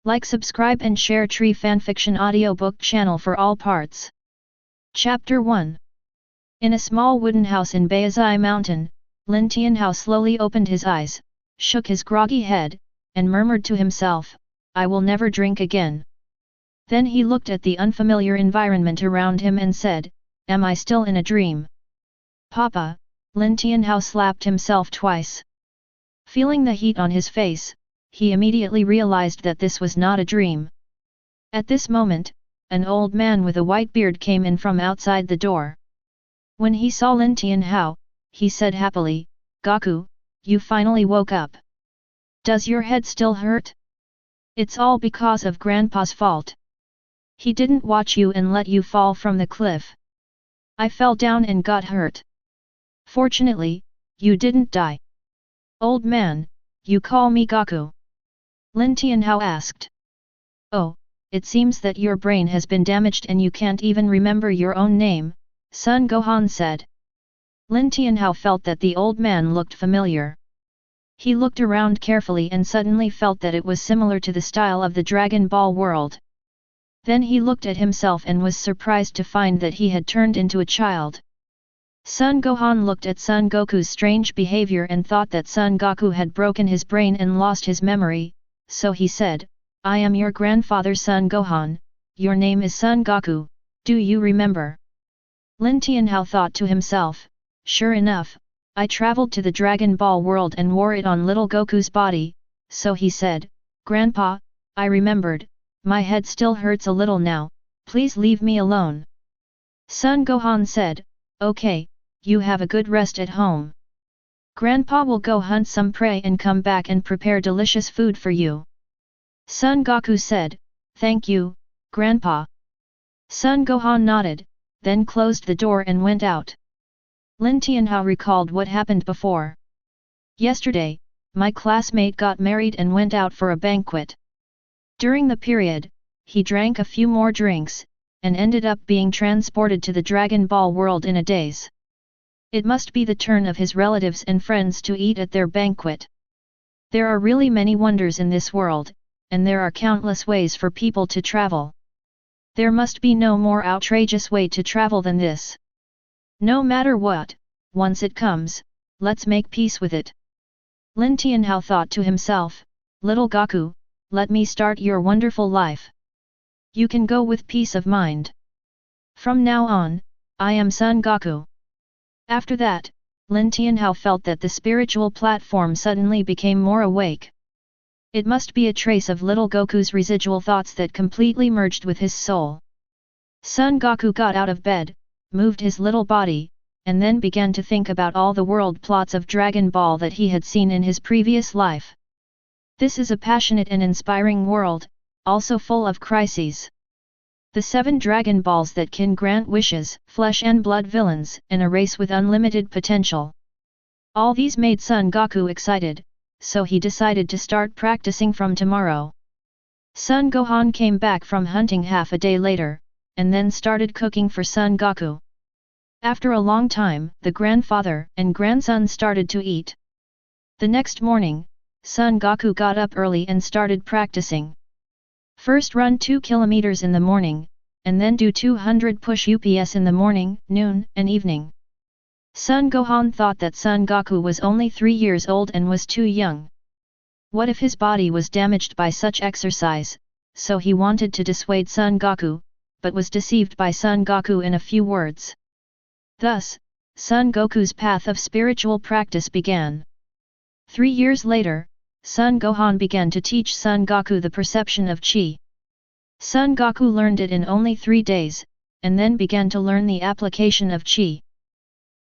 Like, subscribe and share Tree Fanfiction audiobook channel for all parts. Chapter 1. In a small wooden house in Baizai Mountain, Lin Tianhao slowly opened his eyes, shook his groggy head, and murmured to himself, "I will never drink again." Then he looked at the unfamiliar environment around him and said, "Am I still in a dream?" "Papa," Lin Tianhao slapped himself twice. Feeling the heat on his face, he immediately realized that this was not a dream. At this moment, an old man with a white beard came in from outside the door. When he saw Lin Tianhao, he said happily, "Goku, you finally woke up. Does your head still hurt? It's all because of Grandpa's fault. He didn't watch you and let you fall from the cliff. I fell down and got hurt. Fortunately, you didn't die." "Old man, you call me Goku?" Lin Tianhao asked. "Oh, it seems that your brain has been damaged and you can't even remember your own name," Son Gohan said. Lin Tianhao felt that the old man looked familiar. He looked around carefully and suddenly felt that it was similar to the style of the Dragon Ball world. Then he looked at himself and was surprised to find that he had turned into a child. Son Gohan looked at Son Goku's strange behavior and thought that Son Goku had broken his brain and lost his memory, so he said, "I am your grandfather Son Gohan, your name is Son Goku, do you remember?" Lin Tianhao thought to himself, "Sure enough, I traveled to the Dragon Ball world and wore it on little Goku's body," so he said, "Grandpa, I remembered, my head still hurts a little now, please leave me alone." Son Gohan said, "Okay, you have a good rest at home. Grandpa will go hunt some prey and come back and prepare delicious food for you." Son Goku said, "Thank you, Grandpa." Son Gohan nodded, then closed the door and went out. Lin Tianhao recalled what happened before. "Yesterday, my classmate got married and went out for a banquet. During the period, he drank a few more drinks, and ended up being transported to the Dragon Ball world in a daze. It must be the turn of his relatives and friends to eat at their banquet. There are really many wonders in this world, and there are countless ways for people to travel. There must be no more outrageous way to travel than this. No matter what, once it comes, let's make peace with it." Lin Tianhao thought to himself, "Little Goku, let me start your wonderful life. You can go with peace of mind. From now on, I am Son Goku." After that, Lin Tianhao felt that the spiritual platform suddenly became more awake. It must be a trace of little Goku's residual thoughts that completely merged with his soul. Son Goku got out of bed, moved his little body, and then began to think about all the world plots of Dragon Ball that he had seen in his previous life. This is a passionate and inspiring world, also full of crises. The 7 Dragon Balls that can grant wishes, flesh and blood villains, and a race with unlimited potential. All these made Son Goku excited, so he decided to start practicing from tomorrow. Son Gohan came back from hunting half a day later, and then started cooking for Son Goku. After a long time, the grandfather and grandson started to eat. The next morning, Son Goku got up early and started practicing. First run 2 kilometers in the morning, and then do 200 push-ups in the morning, noon, and evening. Son Gohan thought that Son Goku was only 3 years old and was too young. What if his body was damaged by such exercise, so he wanted to dissuade Son Goku, but was deceived by Son Goku in a few words. Thus, Son Goku's path of spiritual practice began. 3 years later, Son Gohan began to teach Son Goku the perception of Qi. Son Goku learned it in only 3 days, and then began to learn the application of Qi.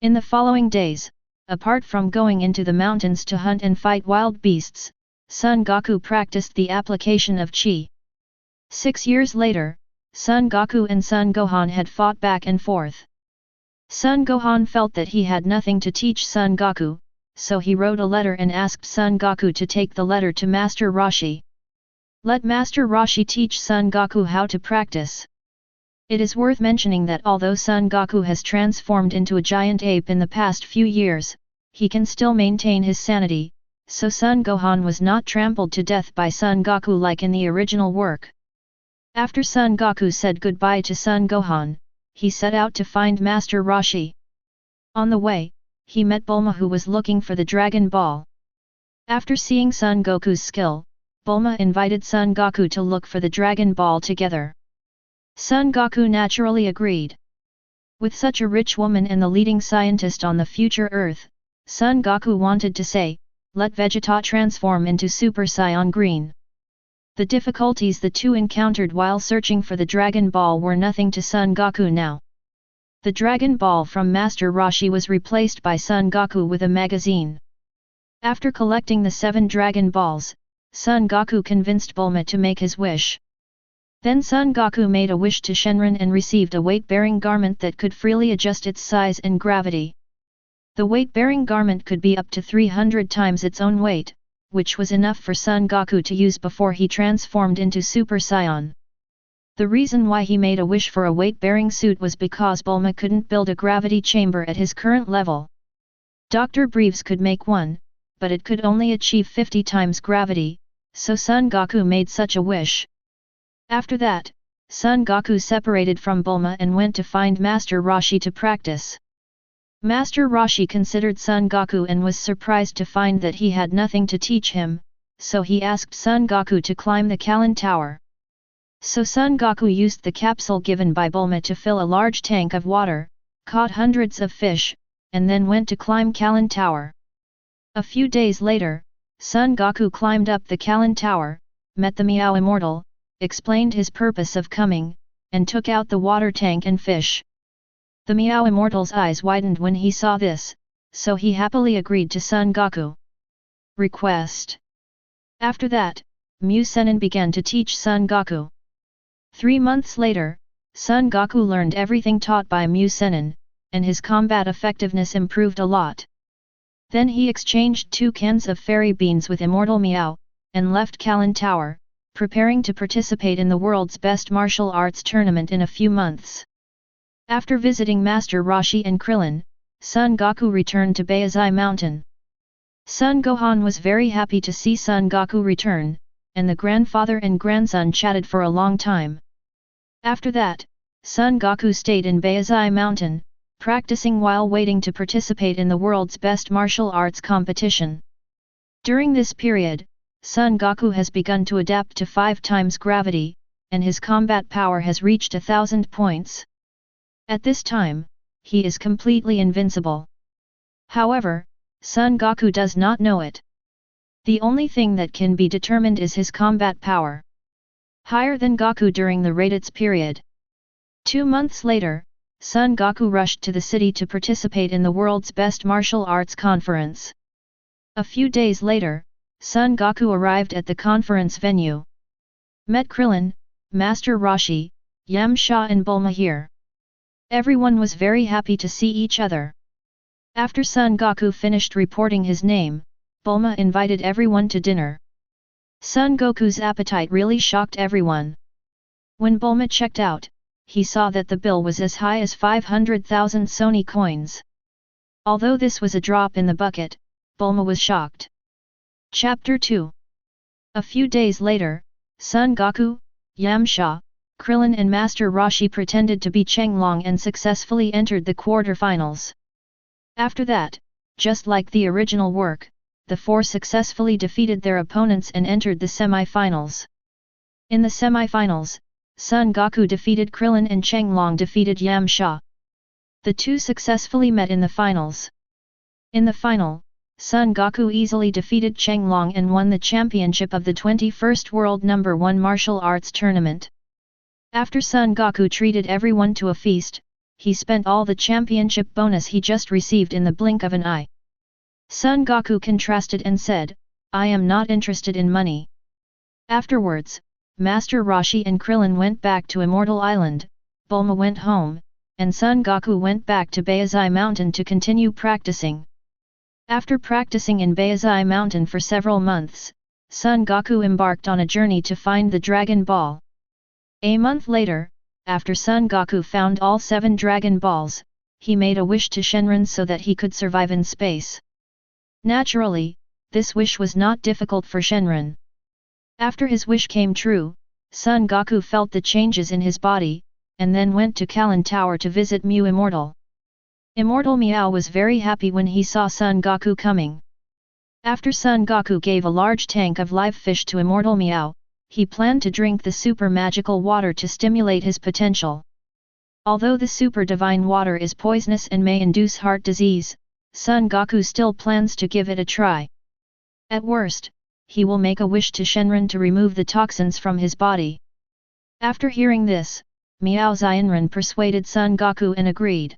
In the following days, apart from going into the mountains to hunt and fight wild beasts, Son Goku practiced the application of Qi. 6 years later, Son Goku and Son Gohan had fought back and forth. Son Gohan felt that he had nothing to teach Son Goku, so he wrote a letter and asked Son Goku to take the letter to Master Roshi. Let Master Roshi teach Son Goku how to practice. It is worth mentioning that although Son Goku has transformed into a giant ape in the past few years, he can still maintain his sanity, so Son Gohan was not trampled to death by Son Goku like in the original work. After Son Goku said goodbye to Son Gohan, he set out to find Master Roshi. On the way, he met Bulma, who was looking for the Dragon Ball. After seeing Son Goku's skill, Bulma invited Son Goku to look for the Dragon Ball together. Son Goku naturally agreed. With such a rich woman and the leading scientist on the future Earth, Son Goku wanted to say, "Let Vegeta transform into Super Saiyan Green." The difficulties the two encountered while searching for the Dragon Ball were nothing to Son Goku now. The Dragon Ball from Master Roshi was replaced by Son Goku with a magazine. After collecting the 7 Dragon Balls, Son Goku convinced Bulma to make his wish. Then Son Goku made a wish to Shenron and received a weight-bearing garment that could freely adjust its size and gravity. The weight-bearing garment could be up to 300 times its own weight, which was enough for Son Goku to use before he transformed into Super Saiyan. The reason why he made a wish for a weight-bearing suit was because Bulma couldn't build a gravity chamber at his current level. Dr. Breves could make one, but it could only achieve 50 times gravity, so Son Goku made such a wish. After that, Son Goku separated from Bulma and went to find Master Roshi to practice. Master Roshi considered Son Goku and was surprised to find that he had nothing to teach him, so he asked Son Goku to climb the Kalin Tower. So Son Goku used the capsule given by Bulma to fill a large tank of water, caught hundreds of fish, and then went to climb Kalin Tower. A few days later, Son Goku climbed up the Kalin Tower, met the Meow Immortal, explained his purpose of coming, and took out the water tank and fish. The Meow Immortal's eyes widened when he saw this, so he happily agreed to Son Goku request. After that, Mu Sennin began to teach Son Goku. 3 months later, Son Goku learned everything taught by Mu Sennin, and his combat effectiveness improved a lot. Then he exchanged 2 cans of fairy beans with Immortal Meow, and left Kalin Tower, preparing to participate in the world's best martial arts tournament in a few months. After visiting Master Roshi and Krillin, Son Goku returned to Beizai Mountain. Son Gohan was very happy to see Son Goku return, and the grandfather and grandson chatted for a long time. After that, Son Goku stayed in Beizai Mountain, practicing while waiting to participate in the world's best martial arts competition. During this period, Son Goku has begun to adapt to 5 times gravity, and his combat power has reached 1,000 points. At this time, he is completely invincible. However, Son Goku does not know it. The only thing that can be determined is his combat power. Higher than Goku during the Raditz period. 2 months later, Son Goku rushed to the city to participate in the world's best martial arts conference. A few days later, Son Goku arrived at the conference venue. Met Krillin, Master Roshi, Yamcha and Bulma here. Everyone was very happy to see each other. After Son Goku finished reporting his name, Bulma invited everyone to dinner. Son Goku's appetite really shocked everyone. When Bulma checked out, he saw that the bill was as high as 500,000 Sony coins. Although this was a drop in the bucket, Bulma was shocked. Chapter 2. A few days later, Son Goku, Yamcha, Krillin and Master Roshi pretended to be Chenglong and successfully entered the quarter-finals. After that, just like the original work, the 4 successfully defeated their opponents and entered the semi-finals. In the semi-finals, Son Goku defeated Krillin and Chenglong defeated Yamcha. The 2 successfully met in the finals. In the final, Son Goku easily defeated Chenglong and won the championship of the 21st World No. 1 Martial Arts Tournament. After Son Goku treated everyone to a feast, he spent all the championship bonus he just received in the blink of an eye. Son Goku contrasted and said, "I am not interested in money." Afterwards, Master Roshi and Krillin went back to Immortal Island, Bulma went home, and Son Goku went back to Beizai Mountain to continue practicing. After practicing in Beizai Mountain for several months, Son Goku embarked on a journey to find the Dragon Ball. A month later, after Son Goku found all 7 Dragon Balls, he made a wish to Shenron so that he could survive in space. Naturally, This wish was not difficult for Shenron. After his wish came true, Son Goku felt the changes in his body, and then went to Kalon Tower to visit Mu Immortal. Immortal Miao was very happy when he saw Son Goku coming. After Son Goku gave a large tank of live fish to Immortal Miao, he planned to drink the super magical water to stimulate his potential. Although the super divine water is poisonous and may induce heart disease, Son Goku still plans to give it a try. At worst, he will make a wish to Shenron to remove the toxins from his body. After hearing this, Miao Xianren persuaded Son Goku and agreed.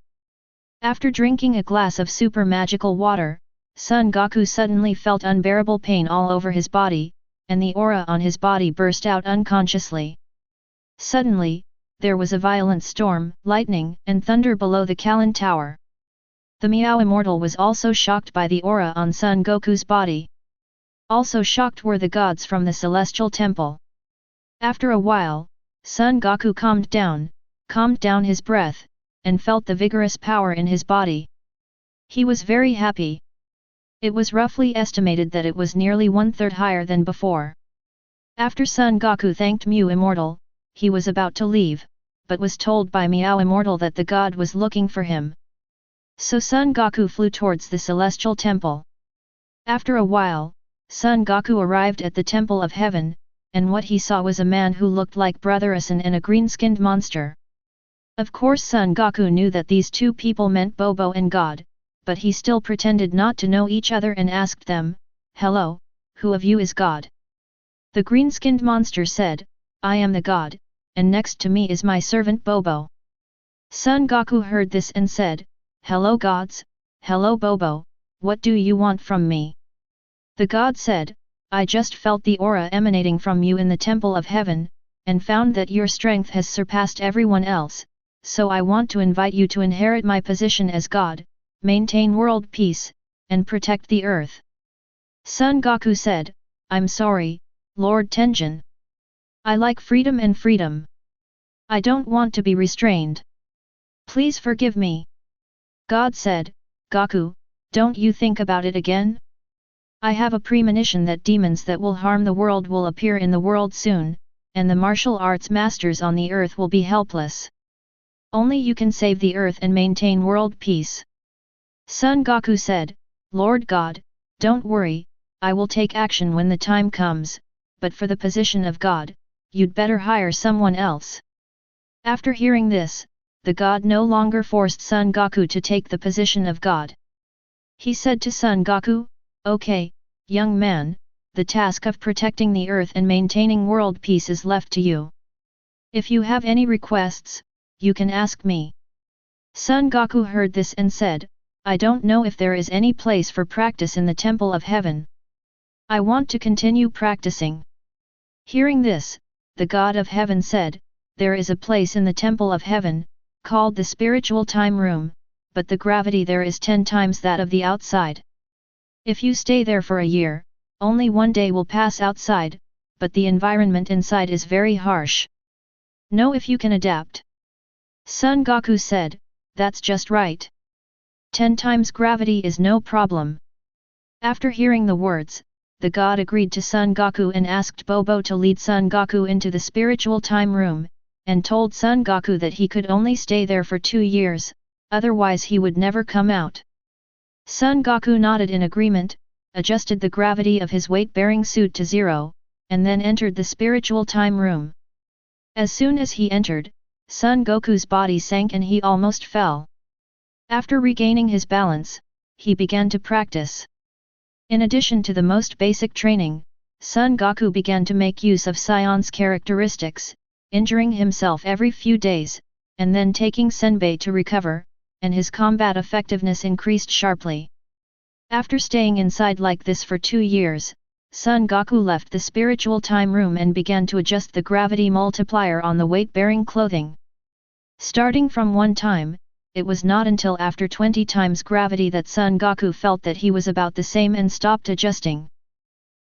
After drinking a glass of super magical water, Son Goku suddenly felt unbearable pain all over his body, and the aura on his body burst out unconsciously. Suddenly, there was a violent storm, lightning, and thunder below the Kalon Tower. The Miao Immortal was also shocked by the aura on Son Goku's body. Also shocked were the gods from the Celestial Temple. After a while, Son Goku calmed down his breath, and felt the vigorous power in his body. He was very happy. It was roughly estimated that it was nearly 1/3 higher than before. After Son Goku thanked Mu Immortal, he was about to leave, but was told by Miao Immortal that the god was looking for him. So Son Goku flew towards the Celestial Temple. After a while, Son Goku arrived at the Temple of Heaven, and what he saw was a man who looked like Beerus and a green-skinned monster. Of course Son Goku knew that these two people meant Bobo and God, but he still pretended not to know each other and asked them, "Hello, who of you is God?" The green-skinned monster said, "I am the God, and next to me is my servant Bobo." Son Goku heard this and said, "Hello gods, hello Bobo, what do you want from me?" The god said, "I just felt the aura emanating from you in the Temple of Heaven, and found that your strength has surpassed everyone else, so I want to invite you to inherit my position as God, maintain world peace, and protect the earth." Son Goku said, "I'm sorry, Lord Tenjin. I like freedom and freedom. I don't want to be restrained. Please forgive me." God said, "Goku, don't you think about it again? I have a premonition that demons that will harm the world will appear in the world soon, and the martial arts masters on the earth will be helpless. Only you can save the earth and maintain world peace." Son Goku said, "Lord God, don't worry, I will take action when the time comes, but for the position of God, you'd better hire someone else." After hearing this, the god no longer forced Son Goku to take the position of God. He said to Son Goku, "Okay, young man, the task of protecting the earth and maintaining world peace is left to you. If you have any requests, you can ask me." Son Goku heard this and said, "I don't know if there is any place for practice in the Temple of Heaven. I want to continue practicing." Hearing this, the God of Heaven said, "There is a place in the Temple of Heaven, called the Spiritual Time Room, but the gravity there is 10 times that of the outside. If you stay there for a year, only one day will pass outside, but the environment inside is very harsh. Know if you can adapt." Son Goku said, "That's just right. 10 times gravity is no problem." After hearing the words, the god agreed to Son Goku and asked Bobo to lead Son Goku into the Spiritual Time Room, and told Son Goku that he could only stay there for 2 years, otherwise he would never come out. Son Goku nodded in agreement, adjusted the gravity of his weight-bearing suit to 0, and then entered the Spiritual Time Room. As soon as he entered, Son Goku's body sank and he almost fell. After regaining his balance, he began to practice. In addition to the most basic training, Son Goku began to make use of Saiyan's characteristics, injuring himself every few days, and then taking senbei to recover, and his combat effectiveness increased sharply. After staying inside like this for 2 years, Son Goku left the Spiritual Time Room and began to adjust the gravity multiplier on the weight-bearing clothing. Starting from 1 time, it was not until after 20 times gravity that Son Goku felt that he was about the same and stopped adjusting.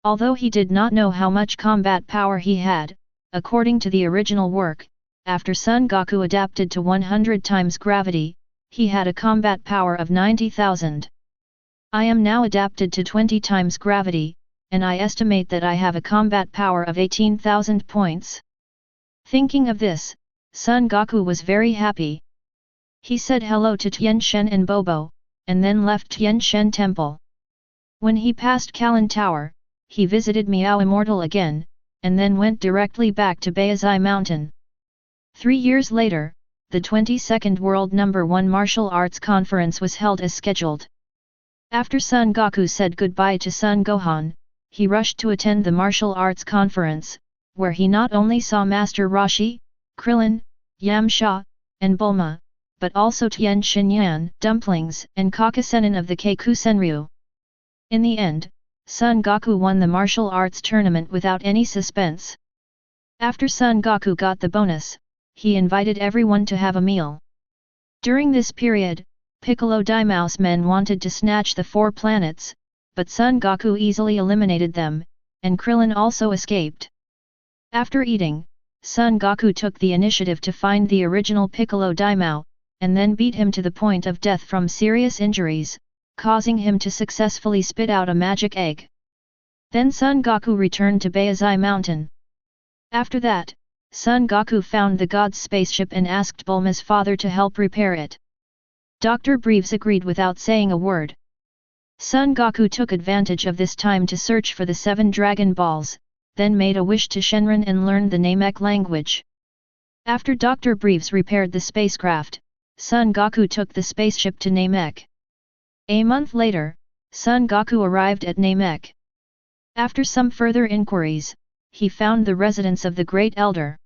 Although he did not know how much combat power he had, according to the original work, after Son Goku adapted to 100 times gravity, he had a combat power of 90,000. I am now adapted to 20 times gravity, and I estimate that I have a combat power of 18,000 points. Thinking of this, Son Goku was very happy. He said hello to Tien Shen and Bobo, and then left Tien Shen Temple. When he passed Kalin Tower, he visited Miao Immortal again, and then went directly back to Baizai Mountain. 3 years later, the 22nd World No. 1 Martial Arts Conference was held as scheduled. After Son Goku said goodbye to Son Gohan, he rushed to attend the Martial Arts Conference, where he not only saw Master Roshi, Krillin, Yamcha, and Bulma, but also Tien Shinyan, Dumplings, and Kakasenin of the Keiku Senryu. In the end, Son Goku won the martial arts tournament without any suspense. After Son Goku got the bonus, he invited everyone to have a meal. During this period, Piccolo Daimouse men wanted to snatch the 4 planets, but Son Goku easily eliminated them, and Krillin also escaped. After eating, Son Goku took the initiative to find the original Piccolo Daimao, and then beat him to the point of death from serious injuries, causing him to successfully spit out a magic egg. Then Son Goku returned to Baizai Mountain. After that, Son Goku found the god's spaceship and asked Bulma's father to help repair it. Dr. Breves agreed without saying a word. Son Goku took advantage of this time to search for the 7 Dragon Balls, then made a wish to Shenron and learned the Namek language. After Dr. Breves repaired the spacecraft, Son Goku took the spaceship to Namek. A month later, Son Goku arrived at Namek. After some further inquiries, he found the residence of the Great Elder.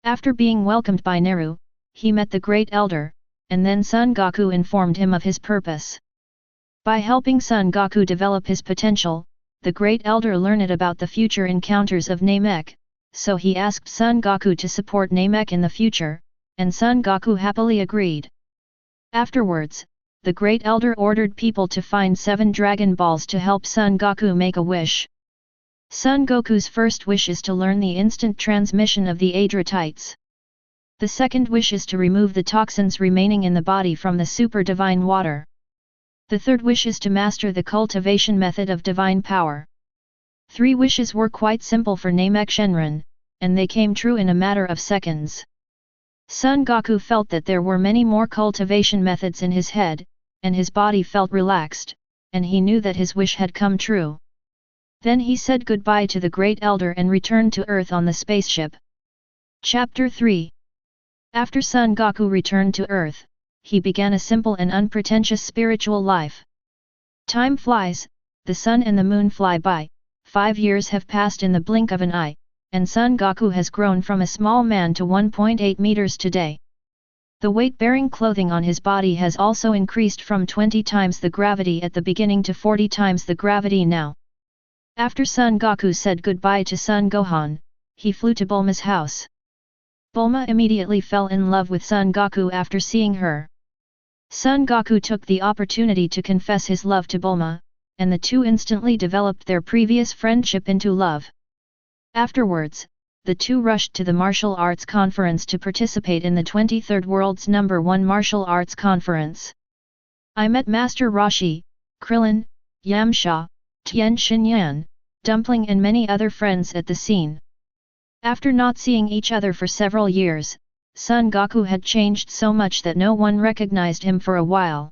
After being welcomed by Neru, he met the Great Elder, and then Son Goku informed him of his purpose. By helping Son Goku develop his potential, the Great Elder learned about the future encounters of Namek, so he asked Son Goku to support Namek in the future, and Son Goku happily agreed. Afterwards, the Great Elder ordered people to find 7 Dragon Balls to help Son Goku make a wish. Son Goku's first wish is to learn the instant transmission of the Adretites. The second wish is to remove the toxins remaining in the body from the super divine water. The third wish is to master the cultivation method of divine power. 3 wishes were quite simple for Namek Shenron, and they came true in a matter of seconds. Son Goku felt that there were many more cultivation methods in his head, and his body felt relaxed, and he knew that his wish had come true. Then he said goodbye to the Great Elder and returned to Earth on the spaceship. Chapter 3. After Son Goku returned to Earth, he began a simple and unpretentious spiritual life. Time flies, the sun and the moon fly by, 5 years have passed in the blink of an eye, and Son Goku has grown from a small man to 1.8 meters today. The weight-bearing clothing on his body has also increased from 20 times the gravity at the beginning to 40 times the gravity now. After Son Goku said goodbye to Son Gohan, he flew to Bulma's house. Bulma immediately fell in love with Son Goku after seeing her. Son Goku took the opportunity to confess his love to Bulma, and the two instantly developed their previous friendship into love. Afterwards, the two rushed to the Martial Arts Conference to participate in the 23rd World's No. 1 Martial Arts Conference. I met Master Roshi, Krillin, Yamcha, Tien Shinyan, Dumpling and many other friends at the scene. After not seeing each other for several years, Son Goku had changed so much that no one recognized him for a while.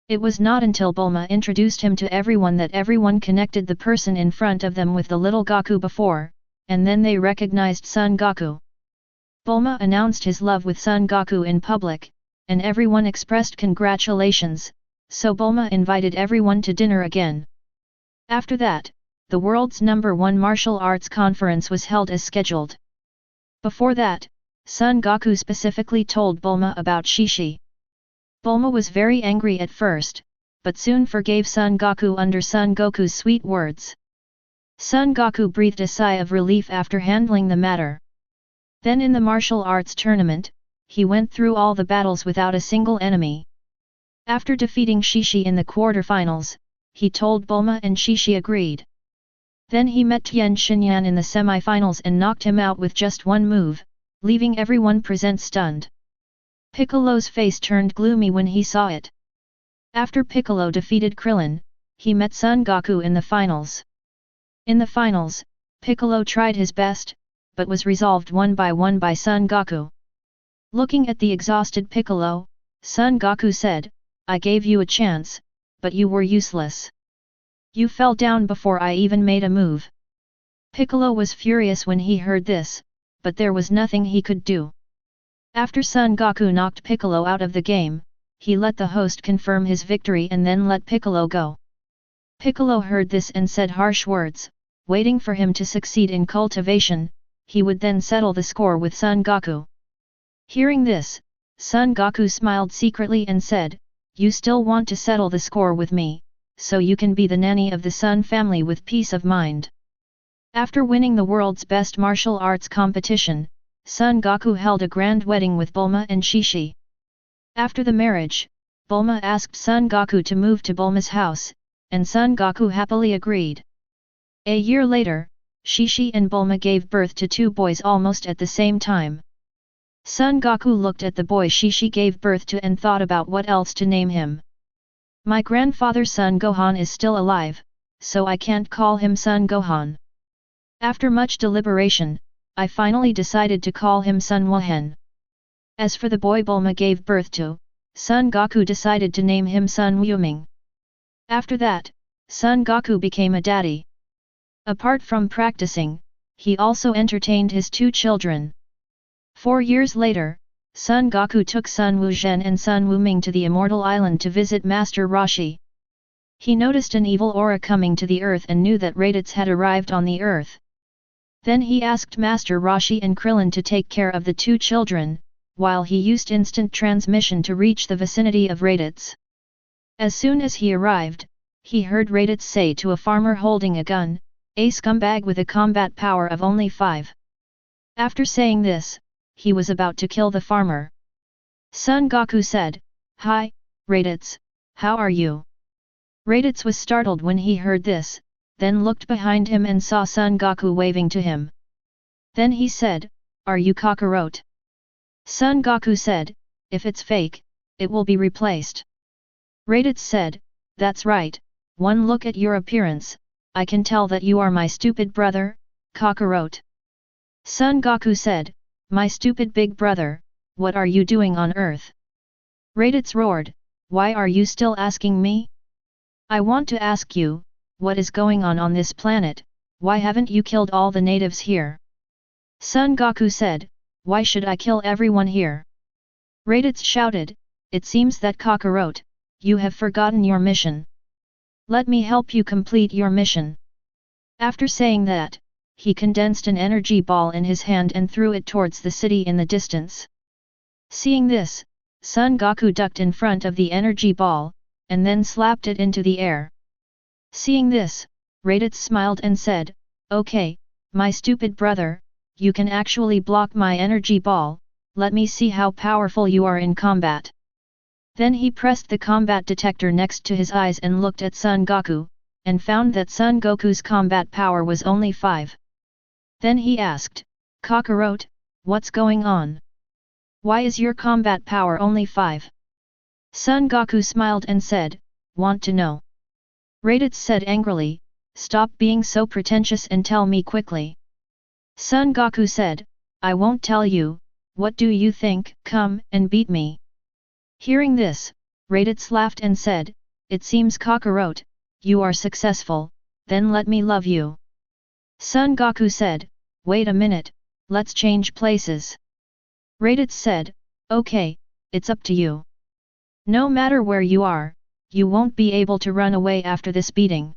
It was not until Bulma introduced him to everyone that everyone connected the person in front of them with the little Goku before, and then they recognized Son Goku. Bulma announced his love with Son Goku in public, and everyone expressed congratulations, so Bulma invited everyone to dinner again. After that, the world's No. 1 martial arts conference was held as scheduled. Before that, Son Goku specifically told Bulma about Shishi. Bulma was very angry at first, but soon forgave Son Goku under Son Goku's sweet words. Son Goku breathed a sigh of relief after handling the matter. Then in the martial arts tournament, he went through all the battles without a single enemy. After defeating Shishi in the quarterfinals, he told Bulma and Shishi agreed. Then he met Tien Shinyan in the semi-finals and knocked him out with just one move, leaving everyone present stunned. Piccolo's face turned gloomy when he saw it. After Piccolo defeated Krillin, he met Son Goku in the finals. In the finals, Piccolo tried his best, but was resolved one by Son Goku. Looking at the exhausted Piccolo, Son Goku said, "I gave you a chance, but you were useless. You fell down before I even made a move." Piccolo was furious when he heard this, but there was nothing he could do. After Son Goku knocked Piccolo out of the game, he let the host confirm his victory and then let Piccolo go. Piccolo heard this and said harsh words, waiting for him to succeed in cultivation, he would then settle the score with Son Goku. Hearing this, Son Goku smiled secretly and said, "You still want to settle the score with me, so you can be the nanny of the Son family with peace of mind." After winning the world's best martial arts competition, Son Goku held a grand wedding with Bulma and Shishi. After the marriage, Bulma asked Son Goku to move to Bulma's house, and Son Goku happily agreed. A year later, Shishi and Bulma gave birth to 2 boys almost at the same time. Son Goku looked at the boy Shishi gave birth to and thought about what else to name him. "My grandfather's son Gohan is still alive, so I can't call him Son Gohan. After much deliberation, I finally decided to call him Son Wuhan." As for the boy Bulma gave birth to, Son Goku decided to name him Son Wuming. After that, Son Goku became a daddy. Apart from practicing, he also entertained his 2 children. 4 years later, Son Goku took Son Wuzhen and Son Wuming to the Immortal Island to visit Master Roshi. He noticed an evil aura coming to the earth and knew that Raditz had arrived on the earth. Then he asked Master Roshi and Krillin to take care of the 2 children, while he used instant transmission to reach the vicinity of Raditz. As soon as he arrived, he heard Raditz say to a farmer holding a gun, "A scumbag with a combat power of only 5. After saying this, he was about to kill the farmer. Son Goku said, "Hi, Raditz, how are you?" Raditz was startled when he heard this, then looked behind him and saw Son Goku waving to him. Then he said, "Are you Kakarot?" Son Goku said, "If it's fake, it will be replaced." Raditz said, "That's right, one look at your appearance, I can tell that you are my stupid brother, Kakarot." Son Goku said, "My stupid big brother, what are you doing on Earth?" Raditz roared, "Why are you still asking me? I want to ask you, what is going on this planet, why haven't you killed all the natives here?" Son Goku said, "Why should I kill everyone here?" Raditz shouted, "It seems that Kakarot, you have forgotten your mission. Let me help you complete your mission." After saying that, he condensed an energy ball in his hand and threw it towards the city in the distance. Seeing this, Son Goku ducked in front of the energy ball, and then slapped it into the air. Seeing this, Raditz smiled and said, "Okay, my stupid brother, you can actually block my energy ball, let me see how powerful you are in combat." Then he pressed the combat detector next to his eyes and looked at Son Goku, and found that Son Goku's combat power was only 5. Then he asked, "Kakarot, what's going on? Why is your combat power only 5? Son Goku smiled and said, "Want to know?" Raditz said angrily, "Stop being so pretentious and tell me quickly." Son Goku said, "I won't tell you, what do you think? Come and beat me." Hearing this, Raditz laughed and said, "It seems Kakarot, you are successful, then let me love you." Son Goku said, "Wait a minute, let's change places." Raditz said, "Okay, it's up to you. No matter where you are, you won't be able to run away after this beating."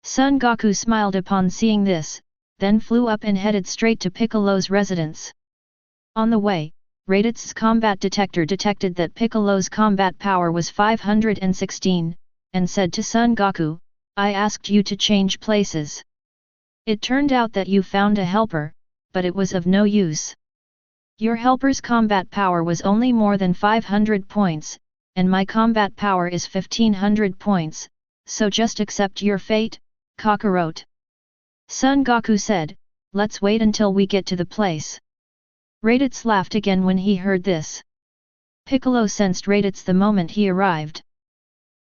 Son Goku smiled upon seeing this, then flew up and headed straight to Piccolo's residence. On the way, Raditz's combat detector detected that Piccolo's combat power was 516, and said to Son Goku, "I asked you to change places. It turned out that you found a helper, but it was of no use. Your helper's combat power was only more than 500 points, and my combat power is 1500 points, so just accept your fate, Kakarot." Son Goku said, "Let's wait until we get to the place." Raditz laughed again when he heard this. Piccolo sensed Raditz the moment he arrived.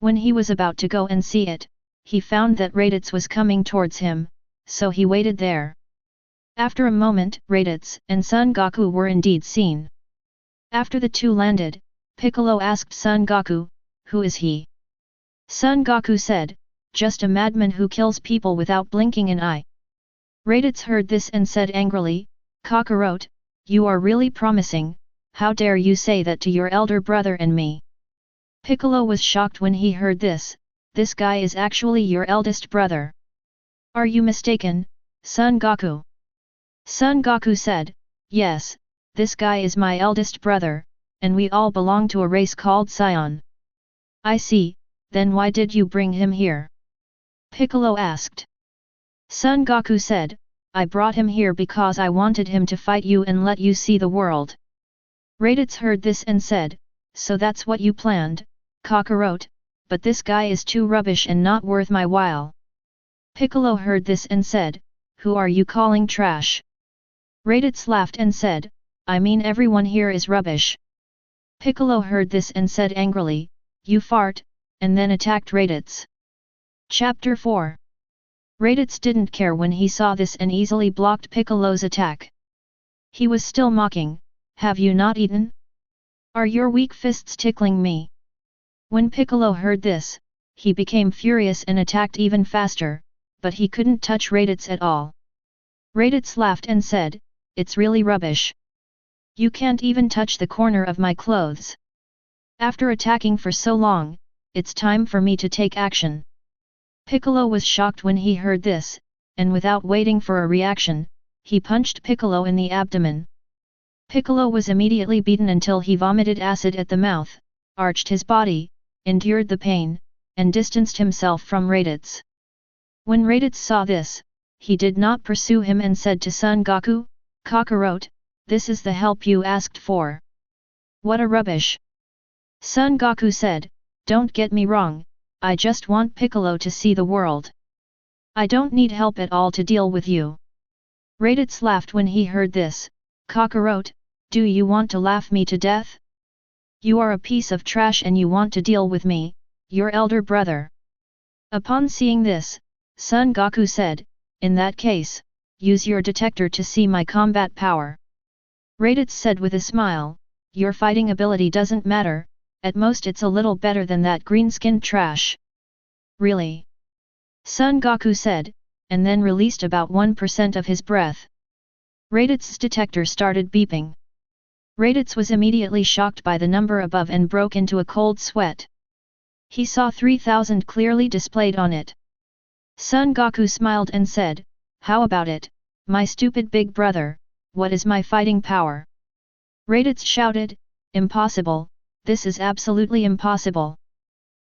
When he was about to go and see it, he found that Raditz was coming towards him, so he waited there. After a moment, Raditz and Son Goku were indeed seen. After the two landed, Piccolo asked Son Goku, "Who is he?" Son Goku said, "Just a madman who kills people without blinking an eye." Raditz heard this and said angrily, "Kakarot, you are really promising, how dare you say that to your elder brother and me?" Piccolo was shocked when he heard this guy is actually your eldest brother. "Are you mistaken, Son Goku?" Son Goku said, "Yes, this guy is my eldest brother, and we all belong to a race called Saiyan." "I see, then why did you bring him here?" Piccolo asked. Son Goku said, "I brought him here because I wanted him to fight you and let you see the world." Raditz heard this and said, "So that's what you planned, Kakarot, but this guy is too rubbish and not worth my while." Piccolo heard this and said, "Who are you calling trash?" Raditz laughed and said, "I mean everyone here is rubbish." Piccolo heard this and said angrily, "You fart," and then attacked Raditz. Chapter 4. Raditz didn't care when he saw this and easily blocked Piccolo's attack. He was still mocking, "Have you not eaten? Are your weak fists tickling me?" When Piccolo heard this, he became furious and attacked even faster, but he couldn't touch Raditz at all. Raditz laughed and said, "It's really rubbish. You can't even touch the corner of my clothes. After attacking for so long, it's time for me to take action." Piccolo was shocked when he heard this, and without waiting for a reaction, he punched Piccolo in the abdomen. Piccolo was immediately beaten until he vomited acid at the mouth, arched his body, endured the pain, and distanced himself from Raditz. When Raditz saw this, he did not pursue him and said to Son Goku, "Kakarot, this is the help you asked for." "What a rubbish!" Son Goku said, "Don't get me wrong, I just want Piccolo to see the world. I don't need help at all to deal with you." Raditz laughed when he heard this, "Kakarot, do you want to laugh me to death? You are a piece of trash and you want to deal with me, your elder brother." Upon seeing this, Son Goku said, "In that case, use your detector to see my combat power." Raditz said with a smile, "Your fighting ability doesn't matter, at most it's a little better than that green-skinned trash." "Really?" Son Goku said, and then released about 1% of his breath. Raditz's detector started beeping. Raditz was immediately shocked by the number above and broke into a cold sweat. He saw 3000 clearly displayed on it. Son Goku smiled and said, "How about it, my stupid big brother, what is my fighting power?" Raditz shouted, "Impossible, this is absolutely impossible.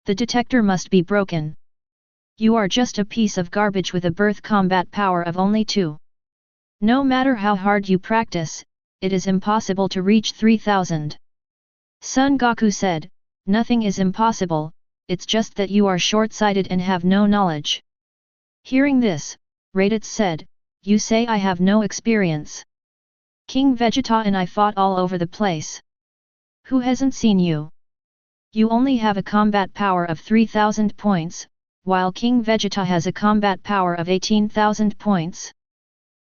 The detector must be broken. You are just a piece of garbage with a birth combat power of only 2. No matter how hard you practice, it is impossible to reach 3000. Son Goku said, "Nothing is impossible, it's just that you are short-sighted and have no knowledge." Hearing this, Raditz said, "You say I have no experience? King Vegeta and I fought all over the place. Who hasn't seen you? You only have a combat power of 3000 points, while King Vegeta has a combat power of 18,000 points.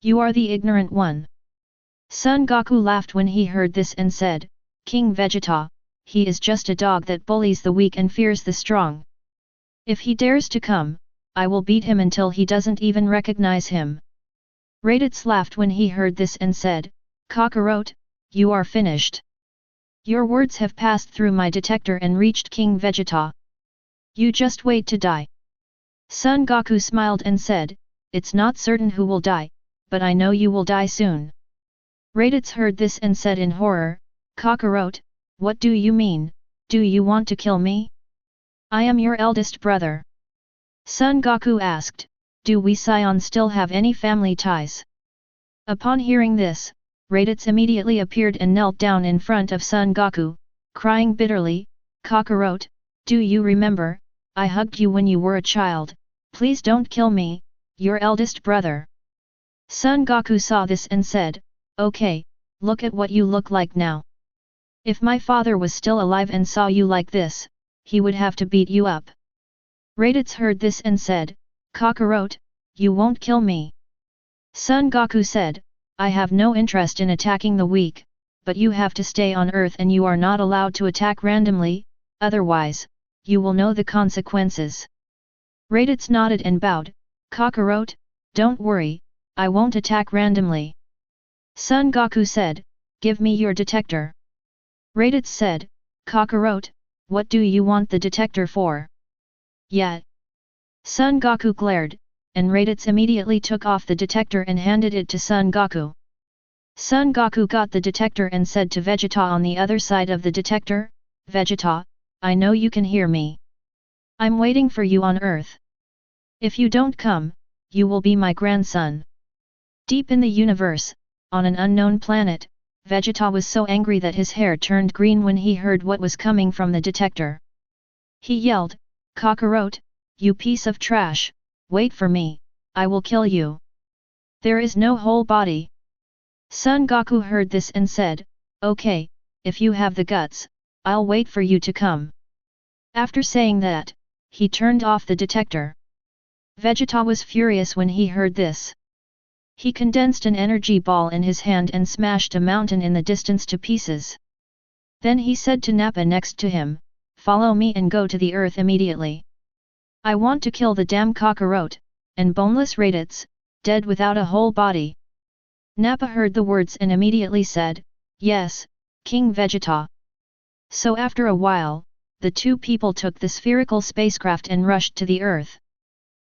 You are the ignorant one." Son Goku laughed when he heard this and said, "King Vegeta, he is just a dog that bullies the weak and fears the strong. If he dares to come, I will beat him until he doesn't even recognize him." Raditz laughed when he heard this and said, "Kakarot, you are finished. Your words have passed through my detector and reached King Vegeta. You just wait to die." Son Goku smiled and said, "It's not certain who will die, but I know you will die soon." Raditz heard this and said in horror, "Kakarot, what do you mean, do you want to kill me? I am your eldest brother." Son Goku asked, "Do we Saiyan still have any family ties?" Upon hearing this, Raditz immediately appeared and knelt down in front of Son Goku, crying bitterly, "Kakarot, do you remember, I hugged you when you were a child, please don't kill me, your eldest brother." Son Goku saw this and said, "Okay, look at what you look like now. If my father was still alive and saw you like this, he would have to beat you up. Raditz heard this and said, Kakarot, you won't kill me. Son Goku said, I have no interest in attacking the weak, but you have to stay on Earth and you are not allowed to attack randomly, otherwise, you will know the consequences. Raditz nodded and bowed, Kakarot, don't worry, I won't attack randomly. Son Goku said, give me your detector. Raditz said, Kakarot, what do you want the detector for? Yeah. Son Goku glared, and Raditz immediately took off the detector and handed it to Son Goku. Son Goku got the detector and said to Vegeta on the other side of the detector, Vegeta, I know you can hear me. I'm waiting for you on Earth. If you don't come, you will be my grandson. Deep in the universe, on an unknown planet, Vegeta was so angry that his hair turned green when he heard what was coming from the detector. He yelled, Kakarot, you piece of trash, wait for me, I will kill you. There is no whole body. Son Goku heard this and said, okay, if you have the guts, I'll wait for you to come. After saying that, he turned off the detector. Vegeta was furious when he heard this. He condensed an energy ball in his hand and smashed a mountain in the distance to pieces. Then he said to Nappa next to him, follow me and go to the Earth immediately. I want to kill the damn Kakarot, and boneless Raditz, dead without a whole body. Nappa heard the words and immediately said, yes, King Vegeta. So after a while, the two people took the spherical spacecraft and rushed to the Earth.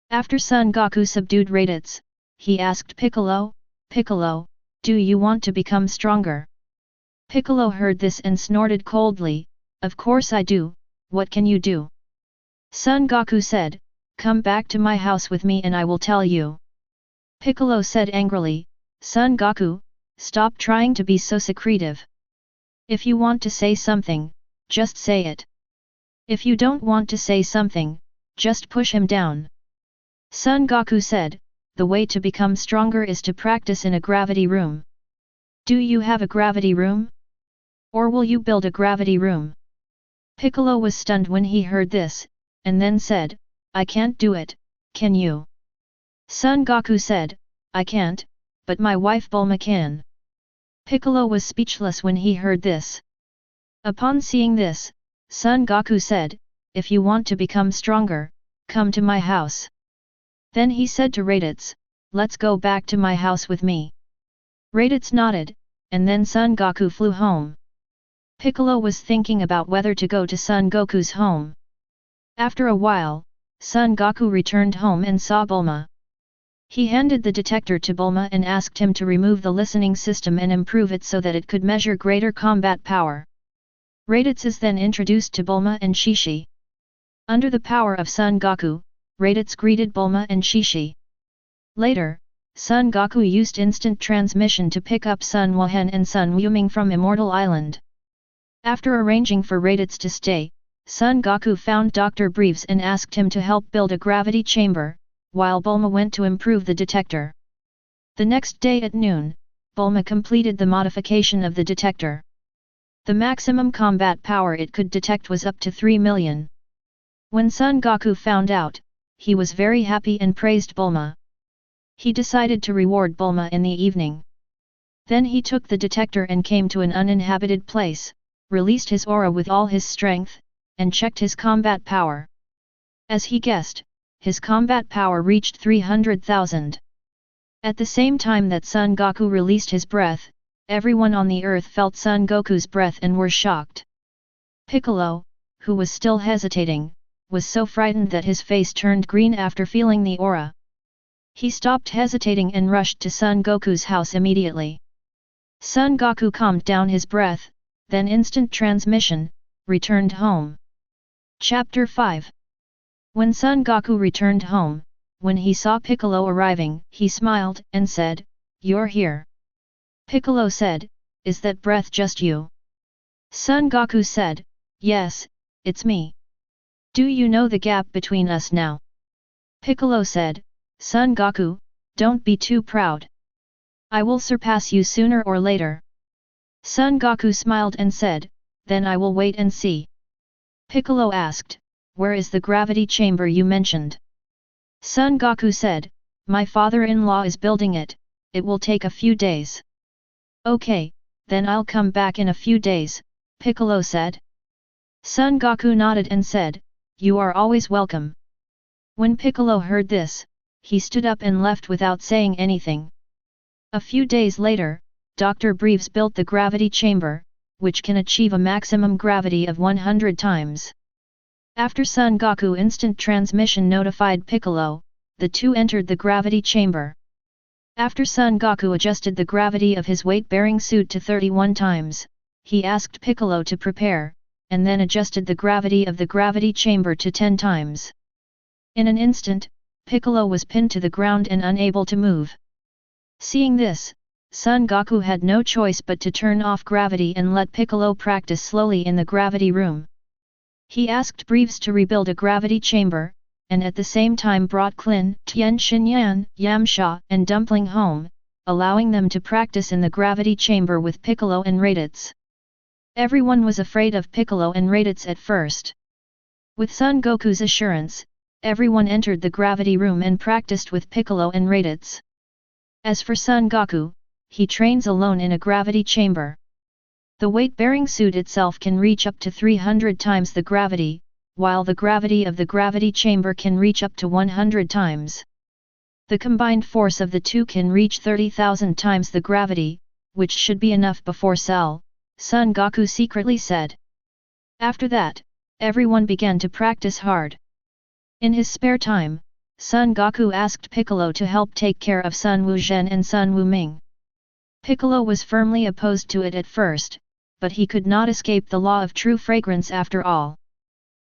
After Son Goku subdued Raditz, he asked Piccolo, Piccolo, do you want to become stronger? Piccolo heard this and snorted coldly, of course I do, what can you do? Son Goku said, come back to my house with me and I will tell you. Piccolo said angrily, Son Goku, stop trying to be so secretive. If you want to say something, just say it. If you don't want to say something, just push him down. Son Goku said, the way to become stronger is to practice in a gravity room. Do you have a gravity room? Or will you build a gravity room? Piccolo was stunned when he heard this, and then said, I can't do it, can you? Son Goku said, I can't, but my wife Bulma can. Piccolo was speechless when he heard this. Upon seeing this, Son Goku said, if you want to become stronger, come to my house. Then he said to Raditz, let's go back to my house with me. Raditz nodded, and then Son Goku flew home. Piccolo was thinking about whether to go to Son Goku's home. After a while, Son Goku returned home and saw Bulma. He handed the detector to Bulma and asked him to remove the listening system and improve it so that it could measure greater combat power. Raditz is then introduced to Bulma and Shishi. Under the power of Son Goku, Raditz greeted Bulma and Shishi. Later, Son Goku used instant transmission to pick up Sun Wuhan and Sun Wuming from Immortal Island. After arranging for Raditz to stay, Son Goku found Dr. Breves and asked him to help build a gravity chamber, while Bulma went to improve the detector. The next day at noon, Bulma completed the modification of the detector. The maximum combat power it could detect was up to 3 million. When Son Goku found out, he was very happy and praised Bulma. He decided to reward Bulma in the evening. Then he took the detector and came to an uninhabited place, released his aura with all his strength, and checked his combat power. As he guessed, his combat power reached 300,000. At the same time that Son Goku released his breath, everyone on the earth felt Son Goku's breath and were shocked. Piccolo, who was still hesitating, was so frightened that his face turned green after feeling the aura. He stopped hesitating and rushed to Son Goku's house immediately. Son Goku calmed down his breath, then instant transmission, returned home. Chapter 5. When Son Goku returned home, when he saw Piccolo arriving, he smiled and said, "You're here." Piccolo said, "Is that breath just you?" Son Goku said, "Yes, it's me. Do you know the gap between us now?" Piccolo said, "Son Goku, don't be too proud. I will surpass you sooner or later." Son Goku smiled and said, "Then I will wait and see." Piccolo asked, "Where is the gravity chamber you mentioned?" Son Goku said, "My father-in-law is building it, it will take a few days." "Okay, then I'll come back in a few days," Piccolo said. Son Goku nodded and said, "You are always welcome." When Piccolo heard this, he stood up and left without saying anything. A few days later, Dr. Breves built the gravity chamber, which can achieve a maximum gravity of 100 times. After Son Goku instant transmission notified Piccolo, the two entered the gravity chamber. After Son Goku adjusted the gravity of his weight-bearing suit to 31 times, he asked Piccolo to prepare, and then adjusted the gravity of the gravity chamber to 10 times. In an instant, Piccolo was pinned to the ground and unable to move. Seeing this, Son Goku had no choice but to turn off gravity and let Piccolo practice slowly in the gravity room. He asked Breves to rebuild a gravity chamber, and at the same time brought Klin, Tien Shinyan, Yamcha, and Dumpling home, allowing them to practice in the gravity chamber with Piccolo and Raditz. Everyone was afraid of Piccolo and Raditz at first. With Son Goku's assurance, everyone entered the gravity room and practiced with Piccolo and Raditz. As for Son Goku, he trains alone in a gravity chamber. The weight-bearing suit itself can reach up to 300 times the gravity, while the gravity of the gravity chamber can reach up to 100 times. The combined force of the two can reach 30,000 times the gravity, which should be enough before Cell, Son Goku secretly said. After that, everyone began to practice hard. In his spare time, Son Goku asked Piccolo to help take care of Sun Wuzhen and Sun Wuming. Piccolo was firmly opposed to it at first, but he could not escape the law of true fragrance after all.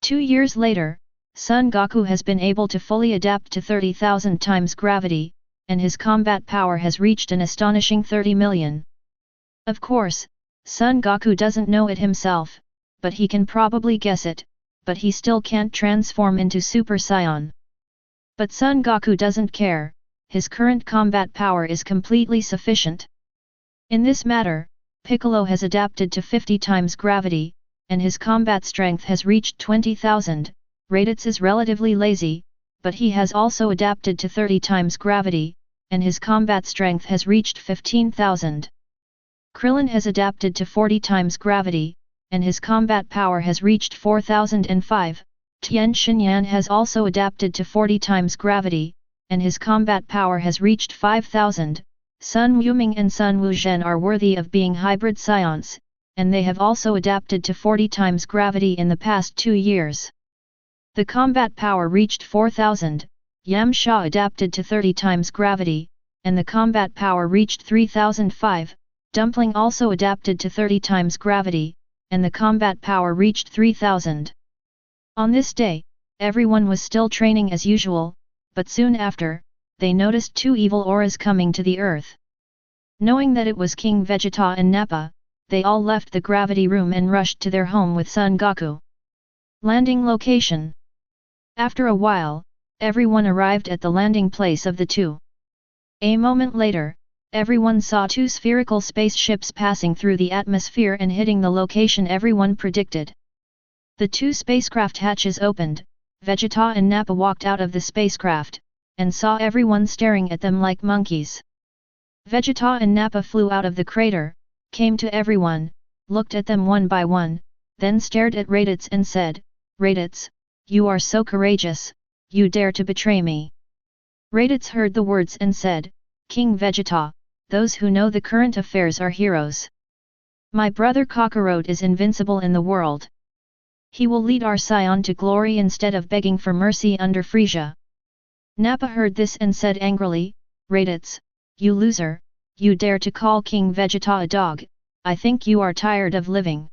2 years later, Son Goku has been able to fully adapt to 30,000 times gravity, and his combat power has reached an astonishing 30 million. Of course, Son Goku doesn't know it himself, but he can probably guess it, but he still can't transform into Super Saiyan. But Son Goku doesn't care, his current combat power is completely sufficient. In this matter, Piccolo has adapted to 50 times gravity, and his combat strength has reached 20,000, Raditz is relatively lazy, but he has also adapted to 30 times gravity, and his combat strength has reached 15,000. Krillin has adapted to 40 times gravity, and his combat power has reached 4,005, Tien Shinyan has also adapted to 40 times gravity, and his combat power has reached 5,000. Sun Wuming and Sun Wuzhen are worthy of being hybrid Saiyans, and they have also adapted to 40 times gravity in the past 2 years. The combat power reached 4,000, Yamcha adapted to 30 times gravity, and the combat power reached 3,005, Dumpling also adapted to 30 times gravity, and the combat power reached 3,000. On this day, everyone was still training as usual, but soon after, they noticed 2 evil auras coming to the earth. Knowing that it was King Vegeta and Nappa, they all left the gravity room and rushed to their home with Son Goku. Landing location. After a while, everyone arrived at the landing place of the two. A moment later, everyone saw 2 spherical spaceships passing through the atmosphere and hitting the location everyone predicted. The 2 spacecraft hatches opened, Vegeta and Nappa walked out of the spacecraft, and saw everyone staring at them like monkeys. Vegeta and Nappa flew out of the crater, came to everyone, looked at them one by one, then stared at Raditz and said, "Raditz, you are so courageous, you dare to betray me." Raditz heard the words and said, "King Vegeta, those who know the current affairs are heroes. My brother Kakarot is invincible in the world. He will lead our Saiyan to glory instead of begging for mercy under Frieza." Nappa heard this and said angrily, "Raditz, you loser, you dare to call King Vegeta a dog, I think you are tired of living."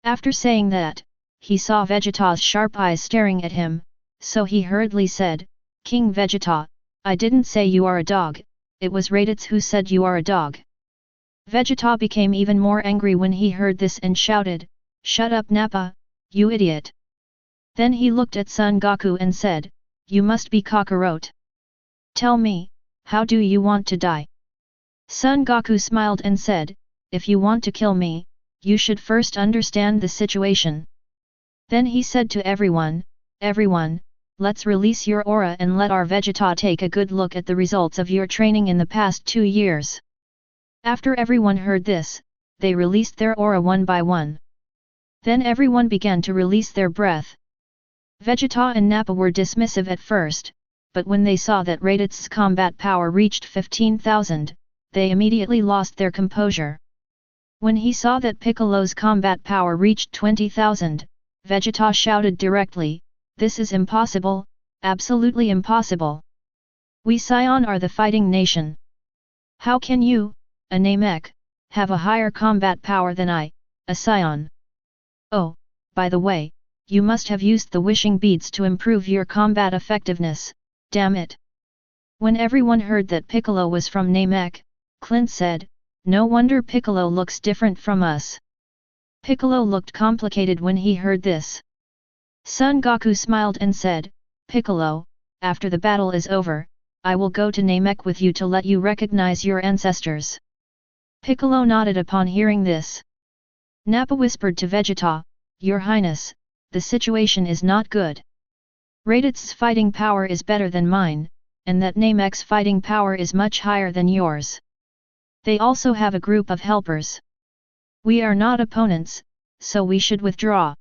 After saying that, he saw Vegeta's sharp eyes staring at him, so he hurriedly said, "King Vegeta, I didn't say you are a dog, it was Raditz who said you are a dog." Vegeta became even more angry when he heard this and shouted, "Shut up Nappa, you idiot!" Then he looked at Son Goku and said, "You must be Kakarot. Tell me, how do you want to die?" Son Goku smiled and said, "If you want to kill me, you should first understand the situation." Then he said to everyone, "Everyone, let's release your aura and let our Vegeta take a good look at the results of your training in the past 2 years." After everyone heard this, they released their aura one by one. Then everyone began to release their breath. Vegeta and Nappa were dismissive at first, but when they saw that Raditz's combat power reached 15,000, they immediately lost their composure. When he saw that Piccolo's combat power reached 20,000, Vegeta shouted directly, "This is impossible, absolutely impossible. We Saiyan are the fighting nation. How can you, a Namek, have a higher combat power than I, a Saiyan? Oh, by the way, you must have used the wishing beads to improve your combat effectiveness, damn it." When everyone heard that Piccolo was from Namek, Clint said, "No wonder Piccolo looks different from us." Piccolo looked complicated when he heard this. Son Goku smiled and said, "Piccolo, after the battle is over, I will go to Namek with you to let you recognize your ancestors." Piccolo nodded upon hearing this. Nappa whispered to Vegeta, "Your Highness, the situation is not good. Raditz's fighting power is better than mine, and that Namek's fighting power is much higher than yours. They also have a group of helpers. We are not opponents, so we should withdraw."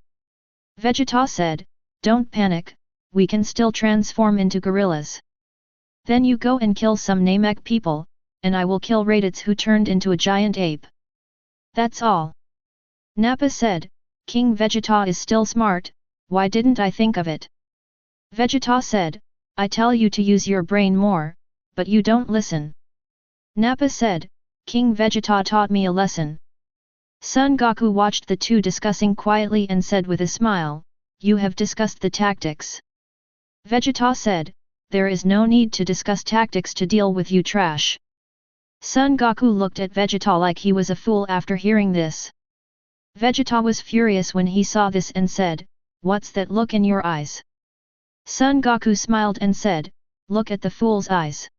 Vegeta said, "Don't panic, we can still transform into gorillas. Then you go and kill some Namek people, and I will kill Raditz who turned into a giant ape. That's all." Nappa said, "King Vegeta is still smart, why didn't I think of it?" Vegeta said, "I tell you to use your brain more, but you don't listen." Nappa said, "King Vegeta taught me a lesson." Son Goku watched the two discussing quietly and said with a smile, "You have discussed the tactics." Vegeta said, "There is no need to discuss tactics to deal with you trash." Son Goku looked at Vegeta like he was a fool after hearing this. Vegeta was furious when he saw this and said, "What's that look in your eyes?" Son Goku smiled and said, "Look at the fool's eyes."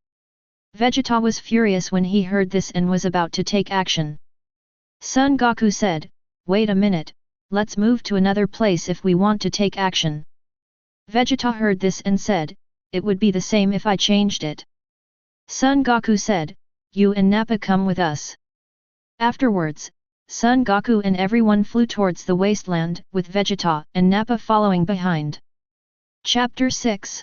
Vegeta was furious when he heard this and was about to take action. Son Goku said, "Wait a minute, let's move to another place if we want to take action." Vegeta heard this and said, "It would be the same if I changed it." Son Goku said, "You and Nappa come with us." Afterwards, Son Goku and everyone flew towards the wasteland, with Vegeta and Nappa following behind. Chapter 6.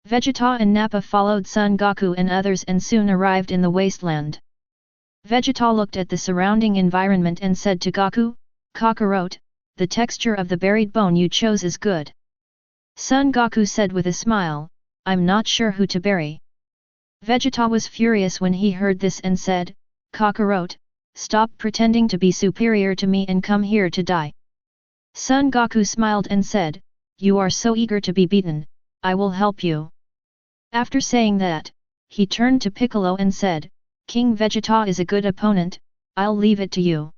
Vegeta and Nappa followed Son Goku and others and soon arrived in the wasteland. Vegeta looked at the surrounding environment and said to Goku, "Kakarot, the texture of the buried bone you chose is good." Son Goku said with a smile, "I'm not sure who to bury." Vegeta was furious when he heard this and said, "Kakarot, stop pretending to be superior to me and come here to die." Son Goku smiled and said, "You are so eager to be beaten, I will help you." After saying that, he turned to Piccolo and said, "King Vegeta is a good opponent, I'll leave it to you."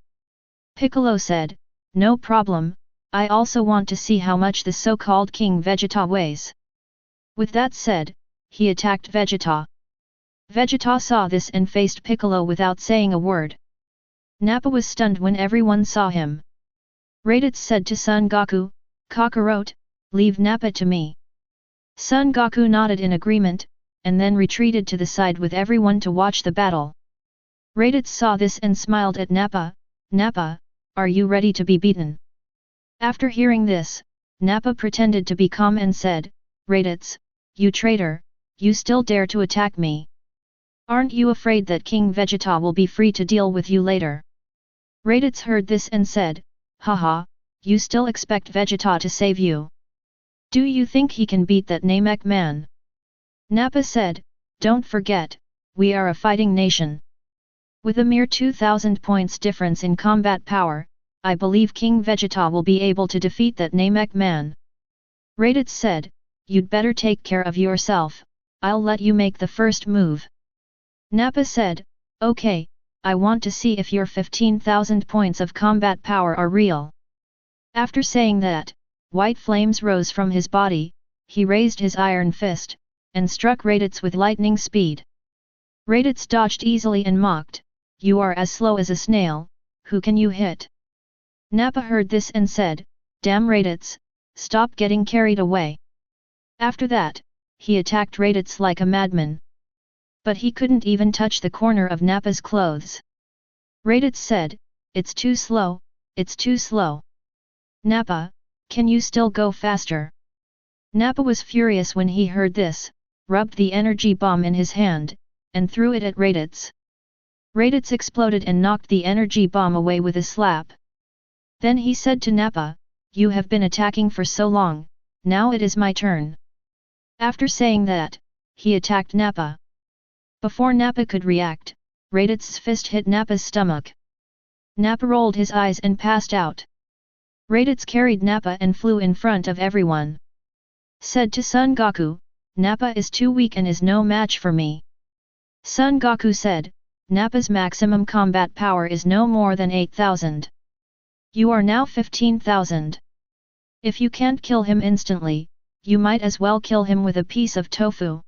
Piccolo said, "No problem, I also want to see how much the so-called King Vegeta weighs." With that said, he attacked Vegeta. Vegeta saw this and faced Piccolo without saying a word. Nappa was stunned when everyone saw him. Raditz said to Son Goku, "Kakarot, leave Nappa to me." Son Goku nodded in agreement, and then retreated to the side with everyone to watch the battle. Raditz saw this and smiled at Nappa, "Nappa, are you ready to be beaten?" After hearing this, Nappa pretended to be calm and said, "Raditz, you traitor, you still dare to attack me. Aren't you afraid that King Vegeta will be free to deal with you later?" Raditz heard this and said, "Haha, you still expect Vegeta to save you? Do you think he can beat that Namek man?" Nappa said, "Don't forget, we are a fighting nation. With a mere 2,000 points difference in combat power, I believe King Vegeta will be able to defeat that Namek man." Raditz said, "You'd better take care of yourself, I'll let you make the first move." Nappa said, "Okay, I want to see if your 15,000 points of combat power are real." After saying that, white flames rose from his body, he raised his iron fist, and struck Raditz with lightning speed. Raditz dodged easily and mocked, "You are as slow as a snail, who can you hit?" Nappa heard this and said, Damn Raditz, stop getting carried away. After that, he attacked Raditz like a madman. But he couldn't even touch the corner of Nappa's clothes. Raditz said, "It's too slow, it's too slow. Nappa, can you still go faster?" Nappa was furious when he heard this, rubbed the energy bomb in his hand, and threw it at Raditz. Raditz exploded and knocked the energy bomb away with a slap. Then he said to Nappa, "You have been attacking for so long, now it is my turn." After saying that, he attacked Nappa. Before Nappa could react, Raditz's fist hit Nappa's stomach. Nappa rolled his eyes and passed out. Raditz carried Nappa and flew in front of everyone. Said to Son Goku, "Nappa is too weak and is no match for me." Son Goku said, "Nappa's maximum combat power is no more than 8,000. You are now 15,000. If you can't kill him instantly, you might as well kill him with a piece of tofu."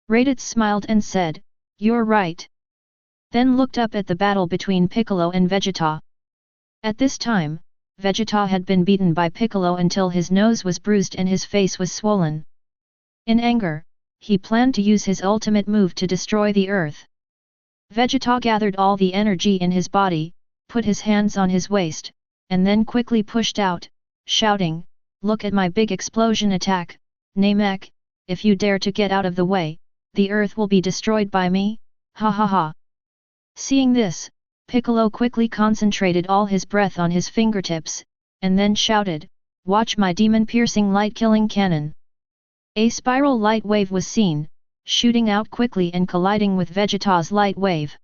Raditz smiled and said, "You're right." Then looked up at the battle between Piccolo and Vegeta. At this time, Vegeta had been beaten by Piccolo until his nose was bruised and his face was swollen. In anger, he planned to use his ultimate move to destroy the earth. Vegeta gathered all the energy in his body, put his hands on his waist, and then quickly pushed out, shouting, "Look at my big explosion attack, Namek, if you dare to get out of the way, the earth will be destroyed by me, ha ha ha." Seeing this, Piccolo quickly concentrated all his breath on his fingertips, and then shouted, "Watch my demon-piercing light-killing cannon." A spiral light wave was seen, shooting out quickly and colliding with Vegeta's light wave.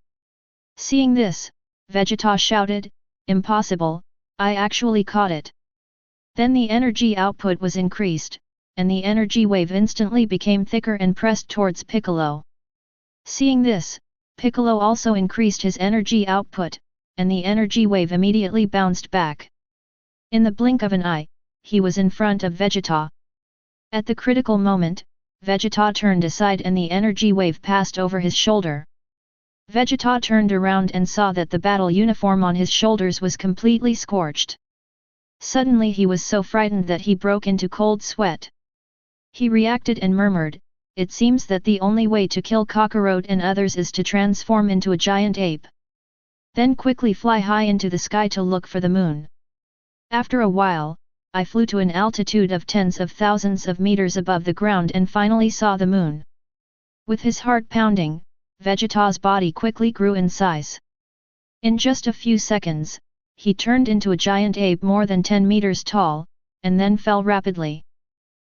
Seeing this, Vegeta shouted, "Impossible, I actually caught it." Then the energy output was increased, and the energy wave instantly became thicker and pressed towards Piccolo. Seeing this, Piccolo also increased his energy output, and the energy wave immediately bounced back. In the blink of an eye, he was in front of Vegeta. At the critical moment, Vegeta turned aside and the energy wave passed over his shoulder. Vegeta turned around and saw that the battle uniform on his shoulders was completely scorched. Suddenly he was so frightened that he broke into cold sweat. He reacted and murmured, "It seems that the only way to kill Kakarot and others is to transform into a giant ape. Then quickly fly high into the sky to look for the moon." After a while, I flew to an altitude of tens of thousands of meters above the ground and finally saw the moon. With his heart pounding, Vegeta's body quickly grew in size. In just a few seconds, he turned into a giant ape more than 10 meters tall, and then fell rapidly.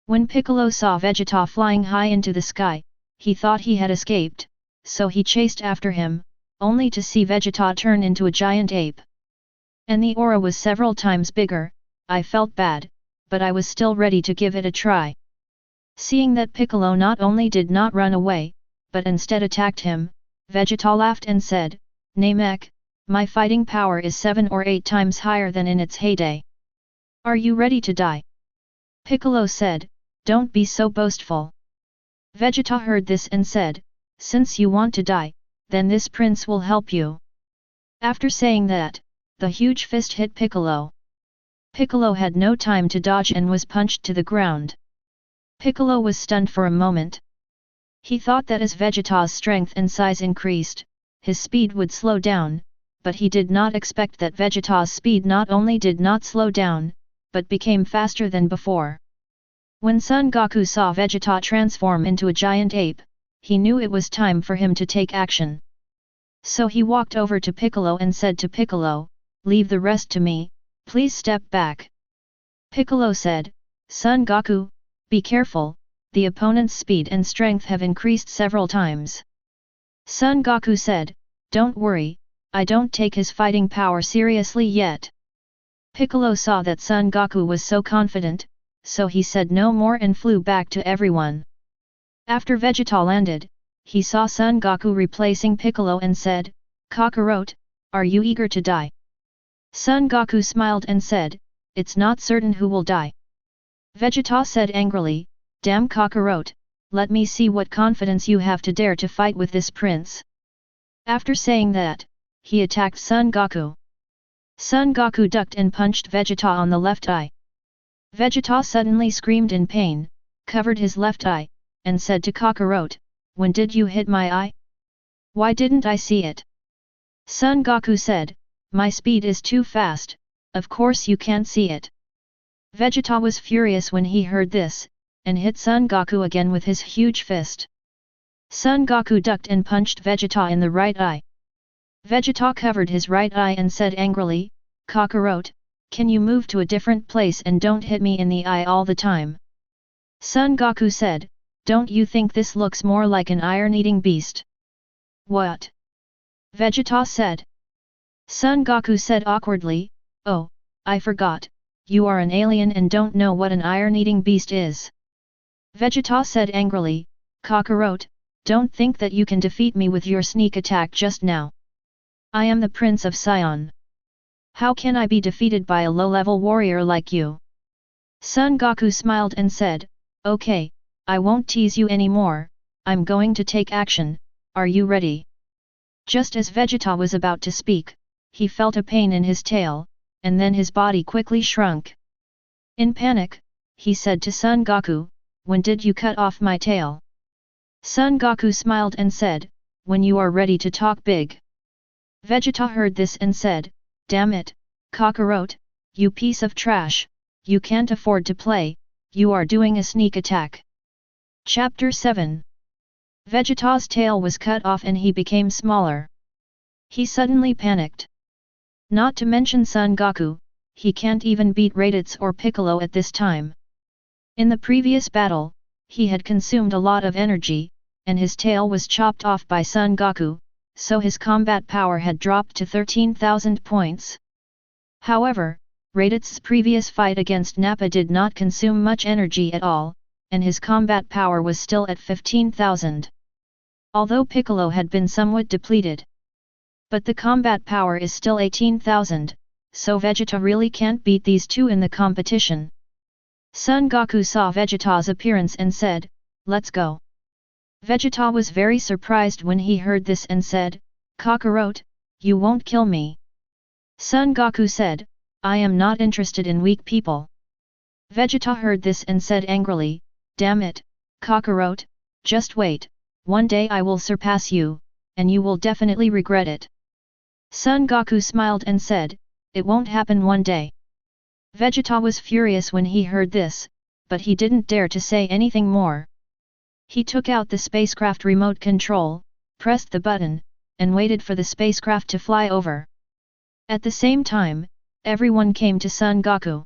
When Piccolo saw Vegeta flying high into the sky, he thought he had escaped, so he chased after him, only to see Vegeta turn into a giant ape. And the aura was several times bigger. I felt bad, but I was still ready to give it a try. Seeing that Piccolo not only did not run away, but instead attacked him, Vegeta laughed and said, "Namek, my fighting power is 7 or 8 times higher than in its heyday. Are you ready to die?" Piccolo said, "Don't be so boastful." Vegeta heard this and said, "Since you want to die, then this prince will help you." After saying that, the huge fist hit Piccolo. Piccolo had no time to dodge and was punched to the ground. Piccolo was stunned for a moment. He thought that as Vegeta's strength and size increased, his speed would slow down, but he did not expect that Vegeta's speed not only did not slow down, but became faster than before. When Son Goku saw Vegeta transform into a giant ape, he knew it was time for him to take action. So he walked over to Piccolo and said to Piccolo, "Leave the rest to me, please step back." Piccolo said, "Son Goku, be careful, the opponent's speed and strength have increased several times." Son Goku said, "Don't worry, I don't take his fighting power seriously yet." Piccolo saw that Son Goku was so confident, so he said no more and flew back to everyone. After Vegeta landed, he saw Son Goku replacing Piccolo and said, "Kakarot, are you eager to die?" Son Goku smiled and said, "It's not certain who will die." Vegeta said angrily, "Damn Kakarot, let me see what confidence you have to dare to fight with this prince." After saying that, he attacked Son Goku. Son Goku ducked and punched Vegeta on the left eye. Vegeta suddenly screamed in pain, covered his left eye, and said to Kakarot, "When did you hit my eye? Why didn't I see it?" Son Goku said, "My speed is too fast, of course you can't see it." Vegeta was furious when he heard this, and hit Son Goku again with his huge fist. Son Goku ducked and punched Vegeta in the right eye. Vegeta covered his right eye and said angrily, "Kakarot, can you move to a different place and don't hit me in the eye all the time?" Son Goku said, "Don't you think this looks more like an iron-eating beast?" "What?" Vegeta said. Son Goku said awkwardly, "Oh, I forgot, you are an alien and don't know what an iron-eating beast is." Vegeta said angrily, "Kakarot, don't think that you can defeat me with your sneak attack just now. I am the Prince of Saiyan. How can I be defeated by a low-level warrior like you?" Son Goku smiled and said, "Okay, I won't tease you anymore, I'm going to take action, are you ready?" Just as Vegeta was about to speak, he felt a pain in his tail, and then his body quickly shrunk. In panic, he said to Son Goku, "When did you cut off my tail?" Son Goku smiled and said, "When you are ready to talk big." Vegeta heard this and said, "Damn it, Kakarot, you piece of trash, you can't afford to play, you are doing a sneak attack." Chapter 7. Vegeta's tail was cut off and he became smaller. He suddenly panicked. Not to mention Son Goku, he can't even beat Raditz or Piccolo at this time. In the previous battle, he had consumed a lot of energy, and his tail was chopped off by Son Goku, so his combat power had dropped to 13,000 points. However, Raditz's previous fight against Nappa did not consume much energy at all, and his combat power was still at 15,000. Although Piccolo had been somewhat depleted. But the combat power is still 18,000, so Vegeta really can't beat these two in the competition. Son Goku saw Vegeta's appearance and said, "Let's go." Vegeta was very surprised when he heard this and said, "Kakarot, you won't kill me." Son Goku said, "I am not interested in weak people." Vegeta heard this and said angrily, "Damn it, Kakarot, just wait, one day I will surpass you, and you will definitely regret it." Son Goku smiled and said, "It won't happen one day." Vegeta was furious when he heard this, but he didn't dare to say anything more. He took out the spacecraft remote control, pressed the button, and waited for the spacecraft to fly over. At the same time, everyone came to Son Goku.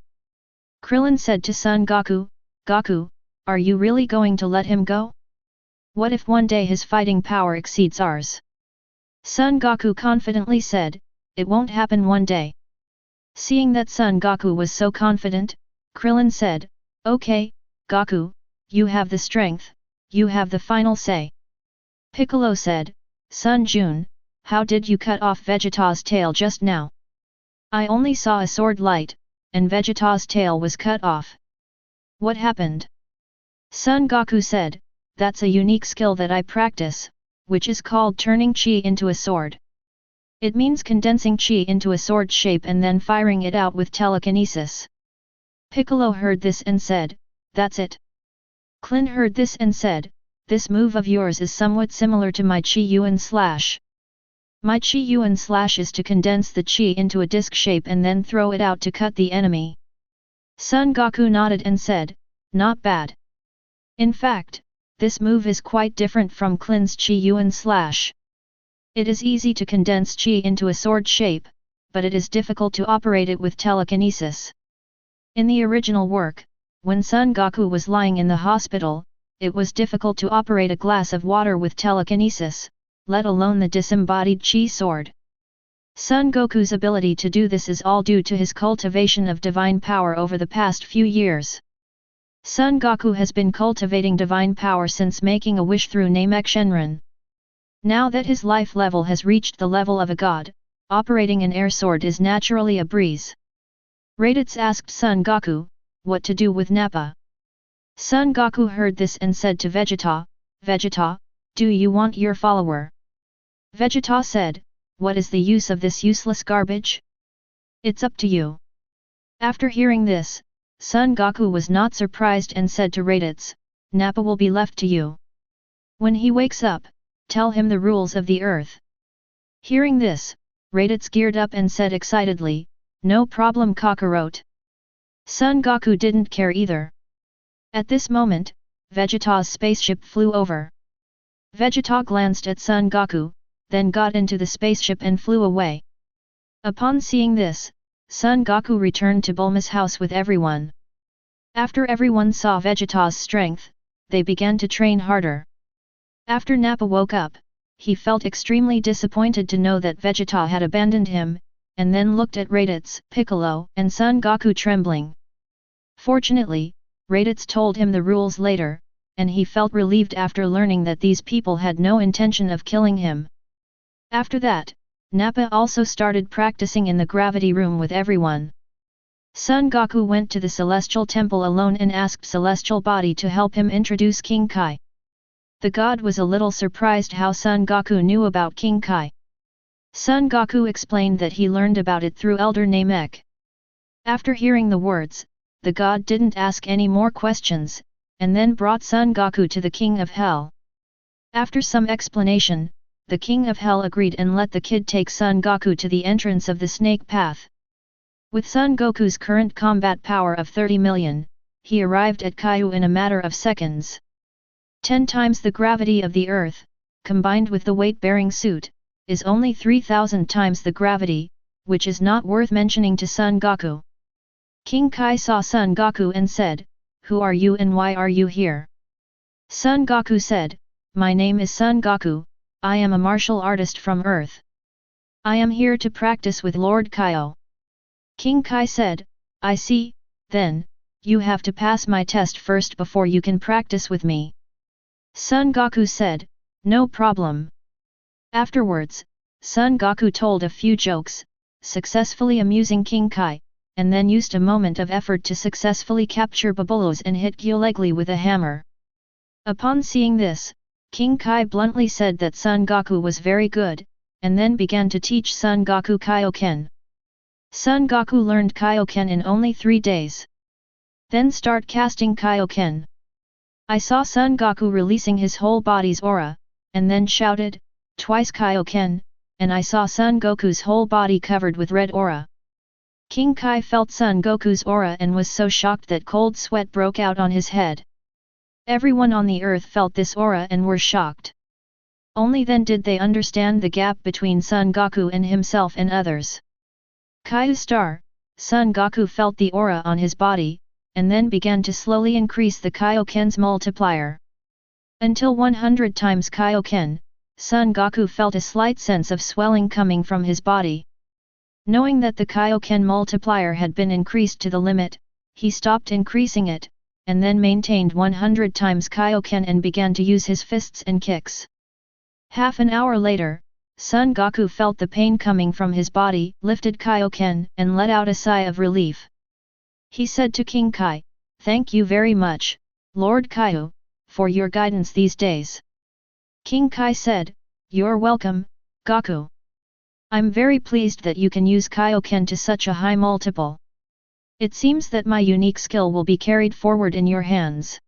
Krillin said to Son Goku, "Goku, are you really going to let him go? What if one day his fighting power exceeds ours?" Son Goku confidently said, "It won't happen one day." Seeing that Son Goku was so confident, Krillin said, "Okay, Goku, you have the strength, you have the final say." Piccolo said, "Son Jun, how did you cut off Vegeta's tail just now? I only saw a sword light, and Vegeta's tail was cut off. What happened?" Son Goku said, "That's a unique skill that I practice, which is called turning chi into a sword. It means condensing chi into a sword shape and then firing it out with telekinesis." Piccolo heard this and said, "That's it." Klin heard this and said, "This move of yours is somewhat similar to my Chi Yuan Slash. My Chi Yuan Slash is to condense the Chi into a disc shape and then throw it out to cut the enemy." Son Goku nodded and said, "Not bad. In fact, this move is quite different from Klin's Chi Yuan Slash. It is easy to condense Chi into a sword shape, but it is difficult to operate it with telekinesis." In the original work, when Son Goku was lying in the hospital, it was difficult to operate a glass of water with telekinesis, let alone the disembodied Chi sword. Son Goku's ability to do this is all due to his cultivation of divine power over the past few years. Son Goku has been cultivating divine power since making a wish through Namek Shenron. Now that his life level has reached the level of a god, operating an air sword is naturally a breeze. Raditz asked Son Goku, what to do with Nappa. Son Goku heard this and said to Vegeta, "Vegeta, do you want your follower?" Vegeta said, "What is the use of this useless garbage? It's up to you." After hearing this, Son Goku was not surprised and said to Raditz, "Nappa will be left to you. When he wakes up, tell him the rules of the earth." Hearing this, Raditz geared up and said excitedly, "No problem Kakarot." Son Goku didn't care either. At this moment, Vegeta's spaceship flew over. Vegeta glanced at Son Goku, then got into the spaceship and flew away. Upon seeing this, Son Goku returned to Bulma's house with everyone. After everyone saw Vegeta's strength, they began to train harder. After Nappa woke up, he felt extremely disappointed to know that Vegeta had abandoned him, and then looked at Raditz, Piccolo, and Son Goku trembling. Fortunately, Raditz told him the rules later, and he felt relieved after learning that these people had no intention of killing him. After that, Nappa also started practicing in the gravity room with everyone. Son Goku went to the Celestial Temple alone and asked Celestial Body to help him introduce King Kai. The god was a little surprised how Son Goku knew about King Kai. Son Goku explained that he learned about it through Elder Namek. After hearing the words, the god didn't ask any more questions, and then brought Son Goku to the King of Hell. After some explanation, the King of Hell agreed and let the kid take Son Goku to the entrance of the Snake Path. With Son Goku's current combat power of 30 million, he arrived at Kaio in a matter of seconds. 10 times the gravity of the Earth, combined with the weight-bearing suit, is only 3,000 times the gravity, which is not worth mentioning to Son Goku. King Kai saw Son Goku and said, "Who are you and why are you here?" Son Goku said, "My name is Son Goku, I am a martial artist from Earth. I am here to practice with Lord Kaio." King Kai said, "I see, then, you have to pass my test first before you can practice with me." Son Goku said, "No problem." Afterwards, Son Goku told a few jokes, successfully amusing King Kai, and then used a moment of effort to successfully capture Babolos and hit Gyolegli with a hammer. Upon seeing this, King Kai bluntly said that Son Goku was very good, and then began to teach Son Goku Kaio-Ken. Son Goku learned Kaio-Ken in only 3 days. Then start casting Kaio-Ken. I saw Son Goku releasing his whole body's aura, and then shouted, "Twice Kaio-Ken," and I saw Son Goku's whole body covered with red aura. King Kai felt Son Goku's aura and was so shocked that cold sweat broke out on his head. Everyone on the earth felt this aura and were shocked. Only then did they understand the gap between Son Goku and himself and others. Kaio Star, Son Goku felt the aura on his body, and then began to slowly increase the Kaio-Ken's multiplier. Until 100 times Kaio-Ken, Son Goku felt a slight sense of swelling coming from his body. Knowing that the Kaio-Ken multiplier had been increased to the limit, he stopped increasing it, and then maintained 100 times Kaio-Ken and began to use his fists and kicks. Half an hour later, Son Goku felt the pain coming from his body, lifted Kaio-Ken, and let out a sigh of relief. He said to King Kai, "Thank you very much, Lord Kaio, for your guidance these days." King Kai said, "You're welcome, Goku. I'm very pleased that you can use Kaio-Ken to such a high multiple. It seems that my unique skill will be carried forward in your hands."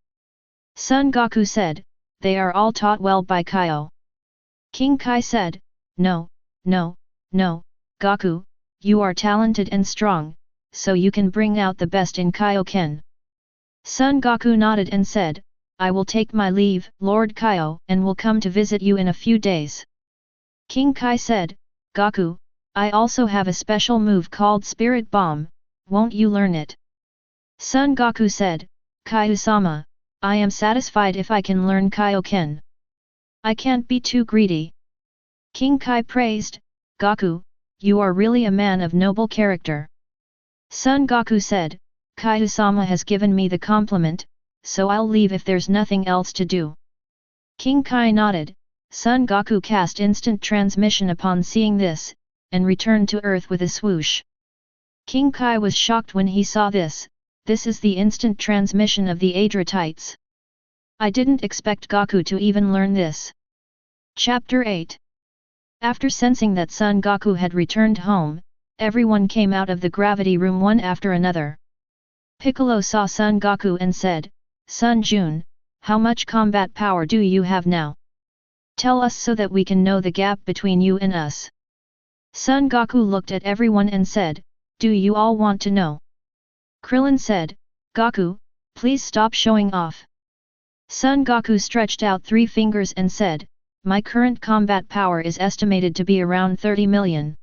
Son Goku said, "They are all taught well by Kaio." King Kai said, No, Goku, you are talented and strong, so you can bring out the best in Kaio-Ken." Son Goku nodded and said, "I will take my leave, Lord Kaio, and will come to visit you in a few days." King Kai said, "Goku, I also have a special move called Spirit Bomb, won't you learn it?" Son Goku said, "Kaio-sama, I am satisfied if I can learn Kaio-Ken. I can't be too greedy." King Kai praised, "Goku, you are really a man of noble character." Son Goku said, "Kaio-sama has given me the compliment, so I'll leave if there's nothing else to do." King Kai nodded. Son Goku cast instant transmission upon seeing this, and returned to Earth with a swoosh. King Kai was shocked when he saw this. This is the instant transmission of the Adratites. I didn't expect Goku to even learn this. Chapter 8. After sensing that Son Goku had returned home, everyone came out of the gravity room one after another. Piccolo saw Son Goku and said, Son Jun, how much combat power do you have now? Tell us so that we can know the gap between you and us. Son Goku looked at everyone and said, do you all want to know? Krillin said, Goku, please stop showing off. Son Goku stretched out 3 fingers and said, my current combat power is estimated to be around 30 million.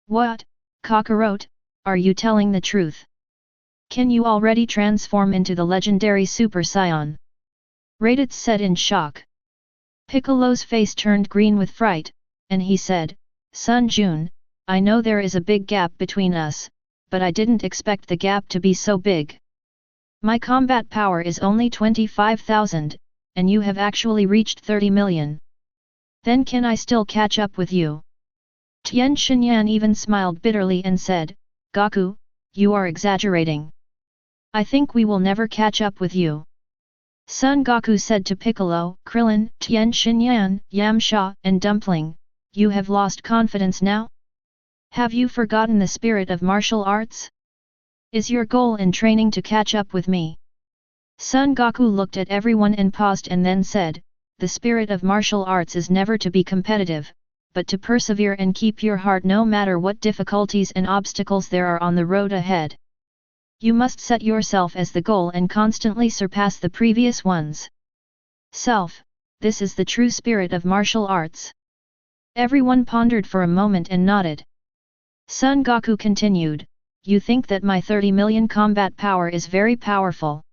What, Kakarot, are you telling the truth? Can you already transform into the legendary Super Saiyan? Raditz said in shock. Piccolo's face turned green with fright, and he said, Son Jun, I know there is a big gap between us, but I didn't expect the gap to be so big. My combat power is only 25,000, and you have actually reached 30 million. Then can I still catch up with you? Tien Shinyan even smiled bitterly and said, Goku, you are exaggerating. I think we will never catch up with you. Son Goku said to Piccolo, Krillin, Tien Shinyan, Yamcha, and Dumpling, you have lost confidence now? Have you forgotten the spirit of martial arts? Is your goal in training to catch up with me? Son Goku looked at everyone and paused and then said, the spirit of martial arts is never to be competitive, but to persevere and keep your heart no matter what difficulties and obstacles there are on the road ahead. You must set yourself as the goal and constantly surpass the previous ones. This is the true spirit of martial arts. Everyone pondered for a moment and nodded. Son Goku continued, you think that my 30 million combat power is very powerful.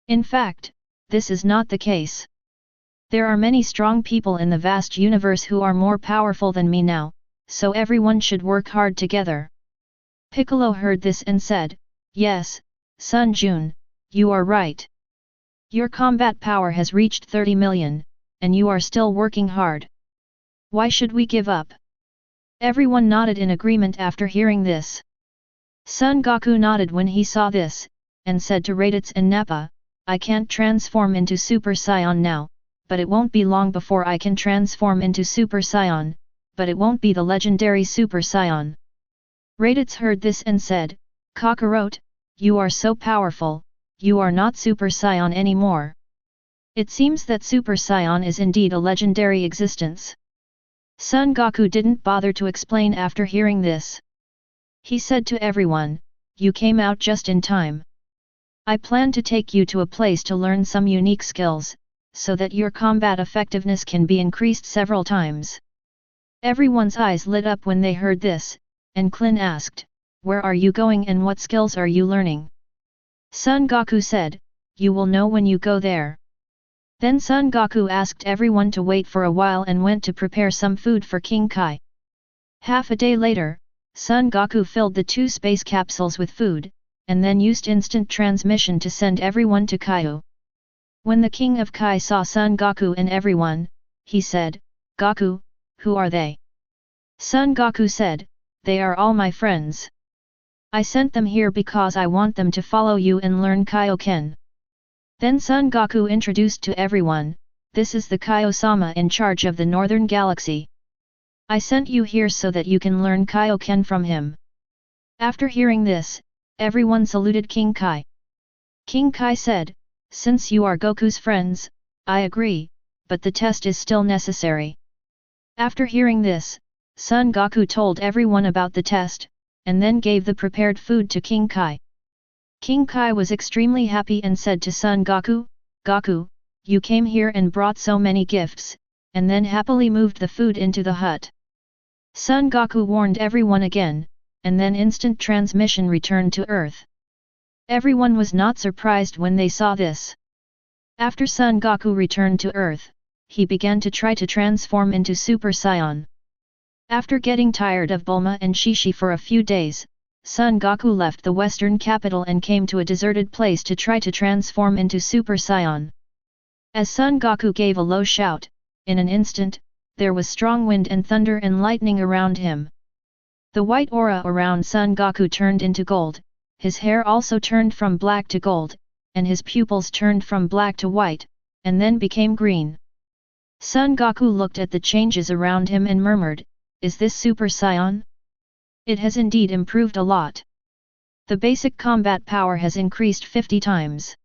In fact, this is not the case. There are many strong people in the vast universe who are more powerful than me now, so everyone should work hard together. Piccolo heard this and said, yes, Son Jun, you are right. Your combat power has reached 30 million, and you are still working hard. Why should we give up? Everyone nodded in agreement after hearing this. Son Goku nodded when he saw this, and said to Raditz and Nappa, I can't transform into Super Saiyan now, but it won't be long before I can transform into Super Saiyan, but it won't be the legendary Super Saiyan. Raditz heard this and said, Kakarot, you are so powerful, you are not Super Saiyan anymore. It seems that Super Saiyan is indeed a legendary existence. Son Goku didn't bother to explain after hearing this. He said to everyone, you came out just in time. I plan to take you to a place to learn some unique skills, so that your combat effectiveness can be increased several times. Everyone's eyes lit up when they heard this, and Krillin asked, where are you going and what skills are you learning? Son Goku said, you will know when you go there. Then Son Goku asked everyone to wait for a while and went to prepare some food for King Kai. Half a day later, Son Goku filled the 2 space capsules with food, and then used instant transmission to send everyone to Kaio. When the King of Kai saw Son Goku and everyone, he said, Goku, who are they? Son Goku said, they are all my friends. I sent them here because I want them to follow you and learn Kaio-Ken. Then Son Goku introduced to everyone, this is the Kaio-sama in charge of the Northern Galaxy. I sent you here so that you can learn Kaio-Ken from him. After hearing this, everyone saluted King Kai. King Kai said, since you are Goku's friends, I agree, but the test is still necessary. After hearing this, Son Goku told everyone about the test, and then gave the prepared food to King Kai. King Kai was extremely happy and said to Son Goku, Goku, you came here and brought so many gifts, and then happily moved the food into the hut. Son Goku warned everyone again, and then instant transmission returned to Earth. Everyone was not surprised when they saw this. After Son Goku returned to Earth, he began to try to transform into Super Saiyan. After getting tired of Bulma and Shishi for a few days, Son Goku left the western capital and came to a deserted place to try to transform into Super Saiyan. As Son Goku gave a low shout, in an instant, there was strong wind and thunder and lightning around him. The white aura around Son Goku turned into gold, his hair also turned from black to gold, and his pupils turned from black to white, and then became green. Son Goku looked at the changes around him and murmured, is this Super Saiyan? It has indeed improved a lot. The basic combat power has increased 50 times.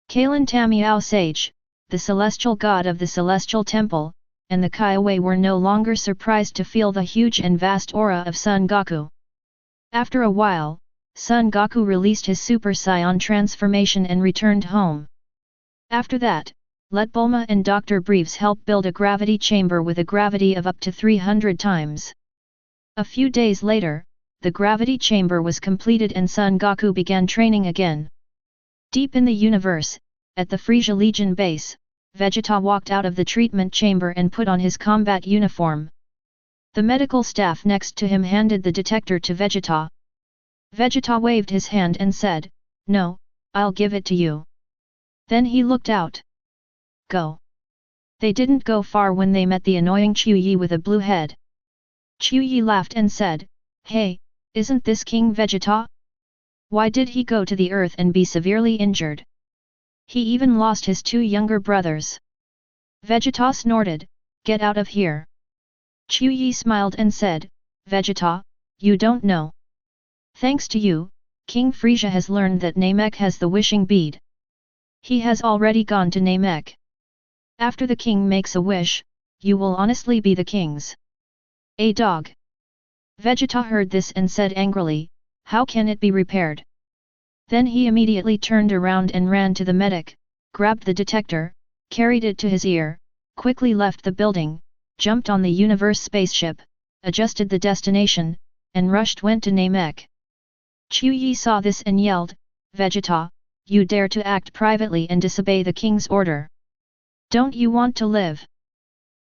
Kailan Tamiao Sage, the celestial god of the celestial temple, and the Kaio-Wei were no longer surprised to feel the huge and vast aura of Son Goku. After a while, Son Goku released his Super Saiyan transformation and returned home. After that, let Bulma and Dr. Breves help build a gravity chamber with a gravity of up to 300 times. A few days later, the gravity chamber was completed and Son Goku began training again. Deep in the universe, at the Frieza Legion base, Vegeta walked out of the treatment chamber and put on his combat uniform. The medical staff next to him handed the detector to Vegeta. Vegeta waved his hand and said, "No, I'll give it to you." Then he looked out. "Go." They didn't go far when they met the annoying Chuyi with a blue head. Chuyi laughed and said, "Hey, isn't this King Vegeta? Why did he go to the earth and be severely injured? He even lost his 2 younger brothers." Vegeta snorted, "Get out of here." Chuyi smiled and said, "Vegeta, you don't know. Thanks to you, King Frieza has learned that Namek has the wishing bead. He has already gone to Namek. After the king makes a wish, you will honestly be the king's. A dog." Vegeta heard this and said angrily, "How can it be repaired?" Then he immediately turned around and ran to the medic, grabbed the detector, carried it to his ear, quickly left the building, jumped on the universe spaceship, adjusted the destination, and went to Namek. Chuyi saw this and yelled, "Vegeta, you dare to act privately and disobey the king's order. Don't you want to live?"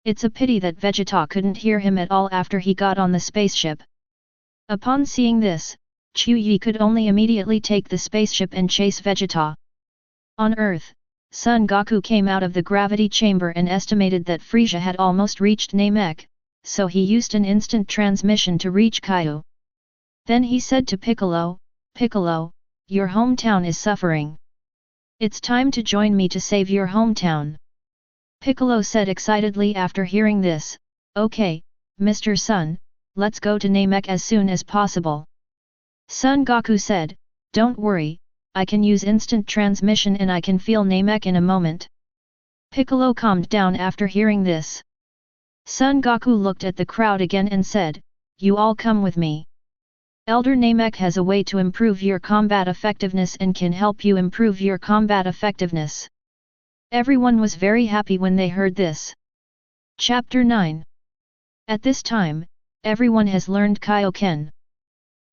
It's a pity that Vegeta couldn't hear him at all after he got on the spaceship. Upon seeing this, Chuyi could only immediately take the spaceship and chase Vegeta. On Earth, Son Goku came out of the gravity chamber and estimated that Frieza had almost reached Namek, so he used an instant transmission to reach Kaio. Then he said to Piccolo, "Piccolo, your hometown is suffering. It's time to join me to save your hometown." Piccolo said excitedly after hearing this, "Okay, Mr. Sun, let's go to Namek as soon as possible." Son Goku said, "Don't worry, I can use instant transmission and I can feel Namek in a moment." Piccolo calmed down after hearing this. Son Goku looked at the crowd again and said, "You all come with me. Elder Namek has a way to improve your combat effectiveness and can help you improve your combat effectiveness." Everyone was very happy when they heard this. Chapter 9. At this time, everyone has learned Kaio-Ken.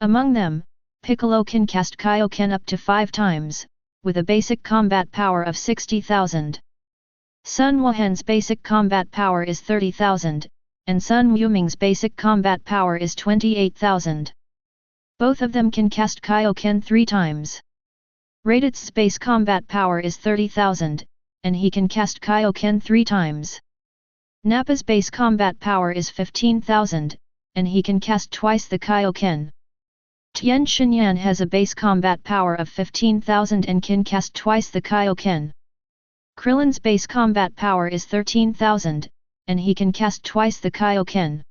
Among them, Piccolo can cast Kaio-Ken up to 5 times, with a basic combat power of 60,000. Sun Wuhan's basic combat power is 30,000, and Sun Wuming's basic combat power is 28,000. Both of them can cast Kaio-Ken 3 times. Raditz's base combat power is 30,000, and he can cast Kaio-Ken 3 times. Nappa's base combat power is 15,000, and he can cast twice the Kaio-Ken. Tien Shinyan has a base combat power of 15,000 and can cast twice the Kaio-Ken. Krillin's base combat power is 13,000, and he can cast twice the Kaio-Ken.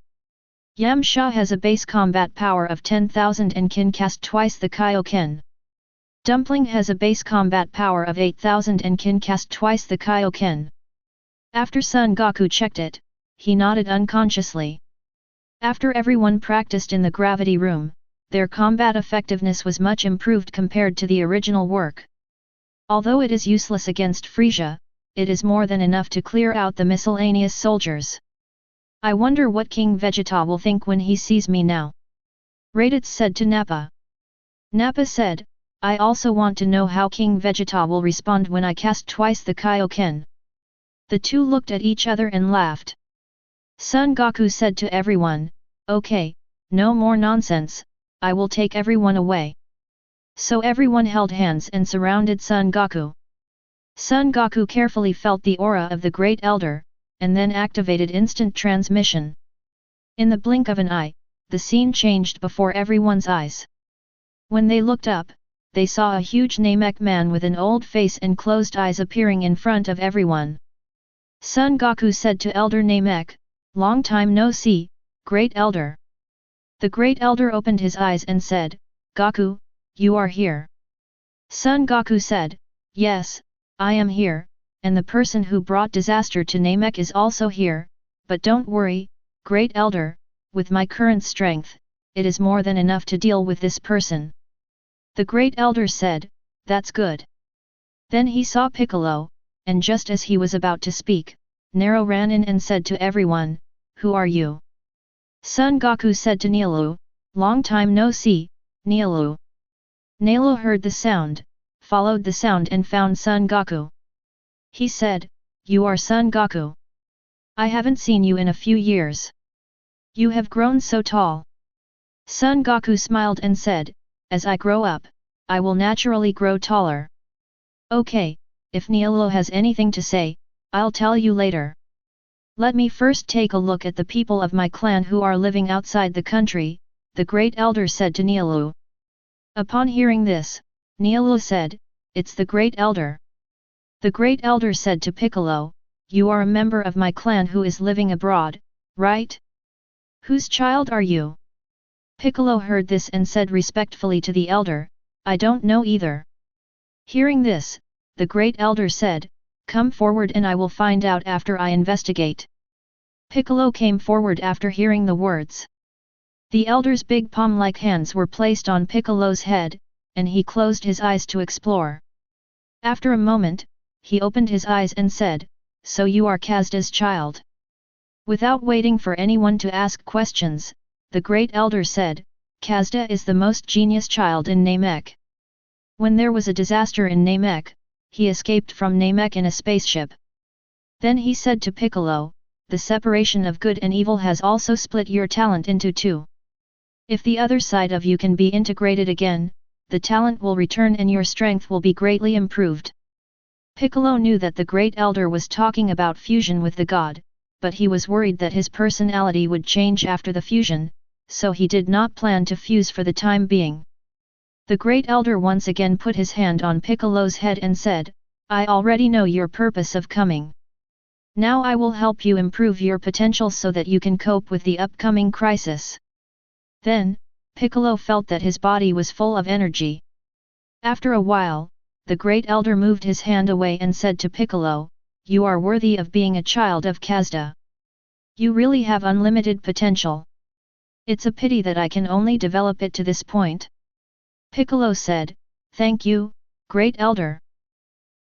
Yamcha has a base combat power of 10,000 and can cast twice the Kaio-Ken. Dumpling has a base combat power of 8,000 and can cast twice the Kaio-Ken. After Son Goku checked it, he nodded unconsciously. After everyone practiced in the gravity room, their combat effectiveness was much improved compared to the original work. Although it is useless against Frieza, it is more than enough to clear out the miscellaneous soldiers. I wonder what King Vegeta will think when he sees me now. Raditz said to Nappa. Nappa said, I also want to know how King Vegeta will respond when I cast twice the Kaio-Ken. The two looked at each other and laughed. Son Goku said to everyone, okay, no more nonsense, I will take everyone away. So everyone held hands and surrounded Son Goku. Son Goku carefully felt the aura of the Great Elder, and then activated instant transmission. In the blink of an eye, the scene changed before everyone's eyes. When they looked up, they saw a huge Namek man with an old face and closed eyes appearing in front of everyone. Son Goku said to Elder Namek, long time no see, Great Elder. The Great Elder opened his eyes and said, Goku, you are here. Son Goku said, yes, I am here, and the person who brought disaster to Namek is also here, but don't worry, Great Elder, with my current strength, it is more than enough to deal with this person. The Great Elder said, that's good. Then he saw Piccolo, and just as he was about to speak, Nero ran in and said to everyone, who are you? Son Goku said to Nilu, long time no see, Nilu. Nilu heard the sound, followed the sound and found Son Goku. He said, you are Son Goku. I haven't seen you in a few years. You have grown so tall. Son Goku smiled and said, as I grow up, I will naturally grow taller. Okay, if Nilu has anything to say, I'll tell you later. Let me first take a look at the people of my clan who are living outside the country, the Great Elder said to Nilu. Upon hearing this, Nilu said, it's the Great Elder. The Great Elder said to Piccolo, you are a member of my clan who is living abroad, right? Whose child are you? Piccolo heard this and said respectfully to the elder, I don't know either. Hearing this, the Great Elder said, come forward and I will find out after I investigate. Piccolo came forward after hearing the words. The elder's big palm-like hands were placed on Piccolo's head, and he closed his eyes to explore. After a moment, he opened his eyes and said, so you are Kazda's child. Without waiting for anyone to ask questions, the Great Elder said, Kazda is the most genius child in Namek. When there was a disaster in Namek, he escaped from Namek in a spaceship. Then he said to Piccolo, the separation of good and evil has also split your talent into two. If the other side of you can be integrated again, the talent will return and your strength will be greatly improved. Piccolo knew that the Great Elder was talking about fusion with the god, but he was worried that his personality would change after the fusion, so he did not plan to fuse for the time being. The Great Elder once again put his hand on Piccolo's head and said, I already know your purpose of coming. Now I will help you improve your potential so that you can cope with the upcoming crisis. Then, Piccolo felt that his body was full of energy. After a while, the Great Elder moved his hand away and said to Piccolo, you are worthy of being a child of Kazda. You really have unlimited potential. It's a pity that I can only develop it to this point. Piccolo said, thank you, Great Elder.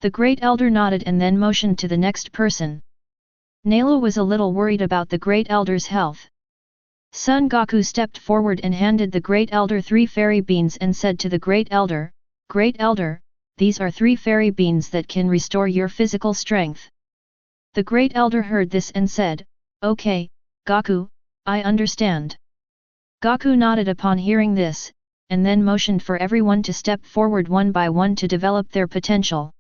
The Great Elder nodded and then motioned to the next person. Nilu was a little worried about the Great Elder's health. Son Goku stepped forward and handed the Great Elder 3 fairy beans and said to the Great Elder, Great Elder, these are 3 fairy beans that can restore your physical strength. The Great Elder heard this and said, okay, Goku, I understand. Goku nodded upon hearing this, and then motioned for everyone to step forward one by one to develop their potential.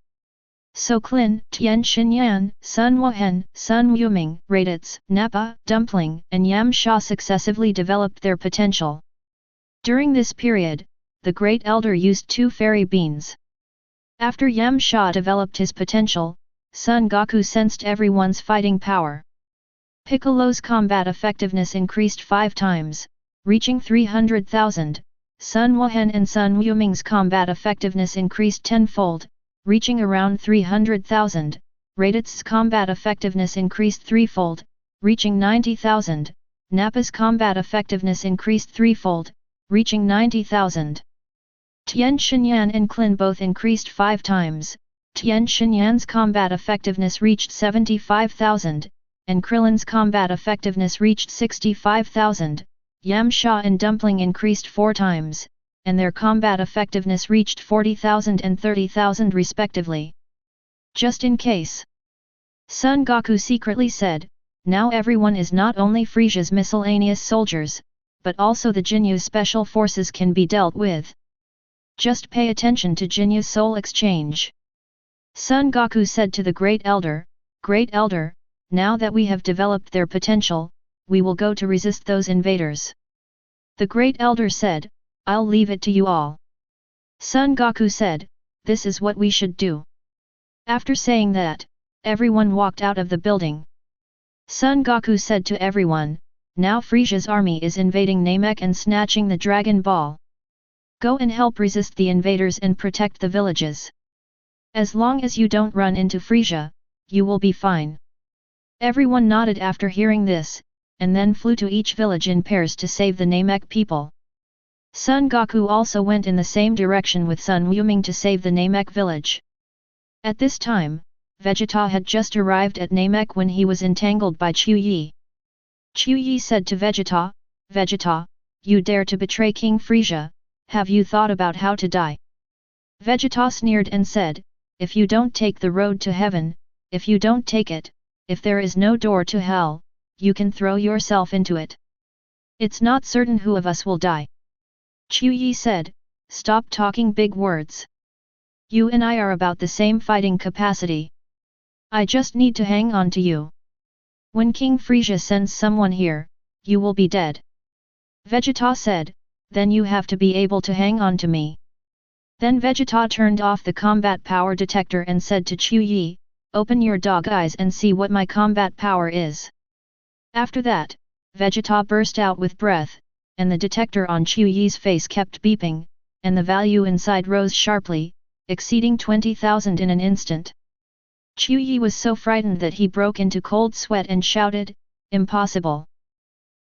So Klin, Tien Shinyan, Sun Wohen, Sun Wuming, Raditz, Nappa, Dumpling, and Yam Sha successively developed their potential. During this period, the Great Elder used 2 fairy beans. After Yam Sha developed his potential, Son Goku sensed everyone's fighting power. Piccolo's combat effectiveness increased 5 times, reaching 300,000, Sun Wohen and Sun Wuming's combat effectiveness increased 10-fold, reaching around 300,000, Raditz's combat effectiveness increased 3-fold, reaching 90,000, Nappa's combat effectiveness increased 3-fold, reaching 90,000. Tien Shinyan and Klin both increased 5 times, Tien Shinyan's combat effectiveness reached 75,000, and Krillin's combat effectiveness reached 65,000, Yam Sha and Dumpling increased 4 times, and their combat effectiveness reached 40,000 and 30,000 respectively. Just in case. Son Goku secretly said, now everyone is not only Frieza's miscellaneous soldiers, but also the Ginyu special forces can be dealt with. Just pay attention to Ginyu's soul exchange. Son Goku said to the Great Elder, now that we have developed their potential, we will go to resist those invaders. The Great Elder said, I'll leave it to you all. Son Goku said, this is what we should do. After saying that, everyone walked out of the building. Son Goku said to everyone, now Frieza's army is invading Namek and snatching the Dragon Ball. Go and help resist the invaders and protect the villages. As long as you don't run into Frieza, you will be fine. Everyone nodded after hearing this, and then flew to each village in pairs to save the Namek people. Son Goku also went in the same direction with Sun Wuming to save the Namek village. At this time, Vegeta had just arrived at Namek when he was entangled by Chu Yi. Chu Yi said to Vegeta, "Vegeta, you dare to betray King Frieza, have you thought about how to die?" Vegeta sneered and said, "If you don't take the road to heaven, if you don't take it, if there is no door to hell, you can throw yourself into it. It's not certain who of us will die." Chu Yi said, "Stop talking big words. You and I are about the same fighting capacity. I just need to hang on to you. When King Frieza sends someone here, you will be dead." Vegeta said, "Then you have to be able to hang on to me." Then Vegeta turned off the combat power detector and said to Chu Yi, "Open your dog eyes and see what my combat power is." After that, Vegeta burst out with breath, and the detector on Chu Yi's face kept beeping, and the value inside rose sharply, exceeding 20,000 in an instant. Chu Yi was so frightened that he broke into cold sweat and shouted, "Impossible!"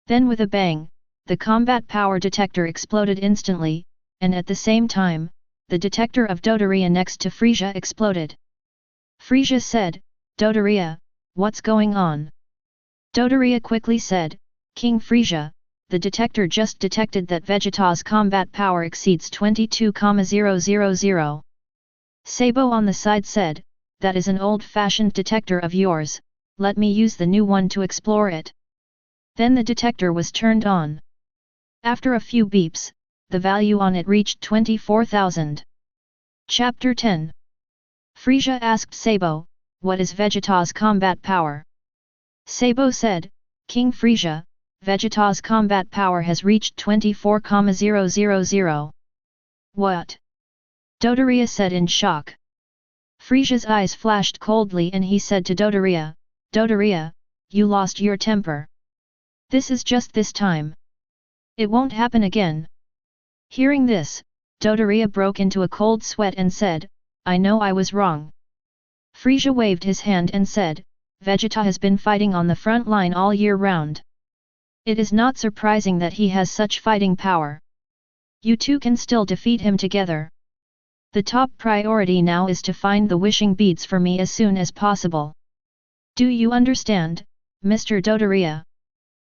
Then with a bang, the combat power detector exploded instantly, and at the same time, the detector of Dodoria next to Frieza exploded. Frieza said, "Dodoria, what's going on?" Dodoria quickly said, "King Frieza, the detector just detected that Vegeta's combat power exceeds 22,000. Sabo on the side said, "That is an old-fashioned detector of yours, let me use the new one to explore it." Then the detector was turned on. After a few beeps, the value on it reached 24,000. Chapter 10. Frieza asked Sabo, "What is Vegeta's combat power?" Sabo said, "King Frieza, Vegeta's combat power has reached 24,000. What?" Dodoria said in shock. Frieza's eyes flashed coldly and he said to Dodoria, "Dodoria, you lost your temper. This is just this time. It won't happen again." Hearing this, Dodoria broke into a cold sweat and said, "I know I was wrong." Frieza waved his hand and said, "Vegeta has been fighting on the front line all year round. It is not surprising that he has such fighting power. You two can still defeat him together. The top priority now is to find the wishing beads for me as soon as possible. Do you understand, Mr. Dodoria?"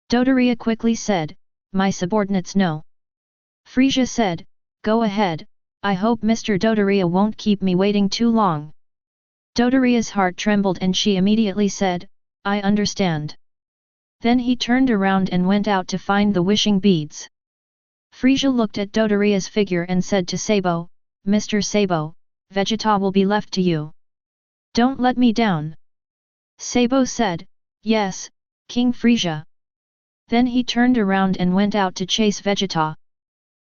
Dodoria quickly said, "My subordinates know." Frieza said, "Go ahead, I hope Mr. Dodoria won't keep me waiting too long." Dodoria's heart trembled and she immediately said, "I understand." Then he turned around and went out to find the wishing beads. Frieza looked at Dodoria's figure and said to Sabo, "Mr. Sabo, Vegeta will be left to you. Don't let me down." Sabo said, "Yes, King Frieza." Then he turned around and went out to chase Vegeta.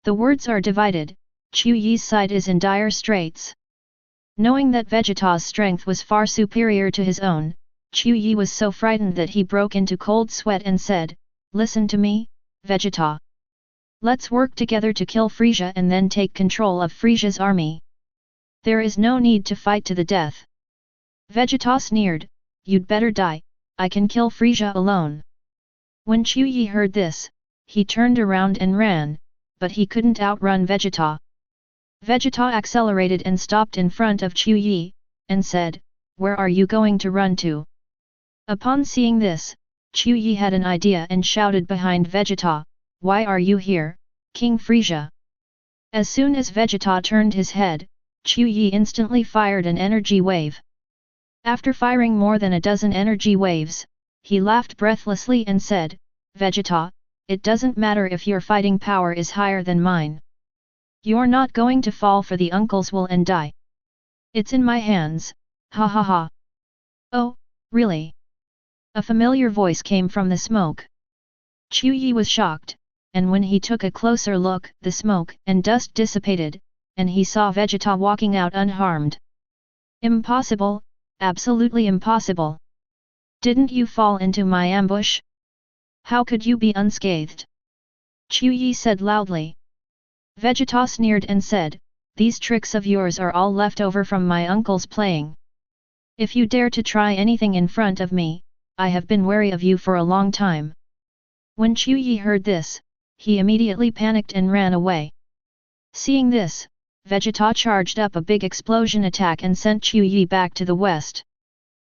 The words are divided, Chu Yi's side is in dire straits. Knowing that Vegeta's strength was far superior to his own, Chu Yi was so frightened that he broke into cold sweat and said, "Listen to me, Vegeta. Let's work together to kill Frieza and then take control of Frieza's army. There is no need to fight to the death." Vegeta sneered, "You'd better die, I can kill Frieza alone." When Chu Yi heard this, he turned around and ran, but he couldn't outrun Vegeta. Vegeta accelerated and stopped in front of Chu Yi, and said, "Where are you going to run to?" Upon seeing this, Chu Yi had an idea and shouted behind Vegeta, "Why are you here, King Frieza?" As soon as Vegeta turned his head, Chu Yi instantly fired an energy wave. After firing more than a dozen energy waves, he laughed breathlessly and said, "Vegeta, it doesn't matter if your fighting power is higher than mine. You're not going to fall for the uncle's will and die. It's in my hands, ha ha ha." "Oh, really?" A familiar voice came from the smoke. Chu Yi was shocked, and when he took a closer look, the smoke and dust dissipated, and he saw Vegeta walking out unharmed. "Impossible, absolutely impossible. Didn't you fall into my ambush? How could you be unscathed?" Chu Yi said loudly. Vegeta sneered and said, "These tricks of yours are all left over from my uncle's playing. If you dare to try anything in front of me, I have been wary of you for a long time." When Chuyi heard this, he immediately panicked and ran away. Seeing this, Vegeta charged up a big explosion attack and sent Chuyi back to the west.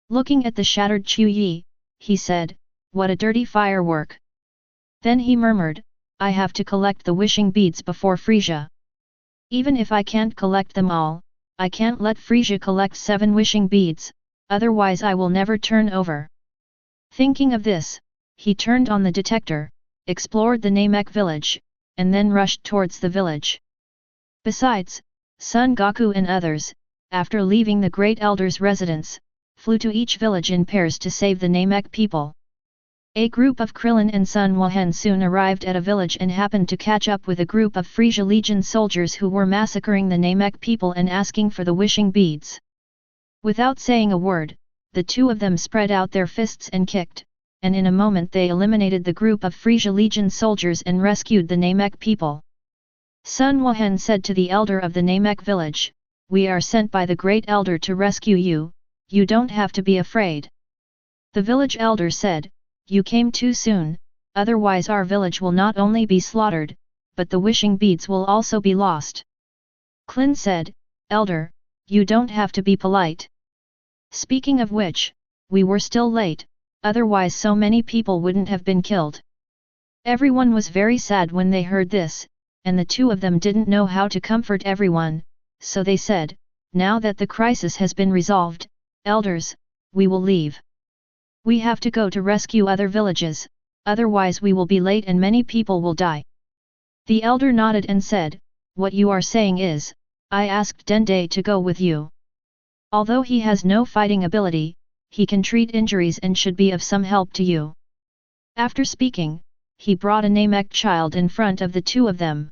Looking at the shattered Chuyi, he said, "What a dirty firework." Then he murmured, "I have to collect the wishing beads before Frieza. Even if I can't collect them all, I can't let Frieza collect 7 wishing beads, otherwise I will never turn over." Thinking of this, he turned on the detector, explored the Namek village, and then rushed towards the village. Besides, Son Goku and others, after leaving the Great Elder's residence, flew to each village in pairs to save the Namek people. A group of Krillin and Son Goku soon arrived at a village and happened to catch up with a group of Frieza Legion soldiers who were massacring the Namek people and asking for the wishing beads. Without saying a word, the two of them spread out their fists and kicked, and in a moment they eliminated the group of Frieza Legion soldiers and rescued the Namek people. Son Goku said to the elder of the Namek village, "We are sent by the Great Elder to rescue you, you don't have to be afraid." The village elder said, "You came too soon, otherwise our village will not only be slaughtered, but the wishing beads will also be lost." Klin said, "Elder, you don't have to be polite. Speaking of which, we were still late, otherwise so many people wouldn't have been killed." Everyone was very sad when they heard this, and the two of them didn't know how to comfort everyone, so they said, "Now that the crisis has been resolved, elders, we will leave. We have to go to rescue other villages, otherwise we will be late and many people will die." The elder nodded and said, "What you are saying is, I asked Dende to go with you. Although he has no fighting ability, he can treat injuries and should be of some help to you." After speaking, he brought a Namek child in front of the two of them.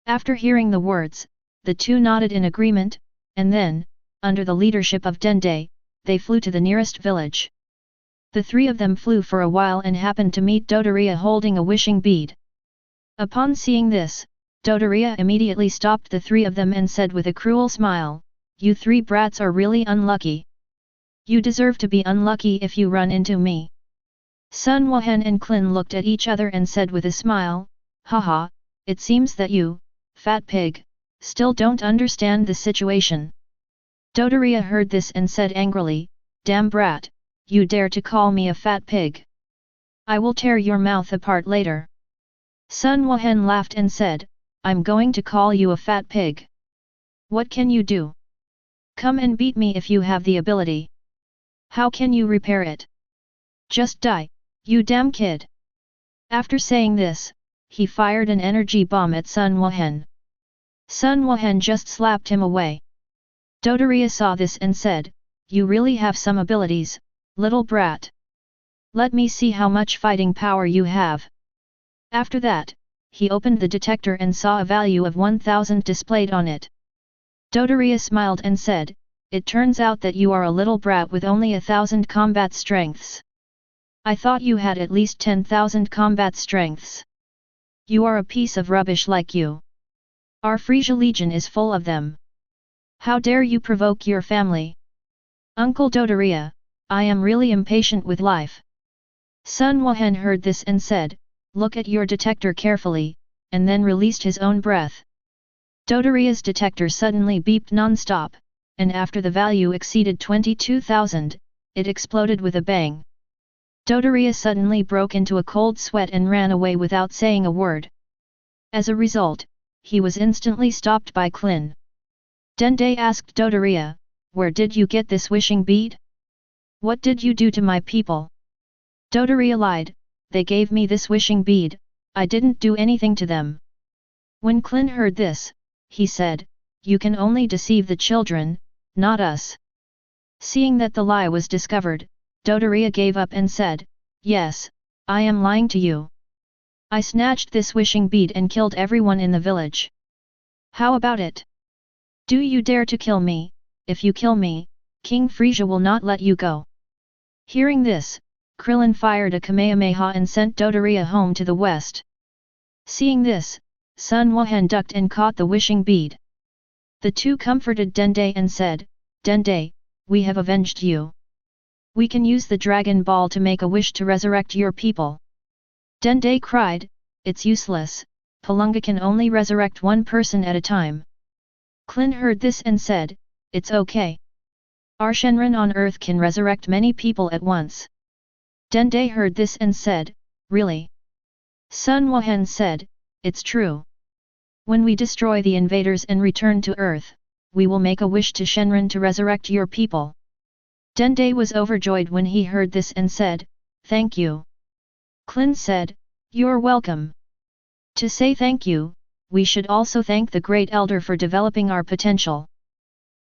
After hearing the words, the two nodded in agreement, and then, under the leadership of Dende, they flew to the nearest village. The three of them flew for a while and happened to meet Dodoria holding a wishing bead. Upon seeing this, Dodoria immediately stopped the three of them and said with a cruel smile, "You three brats are really unlucky. You deserve to be unlucky if you run into me." Son Goku and Klin looked at each other and said with a smile, "Haha, it seems that you, fat pig, still don't understand the situation." Dodoria heard this and said angrily, "Damn brat, you dare to call me a fat pig? I will tear your mouth apart later." Son Goku laughed and said, "I'm going to call you a fat pig. What can you do? Come and beat me if you have the ability. How can you repair it? Just die, you damn kid." After saying this, he fired an energy bomb at Son Goku. Son Goku just slapped him away. Dodoria saw this and said, "You really have some abilities, little brat. Let me see how much fighting power you have." After that, he opened the detector and saw a value of 1000 displayed on it. Dodoria smiled and said, "It turns out that you are a little brat with only 1000 combat strengths. I thought you had at least 10,000 combat strengths. You are a piece of rubbish like you. Our Frieza Legion is full of them. How dare you provoke your family? Uncle Dodoria, I am really impatient with life." Son Goku heard this and said, "Look at your detector carefully," and then released his own breath. Dodoria's detector suddenly beeped non-stop, and after the value exceeded 22,000, it exploded with a bang. Dodoria suddenly broke into a cold sweat and ran away without saying a word. As a result, he was instantly stopped by Klin. Dende asked Dodoria, "Where did you get this wishing bead? What did you do to my people?" Dodoria lied, "They gave me this wishing bead, I didn't do anything to them." When Klin heard this, he said, "You can only deceive the children, not us." Seeing that the lie was discovered, Dodoria gave up and said, "Yes, I am lying to you. I snatched this wishing bead and killed everyone in the village. How about it? Do you dare to kill me? If you kill me, King Frieza will not let you go." Hearing this, Krillin fired a Kamehameha and sent Dodoria home to the west. Seeing this, Sun Wuhan ducked and caught the wishing bead. The two comforted Dende and said, Dende, we have avenged you. We can use the Dragon Ball to make a wish to resurrect your people. Dende cried, it's useless, Palunga can only resurrect one person at a time. Klin heard this and said, it's okay. Our Shenron on Earth can resurrect many people at once. Dende heard this and said, really? Sun Wuhan said, it's true. When we destroy the invaders and return to Earth, we will make a wish to Shenron to resurrect your people. Dende was overjoyed when he heard this and said, thank you. Klin said, you're welcome. To say thank you, we should also thank the Great Elder for developing our potential.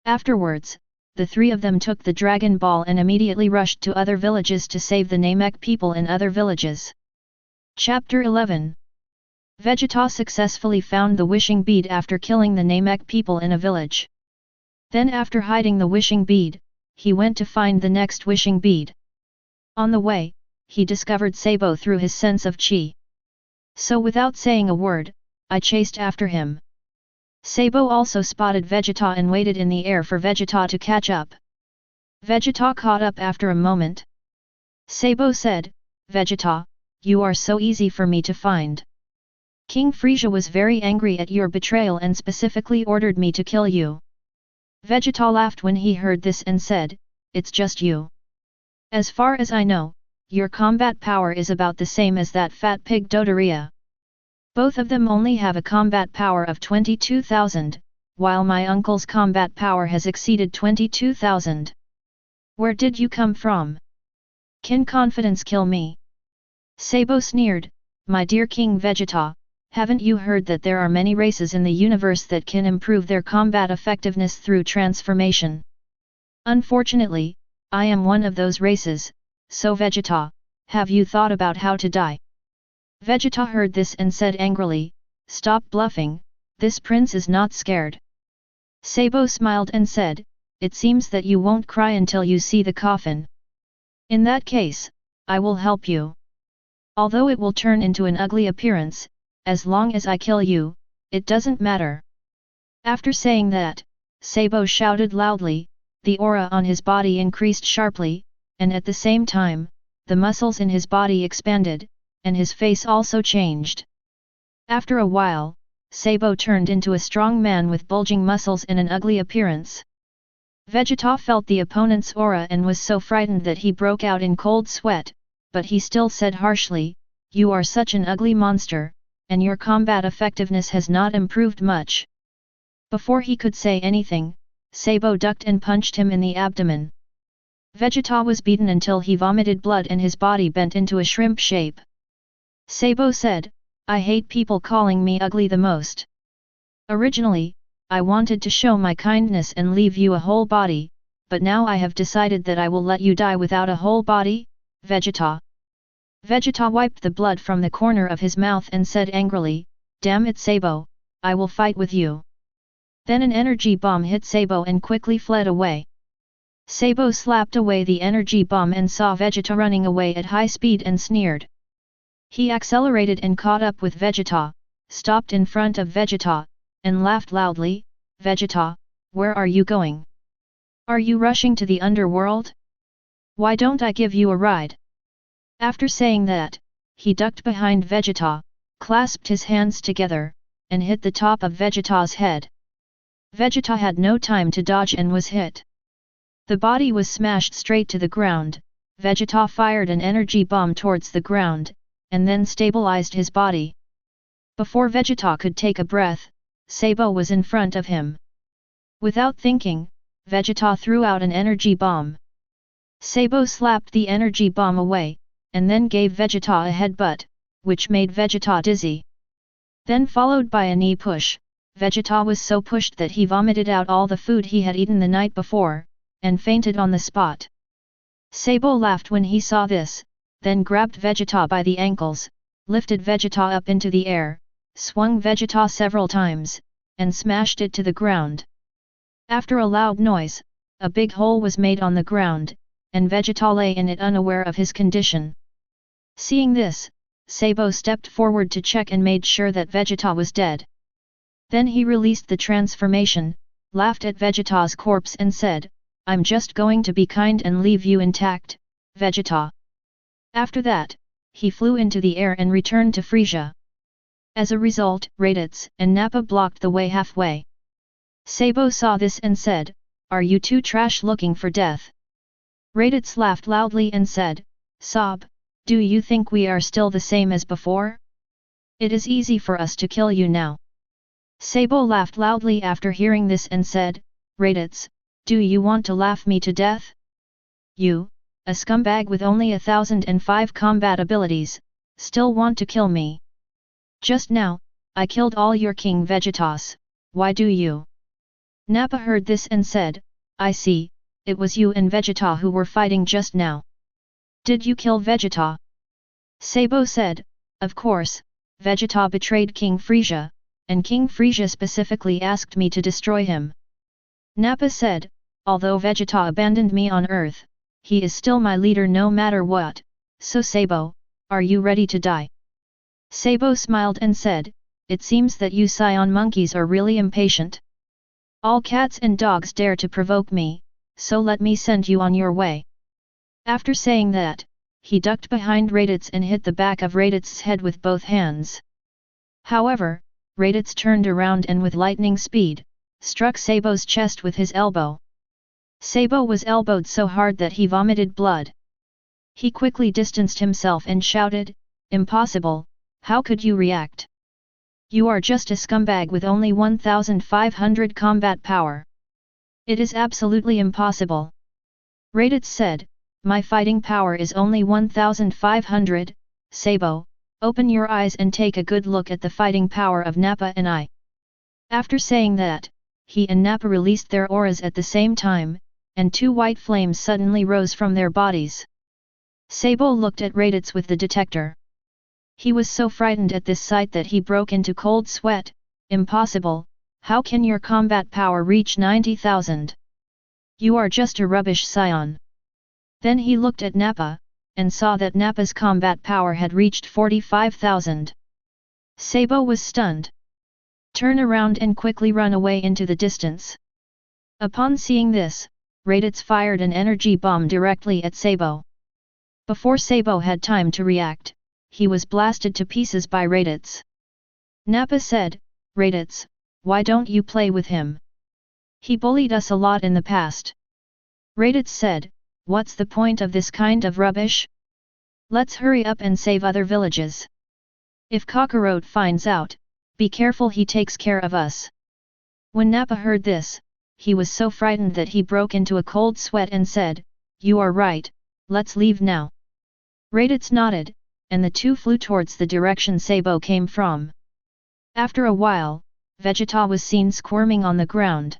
Afterwards, the three of them took the Dragon Ball and immediately rushed to other villages to save the Namek people in other villages. Chapter 11. Vegeta successfully found the wishing bead after killing the Namek people in a village. Then after hiding the wishing bead, he went to find the next wishing bead. On the way, he discovered Sabo through his sense of chi. So without saying a word, I chased after him. Sabo also spotted Vegeta and waited in the air for Vegeta to catch up. Vegeta caught up after a moment. Sabo said, Vegeta, you are so easy for me to find. King Frieza was very angry at your betrayal and specifically ordered me to kill you. Vegeta laughed when he heard this and said, it's just you. As far as I know, your combat power is about the same as that fat pig Dodoria. Both of them only have a combat power of 22,000, while my uncle's combat power has exceeded 22,000. Where did you come from? Can confidence kill me? Sabo sneered, my dear King Vegeta, haven't you heard that there are many races in the universe that can improve their combat effectiveness through transformation? Unfortunately, I am one of those races, so Vegeta, have you thought about how to die? Vegeta heard this and said angrily, stop bluffing, this prince is not scared. Sabo smiled and said, it seems that you won't cry until you see the coffin. In that case, I will help you. Although it will turn into an ugly appearance, as long as I kill you, it doesn't matter. After saying that, Sabo shouted loudly, the aura on his body increased sharply, and at the same time, the muscles in his body expanded, and his face also changed. After a while, Sabo turned into a strong man with bulging muscles and an ugly appearance. Vegeta felt the opponent's aura and was so frightened that he broke out in cold sweat, but he still said harshly, you are such an ugly monster, and your combat effectiveness has not improved much. Before he could say anything, Sabo ducked and punched him in the abdomen. Vegeta was beaten until he vomited blood and his body bent into a shrimp shape. Sabo said, I hate people calling me ugly the most. Originally, I wanted to show my kindness and leave you a whole body, but now I have decided that I will let you die without a whole body, Vegeta. Vegeta wiped the blood from the corner of his mouth and said angrily, damn it Sabo, I will fight with you. Then an energy bomb hit Sabo and quickly fled away. Sabo slapped away the energy bomb and saw Vegeta running away at high speed and sneered. He accelerated and caught up with Vegeta, stopped in front of Vegeta, and laughed loudly, Vegeta, where are you going? Are you rushing to the underworld? Why don't I give you a ride? After saying that, he ducked behind Vegeta, clasped his hands together, and hit the top of Vegeta's head. Vegeta had no time to dodge and was hit. The body was smashed straight to the ground. Vegeta fired an energy bomb towards the ground, and then stabilized his body. Before Vegeta could take a breath, Sabo was in front of him. Without thinking, Vegeta threw out an energy bomb. Sabo slapped the energy bomb away, and then gave Vegeta a headbutt, which made Vegeta dizzy. Then followed by a knee push, Vegeta was so pushed that he vomited out all the food he had eaten the night before, and fainted on the spot. Sabo laughed when he saw this, then grabbed Vegeta by the ankles, lifted Vegeta up into the air, swung Vegeta several times, and smashed it to the ground. After a loud noise, a big hole was made on the ground, and Vegeta lay in it unaware of his condition. Seeing this, Sabo stepped forward to check and made sure that Vegeta was dead. Then he released the transformation, laughed at Vegeta's corpse and said, "I'm just going to be kind and leave you intact, Vegeta." After that, he flew into the air and returned to Frieza. As a result, Raditz and Nappa blocked the way halfway. Sabo saw this and said, "Are you two trash looking for death?" Raditz laughed loudly and said, "Sob, do you think we are still the same as before? It is easy for us to kill you now." Sabo laughed loudly after hearing this and said, "Raditz, do you want to laugh me to death? You, a scumbag with only 1005 combat abilities, still want to kill me? Just now, I killed all your King Vegetas, why do you?" Nappa heard this and said, "I see, it was you and Vegeta who were fighting just now. Did you kill Vegeta?" Sabo said, "Of course, Vegeta betrayed King Frieza, and King Frieza specifically asked me to destroy him." Nappa said, "Although Vegeta abandoned me on Earth, he is still my leader no matter what, so Sabo, are you ready to die?" Sabo smiled and said, "It seems that you Saiyan monkeys are really impatient. All cats and dogs dare to provoke me, so let me send you on your way." After saying that, he ducked behind Raditz and hit the back of Raditz's head with both hands. However, Raditz turned around and with lightning speed, struck Sabo's chest with his elbow. Sabo was elbowed so hard that he vomited blood. He quickly distanced himself and shouted, "Impossible, how could you react? You are just a scumbag with only 1500 combat power. It is absolutely impossible." Raditz said, "My fighting power is only 1500, Sabo, open your eyes and take a good look at the fighting power of Nappa and I." After saying that, he and Nappa released their auras at the same time, and two white flames suddenly rose from their bodies. Sabo looked at Raditz with the detector. He was so frightened at this sight that he broke into cold sweat. "Impossible, how can your combat power reach 90,000? You are just a rubbish Saiyan." Then he looked at Nappa, and saw that Nappa's combat power had reached 45,000. Sabo was stunned. "Turn around and quickly run away into the distance." Upon seeing this, Raditz fired an energy bomb directly at Sabo. Before Sabo had time to react, he was blasted to pieces by Raditz. Nappa said, "Raditz, why don't you play with him? He bullied us a lot in the past." Raditz said, "What's the point of this kind of rubbish? Let's hurry up and save other villages. If Kakarot finds out, be careful he takes care of us." When Nappa heard this, he was so frightened that he broke into a cold sweat and said, "You are right, let's leave now." Raditz nodded, and the two flew towards the direction Sabo came from. After a while, Vegeta was seen squirming on the ground.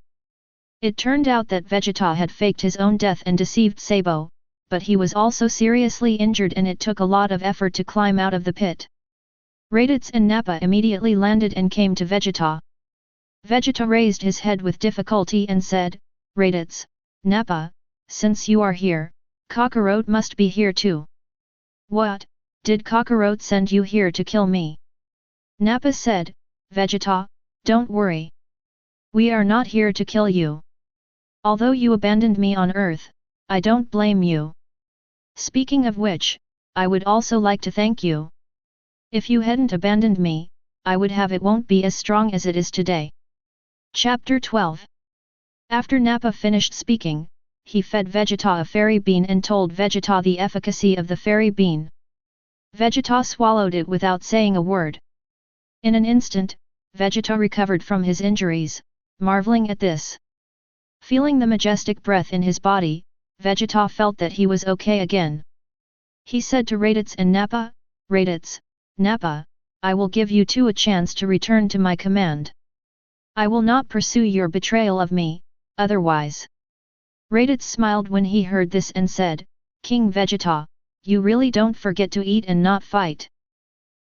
It turned out that Vegeta had faked his own death and deceived Sabo, but he was also seriously injured and it took a lot of effort to climb out of the pit. Raditz and Nappa immediately landed and came to Vegeta. Vegeta raised his head with difficulty and said, "Raditz, Nappa, since you are here, Kakarot must be here too." "What, did Kakarot send you here to kill me?" Nappa said, "Vegeta, don't worry. We are not here to kill you. Although you abandoned me on Earth, I don't blame you. Speaking of which, I would also like to thank you. If you hadn't abandoned me, I would have it won't be as strong as it is today." Chapter 12. After Nappa finished speaking, he fed Vegeta a fairy bean and told Vegeta the efficacy of the fairy bean. Vegeta swallowed it without saying a word. In an instant, Vegeta recovered from his injuries, marveling at this. Feeling the majestic breath in his body, Vegeta felt that he was okay again. He said to Raditz and Nappa, "Raditz, Nappa, I will give you two a chance to return to my command. I will not pursue your betrayal of me, otherwise." Raditz smiled when he heard this and said, "King Vegeta, you really don't forget to eat and not fight.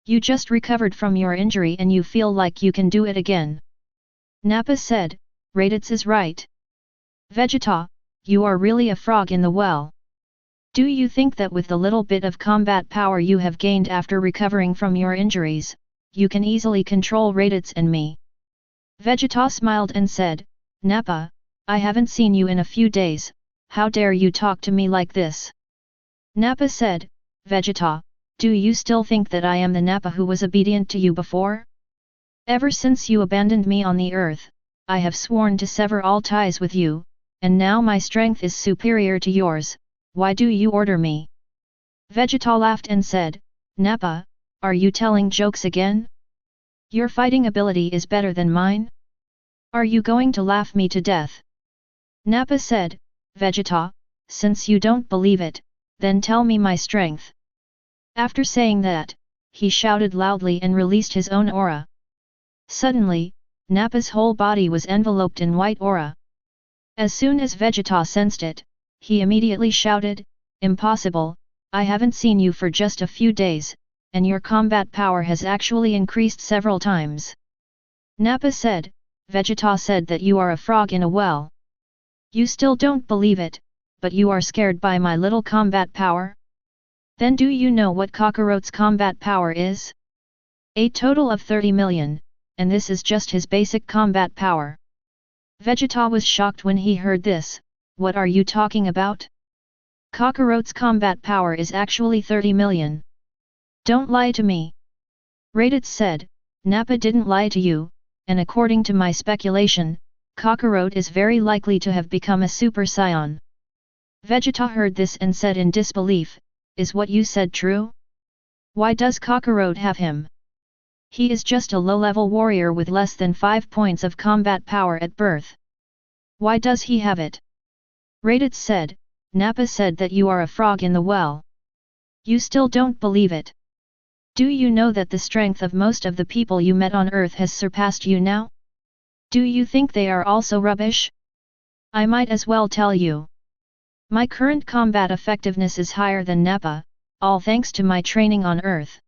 You just recovered from your injury and you feel like you can do it again." Nappa said, "Raditz is right. Vegeta, you are really a frog in the well. Do you think that with the little bit of combat power you have gained after recovering from your injuries, you can easily control Raditz and me? Vegeta smiled and said, Nappa, I haven't seen you in a few days, how dare you talk to me like this? Nappa said, Vegeta, do you still think that I am the Nappa who was obedient to you before? Ever since you abandoned me on the earth, I have sworn to sever all ties with you, and now my strength is superior to yours, why do you order me? Vegeta laughed and said, Nappa, are you telling jokes again? Your fighting ability is better than mine? Are you going to laugh me to death? Nappa said, Vegeta, since you don't believe it, then tell me my strength. After saying that, he shouted loudly and released his own aura. Suddenly, Nappa's whole body was enveloped in white aura. As soon as Vegeta sensed it, he immediately shouted, Impossible, I haven't seen you for just a few days, and your combat power has actually increased several times. Nappa said, Vegeta said that you are a frog in a well. You still don't believe it, but you are scared by my little combat power? Then do you know what Kakarot's combat power is? A total of 30 million, and this is just his basic combat power. Vegeta was shocked when he heard this, what are you talking about? Kakarot's combat power is actually 30 million. Don't lie to me. Raditz said, Nappa didn't lie to you, and according to my speculation, Kakarot is very likely to have become a Super Saiyan. Vegeta heard this and said in disbelief, is what you said true? Why does Kakarot have him? He is just a low-level warrior with less than 5 points of combat power at birth. Why does he have it? Raditz said, Nappa said that you are a frog in the well. You still don't believe it. Do you know that the strength of most of the people you met on Earth has surpassed you now? Do you think they are also rubbish? I might as well tell you. My current combat effectiveness is higher than Nappa, all thanks to my training on Earth.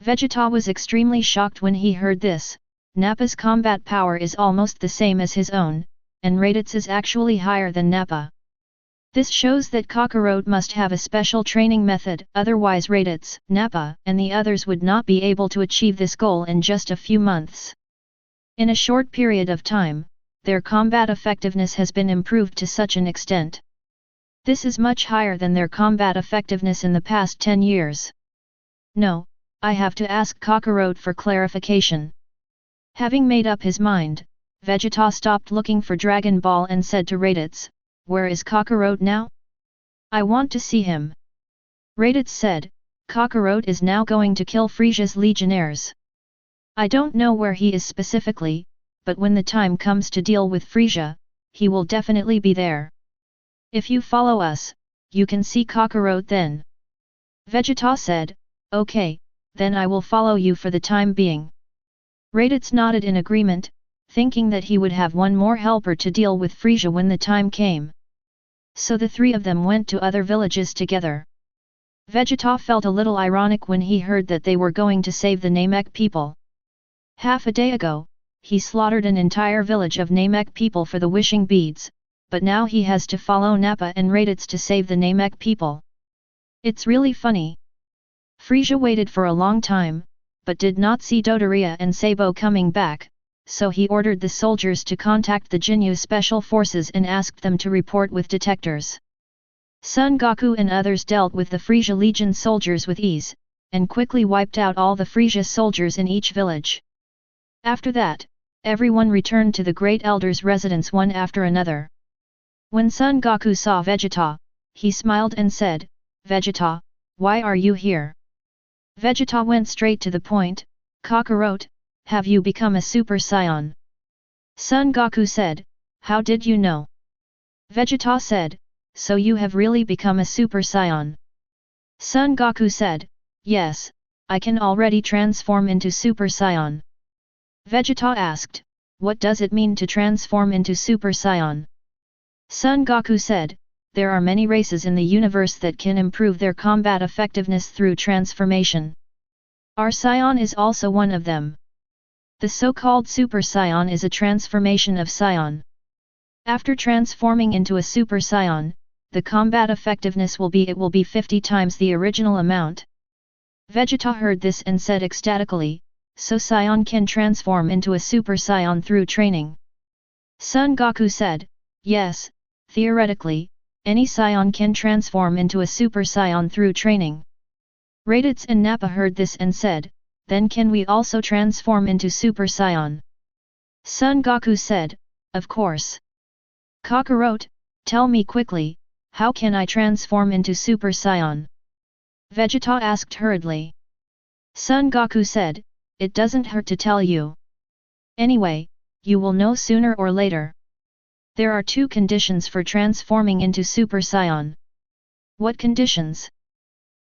Vegeta was extremely shocked when he heard this. Nappa's combat power is almost the same as his own, and Raditz is actually higher than Nappa. This shows that Kakarot must have a special training method, otherwise Raditz, Nappa, and the others would not be able to achieve this goal in just a few months. In a short period of time, their combat effectiveness has been improved to such an extent. This is much higher than their combat effectiveness in the past 10 years. No, I have to ask Kakarot for clarification. Having made up his mind, Vegeta stopped looking for Dragon Ball and said to Raditz, where is Kakarot now? I want to see him. Raditz said, Kakarot is now going to kill Frieza's legionnaires. I don't know where he is specifically, but when the time comes to deal with Frieza, he will definitely be there. If you follow us, you can see Kakarot then. Vegeta said, okay, then I will follow you for the time being. Raditz nodded in agreement, thinking that he would have one more helper to deal with Frieza when the time came. So the three of them went to other villages together. Vegeta felt a little ironic when he heard that they were going to save the Namek people. Half a day ago, he slaughtered an entire village of Namek people for the wishing beads, but now he has to follow Nappa and Raditz to save the Namek people. It's really funny. Frieza waited for a long time, but did not see Dodoria and Sabo coming back, so he ordered the soldiers to contact the Ginyu special forces and asked them to report with detectors. Son Goku and others dealt with the Frieza Legion soldiers with ease, and quickly wiped out all the Frieza soldiers in each village. After that, everyone returned to the Great Elder's residence one after another. When Son Goku saw Vegeta, he smiled and said, Vegeta, why are you here? Vegeta went straight to the point, Kakarot, have you become a Super Saiyan? Son Goku said, how did you know? Vegeta said, so you have really become a Super Saiyan. Son Goku said, yes, I can already transform into Super Saiyan. Vegeta asked, what does it mean to transform into Super Saiyan? Son Goku said, there are many races in the universe that can improve their combat effectiveness through transformation. Our Saiyan is also one of them. The so-called Super Saiyan is a transformation of Saiyan. After transforming into a Super Saiyan, the combat effectiveness will be 50 times the original amount. Vegeta heard this and said ecstatically, so Saiyan can transform into a Super Saiyan through training. Son Goku said, yes, theoretically, any Saiyan can transform into a Super Saiyan through training. Raditz and Nappa heard this and said, then can we also transform into Super Saiyan? Son Goku said, of course. Kakarot, tell me quickly, how can I transform into Super Saiyan? Vegeta asked hurriedly. Son Goku said, it doesn't hurt to tell you. Anyway, you will know sooner or later. There are 2 conditions for transforming into Super Saiyan. What conditions?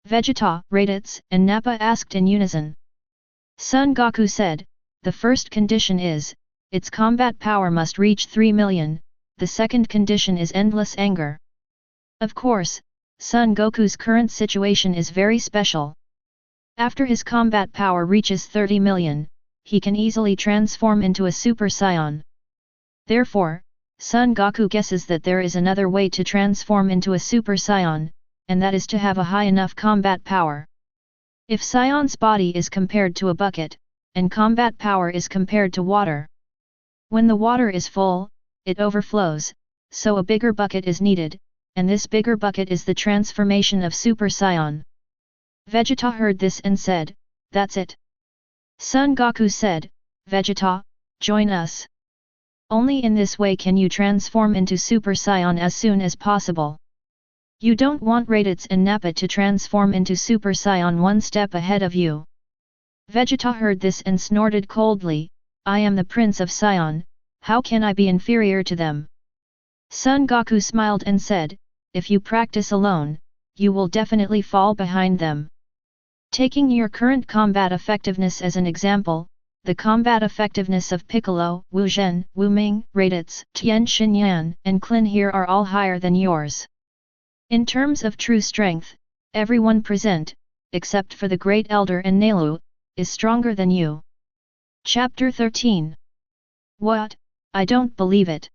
Vegeta, Raditz, and Nappa asked in unison. Son Goku said, the first condition is, its combat power must reach 3 million, the second condition is endless anger. Of course, Son Goku's current situation is very special. After his combat power reaches 30 million, he can easily transform into a Super Saiyan. Therefore, Son Goku guesses that there is another way to transform into a Super Saiyan, and that is to have a high enough combat power. If Saiyan's body is compared to a bucket, and combat power is compared to water. When the water is full, it overflows, so a bigger bucket is needed, and this bigger bucket is the transformation of Super Saiyan. Vegeta heard this and said, that's it. Son Goku said, Vegeta, join us. Only in this way can you transform into Super Saiyan as soon as possible. You don't want Raditz and Nappa to transform into Super Saiyan one step ahead of you. Vegeta heard this and snorted coldly, I am the Prince of Saiyan, how can I be inferior to them? Son Goku smiled and said, if you practice alone, you will definitely fall behind them. Taking your current combat effectiveness as an example, the combat effectiveness of Piccolo, Wu Zhen, Wu Ming, Raditz, Tien Shinyan, and Krillin here are all higher than yours. In terms of true strength, everyone present, except for the Great Elder and Nelu, is stronger than you. Chapter 13. What? I don't believe it.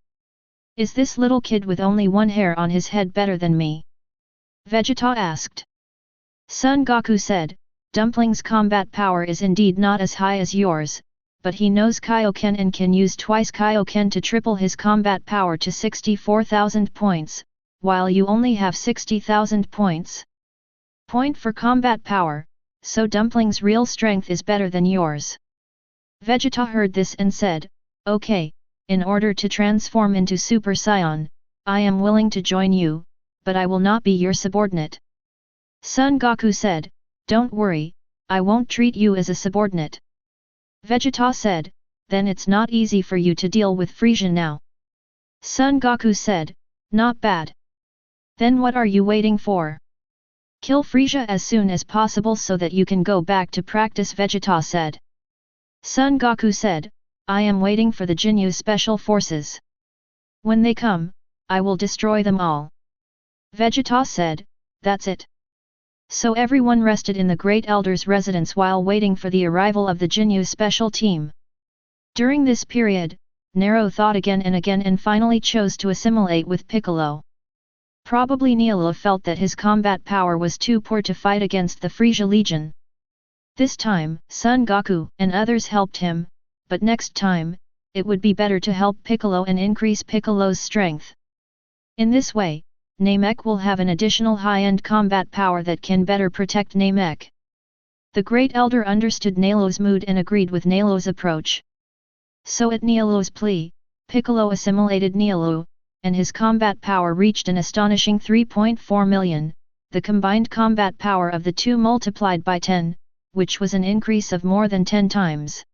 Is this little kid with only one hair on his head better than me? Vegeta asked. Son Goku said, Dumpling's combat power is indeed not as high as yours, but he knows Kaio-Ken and can use twice Kaio-Ken to triple his combat power to 64,000 points, while you only have 60,000 points. Point for combat power, so Dumpling's real strength is better than yours. Vegeta heard this and said, okay, in order to transform into Super Saiyan, I am willing to join you, but I will not be your subordinate. Son Goku said, don't worry, I won't treat you as a subordinate. Vegeta said, then it's not easy for you to deal with Frieza now. Son Goku said, not bad. Then what are you waiting for? Kill Frieza as soon as possible so that you can go back to practice, Vegeta said. Son Goku said, I am waiting for the Ginyu Special Forces. When they come, I will destroy them all. Vegeta said, that's it. So everyone rested in the Great Elder's residence while waiting for the arrival of the Ginyu Special Team. During this period, Nero thought again and finally chose to assimilate with Piccolo. Probably Neela felt that his combat power was too poor to fight against the Frieza Legion. This time, Son Goku and others helped him, but next time, it would be better to help Piccolo and increase Piccolo's strength. In this way, Namek will have an additional high-end combat power that can better protect Namek. The Great Elder understood Nelo's mood and agreed with Nelo's approach. So at Nelo's plea, Piccolo assimilated Nelu, and his combat power reached an astonishing 3.4 million, the combined combat power of the two multiplied by 10, which was an increase of more than 10 times.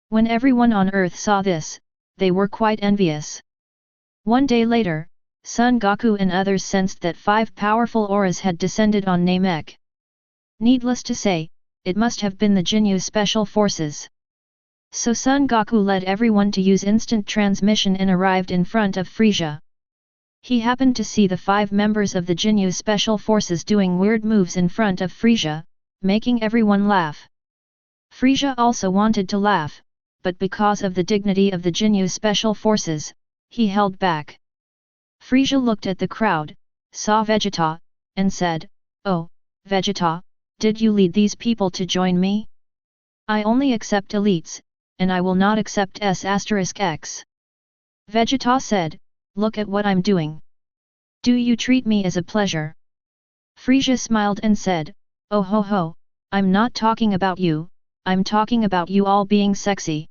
When everyone on Earth saw this, they were quite envious. One day later, Son Goku and others sensed that 5 powerful auras had descended on Namek. Needless to say, it must have been the Ginyu Special Forces. So Son Goku led everyone to use instant transmission and arrived in front of Frieza. He happened to see the 5 members of the Ginyu Special Forces doing weird moves in front of Frieza, making everyone laugh. Frieza also wanted to laugh, but because of the dignity of the Ginyu Special Forces, he held back. Frieza looked at the crowd, saw Vegeta, and said, "Oh, Vegeta, did you lead these people to join me? I only accept elites, and I will not accept S**X. Vegeta said, "Look at what I'm doing. Do you treat me as a pleasure?" Frieza smiled and said, "Oh ho ho, I'm not talking about you, I'm talking about you all being sexy."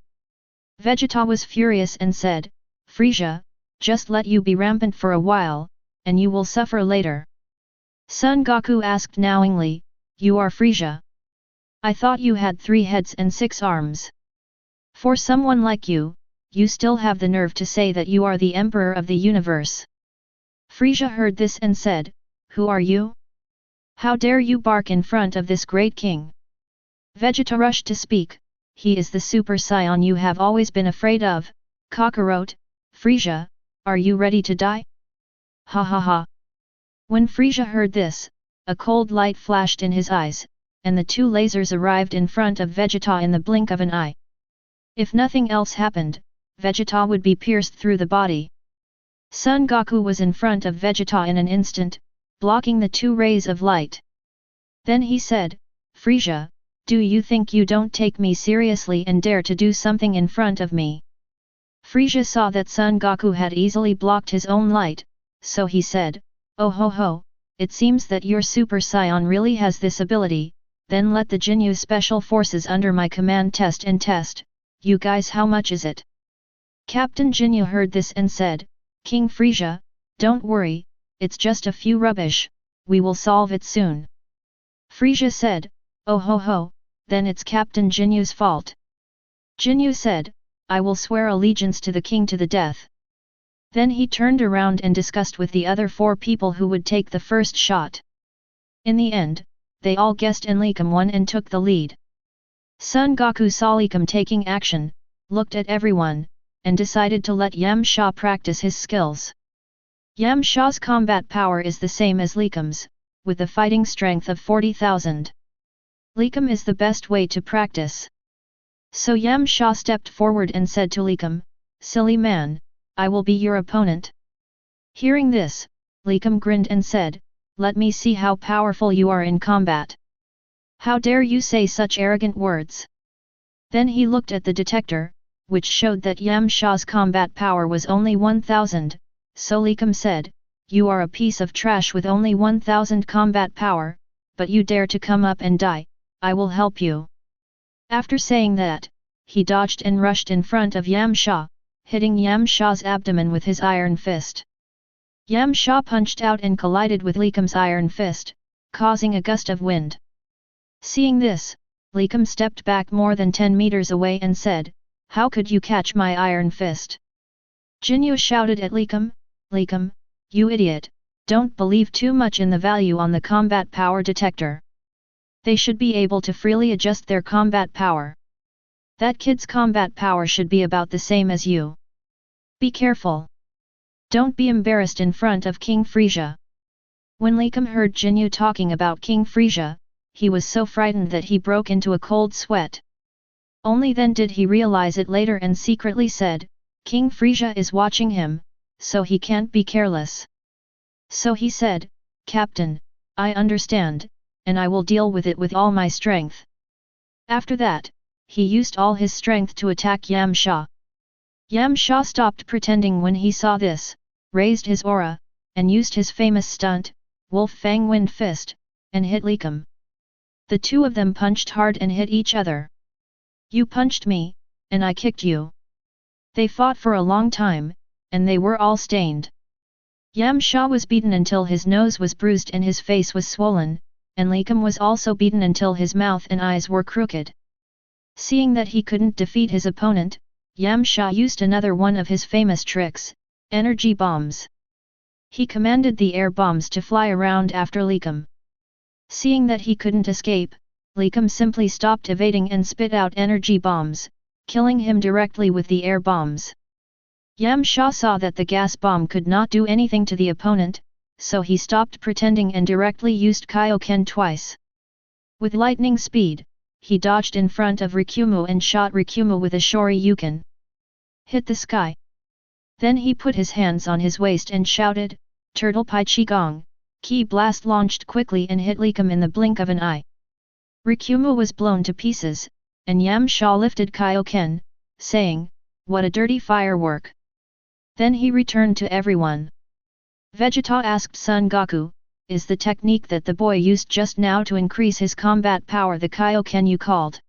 Vegeta was furious and said, "Frieza, just let you be rampant for a while, and you will suffer later." Son Goku asked knowingly, "You are Frieza? I thought you had 3 heads and 6 arms. For someone like you, you still have the nerve to say that you are the Emperor of the universe." Frieza heard this and said, "Who are you? How dare you bark in front of this great king?" Vegeta rushed to speak, "He is the Super Saiyan you have always been afraid of, Kakarot. Frieza, are you ready to die?" Ha ha ha. When Frieza heard this, a cold light flashed in his eyes, and the 2 lasers arrived in front of Vegeta in the blink of an eye. If nothing else happened, Vegeta would be pierced through the body. Son Goku was in front of Vegeta in an instant, blocking the 2 rays of light. Then he said, "Frieza, do you think you don't take me seriously and dare to do something in front of me?" Frieza saw that Son Goku had easily blocked his own light, so he said, "Oh ho ho, it seems that your Super Saiyan really has this ability, then let the Ginyu Special Forces under my command test and test. You guys, how much is it?" Captain Ginyu heard this and said, "King Frieza, don't worry, it's just a few rubbish, we will solve it soon." Frieza said, "Oh ho ho, then it's Captain Ginyu's fault." Ginyu said, "I will swear allegiance to the king to the death." Then he turned around and discussed with the other 4 people who would take the first shot. In the end, they all guessed and Lecom won and took the lead. Son Goku saw Lecom taking action, looked at everyone, and decided to let Yamcha practice his skills. Yamcha's combat power is the same as Lecom's, with a fighting strength of 40,000. Lecom is the best way to practice. So Yamcha stepped forward and said to Lecom, "Silly man, I will be your opponent." Hearing this, Lecom grinned and said, "Let me see how powerful you are in combat. How dare you say such arrogant words?" Then he looked at the detector, which showed that Yamcha's combat power was only 1000, so Lecom said, "You are a piece of trash with only 1000 combat power, but you dare to come up and die, I will help you." After saying that, he dodged and rushed in front of Yamcha, hitting Yamcha's abdomen with his iron fist. Yamcha punched out and collided with Lecom's iron fist, causing a gust of wind. Seeing this, Lecom stepped back more than 10 meters away and said, "How could you catch my iron fist?" Ginyu shouted at Lecom, "Lecom, you idiot, don't believe too much in the value on the combat power detector. They should be able to freely adjust their combat power. That kid's combat power should be about the same as you. Be careful. Don't be embarrassed in front of King Frieza." When Lecom heard Ginyu talking about King Frieza, he was so frightened that he broke into a cold sweat. Only then did he realize it later and secretly said, "King Frieza is watching him, so he can't be careless." So he said, "Captain, I understand, and I will deal with it with all my strength." After that, he used all his strength to attack Yamcha. Yamcha stopped pretending when he saw this, raised his aura, and used his famous stunt, Wolf Fang Wind Fist, and hit Lecom. The 2 of them punched hard and hit each other. "You punched me, and I kicked you." They fought for a long time, and they were all stained. Yamcha was beaten until his nose was bruised and his face was swollen, and Lecom was also beaten until his mouth and eyes were crooked. Seeing that he couldn't defeat his opponent, Yamcha used another one of his famous tricks, energy bombs. He commanded the air bombs to fly around after Lecom. Seeing that he couldn't escape, Lecom simply stopped evading and spit out energy bombs, killing him directly with the air bombs. Yamcha saw that the gas bomb could not do anything to the opponent, so he stopped pretending and directly used Kaio-Ken twice. With lightning speed, he dodged in front of Rikumu and shot Rikumu with a Shoryuken. Hit the sky. Then he put his hands on his waist and shouted, "Turtle Pai Qigong, Ki blast launched quickly and hit Likum in the blink of an eye. Rikumu was blown to pieces, and Yamcha lifted Kaio-Ken, saying, "What a dirty firework." Then he returned to everyone. Vegeta asked Son Goku, "Is the technique that the boy used just now to increase his combat power the Kaio-Ken you called?"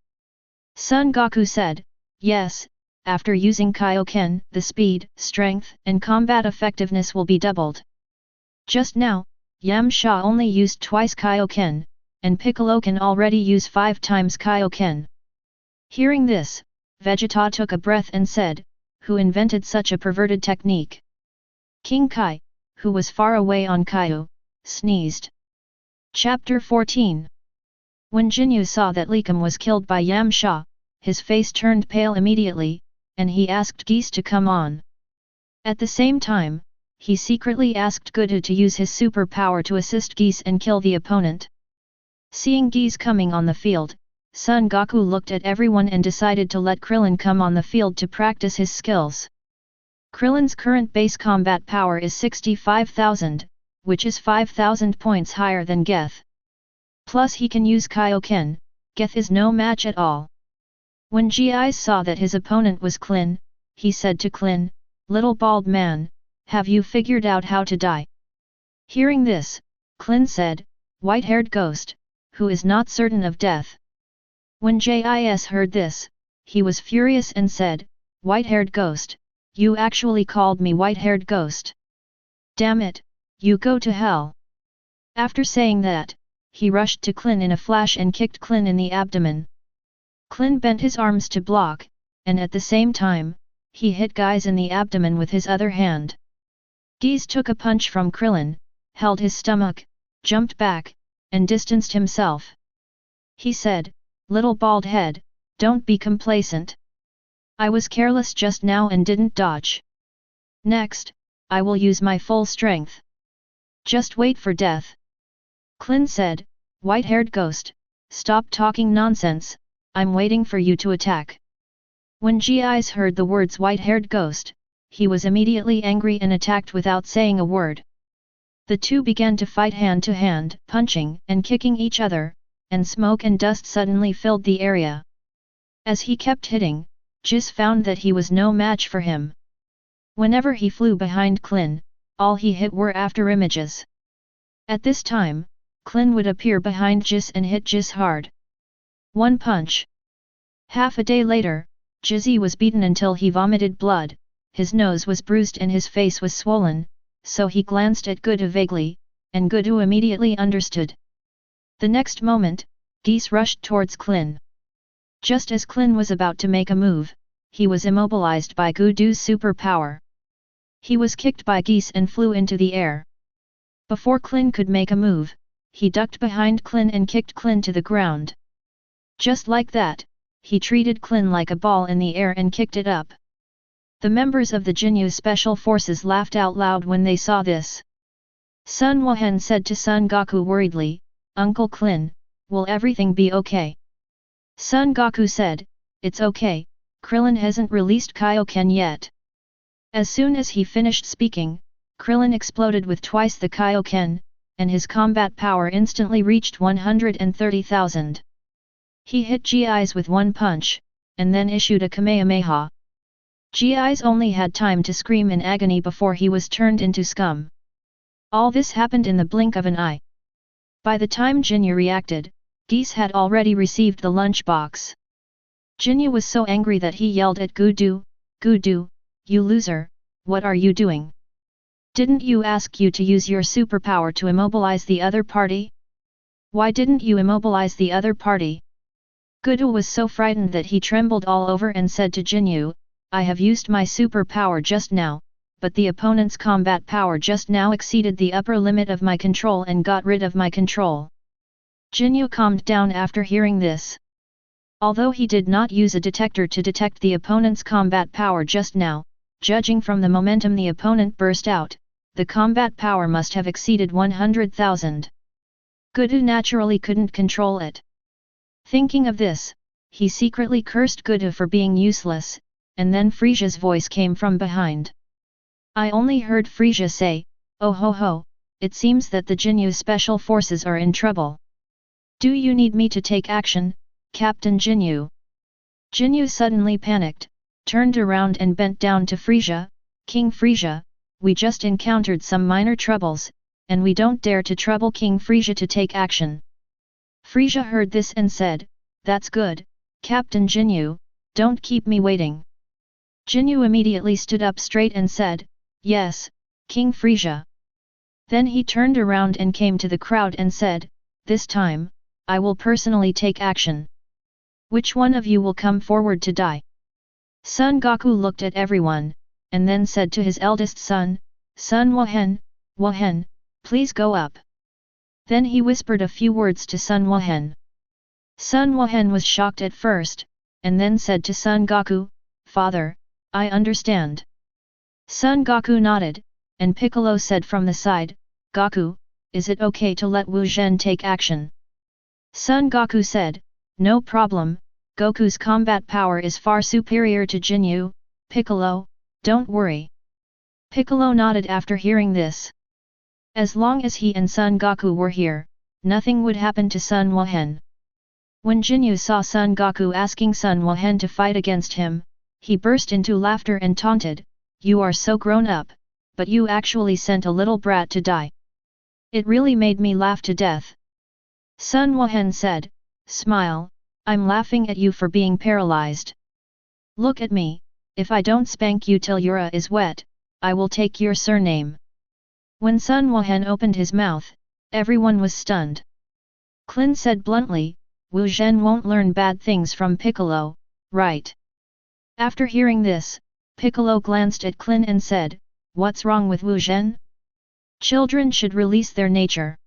Son Goku said, "Yes, after using Kaio-Ken, the speed, strength, and combat effectiveness will be doubled. Just now, Yamcha only used twice Kaio-Ken, and Piccolo can already use 5 times Kaio-Ken." Hearing this, Vegeta took a breath and said, "Who invented such a perverted technique?" King Kai, who was far away on Kaio, sneezed. Chapter 14. When Ginyu saw that Likum was killed by Yamcha, his face turned pale immediately, and he asked Geese to come on. At the same time, he secretly asked Goku to use his superpower to assist Geese and kill the opponent. Seeing Geese coming on the field, Son Goku looked at everyone and decided to let Krillin come on the field to practice his skills. Krillin's current base combat power is 65,000, which is 5,000 points higher than Geth. Plus he can use Kaio-Ken, Geth is no match at all. When G.I. saw that his opponent was Klin, he said to Klin, "Little bald man, have you figured out how to die?" Hearing this, Klin said, "White-haired ghost, who is not certain of death." When Jis heard this, he was furious and said, "White-haired ghost, you actually called me white-haired ghost. Damn it, you go to hell." After saying that, he rushed to Klin in a flash and kicked Klin in the abdomen. Klin bent his arms to block, and at the same time, he hit Geese in the abdomen with his other hand. Geese took a punch from Krillin, held his stomach, jumped back, and distanced himself. He said, "Little bald head, don't be complacent. I was careless just now and didn't dodge. Next, I will use my full strength. Just wait for death." Klin said, "White-haired ghost, stop talking nonsense, I'm waiting for you to attack." When Gis heard the words white-haired ghost, he was immediately angry and attacked without saying a word. The two began to fight hand to hand, punching and kicking each other, and smoke and dust suddenly filled the area. As he kept hitting, Jis found that he was no match for him. Whenever he flew behind Klin, all he hit were after images. At this time, Klin would appear behind Jis and hit Jis hard. One punch. Half a day later, Jizzy was beaten until he vomited blood, his nose was bruised and his face was swollen, so he glanced at Goku vaguely, and Goku immediately understood. The next moment, Geese rushed towards Klin. Just as Klin was about to make a move, he was immobilized by Goku's superpower. He was kicked by Geese and flew into the air. Before Klin could make a move, he ducked behind Klin and kicked Klin to the ground. Just like that, he treated Klin like a ball in the air and kicked it up. The members of the Ginyu Special Forces laughed out loud when they saw this. Sun Wuhan said to Son Goku worriedly, "Uncle Klin, will everything be okay?" Son Goku said, "It's okay, Krillin hasn't released Kaio-Ken yet." As soon as he finished speaking, Krillin exploded with twice the Kaio-Ken, and his combat power instantly reached 130,000. He hit Gis with one punch, and then issued a Kamehameha. Gis only had time to scream in agony before he was turned into scum. All this happened in the blink of an eye. By the time Ginyu reacted, Geese had already received the lunchbox. Ginyu was so angry that he yelled at Goku, "Goku, you loser, what are you doing? Didn't you ask you to use your superpower to immobilize the other party? Why didn't you immobilize the other party?" Goku was so frightened that he trembled all over and said to Ginyu, "I have used my superpower just now, but the opponent's combat power just now exceeded the upper limit of my control and got rid of my control." Ginyu calmed down after hearing this. Although he did not use a detector to detect the opponent's combat power just now, judging from the momentum the opponent burst out, the combat power must have exceeded 100,000. Goku naturally couldn't control it. Thinking of this, he secretly cursed Goku for being useless, and then Frieza's voice came from behind. I only heard Frieza say, "Oh ho ho, it seems that the Ginyu special forces are in trouble. Do you need me to take action, Captain Ginyu? Ginyu suddenly panicked, turned around and bent down to Frieza. King Frieza, we just encountered some minor troubles, and we don't dare to trouble King Frieza to take action. Frieza heard this and said, that's good, Captain Ginyu, don't keep me waiting. Ginyu immediately stood up straight and said, yes, King Frieza. Then he turned around and came to the crowd and said, this time, I will personally take action. Which one of you will come forward to die? Son Goku looked at everyone, and then said to his eldest son, Son Wohen, please go up. Then he whispered a few words to Son Wohen. Son Wohen was shocked at first, and then said to Son Goku, Father, I understand. Son Goku nodded, and Piccolo said from the side, Goku, is it okay to let Wu Zhen take action? Son Goku said, no problem, Goku's combat power is far superior to Ginyu, Piccolo, don't worry. Piccolo nodded after hearing this. As long as he and Son Goku were here, nothing would happen to Son Wohen. When Ginyu saw Son Goku asking Son Wohen to fight against him, he burst into laughter and taunted, you are so grown up, but you actually sent a little brat to die. It really made me laugh to death. Son Wohen said, smile, I'm laughing at you for being paralyzed. Look at me, if I don't spank you till your is wet, I will take your surname. When Son Wohen opened his mouth, everyone was stunned. Krillin said bluntly, Wu Zhen won't learn bad things from Piccolo, right? After hearing this, Piccolo glanced at Krillin and said, what's wrong with Wu Zhen? Children should release their nature.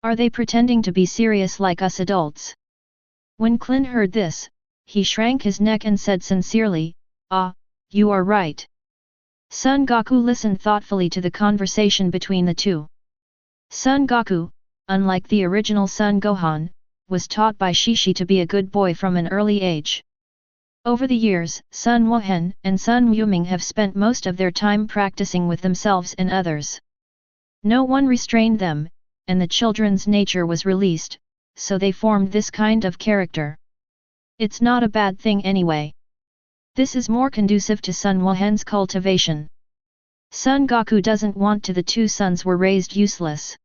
Are they pretending to be serious like us adults? When Krillin heard this, he shrank his neck and said sincerely, ah, you are right. Son Goku listened thoughtfully to the conversation between the two. Son Goku, unlike the original Son Gohan, was taught by Shishi to be a good boy from an early age. Over the years, Son Wohen and Son Wuming have spent most of their time practicing with themselves and others. No one restrained them, and the children's nature was released, so they formed this kind of character. It's not a bad thing anyway. This is more conducive to Son Wohen's cultivation. Son Goku doesn't want to the two sons were raised useless.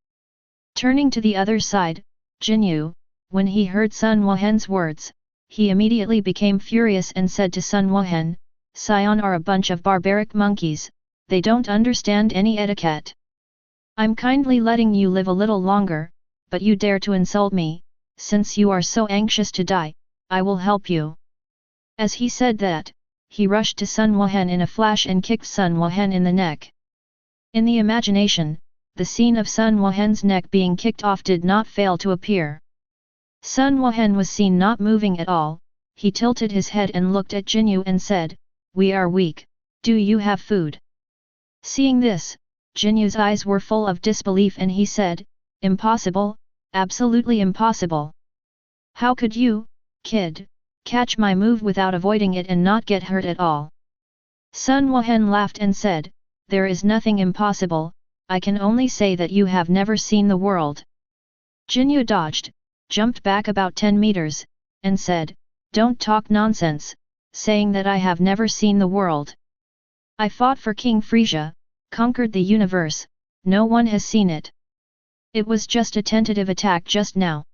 Turning to the other side, Ginyu, when he heard Son Wohen's words, he immediately became furious and said to Son Wohen, Saiyan are a bunch of barbaric monkeys, they don't understand any etiquette. I'm kindly letting you live a little longer, but you dare to insult me, since you are so anxious to die, I will help you. As he said that, he rushed to Son Wohen in a flash and kicked Son Wohen in the neck. In the imagination, the scene of Son Wohen's neck being kicked off did not fail to appear. Son Wohen was seen not moving at all, he tilted his head and looked at Ginyu and said, we are weak, do you have food? Seeing this, Jinyu's eyes were full of disbelief and he said, impossible, absolutely impossible. How could you, kid, catch my move without avoiding it and not get hurt at all? Son Wohen laughed and said, there is nothing impossible, I can only say that you have never seen the world. Ginyu dodged, jumped back about 10 meters, and said, don't talk nonsense, saying that I have never seen the world. I fought for King Frieza, conquered the universe, no one has seen it. It was just a tentative attack just now.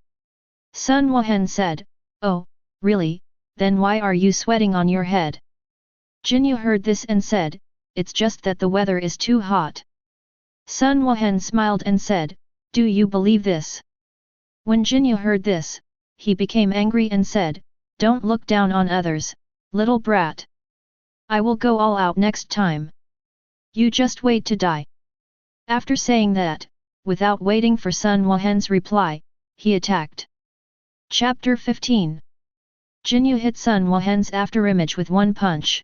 Son Wohen said, oh, really, then why are you sweating on your head? Ginyu heard this and said, it's just that the weather is too hot. Son Wohen smiled and said, do you believe this? When Ginyu heard this, he became angry and said, don't look down on others, little brat. I will go all out next time. You just wait to die. After saying that, without waiting for Son Wohen's reply, he attacked. Chapter 15. Ginyu hit Son Wohen's afterimage with one punch.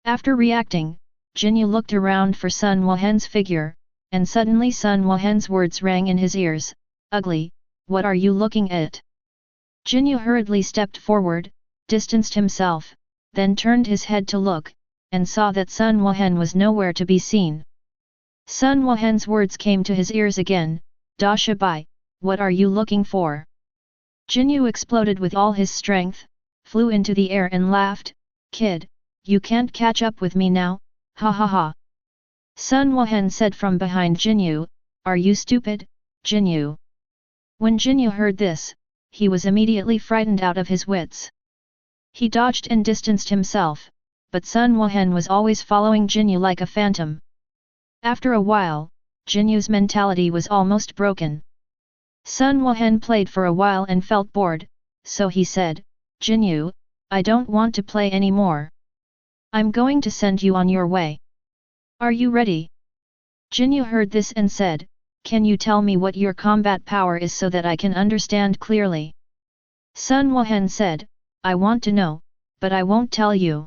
After reacting, Ginyu looked around for Son Wohen's figure, and suddenly Son Wohen's words rang in his ears, ugly, what are you looking at? Ginyu hurriedly stepped forward, distanced himself, then turned his head to look, and saw that Son Wohen was nowhere to be seen. Sun Wuhen's words came to his ears again. Da Shibai, what are you looking for? Ginyu exploded with all his strength, flew into the air and laughed. Kid, you can't catch up with me now, ha ha ha. Sun Wuhen said from behind Ginyu, are you stupid, Ginyu? When Ginyu heard this, he was immediately frightened out of his wits. He dodged and distanced himself, but Sun Wuhen was always following Ginyu like a phantom. After a while, Jinyu's mentality was almost broken. Sun Wuhen played for a while and felt bored, so he said, Ginyu, I don't want to play anymore. I'm going to send you on your way. Are you ready? Ginyu heard this and said, can you tell me what your combat power is so that I can understand clearly? Sun Wuhen said, I want to know, but I won't tell you.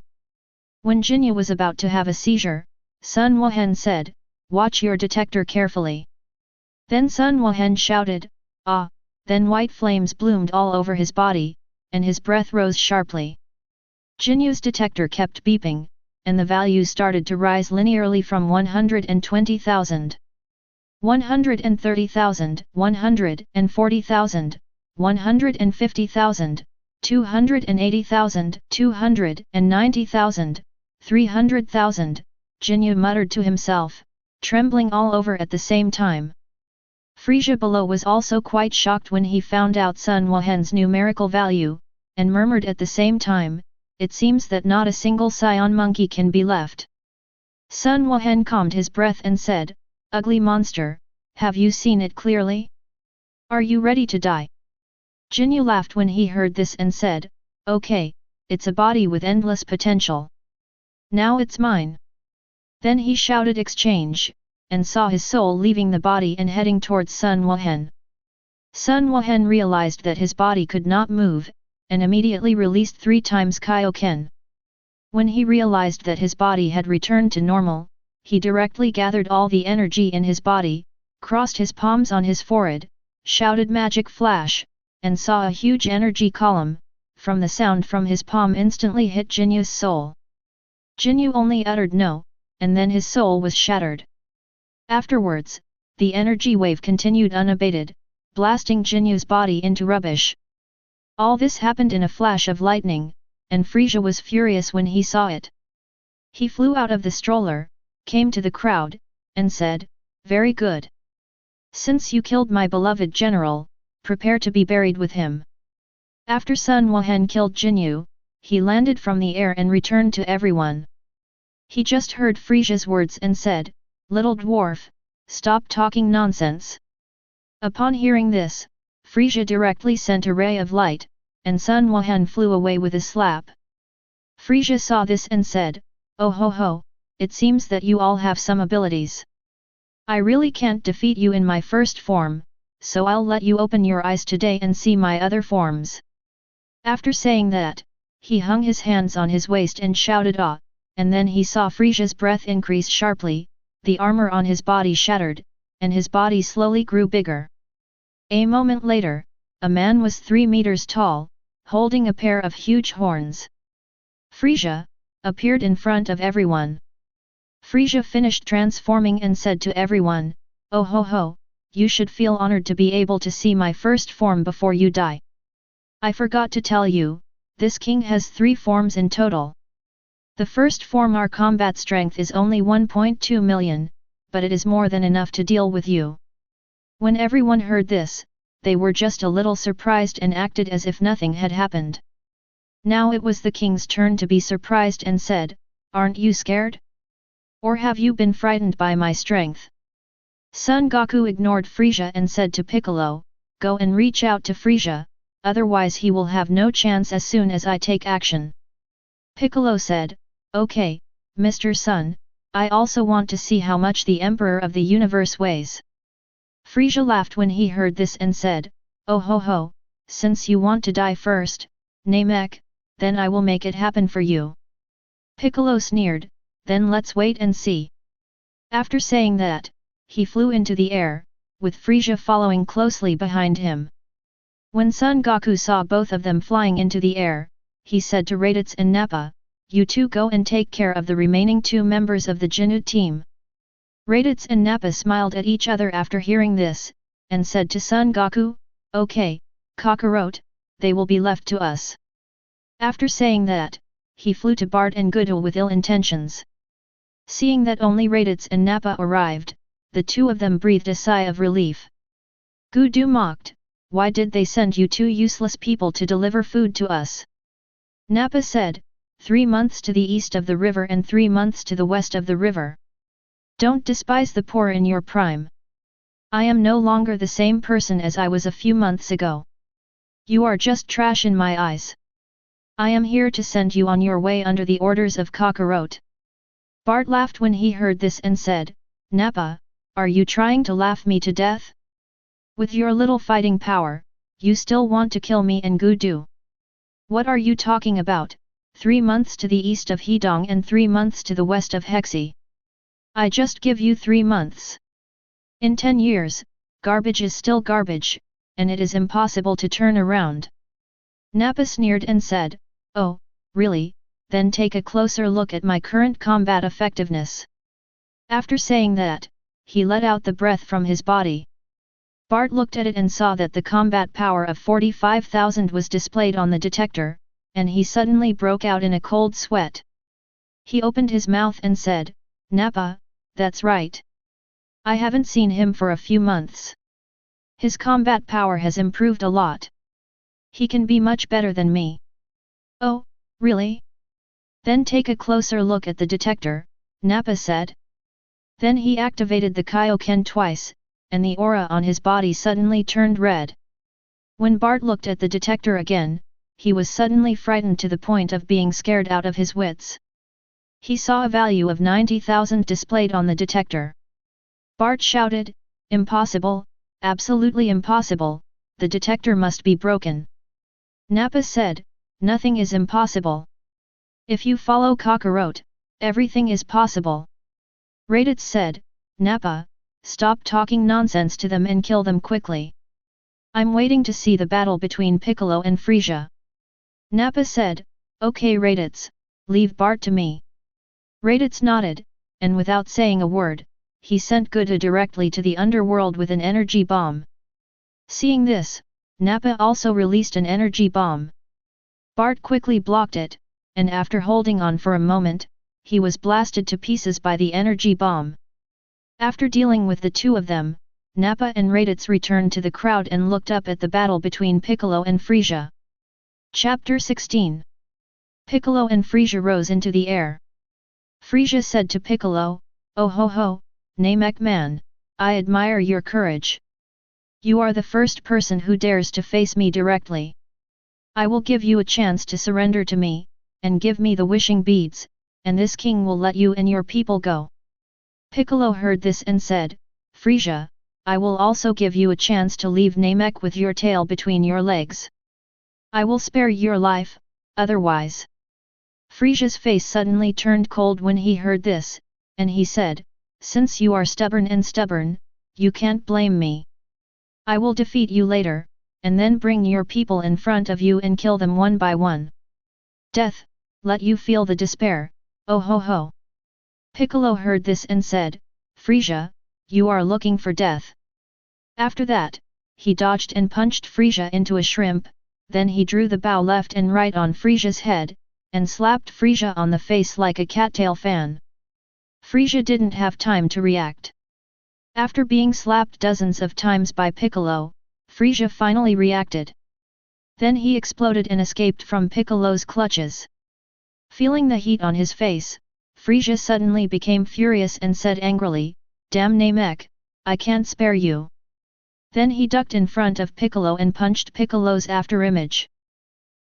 When Ginyu was about to have a seizure, Sun Wuhen said, watch your detector carefully. Then Sun Wuhen shouted, ah, then white flames bloomed all over his body, and his breath rose sharply. Jinyu's detector kept beeping, and the values started to rise linearly from 120,000. 130,000, 140,000, 150,000, 280,000, 290,000, 300,000, Ginyu muttered to himself, trembling all over at the same time. Frieza below was also quite shocked when he found out Sun Wuhen's numerical value, and murmured at the same time, it seems that not a single Saiyan monkey can be left. Sun Wuhen calmed his breath and said, ugly monster, have you seen it clearly? Are you ready to die? Ginyu laughed when he heard this and said, okay, it's a body with endless potential. Now it's mine. Then he shouted exchange, and saw his soul leaving the body and heading towards Sun Wuhen. Sun Wuhen realized that his body could not move, and immediately released 3 times Kaio-Ken. When he realized that his body had returned to normal, he directly gathered all the energy in his body, crossed his palms on his forehead, shouted magic flash, and saw a huge energy column, from the sound from his palm instantly hit Jinyu's soul. Ginyu only uttered no, and then his soul was shattered. Afterwards, the energy wave continued unabated, blasting Jinyu's body into rubbish. All this happened in a flash of lightning, and Frieza was furious when he saw it. He flew out of the stroller, came to the crowd, and said, very good. Since you killed my beloved general, prepare to be buried with him. After Sun Wuhen killed Ginyu, he landed from the air and returned to everyone. He just heard Frieza's words and said, little dwarf, stop talking nonsense. Upon hearing this, Frieza directly sent a ray of light, and Sun Wuhen flew away with a slap. Frieza saw this and said, oh ho ho, it seems that you all have some abilities. I really can't defeat you in my first form, so I'll let you open your eyes today and see my other forms. After saying that, he hung his hands on his waist and shouted ah, and then he saw Frieza's breath increase sharply, the armor on his body shattered, and his body slowly grew bigger. A moment later, a man was 3 meters tall, holding a pair of huge horns. Frieza appeared in front of everyone. Frieza finished transforming and said to everyone, oh ho ho, you should feel honored to be able to see my first form before you die. I forgot to tell you, this king has 3 forms in total. The first form, our combat strength is only 1.2 million, but it is more than enough to deal with you. When everyone heard this, they were just a little surprised and acted as if nothing had happened. Now it was the king's turn to be surprised and said, aren't you scared? Or have you been frightened by my strength? Son Goku ignored Frieza and said to Piccolo, go and reach out to Frieza, otherwise he will have no chance as soon as I take action. Piccolo said, okay, Mr. Sun, I also want to see how much the Emperor of the Universe weighs. Frieza laughed when he heard this and said, oh ho ho, since you want to die first, Namek, then I will make it happen for you. Piccolo sneered, then let's wait and see. After saying that, he flew into the air, with Frieza following closely behind him. When Son Goku saw both of them flying into the air, he said to Raditz and Nappa, you two go and take care of the remaining 2 members of the Ginyu team. Raditz and Nappa smiled at each other after hearing this, and said to Son Goku, "Okay, Kakarot, they will be left to us." After saying that, he flew to Bart and Goodle with ill intentions. Seeing that only Raditz and Nappa arrived, the two of them breathed a sigh of relief. Goku mocked, "Why did they send you two useless people to deliver food to us?" Nappa said, 3 months to the east of the river and 3 months to the west of the river. Don't despise the poor in your prime. I am no longer the same person as I was a few months ago. You are just trash in my eyes. I am here to send you on your way under the orders of Kakarot." Bart laughed when he heard this and said, "Nappa, are you trying to laugh me to death? With your little fighting power, you still want to kill me and Goku? What are you talking about? 3 months to the east of Hedong and 3 months to the west of Hexi. I just give you 3 months. In 10 years, garbage is still garbage, and it is impossible to turn around." Nappa sneered and said, "Oh, really? Then take a closer look at my current combat effectiveness." After saying that, he let out the breath from his body. Bart looked at it and saw that the combat power of 45,000 was displayed on the detector, and he suddenly broke out in a cold sweat. He opened his mouth and said, "Nappa, that's right. I haven't seen him for a few months. His combat power has improved a lot. He can be much better than me." "Oh, really? Then take a closer look at the detector," Nappa said. Then he activated the Kaio-Ken twice, and the aura on his body suddenly turned red. When Bart looked at the detector again, he was suddenly frightened to the point of being scared out of his wits. He saw a value of 90,000 displayed on the detector. Bart shouted, "Impossible, absolutely impossible, the detector must be broken." Nappa said, "Nothing is impossible. If you follow Kakarot, everything is possible." Raditz said, "Nappa, stop talking nonsense to them and kill them quickly. I'm waiting to see the battle between Piccolo and Frieza." Nappa said, "Okay Raditz, leave Bart to me." Raditz nodded, and without saying a word, he sent Goku directly to the underworld with an energy bomb. Seeing this, Nappa also released an energy bomb. Bart quickly blocked it, and after holding on for a moment, he was blasted to pieces by the energy bomb. After dealing with the two of them, Nappa and Raditz returned to the crowd and looked up at the battle between Piccolo and Frieza. Chapter 16. Piccolo and Frieza rose into the air. Frieza said to Piccolo, "Oh ho ho, Namek man, I admire your courage. You are the first person who dares to face me directly. I will give you a chance to surrender to me, and give me the wishing beads, and this king will let you and your people go." Piccolo heard this and said, "Frieza, I will also give you a chance to leave Namek with your tail between your legs. I will spare your life, otherwise." Frieza's face suddenly turned cold when he heard this, and he said, "Since you are stubborn, you can't blame me. I will defeat you later, and then bring your people in front of you and kill them one by one. Death, let you feel the despair, oh ho ho." Piccolo heard this and said, "Frieza, you are looking for death." After that, he dodged and punched Frieza into a shrimp, then he drew the bow left and right on Frieza's head, and slapped Frieza on the face like a cattail fan. Frieza didn't have time to react. After being slapped dozens of times by Piccolo, Frieza finally reacted. Then he exploded and escaped from Piccolo's clutches. Feeling the heat on his face, Frieza suddenly became furious and said angrily, "Damn Namek, I can't spare you." Then he ducked in front of Piccolo and punched Piccolo's afterimage.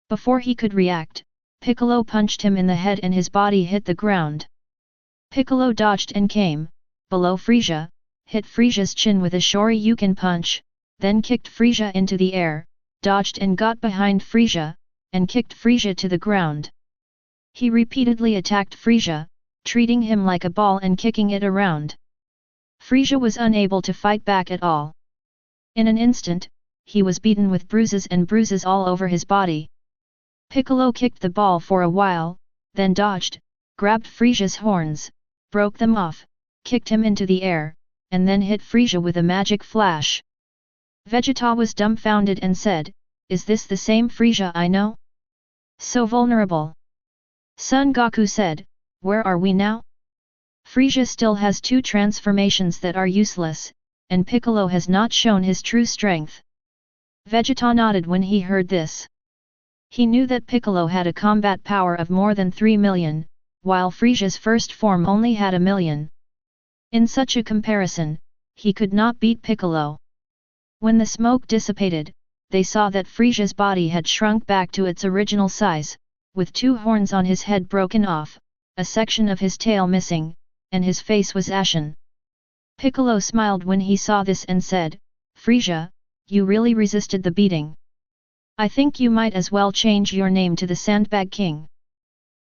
Before he could react, Piccolo punched him in the head and his body hit the ground. Piccolo dodged and came, below Frieza, hit Frieza's chin with a Shoryuken punch, then kicked Frieza into the air, dodged and got behind Frieza, and kicked Frieza to the ground. He repeatedly attacked Frieza, treating him like a ball and kicking it around. Frieza was unable to fight back at all. In an instant, he was beaten with bruises all over his body. Piccolo kicked the ball for a while, then dodged, grabbed Frieza's horns, broke them off, kicked him into the air, and then hit Frieza with a magic flash. Vegeta was dumbfounded and said, "Is this the same Frieza I know? So vulnerable." Son Goku said, "Where are we now? Frieza still has 2 transformations that are useless, and Piccolo has not shown his true strength." Vegeta nodded when he heard this. He knew that Piccolo had a combat power of more than 3 million, while Frieza's first form only had 1 million. In such a comparison, he could not beat Piccolo. When the smoke dissipated, they saw that Frieza's body had shrunk back to its original size, with 2 horns on his head broken off, a section of his tail missing, and his face was ashen. Piccolo smiled when he saw this and said, "Frieza, you really resisted the beating. I think you might as well change your name to the Sandbag King."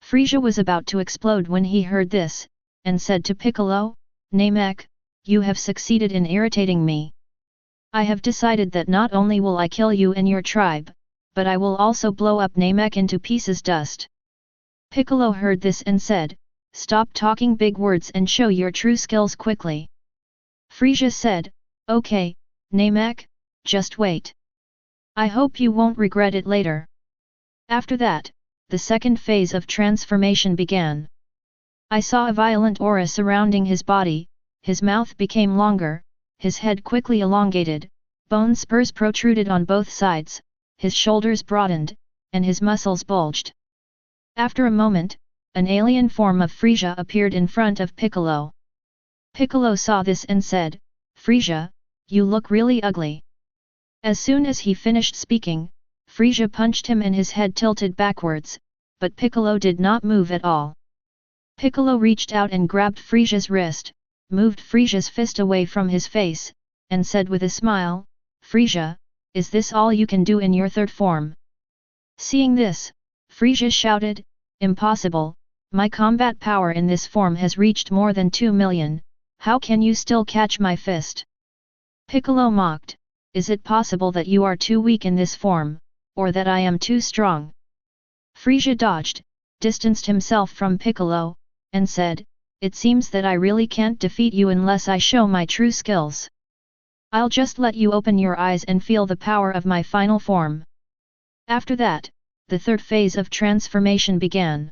Frieza was about to explode when he heard this, and said to Piccolo, "Namek, you have succeeded in irritating me. I have decided that not only will I kill you and your tribe, but I will also blow up Namek into pieces dust." Piccolo heard this and said, "Stop talking big words and show your true skills quickly." Frieza said, "Okay, Namek, just wait. I hope you won't regret it later." After that, the second phase of transformation began. I saw a violent aura surrounding his body, his mouth became longer, his head quickly elongated, bone spurs protruded on both sides, his shoulders broadened, and his muscles bulged. After a moment, an alien form of Frieza appeared in front of Piccolo. Piccolo saw this and said, "Frieza, you look really ugly." As soon as he finished speaking, Frieza punched him and his head tilted backwards, but Piccolo did not move at all. Piccolo reached out and grabbed Frieza's wrist, moved Frieza's fist away from his face, and said with a smile, "Frieza, is this all you can do in your third form?" Seeing this, Frieza shouted, "Impossible, my combat power in this form has reached more than 2 million, how can you still catch my fist?" Piccolo mocked, "Is it possible that you are too weak in this form, or that I am too strong?" Frieza dodged, distanced himself from Piccolo, and said, "It seems that I really can't defeat you unless I show my true skills. I'll just let you open your eyes and feel the power of my final form." After that, the third phase of transformation began.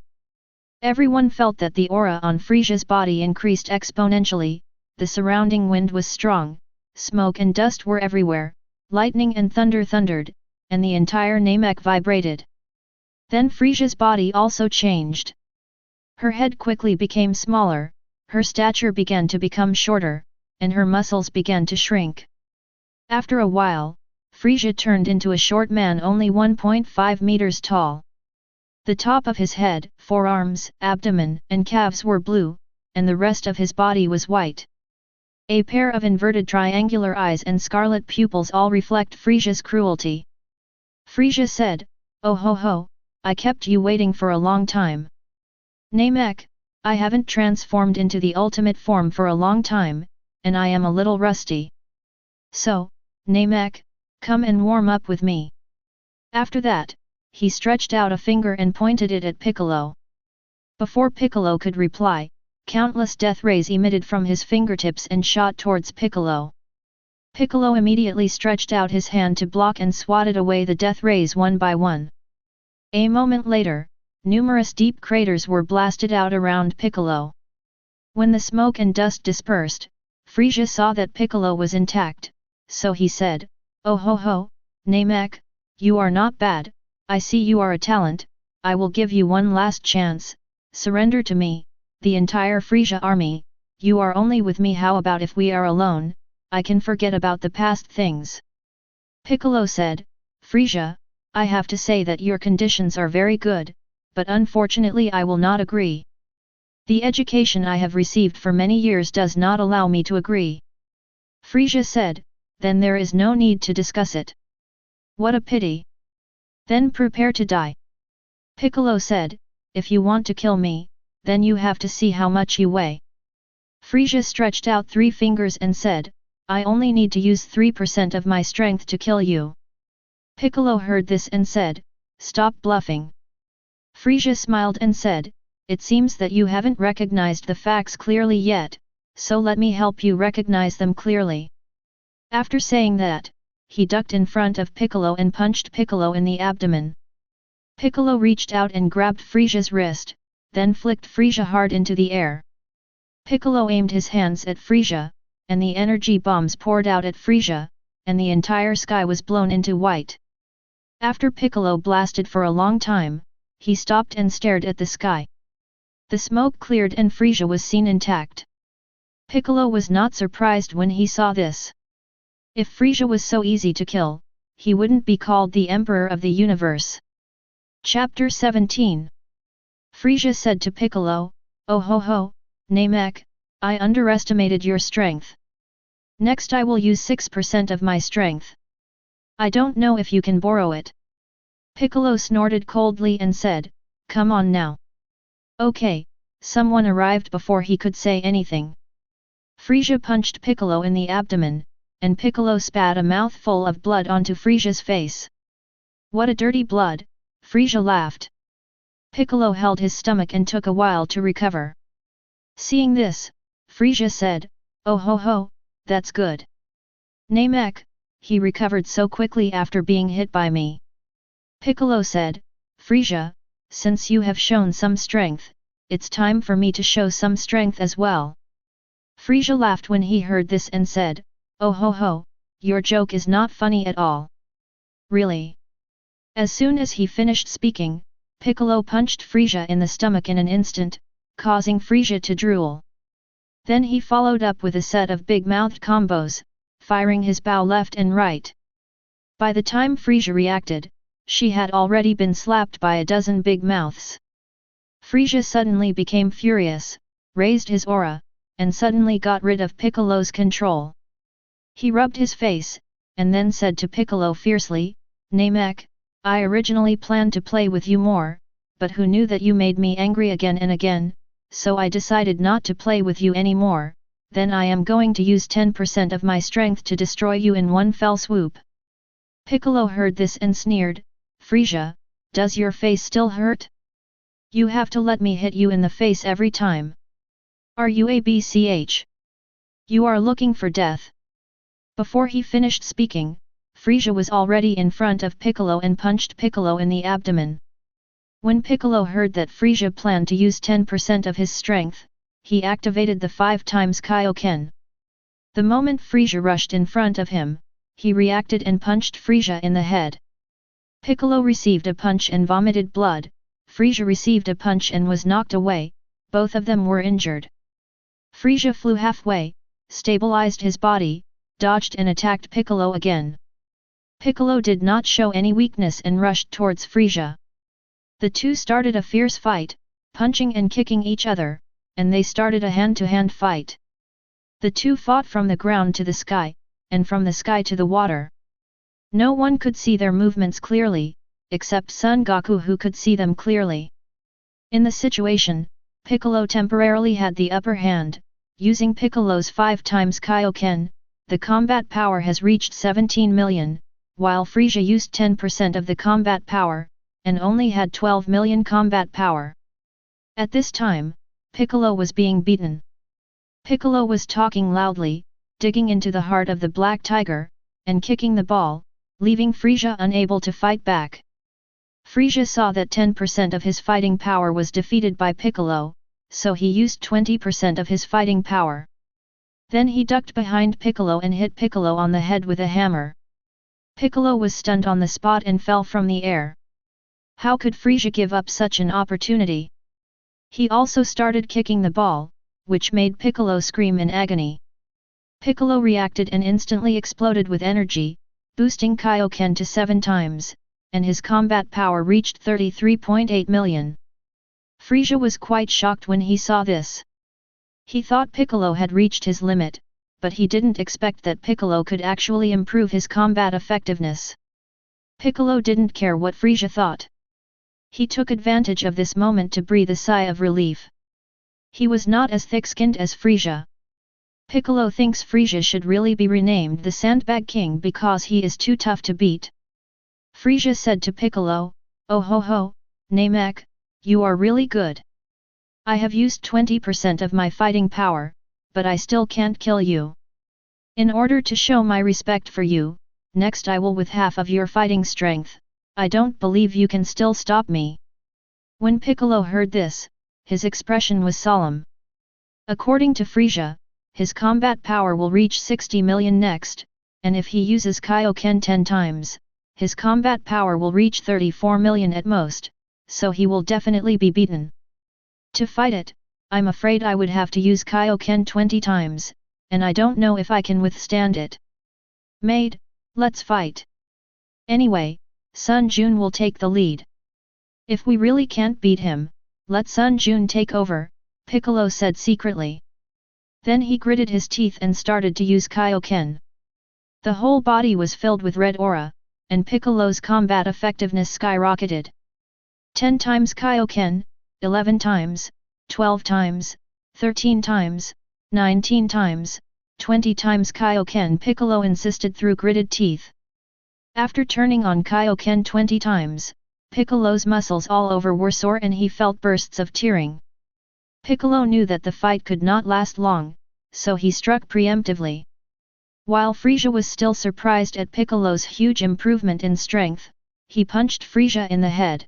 Everyone felt that the aura on Frieza's body increased exponentially, the surrounding wind was strong, smoke and dust were everywhere, lightning and thunder thundered, and the entire Namek vibrated. Then Frieza's body also changed. Her head quickly became smaller, her stature began to become shorter, and her muscles began to shrink. After a while, Frieza turned into a short man only 1.5 meters tall. The top of his head, forearms, abdomen, and calves were blue, and the rest of his body was white. A pair of inverted triangular eyes and scarlet pupils all reflect Frieza's cruelty. Frieza said, "Oh ho ho, I kept you waiting for a long time. Namek, I haven't transformed into the ultimate form for a long time, and I am a little rusty. So, Namek, come and warm up with me." After that, he stretched out a finger and pointed it at Piccolo. Before Piccolo could reply, countless death rays emitted from his fingertips and shot towards Piccolo. Piccolo immediately stretched out his hand to block and swatted away the death rays one by one. A moment later, numerous deep craters were blasted out around Piccolo. When the smoke and dust dispersed, Frieza saw that Piccolo was intact, so he said, "Oh ho ho, Namek, you are not bad, I see you are a talent, I will give you one last chance, surrender to me, the entire Frieza army, you are only with me. How about if we are alone, I can forget about the past things." Piccolo said, "Frieza, I have to say that your conditions are very good, but unfortunately I will not agree. The education I have received for many years does not allow me to agree." Frieza said, "Then there is no need to discuss it. What a pity. Then prepare to die." Piccolo said, "If you want to kill me, then you have to see how much you weigh." Frieza stretched out 3 fingers and said, "I only need to use 3% of my strength to kill you." Piccolo heard this and said, "Stop bluffing." Frieza smiled and said, "It seems that you haven't recognized the facts clearly yet, so let me help you recognize them clearly. After saying that, he ducked in front of Piccolo and punched Piccolo in the abdomen. Piccolo reached out and grabbed Frieza's wrist, then flicked Frieza hard into the air. Piccolo aimed his hands at Frieza, and the energy bombs poured out at Frieza, and the entire sky was blown into white. After Piccolo blasted for a long time, he stopped and stared at the sky. The smoke cleared and Frieza was seen intact. Piccolo was not surprised when he saw this. If Frieza was so easy to kill, he wouldn't be called the Emperor of the Universe. Chapter 17. Frieza said to Piccolo, "Oh ho ho, Namek, I underestimated your strength. Next I will use 6% of my strength. I don't know if you can borrow it." Piccolo snorted coldly and said, "Come on now." Okay, someone arrived before he could say anything. Frieza punched Piccolo in the abdomen, and Piccolo spat a mouthful of blood onto Frieza's face. "What a dirty blood," Frieza laughed. Piccolo held his stomach and took a while to recover. Seeing this, Frieza said, "Oh ho ho, that's good. Namek, he recovered so quickly after being hit by me." Piccolo said, "Frieza, since you have shown some strength, it's time for me to show some strength as well." Frieza laughed when he heard this and said, "Oh ho ho, your joke is not funny at all." "Really?" As soon as he finished speaking, Piccolo punched Frieza in the stomach in an instant, causing Frieza to drool. Then he followed up with a set of big-mouthed combos, firing his bow left and right. By the time Frieza reacted, she had already been slapped by a dozen big mouths. Frieza suddenly became furious, raised his aura, and suddenly got rid of Piccolo's control. He rubbed his face, and then said to Piccolo fiercely, "Namek, I originally planned to play with you more, but who knew that you made me angry again and again, so I decided not to play with you anymore, then I am going to use 10% of my strength to destroy you in one fell swoop." Piccolo heard this and sneered, "Frieza, does your face still hurt? You have to let me hit you in the face every time. Are you ABCH? You are looking for death." Before he finished speaking, Frieza was already in front of Piccolo and punched Piccolo in the abdomen. When Piccolo heard that Frieza planned to use 10% of his strength, he activated the 5 times Kaio-Ken. The moment Frieza rushed in front of him, he reacted and punched Frieza in the head. Piccolo received a punch and vomited blood, Frieza received a punch and was knocked away, both of them were injured. Frieza flew halfway, stabilized his body, dodged and attacked Piccolo again. Piccolo did not show any weakness and rushed towards Frieza. The two started a fierce fight, punching and kicking each other, and they started a hand-to-hand fight. The two fought from the ground to the sky, and from the sky to the water. No one could see their movements clearly, except Son Goku who could see them clearly. In the situation, Piccolo temporarily had the upper hand. Using Piccolo's 5 times Kaio-Ken, the combat power has reached 17 million, while Frieza used 10% of the combat power, and only had 12 million combat power. At this time, Piccolo was being beaten. Piccolo was talking loudly, digging into the heart of the Black Tiger, and kicking the ball, leaving Frieza unable to fight back. Frieza saw that 10% of his fighting power was defeated by Piccolo, so he used 20% of his fighting power. Then he ducked behind Piccolo and hit Piccolo on the head with a hammer. Piccolo was stunned on the spot and fell from the air. How could Frieza give up such an opportunity? He also started kicking the ball, which made Piccolo scream in agony. Piccolo reacted and instantly exploded with energy, boosting Kaio-Ken to 7 times, and his combat power reached 33.8 million. Frieza was quite shocked when he saw this. He thought Piccolo had reached his limit, but he didn't expect that Piccolo could actually improve his combat effectiveness. Piccolo didn't care what Frieza thought. He took advantage of this moment to breathe a sigh of relief. He was not as thick-skinned as Frieza. Piccolo thinks Frieza should really be renamed the Sandbag King because he is too tough to beat. Frieza said to Piccolo, "Oh ho ho, Namek, you are really good. I have used 20% of my fighting power, but I still can't kill you. In order to show my respect for you, next I will with half of your fighting strength. I don't believe you can still stop me." When Piccolo heard this, his expression was solemn. According to Frieza, his combat power will reach 60 million next, and if he uses Kaio-Ken 10 times, his combat power will reach 34 million at most, so he will definitely be beaten. To fight it, I'm afraid I would have to use Kaio-Ken 20 times, and I don't know if I can withstand it. Maid, let's fight. Anyway, Sun Jun will take the lead. If we really can't beat him, let Sun Jun take over, Piccolo said secretly. Then he gritted his teeth and started to use Kaio-Ken. The whole body was filled with red aura, and Piccolo's combat effectiveness skyrocketed. 10 times Kaio-Ken, 11 times, 12 times, 13 times, 19 times, 20 times Kaio-Ken, Piccolo insisted through gritted teeth. After turning on Kaio-Ken 20 times, Piccolo's muscles all over were sore and he felt bursts of tearing. Piccolo knew that the fight could not last long, so he struck preemptively. While Frieza was still surprised at Piccolo's huge improvement in strength, he punched Frieza in the head.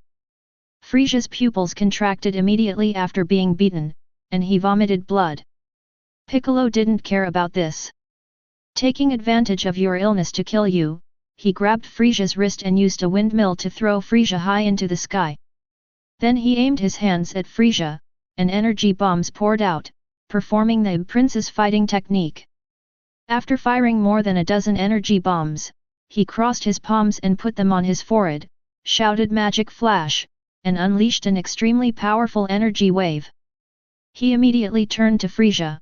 Frieza's pupils contracted immediately after being beaten, and he vomited blood. Piccolo didn't care about this. Taking advantage of your illness to kill you, he grabbed Frieza's wrist and used a windmill to throw Frieza high into the sky. Then he aimed his hands at Frieza, and energy bombs poured out, performing the prince's fighting technique. After firing more than a dozen energy bombs, he crossed his palms and put them on his forehead, shouted magic flash, and unleashed an extremely powerful energy wave. He immediately turned to Frieza.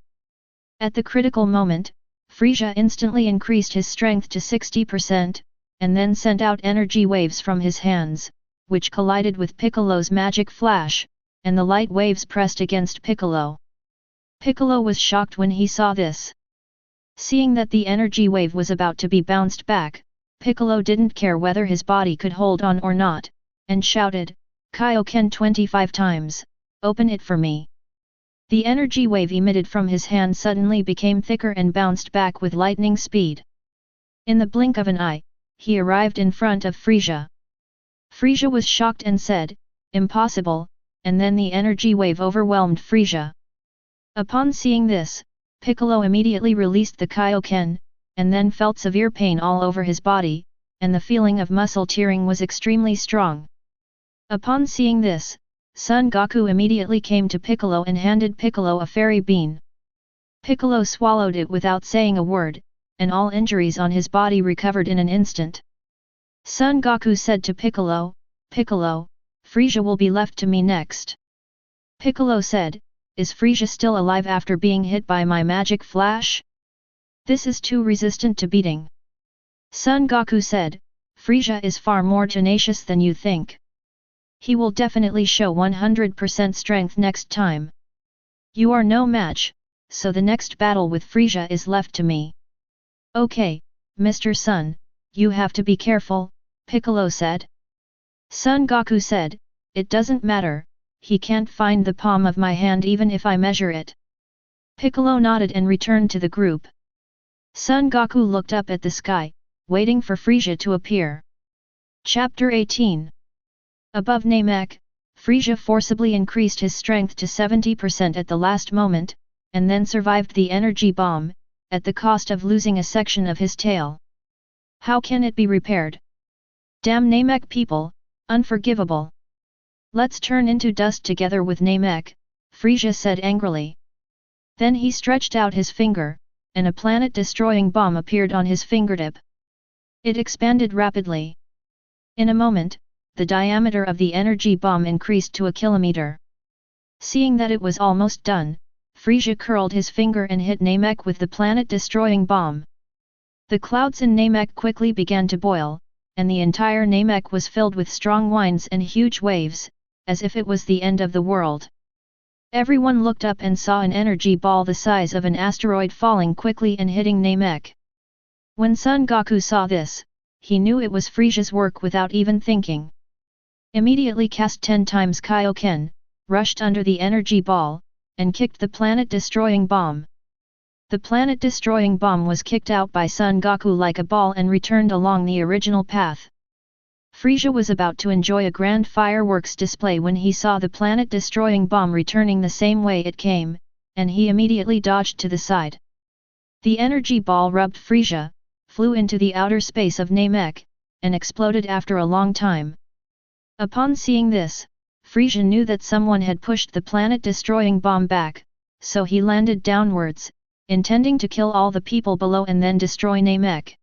At the critical moment, Frieza instantly increased his strength to 60%, and then sent out energy waves from his hands, which collided with Piccolo's magic flash, and the light waves pressed against Piccolo. Piccolo was shocked when he saw this. Seeing that the energy wave was about to be bounced back, Piccolo didn't care whether his body could hold on or not, and shouted, "Kaio-Ken 25 times, open it for me." The energy wave emitted from his hand suddenly became thicker and bounced back with lightning speed. In the blink of an eye, he arrived in front of Frieza. Frieza was shocked and said, "Impossible," and then the energy wave overwhelmed Frieza. Upon seeing this, Piccolo immediately released the Kaio-Ken, and then felt severe pain all over his body, and the feeling of muscle tearing was extremely strong. Upon seeing this, Son Goku immediately came to Piccolo and handed Piccolo a fairy bean. Piccolo swallowed it without saying a word, and all injuries on his body recovered in an instant. Son Goku said to Piccolo, "Piccolo, Frieza will be left to me next." Piccolo said, "Is Frieza still alive after being hit by my magic flash? This is too resistant to beating." Son Goku said, "Frieza is far more tenacious than you think. He will definitely show 100% strength next time. You are no match, so the next battle with Frieza is left to me." "Okay, Mr. Sun, you have to be careful," Piccolo said. Son Goku said, "It doesn't matter, he can't find the palm of my hand even if I measure it." Piccolo nodded and returned to the group. Son Goku looked up at the sky, waiting for Frieza to appear. Chapter 18. Above Namek, Frieza forcibly increased his strength to 70% at the last moment, and then survived the energy bomb, at the cost of losing a section of his tail. How can it be repaired? Damn Namek people, unforgivable. Let's turn into dust together with Namek, Frieza said angrily. Then he stretched out his finger, and a planet-destroying bomb appeared on his fingertip. It expanded rapidly. In a moment, the diameter of the energy bomb increased to a kilometer. Seeing that it was almost done, Frieza curled his finger and hit Namek with the planet-destroying bomb. The clouds in Namek quickly began to boil, and the entire Namek was filled with strong winds and huge waves, as if it was the end of the world. Everyone looked up and saw an energy ball the size of an asteroid falling quickly and hitting Namek. When Son Goku saw this, he knew it was Frieza's work without even thinking. Immediately cast 10 times Kaio-Ken, rushed under the energy ball, and kicked the planet-destroying bomb. The planet-destroying bomb was kicked out by Son Goku like a ball and returned along the original path. Frieza was about to enjoy a grand fireworks display when he saw the planet-destroying bomb returning the same way it came, and he immediately dodged to the side. The energy ball rubbed Frieza, flew into the outer space of Namek, and exploded after a long time. Upon seeing this, Frieza knew that someone had pushed the planet-destroying bomb back, so he landed downwards, intending to kill all the people below and then destroy Namek.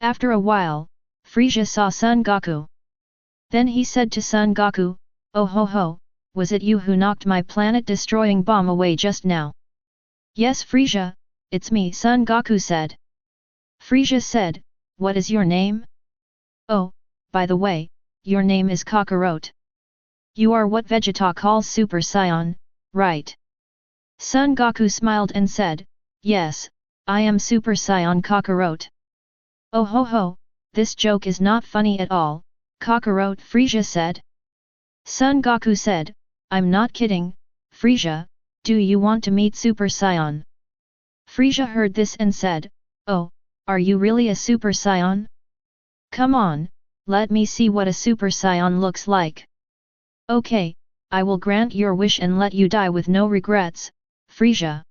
After a while, Frieza saw Son Goku. Then he said to Son Goku, "Oh ho ho, was it you who knocked my planet-destroying bomb away just now?" "Yes Frieza, it's me," Son Goku said. Frieza said, "What is your name?" "Oh, by the way, your name is Kakarot. You are what Vegeta calls Super Saiyan, right?" Son Goku smiled and said, "Yes, I am Super Saiyan Kakarot." "Oh ho ho, this joke is not funny at all, Kakarot," Frieza said. Son Goku said, "I'm not kidding, Frieza, do you want to meet Super Saiyan?" Frieza heard this and said, "Oh, are you really a Super Saiyan? Come on, let me see what a Super Saiyan looks like." "Okay, I will grant your wish and let you die with no regrets, Frieza."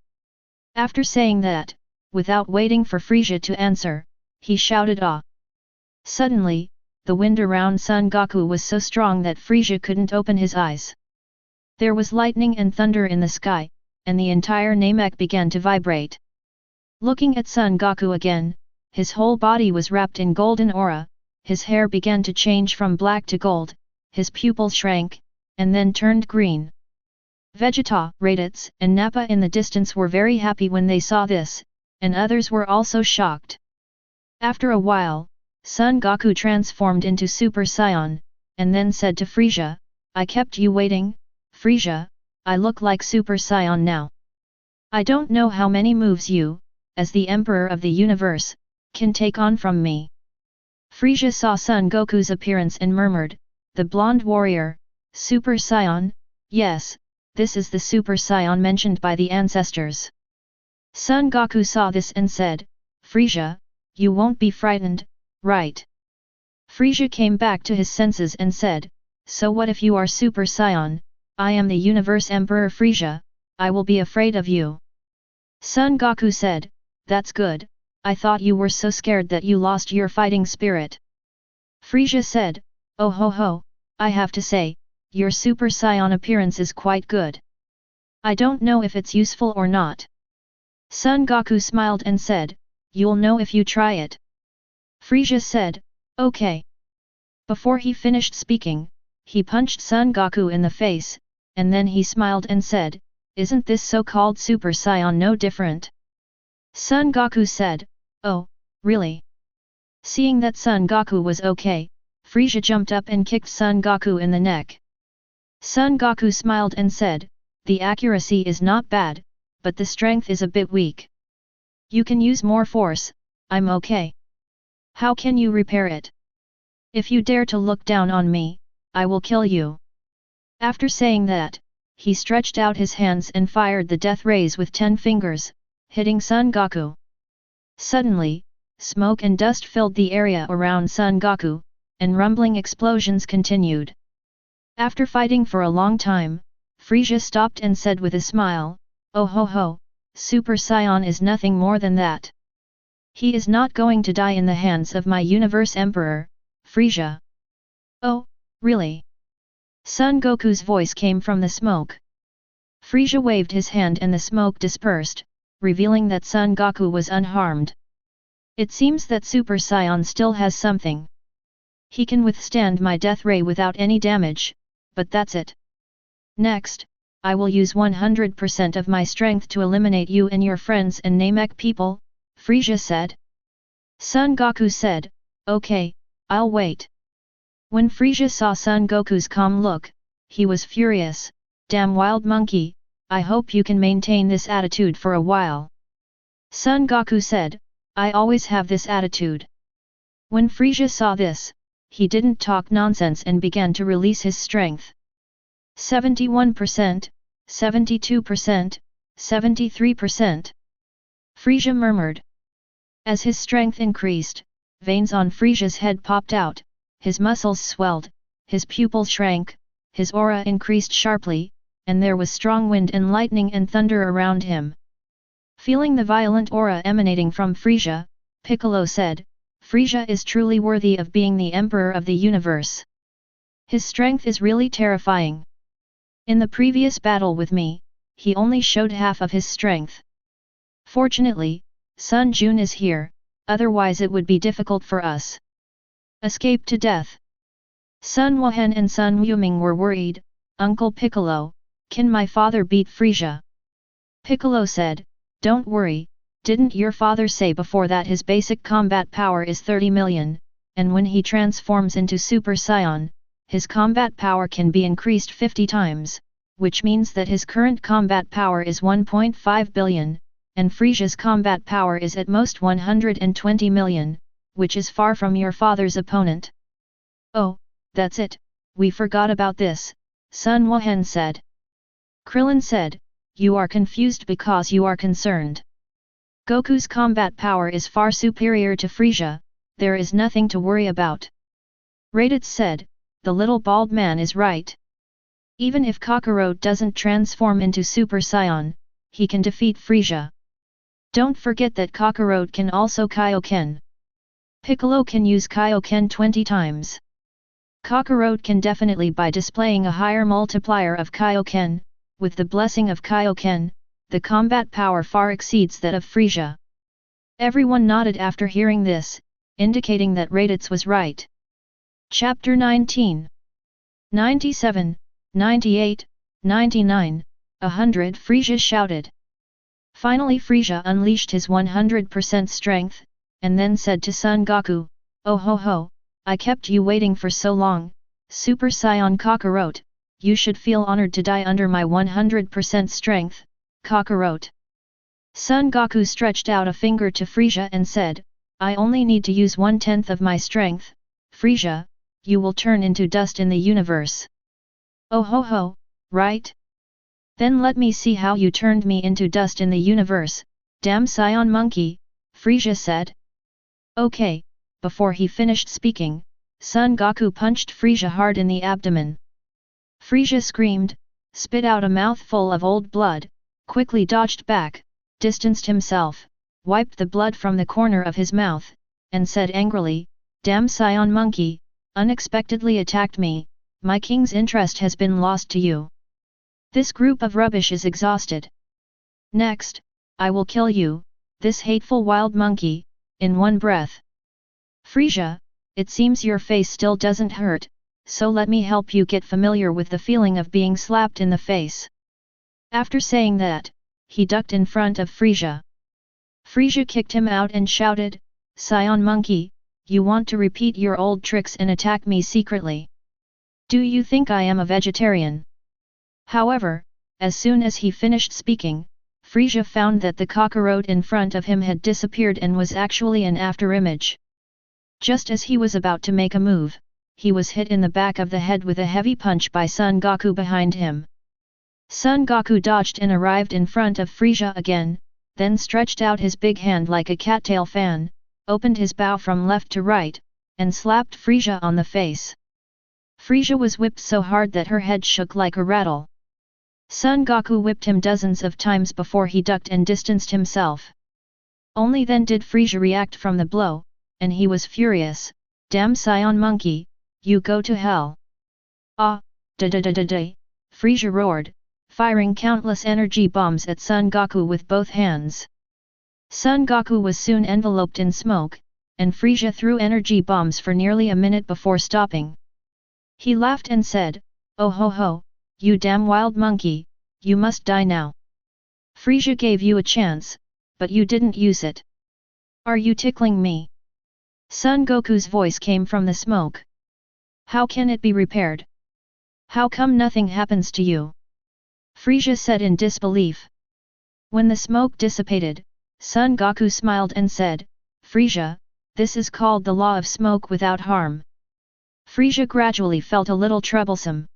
After saying that, without waiting for Frieza to answer, he shouted "Ah!" Suddenly, the wind around Son Goku was so strong that Frieza couldn't open his eyes. There was lightning and thunder in the sky, and the entire Namek began to vibrate. Looking at Son Goku again, his whole body was wrapped in golden aura, his hair began to change from black to gold, his pupils shrank, and then turned green. Vegeta, Raditz, and Nappa in the distance were very happy when they saw this, and others were also shocked. After a while, Son Goku transformed into Super Saiyan, and then said to Frieza, "I kept you waiting, Frieza, I look like Super Saiyan now. I don't know how many moves you, as the Emperor of the Universe, can take on from me." Frieza saw Son Goku's appearance and murmured, "The blonde warrior, Super Saiyan, yes, this is the Super Saiyan mentioned by the ancestors." Son Goku saw this and said, "Frieza, you won't be frightened, right?" Frieza came back to his senses and said, "So what if you are Super Saiyan? I am the Universe Emperor Frieza, I will be afraid of you." Son Goku said, "That's good, I thought you were so scared that you lost your fighting spirit." Frieza said, "Oh ho ho, I have to say, your Super Saiyan appearance is quite good. I don't know if it's useful or not." Son Goku smiled and said, "You'll know if you try it." Frieza said, "Okay." Before he finished speaking, he punched Son Goku in the face, and then he smiled and said, "Isn't this so-called Super Saiyan no different?" Son Goku said, "Oh, really?" Seeing that Son Goku was okay, Frieza jumped up and kicked Son Goku in the neck. Son Goku smiled and said, "The accuracy is not bad, but the strength is a bit weak. You can use more force, I'm okay. How can you repair it? If you dare to look down on me, I will kill you." After saying that, he stretched out his hands and fired the death rays with 10 fingers, hitting Son Goku. Suddenly, smoke and dust filled the area around Son Goku, and rumbling explosions continued. After fighting for a long time, Frieza stopped and said with a smile, "Oh ho ho, Super Saiyan is nothing more than that. He is not going to die in the hands of my Universe Emperor, Frieza." "Oh, really?" Son Goku's voice came from the smoke. Frieza waved his hand and the smoke dispersed, revealing that Son Goku was unharmed. "It seems that Super Saiyan still has something. He can withstand my death ray without any damage, but that's it. Next, I will use 100% of my strength to eliminate you and your friends and Namek people," Frieza said. Son Goku said, "Okay, I'll wait." When Frieza saw Son Goku's calm look, he was furious, "Damn wild monkey, I hope you can maintain this attitude for a while." Son Goku said, "I always have this attitude." When Frieza saw this, he didn't talk nonsense and began to release his strength. 71%, 72%, 73%. Frieza murmured. As his strength increased, veins on Frieza's head popped out, his muscles swelled, his pupils shrank, his aura increased sharply, and there was strong wind and lightning and thunder around him. Feeling the violent aura emanating from Frieza, Piccolo said, "Frieza is truly worthy of being the Emperor of the universe. His strength is really terrifying. In the previous battle with me, he only showed half of his strength. Fortunately, Sun Jun is here, otherwise it would be difficult for us. Escape to death." Sun Wuhan and Sun Wuming were worried. "Uncle Piccolo, can my father beat Frieza?" Piccolo said, "Don't worry, didn't your father say before that his basic combat power is 30 million, and when he transforms into Super Saiyan, his combat power can be increased 50 times, which means that his current combat power is 1.5 billion, and Frieza's combat power is at most 120 million, which is far from your father's opponent." "Oh, that's it, we forgot about this," Sun Wuhan said. Krillin said, "You are confused because you are concerned. Goku's combat power is far superior to Frieza, there is nothing to worry about." Raditz said, "The little bald man is right. Even if Kakarot doesn't transform into Super Saiyan, he can defeat Frieza. Don't forget that Kakarot can also Kaio-Ken. Piccolo can use Kaio-Ken 20 times. Kakarot can definitely by displaying a higher multiplier of Kaio-Ken, with the blessing of Kaio-Ken, the combat power far exceeds that of Frieza." Everyone nodded after hearing this, indicating that Raditz was right. Chapter 19 97, 98, 99, 100 Frieza shouted. Finally Frieza unleashed his 100% strength, and then said to Son Goku, "Oh ho ho, I kept you waiting for so long, Super Saiyan Kakarot, you should feel honored to die under my 100% strength, Kakarot." Son Goku stretched out a finger to Frieza and said, "I only need to use 1/10 of my strength, Frieza, you will turn into dust in the universe." "Oh ho ho, right? Then let me see how you turned me into dust in the universe, damn Saiyan monkey," Frieza said. "Okay." Before he finished speaking, Son Goku punched Frieza hard in the abdomen. Frieza screamed, spit out a mouthful of old blood, quickly dodged back, distanced himself, wiped the blood from the corner of his mouth, and said angrily, "Damn Saiyan monkey, unexpectedly attacked me, my king's interest has been lost to you. This group of rubbish is exhausted. Next, I will kill you, this hateful wild monkey, in one breath." "Frieza, it seems your face still doesn't hurt, so let me help you get familiar with the feeling of being slapped in the face." After saying that, he ducked in front of Frieza. Frieza kicked him out and shouted, "Saiyan monkey, you want to repeat your old tricks and attack me secretly? Do you think I am a vegetarian?" However, as soon as he finished speaking, Frieza found that the Kakarot in front of him had disappeared and was actually an afterimage. Just as he was about to make a move, he was hit in the back of the head with a heavy punch by Son Goku behind him. Son Goku dodged and arrived in front of Frieza again, then stretched out his big hand like a cattail fan, opened his bow from left to right, and slapped Frieza on the face. Frieza was whipped so hard that her head shook like a rattle. Son Goku whipped him dozens of times before he ducked and distanced himself. Only then did Frieza react from the blow, and he was furious, "Damn Saiyan monkey, you go to hell." "Ah, da-da-da-da-da," Frieza roared, firing countless energy bombs at Son Goku with both hands. Son Goku was soon enveloped in smoke, and Frieza threw energy bombs for nearly a minute before stopping. He laughed and said, "Oh ho ho, you damn wild monkey, you must die now. Frieza gave you a chance, but you didn't use it. Are you tickling me?" Son Goku's voice came from the smoke. "How can it be repaired? How come nothing happens to you?" Frieza said in disbelief. When the smoke dissipated, Son Goku smiled and said, "Frieza, this is called the law of smoke without harm." Frieza gradually felt a little troublesome.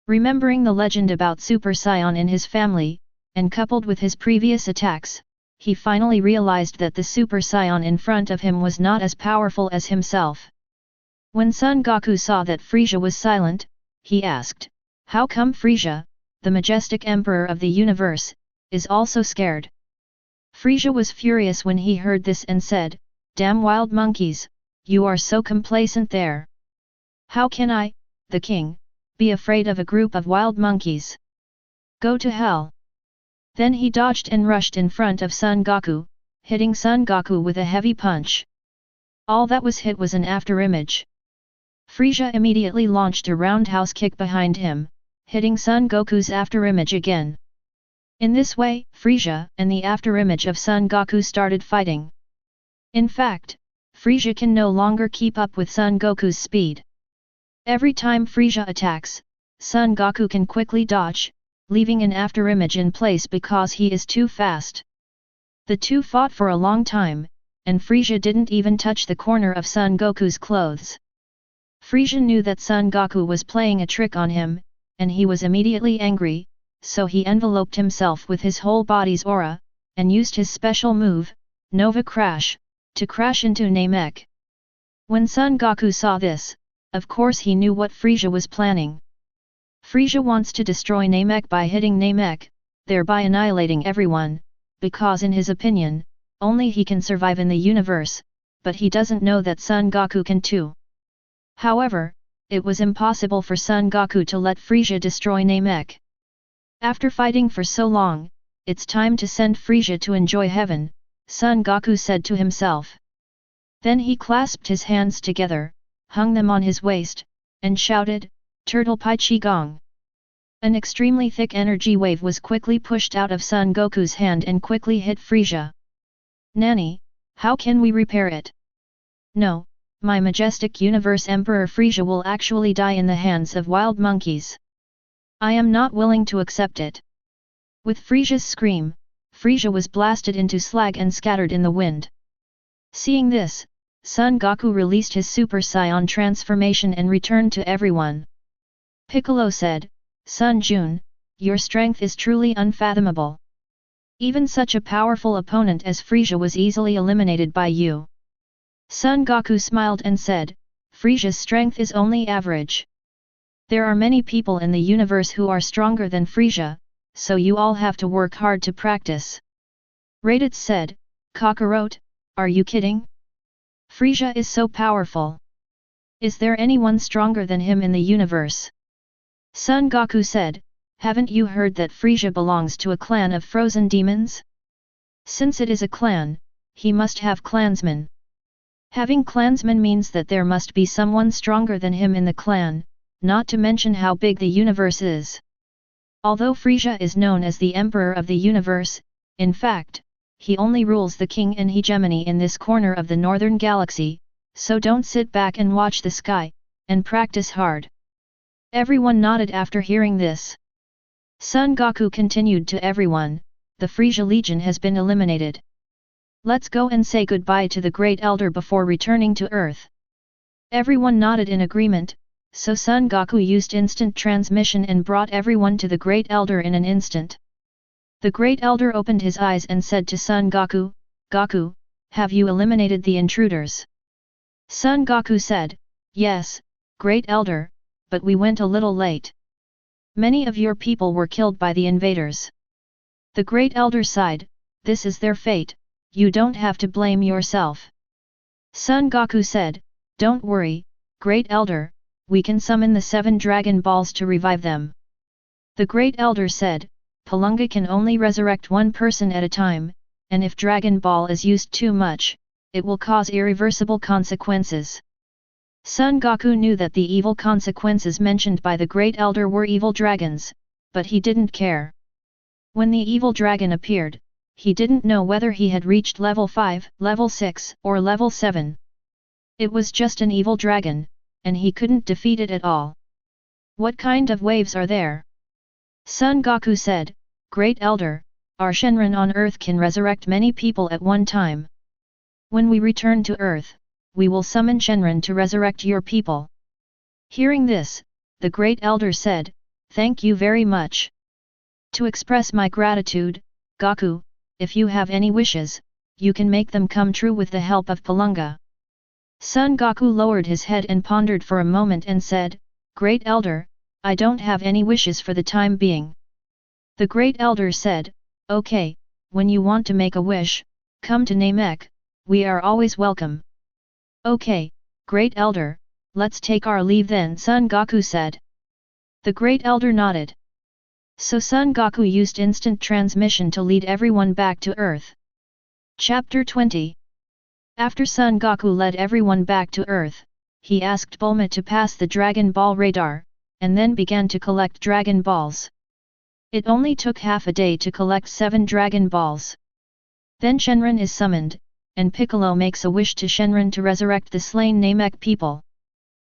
Remembering the legend about Super Saiyan in his family, and coupled with his previous attacks, he finally realized that the Super Saiyan in front of him was not as powerful as himself. When Son Goku saw that Frieza was silent, he asked, "How come Frieza, the majestic emperor of the universe, is also scared?" Frieza was furious when he heard this and said, "Damn wild monkeys, you are so complacent there. How can I, the king, be afraid of a group of wild monkeys? Go to hell." Then he dodged and rushed in front of Son Goku, hitting Son Goku with a heavy punch. All that was hit was an afterimage. Frieza immediately launched a roundhouse kick behind him, hitting Son Goku's afterimage again. In this way, Frieza and the afterimage of Son Goku started fighting. In fact, Frieza can no longer keep up with Son Goku's speed. Every time Frieza attacks, Son Goku can quickly dodge, leaving an afterimage in place because he is too fast. The two fought for a long time, and Frieza didn't even touch the corner of Son Goku's clothes. Frieza knew that Son Goku was playing a trick on him, and he was immediately angry, so he enveloped himself with his whole body's aura, and used his special move, Nova Crash, to crash into Namek. When Son Goku saw this, of course he knew what Frieza was planning. Frieza wants to destroy Namek by hitting Namek, thereby annihilating everyone, because in his opinion, only he can survive in the universe, but he doesn't know that Son Goku can too. However, it was impossible for Son Goku to let Frieza destroy Namek. After fighting for so long, it's time to send Frieza to enjoy heaven, Son Goku said to himself. Then he clasped his hands together, hung them on his waist, and shouted, "Turtle Pai Chi Gong." An extremely thick energy wave was quickly pushed out of Son Goku's hand and quickly hit Frieza. "Nani, how can we repair it?" "No, my majestic universe Emperor Frieza will actually die in the hands of wild monkeys. I am not willing to accept it." With Frieza's scream, Frieza was blasted into slag and scattered in the wind. Seeing this, Son Goku released his Super Saiyan transformation and returned to everyone. Piccolo said, "Son Jun, your strength is truly unfathomable. Even such a powerful opponent as Frieza was easily eliminated by you." Son Goku smiled and said, "Frieza's strength is only average. There are many people in the universe who are stronger than Frieza, so you all have to work hard to practice." Raditz said, "Kakarot, are you kidding? Frieza is so powerful. Is there anyone stronger than him in the universe?" Son Goku said, "Haven't you heard that Frieza belongs to a clan of frozen demons? Since it is a clan, he must have clansmen. Having clansmen means that there must be someone stronger than him in the clan, not to mention how big the universe is. Although Frieza is known as the Emperor of the Universe, in fact, he only rules the king and hegemony in this corner of the northern galaxy, so don't sit back and watch the sky, and practice hard." Everyone nodded after hearing this. Son Goku continued to everyone, "The Frieza Legion has been eliminated. Let's go and say goodbye to the Great Elder before returning to Earth." Everyone nodded in agreement, so Son Goku used instant transmission and brought everyone to the Great Elder in an instant. The Great Elder opened his eyes and said to Son Goku, "Goku, have you eliminated the intruders?" Son Goku said, "Yes, Great Elder, but we went a little late. Many of your people were killed by the invaders." The Great Elder sighed, "This is their fate, you don't have to blame yourself." Son Goku said, "Don't worry, Great Elder, we can summon the 7 Dragon Balls to revive them." The Great Elder said, "Palunga can only resurrect one person at a time, and if Dragon Ball is used too much, it will cause irreversible consequences." Son Goku knew that the evil consequences mentioned by the Great Elder were evil dragons, but he didn't care. When the evil dragon appeared, he didn't know whether he had reached level 5, level 6, or level 7. It was just an evil dragon, and he couldn't defeat it at all. "What kind of waves are there?" Son Goku said, "Great Elder, our Shenron on Earth can resurrect many people at one time. When we return to Earth, we will summon Shenron to resurrect your people." Hearing this, the Great Elder said, "Thank you very much. To express my gratitude, Goku, if you have any wishes, you can make them come true with the help of Palunga. Son Goku lowered his head and pondered for a moment and said, Great Elder, I don't have any wishes for the time being. The Great Elder said, Okay, when you want to make a wish, come to Namek, we are always welcome. Okay, Great Elder, let's take our leave then, Son Goku said. The Great Elder nodded. So Son Goku used instant transmission to lead everyone back to Earth. Chapter 20. After Son Goku led everyone back to Earth, he asked Bulma to pass the Dragon Ball radar, and then began to collect Dragon Balls. It only took half a day to collect 7 Dragon Balls. Then Shenron is summoned, and Piccolo makes a wish to Shenron to resurrect the slain Namek people.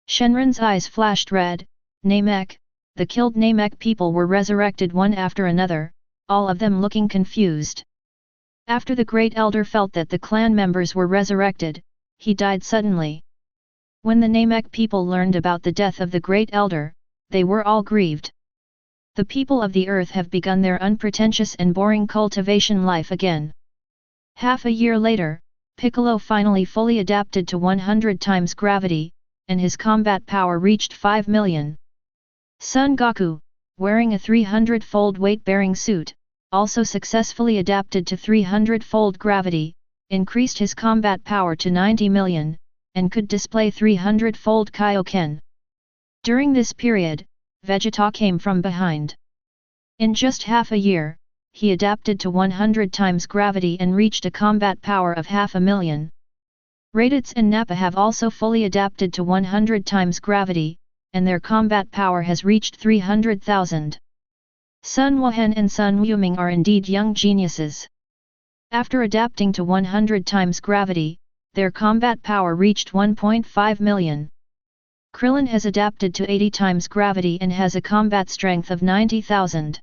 Shenron's eyes flashed red. Namek, the killed Namek people were resurrected one after another, all of them looking confused. After the Great Elder felt that the clan members were resurrected, he died suddenly. When the Namek people learned about the death of the Great Elder, they were all grieved. The people of the earth have begun their unpretentious and boring cultivation life again. Half a year later, Piccolo finally fully adapted to 100 times gravity, and his combat power reached 5 million. Son Goku, wearing a 300-fold weight-bearing suit, also successfully adapted to 300-fold gravity, increased his combat power to 90 million, and could display 300-fold Kaio-Ken. During this period, Vegeta came from behind. In just half a year, he adapted to 100 times gravity and reached a combat power of 500,000. Raditz and Nappa have also fully adapted to 100 times gravity, and their combat power has reached 300,000. Sun Wuhan and Sun Wuming are indeed young geniuses. After adapting to 100 times gravity, their combat power reached 1.5 million. Krillin has adapted to 80 times gravity and has a combat strength of 90,000.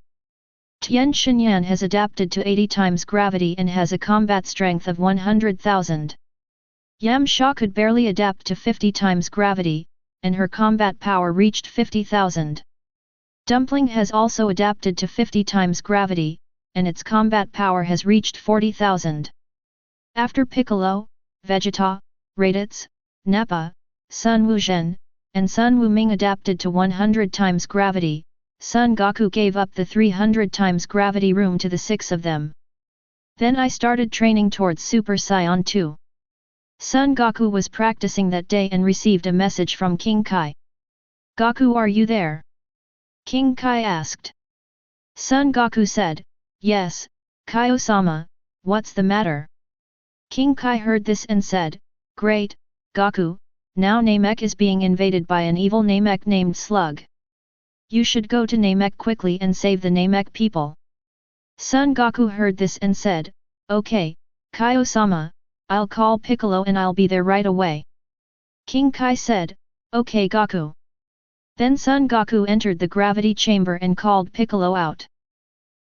Tien Shinyan has adapted to 80 times gravity and has a combat strength of 100,000. Yam Sha could barely adapt to 50 times gravity, and her combat power reached 50,000. Dumpling has also adapted to 50 times gravity, and its combat power has reached 40,000. After Piccolo, Vegeta, Raditz, Nappa, Sun Wuzhen, and Sun Wuming adapted to 100 times gravity, Son Goku gave up the 300 times gravity room to the 6 of them. Then I started training towards Super Saiyan 2. Son Goku was practicing that day and received a message from King Kai. Goku, are you there? King Kai asked. Son Goku said, Yes, Kaio-sama, what's the matter? King Kai heard this and said, Great, Goku, now Namek is being invaded by an evil Namek named Slug. You should go to Namek quickly and save the Namek people. Son Goku heard this and said, Okay, Kaio-sama, I'll call Piccolo and I'll be there right away. King Kai said, Okay Goku. Then Son Goku entered the gravity chamber and called Piccolo out.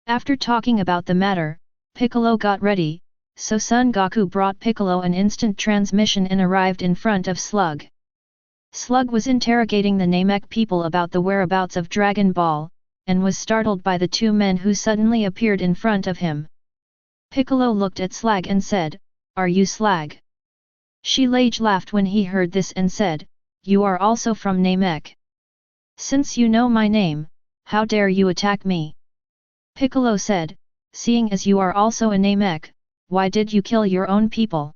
After talking about the matter, Piccolo got ready, so Son Goku brought Piccolo an instant transmission and arrived in front of Slug. Slug was interrogating the Namek people about the whereabouts of Dragon Ball, and was startled by the 2 men who suddenly appeared in front of him. Piccolo looked at Slag and said, Are you Slag? Shilage laughed when he heard this and said, You are also from Namek. Since you know my name, how dare you attack me? Piccolo said, Seeing as you are also a Namek, why did you kill your own people?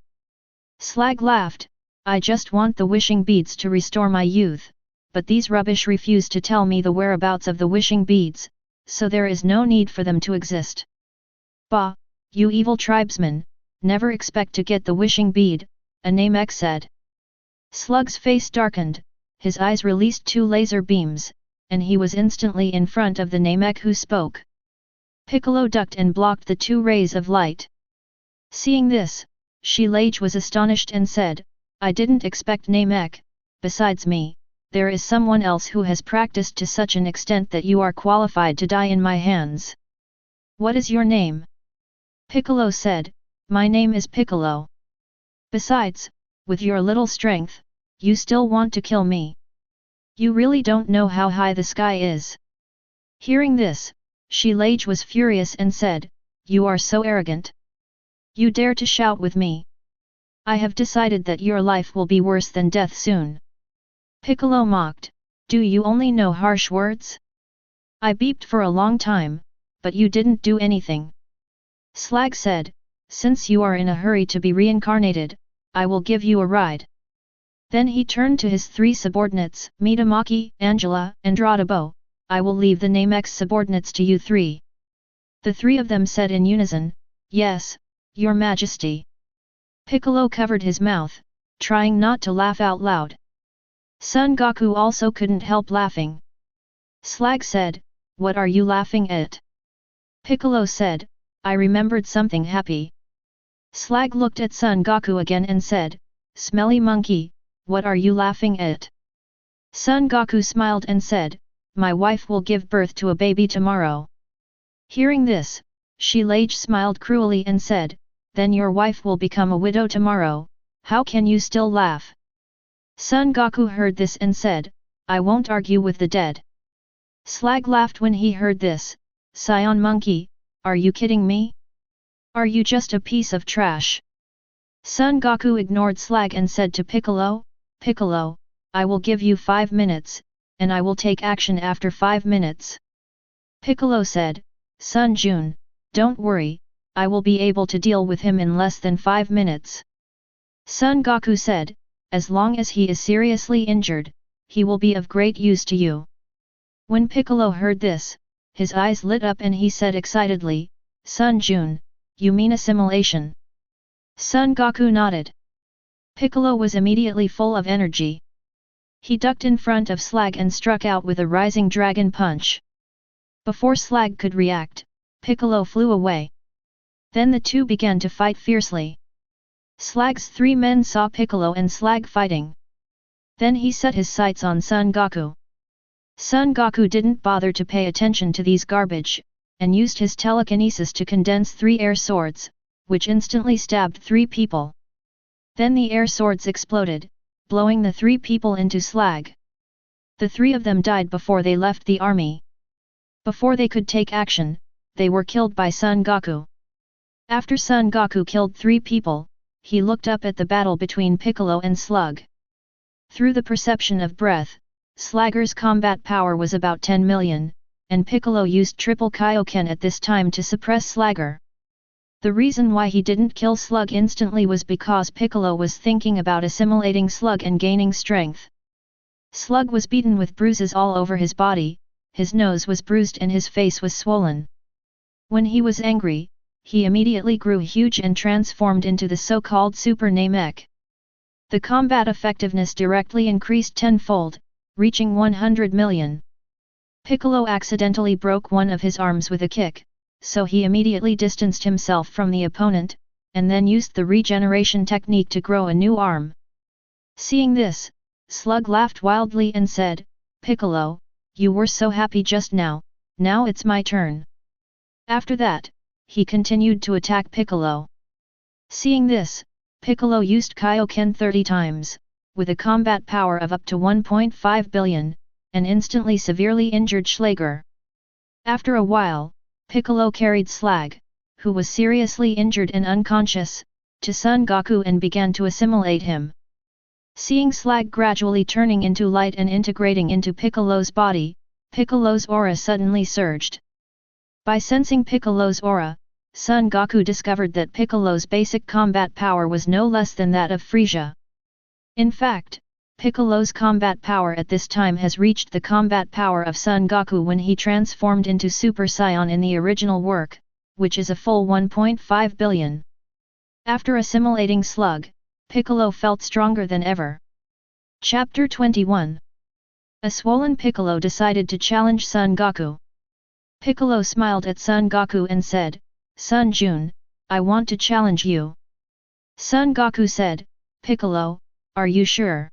Slag laughed, I just want the wishing beads to restore my youth, but these rubbish refuse to tell me the whereabouts of the wishing beads, so there is no need for them to exist. Bah, you evil tribesmen, never expect to get the wishing bead, a Namek said. Slug's face darkened, his eyes released 2 laser beams, and he was instantly in front of the Namek who spoke. Piccolo ducked and blocked the 2 rays of light. Seeing this, Shilage was astonished and said, I didn't expect Namek, besides me, there is someone else who has practiced to such an extent that you are qualified to die in my hands. What is your name? Piccolo said, My name is Piccolo. Besides, with your little strength, you still want to kill me. You really don't know how high the sky is. Hearing this, Shilage was furious and said, You are so arrogant. You dare to shout with me? I have decided that your life will be worse than death soon. Piccolo mocked, do you only know harsh words? I beeped for a long time, but you didn't do anything. Slag said, since you are in a hurry to be reincarnated, I will give you a ride. Then he turned to his 3 subordinates, Mitamaki, Angela, and Radabo, I will leave the Namek subordinates to you 3. The 3 of them said in unison, yes, your majesty. Piccolo covered his mouth, trying not to laugh out loud. Son Goku also couldn't help laughing. Slag said, what are you laughing at? Piccolo said, I remembered something happy. Slag looked at Son Goku again and said, smelly monkey, what are you laughing at? Son Goku smiled and said, my wife will give birth to a baby tomorrow. Hearing this, Shilage smiled cruelly and said, then your wife will become a widow tomorrow, how can you still laugh? Son Goku heard this and said, I won't argue with the dead. Slag laughed when he heard this, Saiyan monkey, are you kidding me? Are you just a piece of trash? Son Goku ignored Slag and said to Piccolo, Piccolo, I will give you 5 minutes, and I will take action after 5 minutes. Piccolo said, Son Jun, don't worry, I will be able to deal with him in less than 5 minutes. Son Goku said, as long as he is seriously injured, he will be of great use to you. When Piccolo heard this, his eyes lit up and he said excitedly, Son Jun, you mean assimilation? Son Goku nodded. Piccolo was immediately full of energy. He ducked in front of Slag and struck out with a rising dragon punch. Before Slag could react, Piccolo flew away. Then the two began to fight fiercely. Slag's 3 men saw Piccolo and Slag fighting. Then he set his sights on Son Goku. Son Goku didn't bother to pay attention to these garbage, and used his telekinesis to condense 3 air swords, which instantly stabbed 3 people. Then the air swords exploded, blowing the 3 people into slag. The 3 of them died before they left the army. Before they could take action, they were killed by Son Goku. After Son Goku killed 3 people, he looked up at the battle between Piccolo and Slug. Through the perception of breath, Slagger's combat power was about 10 million, and Piccolo used triple Kaio-Ken at this time to suppress Slagger. The reason why he didn't kill Slug instantly was because Piccolo was thinking about assimilating Slug and gaining strength. Slug was beaten with bruises all over his body, his nose was bruised and his face was swollen. When he was angry, he immediately grew huge and transformed into the so-called Super Namek. The combat effectiveness directly increased tenfold, reaching 100 million. Piccolo accidentally broke one of his arms with a kick, so he immediately distanced himself from the opponent, and then used the regeneration technique to grow a new arm. Seeing this, Slug laughed wildly and said, Piccolo, you were so happy just now, now it's my turn. After that, he continued to attack Piccolo. Seeing this, Piccolo used Kaio-Ken 30 times, with a combat power of up to 1.5 billion, and instantly severely injured Schlager. After a while, Piccolo carried Slag, who was seriously injured and unconscious, to Son Goku and began to assimilate him. Seeing Slag gradually turning into light and integrating into Piccolo's body, Piccolo's aura suddenly surged. By sensing Piccolo's aura, Son Goku discovered that Piccolo's basic combat power was no less than that of Frieza. In fact, Piccolo's combat power at this time has reached the combat power of Son Goku when he transformed into Super Saiyan in the original work, which is a full 1.5 billion. After assimilating Slug, Piccolo felt stronger than ever. Chapter 21. A swollen Piccolo decided to challenge Son Goku. Piccolo smiled at Son Goku and said, Son Jun, I want to challenge you. Son Goku said, Piccolo, are you sure?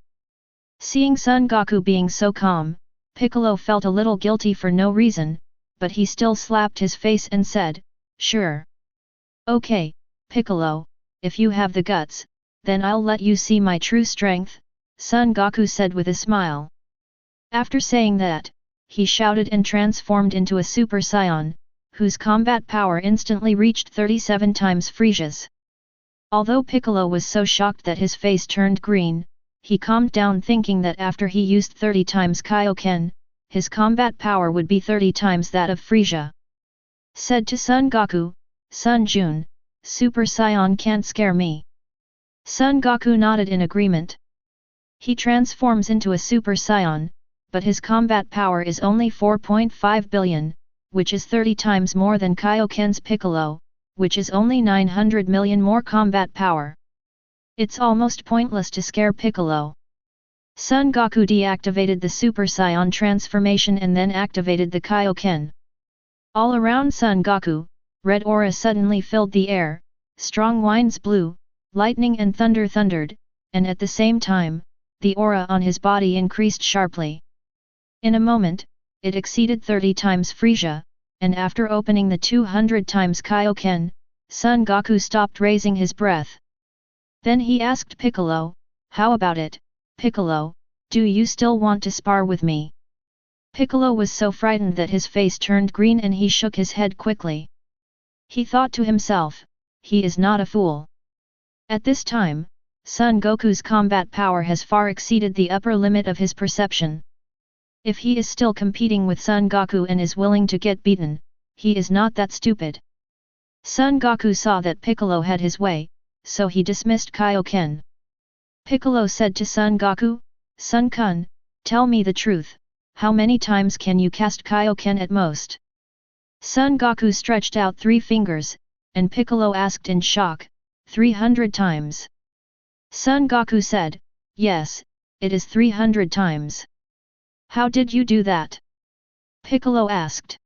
Seeing Son Goku being so calm, Piccolo felt a little guilty for no reason, but he still slapped his face and said, Sure. Okay, Piccolo, if you have the guts, then I'll let you see my true strength, Son Goku said with a smile. After saying that, he shouted and transformed into a Super Saiyan, whose combat power instantly reached 37 times Frieza's. Although Piccolo was so shocked that his face turned green, he calmed down thinking that after he used 30 times Kaio-Ken, his combat power would be 30 times that of Frieza. Said to Son Goku, "Son Jun, Super Saiyan can't scare me." Son Goku nodded in agreement. He transforms into a Super Saiyan, but his combat power is only 4.5 billion, which is 30 times more than Kaio-Ken's Piccolo, which is only 900 million more combat power. It's almost pointless to scare Piccolo. Son Goku deactivated the Super Saiyan transformation and then activated the Kaio-Ken. All around Son Goku, red aura suddenly filled the air, strong winds blew, lightning and thunder thundered, and at the same time, the aura on his body increased sharply. In a moment, it exceeded 30 times Frieza, and after opening the 200 times Kaio-Ken, Son Goku stopped raising his breath. Then he asked Piccolo, "How about it, Piccolo, do you still want to spar with me?" Piccolo was so frightened that his face turned green and he shook his head quickly. He thought to himself, he is not a fool. At this time, Son Goku's combat power has far exceeded the upper limit of his perception. If he is still competing with Son Goku and is willing to get beaten, he is not that stupid. Son Goku saw that Piccolo had his way, so he dismissed Kaio-Ken. Piccolo said to Son Goku, "Son-kun, tell me the truth, how many times can you cast Kaio-Ken at most?" Son Goku stretched out 3 fingers, and Piccolo asked in shock, 300 times. Son Goku said, "Yes, it is 300 times. How did you do that?" Piccolo asked.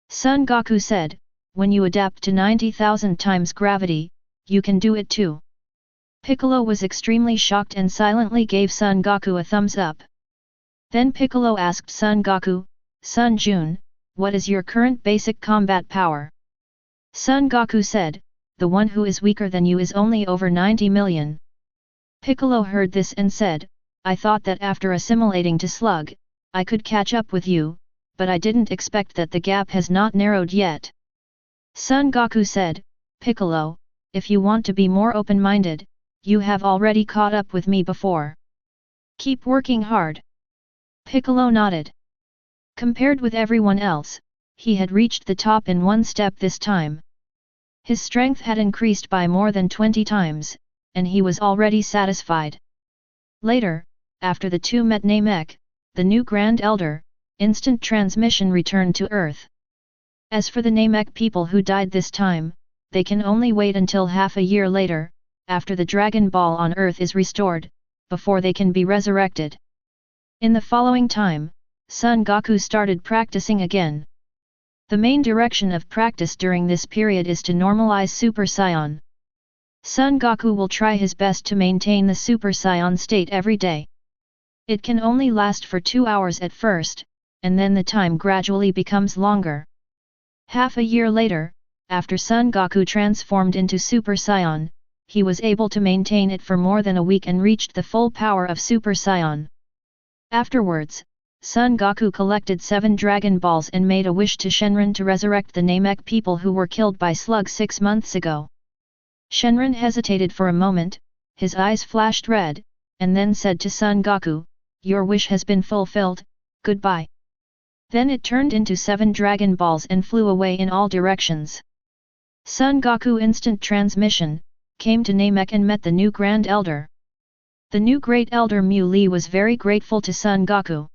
Son Goku said, "When you adapt to 90,000 times gravity, you can do it too." Piccolo was extremely shocked and silently gave Son Goku a thumbs up. Then Piccolo asked Son Goku, "Son Jun, what is your current basic combat power?" Son Goku said, "The one who is weaker than you is only over 90 million. Piccolo heard this and said, "I thought that after assimilating to Slug, I could catch up with you, but I didn't expect that the gap has not narrowed yet." Son Goku said, "Piccolo, if you want to be more open-minded, you have already caught up with me before. Keep working hard." Piccolo nodded. Compared with everyone else, he had reached the top in one step this time. His strength had increased by more than 20 times, and he was already satisfied. Later, after the two met Namek, the new Grand Elder, instant transmission returned to Earth. As for the Namek people who died this time, they can only wait until half a year later, after the Dragon Ball on Earth is restored, before they can be resurrected. In the following time, Son Goku started practicing again. The main direction of practice during this period is to normalize Super Saiyan. Son Goku will try his best to maintain the Super Saiyan state every day. It can only last for 2 hours at first, and then the time gradually becomes longer. Half a year later, after Son Goku transformed into Super Saiyan, he was able to maintain it for more than a week and reached the full power of Super Saiyan. Afterwards, Son Goku collected 7 Dragon Balls and made a wish to Shenron to resurrect the Namek people who were killed by Slug 6 months ago. Shenron hesitated for a moment, his eyes flashed red, and then said to Son Goku, "Your wish has been fulfilled, goodbye." Then it turned into 7 Dragon Balls and flew away in all directions. Son Goku instant transmission, came to Namek and met the new Grand Elder. The new Great Elder Mu Li was very grateful to Son Goku.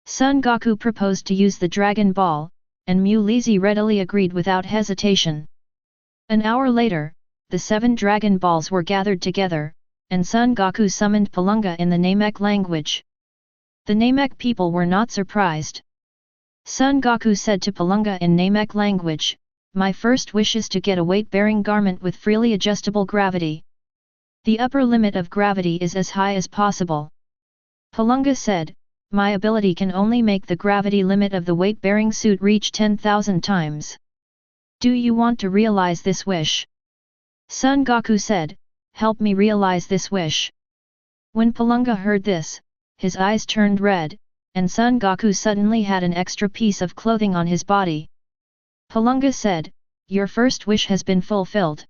Son Goku proposed to use the Dragon Ball, and Mu Li readily agreed without hesitation. An hour later, the 7 Dragon Balls were gathered together, and Son Goku summoned Palunga in the Namek language. The Namek people were not surprised. Son Goku said to Palunga in Namek language, "My first wish is to get a weight-bearing garment with freely adjustable gravity. The upper limit of gravity is as high as possible." Palunga said, "My ability can only make the gravity limit of the weight-bearing suit reach 10,000 times. Do you want to realize this wish?" Son Goku said, "Help me realize this wish." When Palunga heard this, his eyes turned red, and Son Goku suddenly had an extra piece of clothing on his body. Palunga said, "Your first wish has been fulfilled."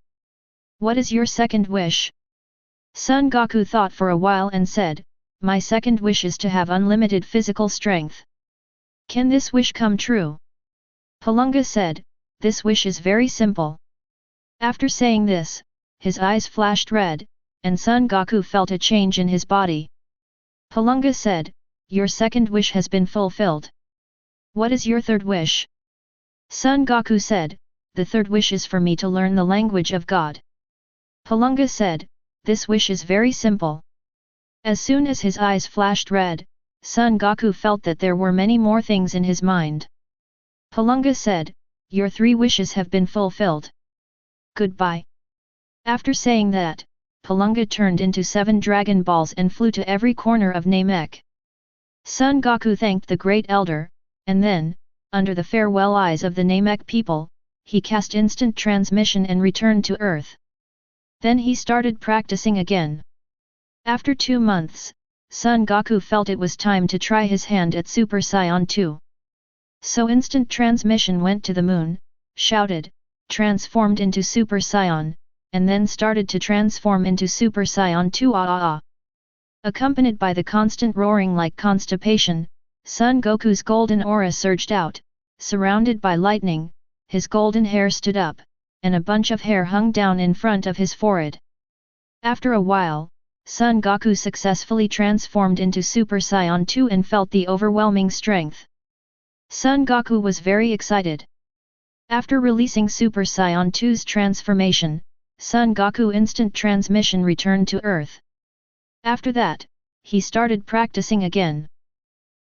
What is your second wish? Son Goku thought for a while and said, my second wish is to have unlimited physical strength. Can this wish come true? Palunga said, this wish is very simple. After saying this, his eyes flashed red, and Son Goku felt a change in his body. Palunga said, your second wish has been fulfilled. What is your third wish? Son Goku said, the third wish is for me to learn the language of God. Palunga said, this wish is very simple. As soon as his eyes flashed red, Son Goku felt that there were many more things in his mind. Palunga said, your 3 wishes have been fulfilled. Goodbye. After saying that, Palunga turned into 7 Dragon Balls and flew to every corner of Namek. Son Goku thanked the Great Elder, and then, under the farewell eyes of the Namek people, he cast instant transmission and returned to Earth. Then he started practicing again. After 2 months, Son Goku felt it was time to try his hand at Super Saiyan 2. So instant transmission went to the moon, shouted, transformed into Super Saiyan, and then started to transform into Super Saiyan 2 Accompanied by the constant roaring like constipation, Son Goku's golden aura surged out, surrounded by lightning, his golden hair stood up, and a bunch of hair hung down in front of his forehead. After a while, Son Goku successfully transformed into Super Saiyan 2 and felt the overwhelming strength. Son Goku was very excited. After releasing Super Saiyan 2's transformation, Son Goku instant transmission returned to Earth. After that, he started practicing again.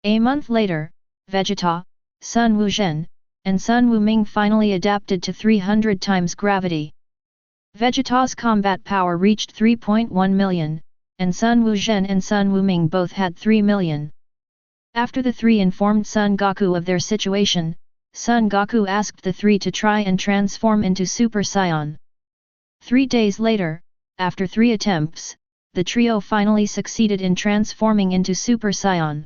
A month later, Vegeta, Sun Wuzhen, and Sun Wuming finally adapted to 300 times gravity. Vegeta's combat power reached 3.1 million, and Sun Wuzhen and Sun Wuming both had 3 million. After the 3 informed Son Goku of their situation, Son Goku asked the 3 to try and transform into Super Saiyan. 3 days later, after 3 attempts, the trio finally succeeded in transforming into Super Saiyan.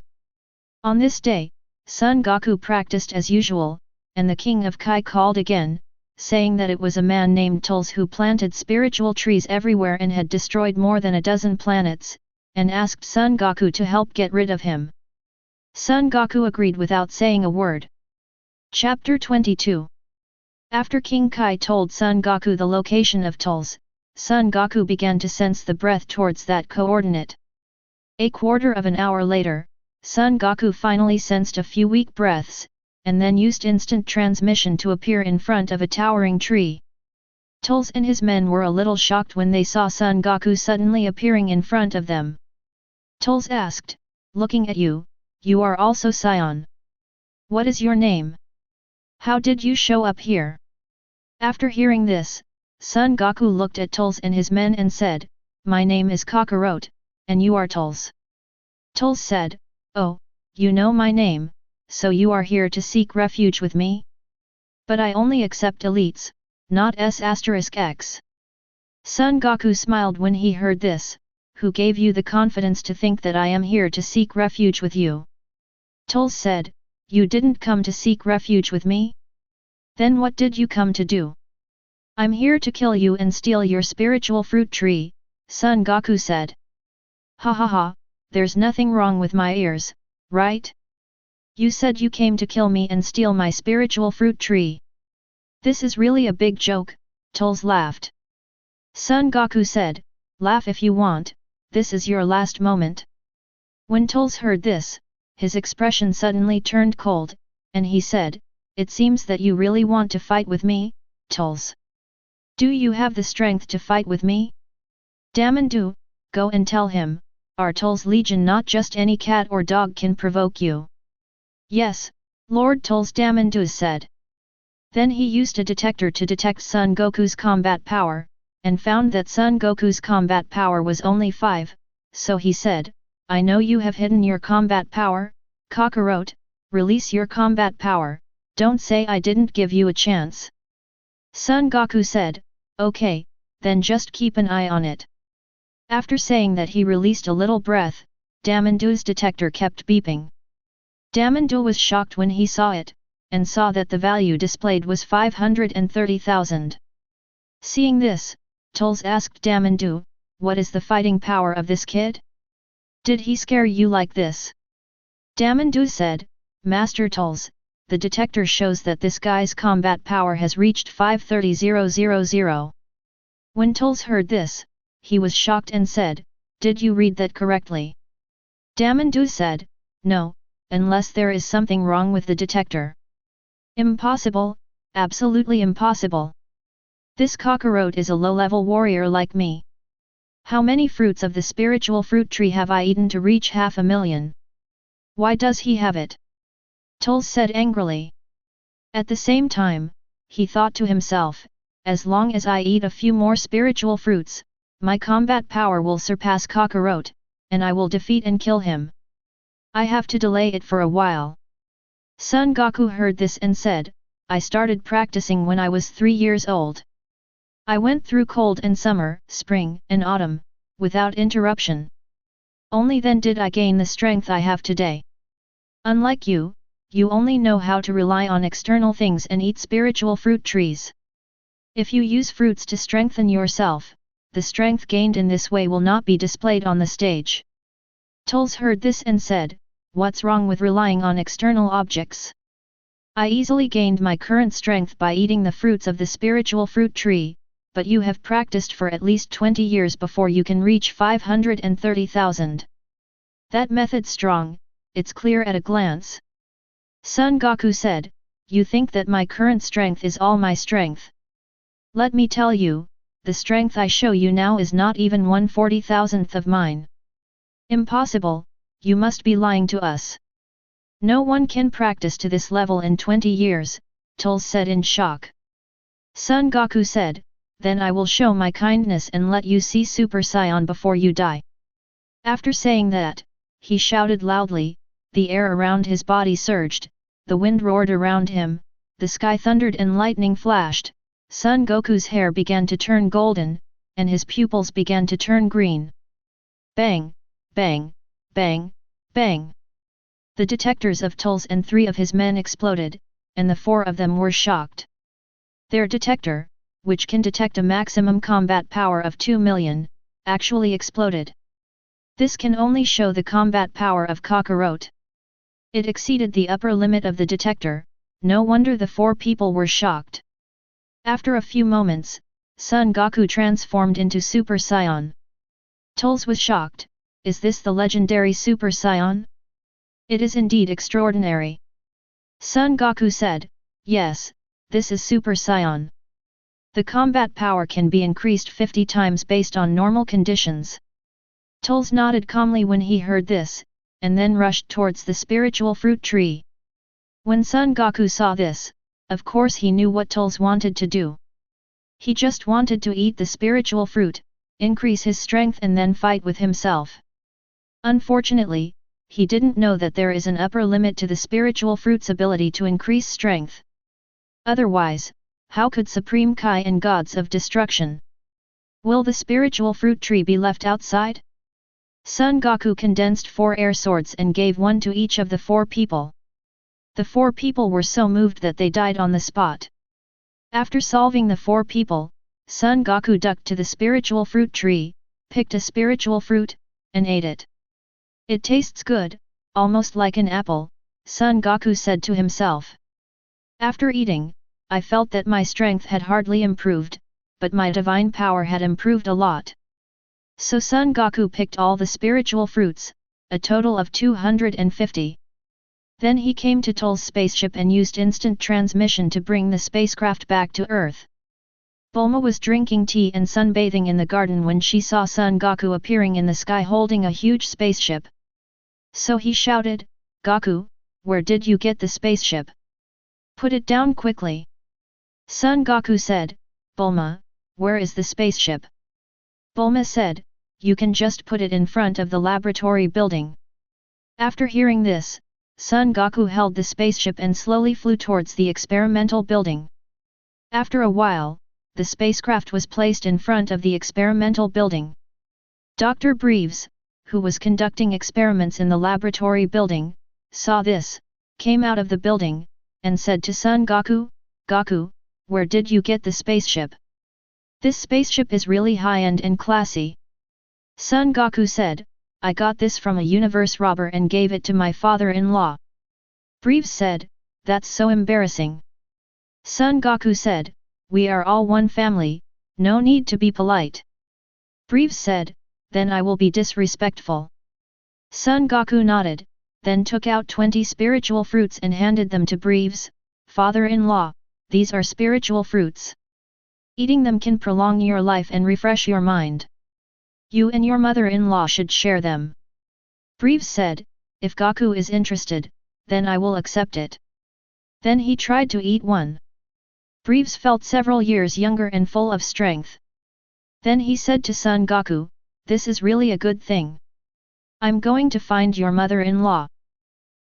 On this day, Son Goku practiced as usual, and the king of Kai called again, saying that it was a man named Tulz who planted spiritual trees everywhere and had destroyed more than a dozen planets, and asked Son Goku to help get rid of him. Son Goku agreed without saying a word. Chapter 22. After King Kai told Son Goku the location of Tulz, Son Goku began to sense the breath towards that coordinate. A quarter of an hour later, Son Goku finally sensed a few weak breaths, and then used instant transmission to appear in front of a towering tree. Tulz and his men were a little shocked when they saw Son Goku suddenly appearing in front of them. Tulz asked, looking at you, you are also Saiyan. What is your name? How did you show up here? After hearing this, Son Goku looked at Tulz and his men and said, my name is Kakarot, and you are Tulz. Tulz said, oh, you know my name, so you are here to seek refuge with me? But I only accept elites, not S**X. Son Goku smiled when he heard this, who gave you the confidence to think that I am here to seek refuge with you? Tulz said, you didn't come to seek refuge with me? Then what did you come to do? I'm here to kill you and steal your spiritual fruit tree, Son Goku said. Ha ha ha, there's nothing wrong with my ears, right? You said you came to kill me and steal my spiritual fruit tree. This is really a big joke, Tulz laughed. Son Goku said, laugh if you want, this is your last moment. When Tulz heard this, his expression suddenly turned cold, and he said, it seems that you really want to fight with me, Tulz. Do you have the strength to fight with me? Damandu, go and tell him, our Tulz Legion not just any cat or dog can provoke you. Yes, Lord Tulz, Damandu said. Then he used a detector to detect Son Goku's combat power, and found that Son Goku's combat power was only 5, so he said, I know you have hidden your combat power, Kakarot, release your combat power, don't say I didn't give you a chance. Son Goku said, okay, then just keep an eye on it. After saying that he released a little breath, Damandu's detector kept beeping. Damandu was shocked when he saw it, and saw that the value displayed was 530,000. Seeing this, Tulz asked Damandu, what is the fighting power of this kid? Did he scare you like this? Damandu said, Master Tulz, the detector shows that this guy's combat power has reached 530,000. When Tulz heard this, he was shocked and said, did you read that correctly? Damandu said, no, unless there is something wrong with the detector. Impossible, absolutely impossible. This cockroach is a low-level warrior like me. How many fruits of the spiritual fruit tree have I eaten to reach 500,000? Why does he have it? Tulz said angrily. At the same time, he thought to himself, as long as I eat a few more spiritual fruits, my combat power will surpass Kakarot, and I will defeat and kill him. I have to delay it for a while. Son Goku heard this and said, I started practicing when I was 3 years old. I went through cold and summer, spring and autumn, without interruption. Only then did I gain the strength I have today. Unlike you, you only know how to rely on external things and eat spiritual fruit trees. If you use fruits to strengthen yourself, the strength gained in this way will not be displayed on the stage. Tulz heard this and said, what's wrong with relying on external objects? I easily gained my current strength by eating the fruits of the spiritual fruit tree, but you have practiced for at least 20 years before you can reach 530,000. That method's strong, it's clear at a glance. Son Goku said, you think that my current strength is all my strength. Let me tell you, the strength I show you now is not even 1/40,000th of mine. Impossible, you must be lying to us. No one can practice to this level in 20 years, Tulz said in shock. Son Goku said, then I will show my kindness and let you see Super Saiyan before you die. After saying that, he shouted loudly, the air around his body surged, the wind roared around him, the sky thundered and lightning flashed, Son Goku's hair began to turn golden, and his pupils began to turn green. Bang, bang, bang, bang. The detectors of Tulz and 3 of his men exploded, and the 4 of them were shocked. Their detector, which can detect a maximum combat power of 2 million, actually exploded. This can only show the combat power of Kakarot. It exceeded the upper limit of the detector, no wonder the 4 people were shocked. After a few moments, Son Goku transformed into Super Saiyan. Tulz was shocked, is this the legendary Super Saiyan? It is indeed extraordinary. Son Goku said, yes, this is Super Saiyan. The combat power can be increased 50 times based on normal conditions. Tulz nodded calmly when he heard this, and then rushed towards the spiritual fruit tree. When Son Goku saw this, of course he knew what Tulz wanted to do. He just wanted to eat the spiritual fruit, increase his strength and then fight with himself. Unfortunately, he didn't know that there is an upper limit to the spiritual fruit's ability to increase strength. Otherwise, how could Supreme Kai and Gods of Destruction? Will the spiritual fruit tree be left outside? Son Goku condensed 4 air swords and gave one to each of the 4 people. The 4 people were so moved that they died on the spot. After solving the 4 people, Son Goku ducked to the spiritual fruit tree, picked a spiritual fruit, and ate it. It tastes good, almost like an apple, Son Goku said to himself. After eating, I felt that my strength had hardly improved, but my divine power had improved a lot. So Son Goku picked all the spiritual fruits, a total of 250. Then he came to Tul's spaceship and used instant transmission to bring the spacecraft back to Earth. Bulma was drinking tea and sunbathing in the garden when she saw Son Goku appearing in the sky holding a huge spaceship. So he shouted, "Goku, where did you get the spaceship? Put it down quickly." Son Goku said, "Bulma, where is the spaceship?" Bulma said, "You can just put it in front of the laboratory building." After hearing this, Son Goku held the spaceship and slowly flew towards the experimental building. After a while, the spacecraft was placed in front of the experimental building. Dr. Breves, who was conducting experiments in the laboratory building, saw this, came out of the building, and said to Son Goku, "Goku, where did you get the spaceship?" This spaceship is really high-end and classy. Son Goku said, I got this from a universe robber and gave it to my father-in-law. Beerus said, that's so embarrassing. Son Goku said, we are all one family, no need to be polite. Beerus said, then I will be disrespectful. Son Goku nodded, then took out 20 spiritual fruits and handed them to Beerus, father-in-law, these are spiritual fruits. Eating them can prolong your life and refresh your mind. You and your mother-in-law should share them. Beerus said, if Goku is interested, then I will accept it. Then he tried to eat one. Beerus felt several years younger and full of strength. Then he said to Son Goku, this is really a good thing. I'm going to find your mother-in-law.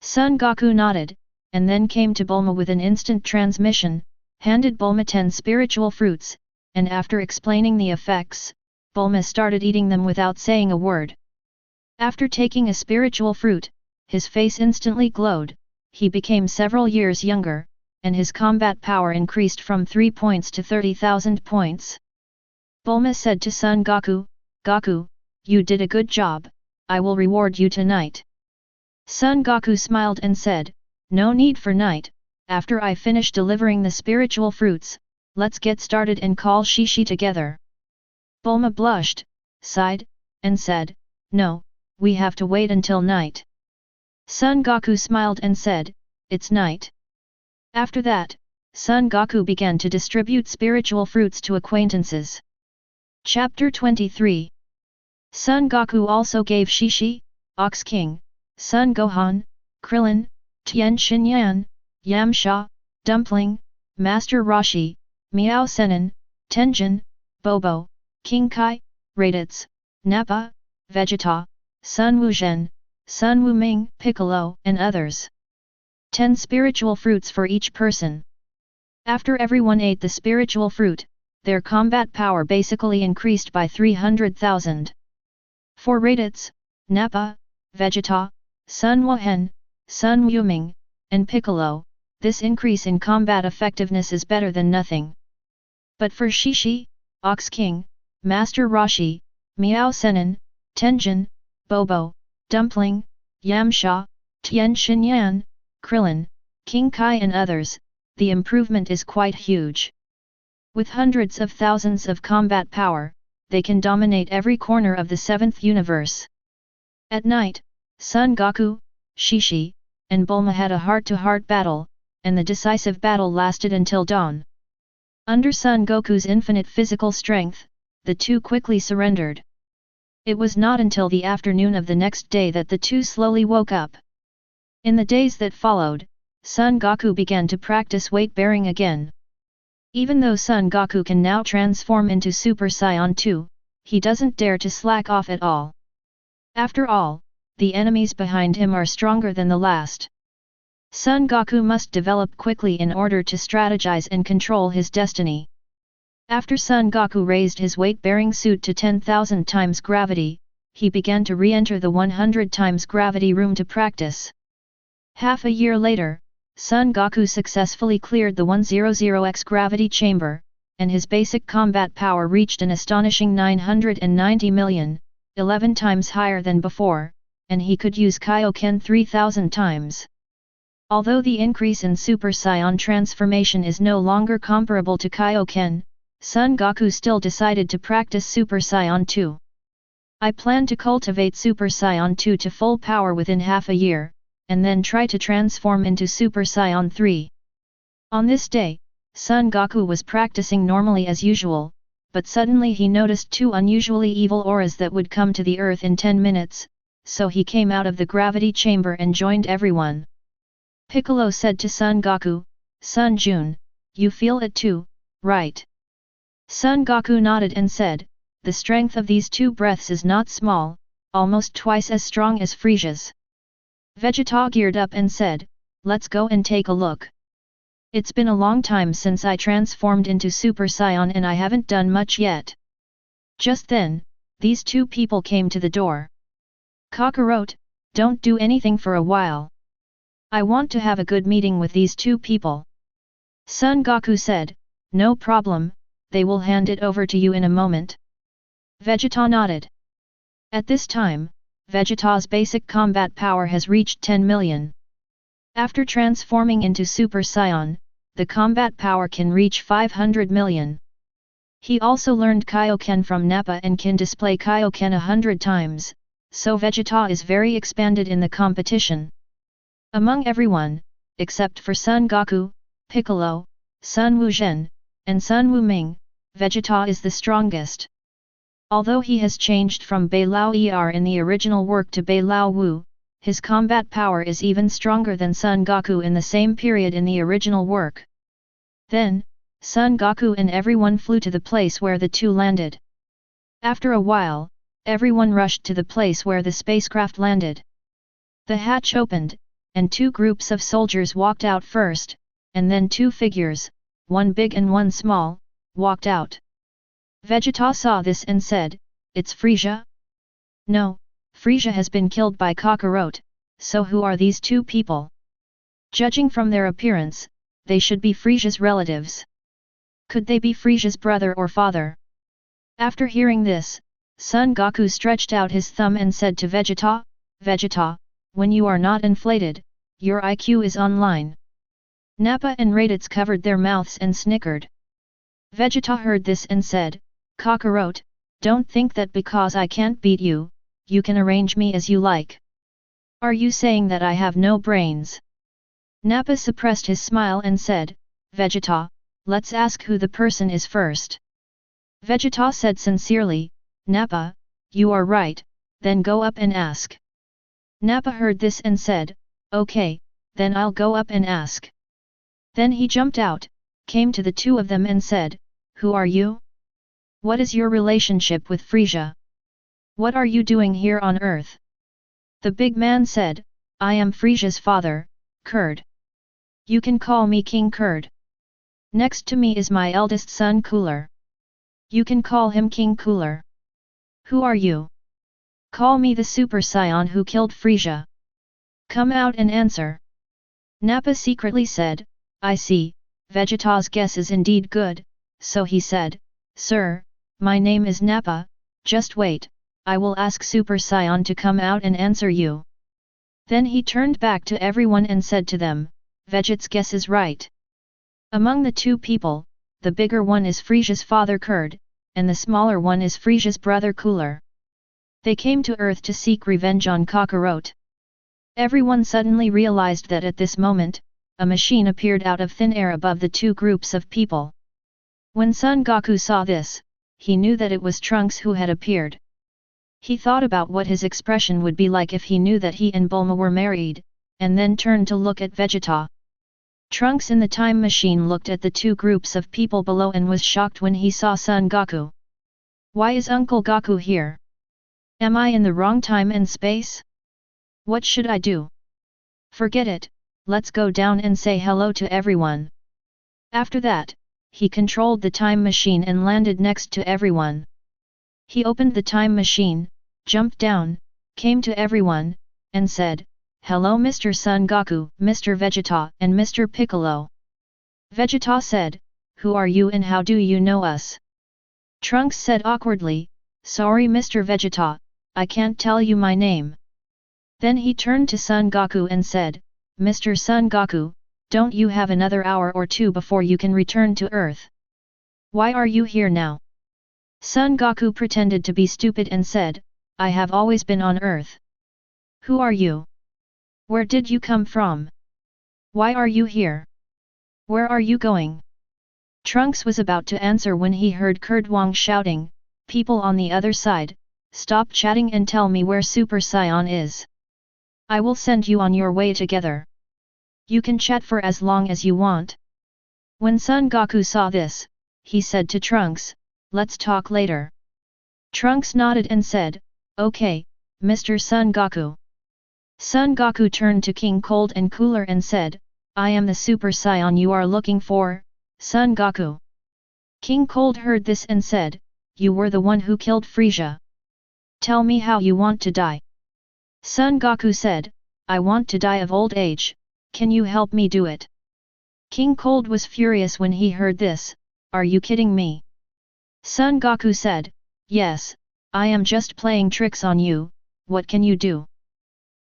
Son Goku nodded, and then came to Bulma with an instant transmission, handed Bulma 10 spiritual fruits, and after explaining the effects, Bulma started eating them without saying a word. After taking a spiritual fruit, his face instantly glowed, he became several years younger, and his combat power increased from 3 points to 30,000 points. Bulma said to Son Goku, Goku, you did a good job, I will reward you tonight. Son Goku smiled and said, no need for night, after I finish delivering the spiritual fruits, let's get started and call Shishi together. Bulma blushed, sighed, and said, no, we have to wait until night. Son Goku smiled and said, it's night. After that, Son Goku began to distribute spiritual fruits to acquaintances. Chapter 23. Son Goku also gave Shishi, Ox King, Son Gohan, Krillin, Tien Shinyan, Yamcha, Dumpling, Master Roshi, Miao Senin, Tenjin, Bobo, King Kai, Raditz, Nappa, Vegeta, Sun Wuzhen, Sun Wuming, Piccolo, and others. 10 spiritual fruits for each person. After everyone ate the spiritual fruit, their combat power basically increased by 300,000. For Raditz, Nappa, Vegeta, Sun Wuzhen, Sun Wuming, and Piccolo, this increase in combat effectiveness is better than nothing. But for Shishi, Ox King, Master Roshi, Miao Senin, Tenjin, Bobo, Dumpling, Yamcha, Tien Shinyan, Krillin, King Kai and others, the improvement is quite huge. With hundreds of thousands of combat power, they can dominate every corner of the 7th universe. At night, Son Goku, Shishi, and Bulma had a heart-to-heart battle, and the decisive battle lasted until dawn. Under Son Goku's infinite physical strength, the two quickly surrendered. It was not until the afternoon of the next day that the two slowly woke up. In the days that followed, Son Goku began to practice weight-bearing again. Even though Son Goku can now transform into Super Saiyan 2, he doesn't dare to slack off at all. After all, the enemies behind him are stronger than the last. Son Goku must develop quickly in order to strategize and control his destiny. After Son Goku raised his weight-bearing suit to 10,000 times gravity, he began to re-enter the 100 times gravity room to practice. Half a year later, Son Goku successfully cleared the 100x gravity chamber, and his basic combat power reached an astonishing 990 million, 11 times higher than before, and he could use Kaio-Ken 3,000 times. Although the increase in Super Saiyan transformation is no longer comparable to Kaio-Ken, Son Goku still decided to practice Super Saiyan 2. I plan to cultivate Super Saiyan 2 to full power within half a year, and then try to transform into Super Saiyan 3. On this day, Son Goku was practicing normally as usual, but suddenly he noticed 2 unusually evil auras that would come to the earth in 10 minutes, so he came out of the gravity chamber and joined everyone. Piccolo said to Son Goku, Son Jun, you feel it too, right? Son Goku nodded and said, the strength of these 2 breaths is not small, almost twice as strong as Frieza's. Vegeta geared up and said, let's go and take a look. It's been a long time since I transformed into Super Saiyan and I haven't done much yet. Just then, these 2 people came to the door. Kakarot, don't do anything for a while. I want to have a good meeting with these 2 people. Son Goku said, no problem, they will hand it over to you in a moment. Vegeta nodded. At this time, Vegeta's basic combat power has reached 10 million. After transforming into Super Saiyan, the combat power can reach 500 million. He also learned Kaio-Ken from Nappa and can display Kaio-Ken 100 times, so Vegeta is very expanded in the competition. Among everyone, except for Son Goku, Piccolo, Sun Wuzhen, and Sun Wuming, Vegeta is the strongest. Although he has changed from Bei Lao Er in the original work to Bei Lao Wu, his combat power is even stronger than Son Goku in the same period in the original work. Then, Son Goku and everyone flew to the place where the two landed. After a while, everyone rushed to the place where the spacecraft landed. The hatch opened, and two groups of soldiers walked out first, and then two figures, one big and one small, walked out. Vegeta saw this and said, "It's Frieza?" "No, Frieza has been killed by Kakarot, so who are these two people?" Judging from their appearance, they should be Frieza's relatives. Could they be Frieza's brother or father? After hearing this, Son Goku stretched out his thumb and said to Vegeta, "Vegeta, when you are not inflated, your IQ is online." Nappa and Raditz covered their mouths and snickered. Vegeta heard this and said, "Kakarot, don't think that because I can't beat you, you can arrange me as you like. Are you saying that I have no brains?" Nappa suppressed his smile and said, "Vegeta, let's ask who the person is first." Vegeta said sincerely, "Nappa, you are right, then go up and ask." Nappa heard this and said, "Okay, then I'll go up and ask." Then he jumped out, came to the two of them and said, "Who are you? What is your relationship with Frieza? What are you doing here on Earth?" The big man said, "I am Frieza's father, Kurd. You can call me King Kurd. Next to me is my eldest son Cooler. You can call him King Cooler. Who are you? Call me the Super Saiyan who killed Frieza. Come out and answer." Nappa secretly said, "I see, Vegeta's guess is indeed good," so he said, "Sir, my name is Nappa, just wait, I will ask Super Saiyan to come out and answer you." Then he turned back to everyone and said to them, "Vegeta's guess is right. Among the two people, the bigger one is Frieza's father Kurd, and the smaller one is Frieza's brother Cooler. They came to Earth to seek revenge on Kakarot." Everyone suddenly realized that at this moment, a machine appeared out of thin air above the two groups of people. When Son Goku saw this, he knew that it was Trunks who had appeared. He thought about what his expression would be like if he knew that he and Bulma were married, and then turned to look at Vegeta. Trunks in the time machine looked at the two groups of people below and was shocked when he saw Son Goku. "Why is Uncle Goku here? Am I in the wrong time and space? What should I do? Forget it, let's go down and say hello to everyone." After that, he controlled the time machine and landed next to everyone. He opened the time machine, jumped down, came to everyone, and said, "Hello Mr. Son Goku, Mr. Vegeta, and Mr. Piccolo." Vegeta said, "Who are you and how do you know us?" Trunks said awkwardly, "Sorry Mr. Vegeta, I can't tell you my name." Then he turned to Son Goku and said, "Mr. Son Goku, don't you have another hour or two before you can return to Earth? Why are you here now?" Son Goku pretended to be stupid and said, "I have always been on Earth." "Who are you? Where did you come from? Why are you here? Where are you going?" Trunks was about to answer when he heard Kurdwong shouting, "People on the other side, stop chatting and tell me where Super Saiyan is. I will send you on your way together. You can chat for as long as you want." When Son Goku saw this, he said to Trunks, "Let's talk later." Trunks nodded and said, "Okay, Mr. Son Goku." Son Goku turned to King Cold and Cooler and said, "I am the Super Saiyan you are looking for, Son Goku." King Cold heard this and said, "You were the one who killed Frieza. Tell me how you want to die." Son Goku said, "I want to die of old age, can you help me do it?" King Cold was furious when he heard this, "Are you kidding me? Son Goku said, "Yes, I am just playing tricks on you, what can you do?"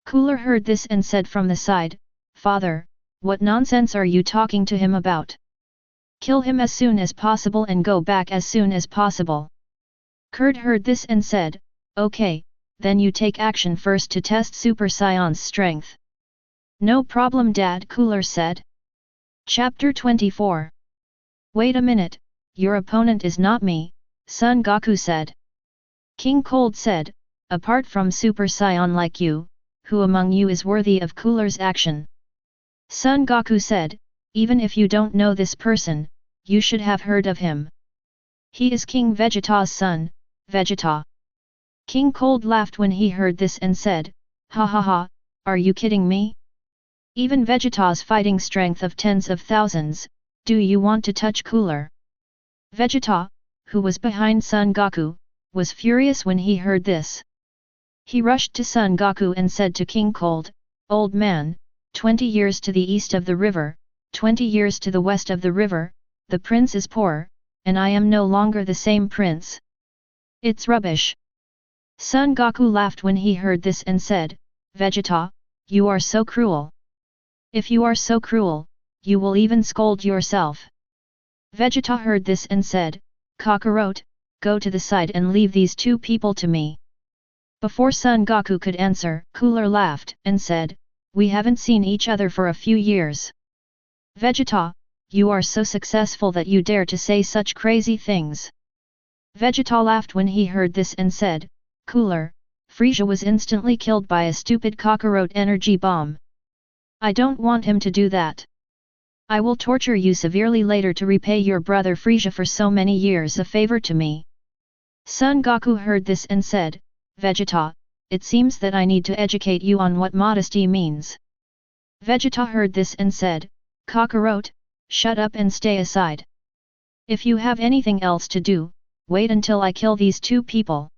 Cooler heard this and said from the side, "Father, what nonsense are you talking to him about? Kill him as soon as possible and go back as soon as possible." Kurd heard this and said, "Okay, then you take action first to test Super Saiyan's strength." "No problem Dad," Cooler said. Chapter 24. "Wait a minute, your opponent is not me," Son Goku said. King Cold said, "Apart from Super Saiyan like you, who among you is worthy of Cooler's action?" Son Goku said, "Even if you don't know this person, you should have heard of him. He is King Vegeta's son, Vegeta." King Cold laughed when he heard this and said, "Ha ha ha, are you kidding me? Even Vegeta's fighting strength of tens of thousands, do you want to touch Cooler?" Vegeta, who was behind Son Goku, was furious when he heard this. He rushed to Son Goku and said to King Cold, "Old man, 20 years to the east of the river, 20 years to the west of the river, the prince is poor, and I am no longer the same prince. It's rubbish." Son Goku laughed when he heard this and said, "Vegeta, you are so cruel. If you are so cruel, you will even scold yourself." Vegeta heard this and said, "Kakarot, go to the side and leave these two people to me." Before Son Goku could answer, Cooler laughed and said, "We haven't seen each other for a few years. Vegeta, you are so successful that you dare to say such crazy things." Vegeta laughed when he heard this and said, "Cooler, Frieza was instantly killed by a stupid Kakarot energy bomb. I don't want him to do that. I will torture you severely later to repay your brother Frieza for so many years a favor to me." Son Goku heard this and said, "Vegeta, it seems that I need to educate you on what modesty means." Vegeta heard this and said, "Kakarot, shut up and stay aside. If you have anything else to do, wait until I kill these two people."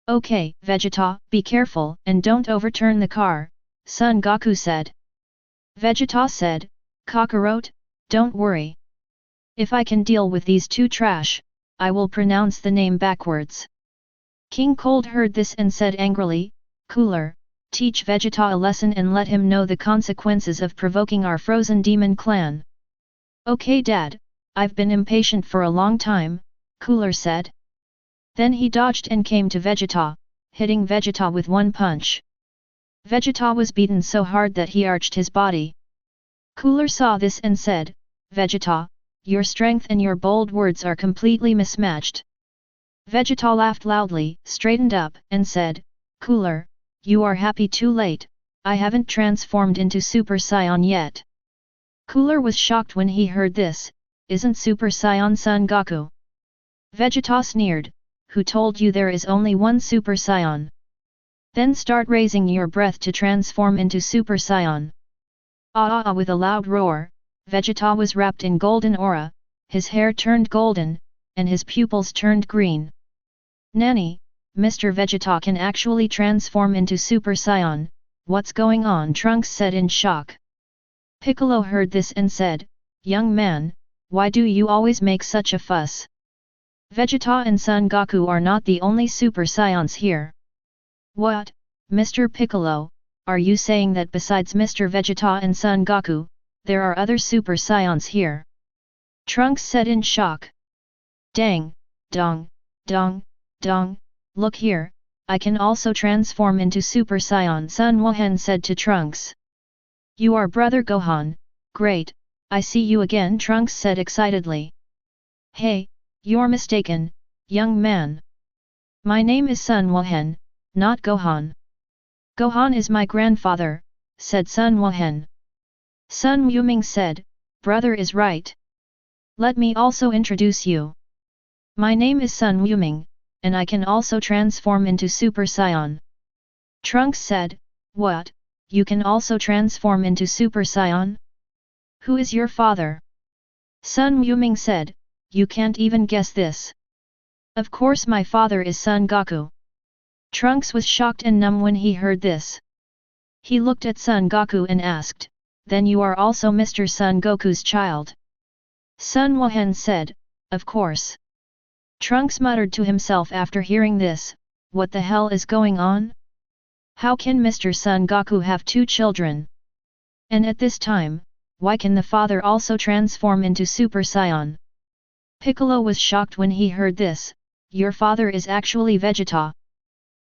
"Okay, Vegeta, be careful and don't overturn the car," Son Goku said. Vegeta said, "Kakarot, don't worry. If I can deal with these two trash, I will pronounce the name backwards." King Cold heard this and said angrily, "Cooler, teach Vegeta a lesson and let him know the consequences of provoking our frozen demon clan." "Okay Dad, I've been impatient for a long time," Cooler said. Then he dodged and came to Vegeta, hitting Vegeta with one punch. Vegeta was beaten so hard that he arched his body. Cooler saw this and said, "Vegeta, your strength and your bold words are completely mismatched." Vegeta laughed loudly, straightened up, and said, "Cooler, you are happy too late, I haven't transformed into Super Saiyan yet." Cooler was shocked when he heard this, "Isn't Super Saiyan Son Goku?" Vegeta sneered, "Who told you there is only one Super Saiyan? Then start raising your breath to transform into Super Saiyan." Ah! With a loud roar, Vegeta was wrapped in golden aura, his hair turned golden, and his pupils turned green. "Nanny, Mr. Vegeta can actually transform into Super Saiyan, what's going on?" Trunks said in shock. Piccolo heard this and said, "Young man, why do you always make such a fuss? Vegeta and Son Goku are not the only Super Saiyans here." "What, Mr. Piccolo, are you saying that besides Mr. Vegeta and Son Goku, there are other Super Saiyans here?" Trunks said in shock. "Dang, dong, dong, dong, look here, I can also transform into Super Saiyan," Sun Wuhan said to Trunks. "You are brother Gohan, great, I see you again," Trunks said excitedly. "Hey, you're mistaken, young man. My name is Sun Wuhan, not Gohan." "Gohan is my grandfather," said Sun Wuhan. Sun Wuming said, "Brother is right. Let me also introduce you. My name is Sun Wuming, and I can also transform into Super Saiyan." Trunks said, "What, you can also transform into Super Saiyan? Who is your father?" Sun Wuming said, "You can't even guess this. Of course my father is Son Goku." Trunks was shocked and numb when he heard this. He looked at Son Goku and asked, "Then you are also Mr. Son Goku's child?" Sun Wuhan said, "Of course. Trunks muttered to himself after hearing this, what the hell is going on? How can Mr. Son Goku have 2 children? And at this time, why can the father also transform into Super Saiyan? Piccolo was shocked when he heard this, your father is actually Vegeta.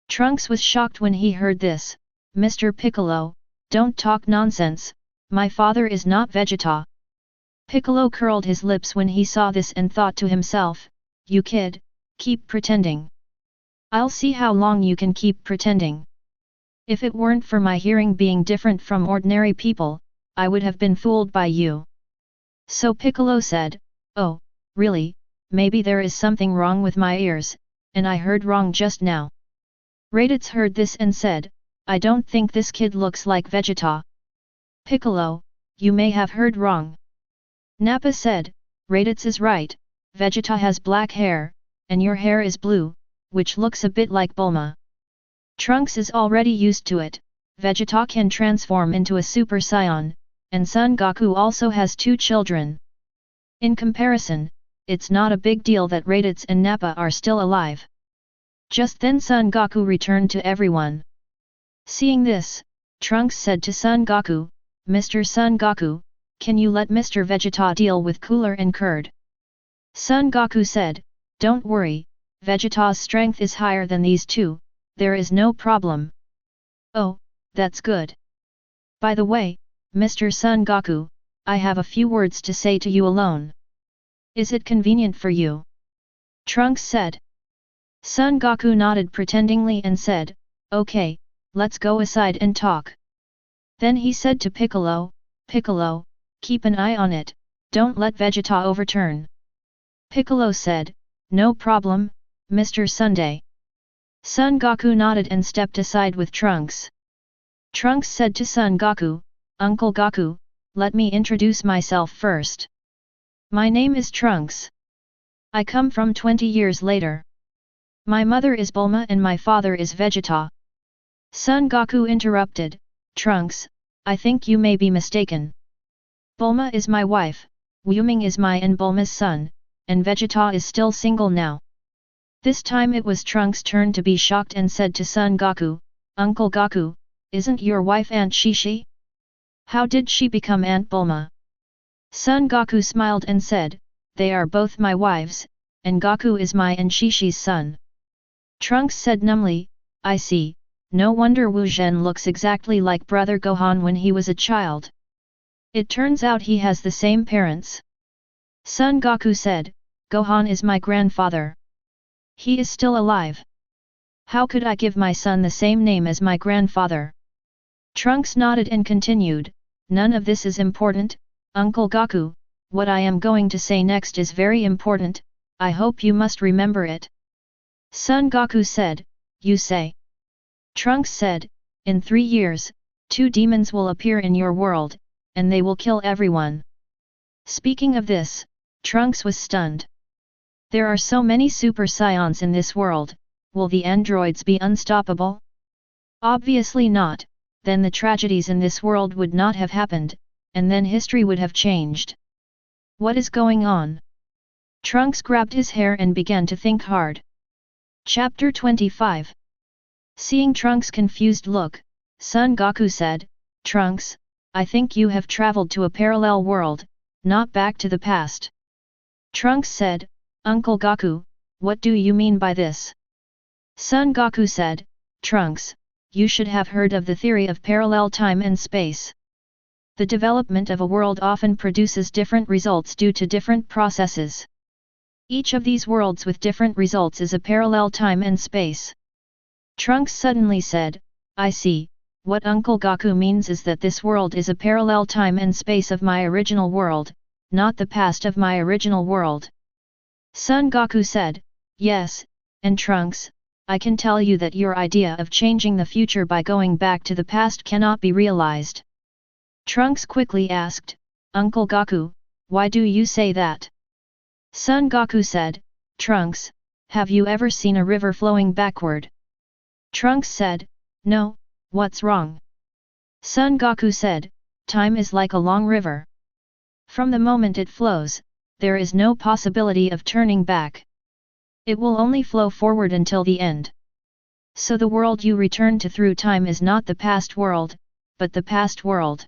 Trunks was shocked when he heard this, Mr. Piccolo, don't talk nonsense, my father is not Vegeta. Piccolo curled his lips when he saw this and thought to himself, you kid, keep pretending. I'll see how long you can keep pretending. If it weren't for my hearing being different from ordinary people, I would have been fooled by you. So Piccolo said, oh, really, maybe there is something wrong with my ears, and I heard wrong just now. Raditz heard this and said, I don't think this kid looks like Vegeta. Piccolo, you may have heard wrong. Nappa said, Raditz is right, Vegeta has black hair, and your hair is blue, which looks a bit like Bulma. Trunks is already used to it, Vegeta can transform into a Super Saiyan, and Son Goku also has 2 children. In comparison, it's not a big deal that Raditz and Nappa are still alive. Just then Son Goku returned to everyone. Seeing this, Trunks said to Son Goku, Mr. Son Goku, can you let Mr. Vegeta deal with Cooler and Curd? Son Goku said, don't worry, Vegeta's strength is higher than these 2, there is no problem. Oh, that's good. By the way, Mr. Son Goku, I have a few words to say to you alone. Is it convenient for you? Trunks said. Son Goku nodded pretendingly and said, okay, let's go aside and talk. Then he said to Piccolo, Piccolo, keep an eye on it, don't let Vegeta overturn. Piccolo said, no problem, Mr. Sunday. Son Goku nodded and stepped aside with Trunks. Trunks said to Son Goku, Uncle Goku, let me introduce myself first. My name is Trunks. I come from 20 years later. My mother is Bulma and my father is Vegeta. Son Goku interrupted, Trunks, I think you may be mistaken. Bulma is my wife, Wukong is my and Bulma's son, and Vegeta is still single now. This time it was Trunks' turn to be shocked and said to Son Goku, Uncle Goku, isn't your wife Aunt Shishi? How did she become Aunt Bulma? Son Goku smiled and said, they are both my wives, and Goku is my and Shishi's son. Trunks said numbly, I see, no wonder Wu Zhen looks exactly like brother Gohan when he was a child. It turns out he has the same parents. Son Goku said, Gohan is my grandfather. He is still alive. How could I give my son the same name as my grandfather? Trunks nodded and continued, none of this is important, Uncle Goku, what I am going to say next is very important, I hope you must remember it. Son Goku said, you say. Trunks said, in 3 years, 2 demons will appear in your world, and they will kill everyone. Speaking of this, Trunks was stunned. There are so many Super Saiyans in this world, will the androids be unstoppable? Obviously not, then the tragedies in this world would not have happened, and then history would have changed. What is going on? Trunks grabbed his hair and began to think hard. Chapter 25. Seeing Trunks' confused look, Son Goku said, Trunks, I think you have traveled to a parallel world, not back to the past. Trunks said, Uncle Goku, what do you mean by this? Son Goku said, Trunks, you should have heard of the theory of parallel time and space. The development of a world often produces different results due to different processes. Each of these worlds with different results is a parallel time and space. Trunks suddenly said, I see, what Uncle Goku means is that this world is a parallel time and space of my original world, not the past of my original world. Son Goku said, yes, and Trunks, I can tell you that your idea of changing the future by going back to the past cannot be realized. Trunks quickly asked, Uncle Goku, why do you say that? Son Goku said, Trunks, have you ever seen a river flowing backward? Trunks said, no, what's wrong? Son Goku said, time is like a long river. From the moment it flows, there is no possibility of turning back. It will only flow forward until the end. So the world you return to through time is not the past world, but the past world.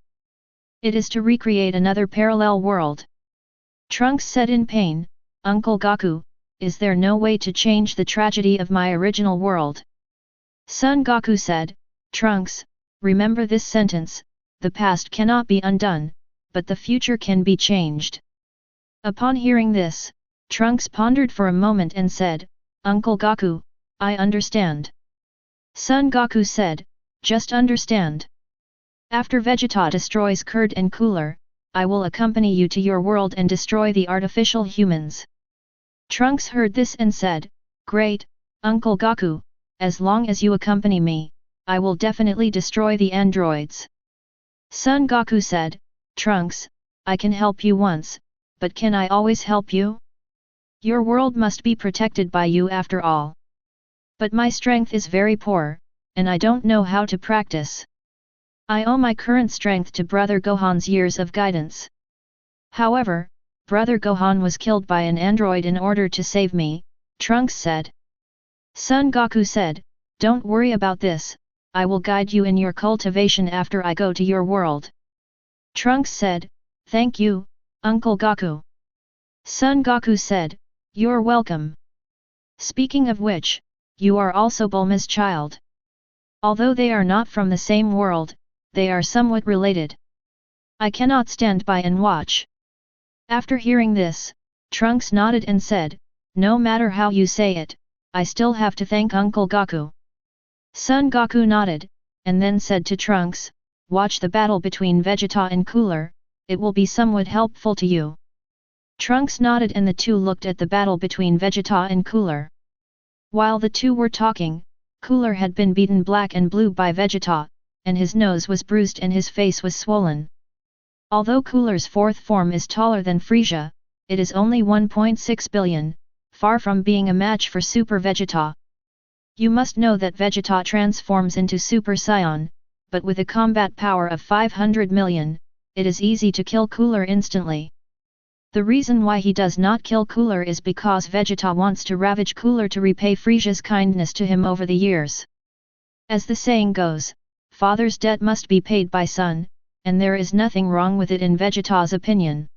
It is to recreate another parallel world. Trunks said in pain, Uncle Goku, is there no way to change the tragedy of my original world? Son Goku said, Trunks, remember this sentence, the past cannot be undone, but the future can be changed. Upon hearing this, Trunks pondered for a moment and said, Uncle Goku, I understand. Son Goku said, just understand. After Vegeta destroys Kurd and Cooler, I will accompany you to your world and destroy the artificial humans. Trunks heard this and said, Great, Uncle Goku, as long as you accompany me, I will definitely destroy the androids. Son Goku said, Trunks, I can help you once, but can I always help you? Your world must be protected by you after all. But my strength is very poor, and I don't know how to practice. I owe my current strength to Brother Gohan's years of guidance. However, Brother Gohan was killed by an android in order to save me, Trunks said. Son Goku said, Don't worry about this, I will guide you in your cultivation after I go to your world. Trunks said, Thank you, Uncle Goku. Son Goku said, You're welcome. Speaking of which, you are also Bulma's child. Although they are not from the same world, they are somewhat related. I cannot stand by and watch. After hearing this, Trunks nodded and said, No matter how you say it, I still have to thank Uncle Goku. Son Goku nodded, and then said to Trunks, Watch the battle between Vegeta and Cooler, it will be somewhat helpful to you. Trunks nodded and the two looked at the battle between Vegeta and Cooler. While the two were talking, Cooler had been beaten black and blue by Vegeta, and his nose was bruised and his face was swollen. Although Cooler's fourth form is taller than Frieza, it is only 1.6 billion, far from being a match for Super Vegeta. You must know that Vegeta transforms into Super Saiyan, but with a combat power of 500 million, it is easy to kill Cooler instantly. The reason why he does not kill Cooler is because Vegeta wants to ravage Cooler to repay Frieza's kindness to him over the years. As the saying goes, father's debt must be paid by son, and there is nothing wrong with it in Vegeta's opinion.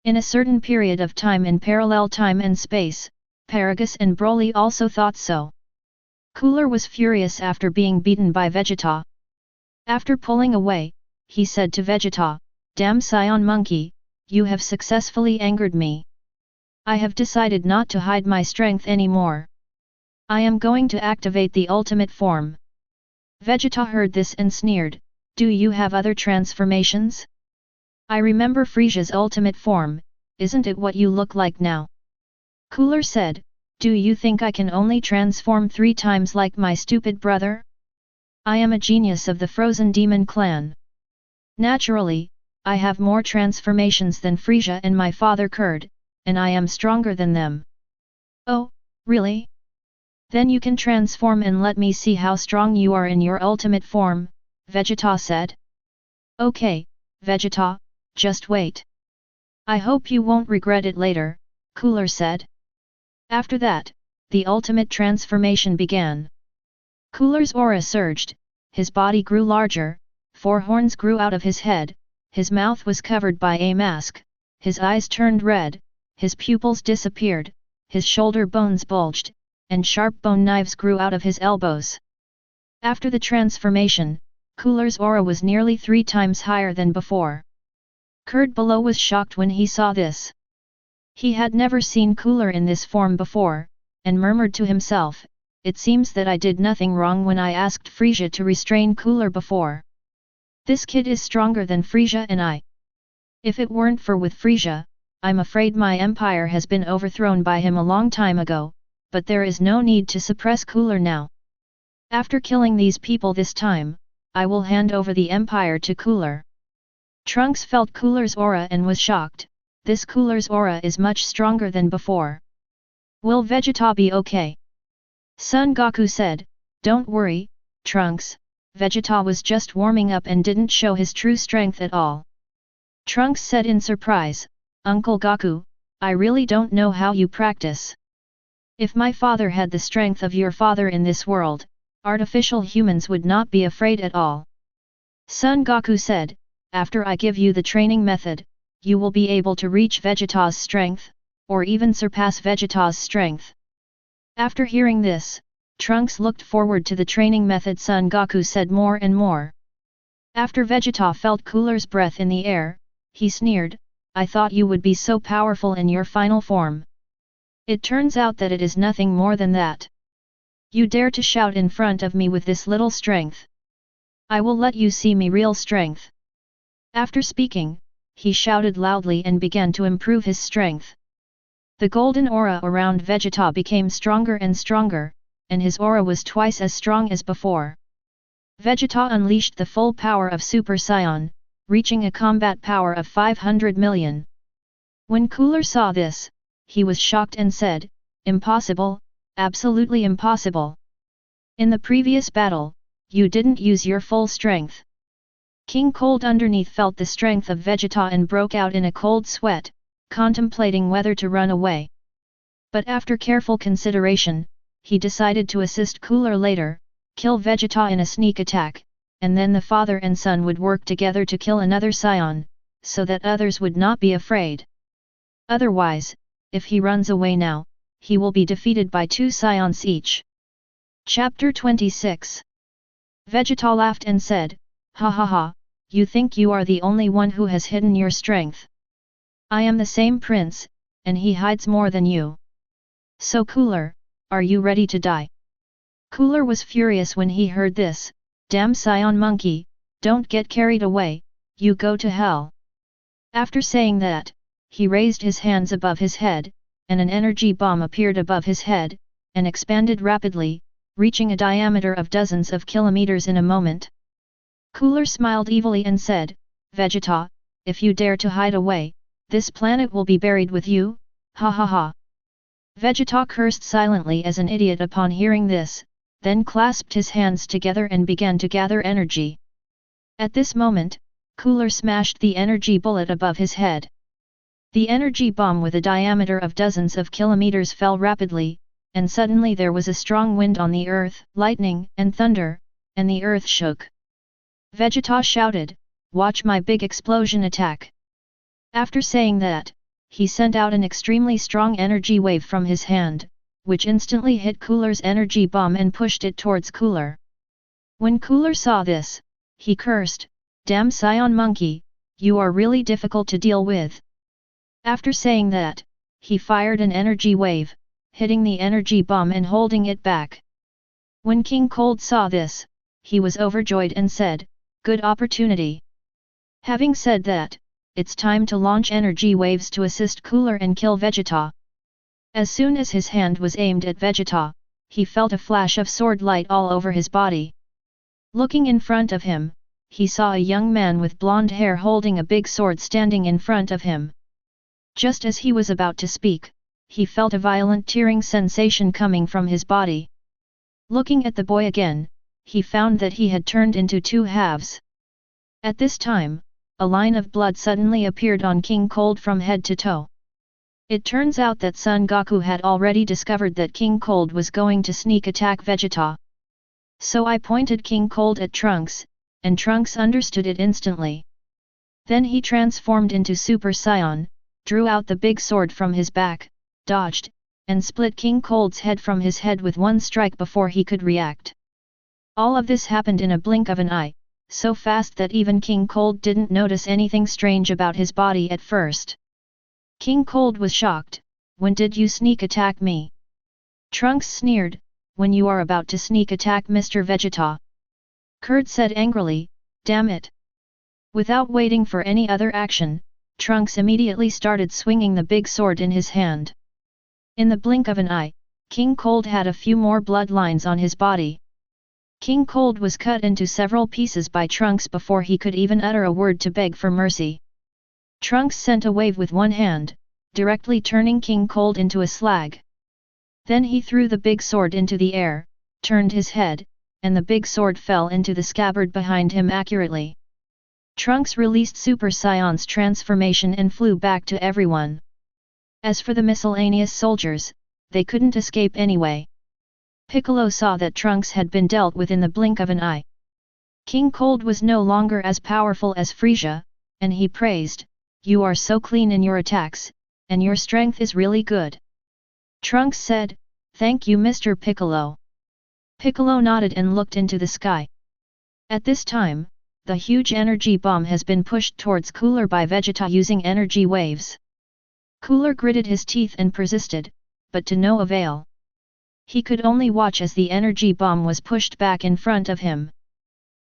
In a certain period of time in parallel time and space, Paragus and Broly also thought so. Cooler was furious after being beaten by Vegeta. After pulling away, he said to Vegeta, Damn Saiyan monkey, you have successfully angered me. I have decided not to hide my strength anymore. I am going to activate the ultimate form. Vegeta heard this and sneered, Do you have other transformations? I remember Frieza's ultimate form, isn't it what you look like now? Cooler said, Do you think I can only transform 3 times like my stupid brother? I am a genius of the Frozen Demon clan. Naturally, I have more transformations than Frieza and my father Kurd, and I am stronger than them. Oh, really? Then you can transform and let me see how strong you are in your ultimate form, Vegeta said. Okay, Vegeta, just wait. I hope you won't regret it later, Cooler said. After that, the ultimate transformation began. Cooler's aura surged, his body grew larger, 4 horns grew out of his head, his mouth was covered by a mask, his eyes turned red, his pupils disappeared, his shoulder bones bulged, and sharp bone knives grew out of his elbows. After the transformation, Cooler's aura was nearly 3 times higher than before. Kurd below was shocked when he saw this. He had never seen Cooler in this form before, and murmured to himself, It seems that I did nothing wrong when I asked Frieza to restrain Cooler before. This kid is stronger than Frieza and I. If it weren't for with Frieza, I'm afraid my empire has been overthrown by him a long time ago, but there is no need to suppress Cooler now. After killing these people this time, I will hand over the empire to Cooler. Trunks felt Cooler's aura and was shocked, this Cooler's aura is much stronger than before. Will Vegeta be okay? Son Goku said, Don't worry, Trunks. Vegeta was just warming up and didn't show his true strength at all. Trunks said in surprise, Uncle Goku, I really don't know how you practice. If my father had the strength of your father in this world, artificial humans would not be afraid at all. Son Goku said, after I give you the training method, you will be able to reach Vegeta's strength, or even surpass Vegeta's strength. After hearing this, Trunks looked forward to the training method. Son Goku said more and more. After Vegeta felt Cooler's breath in the air, he sneered, I thought you would be so powerful in your final form. It turns out that it is nothing more than that. You dare to shout in front of me with this little strength. I will let you see me real strength. After speaking, he shouted loudly and began to improve his strength. The golden aura around Vegeta became stronger and stronger, and his aura was twice as strong as before. Vegeta unleashed the full power of Super Saiyan, reaching a combat power of 500 million. When Cooler saw this, he was shocked and said, Impossible, absolutely impossible. In the previous battle, you didn't use your full strength. King Cold underneath felt the strength of Vegeta and broke out in a cold sweat, contemplating whether to run away. But after careful consideration, he decided to assist Cooler later, kill Vegeta in a sneak attack, and then the father and son would work together to kill another Saiyan, so that others would not be afraid. Otherwise, if he runs away now, he will be defeated by 2 Saiyans each. Chapter 26. Vegeta laughed and said, Ha ha ha, you think you are the only one who has hidden your strength. I am the same prince, and he hides more than you. So Cooler, are you ready to die? Cooler was furious when he heard this, Damn Saiyan monkey, don't get carried away, you go to hell. After saying that, he raised his hands above his head, and an energy bomb appeared above his head, and expanded rapidly, reaching a diameter of dozens of kilometers in a moment. Cooler smiled evilly and said, Vegeta, if you dare to hide away, this planet will be buried with you, ha ha ha. Vegeta cursed silently as an idiot upon hearing this, then clasped his hands together and began to gather energy. At this moment, Cooler smashed the energy bullet above his head. The energy bomb with a diameter of dozens of kilometers fell rapidly, and suddenly there was a strong wind on the earth, lightning and thunder, and the earth shook. Vegeta shouted, Watch my big explosion attack. After saying that, he sent out an extremely strong energy wave from his hand, which instantly hit Cooler's energy bomb and pushed it towards Cooler. When Cooler saw this, he cursed, Damn Saiyan monkey, you are really difficult to deal with. After saying that, he fired an energy wave, hitting the energy bomb and holding it back. When King Cold saw this, he was overjoyed and said, Good opportunity. Having said that, it's time to launch energy waves to assist Cooler and kill Vegeta. As soon as his hand was aimed at Vegeta, he felt a flash of sword light all over his body. Looking in front of him, he saw a young man with blonde hair holding a big sword standing in front of him. Just as he was about to speak, he felt a violent tearing sensation coming from his body. Looking at the boy again, he found that he had turned into 2 halves. At this time, a line of blood suddenly appeared on King Cold from head to toe. It turns out that Son Goku had already discovered that King Cold was going to sneak attack Vegeta. So I pointed King Cold at Trunks, and Trunks understood it instantly. Then he transformed into Super Saiyan, drew out the big sword from his back, dodged, and split King Cold's head from his head with one strike before he could react. All of this happened in a blink of an eye, so fast that even King Cold didn't notice anything strange about his body at first. King Cold was shocked, When did you sneak attack me? Trunks sneered, When you are about to sneak attack Mr. Vegeta. Kurd said angrily, Damn it. Without waiting for any other action, Trunks immediately started swinging the big sword in his hand. In the blink of an eye, King Cold had a few more bloodlines on his body. King Cold was cut into several pieces by Trunks before he could even utter a word to beg for mercy. Trunks sent a wave with one hand, directly turning King Cold into a slag. Then he threw the big sword into the air, turned his head, and the big sword fell into the scabbard behind him accurately. Trunks released Super Saiyan's transformation and flew back to everyone. As for the miscellaneous soldiers, they couldn't escape anyway. Piccolo saw that Trunks had been dealt with in the blink of an eye. King Cold was no longer as powerful as Frieza, and he praised, "You are so clean in your attacks, and your strength is really good." Trunks said, "Thank you Mr. Piccolo." Piccolo nodded and looked into the sky. At this time, the huge energy bomb has been pushed towards Cooler by Vegeta using energy waves. Cooler gritted his teeth and persisted, but to no avail. He could only watch as the energy bomb was pushed back in front of him.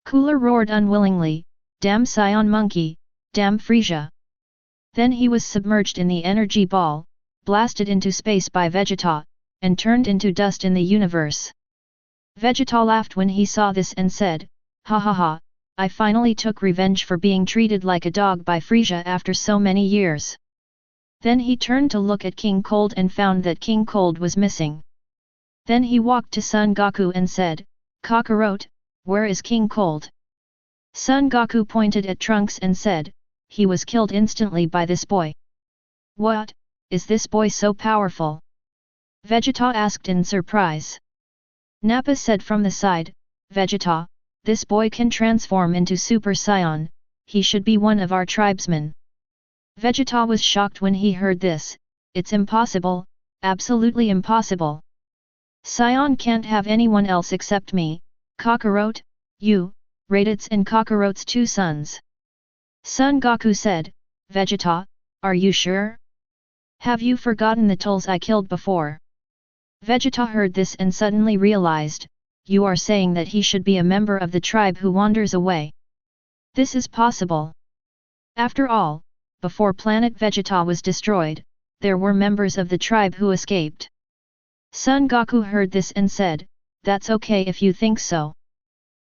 Cooler roared unwillingly, "Damn Saiyan monkey, damn Frieza!" Then he was submerged in the energy ball, blasted into space by Vegeta, and turned into dust in the universe. Vegeta laughed when he saw this and said, "Ha ha ha, I finally took revenge for being treated like a dog by Frieza after so many years." Then he turned to look at King Cold and found that King Cold was missing. Then he walked to Son Goku and said, "Kakarot, where is King Cold?" Son Goku pointed at Trunks and said, "He was killed instantly by this boy." "What, is this boy so powerful?" Vegeta asked in surprise. Nappa said from the side, "Vegeta, this boy can transform into Super Saiyan, he should be one of our tribesmen." Vegeta was shocked when he heard this, "It's impossible, absolutely impossible. Saiyan can't have anyone else except me, Kakarot, you, Raditz and Kakarot's two sons." Son Goku said, "Vegeta, are you sure? Have you forgotten the trolls I killed before?" Vegeta heard this and suddenly realized, "You are saying that he should be a member of the tribe who wanders away. This is possible. After all, before planet Vegeta was destroyed, there were members of the tribe who escaped." Son Goku heard this and said, "That's okay if you think so."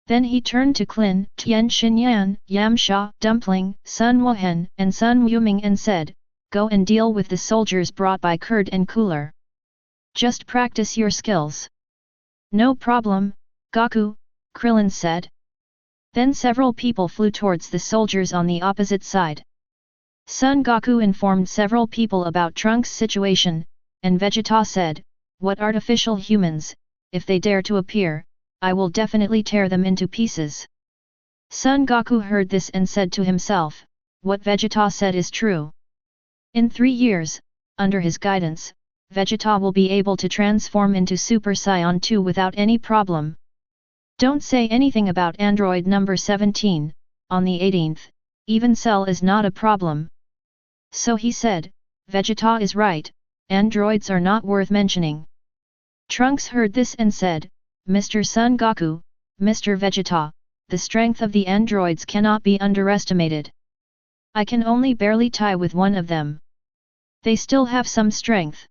Then he turned to Klin, Tien Shinyan, Yamcha, Dumpling, Sun Wuhan and Sun Wuming and said, "Go and deal with the soldiers brought by Curd and Cooler. Just practice your skills." "No problem, Goku," Krillin said. Then several people flew towards the soldiers on the opposite side. Son Goku informed several people about Trunks' situation, and Vegeta said, "What artificial humans, if they dare to appear, I will definitely tear them into pieces." Son Goku heard this and said to himself, "What Vegeta said is true. In 3 years, under his guidance, Vegeta will be able to transform into Super Saiyan 2 without any problem." Don't say anything about android number 17, on the 18th, even Cell is not a problem. So he said, "Vegeta is right, androids are not worth mentioning." Trunks heard this and said, "Mr. Son Goku, Mr. Vegeta, the strength of the androids cannot be underestimated. I can only barely tie with one of them. They still have some strength."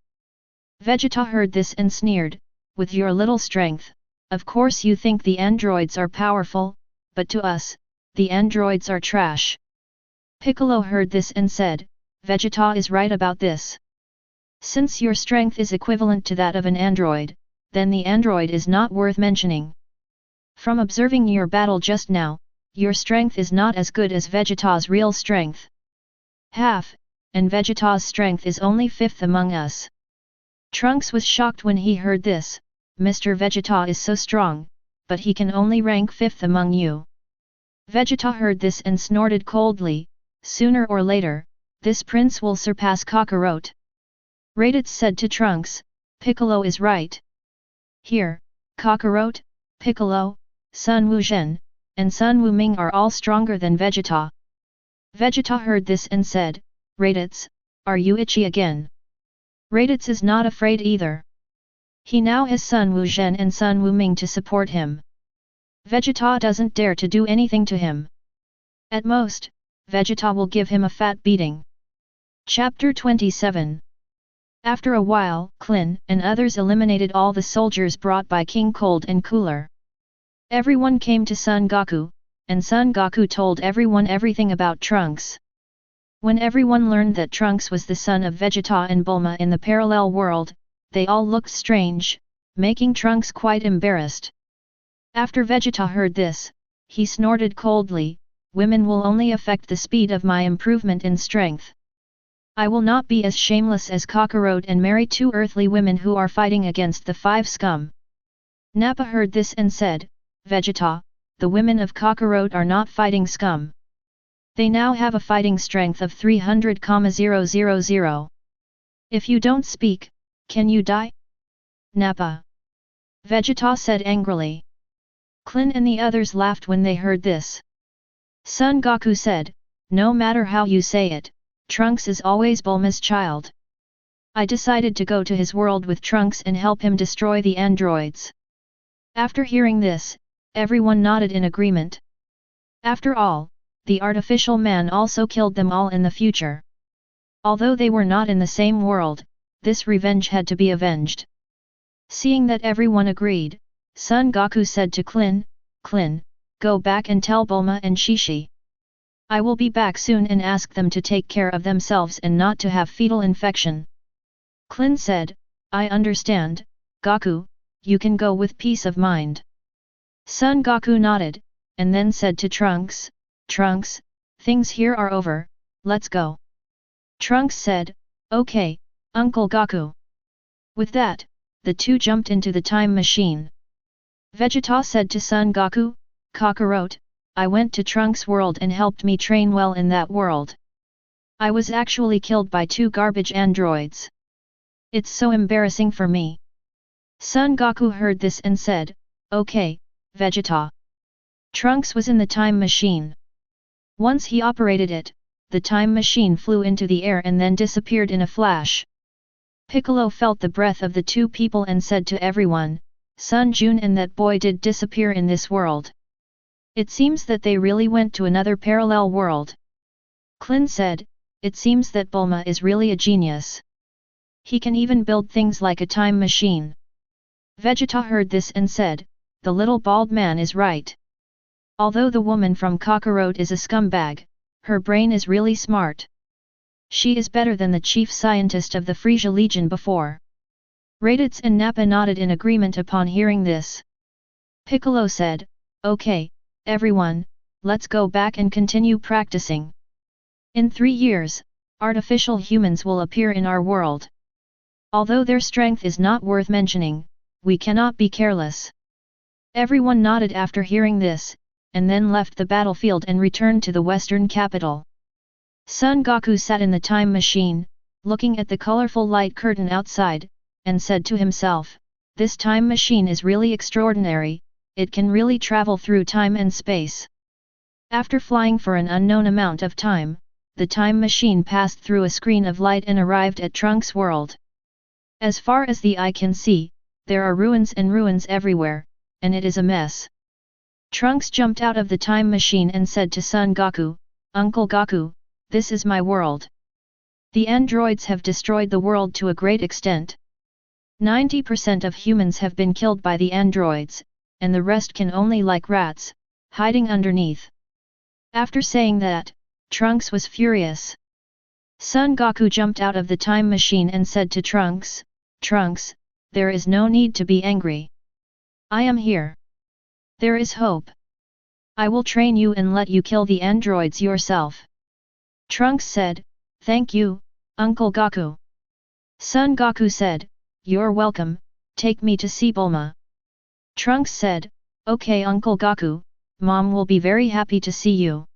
Vegeta heard this and sneered, "With your little strength, of course you think the androids are powerful, but to us, the androids are trash." Piccolo heard this and said, "Vegeta is right about this. Since your strength is equivalent to that of an android, then the android is not worth mentioning. From observing your battle just now, your strength is not as good as Vegeta's real strength. Half, and Vegeta's strength is only fifth among us." Trunks was shocked when he heard this, "Mr. Vegeta is so strong, but he can only rank fifth among you." Vegeta heard this and snorted coldly, "Sooner or later, this prince will surpass Kakarot." Raditz said to Trunks, "Piccolo is right. Here, Kakarot, Piccolo, Sun Wuzhen, and Sun Wuming are all stronger than Vegeta." Vegeta heard this and said, "Raditz, are you itchy again?" Raditz is not afraid either. He now has Sun Wuzhen and Sun Wuming to support him. Vegeta doesn't dare to do anything to him. At most, Vegeta will give him a fat beating. Chapter 27. After a while, Klin and others eliminated all the soldiers brought by King Cold and Cooler. Everyone came to Son Goku, and Son Goku told everyone everything about Trunks. When everyone learned that Trunks was the son of Vegeta and Bulma in the parallel world, they all looked strange, making Trunks quite embarrassed. After Vegeta heard this, he snorted coldly, "Women will only affect the speed of my improvement in strength. I will not be as shameless as Kakarot and marry 2 earthly women who are fighting against the 5 scum. Nappa heard this and said, Vegeta, the women of Kakarot are not fighting scum. They now have a fighting strength of 300,000. If you don't speak, can you die? Nappa. Vegeta said angrily. Krillin and the others laughed when they heard this. Son Goku said, no matter how you say it, Trunks is always Bulma's child. I decided to go to his world with Trunks and help him destroy the androids. After hearing this, everyone nodded in agreement. After all, the artificial man also killed them all in the future. Although they were not in the same world, this revenge had to be avenged. Seeing that everyone agreed, Son Goku said to Krillin, Krillin, go back and tell Bulma and Shishi. I will be back soon and ask them to take care of themselves and not to have fetal infection. Krillin said, I understand, Goku, you can go with peace of mind. Son Goku nodded, and then said to Trunks, Trunks, things here are over, let's go. Trunks said, okay, Uncle Goku. With that, the two jumped into the time machine. Vegeta said to Son Goku, Kakarot, I went to Trunks' world and helped me train well in that world. I was actually killed by 2 garbage androids. It's so embarrassing for me. Son Goku heard this and said, okay, Vegeta. Trunks was in the time machine. Once he operated it, the time machine flew into the air and then disappeared in a flash. Piccolo felt the breath of the 2 people and said to everyone, Sun Jun and that boy did disappear in this world. It seems that they really went to another parallel world. Krillin said, it seems that Bulma is really a genius. He can even build things like a time machine. Vegeta heard this and said, the little bald man is right. Although the woman from Kakarot is a scumbag, her brain is really smart. She is better than the chief scientist of the Frieza Legion before. Raditz and Nappa nodded in agreement upon hearing this. Piccolo said, okay, everyone, let's go back and continue practicing. In 3 years, artificial humans will appear in our world. Although their strength is not worth mentioning, we cannot be careless. Everyone nodded after hearing this, and then left the battlefield and returned to the western capital. Son Goku sat in the time machine, looking at the colorful light curtain outside, and said to himself, this time machine is really extraordinary, it can really travel through time and space. After flying for an unknown amount of time, the time machine passed through a screen of light and arrived at Trunks' world. As far as the eye can see, there are ruins and ruins everywhere, and it is a mess. Trunks jumped out of the time machine and said to Son Goku, Uncle Goku, this is my world. The androids have destroyed the world to a great extent. 90% of humans have been killed by the androids, and the rest can only like rats, hiding underneath. After saying that, Trunks was furious. Son Goku jumped out of the time machine and said to Trunks, Trunks, there is no need to be angry. I am here. There is hope. I will train you and let you kill the androids yourself. Trunks said, thank you, Uncle Goku. Son Goku said, you're welcome, take me to see Bulma. Trunks said, okay Uncle Goku, Mom will be very happy to see you.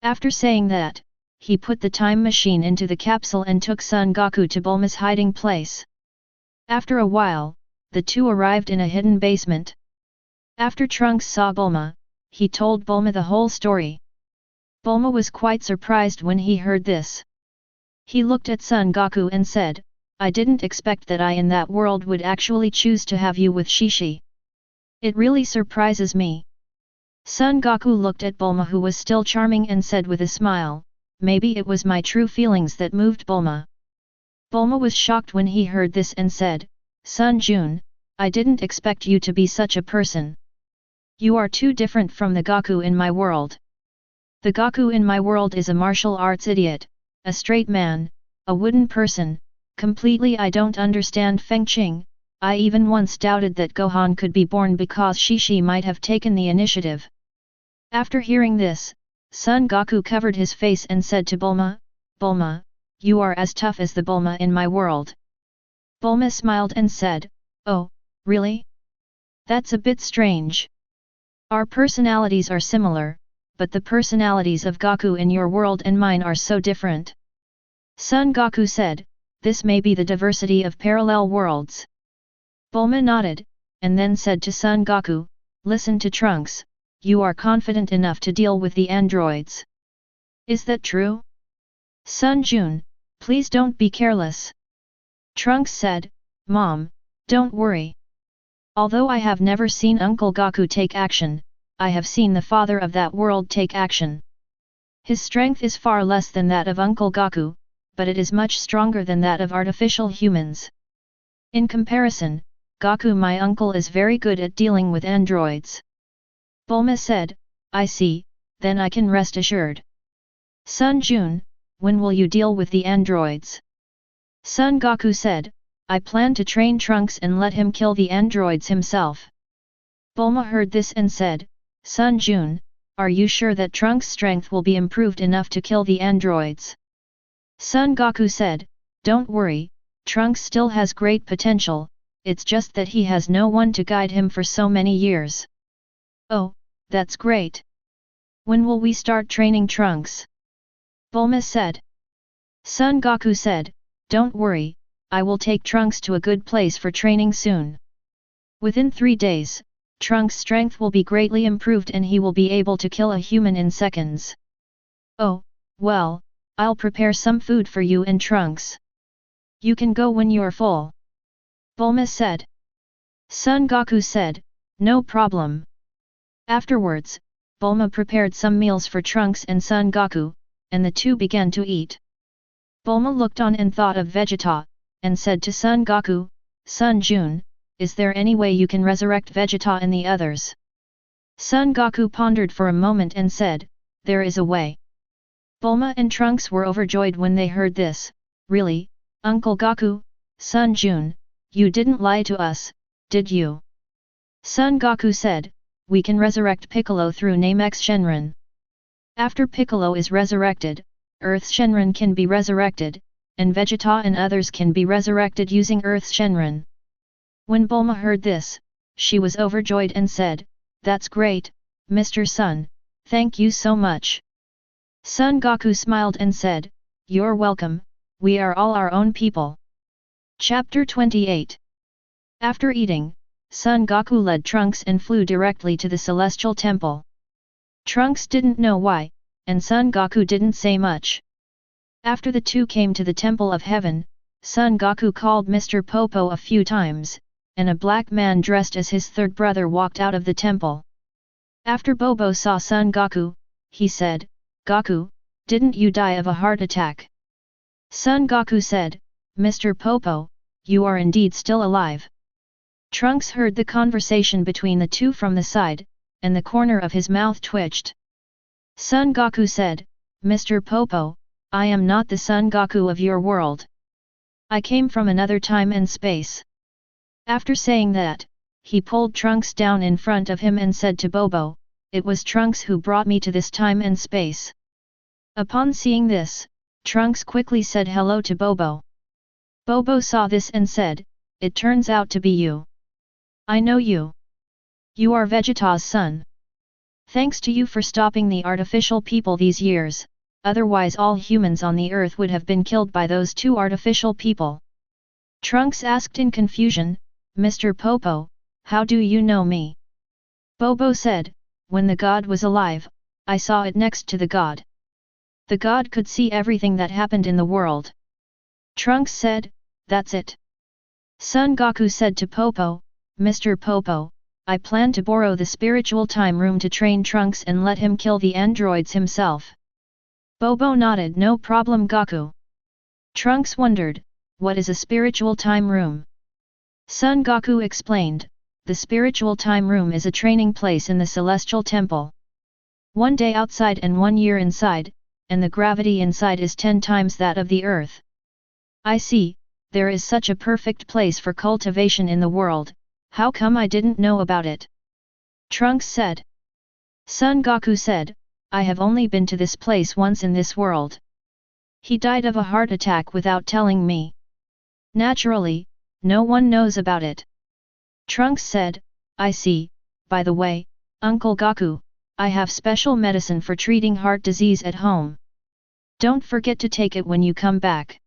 After saying that, he put the time machine into the capsule and took Son Goku to Bulma's hiding place. After a while, the two arrived in a hidden basement. After Trunks saw Bulma, he told Bulma the whole story. Bulma was quite surprised when he heard this. He looked at Son Goku and said, I didn't expect that I in that world would actually choose to have you with Shishi. It really surprises me. Son Goku looked at Bulma who was still charming and said with a smile, maybe it was my true feelings that moved Bulma. Bulma was shocked when he heard this and said, Son Jun, I didn't expect you to be such a person. You are too different from the Goku in my world. The Goku in my world is a martial arts idiot, a straight man, a wooden person, completely I don't understand Feng Qing. I even once doubted that Gohan could be born because Shishi might have taken the initiative. After hearing this, Son Goku covered his face and said to Bulma, Bulma, you are as tough as the Bulma in my world. Bulma smiled and said, oh, really? That's a bit strange. Our personalities are similar, but the personalities of Goku in your world and mine are so different. Son Goku said, this may be the diversity of parallel worlds. Bulma nodded, and then said to Son Goku, listen to Trunks, you are confident enough to deal with the androids. Is that true? Son Jun, please don't be careless. Trunks said, Mom, don't worry. Although I have never seen Uncle Goku take action, I have seen the father of that world take action. His strength is far less than that of Uncle Goku, but it is much stronger than that of artificial humans. In comparison, Goku my uncle is very good at dealing with androids. Bulma said, I see, then I can rest assured. Son Jun, when will you deal with the androids? Son Goku said, I plan to train Trunks and let him kill the androids himself. Bulma heard this and said, Son Jun, are you sure that Trunks' strength will be improved enough to kill the androids? Son Goku said, don't worry, Trunks still has great potential, it's just that he has no one to guide him for so many years. Oh, that's great. When will we start training Trunks? Bulma said. Son Goku said, don't worry, I will take Trunks to a good place for training soon. Within 3 days, Trunks' strength will be greatly improved and he will be able to kill a human in seconds. Oh, well, I'll prepare some food for you and Trunks. You can go when you're full. Bulma said. Son Goku said, no problem. Afterwards, Bulma prepared some meals for Trunks and Son Goku, and the two began to eat. Bulma looked on and thought of Vegeta, and said to Son Goku, Son Jun, is there any way you can resurrect Vegeta and the others? Son Goku pondered for a moment and said, there is a way. Bulma and Trunks were overjoyed when they heard this, really, Uncle Goku, Son Jun, you didn't lie to us, did you? Son Goku said, we can resurrect Piccolo through Namek Shenron. After Piccolo is resurrected, Earth's Shenron can be resurrected, and Vegeta and others can be resurrected using Earth's Shenron. When Bulma heard this, she was overjoyed and said, that's great, Mr. Sun, thank you so much. Son Goku smiled and said, you're welcome, we are all our own people. Chapter 28. After eating, Son Goku led Trunks and flew directly to the Celestial Temple. Trunks didn't know why, and Son Goku didn't say much. After the two came to the Temple of Heaven, Son Goku called Mr. Popo a few times, and a black man dressed as his third brother walked out of the temple. After Bobo saw Son Goku, he said, Goku, didn't you die of a heart attack? Son Goku said, Mr. Popo, you are indeed still alive. Trunks heard the conversation between the two from the side, and the corner of his mouth twitched. Son Goku said, Mr. Popo, I am not the Son Goku of your world. I came from another time and space. After saying that, he pulled Trunks down in front of him and said to Bobo, it was Trunks who brought me to this time and space. Upon seeing this, Trunks quickly said hello to Bobo. Bobo saw this and said, it turns out to be you. I know you. You are Vegeta's son. Thanks to you for stopping the artificial people these years, otherwise all humans on the earth would have been killed by those two artificial people. Trunks asked in confusion, Mr. Popo, how do you know me? Bobo said, when the god was alive, I saw it next to the god. The god could see everything that happened in the world. Trunks said, that's it. Son Goku said to Popo, Mr. Popo, I plan to borrow the spiritual time room to train Trunks and let him kill the androids himself. Bobo nodded, no problem Goku. Trunks wondered, what is a spiritual time room? Son Goku explained, the spiritual time room is a training place in the Celestial Temple. 1 day outside and 1 year inside, and the gravity inside is 10 times that of the Earth. I see, there is such a perfect place for cultivation in the world, how come I didn't know about it? Trunks said. Son Goku said, I have only been to this place once in this world. He died of a heart attack without telling me. Naturally, no one knows about it. Trunks said, I see. By the way, Uncle Goku, I have special medicine for treating heart disease at home. Don't forget to take it when you come back.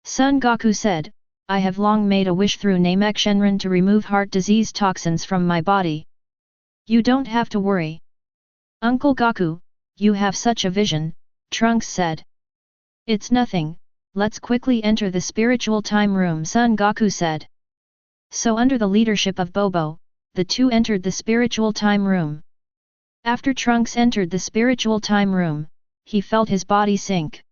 Son Goku said, I have long made a wish through Namek Shenron to remove heart disease toxins from my body. You don't have to worry. Uncle Goku, you have such a vision, Trunks said. It's nothing, let's quickly enter the spiritual time room, Son Goku said. So under the leadership of Bobo, the two entered the spiritual time room. After Trunks entered the spiritual time room, he felt his body sink.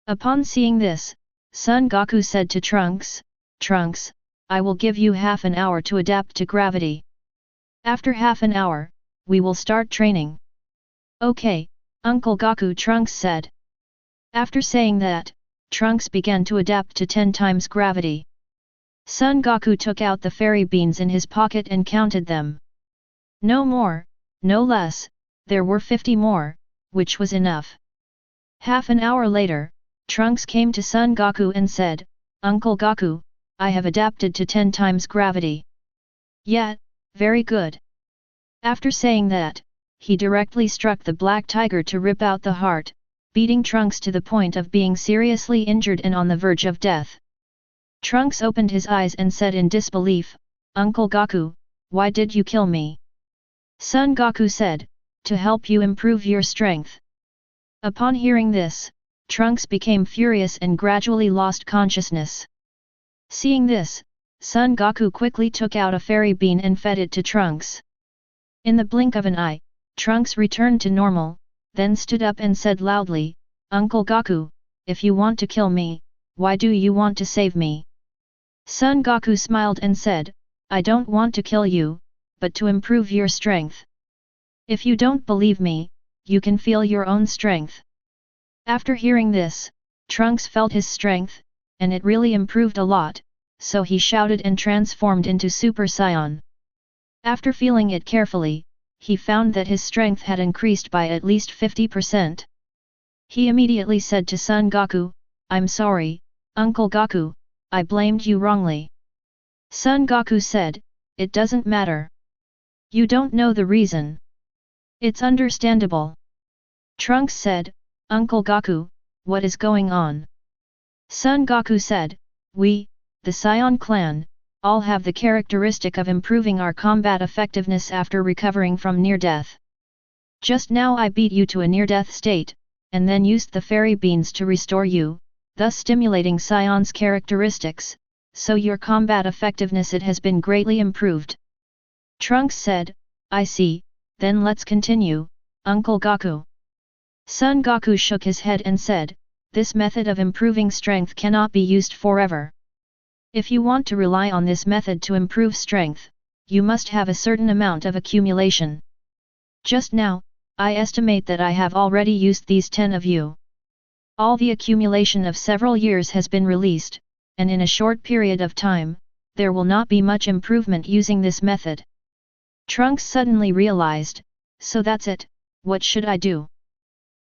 Upon seeing this, Son Goku said to Trunks, Trunks, I will give you half an hour to adapt to gravity. After half an hour, we will start training. Okay, Uncle Goku, Trunks said. After saying that, Trunks began to adapt to 10 times gravity. Son Goku took out the fairy beans in his pocket and counted them. No more, no less, there were 50 more, which was enough. Half an hour later, Trunks came to Son Goku and said, Uncle Goku, I have adapted to 10 times gravity. Yeah, very good. After saying that, he directly struck the black tiger to rip out the heart, beating Trunks to the point of being seriously injured and on the verge of death. Trunks opened his eyes and said in disbelief, Uncle Goku, why did you kill me? Son Goku said, to help you improve your strength. Upon hearing this, Trunks became furious and gradually lost consciousness. Seeing this, Son Goku quickly took out a fairy bean and fed it to Trunks. In the blink of an eye, Trunks returned to normal, then stood up and said loudly, Uncle Goku, if you want to kill me, why do you want to save me? Son Goku smiled and said, I don't want to kill you, but to improve your strength. If you don't believe me, you can feel your own strength. After hearing this, Trunks felt his strength, and it really improved a lot, so he shouted and transformed into Super Saiyan. After feeling it carefully, he found that his strength had increased by at least 50%. He immediately said to Son Goku, I'm sorry, Uncle Goku, I blamed you wrongly. Son Goku said, it doesn't matter. You don't know the reason. It's understandable. Trunks said, Uncle Goku, what is going on? Son Goku said, we, the Saiyan clan, all have the characteristic of improving our combat effectiveness after recovering from near-death. Just now I beat you to a near-death state, and then used the fairy beans to restore you, thus stimulating Saiyan's characteristics, so your combat effectiveness it has been greatly improved. Trunks said, I see, then let's continue, Uncle Goku. Son Goku shook his head and said, this method of improving strength cannot be used forever. If you want to rely on this method to improve strength, you must have a certain amount of accumulation. Just now, I estimate that I have already used these 10 of you. All the accumulation of several years has been released, and in a short period of time, there will not be much improvement using this method. Trunks suddenly realized, so that's it, what should I do?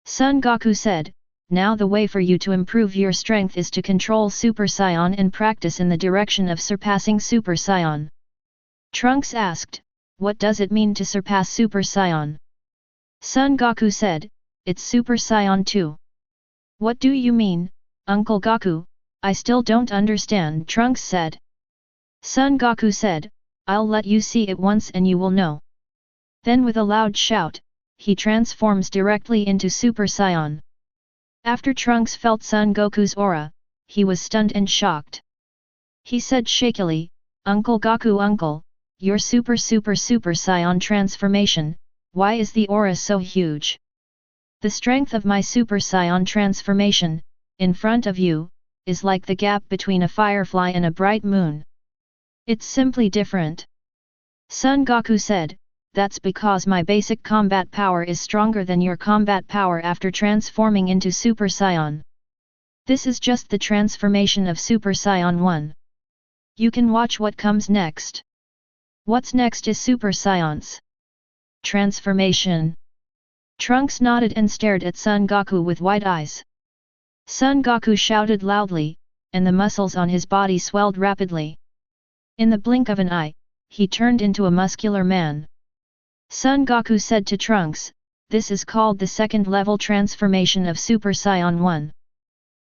Son Goku said, now the way for you to improve your strength is to control Super Saiyan and practice in the direction of surpassing Super Saiyan. Trunks asked, what does it mean to surpass Super Saiyan? Son Goku said, it's Super Saiyan 2. What do you mean, Uncle Goku? I still don't understand, Trunks said. Son Goku said, I'll let you see it once and you will know. Then with a loud shout, he transforms directly into Super Saiyan. After Trunks felt Son Goku's aura, he was stunned and shocked. He said shakily, Uncle Goku, Uncle, your Super Saiyan transformation, why is the aura so huge? The strength of my Super Saiyan transformation, in front of you, is like the gap between a firefly and a bright moon. It's simply different. Son Goku said, that's because my basic combat power is stronger than your combat power after transforming into Super Saiyan. This is just the transformation of Super Saiyan 1. You can watch what comes next. What's next is Super Saiyan's transformation. Trunks nodded and stared at Son Goku with wide eyes. Son Goku shouted loudly, and the muscles on his body swelled rapidly. In the blink of an eye, he turned into a muscular man. Son Goku said to Trunks, "This is called the second-level transformation of Super Saiyan 1.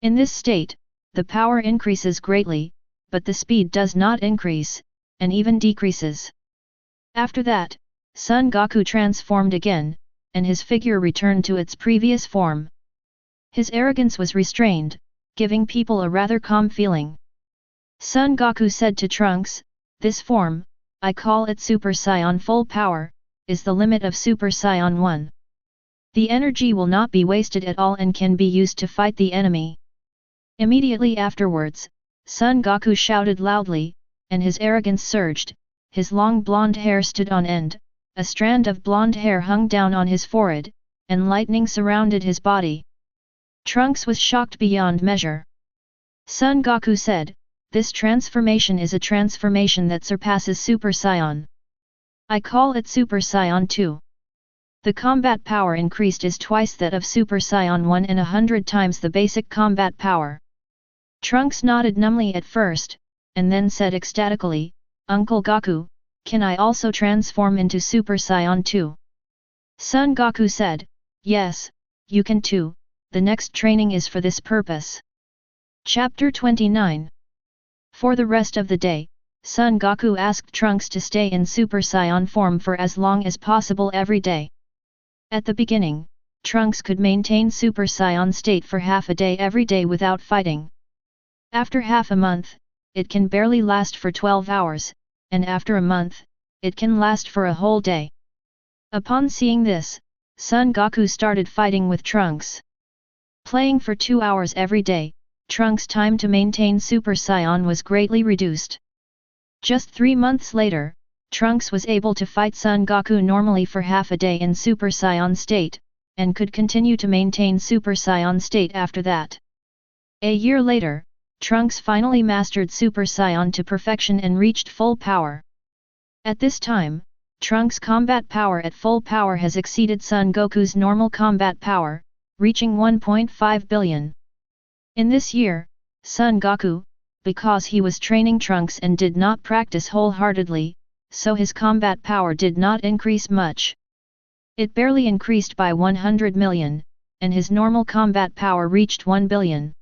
In this state, the power increases greatly, but the speed does not increase, and even decreases." After that, Son Goku transformed again, and his figure returned to its previous form. His arrogance was restrained, giving people a rather calm feeling. Son Goku said to Trunks, "This form, I call it Super Saiyan Full Power, is the limit of Super Saiyan 1. The energy will not be wasted at all and can be used to fight the enemy." Immediately afterwards, Son Goku shouted loudly, and his arrogance surged, his long blonde hair stood on end, a strand of blonde hair hung down on his forehead, and lightning surrounded his body. Trunks was shocked beyond measure. Son Goku said, "This transformation is a transformation that surpasses Super Saiyan. I call it Super Saiyan 2. The combat power increased is twice that of Super Saiyan 1 and 100 times the basic combat power." Trunks nodded numbly at first, and then said ecstatically, "Uncle Goku, can I also transform into Super Saiyan 2? Son Goku said, "Yes, you can too, the next training is for this purpose." Chapter 29. For the rest of the day, Son Goku asked Trunks to stay in Super Saiyan form for as long as possible every day. At the beginning, Trunks could maintain Super Saiyan state for half a day every day without fighting. After half a month, it can barely last for 12 hours, and after a month, it can last for a whole day. Upon seeing this, Son Goku started fighting with Trunks. Playing for 2 hours every day, Trunks' time to maintain Super Saiyan was greatly reduced. Just 3 months later, Trunks was able to fight Son Goku normally for half a day in Super Saiyan state, and could continue to maintain Super Saiyan state after that. A year later, Trunks finally mastered Super Saiyan to perfection and reached full power. At this time, Trunks' combat power at full power has exceeded Son Goku's normal combat power, reaching 1.5 billion. In this year, Son Goku, because he was training Trunks and did not practice wholeheartedly, so his combat power did not increase much. It barely increased by 100 million, and his normal combat power reached 1 billion.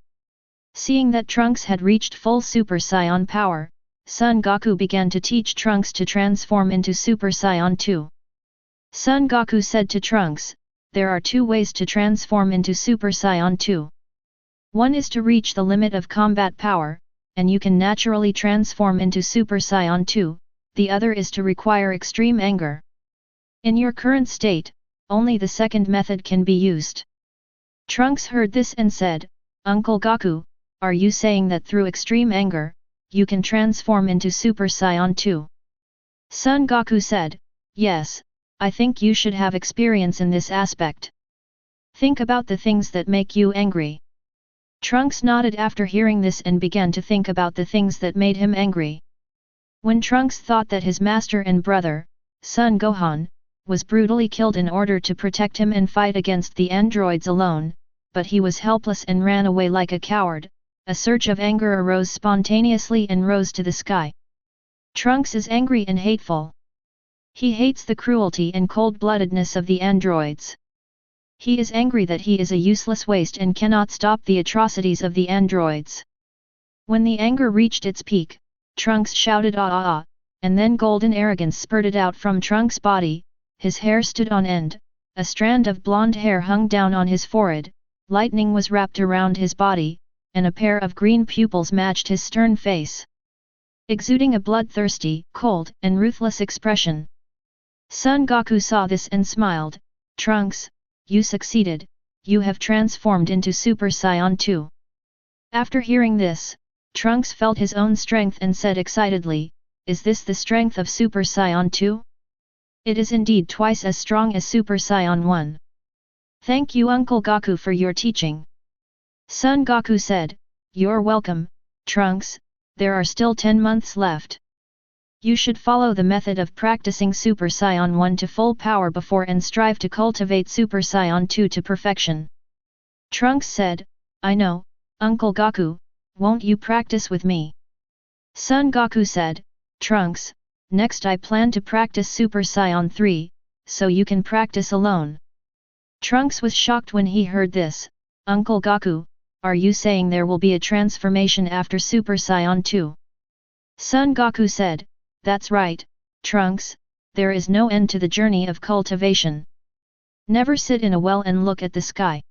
Seeing that Trunks had reached full Super Saiyan power, Son Goku began to teach Trunks to transform into Super Saiyan 2. Son Goku said to Trunks, "There are 2 ways to transform into Super Saiyan 2. One is to reach the limit of combat power, and you can naturally transform into Super Saiyan 2, the other is to require extreme anger. In your current state, only the second method can be used." Trunks heard this and said, "Uncle Goku, are you saying that through extreme anger, you can transform into Super Saiyan 2? Son Goku said, "Yes, I think you should have experience in this aspect. Think about the things that make you angry." Trunks nodded after hearing this and began to think about the things that made him angry. When Trunks thought that his master and brother, son Gohan, was brutally killed in order to protect him and fight against the androids alone, but he was helpless and ran away like a coward, a surge of anger arose spontaneously and rose to the sky. Trunks is angry and hateful. He hates the cruelty and cold-bloodedness of the androids. He is angry that he is a useless waste and cannot stop the atrocities of the androids. When the anger reached its peak, Trunks shouted "Ah ah ah," and then golden arrogance spurted out from Trunks' body, his hair stood on end, a strand of blonde hair hung down on his forehead, lightning was wrapped around his body, and a pair of green pupils matched his stern face, exuding a bloodthirsty, cold, and ruthless expression. Son Goku saw this and smiled, "Trunks, you succeeded, you have transformed into Super Saiyan 2. After hearing this, Trunks felt his own strength and said excitedly, "Is this the strength of Super Saiyan 2? It is indeed twice as strong as Super Saiyan 1. Thank you Uncle Goku for your teaching." Son Goku said, "You're welcome, Trunks, there are still 10 months left. You should follow the method of practicing Super Saiyan 1 to full power before and strive to cultivate Super Saiyan 2 to perfection." Trunks said, I know, Uncle Goku, won't you practice with me? Son Goku said, Trunks, next I plan to practice Super Saiyan 3, so you can practice alone. Trunks was shocked when he heard this. Uncle Goku, are you saying there will be a transformation after Super Saiyan 2? Son Goku said, that's right, Trunks, there is no end to the journey of cultivation. Never sit in a well and look at the sky.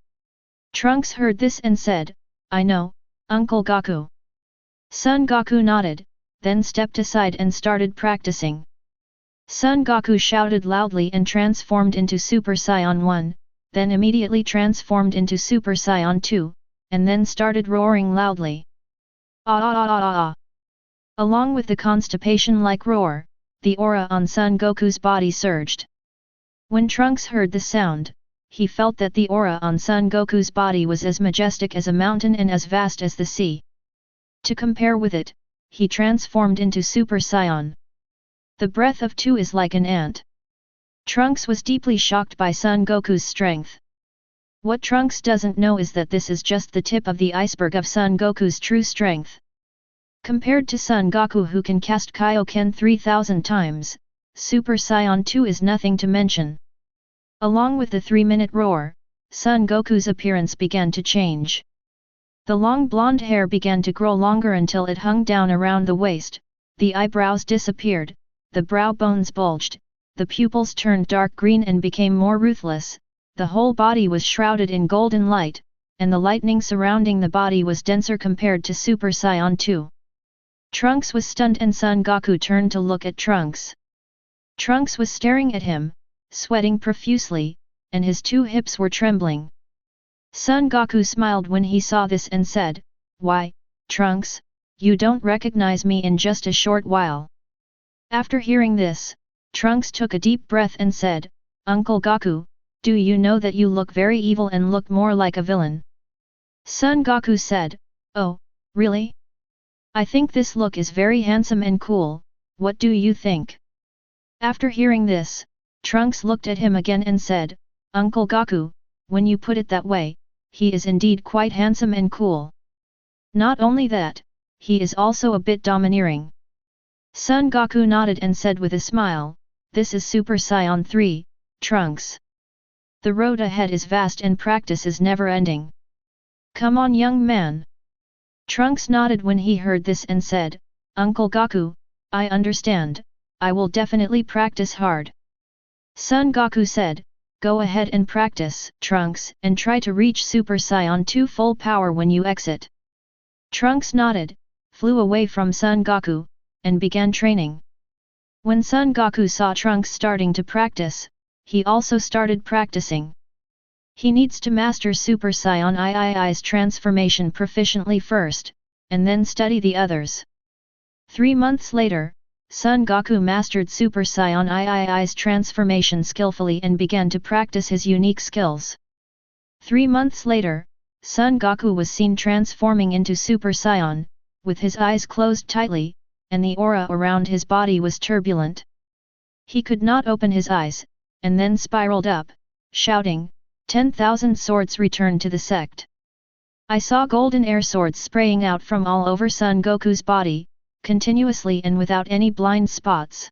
Trunks heard this and said, I know, Uncle Goku. Son Goku nodded, then stepped aside and started practicing. Son Goku shouted loudly and transformed into Super Saiyan 1, then immediately transformed into Super Saiyan 2, and then started roaring loudly. Ah ah ah ah ah. Along with the constipation-like roar, the aura on Son Goku's body surged. When Trunks heard the sound, he felt that the aura on Son Goku's body was as majestic as a mountain and as vast as the sea. To compare with it, he transformed into Super Saiyan. The breath of two is like an ant. Trunks was deeply shocked by Son Goku's strength. What Trunks doesn't know is that this is just the tip of the iceberg of Son Goku's true strength. Compared to Son Goku who can cast Kaio-Ken 3000 times, Super Saiyan 2 is nothing to mention. Along with the 3-minute roar, Son Goku's appearance began to change. The long blonde hair began to grow longer until it hung down around the waist, the eyebrows disappeared, the brow bones bulged, the pupils turned dark green and became more ruthless, the whole body was shrouded in golden light, and the lightning surrounding the body was denser compared to Super Saiyan 2. Trunks was stunned and Son Goku turned to look at Trunks. Trunks was staring at him, sweating profusely, and his two hips were trembling. Son Goku smiled when he saw this and said, Why, Trunks, you don't recognize me in just a short while. After hearing this, Trunks took a deep breath and said, Uncle Goku, do you know that you look very evil and look more like a villain? Son Goku said, Oh, really? I think this look is very handsome and cool, what do you think? After hearing this, Trunks looked at him again and said, Uncle Goku, when you put it that way, he is indeed quite handsome and cool. Not only that, he is also a bit domineering. Son Goku nodded and said with a smile, This is Super Saiyan 3, Trunks. The road ahead is vast and practice is never ending. Come on young man. Trunks nodded when he heard this and said, Uncle Goku, I understand, I will definitely practice hard. Son Goku said, Go ahead and practice, Trunks, and try to reach Super Saiyan 2 full power when you exit. Trunks nodded, flew away from Son Goku, and began training. When Son Goku saw Trunks starting to practice, he also started practicing. He needs to master Super Saiyan III's transformation proficiently first, and then study the others. 3 months later, Son Goku mastered Super Saiyan III's transformation skillfully and began to practice his unique skills. 3 months later, Son Goku was seen transforming into Super Saiyan, with his eyes closed tightly, and the aura around his body was turbulent. He could not open his eyes, and then spiraled up, shouting, 10,000 swords returned to the sect. I saw golden air swords spraying out from all over Son Goku's body, continuously and without any blind spots.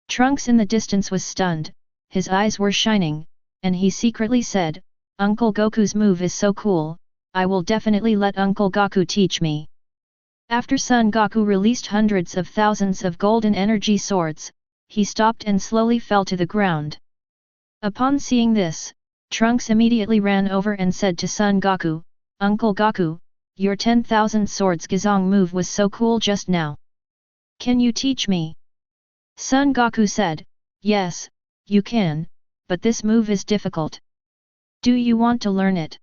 Trunks in the distance was stunned, his eyes were shining, and he secretly said, Uncle Goku's move is so cool, I will definitely let Uncle Goku teach me. After Son Goku released hundreds of thousands of golden energy swords, he stopped and slowly fell to the ground. Upon seeing this, Trunks immediately ran over and said to Son Goku, Uncle Goku, your 10,000 swords Gazong move was so cool just now. Can you teach me? Son Goku said, Yes, you can, but this move is difficult. Do you want to learn it?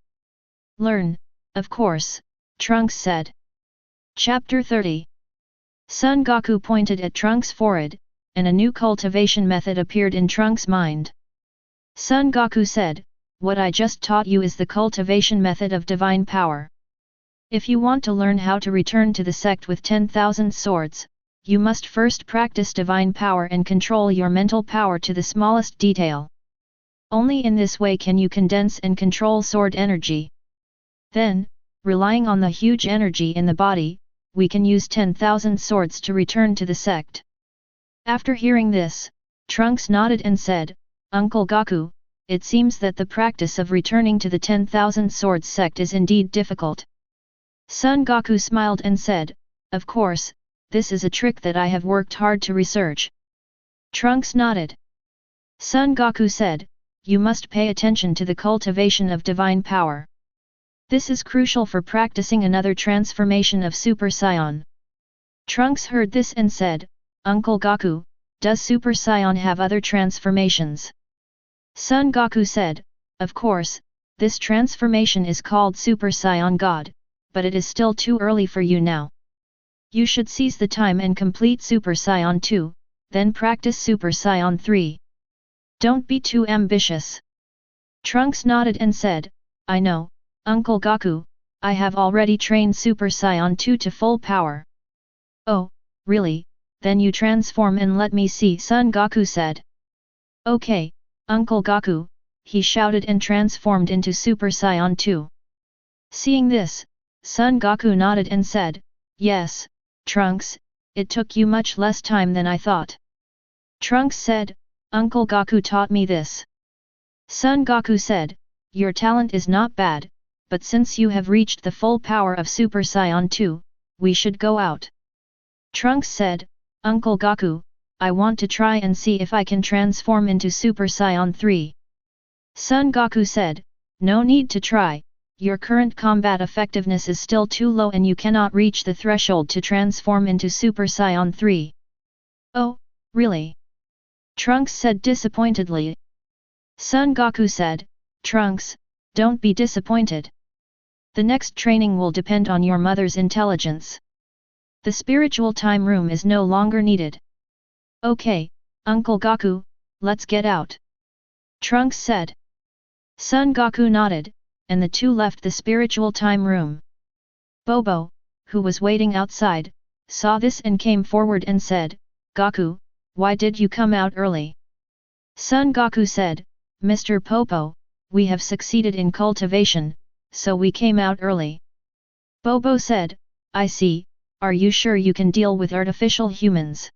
Learn, of course, Trunks said. Chapter 30. Son Goku pointed at Trunks' forehead, and a new cultivation method appeared in Trunks' mind. Son Goku said, What I just taught you is the cultivation method of divine power. If you want to learn how to return to the sect with 10,000 swords, you must first practice divine power and control your mental power to the smallest detail. Only in this way can you condense and control sword energy. Then, Relying on the huge energy in the body, we can use 10,000 swords to return to the sect. After hearing this, Trunks nodded and said, Uncle Goku, it seems that the practice of returning to the 10,000 swords sect is indeed difficult. Son Goku smiled and said, Of course, this is a trick that I have worked hard to research. Trunks nodded. Son Goku said, You must pay attention to the cultivation of divine power. This is crucial for practicing another transformation of Super Saiyan. Trunks heard this and said, Uncle Goku, does Super Saiyan have other transformations? Son Goku said, Of course, this transformation is called Super Saiyan God, but it is still too early for you now. You should seize the time and complete Super Saiyan 2, then practice Super Saiyan 3. Don't be too ambitious. Trunks nodded and said, I know, Uncle Goku, I have already trained Super Saiyan 2 to full power. Oh, really? Then you transform and let me see, Son Goku said. Okay, Uncle Goku, he shouted and transformed into Super Saiyan 2. Seeing this, Son Goku nodded and said, Yes, Trunks, it took you much less time than I thought. Trunks said, Uncle Goku taught me this. Son Goku said, Your talent is not bad, but since you have reached the full power of Super Saiyan 2, we should go out. Trunks said, Uncle Goku, I want to try and see if I can transform into Super Saiyan 3. Son Goku said, No need to try, your current combat effectiveness is still too low and you cannot reach the threshold to transform into Super Saiyan 3. Oh, really? Trunks said disappointedly. Son Goku said, Trunks, don't be disappointed. The next training will depend on your mother's intelligence. The spiritual time room is no longer needed. Okay, Uncle Goku, let's get out. Trunks said. Son Goku nodded, and the two left the spiritual time room. Bobo, who was waiting outside, saw this and came forward and said, Goku, why did you come out early? Son Goku said, Mr. Popo, we have succeeded in cultivation, so we came out early. Bobo said, I see, are you sure you can deal with artificial humans?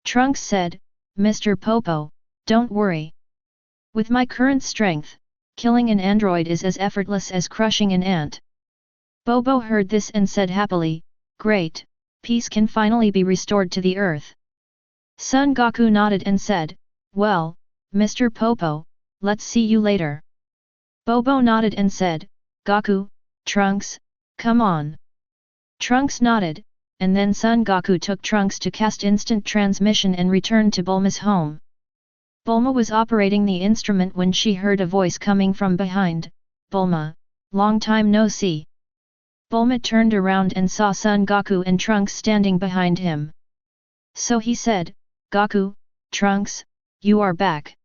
Trunks said, Mr. Popo, don't worry. With my current strength, killing an android is as effortless as crushing an ant. Bobo heard this and said happily, Great, peace can finally be restored to the earth. Son Goku nodded and said, Well, Mr. Popo, let's see you later. Bobo nodded and said, Goku, Trunks, come on. Trunks nodded, and then Son Goku took Trunks to cast instant transmission and returned to Bulma's home. Bulma was operating the instrument when she heard a voice coming from behind, Bulma, long time no see. Bulma turned around and saw Son Goku and Trunks standing behind him. So he said, Goku, Trunks, you are back.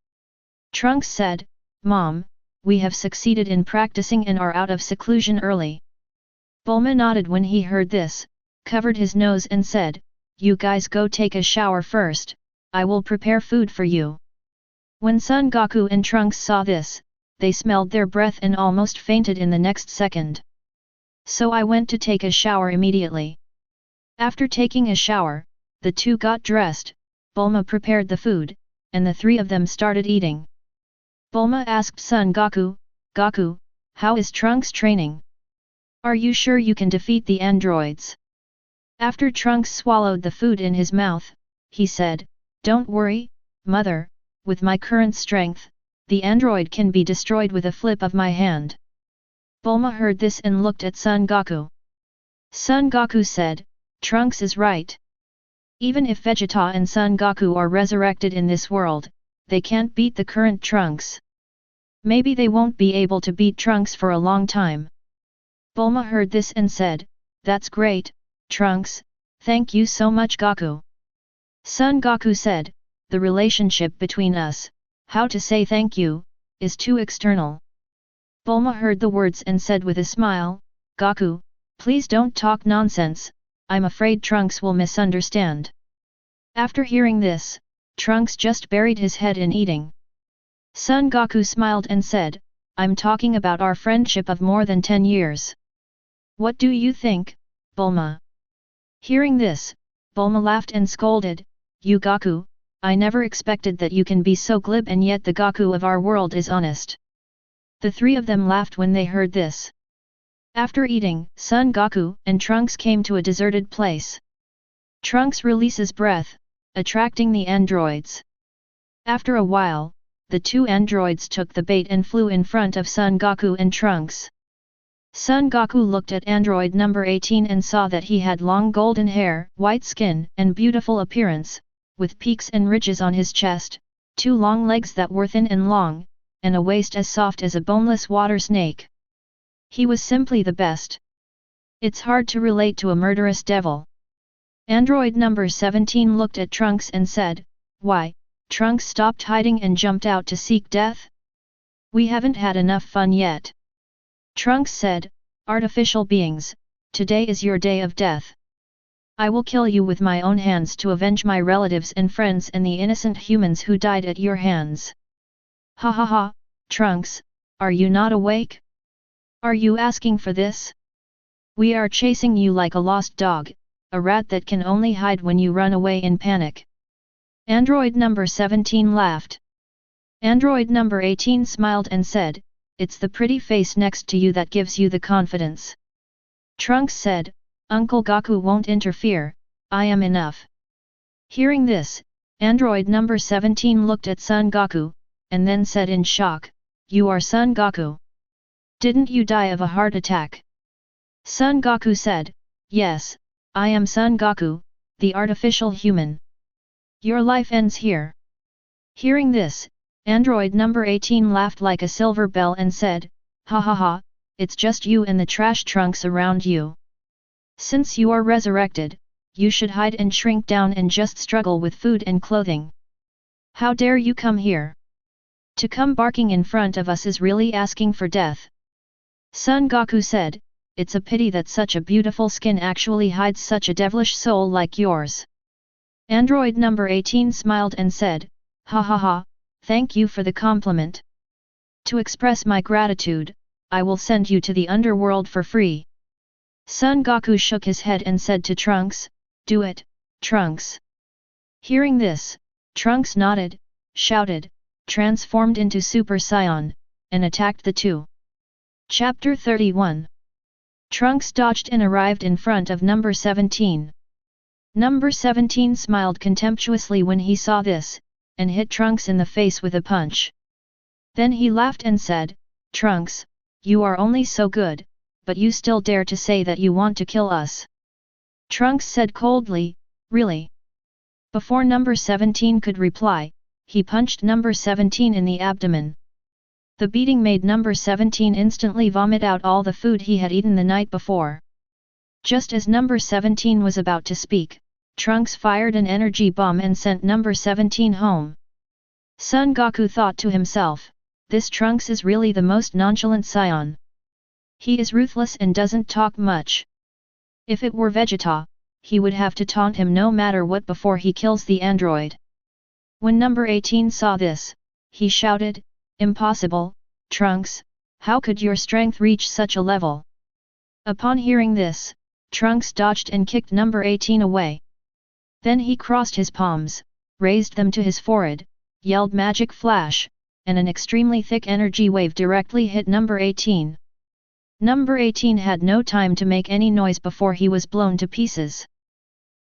Trunks said, Mom, we have succeeded in practicing and are out of seclusion early. Bulma nodded when he heard this, covered his nose and said, You guys go take a shower first, I will prepare food for you. When Son Goku and Trunks saw this, they smelled their breath and almost fainted in the next second. So I went to take a shower immediately. After taking a shower, the two got dressed, Bulma prepared the food, and the three of them started eating. Bulma asked Son Goku, Goku, how is Trunks training? Are you sure you can defeat the androids? After Trunks swallowed the food in his mouth, he said, Don't worry, Mother, with my current strength, the android can be destroyed with a flip of my hand. Bulma heard this and looked at Son Goku. Son Goku said, Trunks is right. Even if Vegeta and Son Goku are resurrected in this world, they can't beat the current Trunks. Maybe they won't be able to beat Trunks for a long time. Bulma heard this and said, That's great, Trunks, thank you so much Goku. Son Goku said, The relationship between us, how to say thank you, is too external. Bulma heard the words and said with a smile, Goku, please don't talk nonsense, I'm afraid Trunks will misunderstand. After hearing this, Trunks just buried his head in eating. Son Goku smiled and said, I'm talking about our friendship of more than 10 years. What do you think, Bulma? Hearing this, Bulma laughed and scolded, You Goku, I never expected that you can be so glib and yet the Goku of our world is honest. The three of them laughed when they heard this. After eating, Son Goku and Trunks came to a deserted place. Trunks releases breath, attracting the androids. After a while, the two androids took the bait and flew in front of Son Goku and Trunks. Son Goku looked at android number 18 and saw that he had long golden hair, white skin, and beautiful appearance, with peaks and ridges on his chest, 2 long legs that were thin and long, and a waist as soft as a boneless water snake. He was simply the best. It's hard to relate to a murderous devil. Android number 17 looked at Trunks and said, Why, Trunks stopped hiding and jumped out to seek death? We haven't had enough fun yet. Trunks said, Artificial beings, today is your day of death. I will kill you with my own hands to avenge my relatives and friends and the innocent humans who died at your hands. Ha ha ha, Trunks, are you not awake? Are you asking for this? We are chasing you like a lost dog, a rat that can only hide when you run away in panic. Android number 17 laughed. Android number 18 smiled and said, It's the pretty face next to you that gives you the confidence. Trunks said, Uncle Goku won't interfere, I am enough. Hearing this, android number 17 looked at Son Goku, and then said in shock, You are Son Goku. Didn't you die of a heart attack? Son Goku said, Yes, I am Son Goku, the artificial human. Your life ends here. Hearing this, android number 18 laughed like a silver bell and said, Ha ha ha, it's just you and the trash trunks around you. Since you are resurrected, you should hide and shrink down and just struggle with food and clothing. How dare you come here? To come barking in front of us is really asking for death. Son Goku said, It's a pity that such a beautiful skin actually hides such a devilish soul like yours. Android number 18 smiled and said, Ha ha ha, thank you for the compliment. To express my gratitude, I will send you to the underworld for free. Son Goku shook his head and said to Trunks, Do it, Trunks. Hearing this, Trunks nodded, shouted, transformed into Super Saiyan, and attacked the two. Chapter 31. Trunks dodged and arrived in front of number 17. Number 17 smiled contemptuously when he saw this, and hit Trunks in the face with a punch. Then he laughed and said, Trunks, you are only so good, but you still dare to say that you want to kill us. Trunks said coldly, Really? Before number 17 could reply, he punched number 17 in the abdomen. The beating made number 17 instantly vomit out all the food he had eaten the night before. Just as number 17 was about to speak, Trunks fired an energy bomb and sent number 17 home. Son Goku thought to himself, This Trunks is really the most nonchalant Saiyan. He is ruthless and doesn't talk much. If it were Vegeta, he would have to taunt him no matter what before he kills the android. When number 18 saw this, he shouted, Impossible, Trunks, how could your strength reach such a level? Upon hearing this, Trunks dodged and kicked number 18 away. Then he crossed his palms, raised them to his forehead, yelled Magic Flash, and an extremely thick energy wave directly hit number 18. Number 18 had no time to make any noise before he was blown to pieces.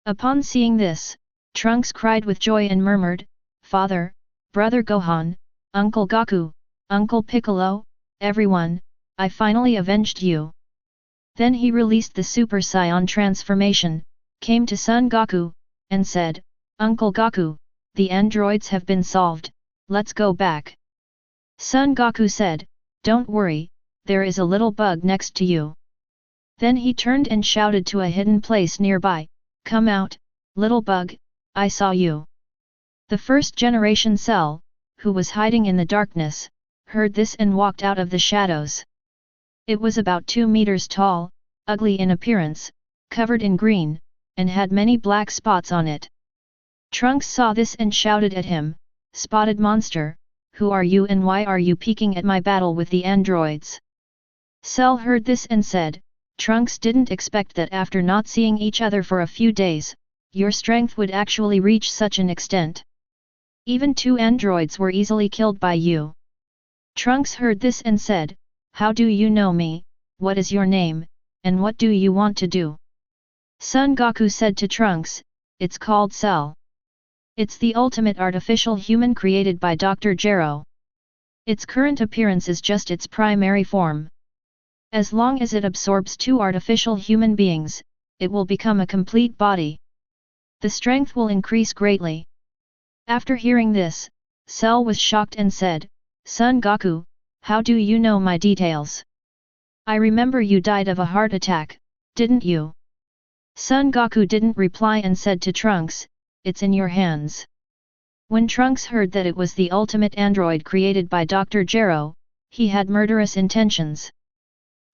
Upon seeing this, Trunks cried with joy and murmured, Father, Brother Gohan, Uncle Goku, Uncle Piccolo, everyone, I finally avenged you. Then he released the Super Saiyan transformation, came to Son Goku, and said, Uncle Goku, the androids have been solved, let's go back. Son Goku said, Don't worry, there is a little bug next to you. Then he turned and shouted to a hidden place nearby, Come out, little bug, I saw you. The first generation Cell, who was hiding in the darkness, heard this and walked out of the shadows. It was about 2 meters tall, ugly in appearance, covered in green, and had many black spots on it. Trunks saw this and shouted at him, Spotted monster, who are you and why are you peeking at my battle with the androids? Cell heard this and said, Trunks didn't expect that after not seeing each other for a few days, your strength would actually reach such an extent. Even 2 androids were easily killed by you. Trunks heard this and said, "How do you know me, what is your name, and what do you want to do?" Son Goku said to Trunks, "It's called Cell. It's the ultimate artificial human created by Dr. Gero. Its current appearance is just its primary form. As long as it absorbs 2 artificial human beings, it will become a complete body. The strength will increase greatly." After hearing this, Cell was shocked and said, "Son Goku, how do you know my details? I remember you died of a heart attack, didn't you?" Son Goku didn't reply and said to Trunks, "It's in your hands." When Trunks heard that it was the ultimate android created by Dr. Gero, he had murderous intentions.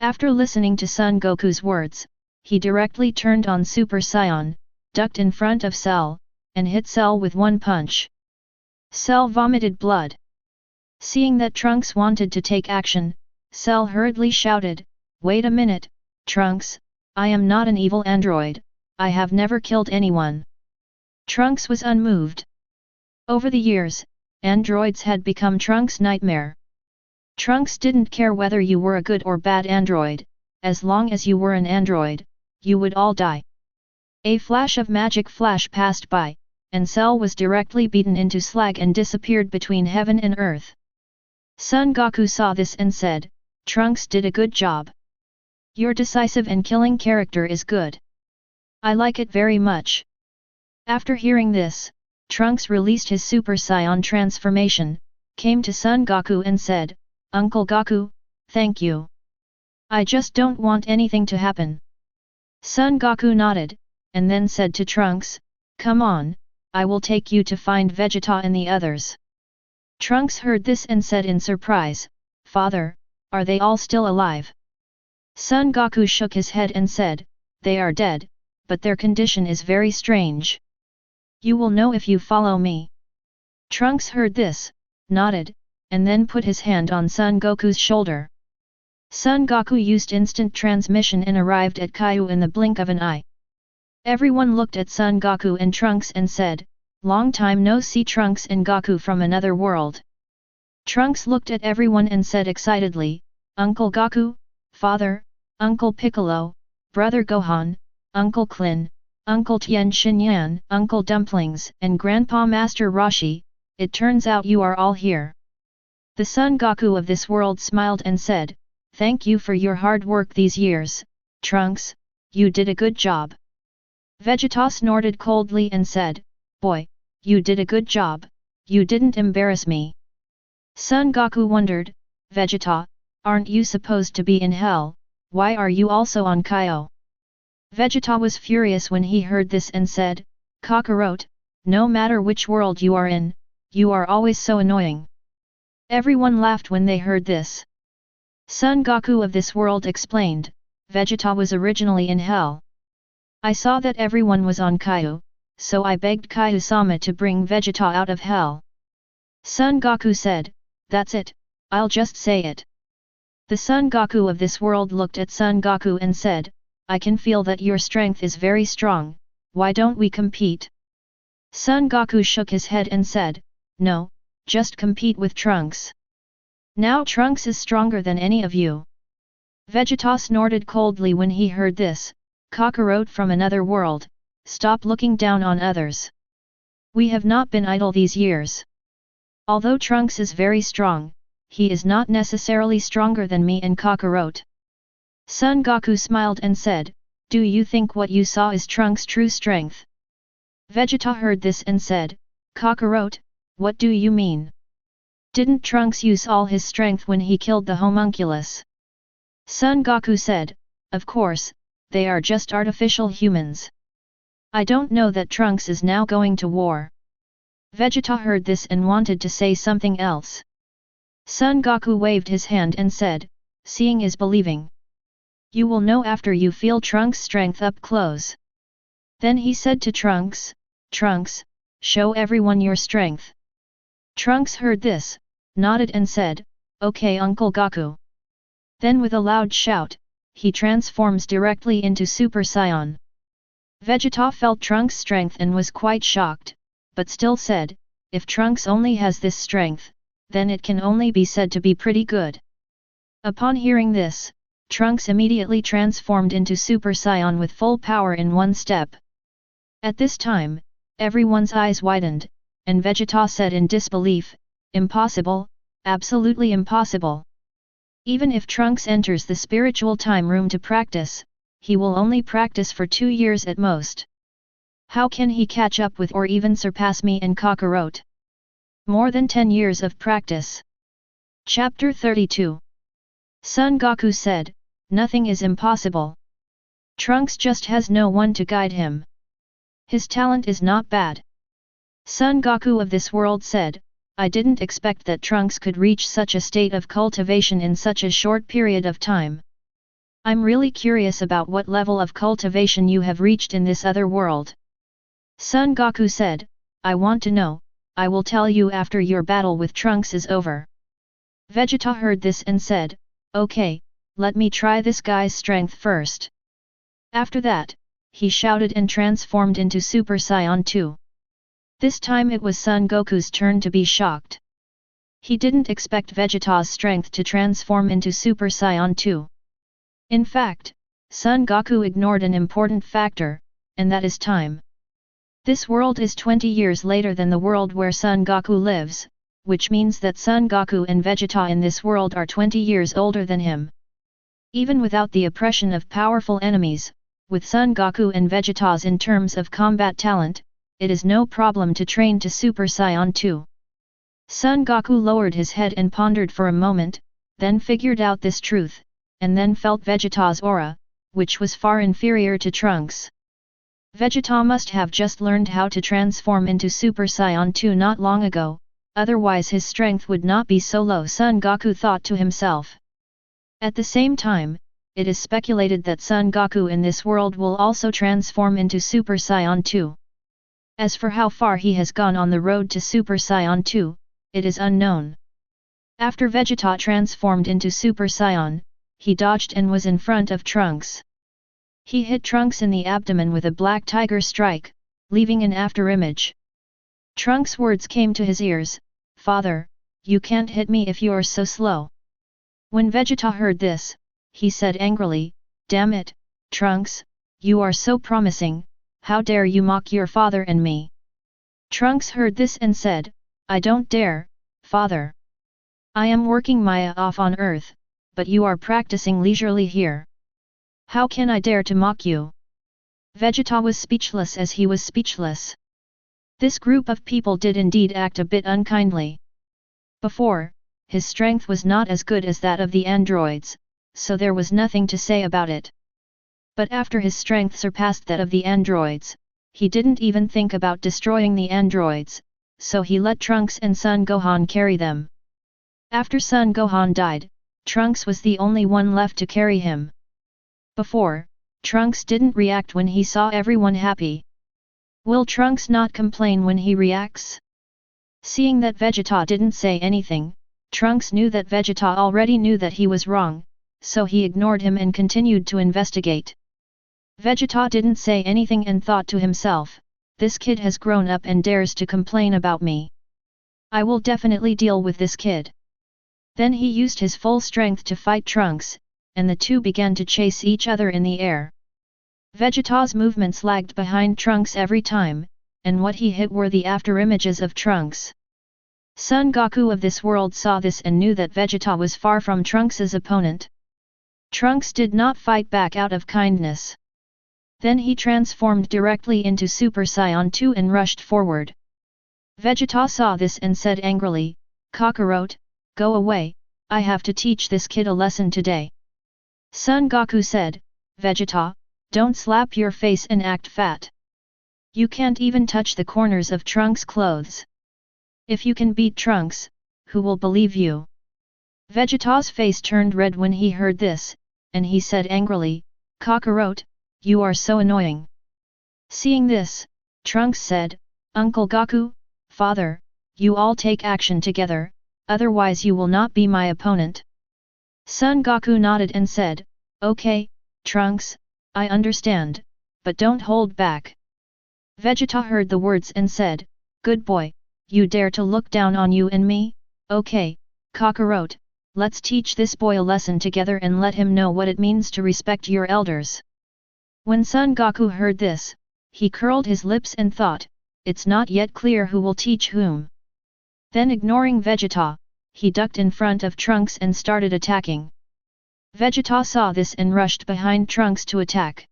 After listening to Son Goku's words, he directly turned on Super Saiyan, ducked in front of Cell, and hit Cell with one punch. Cell vomited blood. Seeing that Trunks wanted to take action, Cell hurriedly shouted, "Wait a minute, Trunks, I am not an evil android, I have never killed anyone." Trunks was unmoved. Over the years, androids had become Trunks' nightmare. Trunks didn't care whether you were a good or bad android, as long as you were an android, you would all die. A flash of magic flash passed by, and Cell was directly beaten into slag and disappeared between heaven and earth. Son Goku saw this and said, "Trunks did a good job. Your decisive and killing character is good. I like it very much." After hearing this, Trunks released his Super Saiyan transformation, came to Son Goku and said, "Uncle Goku, thank you. I just don't want anything to happen." Son Goku nodded, and then said to Trunks, "Come on, I will take you to find Vegeta and the others." Trunks heard this and said in surprise, "Father, are they all still alive?" Son Goku shook his head and said, "They are dead, but their condition is very strange. You will know if you follow me." Trunks heard this, nodded, and then put his hand on Son Goku's shoulder. Son Goku used instant transmission and arrived at Kaio in the blink of an eye. Everyone looked at Son Goku and Trunks and said, "Long time no see, Trunks and Goku from another world." Trunks looked at everyone and said excitedly, "Uncle Goku, Father, Uncle Piccolo, Brother Gohan, Uncle Krillin, Uncle Tien Shinyan, Uncle Dumplings and Grandpa Master Roshi, it turns out you are all here." The Son Goku of this world smiled and said, "Thank you for your hard work these years, Trunks, you did a good job." Vegeta snorted coldly and said, "Boy, you did a good job, you didn't embarrass me." Son Goku wondered, "Vegeta, aren't you supposed to be in hell, why are you also on Kaio?" Vegeta was furious when he heard this and said, "Kakarot, no matter which world you are in, you are always so annoying." Everyone laughed when they heard this. Son Goku of this world explained, "Vegeta was originally in hell. I saw that everyone was on Kaio, so I begged Kaio-sama to bring Vegeta out of hell." Son Goku said, "That's it, I'll just say it." The Son Goku of this world looked at Son Goku and said, "I can feel that your strength is very strong, why don't we compete?" Son Goku shook his head and said, "No, just compete with Trunks. Now Trunks is stronger than any of you." Vegeta snorted coldly when he heard this, "Kakarot from another world, stop looking down on others. We have not been idle these years. Although Trunks is very strong, he is not necessarily stronger than me and Kakarot." Son Goku smiled and said, "Do you think what you saw is Trunks' true strength?" Vegeta heard this and said, "Kakarot, what do you mean? Didn't Trunks use all his strength when he killed the homunculus?" Son Goku said, "Of course, they are just artificial humans. I don't know that Trunks is now going to war." Vegeta heard this and wanted to say something else. Son Goku waved his hand and said, "Seeing is believing. You will know after you feel Trunks' strength up close." Then he said to Trunks, "Trunks, show everyone your strength." Trunks heard this, nodded and said, "Okay Uncle Goku." Then with a loud shout, he transforms directly into Super Saiyan. Vegeta felt Trunks' strength and was quite shocked, but still said, if Trunks only has this strength, then it can only be said to be pretty good. Upon hearing this, Trunks immediately transformed into Super Saiyan with full power in one step. At this time, everyone's eyes widened, and Vegeta said in disbelief, impossible, absolutely impossible. Even if Trunks enters the spiritual time room to practice, he will only practice for 2 years at most. How can he catch up with or even surpass me and Kakarot? More than 10 years of practice. Chapter 32. Son Goku said, nothing is impossible. Trunks just has no one to guide him. His talent is not bad. Son Goku of this world said, I didn't expect that Trunks could reach such a state of cultivation in such a short period of time. I'm really curious about what level of cultivation you have reached in this other world. Son Goku said, I want to know, I will tell you after your battle with Trunks is over. Vegeta heard this and said, okay, let me try this guy's strength first. After that, he shouted and transformed into Super Saiyan 2. This time it was Son Goku's turn to be shocked. He didn't expect Vegeta's strength to transform into Super Saiyan 2. In fact, Son Goku ignored an important factor, and that is time. This world is 20 years later than the world where Son Goku lives, which means that Son Goku and Vegeta in this world are 20 years older than him. Even without the oppression of powerful enemies, with Son Goku and Vegeta's in terms of combat talent, it is no problem to train to Super Saiyan 2. Son Goku lowered his head and pondered for a moment, then figured out this truth, and then felt Vegeta's aura, which was far inferior to Trunks. Vegeta must have just learned how to transform into Super Saiyan 2 not long ago, otherwise his strength would not be so low, Son Goku thought to himself. At the same time, it is speculated that Son Goku in this world will also transform into Super Saiyan 2. As for how far he has gone on the road to Super Saiyan 2, it is unknown. After Vegeta transformed into Super Saiyan, he dodged and was in front of Trunks. He hit Trunks in the abdomen with a black tiger strike, leaving an afterimage. Trunks' words came to his ears, Father, you can't hit me if you're so slow. When Vegeta heard this, he said angrily, damn it, Trunks, you are so promising, how dare you mock your father and me? Trunks heard this and said, I don't dare, Father. I am working Maya off on Earth, but you are practicing leisurely here. How can I dare to mock you? Vegeta was speechless as he was speechless. This group of people did indeed act a bit unkindly. Before, his strength was not as good as that of the androids, so there was nothing to say about it. But after his strength surpassed that of the androids, he didn't even think about destroying the androids, so he let Trunks and Son Gohan carry them. After Son Gohan died, Trunks was the only one left to carry him. Before, Trunks didn't react when he saw everyone happy. Will Trunks not complain when he reacts? Seeing that Vegeta didn't say anything, Trunks knew that Vegeta already knew that he was wrong, so he ignored him and continued to investigate. Vegeta didn't say anything and thought to himself, this kid has grown up and dares to complain about me. I will definitely deal with this kid. Then he used his full strength to fight Trunks, and the two began to chase each other in the air. Vegeta's movements lagged behind Trunks every time, and what he hit were the afterimages of Trunks. Son Goku of this world saw this and knew that Vegeta was far from Trunks's opponent. Trunks did not fight back out of kindness. Then he transformed directly into Super Saiyan 2 and rushed forward. Vegeta saw this and said angrily, Kakarot, go away, I have to teach this kid a lesson today. Son Goku said, Vegeta, don't slap your face and act fat. You can't even touch the corners of Trunks' clothes. If you can beat Trunks, who will believe you? Vegeta's face turned red when he heard this, and he said angrily, Kakarot, you are so annoying. Seeing this, Trunks said, Uncle Goku, Father, you all take action together, otherwise you will not be my opponent. Son Goku nodded and said, Okay, Trunks, I understand, but don't hold back. Vegeta heard the words and said, good boy, you dare to look down on you and me? Okay, Kakarot, let's teach this boy a lesson together and let him know what it means to respect your elders. When Son Goku heard this, he curled his lips and thought, it's not yet clear who will teach whom. Then ignoring Vegeta, he ducked in front of Trunks and started attacking. Vegeta saw this and rushed behind Trunks to attack.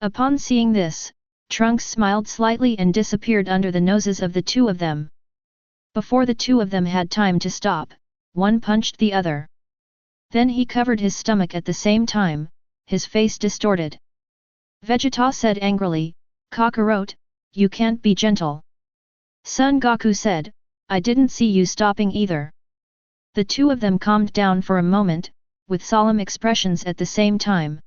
Upon seeing this, Trunks smiled slightly and disappeared under the noses of the two of them. Before the two of them had time to stop, one punched the other. Then he covered his stomach at the same time, his face distorted. Vegeta said angrily, Kakarot, you can't be gentle. Son Goku said, I didn't see you stopping either. The two of them calmed down for a moment, with solemn expressions at the same time.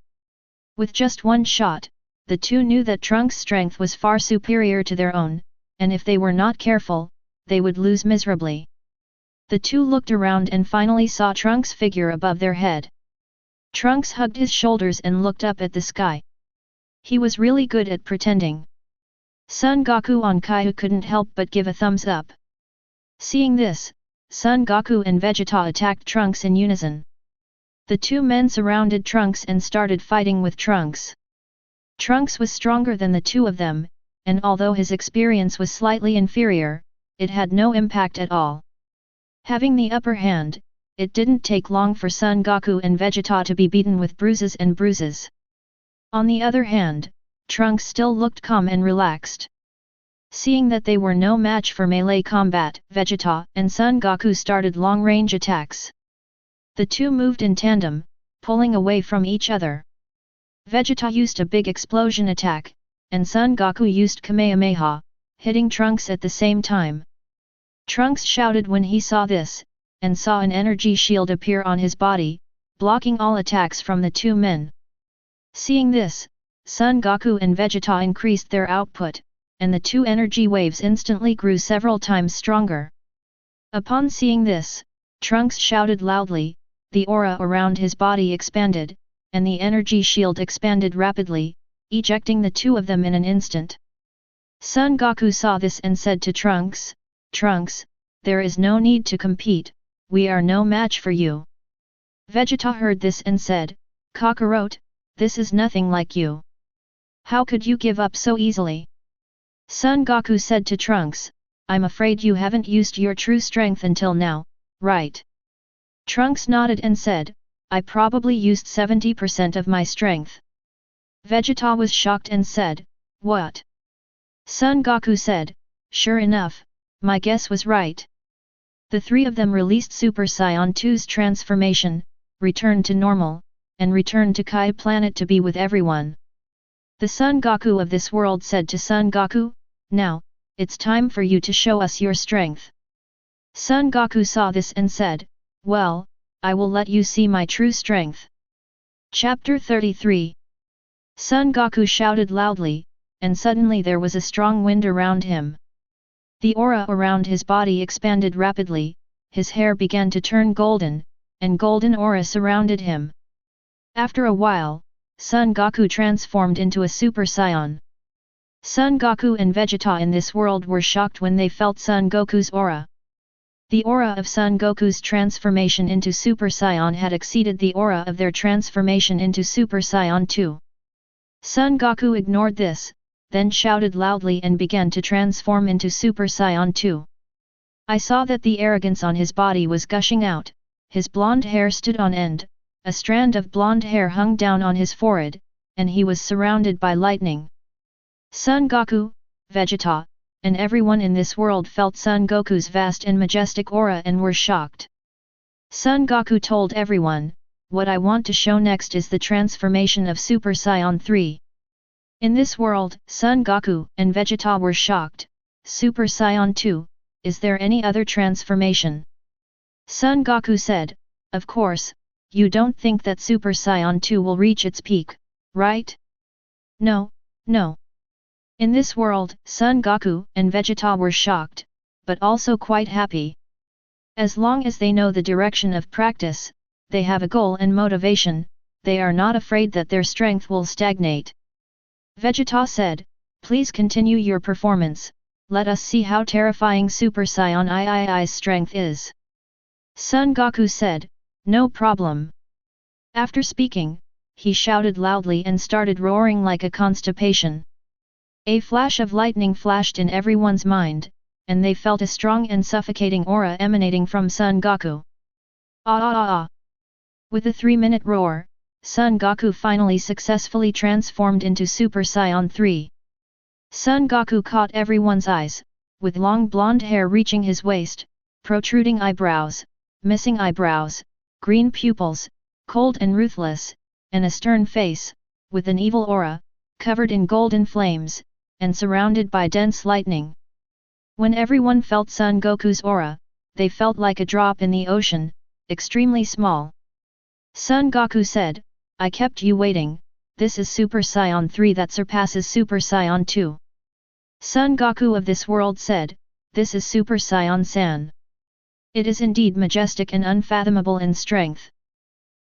With just one shot, the two knew that Trunks' strength was far superior to their own, and if they were not careful, they would lose miserably. The two looked around and finally saw Trunks' figure above their head. Trunks hugged his shoulders and looked up at the sky. He was really good at pretending. Son Goku on Kaio couldn't help but give a thumbs up. Seeing this, Son Goku and Vegeta attacked Trunks in unison. The two men surrounded Trunks and started fighting with Trunks. Trunks was stronger than the two of them, and although his experience was slightly inferior, it had no impact at all. Having the upper hand, it didn't take long for Son Goku and Vegeta to be beaten with bruises and bruises. On the other hand, Trunks still looked calm and relaxed. Seeing that they were no match for melee combat, Vegeta and Son Goku started long-range attacks. The two moved in tandem, pulling away from each other. Vegeta used a big explosion attack, and Son Goku used Kamehameha, hitting Trunks at the same time. Trunks shouted when he saw this, and saw an energy shield appear on his body, blocking all attacks from the two men. Seeing this, Son Goku and Vegeta increased their output, and the two energy waves instantly grew several times stronger. Upon seeing this, Trunks shouted loudly, the aura around his body expanded, and the energy shield expanded rapidly, ejecting the two of them in an instant. Son Goku saw this and said to Trunks, Trunks, there is no need to compete, we are no match for you. Vegeta heard this and said, Kakarot, this is nothing like you. How could you give up so easily? Son Goku said to Trunks, I'm afraid you haven't used your true strength until now, right? Trunks nodded and said, I probably used 70% of my strength. Vegeta was shocked and said, what? Son Goku said, sure enough, my guess was right. The three of them released Super Saiyan 2's transformation, returned to normal, and returned to Kai planet to be with everyone. The Son Goku of this world said to Son Goku, now, it's time for you to show us your strength. Son Goku saw this and said, well, I will let you see my true strength. Chapter 33. Son Goku shouted loudly, and suddenly there was a strong wind around him. The aura around his body expanded rapidly, his hair began to turn golden, and golden aura surrounded him. After a while, Son Goku transformed into a Super Saiyan. Son Goku and Vegeta in this world were shocked when they felt Son Goku's aura. The aura of Son Goku's transformation into Super Saiyan had exceeded the aura of their transformation into Super Saiyan 2. Son Goku ignored this, then shouted loudly and began to transform into Super Saiyan 2. I saw that the arrogance on his body was gushing out, his blonde hair stood on end, a strand of blonde hair hung down on his forehead, and he was surrounded by lightning. Son Goku, Vegeta, and everyone in this world felt Son Goku's vast and majestic aura and were shocked. Son Goku told everyone, what I want to show next is the transformation of Super Saiyan 3. In this world, Son Goku and Vegeta were shocked. Super Saiyan 2, is there any other transformation? Son Goku said, of course, you don't think that Super Saiyan 2 will reach its peak, right? No, no. In this world, Son Goku and Vegeta were shocked, but also quite happy. As long as they know the direction of practice, they have a goal and motivation, they are not afraid that their strength will stagnate. Vegeta said, please continue your performance, let us see how terrifying Super Saiyan III's strength is. Son Goku said, no problem. After speaking, he shouted loudly and started roaring like a constipation. A flash of lightning flashed in everyone's mind, and they felt a strong and suffocating aura emanating from Son Goku. Ah ah ah ah! With a 3-minute roar, Son Goku finally successfully transformed into Super Saiyan 3. Son Goku caught everyone's eyes, with long blonde hair reaching his waist, protruding eyebrows, missing eyebrows, green pupils, cold and ruthless, and a stern face, with an evil aura, covered in golden flames, and surrounded by dense lightning. When everyone felt Son Goku's aura, they felt like a drop in the ocean, extremely small. Son Goku said, I kept you waiting, this is Super Saiyan 3 that surpasses Super Saiyan 2. Son Goku of this world said, this is Super Saiyan San. It is indeed majestic and unfathomable in strength.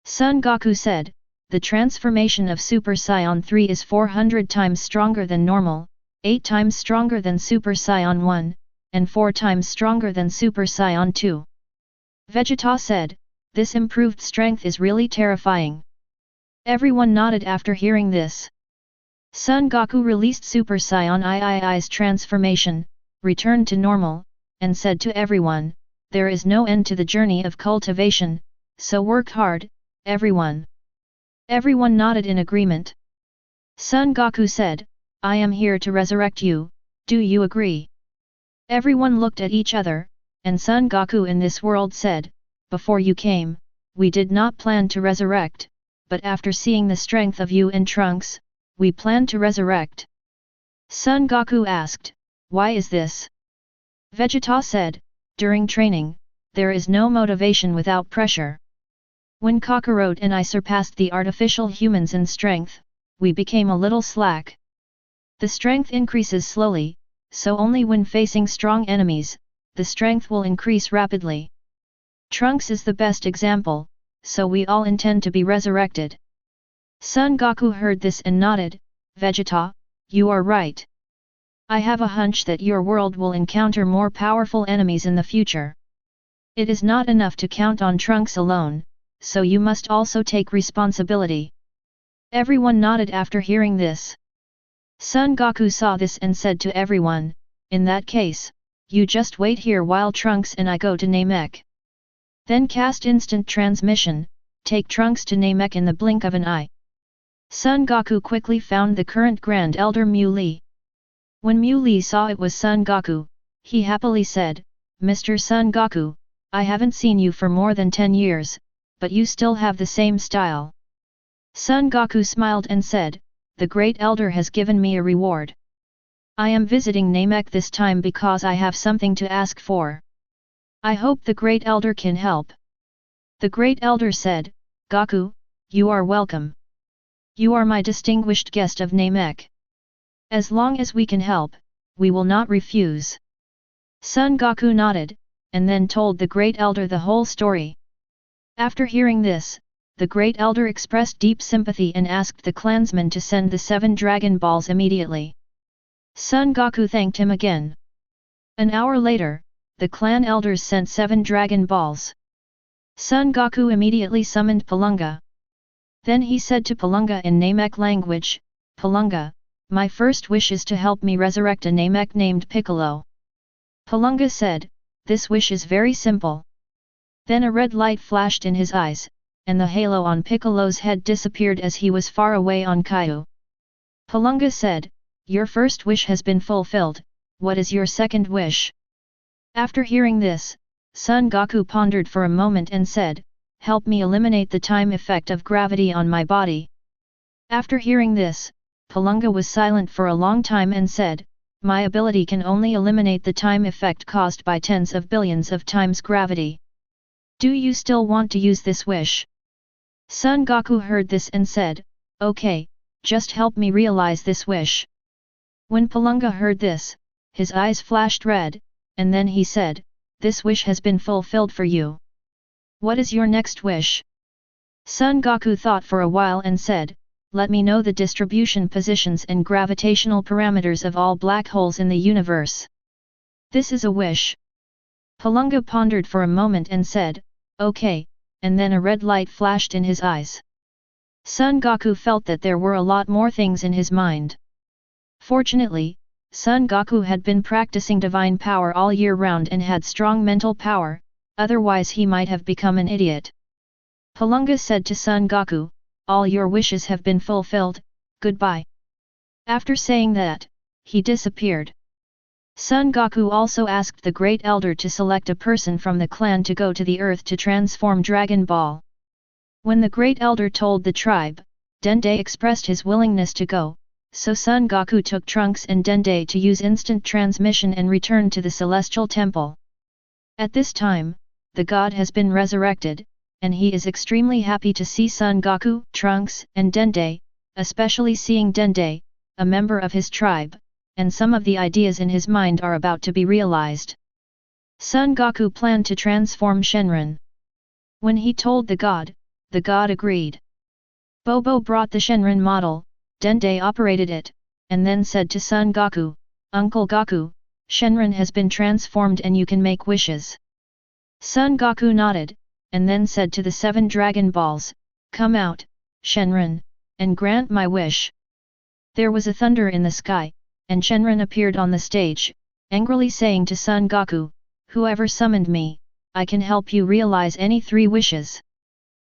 Son Goku said, the transformation of Super Saiyan 3 is 400 times stronger than normal, 8 times stronger than Super Saiyan 1, and 4 times stronger than Super Saiyan 2. Vegeta said, this improved strength is really terrifying. Everyone nodded after hearing this. Son Goku released Super Saiyan III's transformation, returned to normal, and said to everyone, there is no end to the journey of cultivation, so work hard, everyone. Everyone nodded in agreement. Son Goku said, I am here to resurrect you, do you agree? Everyone looked at each other, and Son Goku in this world said, before you came, we did not plan to resurrect, but after seeing the strength of you and Trunks, we plan to resurrect. Son Goku asked, why is this? Vegeta said, during training, there is no motivation without pressure. When Kakarot and I surpassed the artificial humans in strength, we became a little slack. The strength increases slowly, so only when facing strong enemies, the strength will increase rapidly. Trunks is the best example, so we all intend to be resurrected. Son Goku heard this and nodded, Vegeta, you are right. I have a hunch that your world will encounter more powerful enemies in the future. It is not enough to count on Trunks alone, so you must also take responsibility. Everyone nodded after hearing this. Son Goku saw this and said to everyone, in that case, you just wait here while Trunks and I go to Namek. Then cast instant transmission, take Trunks to Namek in the blink of an eye. Son Goku quickly found the current Grand Elder Mu Li. When Mu Li saw it was Son Goku, he happily said, Mr. Son Goku, I haven't seen you for more than 10 years, but you still have the same style. Son Goku smiled and said, the Great Elder has given me a reward. I am visiting Namek this time because I have something to ask for. I hope the Great Elder can help. The Great Elder said, Goku, you are welcome. You are my distinguished guest of Namek. As long as we can help, we will not refuse. Son Goku nodded, and then told the Great Elder the whole story. After hearing this, the Great Elder expressed deep sympathy and asked the clansmen to send the 7 Dragon Balls immediately. Son Goku thanked him again. An hour later, the clan elders sent 7 Dragon Balls. Son Goku immediately summoned Palunga. Then he said to Palunga in Namek language, Palunga, my first wish is to help me resurrect a Namek named Piccolo. Palunga said, this wish is very simple. Then a red light flashed in his eyes, and the halo on Piccolo's head disappeared as he was far away on Kaio. Palunga said, your first wish has been fulfilled, what is your second wish? After hearing this, Son Goku pondered for a moment and said, help me eliminate the time effect of gravity on my body. After hearing this, Palunga was silent for a long time and said, my ability can only eliminate the time effect caused by tens of billions of times gravity. Do you still want to use this wish? Son Goku heard this and said, okay, just help me realize this wish. When Palunga heard this, his eyes flashed red, and then he said, this wish has been fulfilled for you. What is your next wish? Son Goku thought for a while and said, let me know the distribution positions and gravitational parameters of all black holes in the universe. This is a wish. Palunga pondered for a moment and said, okay, and then a red light flashed in his eyes. Son Goku felt that there were a lot more things in his mind. Fortunately, Son Goku had been practicing divine power all year round and had strong mental power, otherwise he might have become an idiot. Palunga said to Son Goku, all your wishes have been fulfilled, goodbye. After saying that, he disappeared. Son Goku also asked the Great Elder to select a person from the clan to go to the earth to transform Dragon Ball. When the Great Elder told the tribe, Dende expressed his willingness to go, so Son Goku took Trunks and Dende to use instant transmission and returned to the Celestial Temple. At this time, the god has been resurrected, and he is extremely happy to see Son Goku, Trunks, and Dende, especially seeing Dende, a member of his tribe, and some of the ideas in his mind are about to be realized. Son Goku planned to transform Shenron. When he told the god agreed. Bobo brought the Shenron model, Dende operated it, and then said to Son Goku, Uncle Goku, Shenron has been transformed and you can make wishes. Son Goku nodded, and then said to the 7 Dragon Balls, come out, Shenron, and grant my wish. There was a thunder in the sky, and Shenron appeared on the stage, angrily saying to Son Goku, whoever summoned me, I can help you realize any 3 wishes.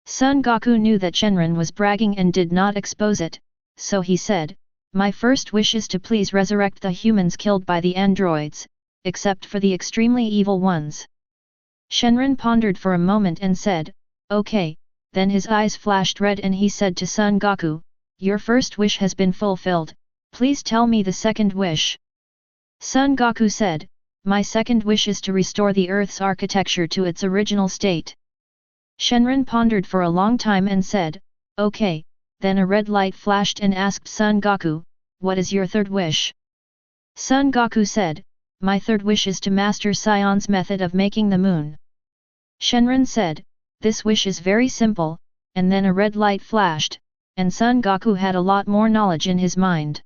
Son Goku knew that Shenron was bragging and did not expose it, so he said, my first wish is to please resurrect the humans killed by the androids, except for the extremely evil ones. Shenron pondered for a moment and said, okay, then his eyes flashed red and he said to Son Goku, your first wish has been fulfilled, please tell me the second wish. Son Goku said, my second wish is to restore the Earth's architecture to its original state. Shenron pondered for a long time and said, okay, then a red light flashed and asked Son Goku, what is your third wish? Son Goku said, my third wish is to master Saiyon's method of making the moon. Shenron said, this wish is very simple, and then a red light flashed, and Son Goku had a lot more knowledge in his mind.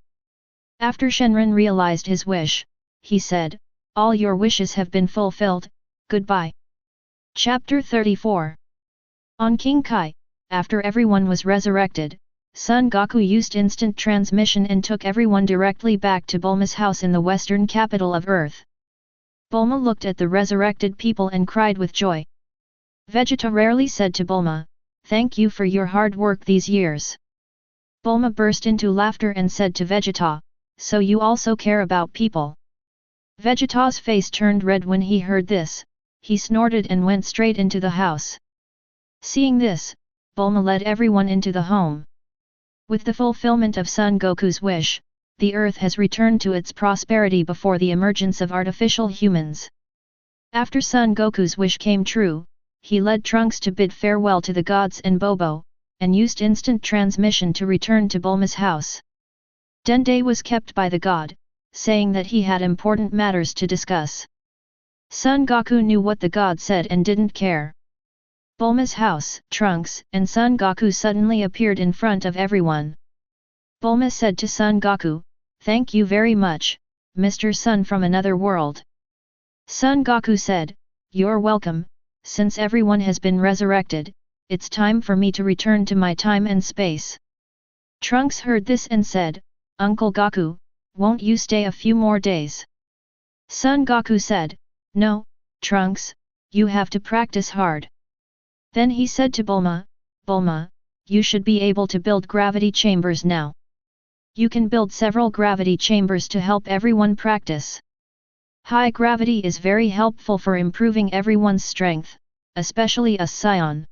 After Shenron realized his wish, he said, all your wishes have been fulfilled, goodbye. Chapter 34. On King Kai, after everyone was resurrected, Son Goku used instant transmission and took everyone directly back to Bulma's house in the western capital of Earth. Bulma looked at the resurrected people and cried with joy. Vegeta rarely said to Bulma, thank you for your hard work these years. Bulma burst into laughter and said to Vegeta, so you also care about people. Vegeta's face turned red when he heard this, he snorted and went straight into the house. Seeing this, Bulma led everyone into the home. With the fulfillment of Son Goku's wish, the earth has returned to its prosperity before the emergence of artificial humans. After Son Goku's wish came true, he led Trunks to bid farewell to the gods and Bobo, and used instant transmission to return to Bulma's house. Dende was kept by the god, saying that he had important matters to discuss. Son Goku knew what the god said and didn't care. Bulma's house, Trunks, and Son Goku suddenly appeared in front of everyone. Bulma said to Son Goku, thank you very much, Mr. Son from another world. Son Goku said, you're welcome, since everyone has been resurrected, it's time for me to return to my time and space. Trunks heard this and said, Uncle Goku, won't you stay a few more days? Son Goku said, no, Trunks, you have to practice hard. Then he said to Bulma, Bulma, you should be able to build gravity chambers now. You can build several gravity chambers to help everyone practice. High gravity is very helpful for improving everyone's strength, especially us Saiyan.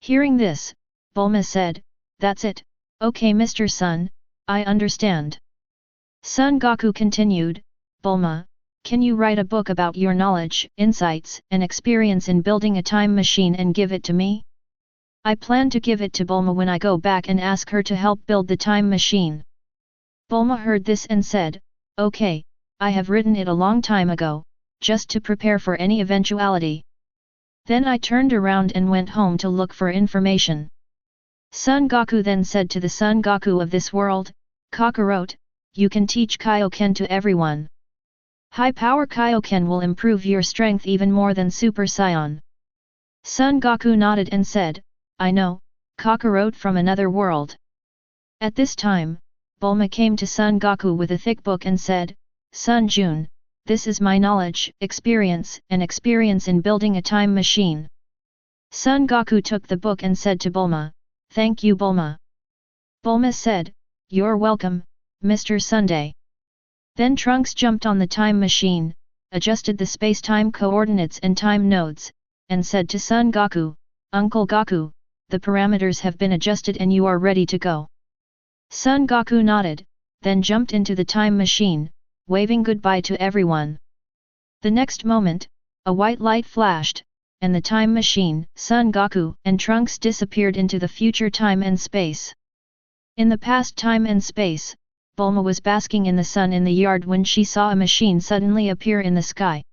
Hearing this, Bulma said, that's it, okay Mr. Son, I understand. Son Goku continued, Bulma, can you write a book about your knowledge, insights, and experience in building a time machine and give it to me? I plan to give it to Bulma when I go back and ask her to help build the time machine. Bulma heard this and said, okay, I have written it a long time ago, just to prepare for any eventuality. Then I turned around and went home to look for information. Son Goku then said to the Son Goku of this world, Kakarot, you can teach Kaio-Ken to everyone. High power Kaio-Ken will improve your strength even more than Super Saiyan. Son Goku nodded and said, I know, Kakarot from another world. At this time, Bulma came to Son Goku with a thick book and said, Son Jun, this is my knowledge, experience in building a time machine. Son Goku took the book and said to Bulma, Thank you Bulma. Bulma said, You're welcome, Mr. Sunday. Then Trunks jumped on the time machine, adjusted the space-time coordinates and time nodes, and said to Son Goku, Uncle Goku, the parameters have been adjusted and you are ready to go. Son Goku nodded, then jumped into the time machine, waving goodbye to everyone. The next moment, a white light flashed, and the time machine, Son Goku and Trunks disappeared into the future time and space. In the past time and space, Bulma was basking in the sun in the yard when she saw a machine suddenly appear in the sky.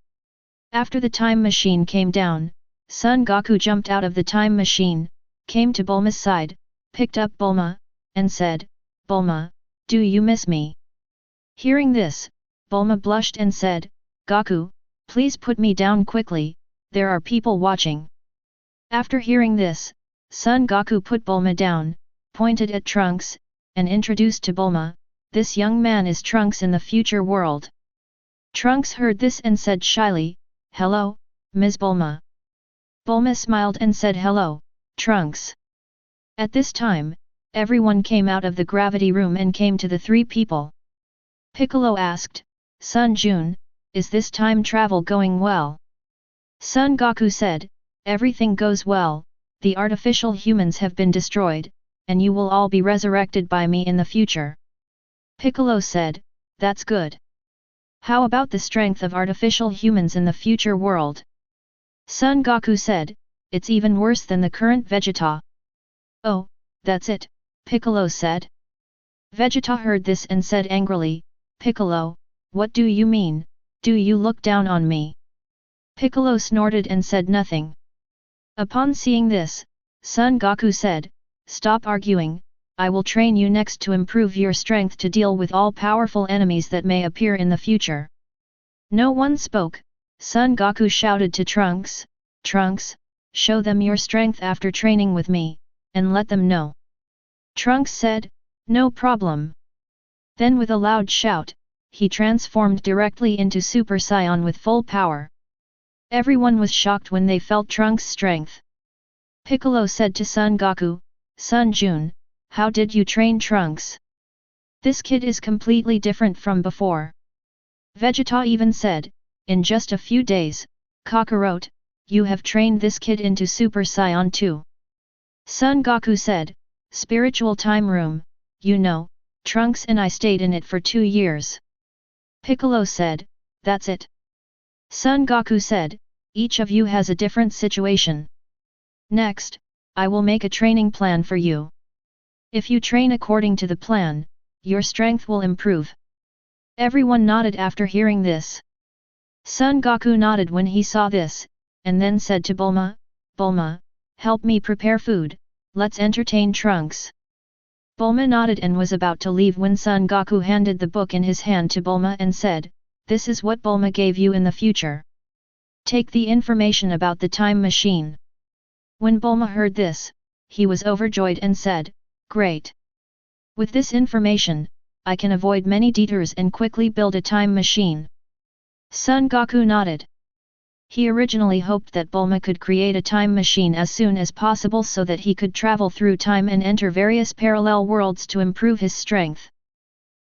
After the time machine came down, Son Goku jumped out of the time machine, came to Bulma's side, picked up Bulma, and said, Bulma, do you miss me? Hearing this, Bulma blushed and said, Goku, please put me down quickly, there are people watching. After hearing this, Son Goku put Bulma down, pointed at Trunks, and introduced to Bulma, this young man is Trunks in the future world. Trunks heard this and said shyly, Hello, Ms. Bulma. Bulma smiled and said hello, Trunks. At this time, everyone came out of the gravity room and came to the three people. Piccolo asked, Son Jun, is this time travel going well? Son Goku said, everything goes well, the artificial humans have been destroyed, and you will all be resurrected by me in the future. Piccolo said, that's good. How about the strength of artificial humans in the future world? Son Goku said, it's even worse than the current Vegeta. Oh, that's it, Piccolo said. Vegeta heard this and said angrily, Piccolo, what do you mean, do you look down on me? Piccolo snorted and said nothing. Upon seeing this, Son Goku said, stop arguing, I will train you next to improve your strength to deal with all powerful enemies that may appear in the future. No one spoke. Son Goku shouted to Trunks, Trunks, show them your strength after training with me, and let them know. Trunks said, no problem. Then with a loud shout, he transformed directly into Super Saiyan with full power. Everyone was shocked when they felt Trunks' strength. Piccolo said to Son Goku, Son Jun, how did you train Trunks? This kid is completely different from before. Vegeta even said, in just a few days, Kakarot, you have trained this kid into Super Saiyan too. Son Goku said, spiritual time room, you know, Trunks and I stayed in it for 2 years. Piccolo said, that's it. Son Goku said, each of you has a different situation. Next, I will make a training plan for you. If you train according to the plan, your strength will improve. Everyone nodded after hearing this. Son Goku nodded when he saw this, and then said to Bulma, Bulma, help me prepare food, let's entertain Trunks. Bulma nodded and was about to leave when Son Goku handed the book in his hand to Bulma and said, this is what Bulma gave you in the future. Take the information about the time machine. When Bulma heard this, he was overjoyed and said, great. With this information, I can avoid many detours and quickly build a time machine. Son Goku nodded. He originally hoped that Bulma could create a time machine as soon as possible so that he could travel through time and enter various parallel worlds to improve his strength.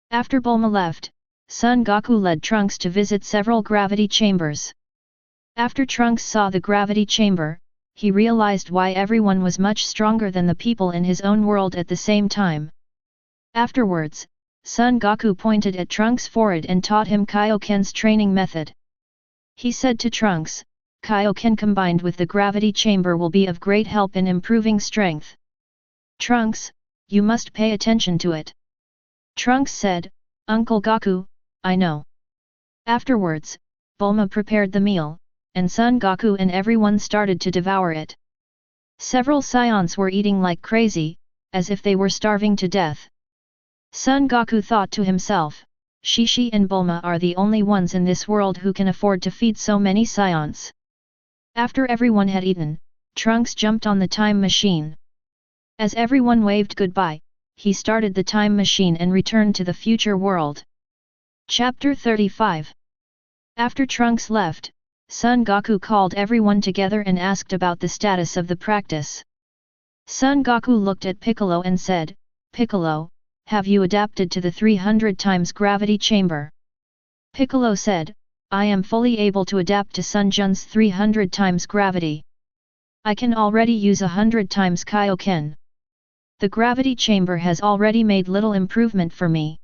After Bulma left, Son Goku led Trunks to visit several gravity chambers. After Trunks saw the gravity chamber, he realized why everyone was much stronger than the people in his own world at the same time. Afterwards, Son Goku pointed at Trunks' forehead and taught him Kaio-Ken's training method. He said to Trunks, Kaio-Ken combined with the gravity chamber will be of great help in improving strength. Trunks, you must pay attention to it. Trunks said, Uncle Goku, I know. Afterwards, Bulma prepared the meal, and Son Goku and everyone started to devour it. Several Saiyans were eating like crazy, as if they were starving to death. Son Goku thought to himself, Shishi and Bulma are the only ones in this world who can afford to feed so many Saiyans. After everyone had eaten, Trunks jumped on the time machine. As everyone waved goodbye, he started the time machine and returned to the future world. Chapter 35. After Trunks left, Son Goku called everyone together and asked about the status of the practice. Son Goku looked at Piccolo and said, Piccolo, have you adapted to the 300 times gravity chamber? Piccolo said, I am fully able to adapt to Sun Jun's 300 times gravity. I can already use 100 times Kaio-Ken. The gravity chamber has already made little improvement for me.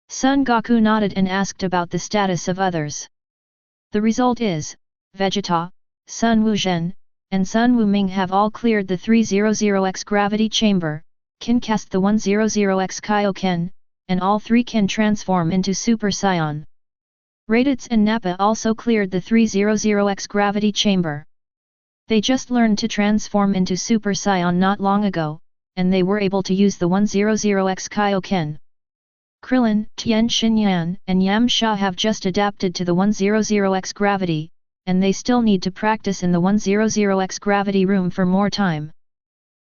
Son Goku nodded and asked about the status of others. The result is, Vegeta, Sun Wuzhen, and Sun Wuming have all cleared the 300x gravity chamber, can cast the 100x Kaio-Ken, and all three can transform into Super Saiyan. Raditz and Nappa also cleared the 300x gravity chamber. They just learned to transform into Super Saiyan not long ago, and they were able to use the 100x Kaio-Ken. Krillin, Tien Shinyan, and Yamcha have just adapted to the 100x gravity, and they still need to practice in the 100x gravity room for more time.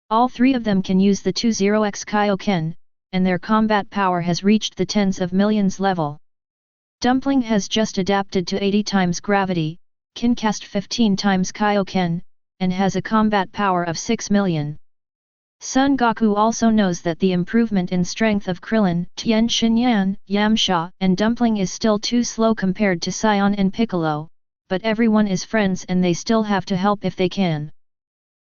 All three of them can use the 20x Kaio-Ken, and their combat power has reached the tens of millions level. Dumpling has just adapted to 80 times gravity, can cast 15 times Kaio-Ken, and has a combat power of 6 million. Son Goku also knows that the improvement in strength of Krillin, Tien Shinyan, Yamcha, and Dumpling is still too slow compared to Saiyan and Piccolo, but everyone is friends and they still have to help if they can.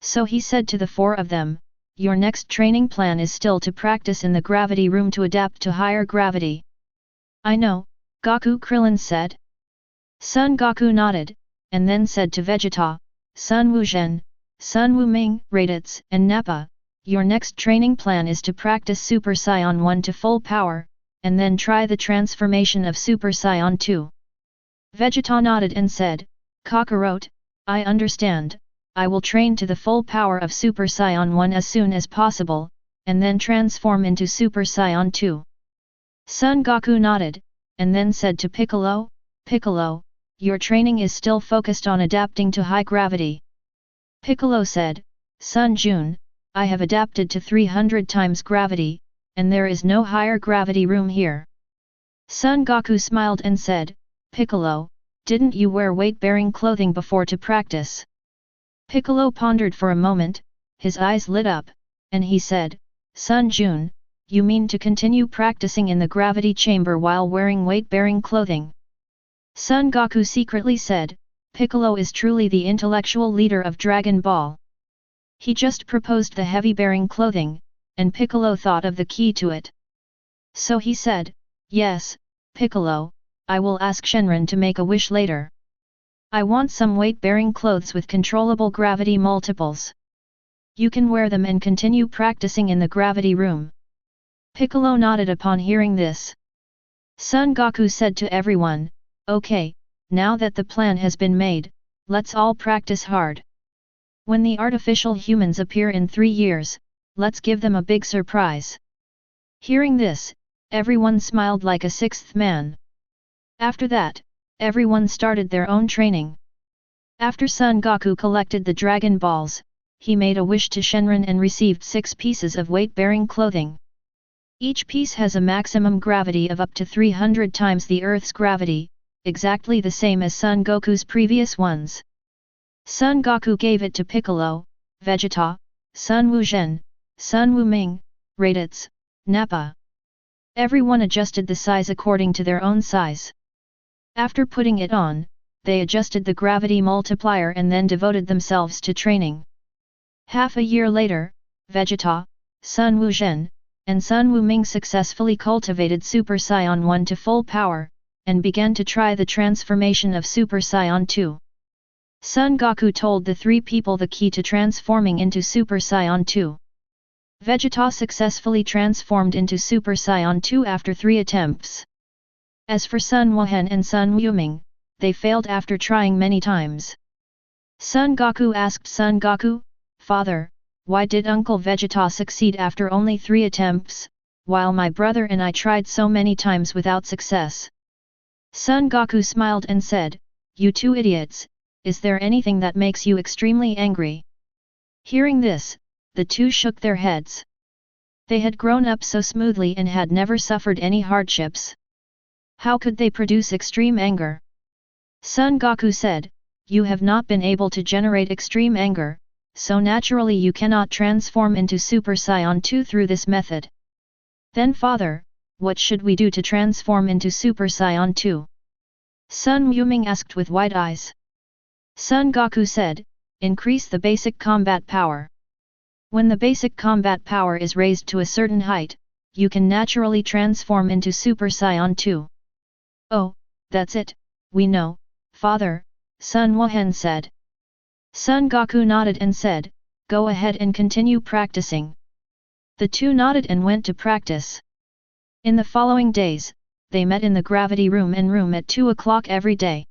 So he said to the four of them, your next training plan is still to practice in the gravity room to adapt to higher gravity. I know, Goku, Krillin said. Son Goku nodded, and then said to Vegeta, Sun Wuzhen, Sun Wuming, Raditz, and Nappa, your next training plan is to practice Super Saiyan 1 to full power, and then try the transformation of Super Saiyan 2. Vegeta nodded and said, Kakarot, I understand. I will train to the full power of Super Saiyan 1 as soon as possible, and then transform into Super Saiyan 2. Son Goku nodded, and then said to Piccolo, Piccolo, your training is still focused on adapting to high gravity. Piccolo said, Son Jun, I have adapted to 300 times gravity, and there is no higher gravity room here. Son Goku smiled and said, Piccolo, didn't you wear weight-bearing clothing before to practice? Piccolo pondered for a moment, his eyes lit up, and he said, Son Jun, you mean to continue practicing in the gravity chamber while wearing weight-bearing clothing? Son Goku secretly said, Piccolo is truly the intellectual leader of Dragon Ball. He just proposed the heavy-bearing clothing, and Piccolo thought of the key to it. So he said, yes, Piccolo, I will ask Shenron to make a wish later. I want some weight-bearing clothes with controllable gravity multiples. You can wear them and continue practicing in the gravity room. Piccolo nodded upon hearing this. Son Goku said to everyone, okay, now that the plan has been made, let's all practice hard. When the artificial humans appear in 3 years, let's give them a big surprise. Hearing this, everyone smiled like a sixth man. After that, everyone started their own training. After Son Goku collected the Dragon Balls, he made a wish to Shenron and received 6 pieces of weight-bearing clothing. Each piece has a maximum gravity of up to 300 times the Earth's gravity, exactly the same as Son Goku's previous ones. Son Goku gave it to Piccolo, Vegeta, Sun Wuzhen, Sun Wuming, Raditz, Nappa. Everyone adjusted the size according to their own size. After putting it on, they adjusted the gravity multiplier and then devoted themselves to training. Half a year later, Vegeta, Sun Wuzhen, and Sun Wuming successfully cultivated Super Saiyan 1 to full power, and began to try the transformation of Super Saiyan 2. Son Goku told the 3 people the key to transforming into Super Saiyan 2. Vegeta successfully transformed into Super Saiyan 2 after 3 attempts. As for Sun Wuzhen and Sun Wuming, they failed after trying many times. Son Goku asked Son Goku, Father, why did Uncle Vegeta succeed after only 3 attempts, while my brother and I tried so many times without success? Son Goku smiled and said, "You two idiots, is there anything that makes you extremely angry?" Hearing this, the two shook their heads. They had grown up so smoothly and had never suffered any hardships. How could they produce extreme anger? Son Goku said, "You have not been able to generate extreme anger, so naturally you cannot transform into Super Saiyan 2 through this method." Then father, what should we do to transform into Super Saiyan 2? Sun Yuming asked with wide eyes. Son Goku said, "Increase the basic combat power. When the basic combat power is raised to a certain height, you can naturally transform into Super Saiyan 2. "Oh, that's it, we know, father," Sun Wuhen said. Son Goku nodded and said, "Go ahead and continue practicing." The two nodded and went to practice. In the following days, they met in the gravity room at 2 o'clock every day.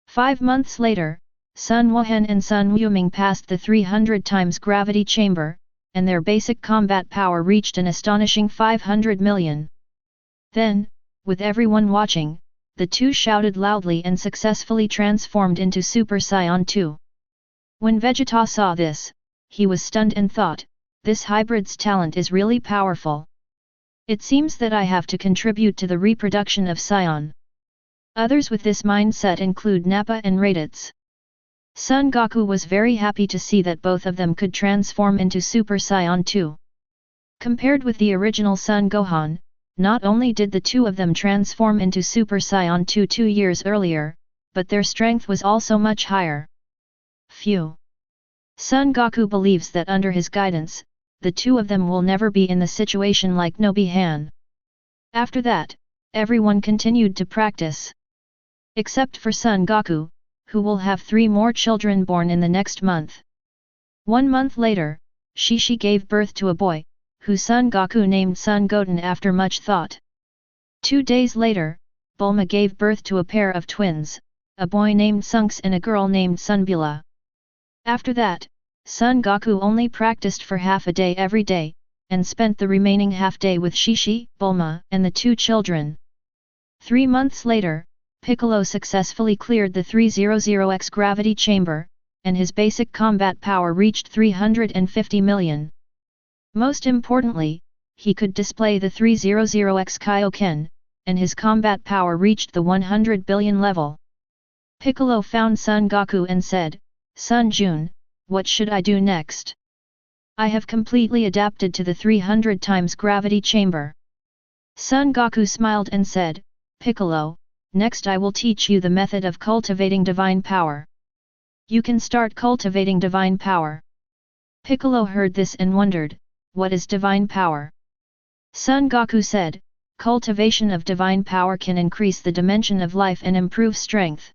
5 months later, Sun Wuhen and Sun Yuming passed the 300 times gravity chamber, and their basic combat power reached an astonishing 500 million. Then, with everyone watching, the two shouted loudly and successfully transformed into Super Saiyan 2. When Vegeta saw this, he was stunned and thought, "This hybrid's talent is really powerful. It seems that I have to contribute to the reproduction of Saiyan." Others with this mindset include Nappa and Raditz. Son Goku was very happy to see that both of them could transform into Super Saiyan 2. Compared with the original Son Gohan, not only did the two of them transform into Super Saiyan 2 2 years earlier, but their strength was also much higher. Phew! Son Goku believes that under his guidance, the two of them will never be in the situation like Nobi-Han. After that, everyone continued to practice. Except for Son Goku, who will have 3 more children born in the next month. 1 month later, Shishi gave birth to a boy, who Son Goku named Son Goten after much thought. 2 days later, Bulma gave birth to a pair of twins, a boy named Sunks and a girl named Sunbula. After that, Son Goku only practiced for half a day every day, and spent the remaining half day with Shishi, Bulma, and the 2 children. 3 months later, Piccolo successfully cleared the 300X gravity chamber, and his basic combat power reached 350 million. Most importantly, he could display the 300X Kaio-Ken, and his combat power reached the 100 billion level. Piccolo found Son Goku and said, "Son Jun, what should I do next? I have completely adapted to the 300 times gravity chamber." Son Goku smiled and said, "Piccolo, next I will teach you the method of cultivating divine power. You can start cultivating divine power." Piccolo heard this and wondered, what is divine power? Son Goku said, cultivation of divine power can increase the dimension of life and improve strength.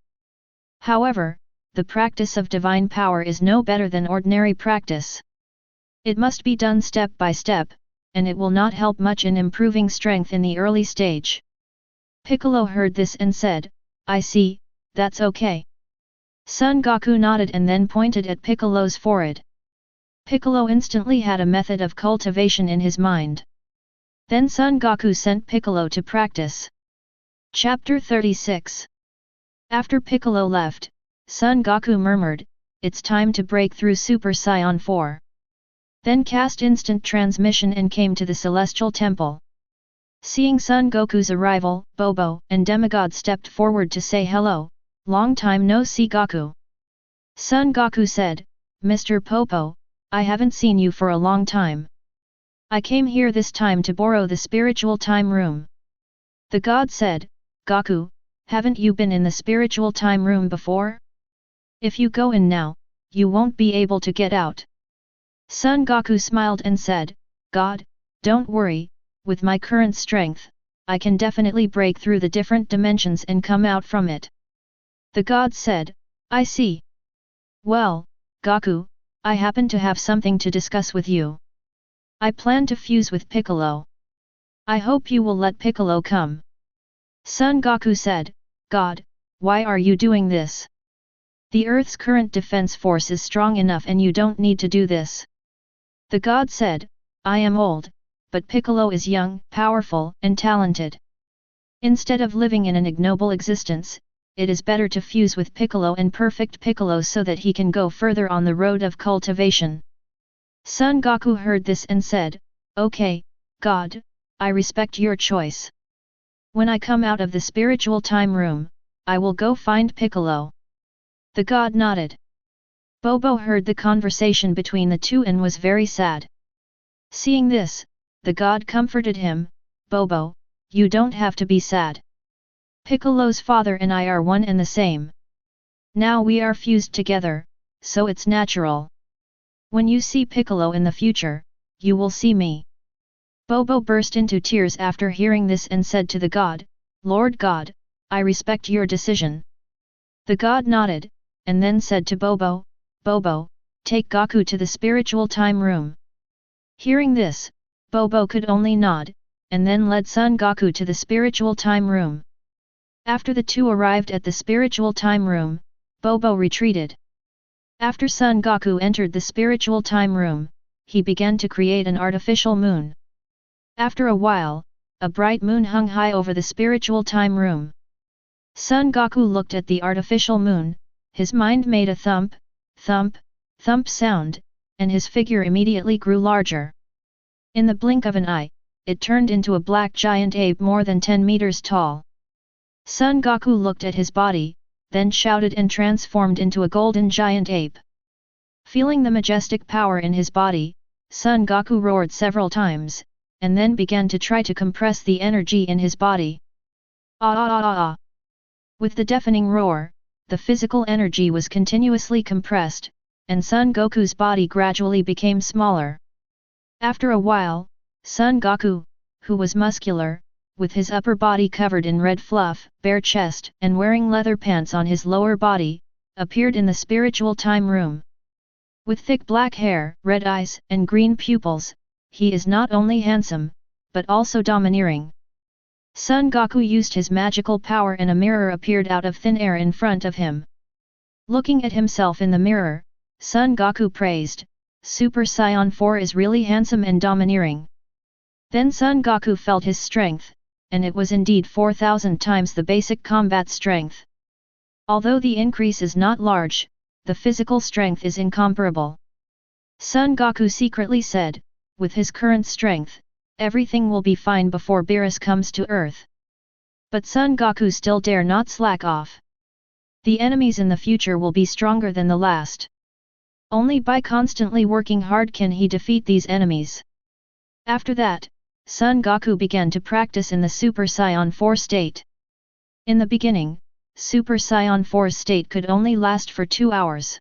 However, the practice of divine power is no better than ordinary practice. It must be done step by step, and it will not help much in improving strength in the early stage. Piccolo heard this and said, "I see, that's okay." Son Goku nodded and then pointed at Piccolo's forehead. Piccolo instantly had a method of cultivation in his mind. Then Son Goku sent Piccolo to practice. Chapter 36. After Piccolo left, Son Goku murmured, "It's time to break through Super Saiyan 4. Then cast instant transmission and came to the Celestial Temple. Seeing Son Goku's arrival, Bobo and Demigod stepped forward to say hello, "Long time no see Goku." Son Goku said, "Mr. Popo, I haven't seen you for a long time. I came here this time to borrow the spiritual time room." The god said, "Goku, haven't you been in the spiritual time room before? If you go in now, you won't be able to get out." Son Goku smiled and said, "God, don't worry, with my current strength, I can definitely break through the different dimensions and come out from it." The god said, "I see. Well, Goku, I happen to have something to discuss with you. I plan to fuse with Piccolo. I hope you will let Piccolo come." Son Goku said, "God, why are you doing this? The Earth's current defense force is strong enough and you don't need to do this. The god said, I am old, but Piccolo is young, powerful, and talented. Instead of living in an ignoble existence, it is better to fuse with Piccolo and perfect Piccolo so that he can go further on the road of cultivation. Son Goku heard this and said, Okay, God, I respect your choice. When I come out of the spiritual time room, I will go find Piccolo. The god nodded. Bobo heard the conversation between the two and was very sad. Seeing this, the god comforted him, Bobo, you don't have to be sad. Piccolo's father and I are one and the same. Now we are fused together, so it's natural. When you see Piccolo in the future, you will see me. Bobo burst into tears after hearing this and said to the god, Lord God, I respect your decision. The god nodded, and then said to Bobo, Bobo, take Goku to the spiritual time room. Hearing this, Bobo could only nod, and then led Son Goku to the spiritual time room. After the two arrived at the spiritual time room, Bobo retreated. After Son Goku entered the spiritual time room, he began to create an artificial moon. After a while, a bright moon hung high over the spiritual time room. Son Goku looked at the artificial moon, his mind made a thump, thump, thump sound, and his figure immediately grew larger. In the blink of an eye, it turned into a black giant ape more than 10 meters tall. Son Goku looked at his body, then shouted and transformed into a golden giant ape. Feeling the majestic power in his body, Son Goku roared several times, and then began to try to compress the energy in his body. Ah ah ah ah ah! With the deafening roar, the physical energy was continuously compressed, and Son Goku's body gradually became smaller. After a while, Son Goku, who was muscular, with his upper body covered in red fluff, bare chest, and wearing leather pants on his lower body, appeared in the spiritual time room. With thick black hair, red eyes, and green pupils, he is not only handsome, but also domineering. Son Goku used his magical power and a mirror appeared out of thin air in front of him. Looking at himself in the mirror, Son Goku praised, Super Saiyan 4 is really handsome and domineering. Then Son Goku felt his strength, and it was indeed 4,000 times the basic combat strength. Although the increase is not large, the physical strength is incomparable. Son Goku secretly said, with his current strength, everything will be fine before Beerus comes to Earth. But Son Goku still dare not slack off. The enemies in the future will be stronger than the last. Only by constantly working hard can he defeat these enemies. After that, Son Goku began to practice in the Super Saiyan 4 state. In the beginning, Super Saiyan 4's state could only last for 2 hours.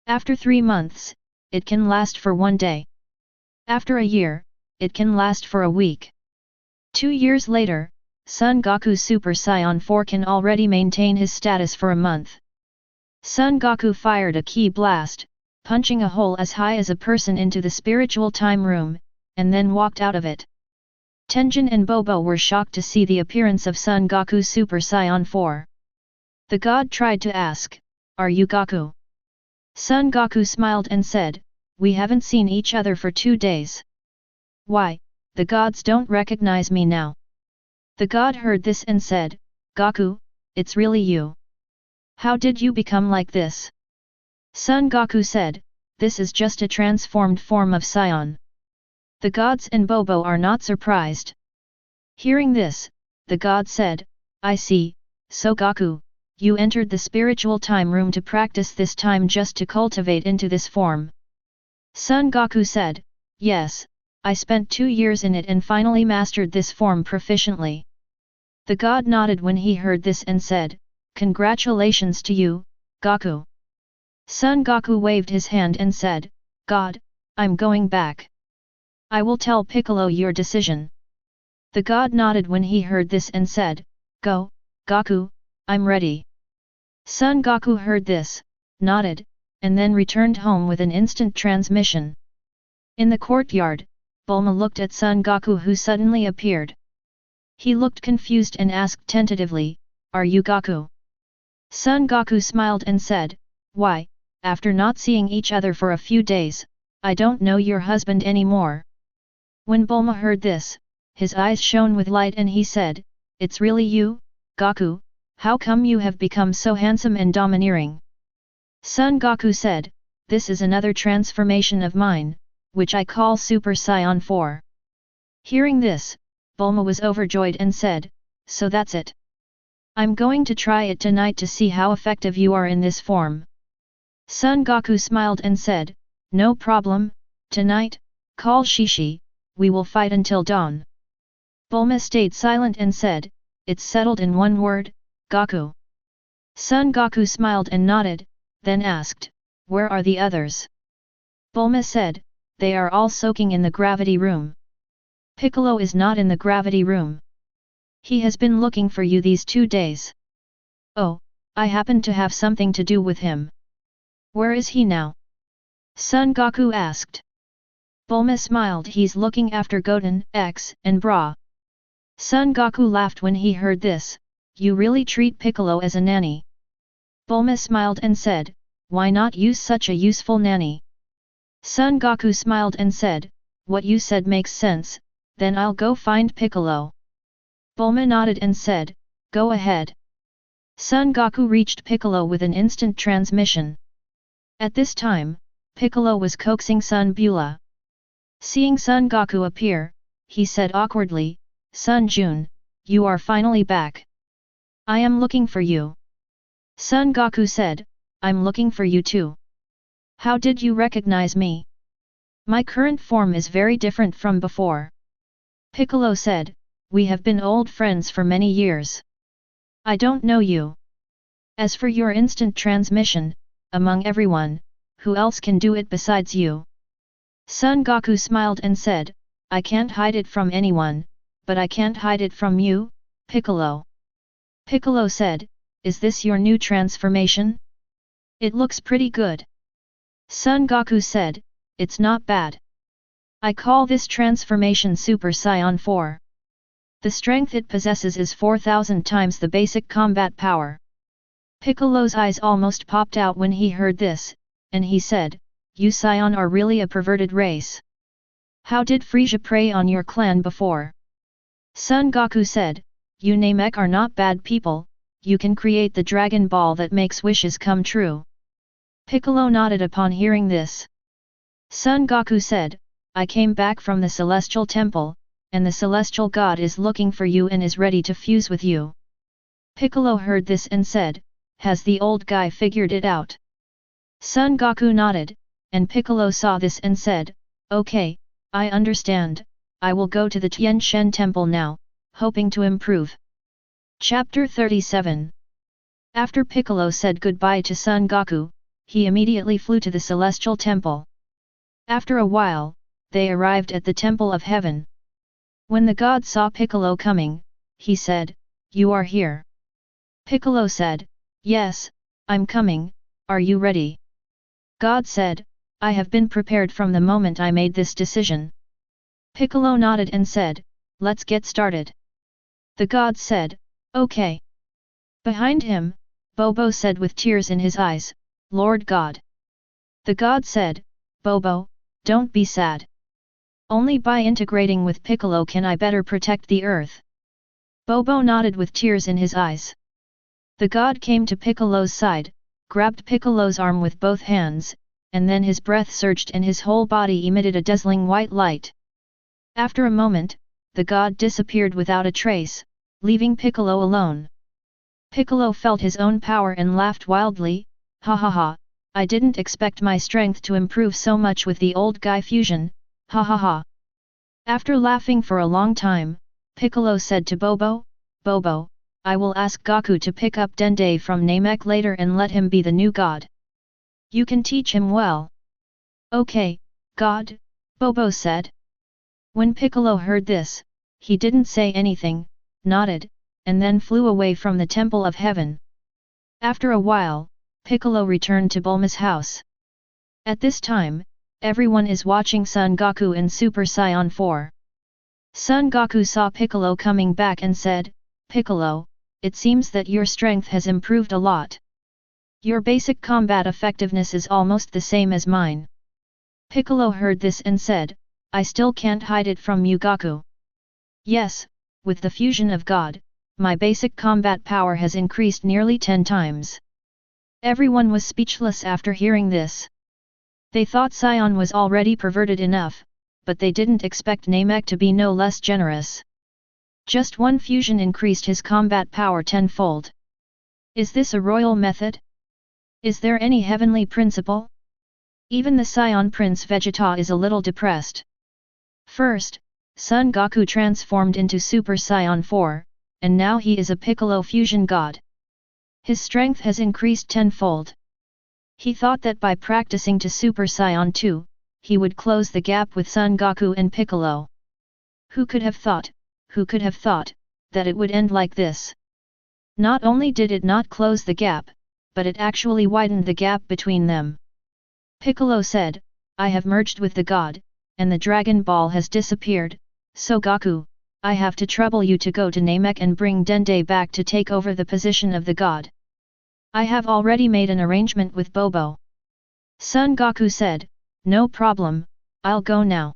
After 3 months, it can last for 1 day. After a year, it can last for a week. 2 years later, Son Goku's Super Saiyan 4 can already maintain his status for a month. Son Goku fired a ki blast, punching a hole as high as a person into the spiritual time room, and then walked out of it. Tenjin and Bobo were shocked to see the appearance of Son Goku's Super Saiyan 4. The god tried to ask, "Are you Goku?" Son Goku smiled and said, "We haven't seen each other for 2 days. Why, the gods don't recognize me now?" The god heard this and said, "Goku, it's really you. How did you become like this?" Son Goku said, "This is just a transformed form of Saiyan." The gods and Bobo are not surprised. Hearing this, the god said, "I see, so Goku, you entered the spiritual time room to practice this time just to cultivate into this form." Son Goku said, "Yes, I spent 2 years in it and finally mastered this form proficiently." The god nodded when he heard this and said, "Congratulations to you, Goku." Son Goku waved his hand and said, "God, I'm going back. I will tell Piccolo your decision." The god nodded when he heard this and said, "Go, Goku, I'm ready." Son Goku heard this, nodded, and then returned home with an instant transmission. In the courtyard, Bulma looked at Son Goku who suddenly appeared. He looked confused and asked tentatively, "Are you Goku?" Son Goku smiled and said, "Why, after not seeing each other for a few days, I don't know your husband anymore. When Bulma heard this, his eyes shone with light and he said, It's really you, Goku, how come you have become so handsome and domineering? Son Goku said, This is another transformation of mine, which I call Super Saiyan 4. Hearing this, Bulma was overjoyed and said, So that's it. I'm going to try it tonight to see how effective you are in this form. Son Goku smiled and said, No problem, tonight, call Shishi, we will fight until dawn. Bulma stayed silent and said, It's settled in one word, Goku. Son Goku smiled and nodded, then asked, Where are the others? Bulma said, They are all soaking in the gravity room. Piccolo is not in the gravity room. He has been looking for you these 2 days. Oh, I happen to have something to do with him. Where is he now? Son Goku asked. Bulma smiled. He's looking after Goten, X, and Bra. Son Goku laughed when he heard this, You really treat Piccolo as a nanny. Bulma smiled and said, Why not use such a useful nanny? Son Goku smiled and said, What you said makes sense, then I'll go find Piccolo. Bulma nodded and said, Go ahead. Son Goku reached Piccolo with an instant transmission. At this time, Piccolo was coaxing Son Bula. Seeing Son Goku appear, he said awkwardly, Son Jun, you are finally back. I am looking for you. Son Goku said, I'm looking for you too. How did you recognize me? My current form is very different from before. Piccolo said, We have been old friends for many years. I don't know you. As for your instant transmission, among everyone, who else can do it besides you? Son Goku smiled and said, I can't hide it from anyone, but I can't hide it from you, Piccolo. Piccolo said, Is this your new transformation? It looks pretty good. Son Goku said, It's not bad. I call this transformation Super Saiyan 4. The strength it possesses is 4,000 times the basic combat power. Piccolo's eyes almost popped out when he heard this, and he said, You Saiyan are really a perverted race. How did Frieza prey on your clan before? Son Goku said, You Namek are not bad people, you can create the Dragon Ball that makes wishes come true. Piccolo nodded upon hearing this. Son Goku said, I came back from the Celestial Temple, and the Celestial God is looking for you and is ready to fuse with you. Piccolo heard this and said, Has the old guy figured it out? Son Goku nodded, and Piccolo saw this and said, Okay, I understand, I will go to the Tien Shen Temple now, hoping to improve. Chapter 37. After Piccolo said goodbye to Son Goku, he immediately flew to the Celestial Temple. After a while, they arrived at the Temple of Heaven. When the god saw Piccolo coming, he said, You are here. Piccolo said, Yes, I'm coming, are you ready? God said, I have been prepared from the moment I made this decision. Piccolo nodded and said, Let's get started. The god said, Okay. Behind him, Bobo said with tears in his eyes, Lord God. The god said, Bobo, don't be sad. Only by integrating with Piccolo can I better protect the earth. Bobo nodded with tears in his eyes. The god came to Piccolo's side, grabbed Piccolo's arm with both hands, and then his breath surged and his whole body emitted a dazzling white light. After a moment, the god disappeared without a trace, leaving Piccolo alone. Piccolo felt his own power and laughed wildly, Ha ha ha, I didn't expect my strength to improve so much with the old guy fusion, ha ha ha. After laughing for a long time, Piccolo said to Bobo, Bobo, I will ask Goku to pick up Dende from Namek later and let him be the new god. You can teach him well. Okay, God, Bobo said. When Piccolo heard this, he didn't say anything, nodded, and then flew away from the Temple of Heaven. After a while, Piccolo returned to Bulma's house. At this time, everyone is watching Son Goku in Super Saiyan 4. Son Goku saw Piccolo coming back and said, Piccolo, it seems that your strength has improved a lot. Your basic combat effectiveness is almost the same as mine. Piccolo heard this and said, I still can't hide it from you, Goku. Yes, with the fusion of God, my basic combat power has increased nearly 10 times. Everyone was speechless after hearing this. They thought Saiyan was already perverted enough, but they didn't expect Namek to be no less generous. Just one fusion increased his combat power tenfold. Is this a royal method? Is there any heavenly principle? Even the Saiyan Prince Vegeta is a little depressed. First, Son Goku transformed into Super Saiyan 4, and now he is a Piccolo fusion god. His strength has increased tenfold. He thought that by practicing to Super Saiyan 2, he would close the gap with Son Goku and Piccolo. Who could have thought, that it would end like this? Not only did it not close the gap, but it actually widened the gap between them. Piccolo said, I have merged with the god, and the Dragon Ball has disappeared, so Goku, I have to trouble you to go to Namek and bring Dende back to take over the position of the god. I have already made an arrangement with Bobo. Son Goku said, no problem, I'll go now.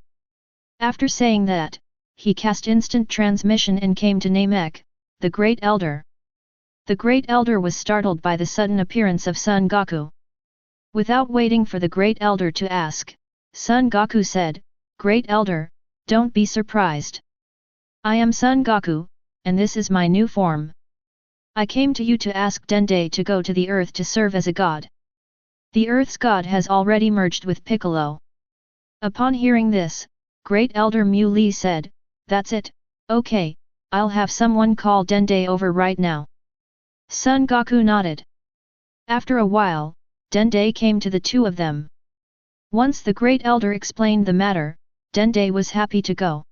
After saying that, he cast instant transmission and came to Namek, the Great Elder. The Great Elder was startled by the sudden appearance of Son Goku. Without waiting for the Great Elder to ask, Son Goku said, Great Elder, don't be surprised. I am Son Goku, and this is my new form. I came to you to ask Dende to go to the earth to serve as a god. The earth's god has already merged with Piccolo. Upon hearing this, Great Elder Mu Li said, that's it, okay, I'll have someone call Dende over right now. Son Goku nodded. After a while, Dende came to the two of them. Once the Great Elder explained the matter, Dende was happy to go.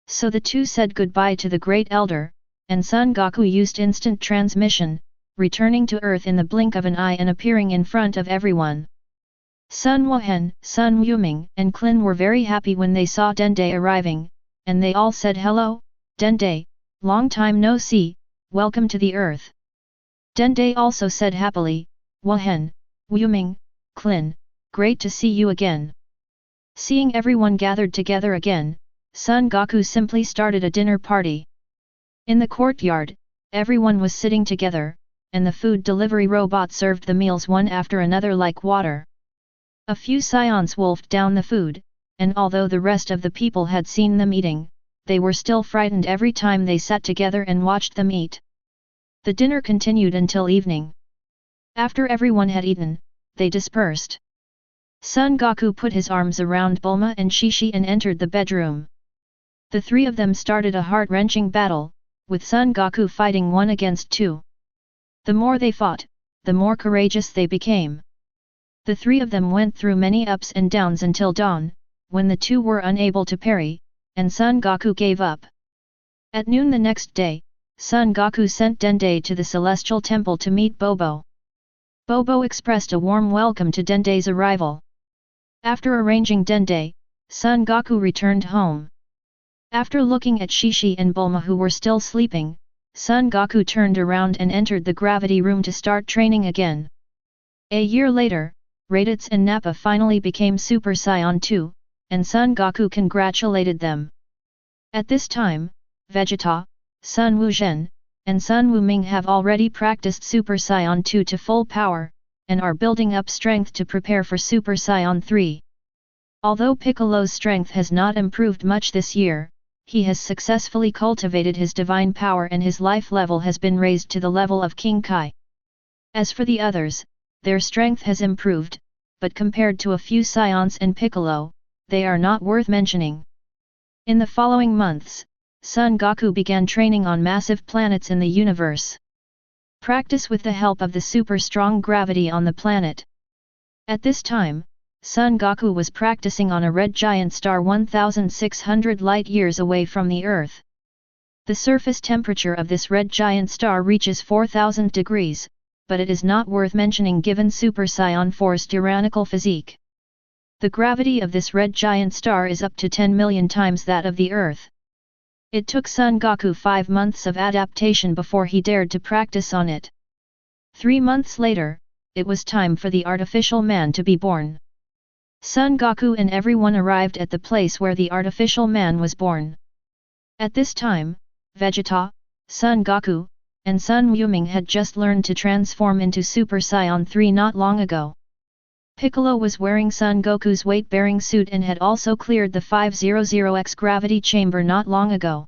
So the two said goodbye to the Great Elder, and Son Goku used instant transmission, returning to Earth in the blink of an eye and appearing in front of everyone. Sun Wuhan, Sun Wuming and Klin were very happy when they saw Dende arriving, and they all said hello, Dende, long time no see, welcome to the Earth. Dende also said happily, Wuhan, Wuming, Klin, great to see you again. Seeing everyone gathered together again, Son Goku simply started a dinner party. In the courtyard, everyone was sitting together, and the food delivery robot served the meals one after another like water. A few Saiyans wolfed down the food, and although the rest of the people had seen them eating, they were still frightened every time they sat together and watched them eat. The dinner continued until evening. After everyone had eaten, they dispersed. Son Goku put his arms around Bulma and Shishi and entered the bedroom. The three of them started a heart-wrenching battle, with Son Goku fighting 1 against 2. The more they fought, the more courageous they became. The three of them went through many ups and downs until dawn, when the two were unable to parry, and Son Goku gave up. At noon the next day, Son Goku sent Dende to the Celestial Temple to meet Bobo. Bobo expressed a warm welcome to Dende's arrival. After arranging Dende, Son Goku returned home. After looking at Shishi and Bulma who were still sleeping, Son Goku turned around and entered the gravity room to start training again. A year later, Raditz and Nappa finally became Super Saiyan 2, and Son Goku congratulated them. At this time, Vegeta, Sun Wuzhen, and Sun Wuming have already practiced Super Saiyan 2 to full power, and are building up strength to prepare for Super Saiyan 3. Although Piccolo's strength has not improved much this year, he has successfully cultivated his divine power and his life level has been raised to the level of King Kai. As for the others, their strength has improved, but compared to a few Saiyans and Piccolo, they are not worth mentioning. In the following months, Son Goku began training on massive planets in the universe. Practice with the help of the super strong gravity on the planet. At this time, Son Goku was practicing on a red giant star 1,600 light-years away from the Earth. The surface temperature of this red giant star reaches 4,000 degrees, but it is not worth mentioning given Super Saiyan 4's tyrannical physique. The gravity of this red giant star is up to 10 million times that of the Earth. It took Son Goku 5 months of adaptation before he dared to practice on it. 3 months later, it was time for the artificial man to be born. Son Goku and everyone arrived at the place where the artificial man was born. At this time, Vegeta, Son Goku, and Son Wuming had just learned to transform into Super Saiyan 3 not long ago. Piccolo was wearing Son Goku's weight-bearing suit and had also cleared the 500X gravity chamber not long ago.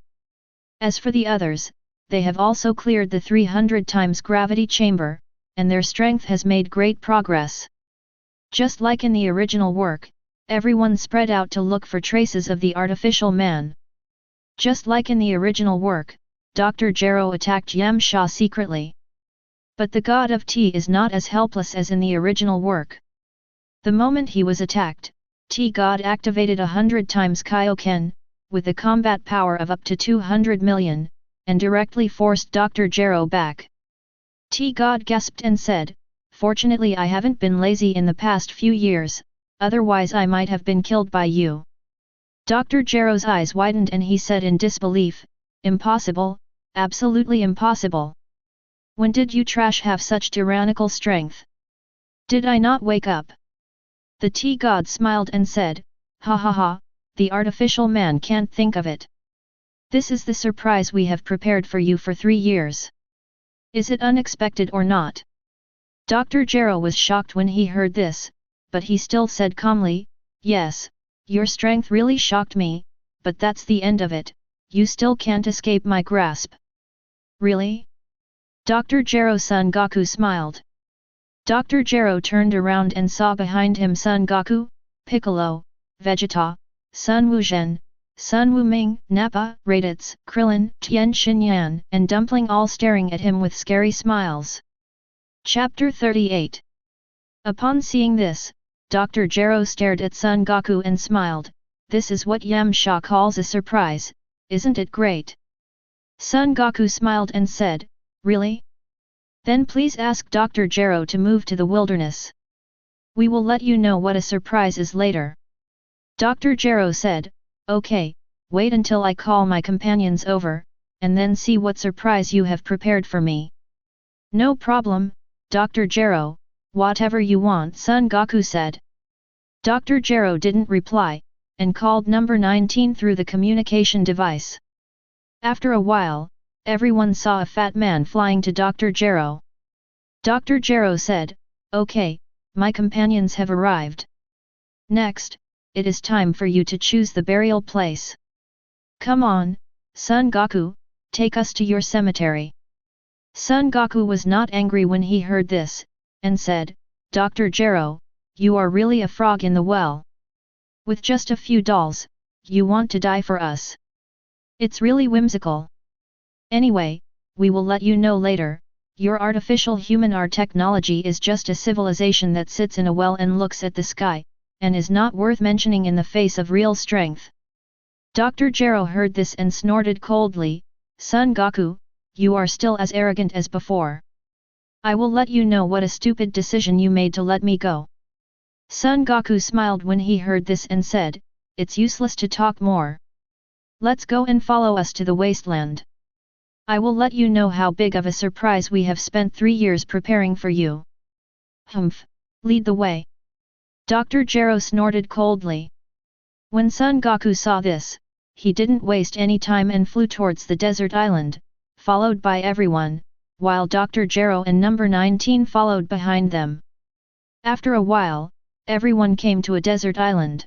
As for the others, they have also cleared the 300 times gravity chamber, and their strength has made great progress. Just like in the original work, everyone spread out to look for traces of the artificial man. Just like in the original work, Dr. Gero attacked Yamcha secretly. But the god of Tea is not as helpless as in the original work. The moment he was attacked, T-God activated 100 times Kaio-Ken, with a combat power of up to 200 million, and directly forced Dr. Gero back. T-God gasped and said, "Fortunately I haven't been lazy in the past few years, otherwise I might have been killed by you." Dr. Gero's eyes widened and he said in disbelief, "Impossible, absolutely impossible. When did you trash have such tyrannical strength? Did I not wake up?" The T-God smiled and said, "Ha ha ha, the artificial man can't think of it. This is the surprise we have prepared for you for 3 years. Is it unexpected or not?" Dr. Gero was shocked when he heard this, but he still said calmly, "Yes, your strength really shocked me, but that's the end of it, you still can't escape my grasp." "Really?" Dr. Gero's Son Goku smiled. Dr. Gero turned around and saw behind him Son Goku, Piccolo, Vegeta, Son Wuzhen, Son Wuming, Nappa, Raditz, Krillin, Tien Shinyan, and Dumpling all staring at him with scary smiles. Chapter 38. Upon seeing this, Dr. Gero stared at Son Goku and smiled. "This is what Yamcha calls a surprise, isn't it great?" Son Goku smiled and said, "Really? Then please ask Dr. Gero to move to the wilderness. We will let you know what a surprise is later." Dr. Gero said, "Okay, wait until I call my companions over, and then see what surprise you have prepared for me." "No problem, Dr. Gero, whatever you want," Son Goku said. Dr. Gero didn't reply, and called number 19 through the communication device. After a while, everyone saw a fat man flying to Dr. Gero. Dr. Gero said, "Okay, my companions have arrived. Next, it is time for you to choose the burial place. Come on, Son Goku, take us to your cemetery." Son Goku was not angry when he heard this, and said, "Dr. Gero, you are really a frog in the well. With just a few dolls, you want to die for us. It's really whimsical. Anyway, we will let you know later, your artificial human art technology is just a civilization that sits in a well and looks at the sky, and is not worth mentioning in the face of real strength." Dr. Gero heard this and snorted coldly, "Son Goku, you are still as arrogant as before. I will let you know what a stupid decision you made to let me go." Son Goku smiled when he heard this and said, "It's useless to talk more. Let's go and follow us to the wasteland. I will let you know how big of a surprise we have spent 3 years preparing for you." "Humph, lead the way." Dr. Gero snorted coldly. When Son Goku saw this, he didn't waste any time and flew towards the desert island, followed by everyone, while Dr. Gero and number 19 followed behind them. After a while, everyone came to a desert island.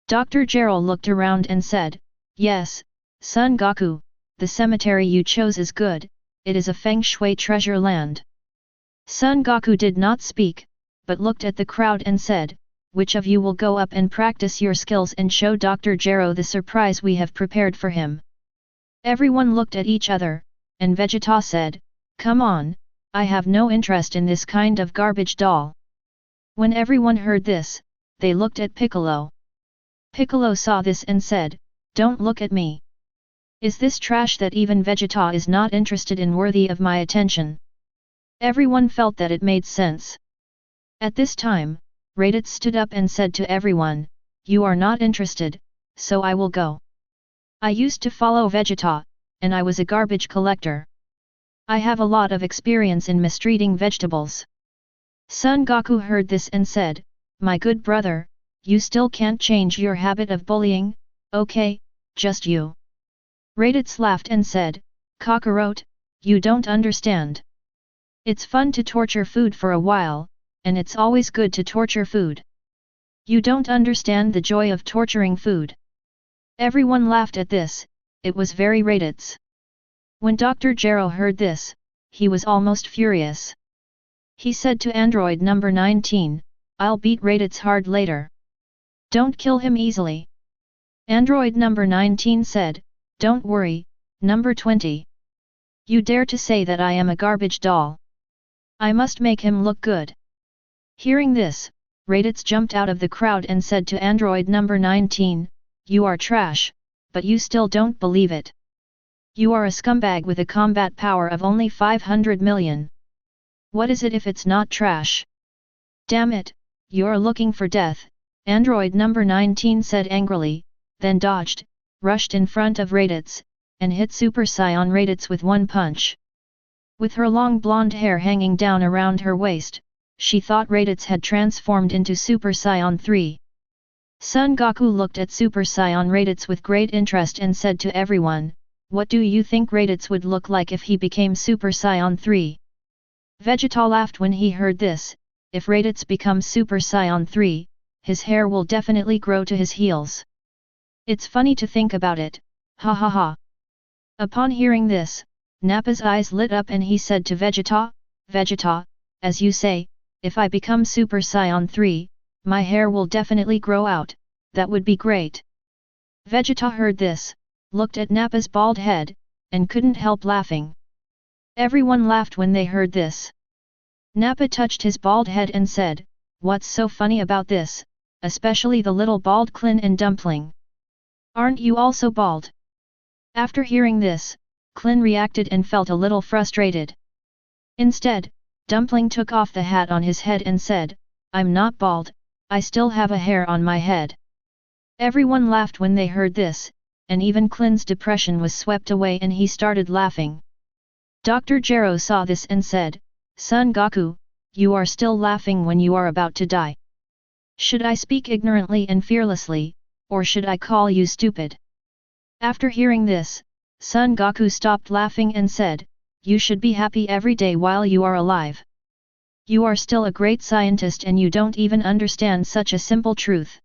Dr. Gero looked around and said, "Yes, Son Goku, the cemetery you chose is good, it is a feng shui treasure land." Son Goku did not speak, but looked at the crowd and said, "Which of you will go up and practice your skills and show Dr. Gero the surprise we have prepared for him?" Everyone looked at each other, and Vegeta said, "Come on, I have no interest in this kind of garbage doll." When everyone heard this, they looked at Piccolo. Piccolo saw this and said, "Don't look at me. Is this trash that even Vegeta is not interested in worthy of my attention?" Everyone felt that it made sense. At this time, Raditz stood up and said to everyone, "You are not interested, so I will go. I used to follow Vegeta, and I was a garbage collector. I have a lot of experience in mistreating vegetables." Son Goku heard this and said, "My good brother, you still can't change your habit of bullying, okay, just you. Raditz laughed and said, Cockroach, you don't understand. It's fun to torture food for a while, and it's always good to torture food. You don't understand the joy of torturing food. Everyone laughed at this, it was very Raditz. When Dr. Gero heard this, he was almost furious. He said to android number 19, I'll beat Raditz hard later. Don't kill him easily. Android number 19 said, Don't worry, number 20. You dare to say that I am a garbage doll. I must make him look good. Hearing this, Raditz jumped out of the crowd and said to android number 19, You are trash, but you still don't believe it. You are a scumbag with a combat power of only 500 million. What is it if it's not trash? Damn it, you're looking for death, android number 19 said angrily, then dodged, rushed in front of Raditz, and hit Super Saiyan Raditz with one punch. With her long blonde hair hanging down around her waist, she thought Raditz had transformed into Super Saiyan 3. Son Goku looked at Super Saiyan Raditz with great interest and said to everyone, What do you think Raditz would look like if he became Super Saiyan 3? Vegeta laughed when he heard this, if Raditz becomes Super Saiyan 3, his hair will definitely grow to his heels. It's funny to think about it, ha ha ha. Upon hearing this, Nappa's eyes lit up and he said to Vegeta, Vegeta, as you say, if I become Super Saiyan 3, my hair will definitely grow out, that would be great. Vegeta heard this, looked at Nappa's bald head, and couldn't help laughing. Everyone laughed when they heard this. Nappa touched his bald head and said, What's so funny about this, especially the little bald Klin and Dumpling? Aren't you also bald? After hearing this, Klin reacted and felt a little frustrated. Instead, Dumpling took off the hat on his head and said, I'm not bald, I still have a hair on my head. Everyone laughed when they heard this, and even Klin's depression was swept away and he started laughing. Dr. Gero saw this and said, Son Goku, you are still laughing when you are about to die. Should I speak ignorantly and fearlessly, or should I call you stupid? After hearing this, Son Goku stopped laughing and said, You should be happy every day while you are alive. You are still a great scientist and you don't even understand such a simple truth.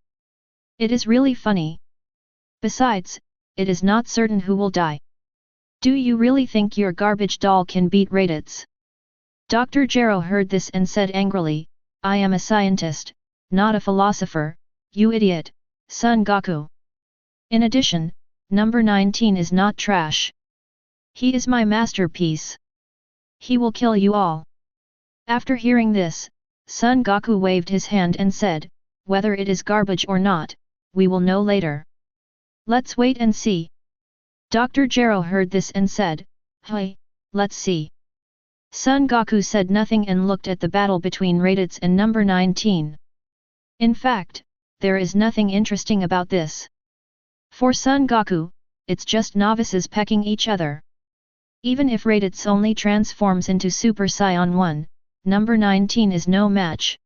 It is really funny. Besides, it is not certain who will die. Do you really think your garbage doll can beat Raditz? Dr. Gero heard this and said angrily, I am a scientist, not a philosopher, you idiot, Son Goku. In addition, number 19 is not trash. He is my masterpiece. He will kill you all. After hearing this, Son Goku waved his hand and said, Whether it is garbage or not, we will know later. Let's wait and see. Dr. Gero heard this and said, Hey, let's see. Son Goku said nothing and looked at the battle between Raditz and number 19. In fact, there is nothing interesting about this. For Son Goku, it's just novices pecking each other. Even if Raditz only transforms into Super Saiyan 1, number 19 is no match.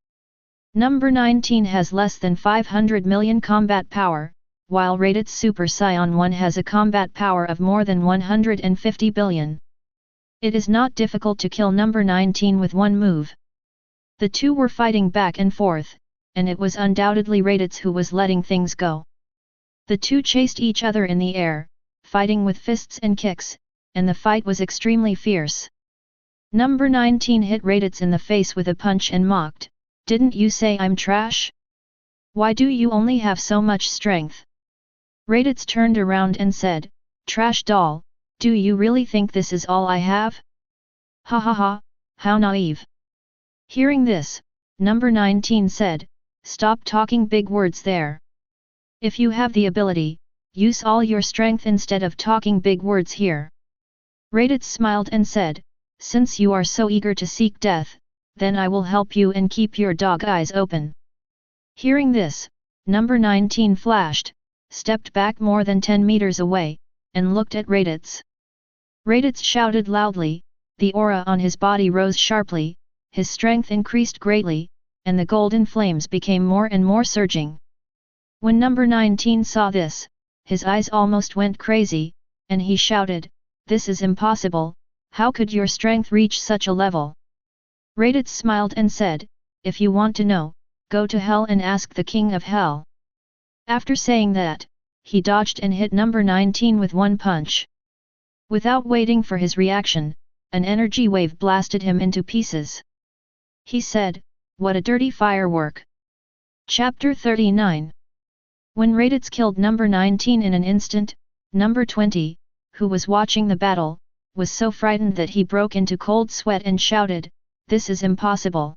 Number 19 has less than 500 million combat power, while Raditz Super Saiyan 1 has a combat power of more than 150 billion. It is not difficult to kill number 19 with one move. The two were fighting back and forth, and it was undoubtedly Raditz who was letting things go. The two chased each other in the air, fighting with fists and kicks, and the fight was extremely fierce. Number 19 hit Raditz in the face with a punch and mocked, Didn't you say I'm trash? Why do you only have so much strength? Raditz turned around and said, Trash doll, do you really think this is all I have? Ha ha ha, how naive. Hearing this, number 19 said, Stop talking big words there. If you have the ability, use all your strength instead of talking big words here. Raditz smiled and said, Since you are so eager to seek death, then I will help you and keep your dog eyes open. Hearing this, number 19 flashed, stepped back more than 10 meters away, and looked at Raditz. Raditz shouted loudly, the aura on his body rose sharply, his strength increased greatly, and the golden flames became more and more surging. When number 19 saw this, his eyes almost went crazy, and he shouted, "This is impossible, how could your strength reach such a level?" Raditz smiled and said, "If you want to know, go to hell and ask the king of hell." After saying that, he dodged and hit number 19 with one punch. Without waiting for his reaction, an energy wave blasted him into pieces. He said, "What a dirty firework." Chapter 39. When Raditz killed number 19 in an instant, number 20, who was watching the battle, was so frightened that he broke into cold sweat and shouted, "This is impossible.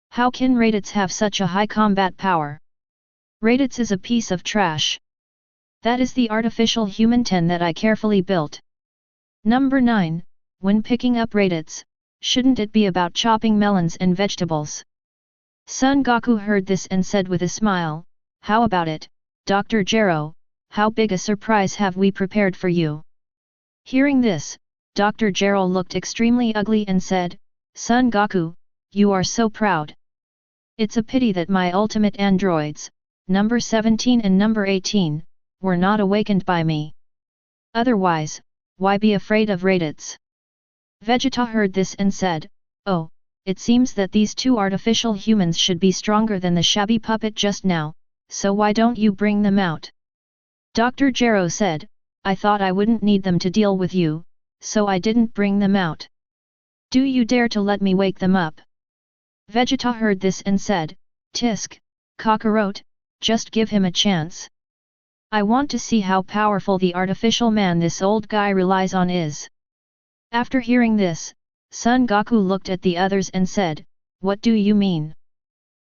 How can Raditz have such a high combat power? Raditz is a piece of trash. That is the artificial human 10 that I carefully built." Number 9, when picking up Raditz, shouldn't it be about chopping melons and vegetables? Son Goku heard this and said with a smile, "How about it, Dr. Gero, how big a surprise have we prepared for you?" Hearing this, Dr. Gero looked extremely ugly and said, "Son Goku, you are so proud. It's a pity that my ultimate androids, number 17 and number 18, were not awakened by me. Otherwise, why be afraid of Raditz?" Vegeta heard this and said, "Oh, it seems that these two artificial humans should be stronger than the shabby puppet just now, so why don't you bring them out?" Dr. Gero said, "I thought I wouldn't need them to deal with you, so I didn't bring them out. Do you dare to let me wake them up?" Vegeta heard this and said, "Tisk, Kakarot, just give him a chance. I want to see how powerful the artificial man this old guy relies on is." After hearing this, Son Goku looked at the others and said, "What do you mean?"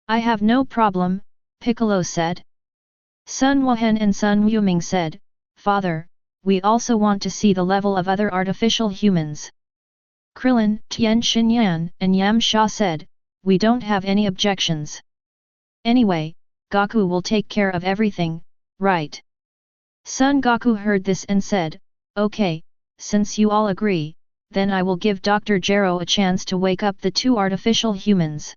"I have no problem," Piccolo said. Sun Wuhan and Sun Wuming said, "Father, we also want to see the level of other artificial humans." Krillin, Tien Shinyan, and Yam Sha said, "We don't have any objections. Anyway, Goku will take care of everything, right?" Son Goku heard this and said, "Okay, since you all agree, then I will give Dr. Gero a chance to wake up the two artificial humans."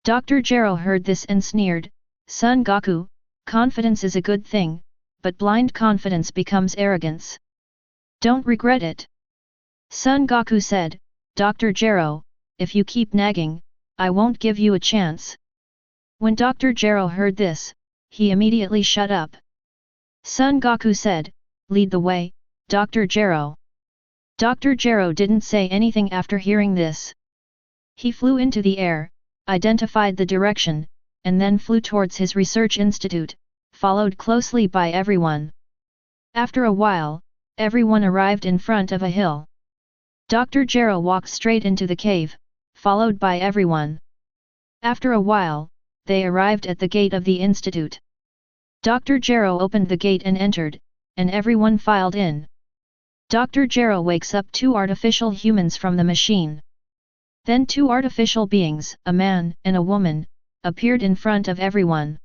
Dr. Gero heard this and sneered, "Son Goku, confidence is a good thing, but blind confidence becomes arrogance. Don't regret it." Son Goku said, "Dr. Gero, if you keep nagging, I won't give you a chance." When Dr. Gero heard this, he immediately shut up. Son Goku said, "Lead the way, Dr. Gero." Dr. Gero didn't say anything after hearing this. He flew into the air, identified the direction, and then flew towards his research institute, followed closely by everyone. After a while, everyone arrived in front of a hill. Dr. Gero walked straight into the cave, followed by everyone. After a while, they arrived at the gate of the institute. Dr. Gero opened the gate and entered, and everyone filed in. Dr. Gero wakes up two artificial humans from the machine. Then two artificial beings, a man and a woman, appeared in front of everyone.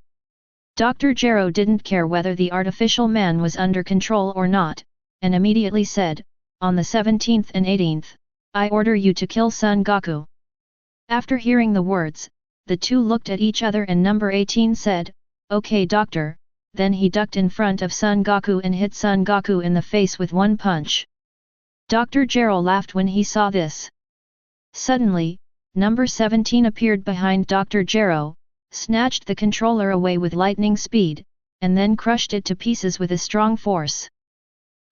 Dr. Gero didn't care whether the artificial man was under control or not, and immediately said, "On the 17th and 18th, I order you to kill Son Goku." After hearing the words, the two looked at each other and number 18 said, "Okay doctor," then he ducked in front of Son Goku and hit Son Goku in the face with one punch. Dr. Gero laughed when he saw this. Suddenly, number 17 appeared behind Dr. Gero, snatched the controller away with lightning speed, and then crushed it to pieces with a strong force.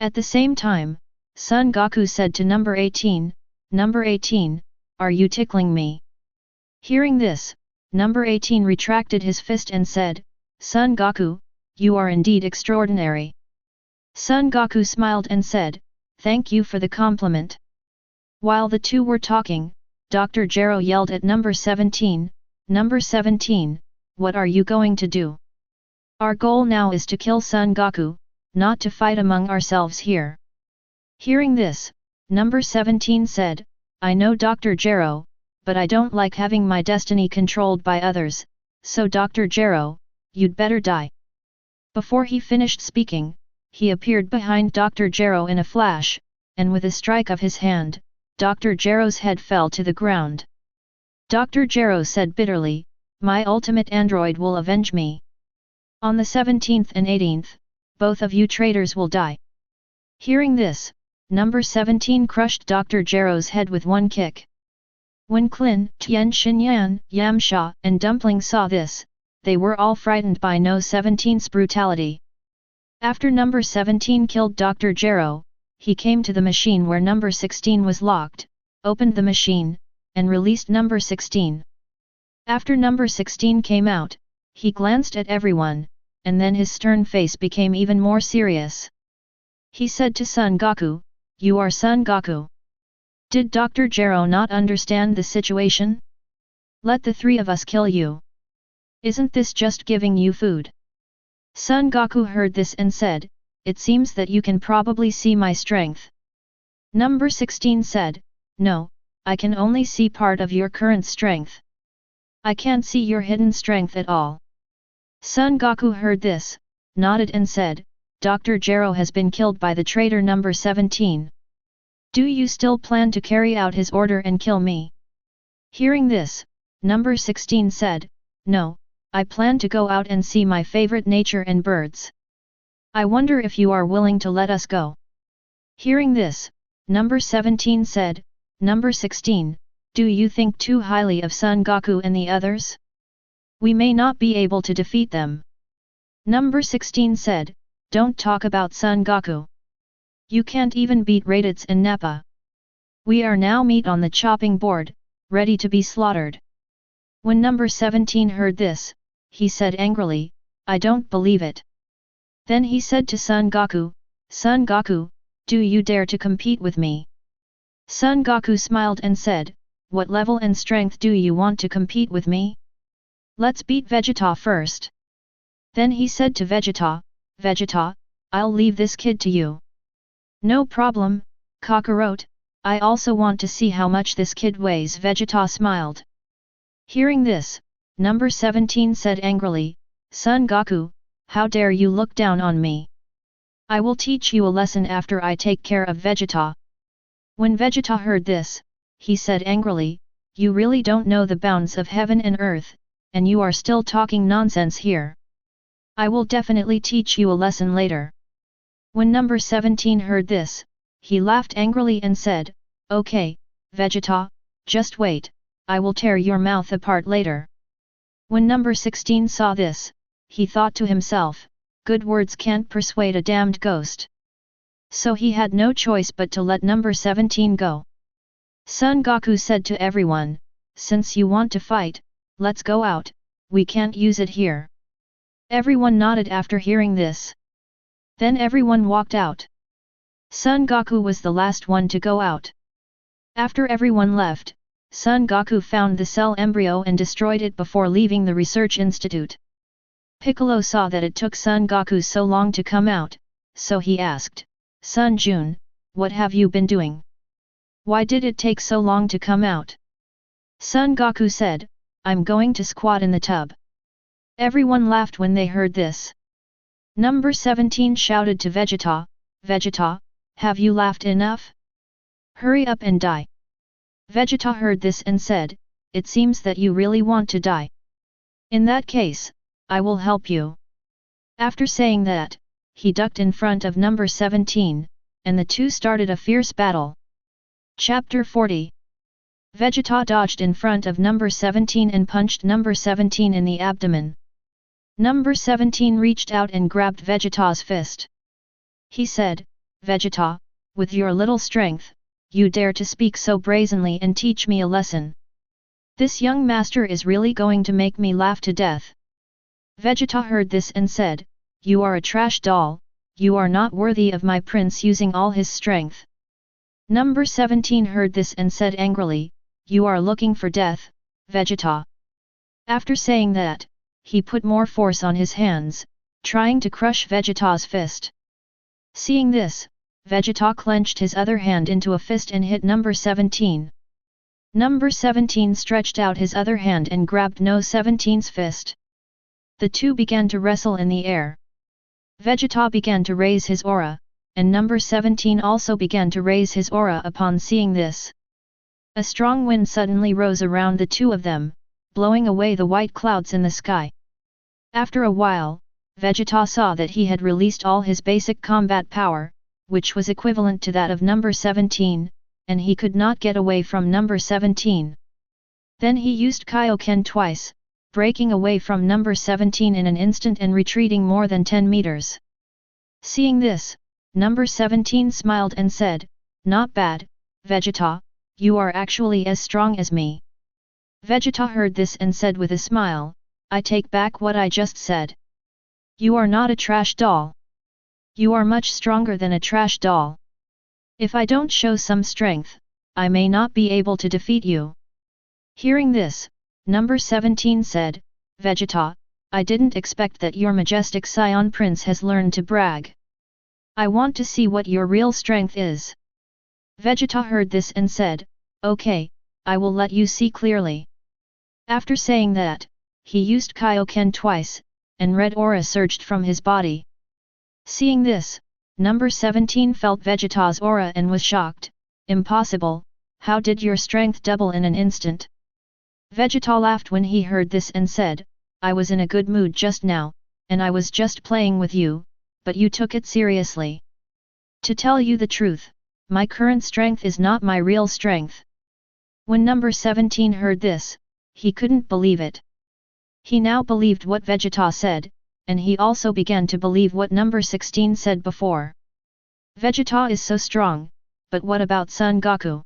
At the same time, Son Goku said to number 18, "Number 18, are you tickling me?" Hearing this, number 18 retracted his fist and said, "Son Goku, you are indeed extraordinary." Son Goku smiled and said, "Thank you for the compliment." While the two were talking, Dr. Gero yelled at number 17, "Number 17, what are you going to do? Our goal now is to kill Son Goku, not to fight among ourselves here." Hearing this, number 17 said, "I know Dr. Gero, but I don't like having my destiny controlled by others, so Dr. Gero, you'd better die." Before he finished speaking, he appeared behind Dr. Gero in a flash, and with a strike of his hand, Dr. Gero's head fell to the ground. Dr. Gero said bitterly, "My ultimate android will avenge me." On the 17th and 18th, both of you traitors will die. Hearing this, number 17 crushed Dr. Gero's head with one kick. When Klin, Tien Xinyan, Yamsha, and Dumpling saw this, they were all frightened by No 17's brutality. After number 17 killed Dr. Gero, he came to the machine where number 16 was locked, opened the machine, and released number 16. After number 16 came out, he glanced at everyone, and then his stern face became even more serious. He said to Son Goku, "You are Son Goku. Did Dr. Gero not understand the situation? Let the three of us kill you. Isn't this just giving you food?" Son Goku heard this and said, "It seems that you can probably see my strength." Number 16 said, "No, I can only see part of your current strength. I can't see your hidden strength at all." Son Goku heard this, nodded and said, "Dr. Gero has been killed by the traitor number 17. Do you still plan to carry out his order and kill me?" Hearing this, number 16 said, "No, I plan to go out and see my favorite nature and birds. I wonder if you are willing to let us go." Hearing this, number 17 said, "Number 16, do you think too highly of Son Goku and the others? We may not be able to defeat them." Number 16 said, "Don't talk about Son Goku. You can't even beat Raditz and Nappa. We are now meat on the chopping board, ready to be slaughtered." When number 17 heard this, he said angrily, "I don't believe it." Then he said to Son Goku, "Son Goku, do you dare to compete with me?" Son Goku smiled and said, "What level and strength do you want to compete with me? Let's beat Vegeta first." Then he said to Vegeta, "Vegeta, I'll leave this kid to you." "No problem, Kakarot, I also want to see how much this kid weighs." Vegeta smiled. Hearing this, number 17 said angrily, "Son Goku, how dare you look down on me? I will teach you a lesson after I take care of Vegeta." When Vegeta heard this, he said angrily, "You really don't know the bounds of heaven and earth, and you are still talking nonsense here. I will definitely teach you a lesson later." When number 17 heard this, he laughed angrily and said, "Okay, Vegeta, just wait, I will tear your mouth apart later." When number 16 saw this, he thought to himself, "Good words can't persuade a damned ghost." So he had no choice but to let number 17 go. Son Goku said to everyone, "Since you want to fight, let's go out, we can't use it here." Everyone nodded after hearing this. Then everyone walked out. Son Goku was the last one to go out. After everyone left, Son Goku found the cell embryo and destroyed it before leaving the research institute. Piccolo saw that it took Son Goku so long to come out, so he asked, "Son Jun, what have you been doing? Why did it take so long to come out?" Son Goku said, "I'm going to squat in the tub." Everyone laughed when they heard this. Number 17 shouted to Vegeta, "Vegeta, have you laughed enough? Hurry up and die." Vegeta heard this and said, "It seems that you really want to die. In that case, I will help you." After saying that, he ducked in front of number 17, and the two started a fierce battle. Chapter 40. Vegeta dodged in front of number 17 and punched number 17 in the abdomen. Number 17 reached out and grabbed Vegeta's fist. He said, "Vegeta, with your little strength, you dare to speak so brazenly and teach me a lesson. This young master is really going to make me laugh to death." Vegeta heard this and said, "You are a trash doll, you are not worthy of my prince using all his strength." Number 17 heard this and said angrily, "You are looking for death, Vegeta." After saying that, he put more force on his hands, trying to crush Vegeta's fist. Seeing this, Vegeta clenched his other hand into a fist and hit number 17. Number 17 stretched out his other hand and grabbed No 17's fist. The two began to wrestle in the air. Vegeta began to raise his aura, and number 17 also began to raise his aura upon seeing this. A strong wind suddenly rose around the two of them, blowing away the white clouds in the sky. After a while, Vegeta saw that he had released all his basic combat power, which was equivalent to that of number 17, and he could not get away from number 17. Then he used Kaio-Ken twice, breaking away from number 17 in an instant and retreating more than 10 meters. Seeing this, number 17 smiled and said, "Not bad, Vegeta, you are actually as strong as me." Vegeta heard this and said with a smile, "I take back what I just said. You are not a trash doll. You are much stronger than a trash doll. If I don't show some strength, I may not be able to defeat you." Hearing this, number 17 said, "Vegeta, I didn't expect that your majestic Saiyan prince has learned to brag. I want to see what your real strength is." Vegeta heard this and said, "Okay, I will let you see clearly." After saying that, he used Kaio-Ken twice, and red aura surged from his body. Seeing this, number 17 felt Vegeta's aura and was shocked. "Impossible, how did your strength double in an instant?" Vegeta laughed when he heard this and said, "I was in a good mood just now, and I was just playing with you, but you took it seriously. To tell you the truth, my current strength is not my real strength." When number 17 heard this, he couldn't believe it. He now believed what Vegeta said, and he also began to believe what number 16 said before. Vegeta is so strong, but what about Son Goku?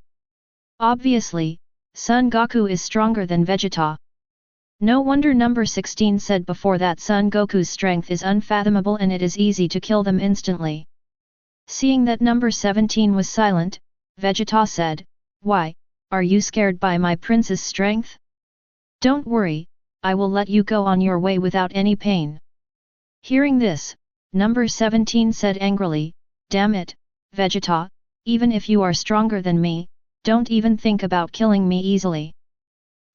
Obviously, Son Goku is stronger than Vegeta. No wonder number 16 said before that Son Goku's strength is unfathomable and it is easy to kill them instantly. Seeing that number 17 was silent, Vegeta said, "Why, are you scared by my prince's strength? Don't worry, I will let you go on your way without any pain." Hearing this, number 17 said angrily, "Damn it, Vegeta, even if you are stronger than me, don't even think about killing me easily."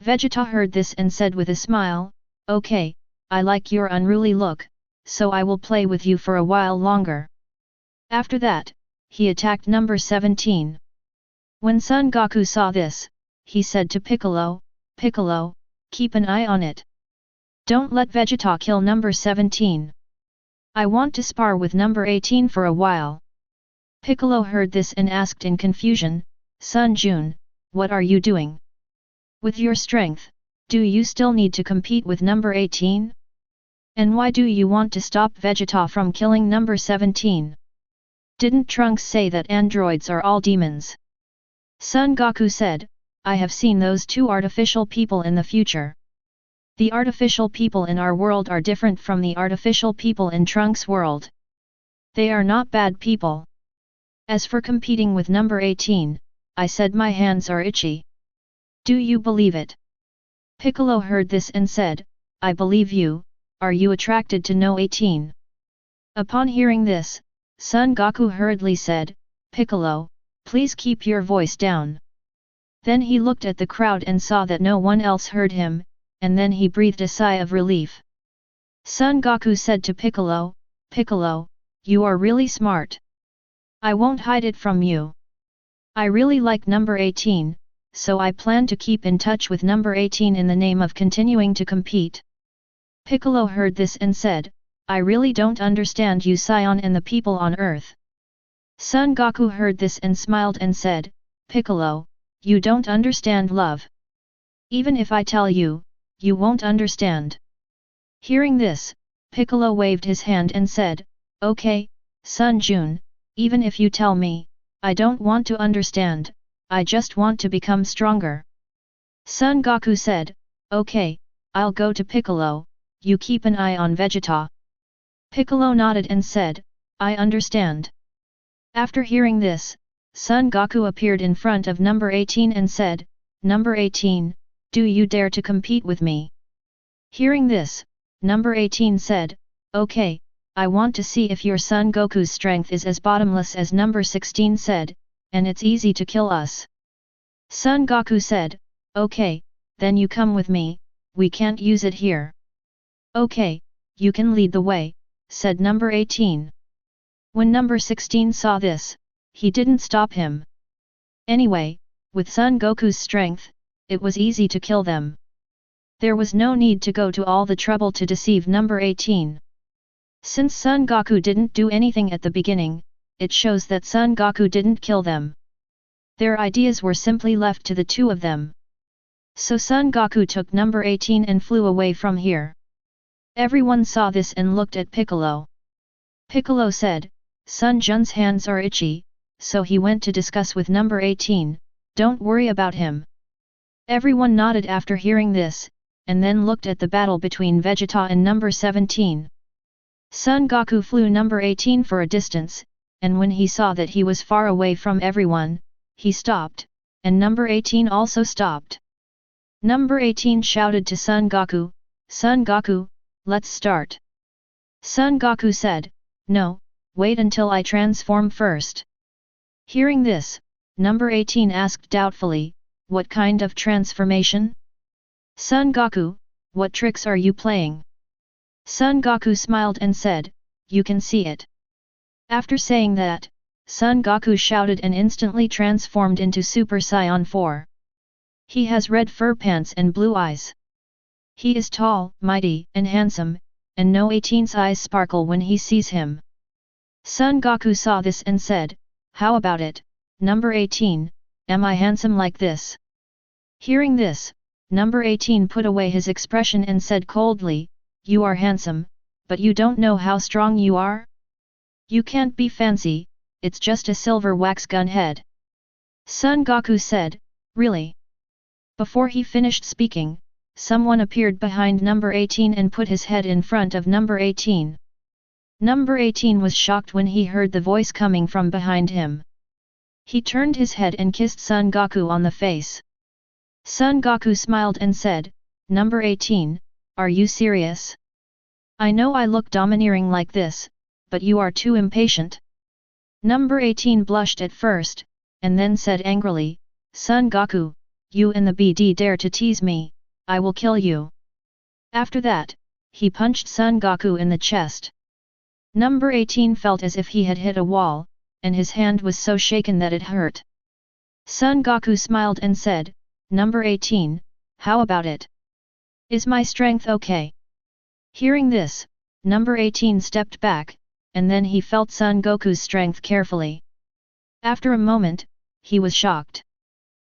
Vegeta heard this and said with a smile, "Okay, I like your unruly look, so I will play with you for a while longer." After that, he attacked number 17. When Son Goku saw this, he said to Piccolo, "Piccolo, keep an eye on it. Don't let Vegeta kill number 17. I want to spar with number 18 for a while." Piccolo heard this and asked in confusion, "Son Jun, what are you doing? With your strength, do you still need to compete with number 18? And why do you want to stop Vegeta from killing number 17? Didn't Trunks say that androids are all demons?" Son Goku said, "I have seen those two artificial people in the future. The artificial people in our world are different from the artificial people in Trunks' world. They are not bad people. As for competing with number 18, I said my hands are itchy. Do you believe it?" Piccolo heard this and said, "I believe you. Are you attracted to no 18? Upon hearing this, Son Goku hurriedly said, "Piccolo, please keep your voice down." Then he looked at the crowd and saw that no one else heard him, and then he breathed a sigh of relief. Son Goku said to Piccolo, "Piccolo, you are really smart. I won't hide it from you. I really like number 18, so I plan to keep in touch with number 18 in the name of continuing to compete." Piccolo heard this and said, "I really don't understand you Saiyan and the people on Earth." Son Goku heard this and smiled and said, "Piccolo, you don't understand love. Even if I tell you, you won't understand." Hearing this, Piccolo waved his hand and said, "Okay, Son Jun, even if you tell me, I don't want to understand, I just want to become stronger." Son Goku said, "Okay, I'll go to Piccolo, you keep an eye on Vegeta." Piccolo nodded and said, "I understand." After hearing this, Son Goku appeared in front of number 18 and said, "Number 18, do you dare to compete with me?" Hearing this, number 18 said, "Okay, I want to see if your son Goku's strength is as bottomless as number 16 said, and it's easy to kill us." Son Goku said, "Okay, then you come with me, we can't use it here." "Okay, you can lead the way," said number 18. When number 16 saw this, he didn't stop him. Anyway, with Son Goku's strength, it was easy to kill them. There was no need to go to all the trouble to deceive number 18. Since Son Goku didn't do anything at the beginning, it shows that Son Goku didn't kill them. Their ideas were simply left to the two of them. So Son Goku took number 18 and flew away from here. Everyone saw this and looked at Piccolo. Piccolo said, Sun Jun's hands are itchy, so he went to discuss with number 18, don't worry about him. Everyone nodded after hearing this, and then looked at the battle between Vegeta and number 17. Son Goku flew number 18 for a distance, and when he saw that he was far away from everyone, he stopped, and number 18 also stopped. Number 18 shouted to Son Goku, Son Goku, let's start. Son Goku said, no, wait until I transform first. Hearing this, number 18 asked doubtfully, what kind of transformation? Son Goku, what tricks are you playing? Son Goku smiled and said, you can see it. After saying that, Son Goku shouted and instantly transformed into Super Saiyan 4. He has red fur pants and blue eyes. He is tall, mighty, and handsome, and no 18's eyes sparkle when he sees him. Son Goku saw this and said, how about it, number 18, am I handsome like this? Hearing this, number 18 put away his expression and said coldly, you are handsome, but you don't know how strong you are? You can't be fancy, it's just a silver wax gun head. Son Goku said, really? Before he finished speaking, someone appeared behind number 18 and put his head in front of number 18. Number 18 was shocked when he heard the voice coming from behind him. He turned his head and kissed Son Goku on the face. Son Goku smiled and said, number 18, are you serious? I know I look domineering like this, but you are too impatient. Number 18 blushed at first, and then said angrily, Son Goku, you and the BD dare to tease me, I will kill you. After that, he punched Son Goku in the chest. Number 18 felt as if he had hit a wall, and his hand was so shaken that it hurt. Son Goku smiled and said, number 18, how about it? Is my strength okay? Hearing this, number 18 stepped back, and then he felt Son Goku's strength carefully. After a moment, he was shocked.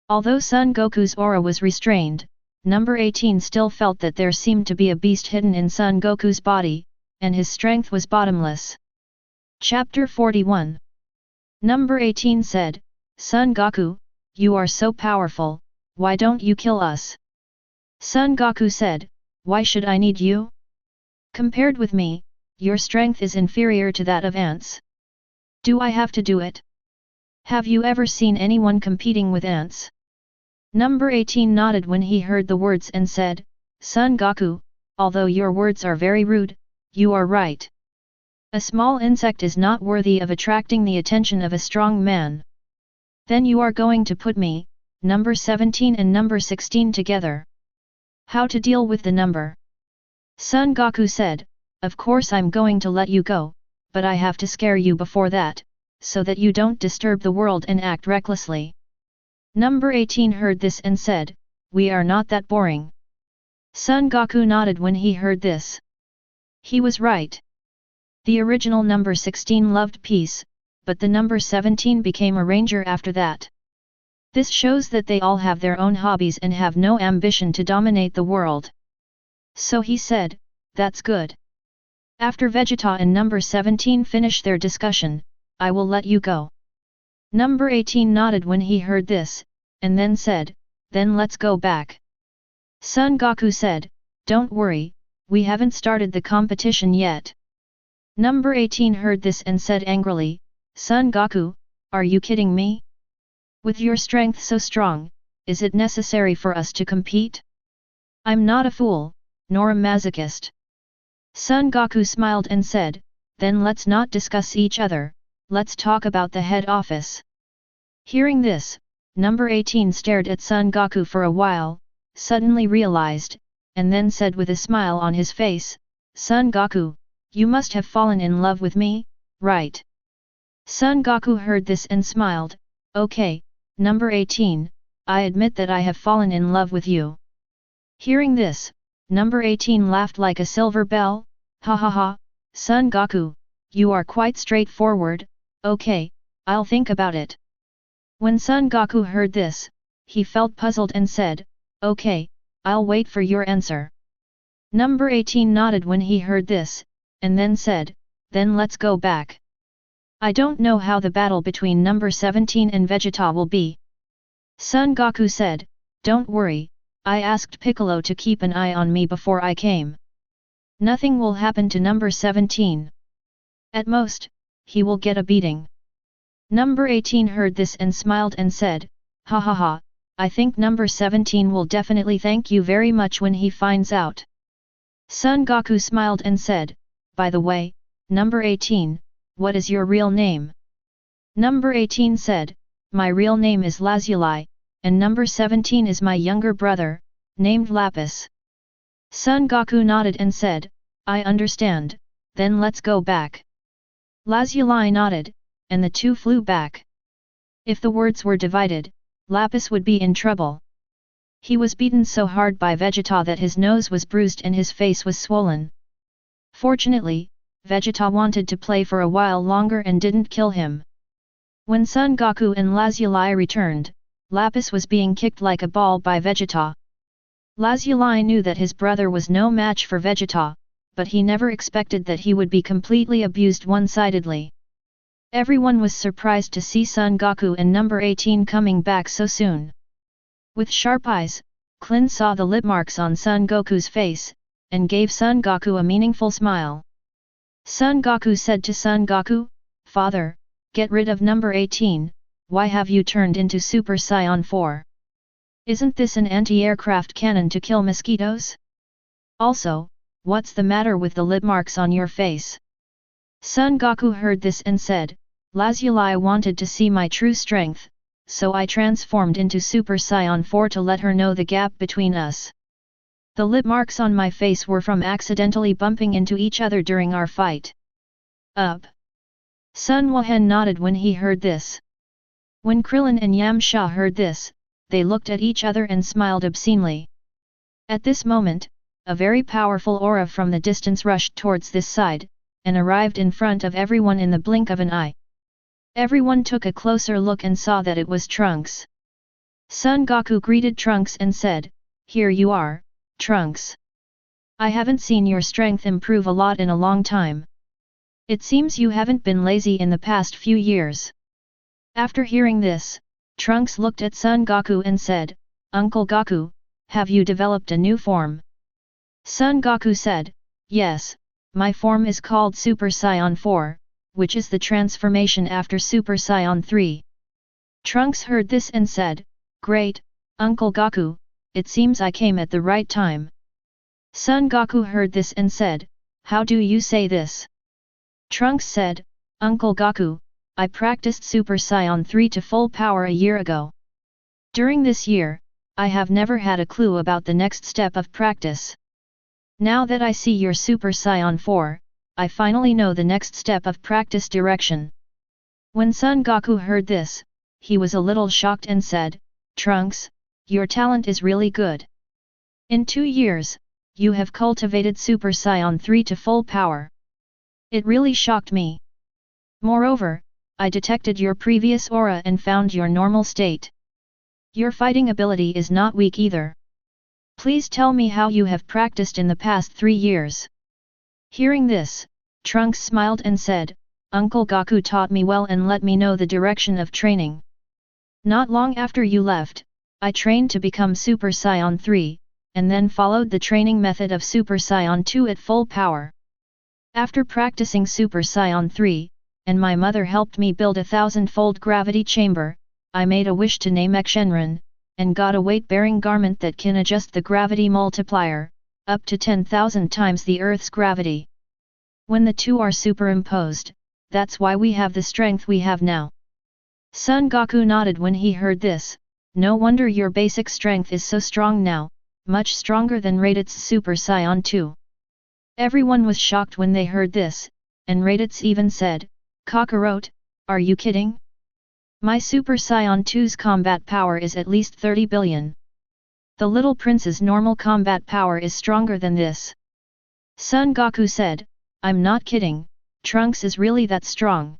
Although Son Goku's aura was restrained, number 18 still felt that there seemed to be a beast hidden in Son Goku's body, and his strength was bottomless. Chapter 41. Number 18 said, Son Goku, you are so powerful, why don't you kill us? Son Goku said, why should I need you? Compared with me, your strength is inferior to that of ants. Do I have to do it? Have you ever seen anyone competing with ants? Number 18 nodded when he heard the words and said, Son Goku, although your words are very rude, you are right. A small insect is not worthy of attracting the attention of a strong man. Then you are going to put me, number 17 and number 16 together. How to deal with the number? Son Goku said, of course I'm going to let you go, but I have to scare you before that, so that you don't disturb the world and act recklessly. Number 18 heard this and said, we are not that boring. Son Goku nodded when he heard this. He was right. The original number 16 loved peace, but the number 17 became a ranger after that. This shows that they all have their own hobbies and have no ambition to dominate the world. So he said, that's good. After Vegeta and number 17 finish their discussion, I will let you go. Number 18 nodded when he heard this, and then said, then let's go back. Son Goku said, don't worry, we haven't started the competition yet. Number 18 heard this and said angrily, Son Goku, are you kidding me? With your strength so strong, is it necessary for us to compete? I'm not a fool, nor a masochist. Son Goku smiled and said, then let's not discuss each other, let's talk about the head office. Hearing this, number 18 stared at Son Goku for a while, suddenly realized, and then said with a smile on his face, Son Goku, you must have fallen in love with me, right? Son Goku heard this and smiled, okay, number 18, I admit that I have fallen in love with you. Hearing this, number 18 laughed like a silver bell, ha ha ha, Son Goku, you are quite straightforward, okay, I'll think about it. When Son Goku heard this, he felt puzzled and said, okay, I'll wait for your answer. Number 18 nodded when he heard this, and then said, then let's go back. I don't know how the battle between number 17 and Vegeta will be. Son Goku said, don't worry, I asked Piccolo to keep an eye on me before I came. Nothing will happen to number 17. At most, he will get a beating. Number 18 heard this and smiled and said, ha ha ha, I think number 17 will definitely thank you very much when he finds out. Son Goku smiled and said, by the way, number 18, what is your real name? Number 18 said, my real name is Lazuli, and number 17 is my younger brother, named Lapis. Son Goku nodded and said, I understand, then let's go back. Lazuli nodded, and the two flew back. If the words were divided, Lapis would be in trouble. He was beaten so hard by Vegeta that his nose was bruised and his face was swollen. Fortunately, Vegeta wanted to play for a while longer and didn't kill him. When Son Goku and Lazuli returned, Lapis was being kicked like a ball by Vegeta. Lazuli knew that his brother was no match for Vegeta, but he never expected that he would be completely abused one-sidedly. Everyone was surprised to see Son Goku and number 18 coming back so soon. With sharp eyes, Krillin saw the lip marks on Son Goku's face, and gave Son Goku a meaningful smile. Son Goku said to Son Goku, Father, get rid of number 18, why have you turned into Super Saiyan 4? Isn't this an anti-aircraft cannon to kill mosquitoes? Also, what's the matter with the lip marks on your face? Son Goku heard this and said, Lazuli wanted to see my true strength, so I transformed into Super Saiyan 4 to let her know the gap between us. The lip marks on my face were from accidentally bumping into each other during our fight. Up. Sun Wukong nodded when he heard this. When Krillin and Yamcha heard this, they looked at each other and smiled obscenely. At this moment, a very powerful aura from the distance rushed towards this side, and arrived in front of everyone in the blink of an eye. Everyone took a closer look and saw that it was Trunks. Son Goku greeted Trunks and said, Here you are, Trunks. I haven't seen your strength improve a lot in a long time. It seems you haven't been lazy in the past few years. After hearing this, Trunks looked at Son Goku and said, Uncle Goku, have you developed a new form? Son Goku said, Yes, my form is called Super Saiyan 4, which is the transformation after Super Saiyan 3. Trunks heard this and said, Great, Uncle Goku, it seems I came at the right time. Son Goku heard this and said, How do you say this? Trunks said, Uncle Goku, I practiced Super Saiyan 3 to full power a year ago. During this year, I have never had a clue about the next step of practice. Now that I see your Super Saiyan 4, I finally know the next step of practice direction. When Son Goku heard this, he was a little shocked and said, Trunks, your talent is really good. In 2 years, you have cultivated Super Saiyan 3 to full power. It really shocked me. Moreover, I detected your previous aura and found your normal state. Your fighting ability is not weak either. Please tell me how you have practiced in the past 3 years. Hearing this, Trunks smiled and said, Uncle Goku taught me well and let me know the direction of training. Not long after you left, I trained to become Super Saiyan 3, and then followed the training method of Super Saiyan 2 at full power. After practicing Super Saiyan 3, and my mother helped me build a 1000-fold gravity chamber, I made a wish to Namek Shenron, and got a weight-bearing garment that can adjust the gravity multiplier, up to 10,000 times the Earth's gravity. When the two are superimposed, that's why we have the strength we have now. Son Goku nodded when he heard this, no wonder your basic strength is so strong now, much stronger than Raditz Super Saiyan 2. Everyone was shocked when they heard this, and Raditz even said, Kakarot, are you kidding? My Super Saiyan 2's combat power is at least 30 billion. The little prince's normal combat power is stronger than this. Son Goku said, I'm not kidding, Trunks is really that strong.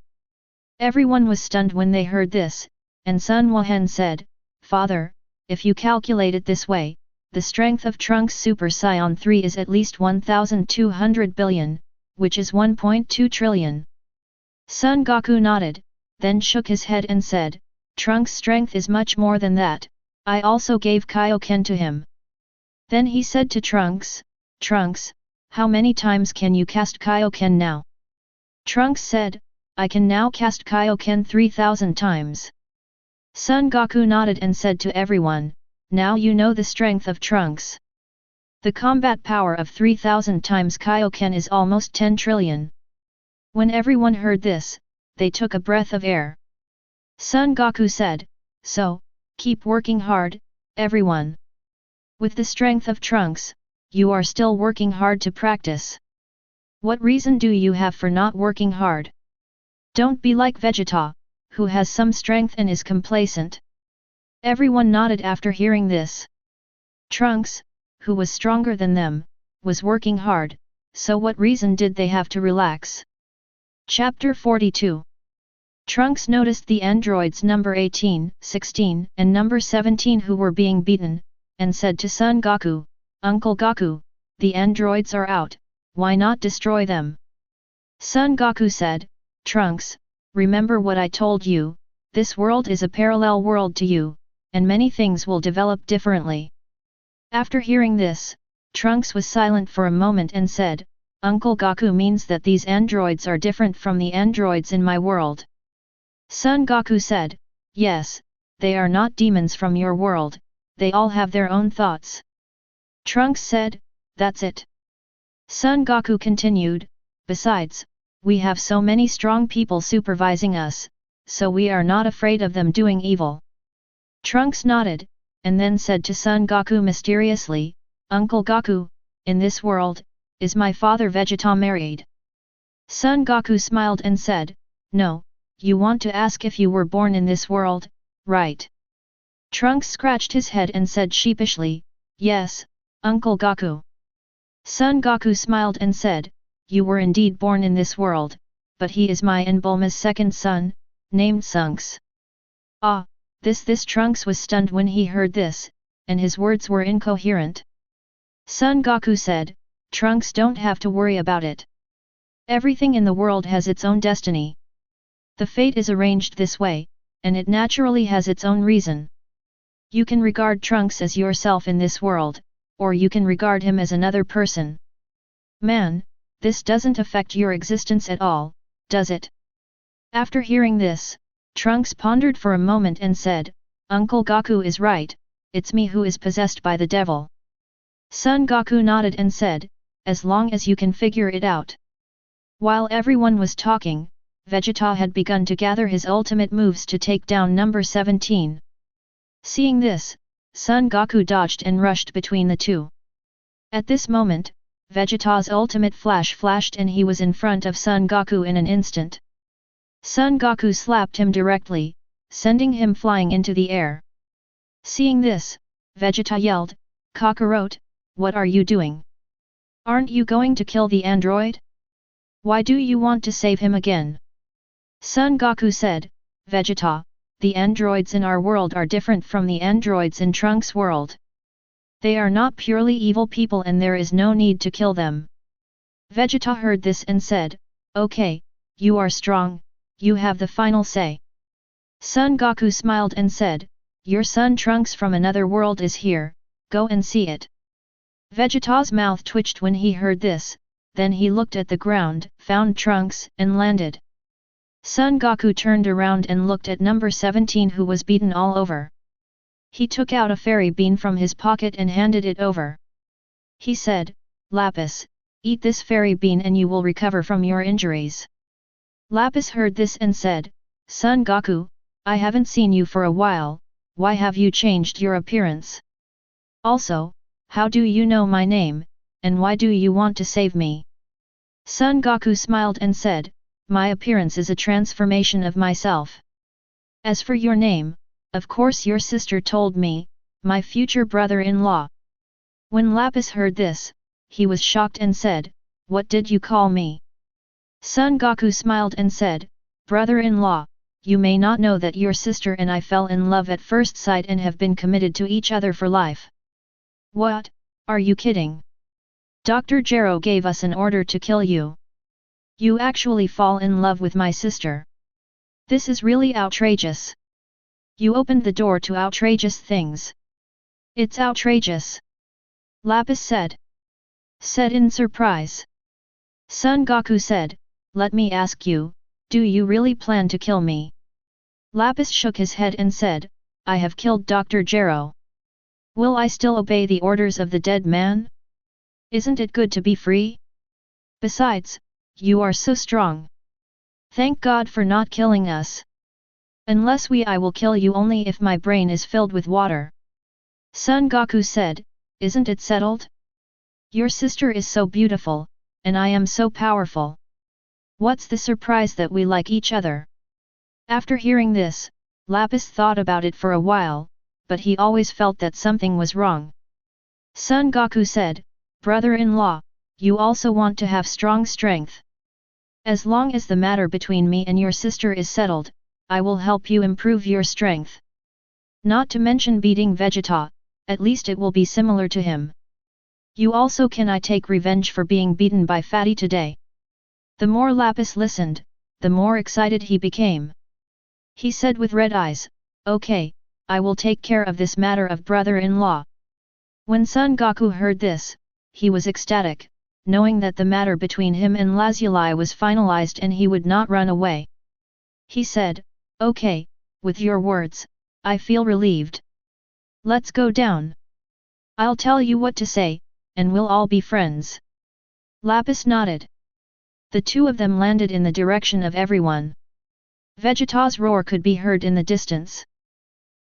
Everyone was stunned when they heard this, and Sun Gohan said, Father, if you calculate it this way, the strength of Trunks Super Saiyan 3 is at least 1,200 billion, which is 1.2 trillion. Son Goku nodded, then shook his head and said, Trunks' strength is much more than that, I also gave Kaio-Ken to him. Then he said to Trunks, Trunks, how many times can you cast Kaio-Ken now? Trunks said, I can now cast Kaio-Ken 3,000 times. Son Goku nodded and said to everyone, now you know the strength of Trunks. The combat power of 3,000 times Kaio-Ken is almost 10 trillion. When everyone heard this, they took a breath of air. Son Goku said, so, keep working hard, everyone. With the strength of Trunks, you are still working hard to practice. What reason do you have for not working hard? Don't be like Vegeta, who has some strength and is complacent. Everyone nodded after hearing this. Trunks, who was stronger than them, was working hard, so what reason did they have to relax? Chapter 42. Trunks noticed the androids number 18, 16, and number 17 who were being beaten, and said to Son Goku, Uncle Goku, the androids are out, why not destroy them? Son Goku said, Trunks, remember what I told you, this world is a parallel world to you, and many things will develop differently. After hearing this, Trunks was silent for a moment and said, Uncle Goku means that these androids are different from the androids in my world. Son Goku said, yes, they are not demons from your world, they all have their own thoughts. Trunks said, that's it. Son Goku continued, besides, we have so many strong people supervising us, so we are not afraid of them doing evil. Trunks nodded, and then said to Son Goku mysteriously, Uncle Goku, in this world, is my father Vegeta married? Son Goku smiled and said, no, you want to ask if you were born in this world, right? Trunks scratched his head and said sheepishly, yes, Uncle Goku. Son Goku smiled and said, you were indeed born in this world, but he is my and Bulma's second son, named Sunks. Ah, this Trunks was stunned when he heard this, and his words were incoherent. Son Goku said, Trunks don't have to worry about it. Everything in the world has its own destiny. The fate is arranged this way, and it naturally has its own reason. You can regard Trunks as yourself in this world, or you can regard him as another person. Man, this doesn't affect your existence at all, does it? After hearing this, Trunks pondered for a moment and said, Uncle Goku is right, it's me who is possessed by the devil. Son Goku nodded and said, as long as you can figure it out. While everyone was talking, Vegeta had begun to gather his ultimate moves to take down number 17. Seeing this, Son Goku dodged and rushed between the two. At this moment, Vegeta's ultimate flashed and he was in front of Son Goku in an instant. Son Goku slapped him directly, sending him flying into the air. Seeing this, Vegeta yelled, Kakarot, what are you doing? Aren't you going to kill the android? Why do you want to save him again? Son Goku said, Vegeta, the androids in our world are different from the androids in Trunks' world. They are not purely evil people and there is no need to kill them. Vegeta heard this and said, okay, you are strong, you have the final say. Son Goku smiled and said, your son Trunks from another world is here, go and see it. Vegeta's mouth twitched when he heard this, then he looked at the ground, found Trunks, and landed. Son Goku turned around and looked at number 17 who was beaten all over. He took out a fairy bean from his pocket and handed it over. He said, Lapis, eat this fairy bean and you will recover from your injuries. Lapis heard this and said, Son Goku, I haven't seen you for a while, why have you changed your appearance? Also, how do you know my name, and why do you want to save me? Son Goku smiled and said, my appearance is a transformation of myself. As for your name, of course your sister told me, my future brother-in-law. When Lapis heard this, he was shocked and said, what did you call me? Son Goku smiled and said, "Brother-in-law, you may not know that your sister and I fell in love at first sight and have been committed to each other for life." "What, are you kidding? Dr. Gero gave us an order to kill you. You actually fall in love with my sister. This is really outrageous. You opened the door to outrageous things. It's outrageous," Lapis said in surprise. Son Goku said, "Let me ask you, do you really plan to kill me?" Lapis shook his head and said, "I have killed Dr. Gero. Will I still obey the orders of the dead man? Isn't it good to be free? Besides, you are so strong. Thank God for not killing us. Unless I will kill you only if my brain is filled with water." Son Goku said, "Isn't it settled? Your sister is so beautiful, and I am so powerful. What's the surprise that we like each other?" After hearing this, Lapis thought about it for a while, but he always felt that something was wrong. Son Goku said, "Brother-in-law, you also want to have strong strength. As long as the matter between me and your sister is settled, I will help you improve your strength. Not to mention beating Vegeta, at least it will be similar to him. You also can I take revenge for being beaten by Fatty today." The more Lapis listened, the more excited he became. He said with red eyes, "Okay, I will take care of this matter of brother-in-law." When Son Goku heard this, he was ecstatic, knowing that the matter between him and Lazuli was finalized and he would not run away. He said, "Okay, with your words, I feel relieved. Let's go down. I'll tell you what to say, and we'll all be friends." Lapis nodded. The two of them landed in the direction of everyone. Vegeta's roar could be heard in the distance.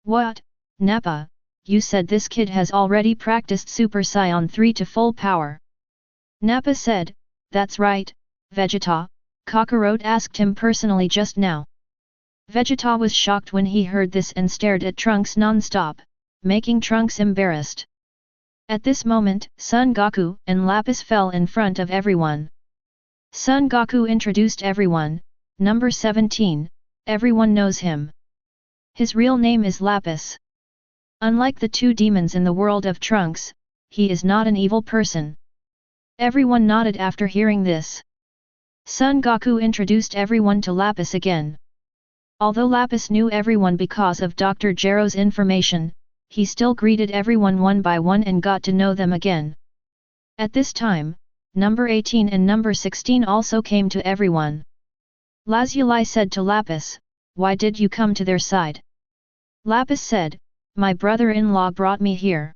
"What, Nappa, you said this kid has already practiced Super Saiyan 3 to full power?" Nappa said, "That's right, Vegeta," Kakarot asked him personally just now. Vegeta was shocked when he heard this and stared at Trunks non-stop, making Trunks embarrassed. At this moment, Son Goku and Lapis fell in front of everyone. Son Goku introduced everyone, "Number 17, everyone knows him. His real name is Lapis. Unlike the two demons in the world of Trunks, he is not an evil person." Everyone nodded after hearing this. Son Goku introduced everyone to Lapis again. Although Lapis knew everyone because of Dr. Gero's information, he still greeted everyone one by one and got to know them again. At this time, number 18 and number 16 also came to everyone. Lazuli said to Lapis, "Why did you come to their side?" Lapis said, "My brother-in-law brought me here.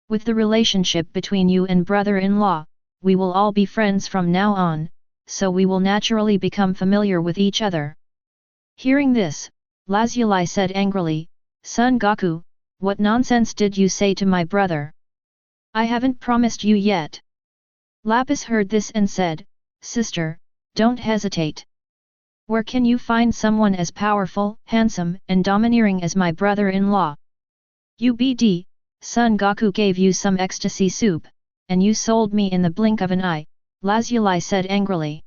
With the relationship between you and brother-in-law, we will all be friends from now on, so we will naturally become familiar with each other." Hearing this, Lazuli said angrily, "Son Goku, what nonsense did you say to my brother? I haven't promised you yet." Lapis heard this and said, "Sister, don't hesitate. Where can you find someone as powerful, handsome, and domineering as my brother-in-law? UBD, Son Goku gave you some ecstasy soup, and you sold me in the blink of an eye," Lazuli said angrily.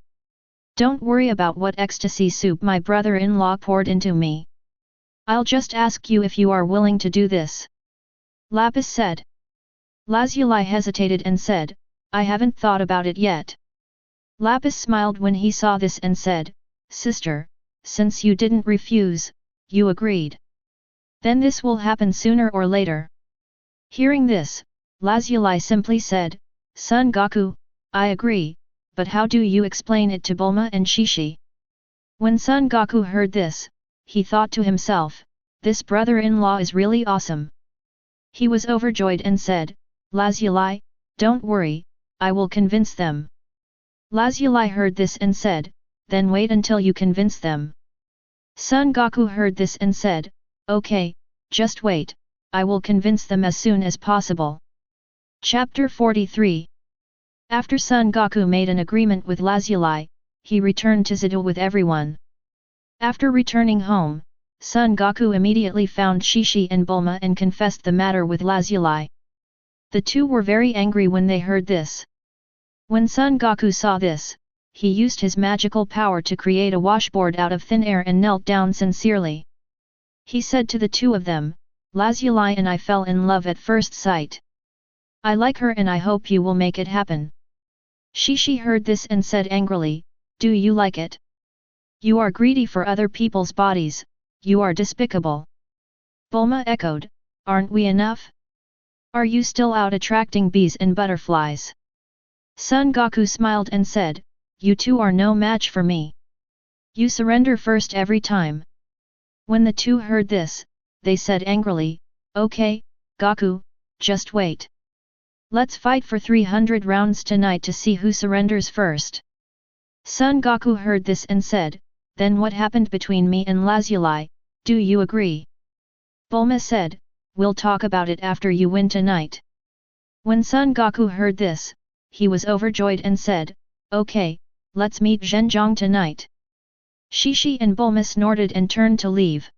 "Don't worry about what ecstasy soup my brother-in-law poured into me. I'll just ask you if you are willing to do this." Lapis said. Lazuli hesitated and said, "I haven't thought about it yet." Lapis smiled when he saw this and said, "Sister, since you didn't refuse, you agreed. Then this will happen sooner or later." Hearing this, Lazuli simply said, "Son Goku, I agree, but how do you explain it to Bulma and Shishi?" When Son Goku heard this, he thought to himself, "This brother-in-law is really awesome." He was overjoyed and said, "Lazuli, don't worry, I will convince them." Lazuli heard this and said, "Then wait until you convince them." Son Goku heard this and said, "Okay, just wait, I will convince them as soon as possible." Chapter 43. After Son Goku made an agreement with Lazuli, he returned to Zidou with everyone. After returning home, Son Goku immediately found Shishi and Bulma and confessed the matter with Lazuli. The two were very angry when they heard this. When Son Goku saw this, he used his magical power to create a washboard out of thin air and knelt down sincerely. He said to the two of them, "Lazuli and I fell in love at first sight. I like her and I hope you will make it happen." Shishi heard this and said angrily, "Do you like it? You are greedy for other people's bodies, you are despicable." Bulma echoed, "Aren't we enough? Are you still out attracting bees and butterflies?" Son Goku smiled and said, "You two are no match for me. You surrender first every time." When the two heard this, they said angrily, "Okay, Goku, just wait. Let's fight for 300 rounds tonight to see who surrenders first." Son Goku heard this and said, "Then what happened between me and Lazuli, do you agree?" Bulma said, "We'll talk about it after you win tonight." When Son Goku heard this, he was overjoyed and said, "Okay, let's meet Zhenjiang tonight." Shishi and Bulma snorted and turned to leave.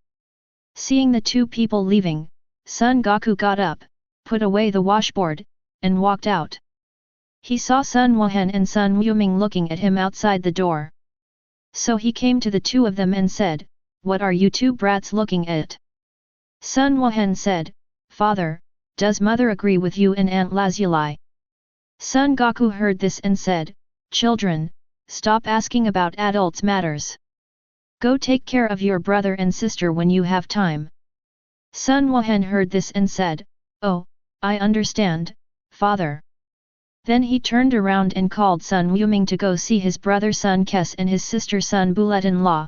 Seeing the two people leaving, Son Goku got up, put away the washboard, and walked out. He saw Sun Wuhan and Sun Wuming looking at him outside the door. So he came to the two of them and said, "What are you two brats looking at?" Sun Wuhan said, "Father, does mother agree with you and Aunt Lazuli?" Son Goku heard this and said, "Children, stop asking about adults' matters. Go take care of your brother and sister when you have time." Sun Wuhan heard this and said, "Oh, I understand, Father." Then he turned around and called Sun Wuming to go see his brother Sun Kes and his sister Sun Bulet-in-law.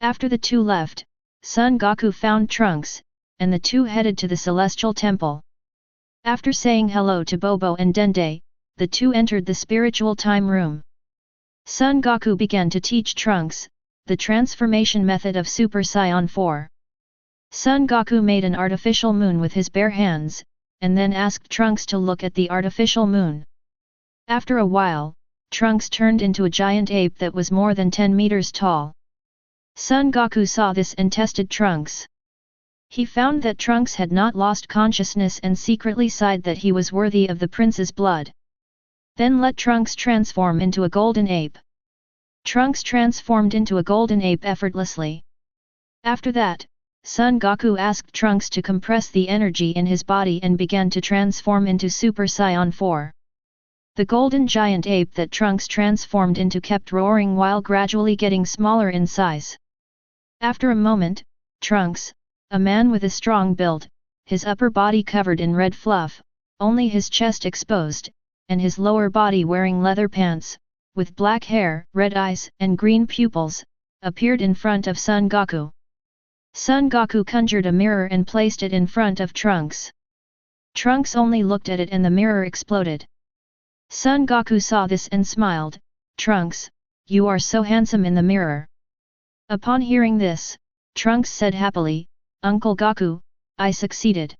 After the two left, Son Goku found Trunks, and the two headed to the Celestial Temple. After saying hello to Bobo and Dende, the two entered the spiritual time room. Son Goku began to teach Trunks the transformation method of Super Saiyan 4. Son Goku made an artificial moon with his bare hands, and then asked Trunks to look at the artificial moon. After a while, Trunks turned into a giant ape that was more than 10 meters tall. Son Goku saw this and tested Trunks. He found that Trunks had not lost consciousness and secretly sighed that he was worthy of the prince's blood. Then let Trunks transform into a golden ape. Trunks transformed into a golden ape effortlessly. After that, Son Goku asked Trunks to compress the energy in his body and began to transform into Super Saiyan 4. The golden giant ape that Trunks transformed into kept roaring while gradually getting smaller in size. After a moment, Trunks, a man with a strong build, his upper body covered in red fluff, only his chest exposed, and his lower body wearing leather pants, with black hair, red eyes and green pupils, appeared in front of Son Goku. Son Goku conjured a mirror and placed it in front of Trunks. Trunks only looked at it and the mirror exploded. Son Goku saw this and smiled, "Trunks, you are so handsome in the mirror." Upon hearing this, Trunks said happily, "Uncle Goku, I succeeded."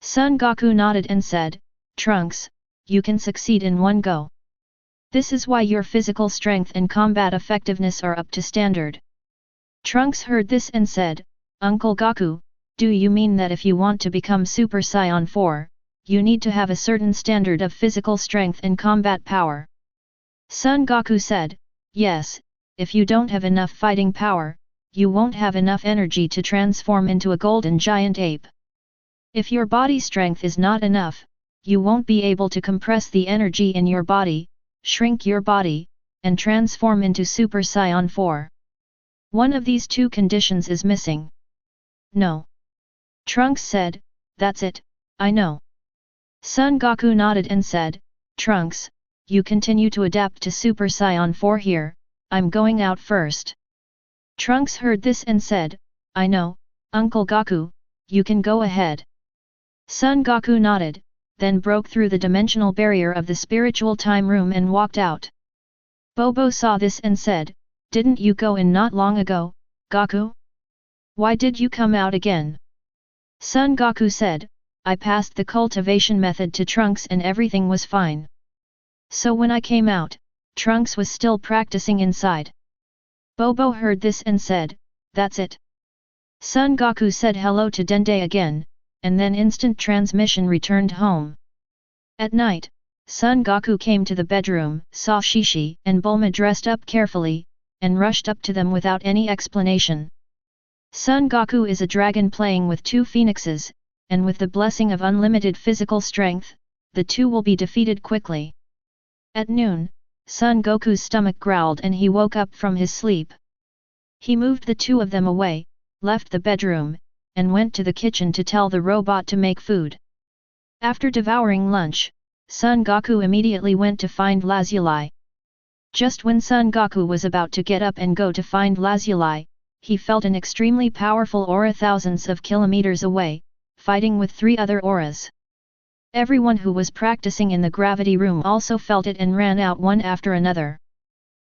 Son Goku nodded and said, "Trunks, you can succeed in one go. This is why your physical strength and combat effectiveness are up to standard." Trunks heard this and said, "Uncle Goku, do you mean that if you want to become Super Saiyan 4, you need to have a certain standard of physical strength and combat power?" Son Goku said, "Yes, if you don't have enough fighting power, you won't have enough energy to transform into a golden giant ape. If your body strength is not enough, you won't be able to compress the energy in your body, shrink your body, and transform into Super Saiyan 4. One of these two conditions is missing." "No." Trunks said, "That's it, I know." Son Goku nodded and said, "Trunks, you continue to adapt to Super Saiyan 4 here, I'm going out first." Trunks heard this and said, "I know, Uncle Goku, you can go ahead." Son Goku nodded, then broke through the dimensional barrier of the spiritual time room and walked out. Bobo saw this and said, "Didn't you go in not long ago, Goku? Why did you come out again?" Son Goku said, "I passed the cultivation method to Trunks and everything was fine. So when I came out, Trunks was still practicing inside." Bobo heard this and said, "That's it." Son Goku said hello to Dende again, and then instant transmission returned home. At night, Son Goku came to the bedroom, saw Shishi and Bulma dressed up carefully, and rushed up to them without any explanation. Son Goku is a dragon playing with two phoenixes, and with the blessing of unlimited physical strength, the two will be defeated quickly. At noon, Son Goku's stomach growled and he woke up from his sleep. He moved the two of them away, left the bedroom, and went to the kitchen to tell the robot to make food. After devouring lunch, Son Goku immediately went to find Lazuli. Just when Son Goku was about to get up and go to find Lazuli, he felt an extremely powerful aura thousands of kilometers away, fighting with 3 other auras. Everyone who was practicing in the gravity room also felt it and ran out one after another.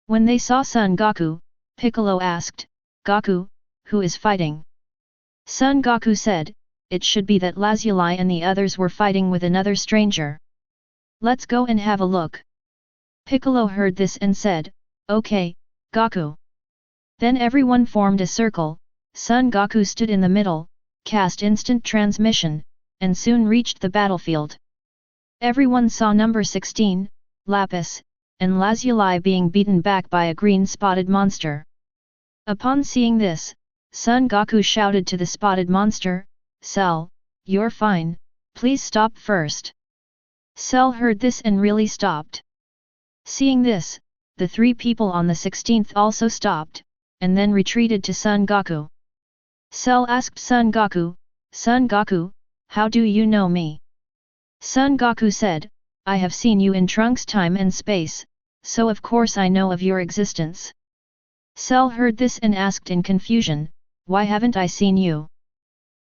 When they saw Son Goku, Piccolo asked, "Goku, who is fighting?" Son Goku said, "It should be that Lazuli and the others were fighting with another stranger. Let's go and have a look." Piccolo heard this and said, "Okay, Goku." Then everyone formed a circle, Son Goku stood in the middle, cast instant transmission, and soon reached the battlefield. Everyone saw number 16, Lapis, and Lazuli being beaten back by a green-spotted monster. Upon seeing this, Son Goku shouted to the spotted monster, "Cell, you're fine, please stop first." Cell heard this and really stopped. Seeing this, the 3 people on the 16th also stopped, and then retreated to Son Goku. Cell asked Son Goku, "Son Goku, how do you know me?" Son Goku said, "I have seen you in Trunks' time and space, so of course I know of your existence." Cell heard this and asked in confusion, "Why haven't I seen you?"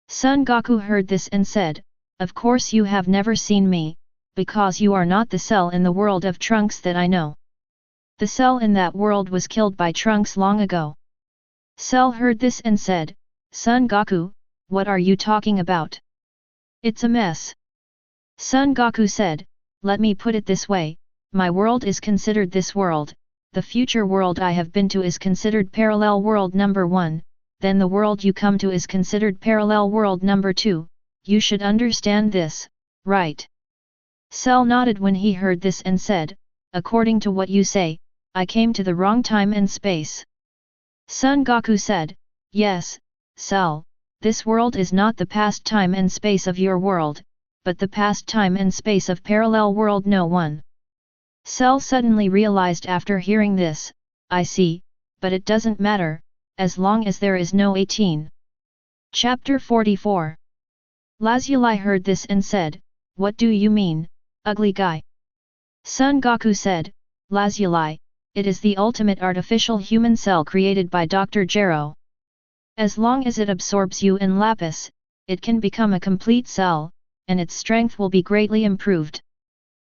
Son Goku heard this and said, "Of course you have never seen me, because you are not the Cell in the world of Trunks that I know. The Cell in that world was killed by Trunks long ago." Cell heard this and said, "Son Goku, what are you talking about? It's a mess." Son Goku said, "Let me put it this way, my world is considered this world, the future world I have been to is considered parallel world number 1, then the world you come to is considered parallel world number 2, you should understand this, right?" Cell nodded when he heard this and said, "According to what you say, I came to the wrong time and space." Son Goku said, "Yes, Cell, this world is not the past time and space of your world, but the past time and space of parallel world no 1. Cell suddenly realized after hearing this, "I see, but it doesn't matter, as long as there is no 18. Chapter 44. Lazuli heard this and said, "What do you mean, ugly guy?" Son Goku said, "Lazuli, it is the ultimate artificial human cell created by Dr. Gero. As long as it absorbs you and Lapis, it can become a complete cell, and its strength will be greatly improved."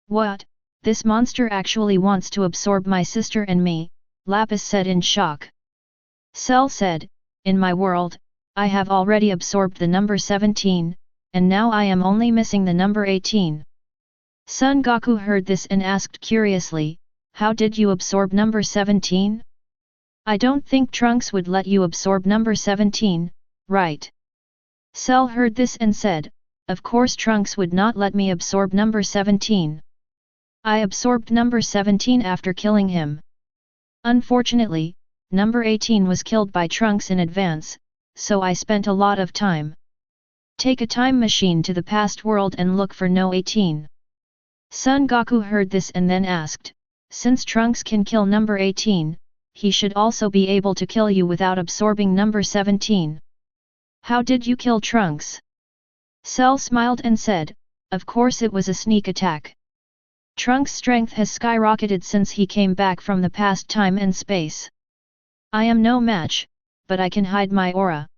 "What? This monster actually wants to absorb my sister and me," Lapis said in shock. Cell said, "In my world, I have already absorbed the number 17, and now I am only missing the number 18. Son Goku heard this and asked curiously, "How did you absorb number 17? I don't think Trunks would let you absorb number 17, right?" Cell heard this and said, "Of course Trunks would not let me absorb number 17. I absorbed number 17 after killing him. Unfortunately, number 18 was killed by Trunks in advance, so I spent a lot of time. Take a time machine to the past world and look for no 18. Son Goku heard this and then asked, "Since Trunks can kill number 18, he should also be able to kill you without absorbing number 17. How did you kill Trunks?" Cell smiled and said, "Of course it was a sneak attack. Trunks' strength has skyrocketed since he came back from the past time and space. I am no match, but I can hide my aura.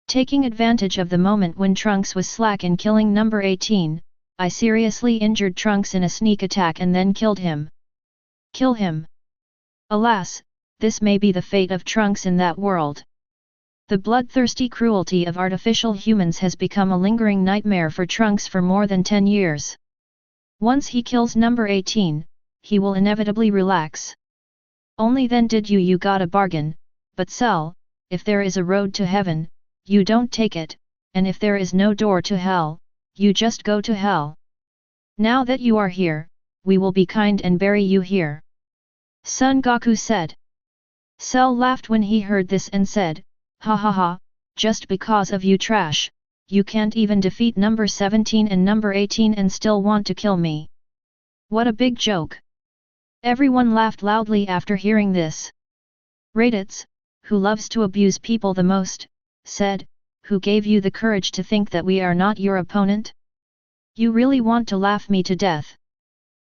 Taking advantage of the moment when Trunks was slack in killing number 18, I seriously injured Trunks in a sneak attack and then killed him." "Kill him? Alas, this may be the fate of Trunks in that world. The bloodthirsty cruelty of artificial humans has become a lingering nightmare for Trunks for more than 10 years. Once he kills number 18, he will inevitably relax. Only then did you got a bargain, but Cell, if there is a road to heaven, you don't take it, and if there is no door to hell, you just go to hell. Now that you are here, we will be kind and bury you here. Son Goku said. Cell laughed when he heard this and said, ha ha ha, just because of you trash, you can't even defeat number 17 and number 18 and still want to kill me. What a big joke. Everyone laughed loudly after hearing this. Raditz, who loves to abuse people the most, said, who gave you the courage to think that we are not your opponent? You really want to laugh me to death.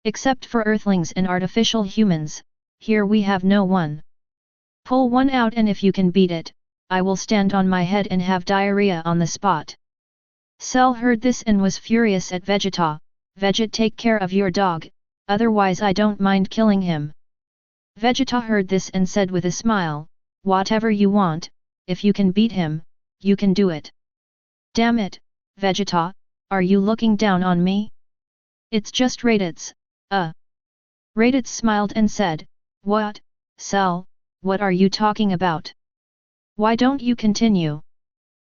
Except for Earthlings and artificial humans, here we have no one. Pull one out and if you can beat it, I will stand on my head and have diarrhea on the spot. Cell heard this and was furious at Vegeta. Vegeta, take care of your dog, otherwise I don't mind killing him. Vegeta heard this and said with a smile, whatever you want, if you can beat him, you can do it. Damn it, Vegeta, are you looking down on me? It's just Raditz, Raditz smiled and said, what, Cell, what are you talking about? Why don't you continue?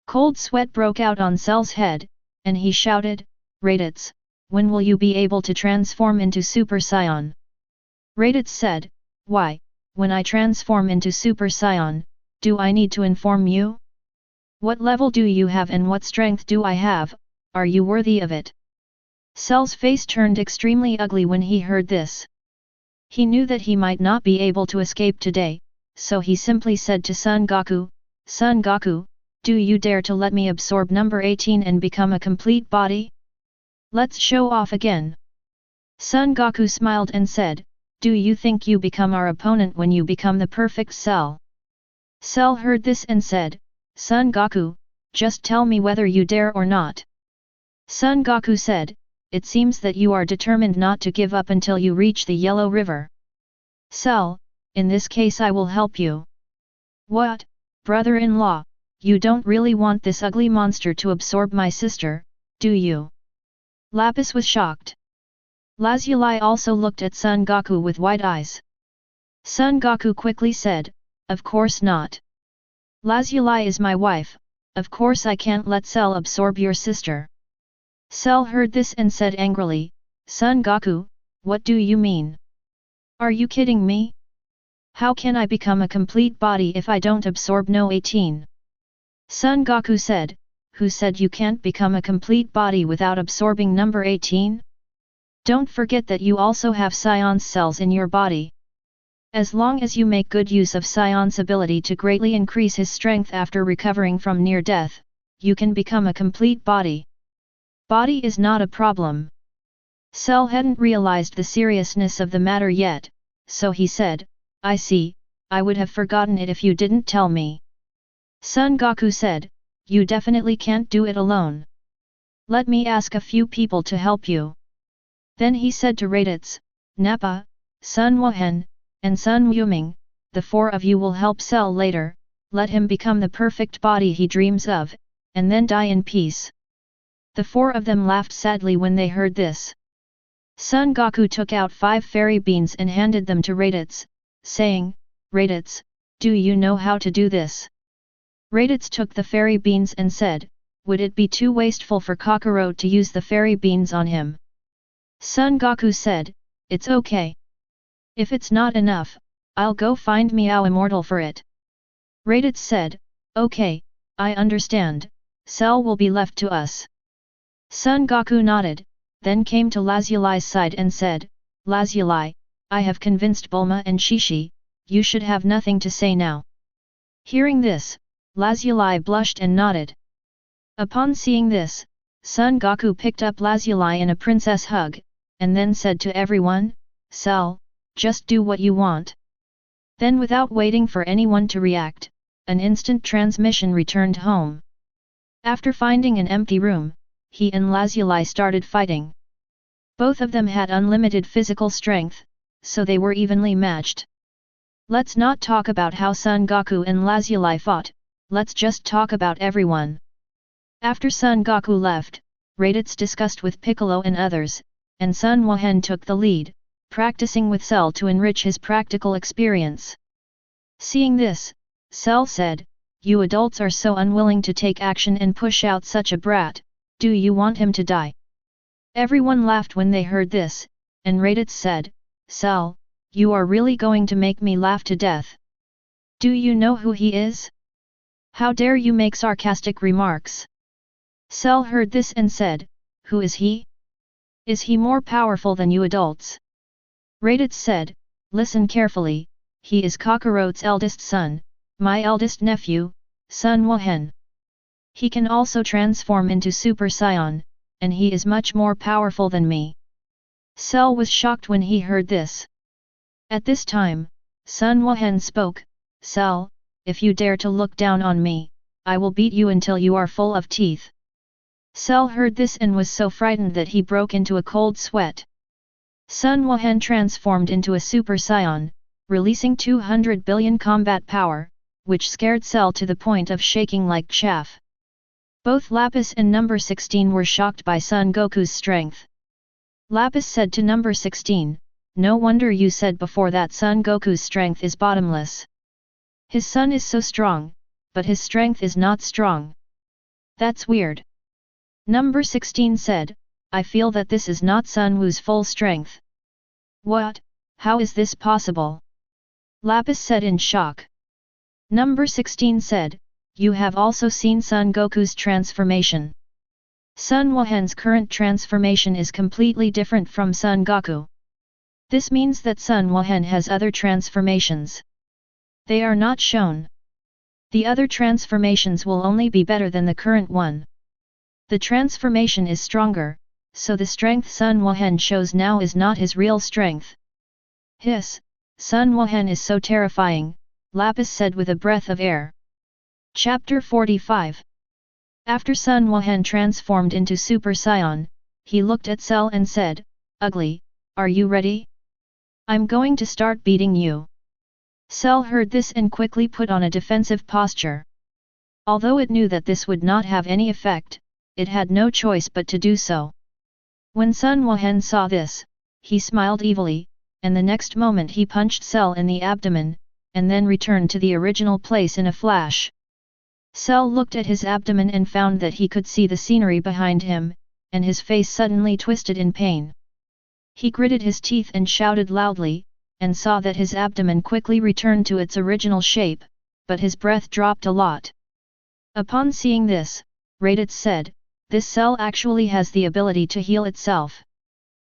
Cold sweat broke out on Cell's head, and he shouted, Raditz, when will you be able to transform into Super Saiyan? Raditz said, why, when I transform into Super Saiyan, do I need to inform you? What level do you have and what strength do I have, are you worthy of it? Cell's face turned extremely ugly when he heard this. He knew that he might not be able to escape today, so he simply said to Son Goku, Son Goku, do you dare to let me absorb number 18 and become a complete body? Let's show off again. Son Goku smiled and said, do you think you become our opponent when you become the perfect Cell? Cell heard this and said, Son Goku, just tell me whether you dare or not. Son Goku said, it seems that you are determined not to give up until you reach the Yellow River. Cell, in this case I will help you. What, brother-in-law, you don't really want this ugly monster to absorb my sister, do you? Lapis was shocked. Lazuli also looked at Son Goku with wide eyes. Son Goku quickly said, of course not. Lazuli is my wife, of course I can't let Cell absorb your sister. Cell heard this and said angrily, Son Goku, what do you mean? Are you kidding me? How can I become a complete body if I don't absorb no 18? Son Goku said, who said you can't become a complete body without absorbing number 18? Don't forget that you also have Saiyan's cells in your body. As long as you make good use of Saiyan's ability to greatly increase his strength after recovering from near death, you can become a complete body. Body is not a problem. Cell hadn't realized the seriousness of the matter yet, so he said, I see, I would have forgotten it if you didn't tell me. Son Goku said, you definitely can't do it alone. Let me ask a few people to help you. Then he said to Raditz, Nappa, Sun Wuhan, and Sun Wuming, the four of you will help Cell later, let him become the perfect body he dreams of, and then die in peace. The four of them laughed sadly when they heard this. Son Goku took out 5 fairy beans and handed them to Raditz, saying, Raditz, do you know how to do this? Raditz took the fairy beans and said, would it be too wasteful for Kakarot to use the fairy beans on him? Son Goku said, it's okay. If it's not enough, I'll go find Meow Immortal for it. Raditz said, okay, I understand, Cell will be left to us. Son Goku nodded, then came to Lazuli's side and said, Lazuli, I have convinced Bulma and Shishi, you should have nothing to say now. Hearing this, Lazuli blushed and nodded. Upon seeing this, Son Goku picked up Lazuli in a princess hug, and then said to everyone, Cell, just do what you want. Then without waiting for anyone to react, an instant transmission returned home. After finding an empty room, he and Lazuli started fighting. Both of them had unlimited physical strength, so they were evenly matched. Let's not talk about how Son Goku and Lazuli fought, let's just talk about everyone. After Son Goku left, Raditz discussed with Piccolo and others, and Sun Wuhan took the lead, practicing with Cell to enrich his practical experience. Seeing this, Cell said, you adults are so unwilling to take action and push out such a brat, do you want him to die? Everyone laughed when they heard this, and Raditz said, Cell, you are really going to make me laugh to death. Do you know who he is? How dare you make sarcastic remarks? Cell heard this and said, Who is he? Is he more powerful than you adults? Raditz said, Listen carefully, he is Kakarot's eldest son, my eldest nephew, Sun Wohen. He can also transform into Super Saiyan, and he is much more powerful than me. Cell was shocked when he heard this. At this time, Sun Wohen spoke, Cell, if you dare to look down on me, I will beat you until you are full of teeth. Cell heard this and was so frightened that he broke into a cold sweat. Sun Wohen transformed into a Super Saiyan, releasing 200 billion combat power, which scared Cell to the point of shaking like chaff. Both Lapis and number 16 were shocked by Son Goku's strength. Lapis said to number 16, No wonder you said before that Son Goku's strength is bottomless. His son is so strong, but his strength is not strong. That's weird. Number 16 said, I feel that this is not Sun Wu's full strength. What? How is this possible? Lapis said in shock. Number 16 said, You have also seen Son Goku's transformation. Sun Wohen's current transformation is completely different from Son Goku. This means that Sun Wohen has other transformations. They are not shown. The other transformations will only be better than the current one. The transformation is stronger, so the strength Sun Wohen shows now is not his real strength. Hiss, Sun Wohen is so terrifying, Lapis said with a breath of air. Chapter 45. After Sun Wohen transformed into Super Saiyan, he looked at Cell and said, Ugly, are you ready? I'm going to start beating you. Cell heard this and quickly put on a defensive posture. Although it knew that this would not have any effect, it had no choice but to do so. When Sun Wohen saw this, he smiled evilly, and the next moment he punched Cell in the abdomen, and then returned to the original place in a flash. Cell looked at his abdomen and found that he could see the scenery behind him, and his face suddenly twisted in pain. He gritted his teeth and shouted loudly, and saw that his abdomen quickly returned to its original shape, but his breath dropped a lot. Upon seeing this, Raditz said, This cell actually has the ability to heal itself.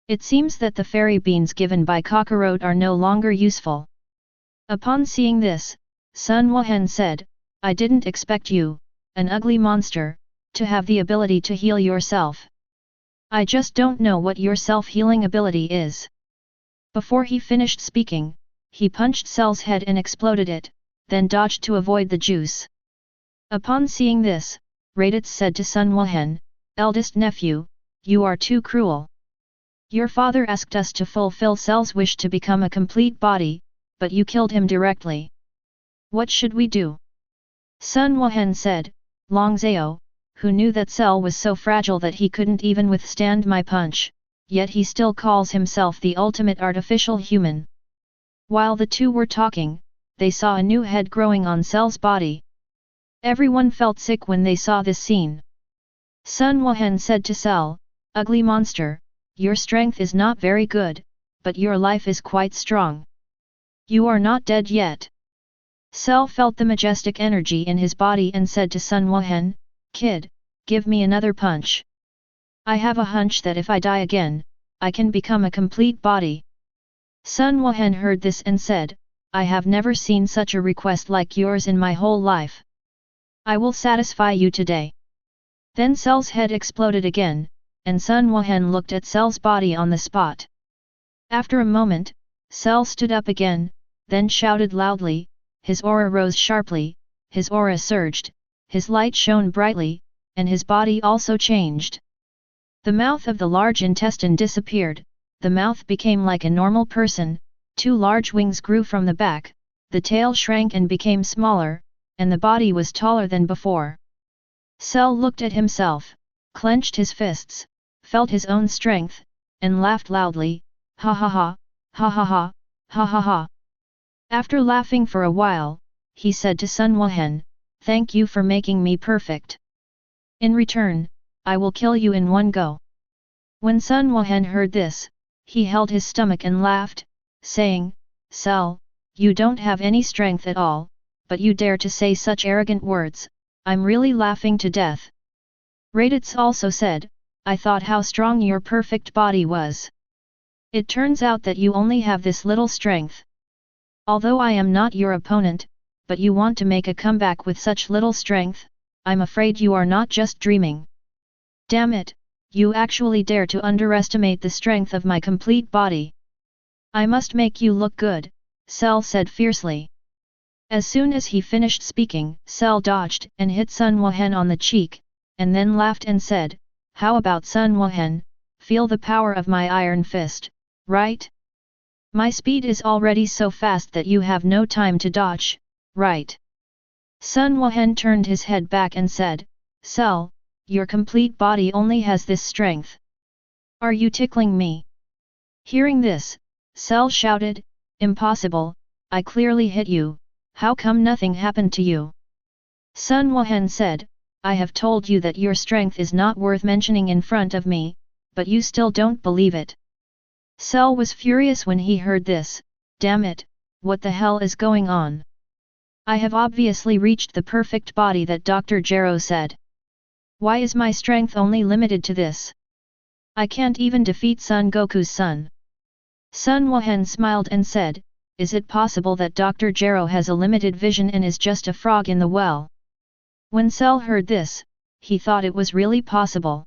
It seems that the fairy beans given by Kakarot are no longer useful. Upon seeing this, Sun Wohen said, I didn't expect you, an ugly monster, to have the ability to heal yourself. I just don't know what your self-healing ability is. Before he finished speaking, he punched Cell's head and exploded it, then dodged to avoid the juice. Upon seeing this, Raditz said to Sun Wohen, Eldest nephew, you are too cruel. Your father asked us to fulfill Cell's wish to become a complete body, but you killed him directly. What should we do? Sun Wohen said, Long Zhao, who knew that Cell was so fragile that he couldn't even withstand my punch, yet he still calls himself the ultimate artificial human. While the two were talking, they saw a new head growing on Cell's body. Everyone felt sick when they saw this scene. Sun Wohen said to Cell, Ugly monster, your strength is not very good, but your life is quite strong. You are not dead yet. Cell felt the majestic energy in his body and said to Sun Wohen, Kid, give me another punch. I have a hunch that if I die again, I can become a complete body. Sun Wohen heard this and said, I have never seen such a request like yours in my whole life. I will satisfy you today. Then Cell's head exploded again, and Sun Wohen looked at Cell's body on the spot. After a moment, Cell stood up again, then shouted loudly, his aura rose sharply, his aura surged, his light shone brightly, and his body also changed. The mouth of the large intestine disappeared, the mouth became like a normal person, two large wings grew from the back, the tail shrank and became smaller, and the body was taller than before. Cell looked at himself, clenched his fists, felt his own strength, and laughed loudly, ha ha ha, ha ha ha, ha ha ha. After laughing for a while, he said to Sun Wohen, Thank you for making me perfect. In return, I will kill you in one go. When Sun Wohen heard this, he held his stomach and laughed, saying, Cell, you don't have any strength at all, but you dare to say such arrogant words, I'm really laughing to death. Raditz also said, I thought how strong your perfect body was. It turns out that you only have this little strength. Although I am not your opponent, but you want to make a comeback with such little strength, I'm afraid you are not just dreaming. Damn it, you actually dare to underestimate the strength of my complete body. I must make you look good, Cell said fiercely. As soon as he finished speaking, Cell dodged and hit Sun Wuhan on the cheek, and then laughed and said, How about Sun Wuhan, feel the power of my iron fist, right? My speed is already so fast that you have no time to dodge, right? Sun Wuhan turned his head back and said, Cell, your complete body only has this strength. Are you tickling me? Hearing this, Cell shouted, Impossible, I clearly hit you, how come nothing happened to you? Sun Wuhan said, I have told you that your strength is not worth mentioning in front of me, but you still don't believe it. Cell was furious when he heard this, damn it, what the hell is going on? I have obviously reached the perfect body that Dr. Gero said. Why is my strength only limited to this? I can't even defeat Son Goku's son. Sun Wuhan smiled and said, Is it possible that Dr. Gero has a limited vision and is just a frog in the well? When Cell heard this, he thought it was really possible.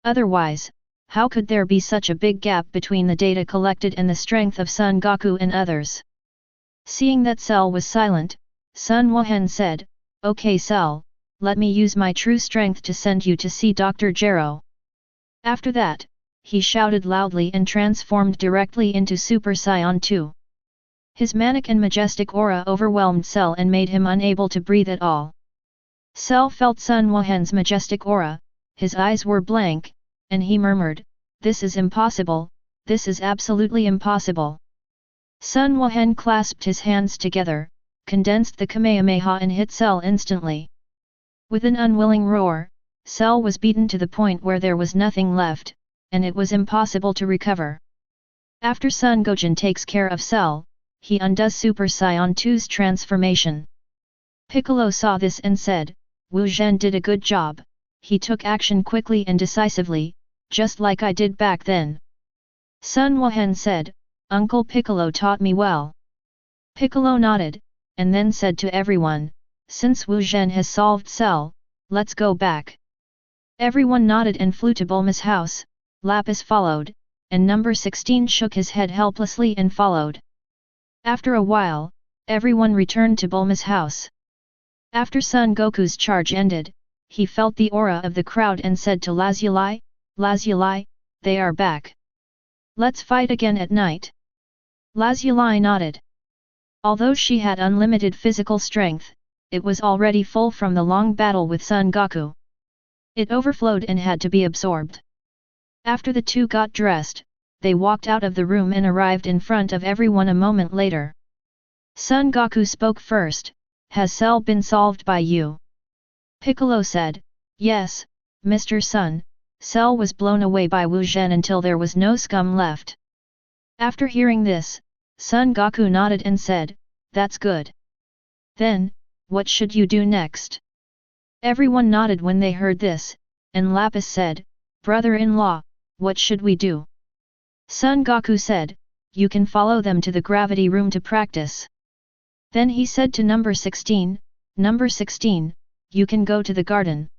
Otherwise, how could there be such a big gap between the data collected and the strength of Son Goku and others? Seeing that Cell was silent, Sun Wuhan said, Okay Cell, let me use my true strength to send you to see Dr. Gero. After that, he shouted loudly and transformed directly into Super Saiyan 2. His manic and majestic aura overwhelmed Cell and made him unable to breathe at all. Cell felt Sun Wuhan's majestic aura, his eyes were blank, and he murmured, This is impossible, this is absolutely impossible. Sun Wuhan clasped his hands together, condensed the Kamehameha and hit Cell instantly. With an unwilling roar, Cell was beaten to the point where there was nothing left, and it was impossible to recover. After Son Goku takes care of Cell, he undoes Super Saiyan 2's transformation. Piccolo saw this and said, Wu Zhen did a good job, he took action quickly and decisively, just like I did back then. Sun Wuhan said, Uncle Piccolo taught me well. Piccolo nodded, and then said to everyone, Since Wu Zhen has solved Cell, let's go back. Everyone nodded and flew to Bulma's house. Lapis followed, and number 16 shook his head helplessly and followed. After a while, everyone returned to Bulma's house. After Son Goku's charge ended, he felt the aura of the crowd and said to Lazuli, they are back. Let's fight again at night. Lazuli nodded. Although she had unlimited physical strength, it was already full from the long battle with Son Goku. It overflowed and had to be absorbed. After the two got dressed, they walked out of the room and arrived in front of everyone a moment later. Son Goku spoke first, Has Cell been solved by you? Piccolo said, Yes, Mr. Sun, Cell was blown away by Wu Zhen until there was no scum left. After hearing this, Son Goku nodded and said, That's good. Then, what should you do next? Everyone nodded when they heard this, and Lapis said, Brother-in-law, what should we do? Son Goku said, You can follow them to the gravity room to practice. Then he said to number 16, Number 16, you can go to the garden.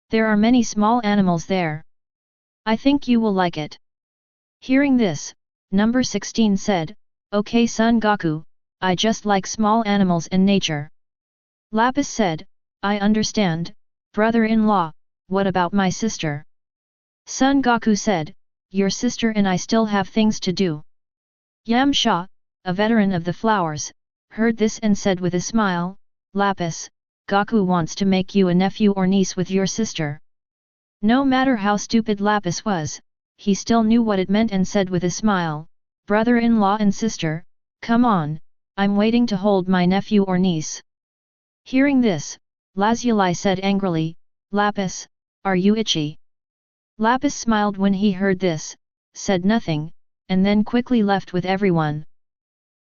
There are many small animals there. I think you will like it. Hearing this, number 16 said, Okay Son Goku, I just like small animals and nature. Lapis said, I understand, brother-in-law, what about my sister? Son Goku said, Your sister and I still have things to do. Yamcha, a veteran of the flowers, heard this and said with a smile, Lapis, Goku wants to make you a nephew or niece with your sister. No matter how stupid Lapis was, he still knew what it meant and said with a smile, Brother-in-law and sister, come on, I'm waiting to hold my nephew or niece. Hearing this, Lazuli said angrily, Lapis, are you itchy? Lapis smiled when he heard this, said nothing, and then quickly left with everyone.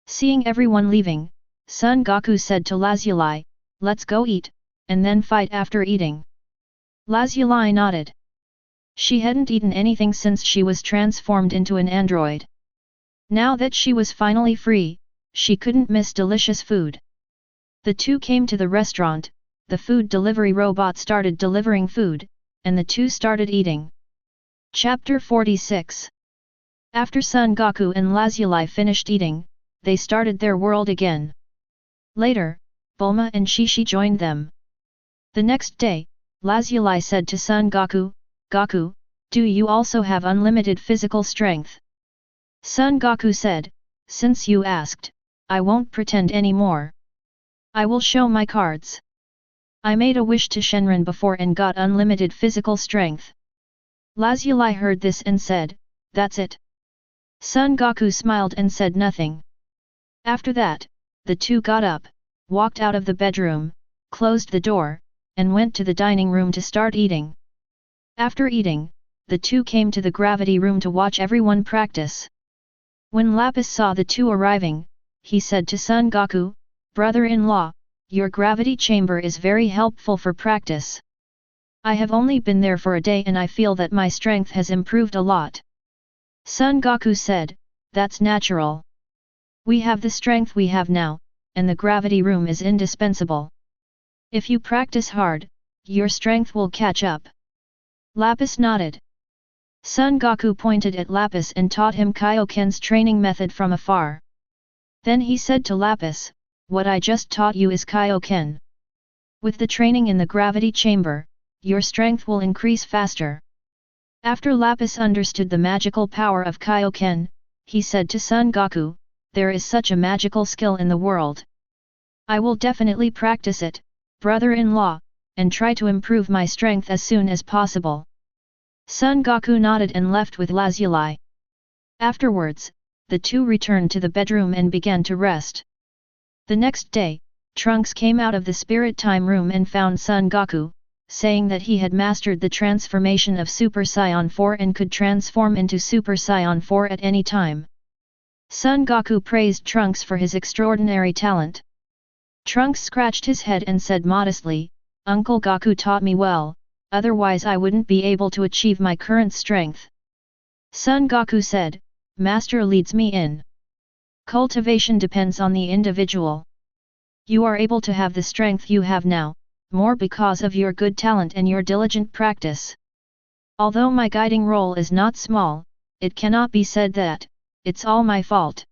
Seeing everyone leaving, Son Goku said to Lazuli, "Let's go eat, and then fight after eating." Lazuli nodded. She hadn't eaten anything since she was transformed into an android. Now that she was finally free, she couldn't miss delicious food. The two came to the restaurant, the food delivery robot started delivering food, and the two started eating. Chapter 46. After Son Goku and Lazuli finished eating, they started their world again. Later, Bulma and Shishi joined them. The next day, Lazuli said to Son Goku, "Goku, do you also have unlimited physical strength?" Son Goku said, "Since you asked, I won't pretend anymore. I will show my cards. I made a wish to Shenron before and got unlimited physical strength." Lazuli heard this and said, "That's it." Son Goku smiled and said nothing. After that, the two got up, walked out of the bedroom, closed the door, and went to the dining room to start eating. After eating, the two came to the gravity room to watch everyone practice. When Lapis saw the two arriving, he said to Son Goku, "Brother-in-law, your gravity chamber is very helpful for practice. I have only been there for a day and I feel that my strength has improved a lot." Son Goku said, "That's natural. We have the strength we have now, and the gravity room is indispensable. If you practice hard, your strength will catch up." Lapis nodded. Son Goku pointed at Lapis and taught him Kaio-Ken's training method from afar. Then he said to Lapis, "What I just taught you is Kaio-Ken. With the training in the gravity chamber, your strength will increase faster." After Lapis understood the magical power of Kaio-Ken, he said to Son Goku, "There is such a magical skill in the world. I will definitely practice it, brother-in-law, and try to improve my strength as soon as possible." Son Goku nodded and left with Lazuli. Afterwards, the two returned to the bedroom and began to rest. The next day, Trunks came out of the spirit time room and found Son Goku, saying that he had mastered the transformation of Super Saiyan 4 and could transform into Super Saiyan 4 at any time. Son Goku praised Trunks for his extraordinary talent. Trunks scratched his head and said modestly, "Uncle Goku taught me well, otherwise I wouldn't be able to achieve my current strength." Son Goku said, "Master leads me in. Cultivation depends on the individual. You are able to have the strength you have now, more because of your good talent and your diligent practice. Although my guiding role is not small, it cannot be said that it's all my fault."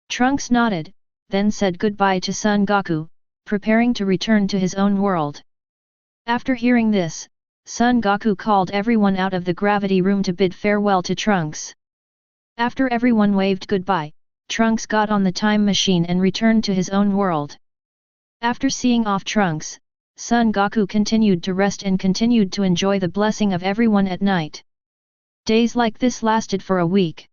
Trunks nodded, then said goodbye to Son Goku, preparing to return to his own world. After hearing this, Son Goku called everyone out of the gravity room to bid farewell to Trunks. After everyone waved goodbye, Trunks got on the time machine and returned to his own world. After seeing off Trunks, Son Goku continued to rest and continued to enjoy the blessing of everyone at night. Days like this lasted for a week.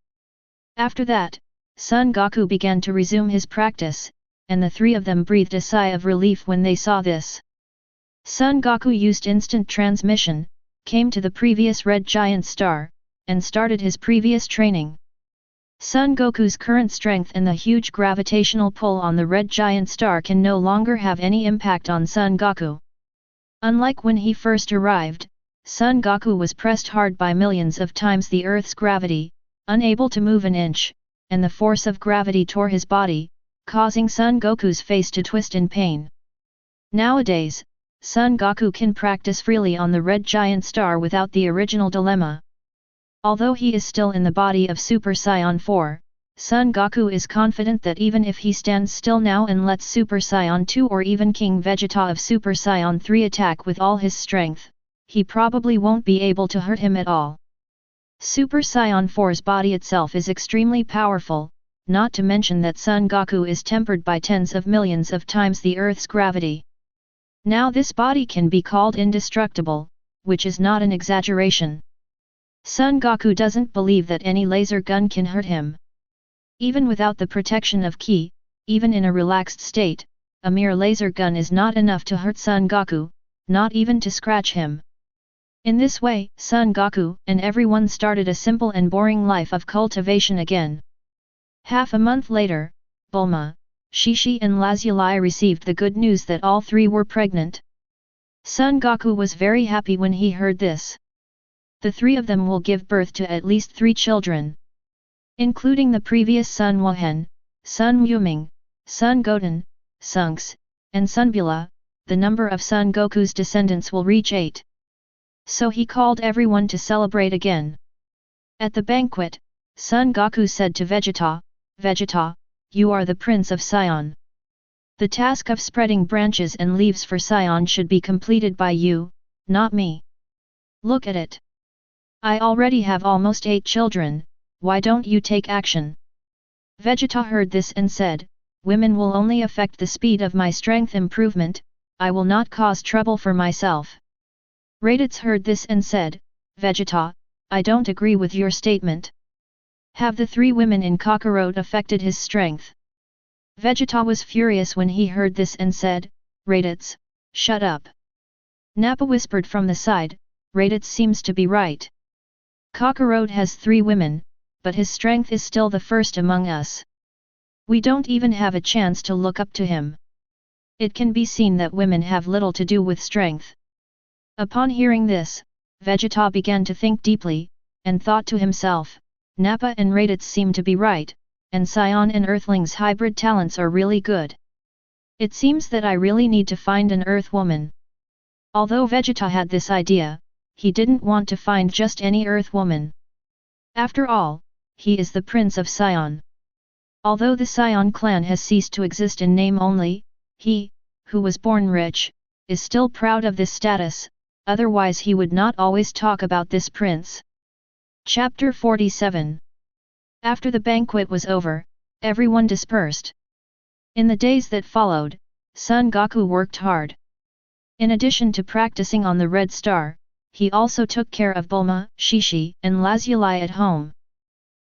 After that, Son Goku began to resume his practice, and the three of them breathed a sigh of relief when they saw this. Son Goku used instant transmission, came to the previous red giant star, and started his previous training. Son Goku's current strength and the huge gravitational pull on the red giant star can no longer have any impact on Son Goku. Unlike when he first arrived, Son Goku was pressed hard by millions of times the Earth's gravity, unable to move an inch, and the force of gravity tore his body, causing Son Goku's face to twist in pain. Nowadays, Son Goku can practice freely on the red giant star without the original dilemma. Although he is still in the body of Super Saiyan 4, Son Goku is confident that even if he stands still now and lets Super Saiyan 2 or even King Vegeta of Super Saiyan 3 attack with all his strength, he probably won't be able to hurt him at all. Super Saiyan 4's body itself is extremely powerful, not to mention that Son Goku is tempered by tens of millions of times the Earth's gravity. Now this body can be called indestructible, which is not an exaggeration. Son Goku doesn't believe that any laser gun can hurt him. Even without the protection of Ki, even in a relaxed state, a mere laser gun is not enough to hurt Son Goku, not even to scratch him. In this way, Son Goku and everyone started a simple and boring life of cultivation again. Half a month later, Bulma, Shishi and Lazuli received the good news that all three were pregnant. Son Goku was very happy when he heard this. The three of them will give birth to at least 3 children. Including the previous Son Wuhan, Son Wuming, Son Goten, Sunks, and Son Bula, the number of Son Goku's descendants will reach 8. So he called everyone to celebrate again. At the banquet, Son Goku said to Vegeta, "Vegeta, you are the Prince of Saiyan. The task of spreading branches and leaves for Saiyan should be completed by you, not me. Look at it. I already have almost 8 children, why don't you take action?" Vegeta heard this and said, "Women will only affect the speed of my strength improvement, I will not cause trouble for myself." Raditz heard this and said, "Vegeta, I don't agree with your statement. Have the 3 women in Kakarot affected his strength?" Vegeta was furious when he heard this and said, "Raditz, shut up." Nappa whispered from the side, "Raditz seems to be right. Kakarot has 3 women, but his strength is still the first among us. We don't even have a chance to look up to him. It can be seen that women have little to do with strength." Upon hearing this, Vegeta began to think deeply, and thought to himself, Nappa and Raditz seem to be right, and Saiyan and Earthling's hybrid talents are really good. It seems that I really need to find an Earth woman. Although Vegeta had this idea, he didn't want to find just any Earth woman. After all, he is the Prince of Saiyan. Although the Saiyan clan has ceased to exist in name only, he, who was born rich, is still proud of this status, otherwise he would not always talk about this prince. Chapter 47. After the banquet was over, everyone dispersed. In the days that followed, Son Goku worked hard. In addition to practicing on the Red Star, he also took care of Bulma, Shishi, and Lazuli at home.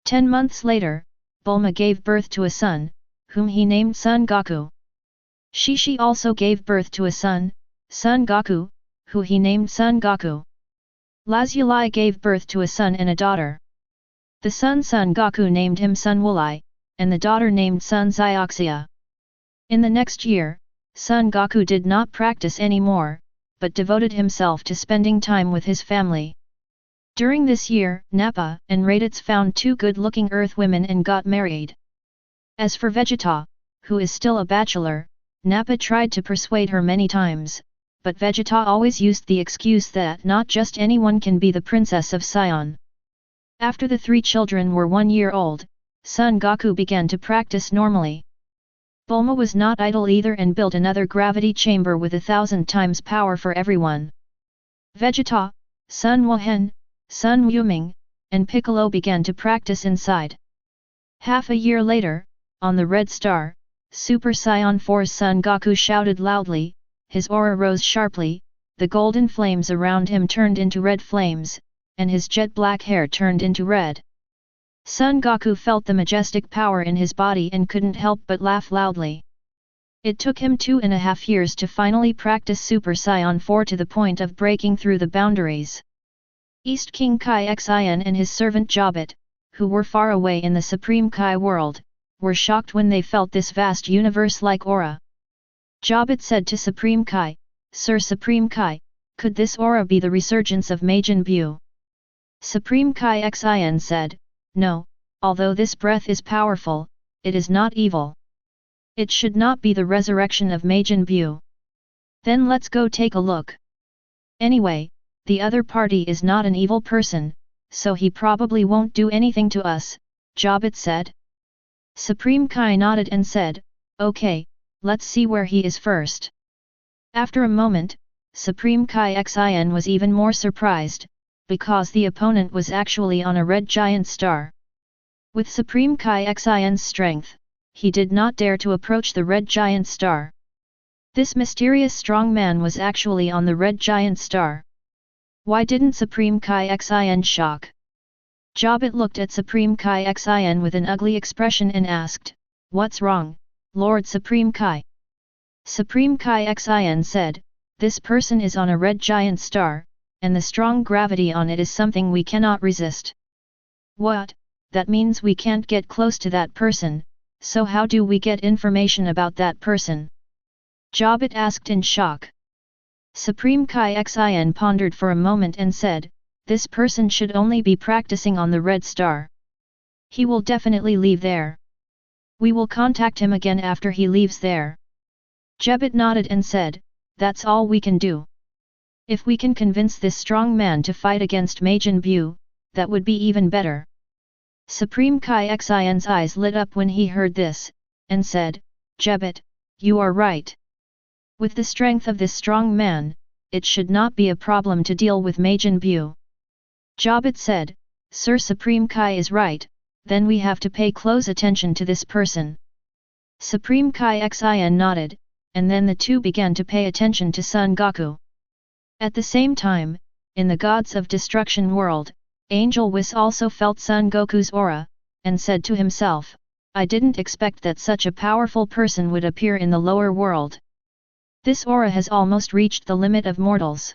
10 months later, Bulma gave birth to a son, whom he named Son Goku. Shishi also gave birth to a son, Son Goku, who he named Son Goku. Lazuli gave birth to a son and a daughter. The son Son Goku named him Son Wulai, and the daughter named Son Zioxia. In the next year, Son Goku did not practice anymore, but devoted himself to spending time with his family. During this year, Nappa and Raditz found 2 good-looking Earth women and got married. As for Vegeta, who is still a bachelor, Nappa tried to persuade her many times, but Vegeta always used the excuse that not just anyone can be the Princess of Saiyan. After the 3 children were 1 year old, Son Goku began to practice normally. Bulma was not idle either and built another gravity chamber with 1,000 times power for everyone. Vegeta, Son Wuhan, Son Wuming, and Piccolo began to practice inside. Half a year later, on the Red Star, Super Saiyan 4's Son Goku shouted loudly, his aura rose sharply, the golden flames around him turned into red flames, and his jet black hair turned into red. Son Goku felt the majestic power in his body and couldn't help but laugh loudly. It took him 2.5 years to finally practice Super Saiyan 4 to the point of breaking through the boundaries. East King Kaio-Ken and his servant Jobit, who were far away in the Supreme Kai world, were shocked when they felt this vast universe-like aura. Jobit said to Supreme Kai, "Sir Supreme Kai, could this aura be the resurgence of Majin Buu?" Supreme Kaio-Ken said, "No, although this breath is powerful, it is not evil. It should not be the resurrection of Majin Buu." "Then let's go take a look. Anyway, the other party is not an evil person, so he probably won't do anything to us," Jobit said. Supreme Kai nodded and said, "Okay, let's see where he is first." After a moment, Supreme Kaio-Ken was even more surprised, because the opponent was actually on a red giant star. With Supreme Kaio-Ken's strength, he did not dare to approach the red giant star. This mysterious strong man was actually on the red giant star. Why didn't Supreme Kaio-Ken shock? Jobit looked at Supreme Kaio-Ken with an ugly expression and asked, "What's wrong, Lord Supreme Kai?" Supreme Kaio-Ken said, "This person is on a red giant star, and the strong gravity on it is something we cannot resist. What? That means we can't get close to that person, so how do we get information about that person? Jobit asked in shock. Supreme Kai Xian pondered for a moment and said, this person should only be practicing on the Red Star. He will definitely leave there. We will contact him again after he leaves there. Jebit nodded and said, that's all we can do. If we can convince this strong man to fight against Majin Buu, that would be even better. Supreme Kai Xian's eyes lit up when he heard this, and said, Jebit, you are right. With the strength of this strong man, it should not be a problem to deal with Majin Buu. Jobit said, Sir Supreme Kai is right, then we have to pay close attention to this person. Supreme Kai Xian nodded, and then the two began to pay attention to Son Goku. At the same time, in the Gods of Destruction world, Angel Wis also felt Son Goku's aura, and said to himself, I didn't expect that such a powerful person would appear in the lower world. This aura has almost reached the limit of mortals.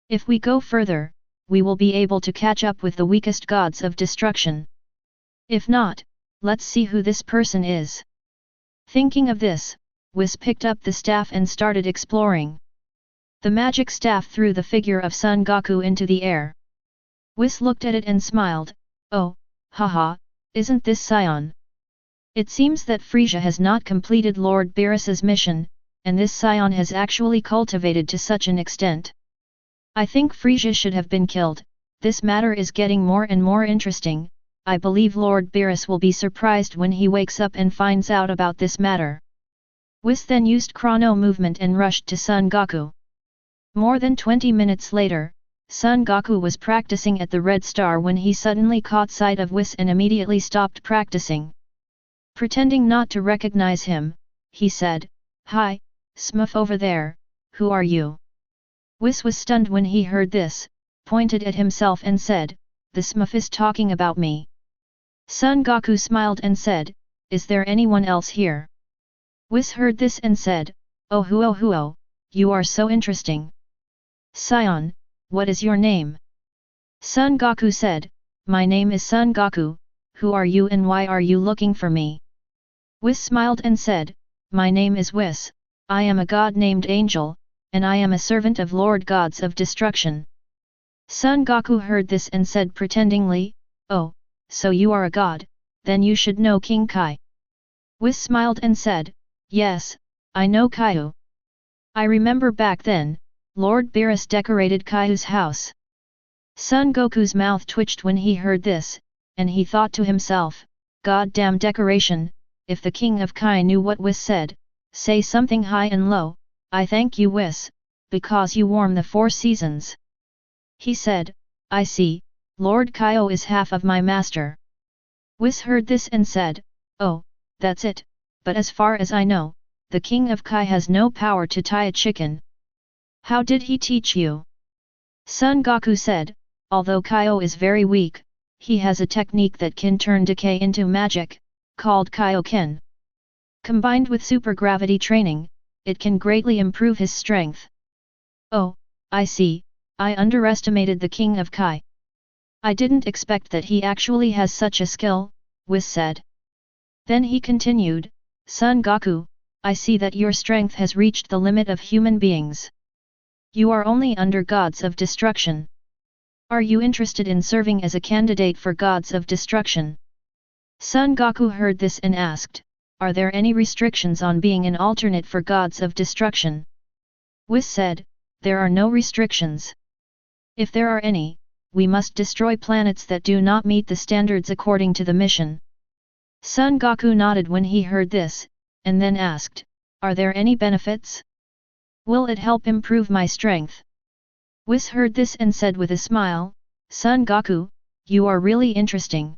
If we go further, we will be able to catch up with the weakest gods of destruction. If not, let's see who this person is. Thinking of this, Wis picked up the staff and started exploring. The magic staff threw the figure of Son Goku into the air. Wis looked at it and smiled, oh, haha, isn't this Saiyan? It seems that Frieza has not completed Lord Beerus's mission, and this Saiyan has actually cultivated to such an extent. I think Frieza should have been killed. This matter is getting more and more interesting. I believe Lord Beerus will be surprised when he wakes up and finds out about this matter. Wis then used chrono movement and rushed to Son Goku. More than 20 minutes later, Son Goku was practicing at the Red Star when he suddenly caught sight of Wis and immediately stopped practicing. Pretending not to recognize him, he said, Hi, Smurf over there, who are you? Wis was stunned when he heard this, pointed at himself and said, the Smurf is talking about me. Son Goku smiled and said, is there anyone else here? Wis heard this and said, oh huo, you are so interesting. Saiyan, what is your name? Son Goku said, my name is Son Goku, who are you and why are you looking for me? Wis smiled and said, my name is Wis, I am a god named Angel, and I am a servant of Lord Gods of Destruction. Son Goku heard this and said pretendingly, oh, so you are a god, then you should know King Kai. Wis smiled and said, yes, I know Kaio. I remember back then, Lord Beerus decorated Kaiu's house. Son Goku's mouth twitched when he heard this, and he thought to himself, goddamn decoration, if the king of Kai knew what Wis said, say something high and low, I thank you Wis, because you warm the 4 seasons. He said, I see, Lord Kaio is half of my master. Wis heard this and said, oh, that's it, but as far as I know, the king of Kai has no power to tie a chicken. How did he teach you? Son Goku said, although Kaio is very weak, he has a technique that can turn decay into magic, called Kaio-Ken. Combined with supergravity training, it can greatly improve his strength. Oh, I see, I underestimated the king of Kai. I didn't expect that he actually has such a skill, Wis said. Then he continued, Son Goku, I see that your strength has reached the limit of human beings. You are only under Gods of Destruction. Are you interested in serving as a candidate for Gods of Destruction? Son Goku heard this and asked, are there any restrictions on being an alternate for Gods of Destruction? Wis said, there are no restrictions. If there are any, we must destroy planets that do not meet the standards according to the mission. Son Goku nodded when he heard this, and then asked, are there any benefits? Will it help improve my strength? Wis heard this and said with a smile, Son Goku, you are really interesting.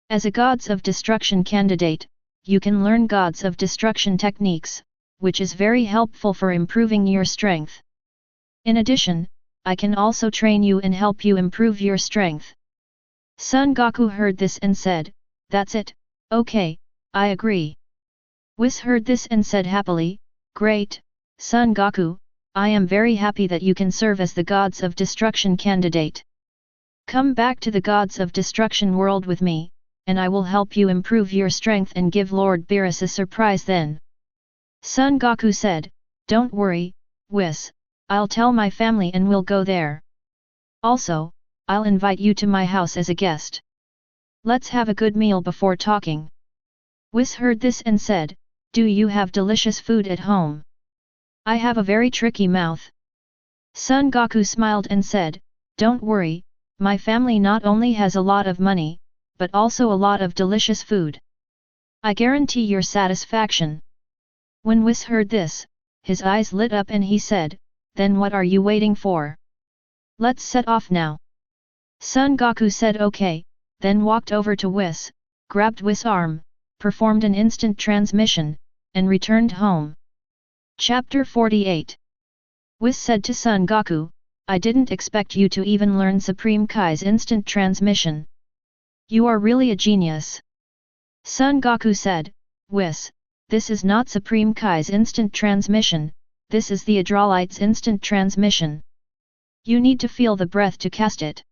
As a Gods of Destruction candidate, you can learn Gods of Destruction techniques, which is very helpful for improving your strength. In addition, I can also train you and help you improve your strength. Son Goku heard this and said, that's it, okay, I agree. Wis heard this and said happily, great, Son Goku, I am very happy that you can serve as the Gods of Destruction candidate. Come back to the Gods of Destruction world with me, and I will help you improve your strength and give Lord Beerus a surprise then. Son Goku said, don't worry, Wis, I'll tell my family and we'll go there. Also, I'll invite you to my house as a guest. Let's have a good meal before talking. Wis heard this and said, do you have delicious food at home? I have a very tricky mouth. Son Goku smiled and said, don't worry, my family not only has a lot of money, but also a lot of delicious food. I guarantee your satisfaction. When Wis heard this, his eyes lit up and he said, then what are you waiting for? Let's set off now. Son Goku said okay, then walked over to Wis, grabbed Wis' arm, performed an instant transmission, and returned home. Chapter 48. Wis said to Son Goku, I didn't expect you to even learn Supreme Kai's instant transmission. You are really a genius. Son Goku said, Wis, this is not Supreme Kai's instant transmission, this is the Hydralite's instant transmission. You need to feel the breath to cast it.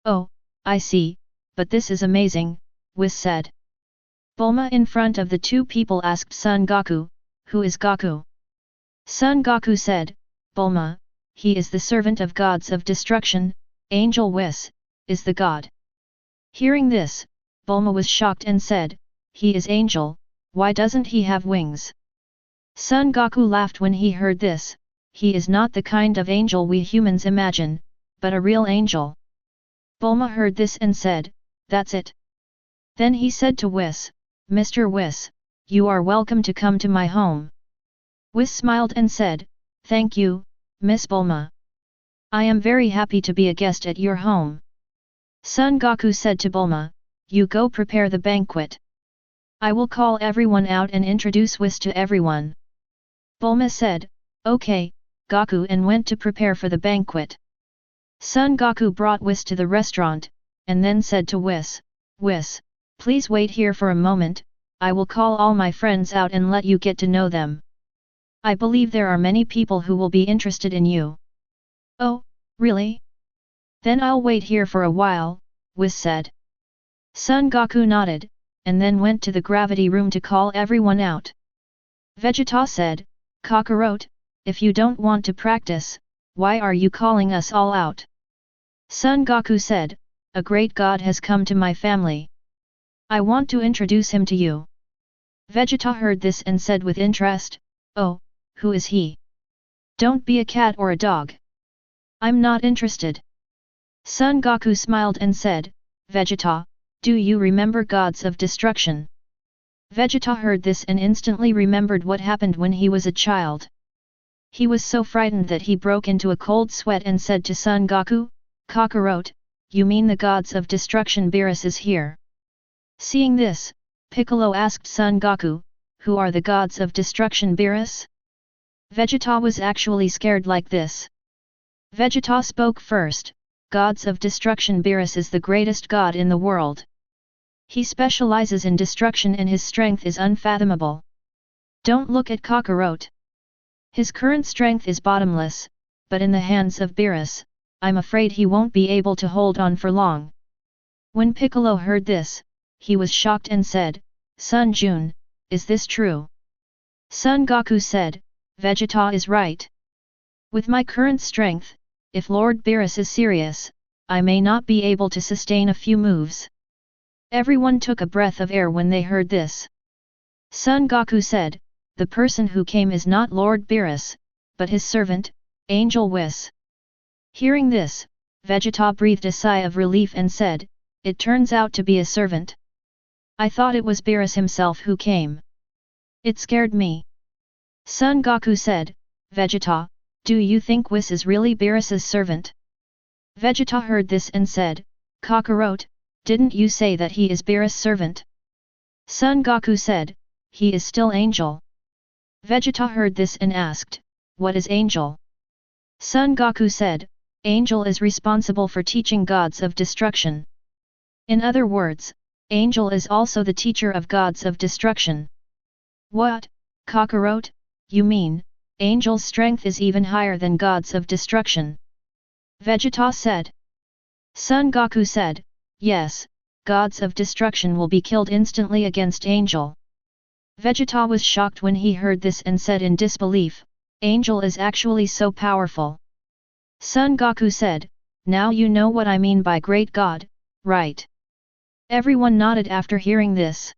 Oh, I see, but this is amazing, Wis said. Bulma in front of the two people asked Son Goku, who is Goku? Son Goku said, Bulma, he is the servant of gods of destruction, Angel Wis, is the god. Hearing this, Bulma was shocked and said, he is angel, why doesn't he have wings? Son Goku laughed when he heard this, he is not the kind of angel we humans imagine, but a real angel. Bulma heard this and said, that's it. Then he said to Wis, Mr. Wis, you are welcome to come to my home. Wis smiled and said, thank you, Miss Bulma. I am very happy to be a guest at your home. Son Goku said to Bulma, you go prepare the banquet. I will call everyone out and introduce Wis to everyone. Bulma said, okay, Goku, and went to prepare for the banquet. Son Goku brought Wis to the restaurant, and then said to Wis, Wis, please wait here for a moment, I will call all my friends out and let you get to know them. I believe there are many people who will be interested in you. Oh, really? Then I'll wait here for a while, Wis said. Son Goku nodded, and then went to the gravity room to call everyone out. Vegeta said, Kakarot, if you don't want to practice, why are you calling us all out? Son Goku said, a great god has come to my family. I want to introduce him to you. Vegeta heard this and said with interest, oh, who is he? Don't be a cat or a dog. I'm not interested. Son Goku smiled and said, Vegeta, do you remember gods of destruction? Vegeta heard this and instantly remembered what happened when he was a child. He was so frightened that he broke into a cold sweat and said to Son Goku, Kakarot, you mean the gods of destruction Beerus is here? Seeing this, Piccolo asked Son Goku, who are the gods of destruction Beerus? Vegeta was actually scared like this. Vegeta spoke first, gods of destruction Beerus is the greatest god in the world. He specializes in destruction and his strength is unfathomable. Don't look at Kakarot. His current strength is bottomless, but in the hands of Beerus, I'm afraid he won't be able to hold on for long. When Piccolo heard this, he was shocked and said, Son Jun, is this true? Son Goku said, Vegeta is right. With my current strength, if Lord Beerus is serious, I may not be able to sustain a few moves. Everyone took a breath of air when they heard this. Son Goku said, the person who came is not Lord Beerus, but his servant, Angel Wis. Hearing this, Vegeta breathed a sigh of relief and said, it turns out to be a servant. I thought it was Beerus himself who came. It scared me. Son Goku said, Vegeta, do you think Wis is really Beerus's servant? Vegeta heard this and said, Kakarot, didn't you say that he is Beerus' servant? Son Goku said, he is still Angel. Vegeta heard this and asked, what is Angel? Son Goku said, Angel is responsible for teaching gods of destruction. In other words, Angel is also the teacher of gods of destruction. What, Kakarot, you mean, Angel's strength is even higher than gods of destruction. Vegeta said. Son Goku said, yes, gods of destruction will be killed instantly against Angel. Vegeta was shocked when he heard this and said in disbelief, Angel is actually so powerful. Son Goku said, now you know what I mean by great god, right? Everyone nodded after hearing this.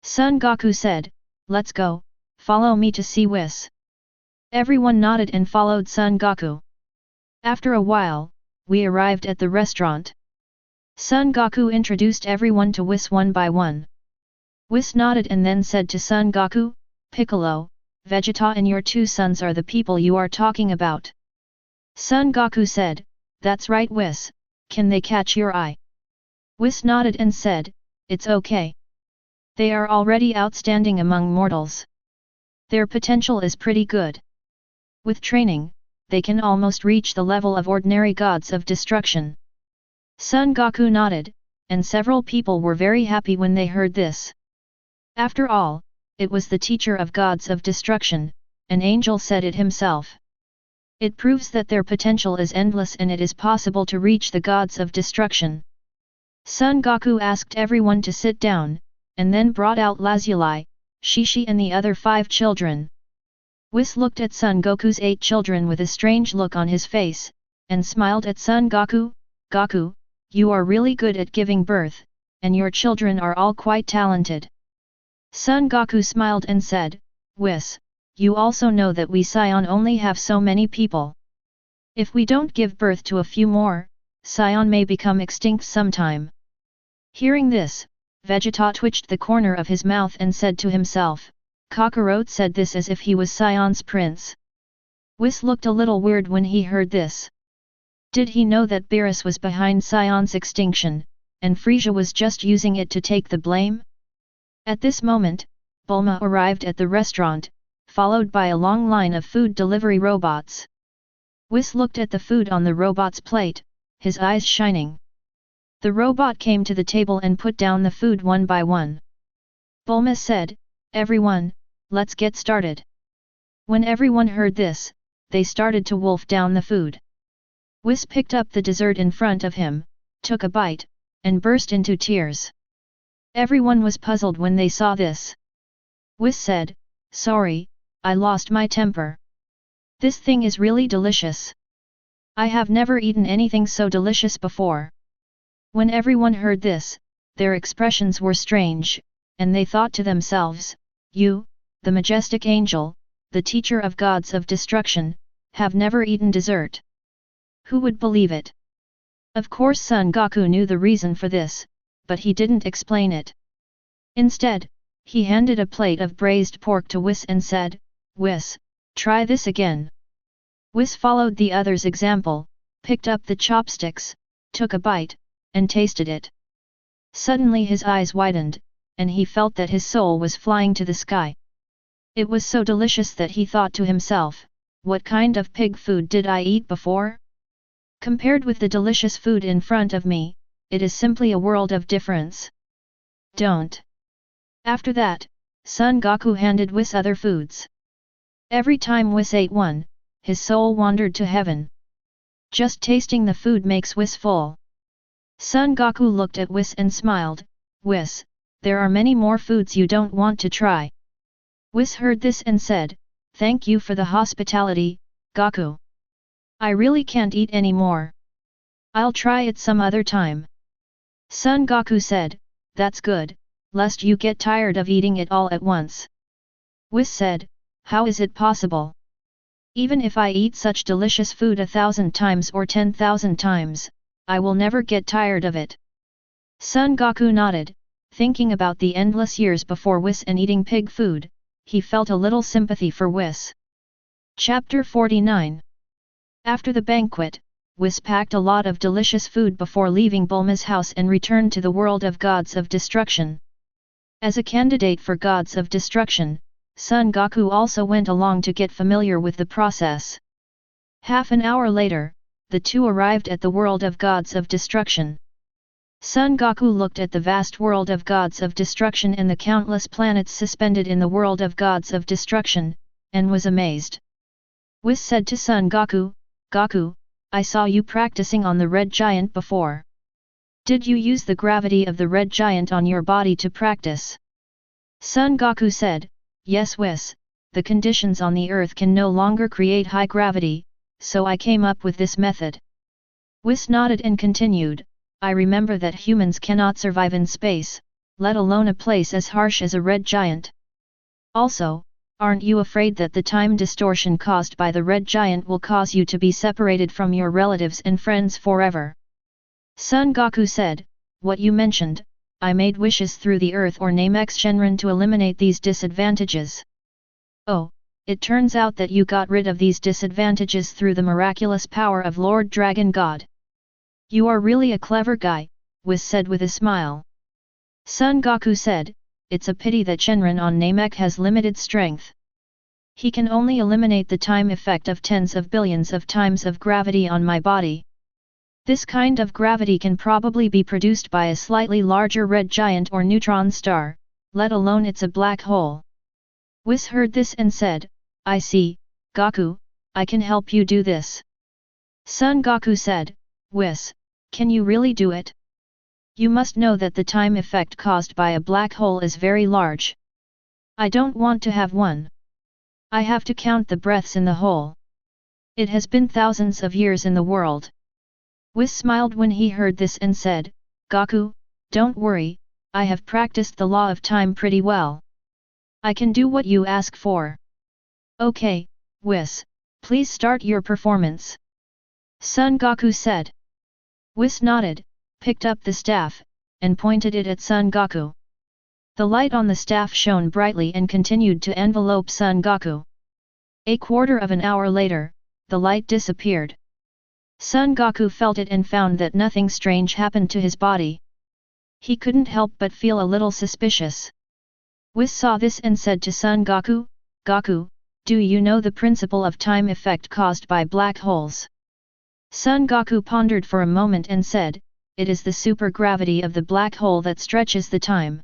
Son Goku said, let's go, follow me to see Wis. Everyone nodded and followed Son Goku. After a while, we arrived at the restaurant. Son Goku introduced everyone to Wis one by one. Wis nodded and then said to Son Goku, Piccolo, Vegeta and your two sons are the people you are talking about. Son Goku said, that's right Wis, can they catch your eye? Wis nodded and said, it's okay. They are already outstanding among mortals. Their potential is pretty good. With training, they can almost reach the level of ordinary gods of destruction. Son Goku nodded, and several people were very happy when they heard this. After all, it was the teacher of gods of destruction, and Angel said it himself. It proves that their potential is endless and it is possible to reach the gods of destruction. Son Goku asked everyone to sit down, and then brought out Lazuli, Shishi and the other 5 children. Wis looked at Son Goku's 8 children with a strange look on his face, and smiled at Son Goku, Goku, you are really good at giving birth, and your children are all quite talented. Son Goku smiled and said, Wis, you also know that we Saiyan only have so many people. If we don't give birth to a few more, Saiyan may become extinct sometime. Hearing this, Vegeta twitched the corner of his mouth and said to himself, Kakarot said this as if he was Saiyan's prince. Wis looked a little weird when he heard this. Did he know that Beerus was behind Saiyan's extinction, and Frieza was just using it to take the blame? At this moment, Bulma arrived at the restaurant, followed by a long line of food delivery robots. Wis looked at the food on the robot's plate, his eyes shining. The robot came to the table and put down the food one by one. Bulma said, everyone, let's get started. When everyone heard this, they started to wolf down the food. Wis picked up the dessert in front of him, took a bite, and burst into tears. Everyone was puzzled when they saw this. Wis said, sorry, I lost my temper. This thing is really delicious. I have never eaten anything so delicious before. When everyone heard this, their expressions were strange, and they thought to themselves, you, the majestic angel, the teacher of gods of destruction, have never eaten dessert. Who would believe it? Of course Son Goku knew the reason for this, but he didn't explain it. Instead, he handed a plate of braised pork to Wis and said, Wis, try this again. Wis followed the other's example, picked up the chopsticks, took a bite, and tasted it. Suddenly his eyes widened, and he felt that his soul was flying to the sky. It was so delicious that he thought to himself, what kind of pig food did I eat before? Compared with the delicious food in front of me, it is simply a world of difference. Don't. After that, Son Goku handed Wis other foods. Every time Wis ate one, his soul wandered to heaven. Just tasting the food makes Wis full. Son Goku looked at Wis and smiled, Wis, there are many more foods you don't want to try. Wis heard this and said, thank you for the hospitality, Goku. I really can't eat any more. I'll try it some other time. Son Goku said, that's good, lest you get tired of eating it all at once. Wis said, how is it possible? Even if I eat such delicious food 1,000 times or 10,000 times, I will never get tired of it. Son Goku nodded, thinking about the endless years before Wis and eating pig food, he felt a little sympathy for Wis. Chapter 49. After the banquet, Wis packed a lot of delicious food before leaving Bulma's house and returned to the world of gods of destruction. As a candidate for gods of destruction, Son Goku also went along to get familiar with the process. Half an hour later, the two arrived at the world of gods of destruction. Son Goku looked at the vast world of gods of destruction and the countless planets suspended in the world of gods of destruction, and was amazed. Wis said to Son Goku, Goku, I saw you practicing on the red giant before. Did you use the gravity of the red giant on your body to practice? Son Goku said, yes Wis, the conditions on the earth can no longer create high gravity, so I came up with this method. Wis nodded and continued, I remember that humans cannot survive in space, let alone a place as harsh as a red giant. Also, aren't you afraid that the time distortion caused by the red giant will cause you to be separated from your relatives and friends forever? Son Goku said, what you mentioned, I made wishes through the earth or Namek Shenron to eliminate these disadvantages. Oh, it turns out that you got rid of these disadvantages through the miraculous power of Lord Dragon God. You are really a clever guy, Wis said with a smile. Son Goku said, it's a pity that Shenron on Namek has limited strength. He can only eliminate the time effect of tens of billions of times of gravity on my body. This kind of gravity can probably be produced by a slightly larger red giant or neutron star, let alone it's a black hole. Wis heard this and said, I see, Goku, I can help you do this. Son Goku said, Wis, can you really do it? You must know that the time effect caused by a black hole is very large. I don't want to have one. I have to count the breaths in the hole. It has been thousands of years in the world. Wis smiled when he heard this and said, Goku, don't worry, I have practiced the law of time pretty well. I can do what you ask for. Okay, Wis, please start your performance. Son Goku said. Wis nodded, picked up the staff, and pointed it at Son Goku. The light on the staff shone brightly and continued to envelope Son Goku. A quarter of an hour later, the light disappeared. Son Goku felt it and found that nothing strange happened to his body. He couldn't help but feel a little suspicious. Wis saw this and said to Son Goku, Goku, do you know the principle of time effect caused by black holes? Son Goku pondered for a moment and said, it is the supergravity of the black hole that stretches the time.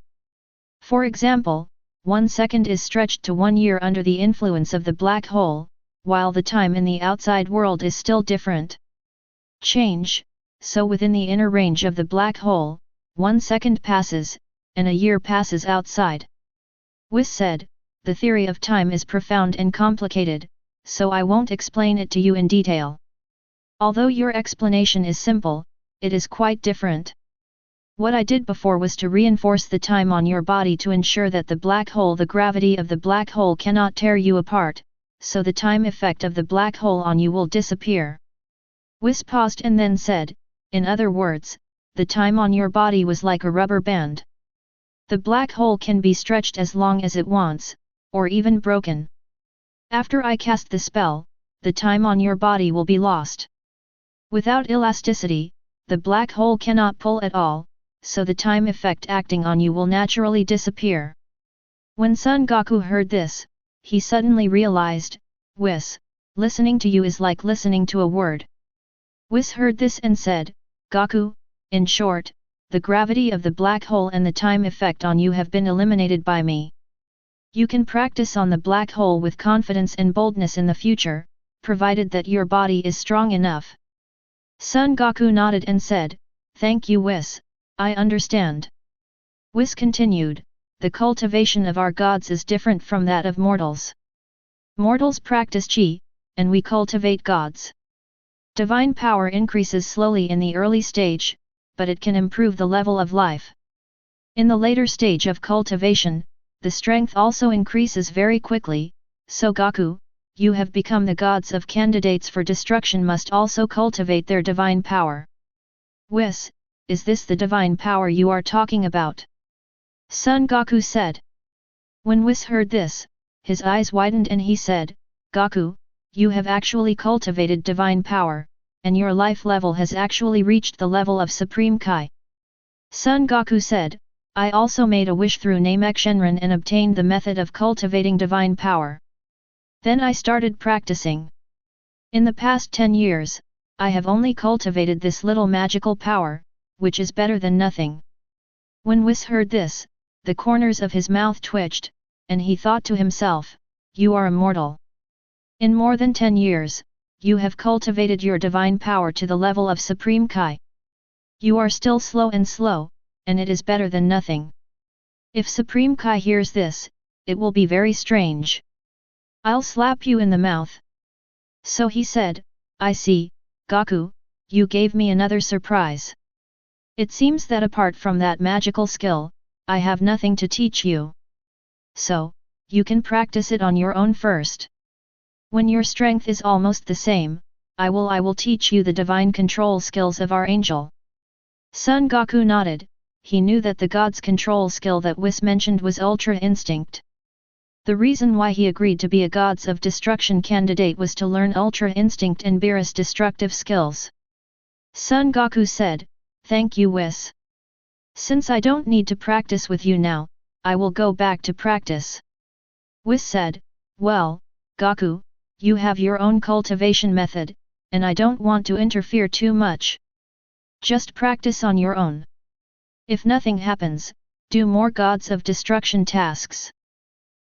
For example, 1 second is stretched to 1 year under the influence of the black hole, while the time in the outside world is still different. Change, so within the inner range of the black hole, 1 second passes, and a year passes outside. Wis said, the theory of time is profound and complicated, so I won't explain it to you in detail. Although your explanation is simple, it is quite different. What I did before was to reinforce the time on your body to ensure that the gravity of the black hole cannot tear you apart, so the time effect of the black hole on you will disappear. Wis paused and then said, in other words, the time on your body was like a rubber band. The black hole can be stretched as long as it wants, or even broken. After I cast the spell, the time on your body will be lost. Without elasticity, the black hole cannot pull at all, so the time effect acting on you will naturally disappear. When Son Goku heard this, he suddenly realized, Wis, listening to you is like listening to a word. Wis heard this and said, Goku, in short, the gravity of the black hole and the time effect on you have been eliminated by me. You can practice on the black hole with confidence and boldness in the future, provided that your body is strong enough. Son Goku nodded and said, thank you Wis, I understand. Wis continued, the cultivation of our gods is different from that of mortals. Mortals practice chi, and we cultivate gods. Divine power increases slowly in the early stage, but it can improve the level of life. In the later stage of cultivation, the strength also increases very quickly, so Goku, you have become the gods of candidates for destruction must also cultivate their divine power. Wis, is this the divine power you are talking about? Son Goku said. When Wis heard this, his eyes widened and he said, Goku, you have actually cultivated divine power, and your life level has actually reached the level of Supreme Kai. Son Goku said, I also made a wish through Namek Shenron and obtained the method of cultivating divine power. Then I started practicing. In the past 10 years, I have only cultivated this little magical power, which is better than nothing. When Wis heard this, the corners of his mouth twitched, and he thought to himself, you are immortal. In more than 10 years, you have cultivated your divine power to the level of Supreme Kai. You are still slow, and it is better than nothing. If Supreme Kai hears this, it will be very strange. I'll slap you in the mouth. So he said, I see, Goku, you gave me another surprise. It seems that apart from that magical skill, I have nothing to teach you. So, you can practice it on your own first. When your strength is almost the same, I will teach you the divine control skills of our angel. Son Goku nodded. He knew that the god's control skill that Wis mentioned was Ultra Instinct. The reason why he agreed to be a Gods of Destruction candidate was to learn Ultra Instinct and Beerus' destructive skills. Son Goku said, Thank you, Wis. Since I don't need to practice with you now, I will go back to practice. Wis said, Well, Goku, you have your own cultivation method, and I don't want to interfere too much. Just practice on your own. If nothing happens, do more Gods of Destruction tasks.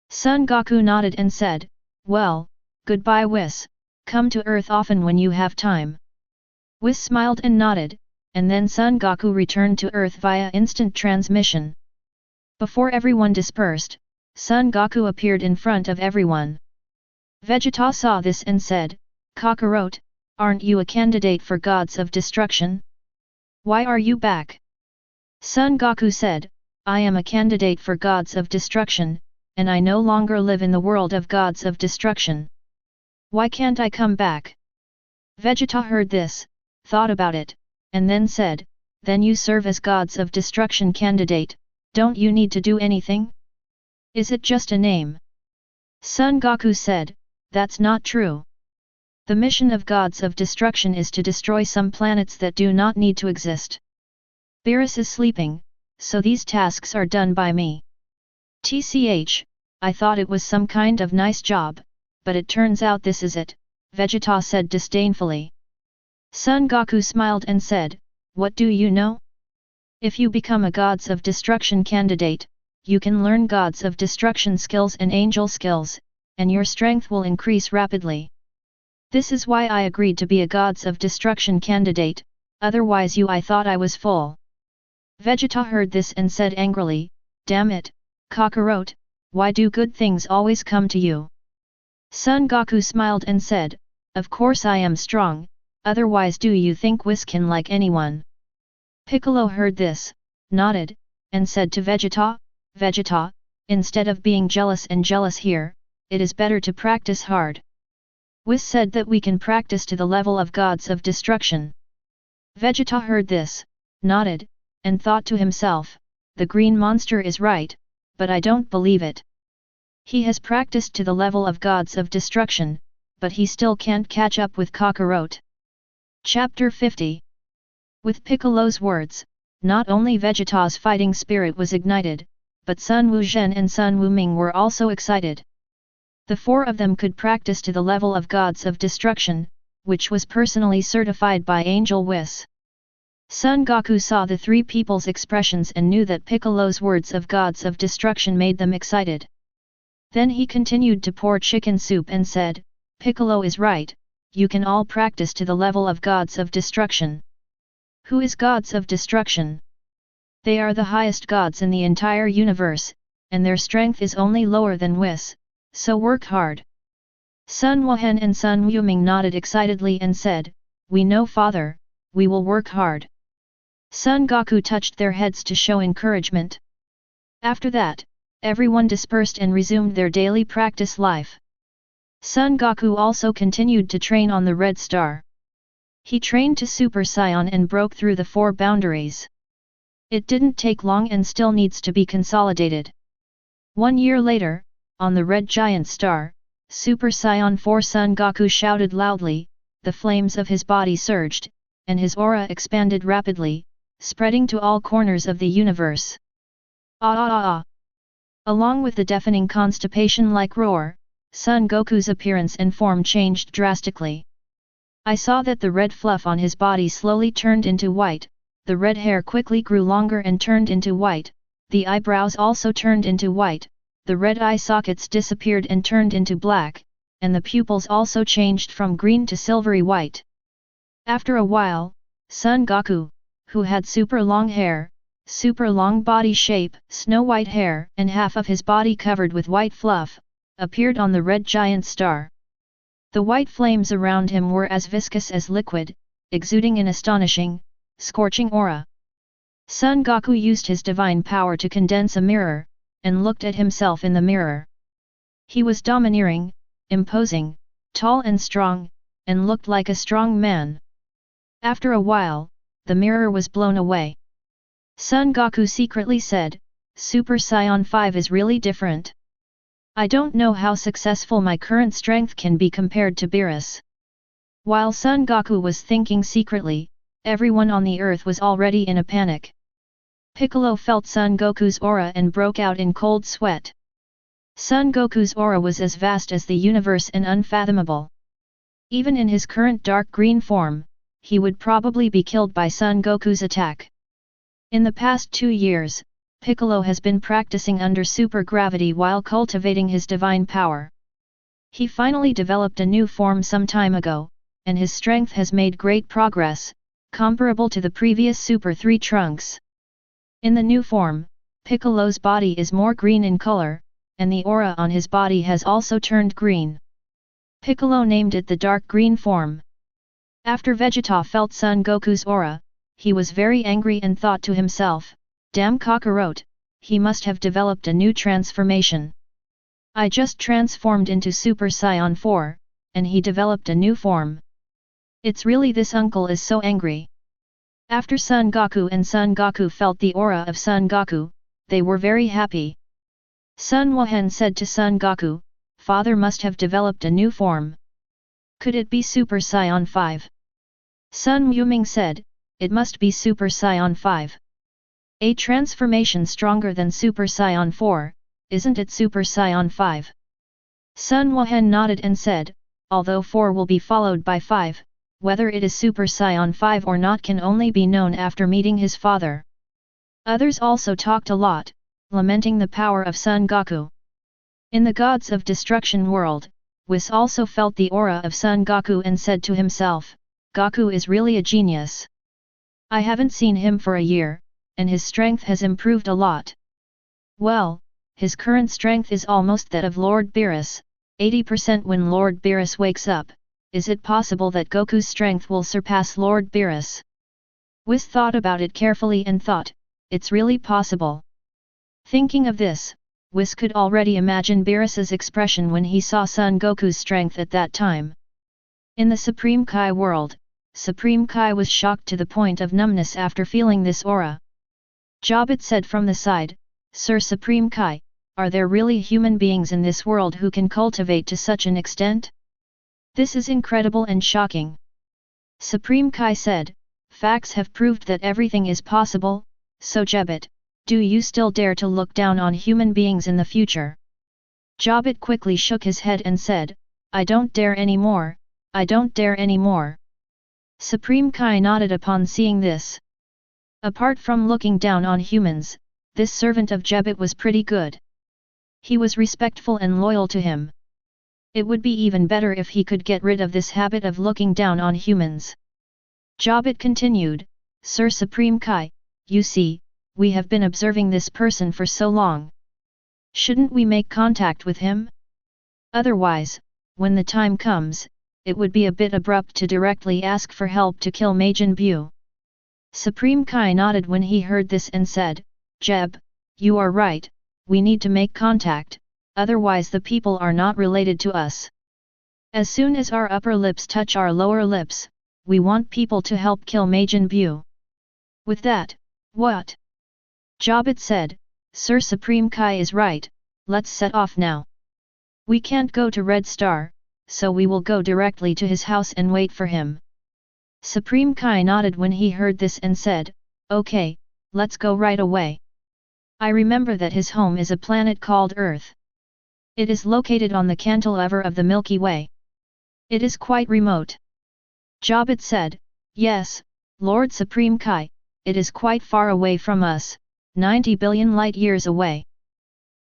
Son Goku nodded and said, Well, goodbye Wis, come to Earth often when you have time. Wis smiled and nodded, and then Son Goku returned to Earth via instant transmission. Before everyone dispersed, Son Goku appeared in front of everyone. Vegeta saw this and said, Kakarot, aren't you a candidate for Gods of Destruction? Why are you back? Son Goku said, I am a candidate for Gods of Destruction, and I no longer live in the world of Gods of Destruction. Why can't I come back? Vegeta heard this, thought about it, and then said, Then you serve as Gods of Destruction candidate, don't you need to do anything? Is it just a name? Son Goku said, That's not true. The mission of Gods of Destruction is to destroy some planets that do not need to exist. Beerus is sleeping, so these tasks are done by me. TCH, I thought it was some kind of nice job, but it turns out this is it, Vegeta said disdainfully. Son Goku smiled and said, What do you know? If you become a Gods of Destruction candidate, you can learn Gods of Destruction skills and angel skills, and your strength will increase rapidly. This is why I agreed to be a Gods of Destruction candidate, otherwise I thought I was full. Vegeta heard this and said angrily, Damn it, Kakarot, why do good things always come to you? Son Goku smiled and said, Of course I am strong, otherwise do you think Wis can like anyone? Piccolo heard this, nodded, and said to Vegeta, Vegeta, instead of being jealous here, it is better to practice hard. Wis said that we can practice to the level of Gods of Destruction. Vegeta heard this, nodded, and thought to himself, the green monster is right, but I don't believe it. He has practiced to the level of Gods of Destruction, but he still can't catch up with Kakarot. Chapter 50. With Piccolo's words, not only Vegeta's fighting spirit was ignited, but Sun Wuzhen and Sun Wuming were also excited. The four of them could practice to the level of Gods of Destruction, which was personally certified by Angel Wis. Son Goku saw the three people's expressions and knew that Piccolo's words of Gods of Destruction made them excited. Then he continued to pour chicken soup and said, Piccolo is right, you can all practice to the level of Gods of Destruction. Who is Gods of Destruction? They are the highest gods in the entire universe, and their strength is only lower than Wis, so work hard. Sun Wuzhen and Sun Wuming nodded excitedly and said, We know father, we will work hard. Son Goku touched their heads to show encouragement. After that, everyone dispersed and resumed their daily practice life. Son Goku also continued to train on the Red Star. He trained to Super Saiyan and broke through the 4 boundaries. It didn't take long and still needs to be consolidated. 1 year later, on the Red Giant Star, Super Saiyan 4 Son Goku shouted loudly, the flames of his body surged, and his aura expanded rapidly, spreading to all corners of the universe. Ah ah ah ah! Along with the deafening constipation-like roar, Son Goku's appearance and form changed drastically. I saw that the red fluff on his body slowly turned into white, the red hair quickly grew longer and turned into white, the eyebrows also turned into white, the red eye sockets disappeared and turned into black, and the pupils also changed from green to silvery white. After a while, Son Goku, who had super long hair, super long body shape, snow-white hair, and half of his body covered with white fluff, appeared on the red giant star. The white flames around him were as viscous as liquid, exuding an astonishing, scorching aura. Son Goku used his divine power to condense a mirror, and looked at himself in the mirror. He was domineering, imposing, tall and strong, and looked like a strong man. After a while, the mirror was blown away. Son Goku secretly said, "Super Saiyan 5 is really different. I don't know how successful my current strength can be compared to Beerus." While Son Goku was thinking secretly, everyone on the earth was already in a panic. Piccolo felt Son Goku's aura and broke out in cold sweat. Son Goku's aura was as vast as the universe and unfathomable. Even in his current dark green form, he would probably be killed by Son Goku's attack. In the past 2 years, Piccolo has been practicing under super gravity while cultivating his divine power. He finally developed a new form some time ago, and his strength has made great progress, comparable to the previous Super 3 Trunks. In the new form, Piccolo's body is more green in color, and the aura on his body has also turned green. Piccolo named it the dark green form. After Vegeta felt Son Goku's aura, he was very angry and thought to himself, "Damn Kakarot, he must have developed a new transformation. I just transformed into Super Saiyan 4, and he developed a new form. It's really this uncle is so angry." After Son Goku and Son Goku felt the aura of Son Goku, they were very happy. Sun Wuhan said to Son Goku, "Father must have developed a new form. Could it be Super Saiyan 5? Sun Yuming said, "It must be Super Saiyan 5. A transformation stronger than Super Saiyan 4, isn't it Super Saiyan 5? Sun Wuhan nodded and said, "Although 4 will be followed by 5, whether it is Super Saiyan 5 or not can only be known after meeting his father." Others also talked a lot, lamenting the power of Son Goku. In the Gods of Destruction world, Wis also felt the aura of Son Goku and said to himself, "Goku is really a genius. I haven't seen him for a year, and his strength has improved a lot. Well, his current strength is almost that of Lord Beerus, 80% when Lord Beerus wakes up. Is it possible that Goku's strength will surpass Lord Beerus?" Wis thought about it carefully and thought, "It's really possible." Thinking of this, Wis could already imagine Beerus's expression when he saw Son Goku's strength at that time. In the Supreme Kai world, Supreme Kai was shocked to the point of numbness after feeling this aura. Jobit said from the side, "Sir Supreme Kai, are there really human beings in this world who can cultivate to such an extent? This is incredible and shocking." Supreme Kai said, "Facts have proved that everything is possible, so Jobit, do you still dare to look down on human beings in the future?" Jobit quickly shook his head and said, "I don't dare anymore, I don't dare anymore." Supreme Kai nodded upon seeing this. Apart from looking down on humans, this servant of Jobit was pretty good. He was respectful and loyal to him. It would be even better if he could get rid of this habit of looking down on humans. Jobit continued, "Sir Supreme Kai, you see, we have been observing this person for so long. Shouldn't we make contact with him? Otherwise, when the time comes, it would be a bit abrupt to directly ask for help to kill Majin Buu." Supreme Kai nodded when he heard this and said, "Jeb, you are right, we need to make contact, otherwise the people are not related to us. As soon as our upper lips touch our lower lips, we want people to help kill Majin Buu." With that, what? Jobit said, "Sir Supreme Kai is right, let's set off now. We can't go to Red Star, so we will go directly to his house and wait for him." Supreme Kai nodded when he heard this and said, "Okay, let's go right away. I remember that his home is a planet called Earth. It is located on the cantilever of the Milky Way. It is quite remote." Jobit said, "Yes, Lord Supreme Kai, it is quite far away from us, 90 billion light years away."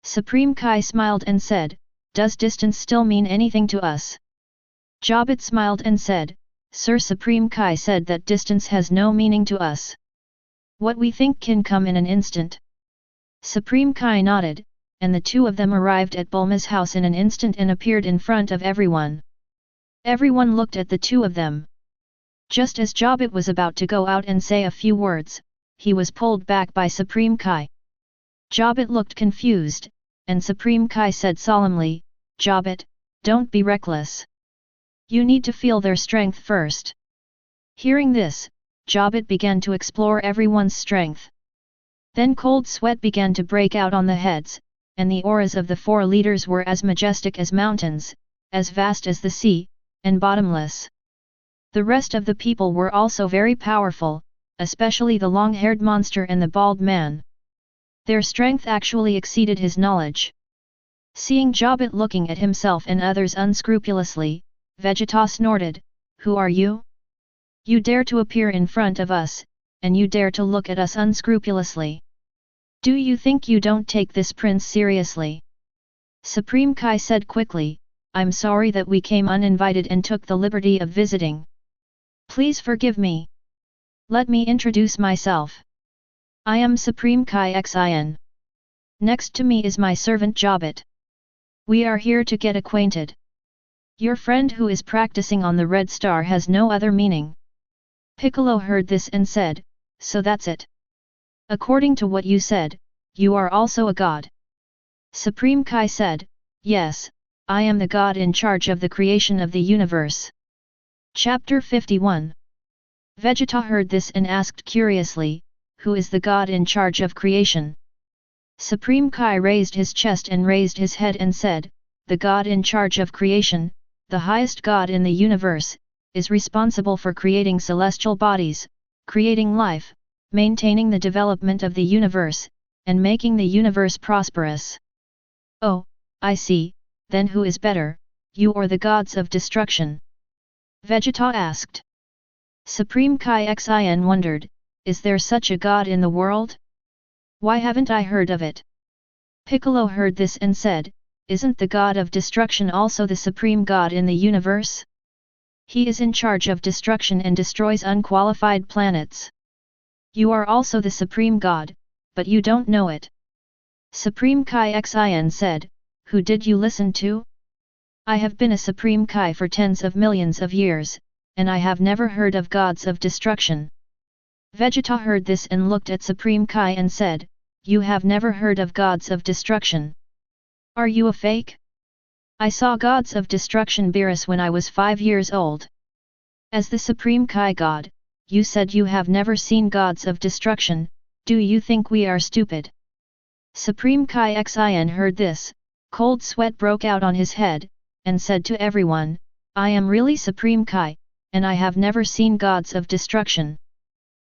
Supreme Kai smiled and said, does distance still mean anything to us? Jobit smiled and said, Sir Supreme Kai said that distance has no meaning to us. What we think can come in an instant. Supreme Kai nodded, and the two of them arrived at Bulma's house in an instant and appeared in front of everyone. Everyone looked at the two of them. Just as Jobit was about to go out and say a few words, he was pulled back by Supreme Kai. Jobit looked confused, and Supreme Kai said solemnly, Jobit, don't be reckless. You need to feel their strength first. Hearing this, Jobit began to explore everyone's strength. Then cold sweat began to break out on the heads, and the auras of the four leaders were as majestic as mountains, as vast as the sea, and bottomless. The rest of the people were also very powerful, especially the long-haired monster and the bald man. Their strength actually exceeded his knowledge. Seeing Jobit looking at himself and others unscrupulously, Vegeta snorted, Who are you? You dare to appear in front of us, and you dare to look at us unscrupulously. Do you think you don't take this prince seriously? Supreme Kai said quickly, I'm sorry that we came uninvited and took the liberty of visiting. Please forgive me. Let me introduce myself. I am Supreme Kai Xin. Next to me is my servant Jobit. We are here to get acquainted. Your friend who is practicing on the red star has no other meaning. Piccolo heard this and said, So that's it. According to what you said, you are also a god. Supreme Kai said, Yes, I am the god in charge of the creation of the universe. Chapter 51. Vegeta heard this and asked curiously, Who is the god in charge of creation? Supreme Kai raised his chest and raised his head and said, The god in charge of creation, the highest god in the universe, is responsible for creating celestial bodies, creating life, maintaining the development of the universe, and making the universe prosperous. Oh, I see, then who is better, you or the gods of destruction? Vegeta asked. Supreme Kai Xin wondered, Is there such a god in the world? Why haven't I heard of it? Piccolo heard this and said, Isn't the god of destruction also the supreme god in the universe? He is in charge of destruction and destroys unqualified planets. You are also the supreme god, but you don't know it. Supreme Kai Xin said, Who did you listen to? I have been a Supreme Kai for tens of millions of years, and I have never heard of gods of destruction. Vegeta heard this and looked at Supreme Kai and said, You have never heard of gods of destruction. Are you a fake? I saw gods of destruction Beerus when I was 5 years old. As the Supreme Kai God, you said you have never seen gods of destruction, do you think we are stupid? Supreme Kai Xin heard this, cold sweat broke out on his head, and said to everyone, I am really Supreme Kai, and I have never seen gods of destruction.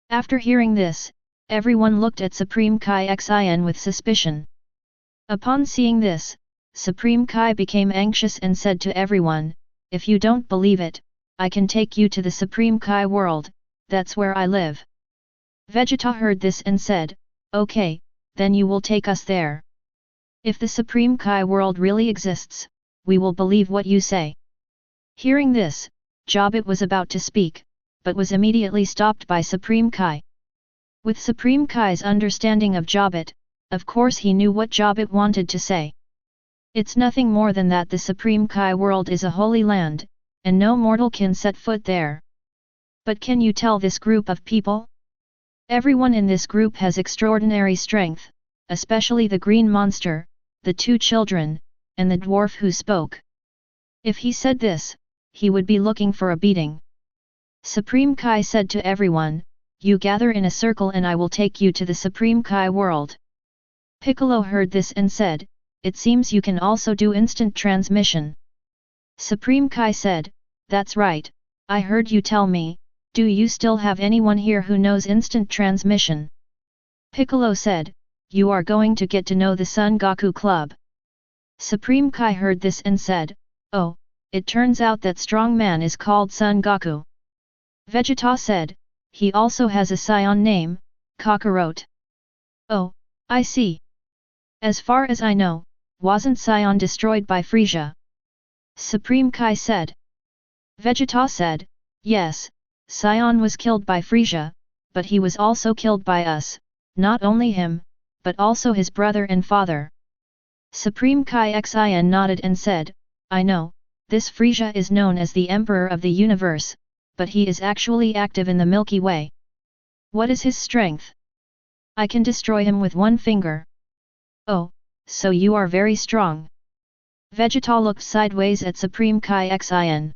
After hearing this, everyone looked at Supreme Kai Xin with suspicion. Upon seeing this, Supreme Kai became anxious and said to everyone, If you don't believe it, I can take you to the Supreme Kai world, that's where I live. Vegeta heard this and said, Okay, then you will take us there. If the Supreme Kai world really exists, we will believe what you say. Hearing this, Jobit was about to speak, but was immediately stopped by Supreme Kai. With Supreme Kai's understanding of Jobit, of course he knew what Jobit wanted to say. It's nothing more than that the Supreme Kai world is a holy land, and no mortal can set foot there. But can you tell this group of people? Everyone in this group has extraordinary strength, especially the green monster, the 2 children, and the dwarf who spoke. If he said this, he would be looking for a beating. Supreme Kai said to everyone, You gather in a circle and I will take you to the Supreme Kai world. Piccolo heard this and said, It seems you can also do instant transmission. Supreme Kai said, That's right, I heard you tell me, do you still have anyone here who knows instant transmission? Piccolo said, You are going to get to know the Son Goku Club. Supreme Kai heard this and said, Oh, it turns out that strong man is called Son Goku. Vegeta said, He also has a Saiyan name, Kakarot. Oh, I see. As far as I know, wasn't Saiyan destroyed by Frieza? Supreme Kai said. Vegeta said, yes, Saiyan was killed by Frieza, but he was also killed by us, not only him, but also his brother and father. Supreme Kai Xian nodded and said, I know, this Frieza is known as the Emperor of the Universe, but he is actually active in the Milky Way. What is his strength? I can destroy him with one finger. Oh, so you are very strong. Vegeta looked sideways at Supreme Kai Xian.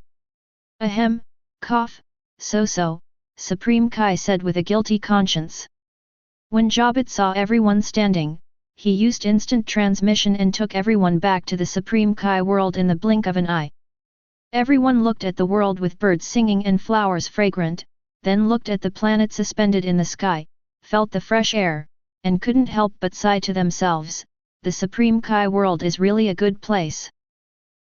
Ahem, cough, so, Supreme Kai said with a guilty conscience. When Jabit saw everyone standing, he used instant transmission and took everyone back to the Supreme Kai world in the blink of an eye. Everyone looked at the world with birds singing and flowers fragrant, then looked at the planet suspended in the sky, felt the fresh air, and couldn't help but sigh to themselves, the Supreme Kai world is really a good place.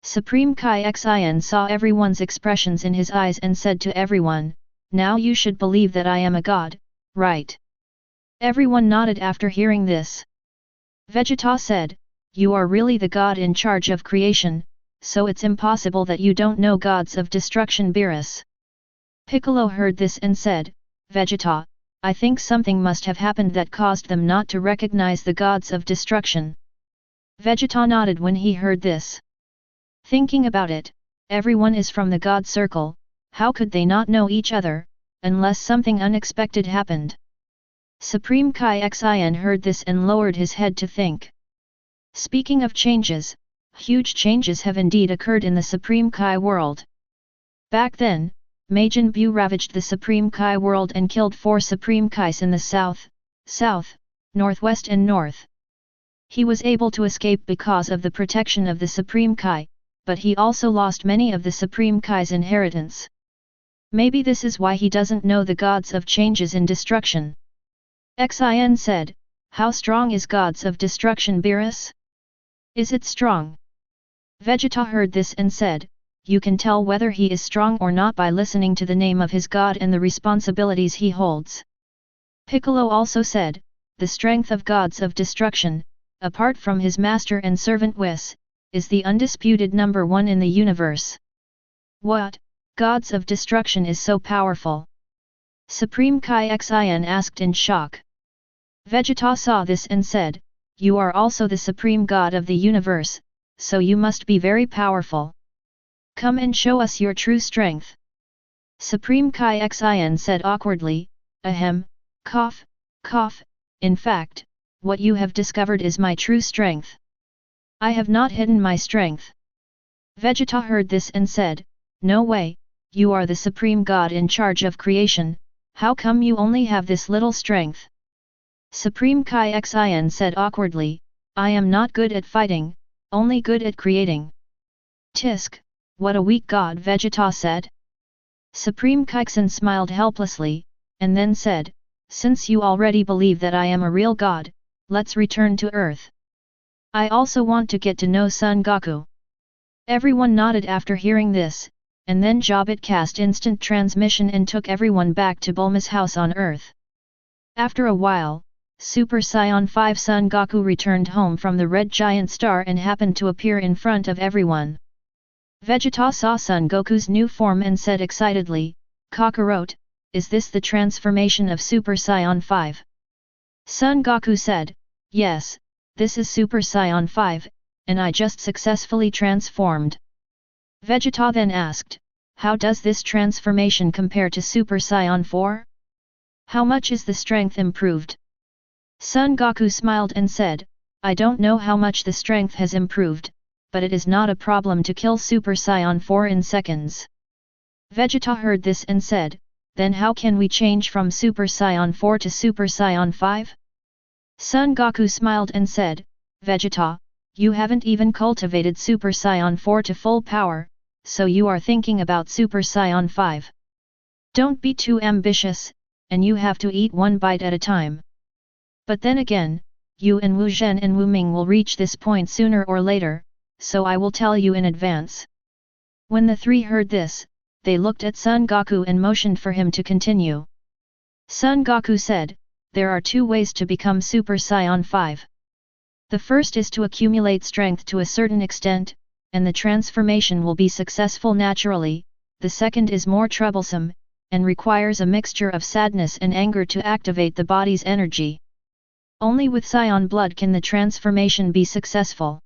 Supreme Kai Xian saw everyone's expressions in his eyes and said to everyone, now you should believe that I am a god, right? Everyone nodded after hearing this. Vegeta said, you are really the god in charge of creation, so it's impossible that you don't know gods of destruction Beerus. Piccolo heard this and said, Vegeta, I think something must have happened that caused them not to recognize the gods of destruction. Vegeta nodded when he heard this. Thinking about it, everyone is from the God Circle, how could they not know each other, unless something unexpected happened? Supreme Kai Xian heard this and lowered his head to think. Speaking of changes, huge changes have indeed occurred in the Supreme Kai world. Back then, Majin Buu ravaged the Supreme Kai world and killed 4 Supreme Kais in the south, northwest and north. He was able to escape because of the protection of the Supreme Kai, but he also lost many of the Supreme Kai's inheritance. Maybe this is why he doesn't know the gods of changes in destruction. Xian said, how strong is gods of destruction Beerus? Is it strong? Vegeta heard this and said, you can tell whether he is strong or not by listening to the name of his god and the responsibilities he holds. Piccolo also said, the strength of gods of destruction, apart from his master and servant Wis, is the undisputed number 1 in the universe. What, gods of destruction is so powerful? Supreme Kai Xian asked in shock. Vegeta saw this and said, you are also the supreme god of the universe, so you must be very powerful. Come and show us your true strength. Supreme Kai Xian said awkwardly, ahem, cough, in fact, what you have discovered is my true strength. I have not hidden my strength. Vegeta heard this and said, no way, you are the supreme god in charge of creation, how come you only have this little strength? Supreme Kai Xian said awkwardly, I am not good at fighting, only good at creating. Tisk, what a weak god Vegeta said. Supreme Kaixin smiled helplessly, and then said, since you already believe that I am a real god, let's return to Earth. I also want to get to know Son Goku. Everyone nodded after hearing this, and then Jabit cast instant transmission and took everyone back to Bulma's house on Earth. After a while, Super Saiyan 5 Son Goku returned home from the Red Giant Star and happened to appear in front of everyone. Vegeta saw Son Goku's new form and said excitedly, Kakarot, is this the transformation of Super Saiyan 5? Son Goku said, yes, this is Super Saiyan 5, and I just successfully transformed. Vegeta then asked, how does this transformation compare to Super Saiyan 4? How much is the strength improved? Son Goku smiled and said, I don't know how much the strength has improved, but it is not a problem to kill Super Saiyan 4 in seconds. Vegeta heard this and said, then how can we change from Super Saiyan 4 to Super Saiyan 5? Son Goku smiled and said, Vegeta, you haven't even cultivated Super Saiyan 4 to full power, so you are thinking about Super Saiyan 5. Don't be too ambitious, and you have to eat one bite at a time. But then again, you and Wu Zhen and Wu Ming will reach this point sooner or later, so I will tell you in advance. When the three heard this, they looked at Son Goku and motioned for him to continue. Son Goku said, there are 2 ways to become Super Saiyan 5. The first is to accumulate strength to a certain extent, and the transformation will be successful naturally. The second is more troublesome, and requires a mixture of sadness and anger to activate the body's energy. Only with Saiyan blood can the transformation be successful.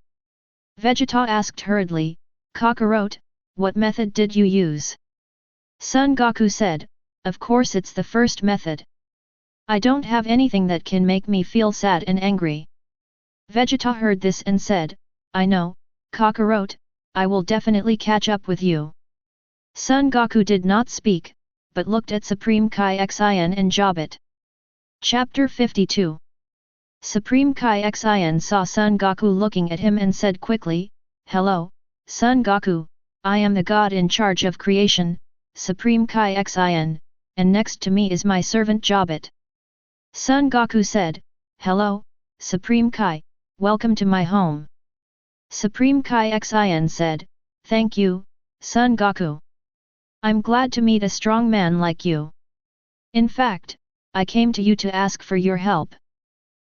Vegeta asked hurriedly, Kakarot, what method did you use? Son Goku said, of course it's the first method. I don't have anything that can make me feel sad and angry. Vegeta heard this and said, I know, Kakarot, I will definitely catch up with you. Son Goku did not speak, but looked at Supreme Kai Xian and Jobit. Chapter 52. Supreme Kai Xian saw Son Goku looking at him and said quickly, Hello, Son Goku, I am the god in charge of creation, Supreme Kai Xian, and next to me is my servant Jobit. Son Goku said, Hello, Supreme Kai, welcome to my home. Supreme Kai Xian said, Thank you, Son Goku. I'm glad to meet a strong man like you. In fact, I came to you to ask for your help.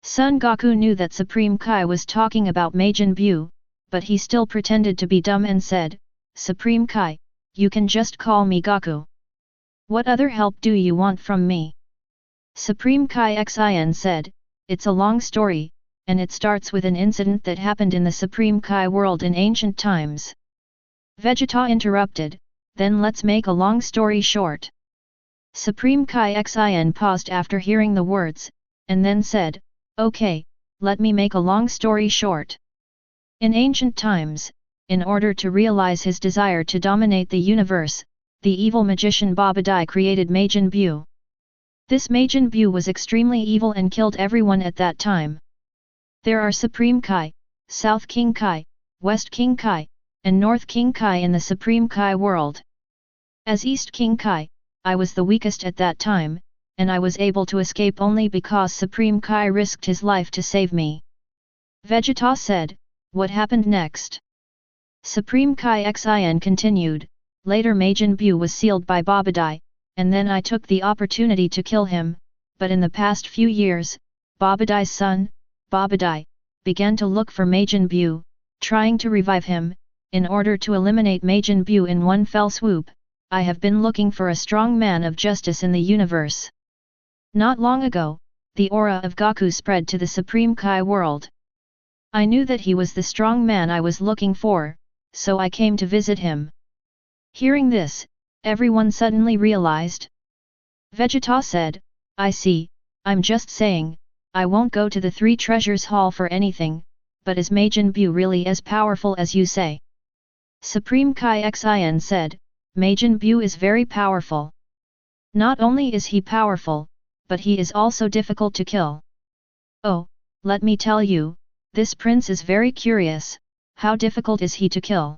Son Goku knew that Supreme Kai was talking about Majin Buu, but he still pretended to be dumb and said, Supreme Kai, you can just call me Goku. What other help do you want from me? Supreme Kai Xian said, It's a long story, and it starts with an incident that happened in the Supreme Kai world in ancient times. Vegeta interrupted, then let's make a long story short. Supreme Kai Xian paused after hearing the words, and then said, Okay, let me make a long story short. In ancient times, in order to realize his desire to dominate the universe, the evil magician Babadai created Majin Buu. This Majin Buu was extremely evil and killed everyone at that time. There are Supreme Kai, South King Kai, West King Kai, and North King Kai in the Supreme Kai world. As East King Kai, I was the weakest at that time, and I was able to escape only because Supreme Kai risked his life to save me. Vegeta said, What happened next? Supreme Kai Xian continued, Later Majin Buu was sealed by Babadai, and then I took the opportunity to kill him, but in the past few years, Babadai's son, Babadai, began to look for Majin Buu, trying to revive him. In order to eliminate Majin Buu in one fell swoop, I have been looking for a strong man of justice in the universe. Not long ago, the aura of Goku spread to the Supreme Kai world. I knew that he was the strong man I was looking for, so I came to visit him. Hearing this, everyone suddenly realized. Vegeta said, I see, I'm just saying, I won't go to the Three Treasures Hall for anything, but is Majin Buu really as powerful as you say? Supreme Kai Xian said, Majin Buu is very powerful. Not only is he powerful, but he is also difficult to kill. Oh, let me tell you, this prince is very curious, how difficult is he to kill?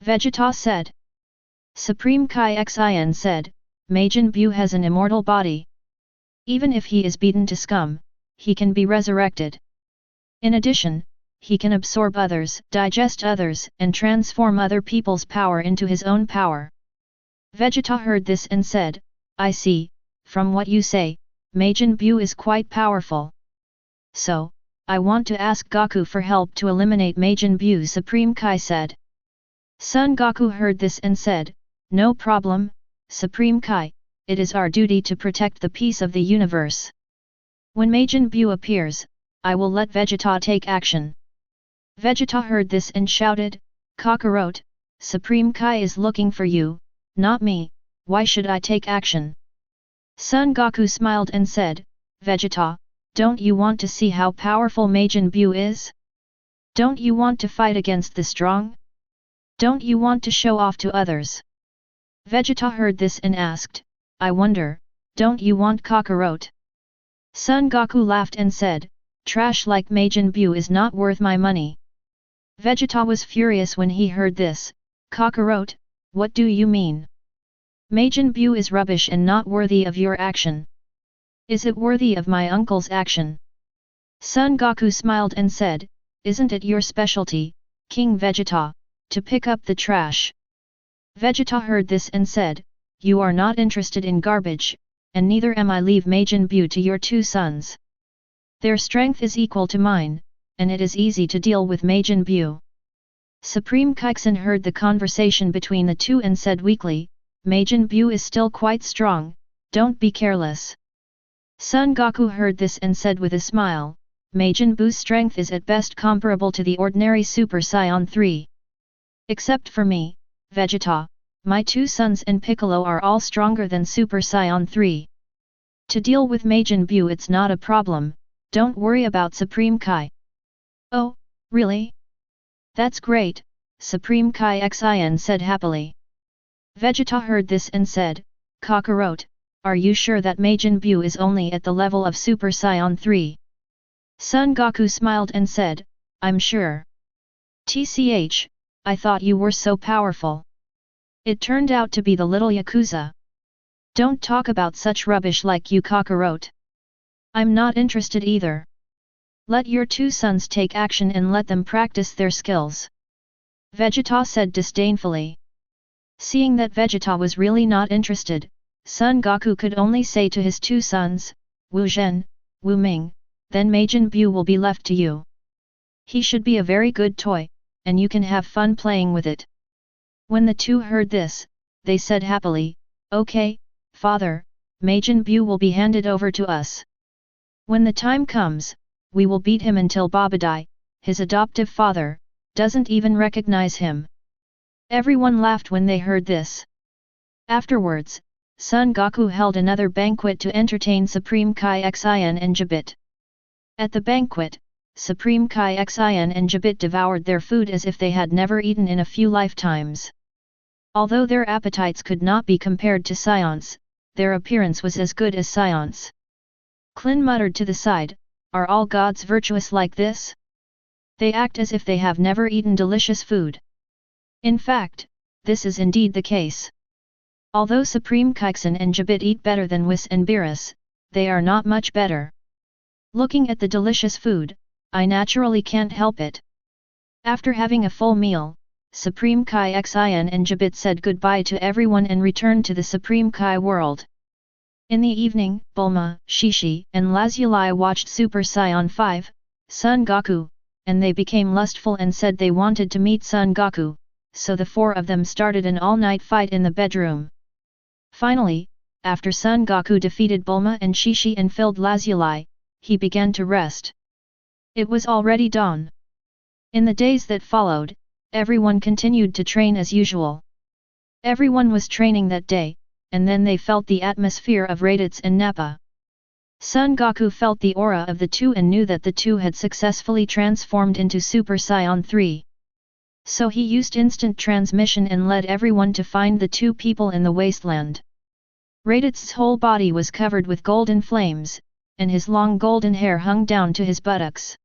Vegeta said. Supreme Kai Xian said, Majin Buu has an immortal body. Even if he is beaten to scum, he can be resurrected. In addition, he can absorb others, digest others, and transform other people's power into his own power. Vegeta heard this and said, I see, from what you say, Majin Buu is quite powerful. So, I want to ask Goku for help to eliminate Majin Buu, Supreme Kai said. Son Goku heard this and said, No problem, Supreme Kai, it is our duty to protect the peace of the universe. When Majin Buu appears, I will let Vegeta take action. Vegeta heard this and shouted, Kakarot, Supreme Kai is looking for you, not me, why should I take action? Son Goku smiled and said, Vegeta, don't you want to see how powerful Majin Buu is? Don't you want to fight against the strong? Don't you want to show off to others? Vegeta heard this and asked, I wonder, don't you want Kakarot? Son Goku laughed and said, Trash like Majin Buu is not worth my money. Vegeta was furious when he heard this, Kakarot, what do you mean? Majin Buu is rubbish and not worthy of your action. Is it worthy of my uncle's action? Son Goku smiled and said, Isn't it your specialty, King Vegeta, to pick up the trash? Vegeta heard this and said, You are not interested in garbage, and neither am I. Leave Majin Buu to your two sons. Their strength is equal to mine, and it is easy to deal with Majin Buu. Supreme Kaio-Ken heard the conversation between the two and said weakly, Majin Buu is still quite strong, don't be careless. Son Goku heard this and said with a smile, Majin Buu's strength is at best comparable to the ordinary Super Saiyan 3. Except for me, Vegeta, my two sons and Piccolo are all stronger than Super Saiyan 3. To deal with Majin Buu it's not a problem, don't worry about Supreme Kai. Oh, really? That's great, Supreme Kaio-Ken said happily. Vegeta heard this and said, Kakarot, are you sure that Majin Buu is only at the level of Super Saiyan 3? Son Goku smiled and said, I'm sure. TCH, I thought you were so powerful. It turned out to be the little Yakuza. Don't talk about such rubbish like you Kakarot. I'm not interested either. Let your two sons take action and let them practice their skills. Vegeta said disdainfully. Seeing that Vegeta was really not interested, Son Goku could only say to his two sons, Wu Zhen, Wu Ming, then Majin Buu will be left to you. He should be a very good toy, and you can have fun playing with it. When the two heard this, they said happily, Okay, father, Majin Buu will be handed over to us. When the time comes, we will beat him until Babadai, his adoptive father, doesn't even recognize him. Everyone laughed when they heard this. Afterwards, Son Goku held another banquet to entertain Supreme Kaio-Ken and Jabit. At the banquet, Supreme Kaio-Ken and Jabit devoured their food as if they had never eaten in a few lifetimes. Although their appetites could not be compared to Saiyans, their appearance was as good as Saiyans. Krillin muttered to the side, Are all gods virtuous like this? They act as if they have never eaten delicious food. In fact, this is indeed the case. Although Supreme Kaio-Ken and Jabit eat better than Wis and Beerus, they are not much better. Looking at the delicious food, I naturally can't help it. After having a full meal, Supreme Kaio-Ken and Jabit said goodbye to everyone and returned to the Supreme Kai world. In the evening, Bulma, Shishi and Lazuli watched Super Saiyan 5, Son Goku, and they became lustful and said they wanted to meet Son Goku, so the four of them started an all-night fight in the bedroom. Finally, after Son Goku defeated Bulma and Shishi and filled Lazuli, he began to rest. It was already dawn. In the days that followed, everyone continued to train as usual. Everyone was training that day, and then they felt the atmosphere of Raditz and Nappa. Son Goku felt the aura of the two and knew that the two had successfully transformed into Super Saiyan 3. So he used instant transmission and led everyone to find the two people in the wasteland. Raditz's whole body was covered with golden flames, and his long golden hair hung down to his buttocks.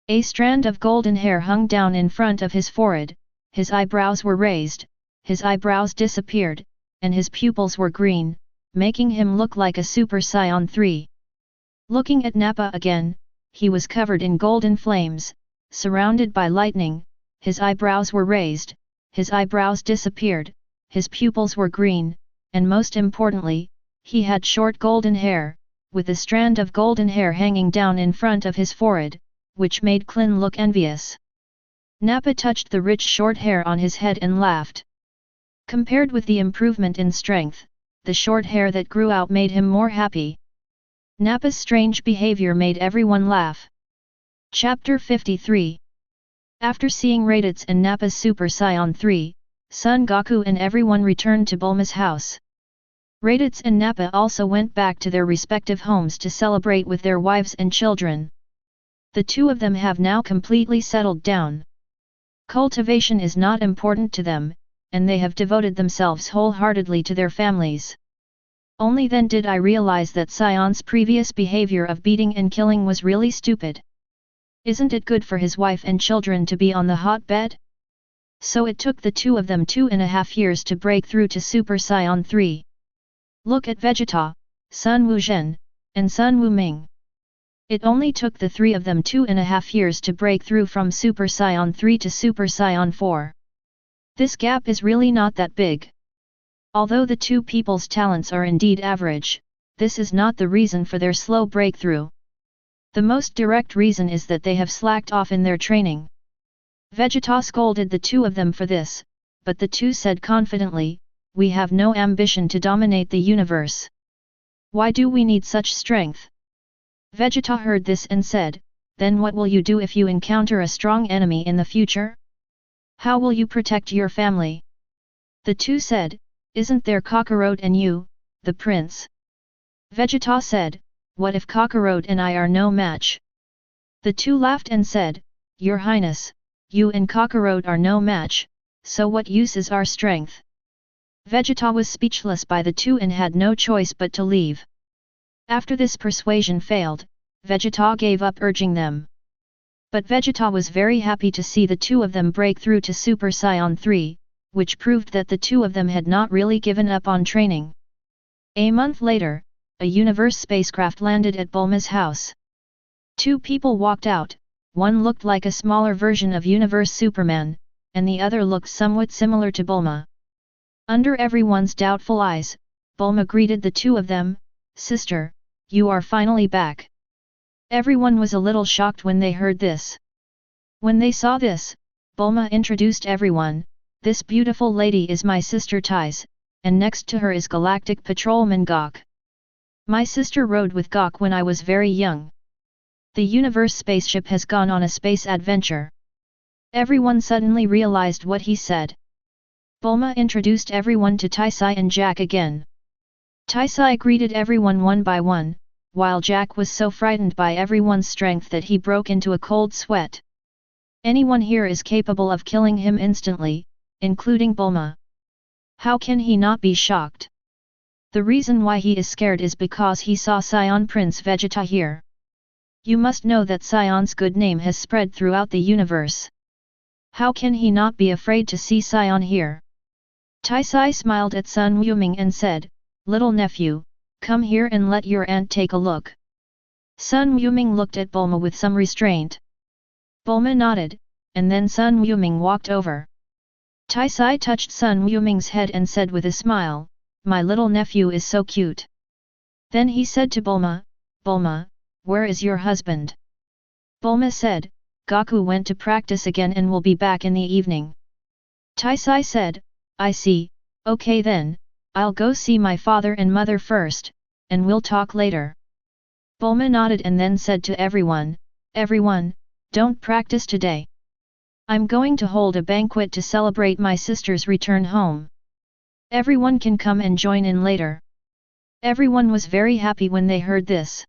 A strand of golden hair hung down in front of his forehead, his eyebrows were raised, his eyebrows disappeared, and his pupils were green, making him look like a Super Saiyan 3. Looking at Nappa again, he was covered in golden flames, surrounded by lightning, his eyebrows were raised, his eyebrows disappeared, his pupils were green, and most importantly, he had short golden hair, with a strand of golden hair hanging down in front of his forehead, which made Krillin look envious. Nappa touched the rich short hair on his head and laughed. Compared with the improvement in strength, the short hair that grew out made him more happy. Nappa's strange behavior made everyone laugh. Chapter 53. After seeing Raditz and Nappa's Super Saiyan 3, Son Goku and everyone returned to Bulma's house. Raditz and Nappa also went back to their respective homes to celebrate with their wives and children. The two of them have now completely settled down. Cultivation is not important to them, and they have devoted themselves wholeheartedly to their families. Only then did I realize that Saiyan's previous behavior of beating and killing was really stupid. Isn't it good for his wife and children to be on the hotbed? So it took the two of them 2.5 years to break through to Super Saiyan 3. Look at Vegeta, Sun Wuzhen, and Sun Wuming. It only took the three of them 2.5 years to break through from Super Saiyan 3 to Super Saiyan 4. This gap is really not that big. Although the two people's talents are indeed average, this is not the reason for their slow breakthrough. The most direct reason is that they have slacked off in their training. Vegeta scolded the two of them for this, but the two said confidently, we have no ambition to dominate the universe. Why do we need such strength? Vegeta heard this and said, then what will you do if you encounter a strong enemy in the future? How will you protect your family? The two said, isn't there Kakarot and you, the prince? Vegeta said, what if Kakarot and I are no match? The two laughed and said, Your Highness, you and Kakarot are no match, so what use is our strength? Vegeta was speechless by the two and had no choice but to leave. After this persuasion failed, Vegeta gave up urging them. But Vegeta was very happy to see the two of them break through to Super Saiyan 3, which proved that the two of them had not really given up on training. A month later, a universe spacecraft landed at Bulma's house. Two people walked out, one looked like a smaller version of Universe Superman, and the other looked somewhat similar to Bulma. Under everyone's doubtful eyes, Bulma greeted the two of them, Sister, you are finally back. Everyone was a little shocked when they heard this. When they saw this, Bulma introduced everyone, this beautiful lady is my sister Tais, and next to her is Galactic Patrolman Gok. My sister rode with Gok when I was very young. The universe spaceship has gone on a space adventure. Everyone suddenly realized what he said. Bulma introduced everyone to Taisai and Jack again. Taisai greeted everyone one by one, while Jack was so frightened by everyone's strength that he broke into a cold sweat. Anyone here is capable of killing him instantly, including Bulma. How can he not be shocked? The reason why he is scared is because he saw Saiyan Prince Vegeta here. You must know that Saiyan's good name has spread throughout the universe. How can he not be afraid to see Saiyan here? Taisai smiled at Sun Wuming and said, Little nephew, come here and let your aunt take a look. Sun Wuming looked at Bulma with some restraint. Bulma nodded, and then Sun Wuming walked over. Taisai touched Sun Wuming's head and said with a smile, My little nephew is so cute. Then he said to Bulma, Bulma, where is your husband? Bulma said, Goku went to practice again and will be back in the evening. Taisai said, I see, okay then, I'll go see my father and mother first, and we'll talk later. Bulma nodded and then said to everyone, Everyone, don't practice today. I'm going to hold a banquet to celebrate my sister's return home. Everyone can come and join in later. Everyone was very happy when they heard this.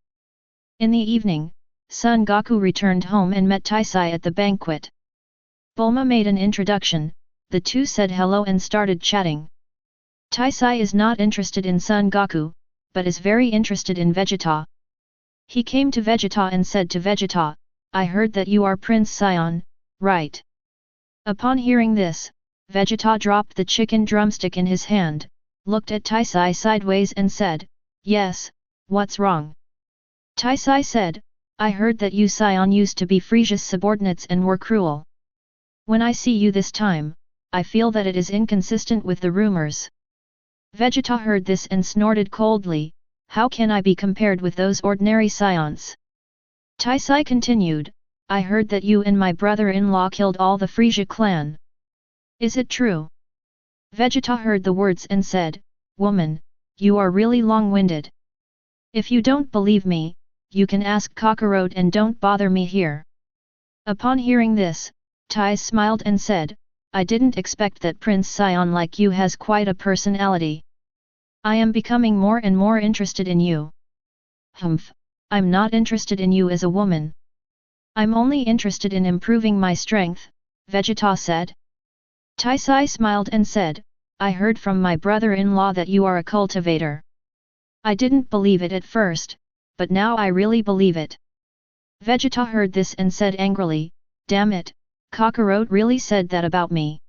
In the evening, Son Goku returned home and met Taisai at the banquet. Bulma made an introduction, the two said hello and started chatting. Taisai is not interested in Son Goku, but is very interested in Vegeta. He came to Vegeta and said to Vegeta, I heard that you are Prince Saiyan, right? Upon hearing this, Vegeta dropped the chicken drumstick in his hand, looked at Taisai sideways and said, Yes, what's wrong? Taisai said, I heard that you Saiyan used to be Frieza's subordinates and were cruel. When I see you this time, I feel that it is inconsistent with the rumors. Vegeta heard this and snorted coldly, how can I be compared with those ordinary Saiyans? Taisai continued, I heard that you and my brother-in-law killed all the Frieza clan. Is it true? Vegeta heard the words and said, Woman, you are really long-winded. If you don't believe me, you can ask Kakarot and don't bother me here. Upon hearing this, Tai smiled and said, I didn't expect that Prince Saiyan like you has quite a personality. I am becoming more and more interested in you. Humph, I'm not interested in you as a woman. I'm only interested in improving my strength, Vegeta said. Taisai smiled and said, I heard from my brother-in-law that you are a cultivator. I didn't believe it at first, but now I really believe it. Vegeta heard this and said angrily, Damn it, Kakarot really said that about me.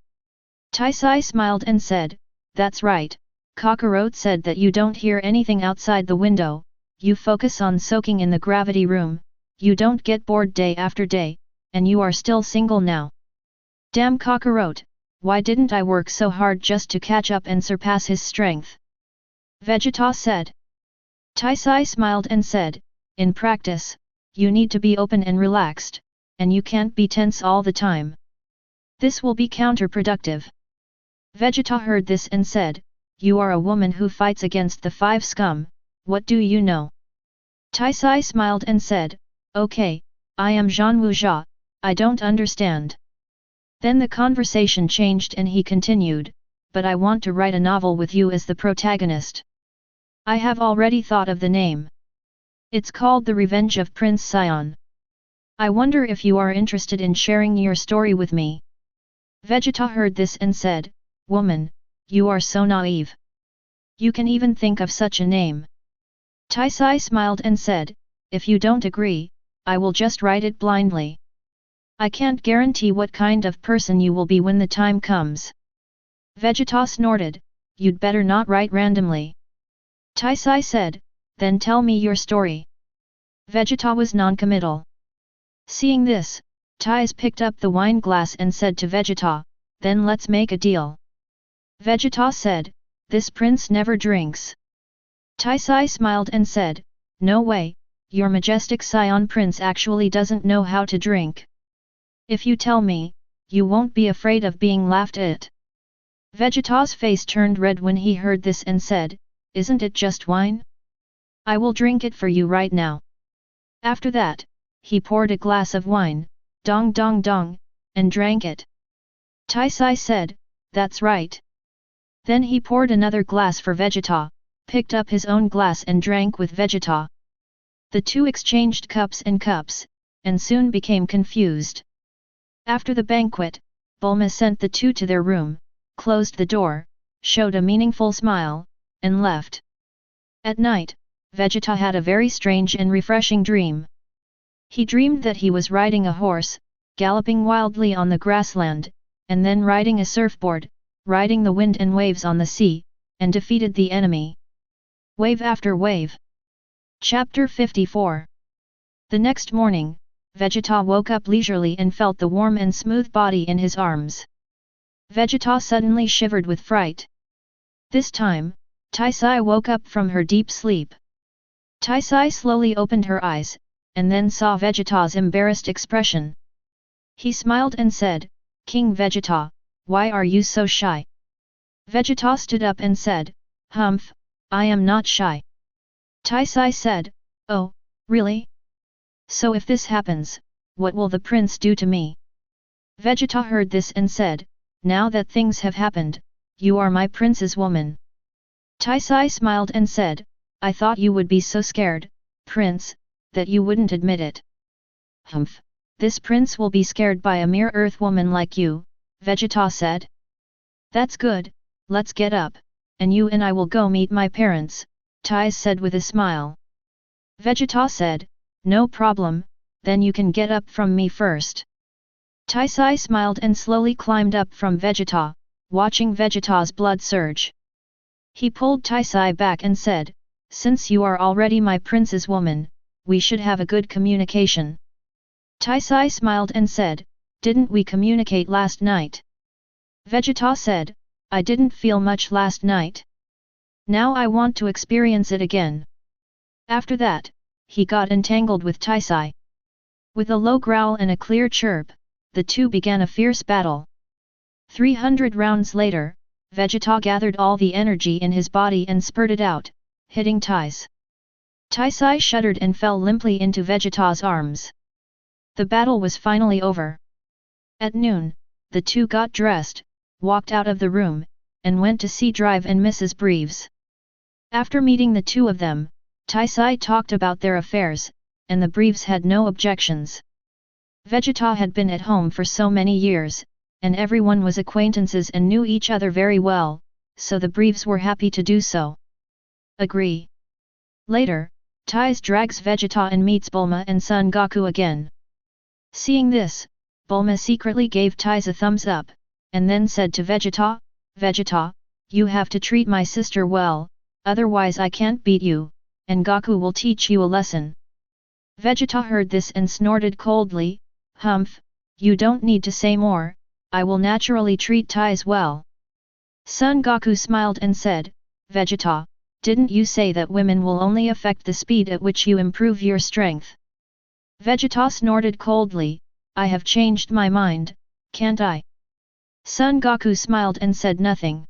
Taisai smiled and said, That's right, Kakarot said that you don't hear anything outside the window, you focus on soaking in the gravity room, you don't get bored day after day, and you are still single now. Damn Kakarot, why didn't I work so hard just to catch up and surpass his strength? Vegeta said. Taisai smiled and said, In practice, you need to be open and relaxed, and you can't be tense all the time. This will be counterproductive. Vegeta heard this and said, you are a woman who fights against the 5 scum, what do you know? Taisai smiled and said, okay, I am Zhan Wuzha, I don't understand. Then the conversation changed and he continued, but I want to write a novel with you as the protagonist. I have already thought of the name. It's called The Revenge of Prince Saiyan. I wonder if you are interested in sharing your story with me. Vegeta heard this and said, woman, you are so naive. You can even think of such a name. Taisai smiled and said, if you don't agree, I will just write it blindly. I can't guarantee what kind of person you will be when the time comes. Vegeta snorted, you'd better not write randomly. Taisai said, then tell me your story. Vegeta was non-committal. Seeing this, Tais picked up the wine glass and said to Vegeta, then let's make a deal. Vegeta said, this prince never drinks. Taisai smiled and said, no way, your majestic Saiyan prince actually doesn't know how to drink. If you tell me, you won't be afraid of being laughed at. Vegeta's face turned red when he heard this and said, isn't it just wine? I will drink it for you right now. After that, he poured a glass of wine, dong dong dong, and drank it. Taisai said, that's right. Then he poured another glass for Vegeta, picked up his own glass and drank with Vegeta. The two exchanged cups, and soon became confused. After the banquet, Bulma sent the two to their room, closed the door, showed a meaningful smile, and left. At night, Vegeta had a very strange and refreshing dream. He dreamed that he was riding a horse, galloping wildly on the grassland, and then riding a surfboard, riding the wind and waves on the sea, and defeated the enemy. Wave after wave. Chapter 54. The next morning, Vegeta woke up leisurely and felt the warm and smooth body in his arms. Vegeta suddenly shivered with fright. This time, Taisai woke up from her deep sleep. Taisai slowly opened her eyes, and then saw Vegeta's embarrassed expression. He smiled and said, King Vegeta, why are you so shy? Vegeta stood up and said, Humph, I am not shy. Taisai said, oh, really? So if this happens, what will the prince do to me? Vegeta heard this and said, now that things have happened, you are my prince's woman. Taisai smiled and said, I thought you would be so scared, prince, that you wouldn't admit it. Humph, this prince will be scared by a mere earth woman like you, Vegeta said. That's good, let's get up, and you and I will go meet my parents, Tais said with a smile. Vegeta said, no problem, then you can get up from me first. Taisai smiled and slowly climbed up from Vegeta, watching Vegeta's blood surge. He pulled Taisai back and said, since you are already my prince's woman, we should have a good communication. Taisai smiled and said, didn't we communicate last night? Vegeta said, I didn't feel much last night. Now I want to experience it again. After that, he got entangled with Taisai. With a low growl and a clear chirp, the two began a fierce battle. 300 rounds later, Vegeta gathered all the energy in his body and spurted out, hitting Tais. Taisai shuddered and fell limply into Vegeta's arms. The battle was finally over. At noon, the two got dressed, walked out of the room, and went to see Drive and Mrs. Breves. After meeting the two of them, Taisai talked about their affairs, and the Breves had no objections. Vegeta had been at home for so many years, and everyone was acquaintances and knew each other very well, so the Breves were happy to do so. Agree. Later, Tais drags Vegeta and meets Bulma and Son Goku again. Seeing this, Bulma secretly gave Tais a thumbs up, and then said to Vegeta, Vegeta, you have to treat my sister well, otherwise I can't beat you, and Goku will teach you a lesson. Vegeta heard this and snorted coldly, Humph, you don't need to say more, I will naturally treat Tais well. Son Goku smiled and said, Vegeta, didn't you say that women will only affect the speed at which you improve your strength? Vegeta snorted coldly, I have changed my mind, can't I? Son Goku smiled and said nothing.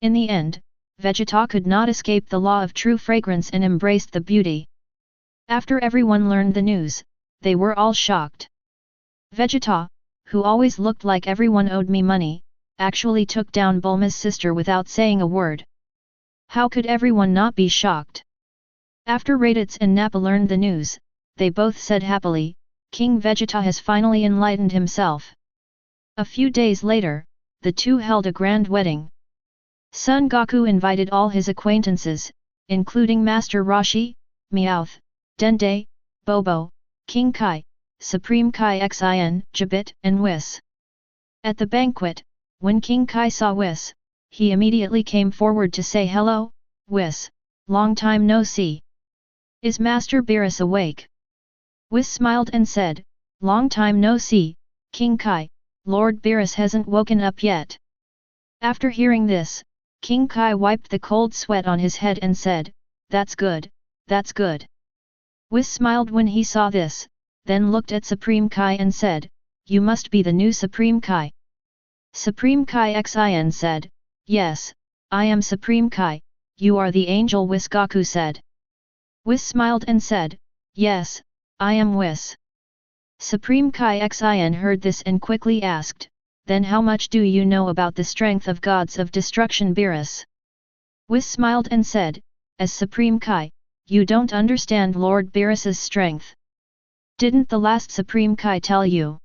In the end, Vegeta could not escape the law of true fragrance and embraced the beauty. After everyone learned the news, they were all shocked. Vegeta, who always looked like everyone owed me money, actually took down Bulma's sister without saying a word. How could everyone not be shocked? After Raditz and Nappa learned the news, they both said happily, King Vegeta has finally enlightened himself. A few days later, the two held a grand wedding. Son Goku invited all his acquaintances, including Master Roshi, Meowth, Dende, Bobo, King Kai, Supreme Kai Xin, Jabit, and Wis. At the banquet, when King Kai saw Wis, he immediately came forward to say hello, Wis, long time no see. Is Master Beerus awake? Wis smiled and said, long time no see, King Kai, Lord Beerus hasn't woken up yet. After hearing this, King Kai wiped the cold sweat on his head and said, that's good, that's good. Wis smiled when he saw this, then looked at Supreme Kai and said, you must be the new Supreme Kai. Supreme Kai Xin said, yes, I am Supreme Kai, you are the angel Wis. Goku said. Wis smiled and said, yes, I am Wis. Supreme Kai Xin heard this and quickly asked, then how much do you know about the strength of gods of destruction Beerus? Wis smiled and said, as Supreme Kai, you don't understand Lord Beerus's strength. Didn't the last Supreme Kai tell you?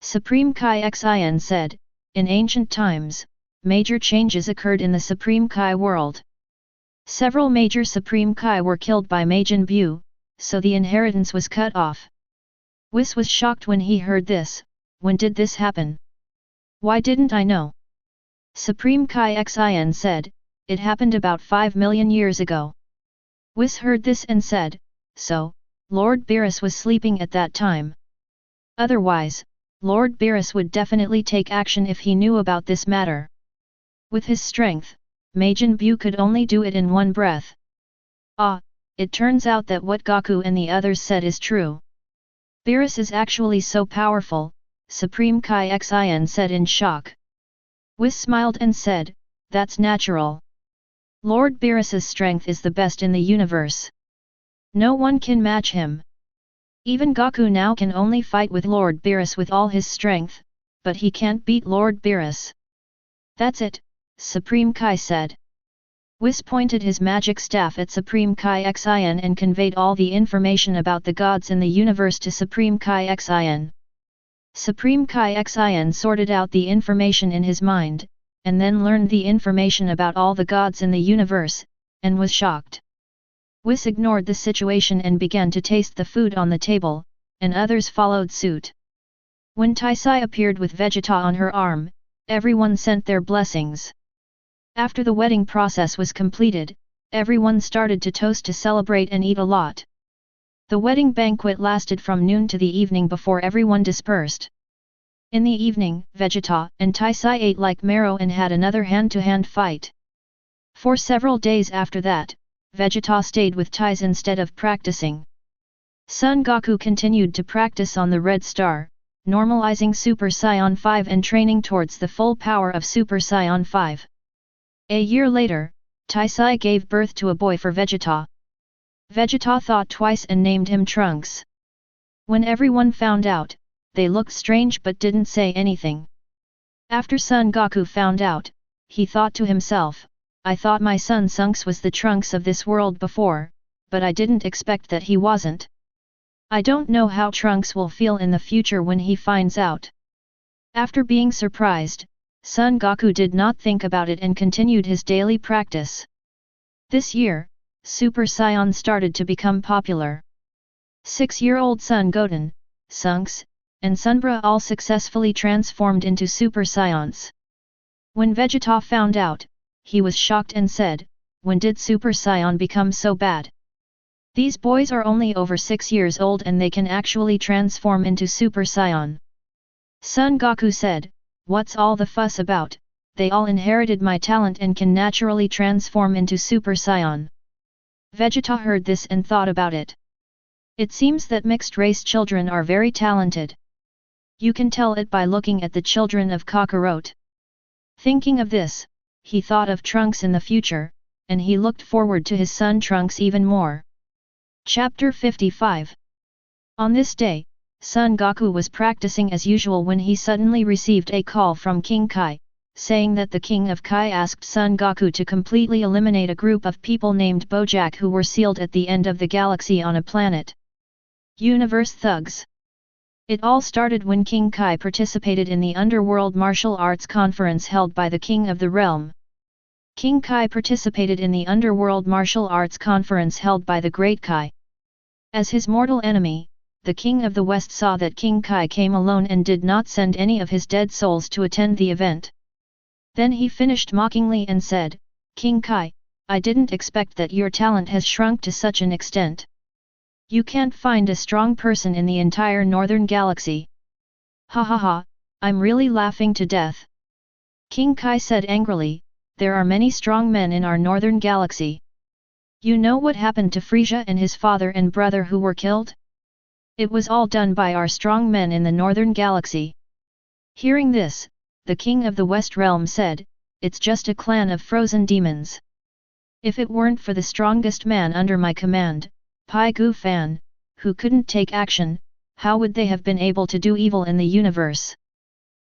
Supreme Kai Xin said, in ancient times, major changes occurred in the Supreme Kai world. Several major Supreme Kai were killed by Majin Buu, so the inheritance was cut off. Wis was shocked when he heard this, when did this happen? Why didn't I know? Supreme Kai Xin said, it happened about 5 million years ago. Wis heard this and said, so, Lord Beerus was sleeping at that time. Otherwise, Lord Beerus would definitely take action if he knew about this matter. With his strength, Majin Buu could only do it in one breath. Ah, it turns out that what Goku and the others said is true. Beerus is actually so powerful, Supreme Kai Xin said in shock. Wis smiled and said, that's natural. Lord Beerus's strength is the best in the universe. No one can match him. Even Goku now can only fight with Lord Beerus with all his strength, but he can't beat Lord Beerus. That's it, Supreme Kai said. Wis pointed his magic staff at Supreme Kai Xin and conveyed all the information about the gods in the universe to Supreme Kai Xin. Supreme Kai Xin sorted out the information in his mind, and then learned the information about all the gods in the universe, and was shocked. Wis ignored the situation and began to taste the food on the table, and others followed suit. When Taisai appeared with Vegeta on her arm, everyone sent their blessings. After the wedding process was completed, everyone started to toast to celebrate and eat a lot. The wedding banquet lasted from noon to the evening before everyone dispersed. In the evening, Vegeta and Taisai ate like marrow and had another hand-to-hand fight. For several days after that, Vegeta stayed with Tais instead of practicing. Son Goku continued to practice on the Red Star, normalizing Super Saiyan 5 and training towards the full power of Super Saiyan 5. A year later, Taisai gave birth to a boy for Vegeta. Vegeta thought twice and named him Trunks. When everyone found out, they looked strange but didn't say anything. After Son Goku found out, he thought to himself, I thought my son Sunks was the Trunks of this world before, but I didn't expect that he wasn't. I don't know how Trunks will feel in the future when he finds out. After being surprised, Son Goku did not think about it and continued his daily practice. This year, Super Saiyan started to become popular. 6-year-old Son Goten, Sunks, and Sunbra all successfully transformed into Super Saiyans. When Vegeta found out, he was shocked and said, when did Super Saiyan become so bad? These boys are only over 6 years old and they can actually transform into Super Saiyan. Son Goku said, what's all the fuss about, they all inherited my talent and can naturally transform into Super Saiyan. Vegeta heard this and thought about it. It seems that mixed-race children are very talented. You can tell it by looking at the children of Kakarot. Thinking of this, he thought of Trunks in the future, and he looked forward to his son Trunks even more. Chapter 55. On this day, Son Goku was practicing as usual when he suddenly received a call from King Kai, saying that the King of Kai asked Son Goku to completely eliminate a group of people named Bojack who were sealed at the end of the galaxy on a planet. Universe Thugs. It all started when King Kai participated in the Underworld Martial Arts Conference held by the King of the Realm. King Kai participated in the Underworld Martial Arts Conference held by the Great Kai. As his mortal enemy, the King of the West saw that King Kai came alone and did not send any of his dead souls to attend the event. Then he finished mockingly and said, "King Kai, I didn't expect that your talent has shrunk to such an extent. You can't find a strong person in the entire Northern Galaxy. Ha ha ha, I'm really laughing to death." King Kai said angrily, "There are many strong men in our Northern Galaxy. You know what happened to Frieza and his father and brother who were killed? It was all done by our strong men in the Northern Galaxy." Hearing this, the King of the West Realm said, "It's just a clan of frozen demons. If it weren't for the strongest man under my command, Pai Gu Fan, who couldn't take action, how would they have been able to do evil in the universe?"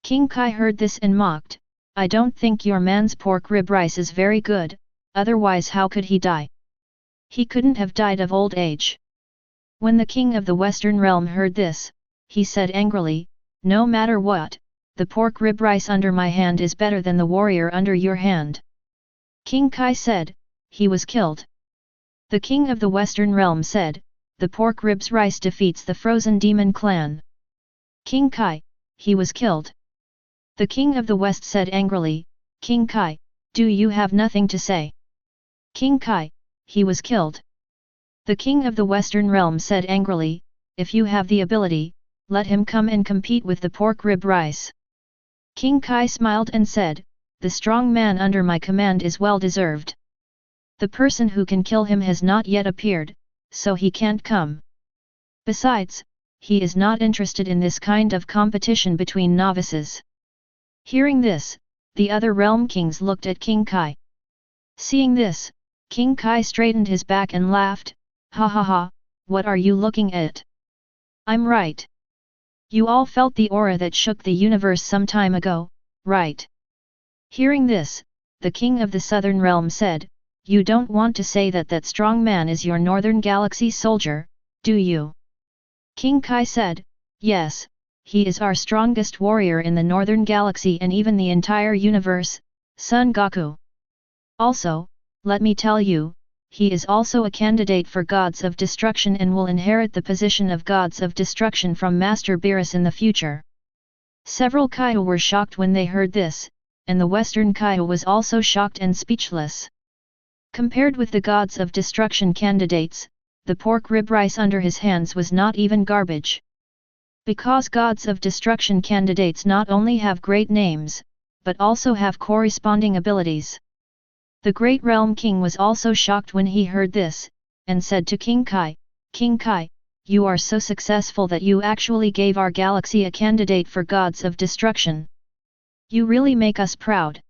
King Kai heard this and mocked, "I don't think your man's pork rib rice is very good, otherwise how could he die? He couldn't have died of old age." When the King of the Western Realm heard this, he said angrily, "No matter what, the pork rib rice under my hand is better than the warrior under your hand." King Kai said, "He was killed." The King of the Western Realm said, "The pork ribs rice defeats the frozen demon clan." King Kai, he was killed. The King of the West said angrily, "King Kai, do you have nothing to say?" King Kai, he was killed. The King of the Western Realm said angrily, "If you have the ability, let him come and compete with the pork rib rice." King Kai smiled and said, "The strong man under my command is well deserved. The person who can kill him has not yet appeared, so he can't come. Besides, he is not interested in this kind of competition between novices." Hearing this, the other realm kings looked at King Kai. Seeing this, King Kai straightened his back and laughed, "Ha ha ha, what are you looking at? I'm right. You all felt the aura that shook the universe some time ago, right?" Hearing this, the King of the Southern Realm said, "You don't want to say that that strong man is your Northern Galaxy soldier, do you?" King Kai said, "Yes, he is our strongest warrior in the Northern Galaxy and even the entire universe, Son Goku. Also, let me tell you, he is also a candidate for Gods of Destruction and will inherit the position of Gods of Destruction from Master Beerus in the future." Several Kaio were shocked when they heard this, and the Western Kaio was also shocked and speechless. Compared with the Gods of Destruction candidates, the pork rib rice under his hands was not even garbage. Because Gods of Destruction candidates not only have great names, but also have corresponding abilities. The Great Realm King was also shocked when he heard this, and said to King Kai, "King Kai, you are so successful that you actually gave our galaxy a candidate for Gods of Destruction. You really make us proud."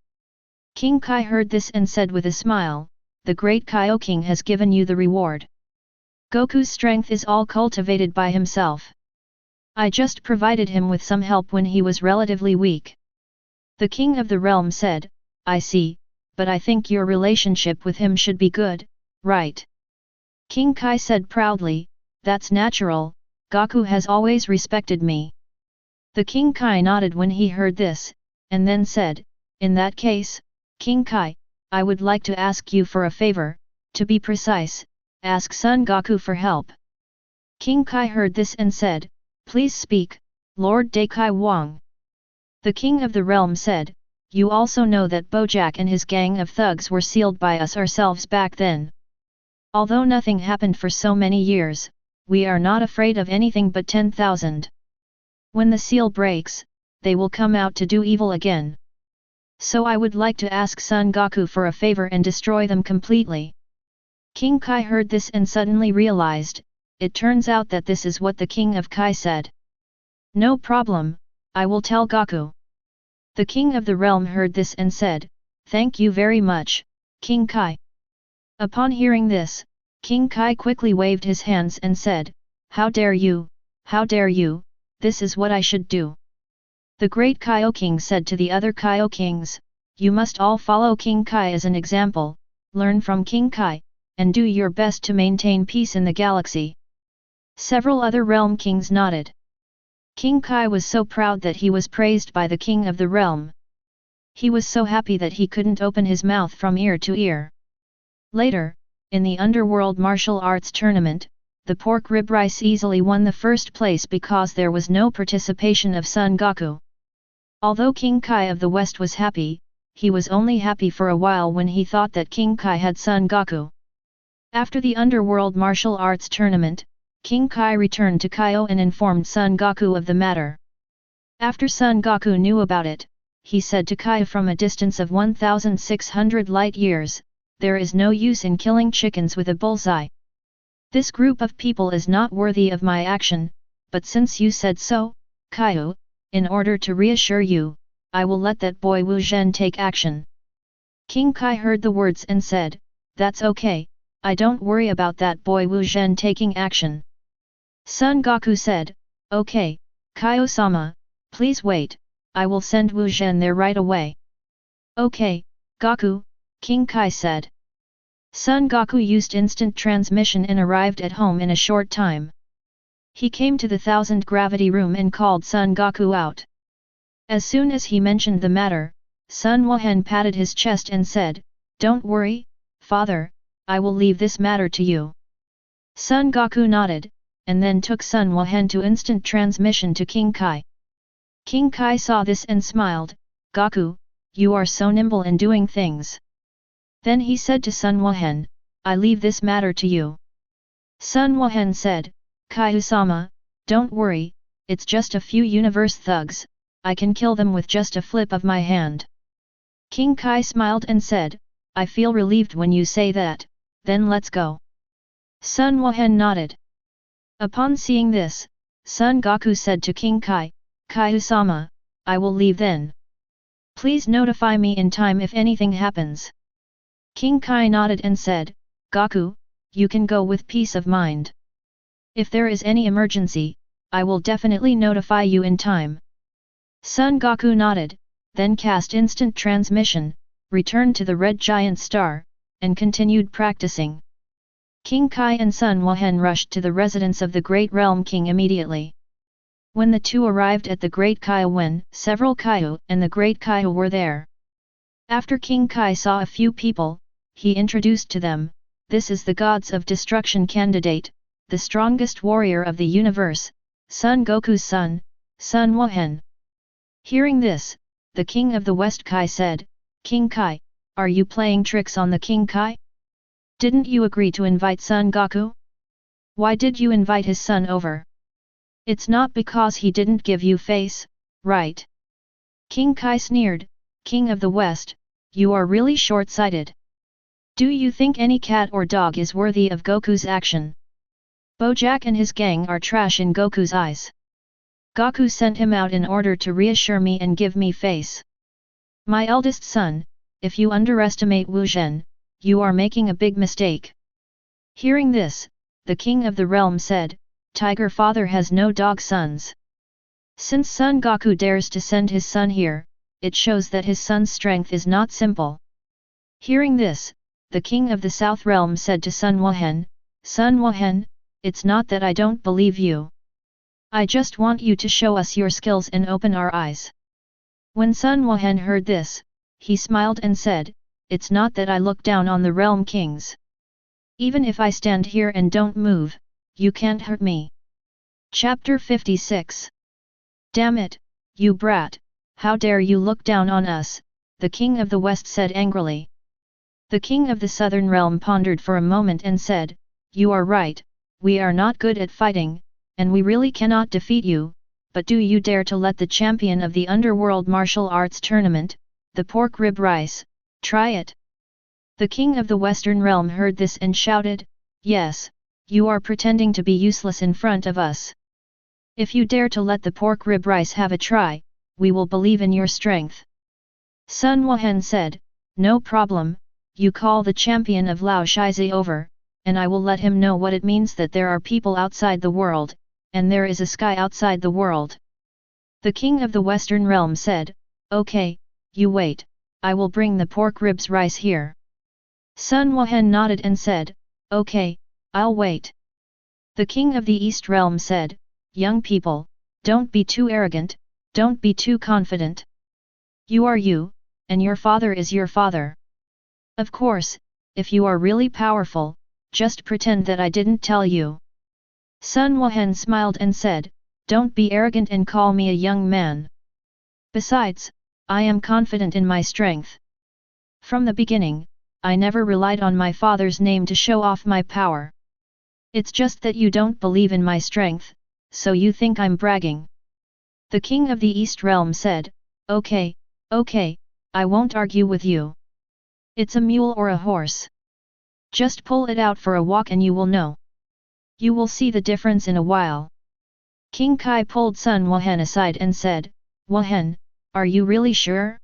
King Kai heard this and said with a smile, "The great Kaio-King has given you the reward. Goku's strength is all cultivated by himself. I just provided him with some help when he was relatively weak." The King of the Realm said, "I see, but I think your relationship with him should be good, right?" King Kai said proudly, "That's natural, Goku has always respected me." The King Kai nodded when he heard this, and then said, "In that case, King Kai, I would like to ask you for a favor, to be precise, ask Son Goku for help." King Kai heard this and said, "Please speak, Lord Daikai Wang." The King of the Realm said, "You also know that Bojack and his gang of thugs were sealed by us ourselves back then. Although nothing happened for so many years, we are not afraid of anything but 10,000. When the seal breaks, they will come out to do evil again. So I would like to ask Son Goku for a favor and destroy them completely." King Kai heard this and suddenly realized, it turns out that this is what the king of Kai said. No problem, I will tell Goku. The king of the realm heard this and said, thank you very much, King Kai. Upon hearing this, King Kai quickly waved his hands and said, how dare you, this is what I should do. The great Kaio-King said to the other Kaio-Kings, you must all follow King Kai as an example, learn from King Kai, and do your best to maintain peace in the galaxy. Several other realm kings nodded. King Kai was so proud that he was praised by the king of the realm. He was so happy that he couldn't open his mouth from ear to ear. Later, in the underworld martial arts tournament, the pork rib rice easily won the first place because there was no participation of Son Goku. Although King Kai of the West was happy, he was only happy for a while when he thought that King Kai had Son Goku. After the underworld martial arts tournament, King Kai returned to Kaio and informed Son Goku of the matter. After Son Goku knew about it, he said to Kaio from a distance of 1,600 light years, there is no use in killing chickens with a bullseye. This group of people is not worthy of my action, but since you said so, Kaio, in order to reassure you, I will let that boy Wu Zhen take action. King Kai heard the words and said, that's okay, I don't worry about that boy Wu Zhen taking action. Son Goku said, okay, Kaio-sama, please wait, I will send Wu Zhen there right away. Okay, Goku, King Kai said. Son Goku used instant transmission and arrived at home in a short time. He came to the 1000 gravity room and called Son Goku out. As soon as he mentioned the matter, Sun Wuhen patted his chest and said, don't worry, father, I will leave this matter to you. Son Goku nodded, and then took Sun Wuhen to instant transmission to King Kai. King Kai saw this and smiled, Goku, you are so nimble in doing things. Then he said to Sun Wuhen, I leave this matter to you. Sun Wuhen said, Kaio-sama, don't worry, it's just a few universe thugs, I can kill them with just a flip of my hand. King Kai smiled and said, I feel relieved when you say that, then let's go. Sun Wuhen nodded. Upon seeing this, Son Goku said to King Kai, Kaio-sama, I will leave then. Please notify me in time if anything happens. King Kai nodded and said, Goku, you can go with peace of mind. If there is any emergency, I will definitely notify you in time. Son Goku nodded, then cast instant transmission, returned to the red giant star, and continued practicing. King Kai and Sun Wuhen rushed to the residence of the Great Realm King immediately. When the two arrived at the Great Kaio-Wen, several Kaio and the Great Kaio were there. After King Kai saw a few people, he introduced to them, this is the Gods of Destruction candidate, the strongest warrior of the universe, Son Goku's son, Sun Wuhen. Hearing this, the King of the West Kai said, King Kai, are you playing tricks on the King Kai? Didn't you agree to invite Son Goku? Why did you invite his son over? It's not because he didn't give you face, right? King Kai sneered, King of the West, you are really short-sighted. Do you think any cat or dog is worthy of Goku's action? Bojack and his gang are trash in Goku's eyes. Goku sent him out in order to reassure me and give me face. My eldest son, if you underestimate Wu Zhen, you are making a big mistake. Hearing this, the king of the realm said, Tiger father has no dog sons. Since Son Goku dares to send his son here, it shows that his son's strength is not simple. Hearing this, the king of the South realm said to Sun Wuhen, it's not that I don't believe you. I just want you to show us your skills and open our eyes. When Sun Wuhen heard this, he smiled and said, it's not that I look down on the realm kings. Even if I stand here and don't move, you can't hurt me. Chapter 56. Damn it, you brat, how dare you look down on us, the king of the West said angrily. The king of the Southern realm pondered for a moment and said, you are right, we are not good at fighting, and we really cannot defeat you, but do you dare to let the champion of the underworld martial arts tournament, the pork rib rice, try it? The king of the Western realm heard this and shouted, yes, you are pretending to be useless in front of us. If you dare to let the pork rib rice have a try, we will believe in your strength. Sun Wuhan said, no problem, you call the champion of Lao Shizi over, and I will let him know what it means that there are people outside the world, and there is a sky outside the world. The king of the Western realm said, okay, you wait, I will bring the pork ribs rice here. Sun Wuhan nodded and said, okay, I'll wait. The king of the East realm said, young people, don't be too arrogant, don't be too confident. You are you, and your father is your father. Of course, if you are really powerful, just pretend that I didn't tell you. Sun Wuhan smiled and said, don't be arrogant and call me a young man. Besides, I am confident in my strength. From the beginning, I never relied on my father's name to show off my power. It's just that you don't believe in my strength, so you think I'm bragging. The king of the East realm said, okay, okay, I won't argue with you. It's a mule or a horse. Just pull it out for a walk and you will know. You will see the difference in a while. King Kai pulled Sun Wuhan aside and said, Wuhan, are you really sure?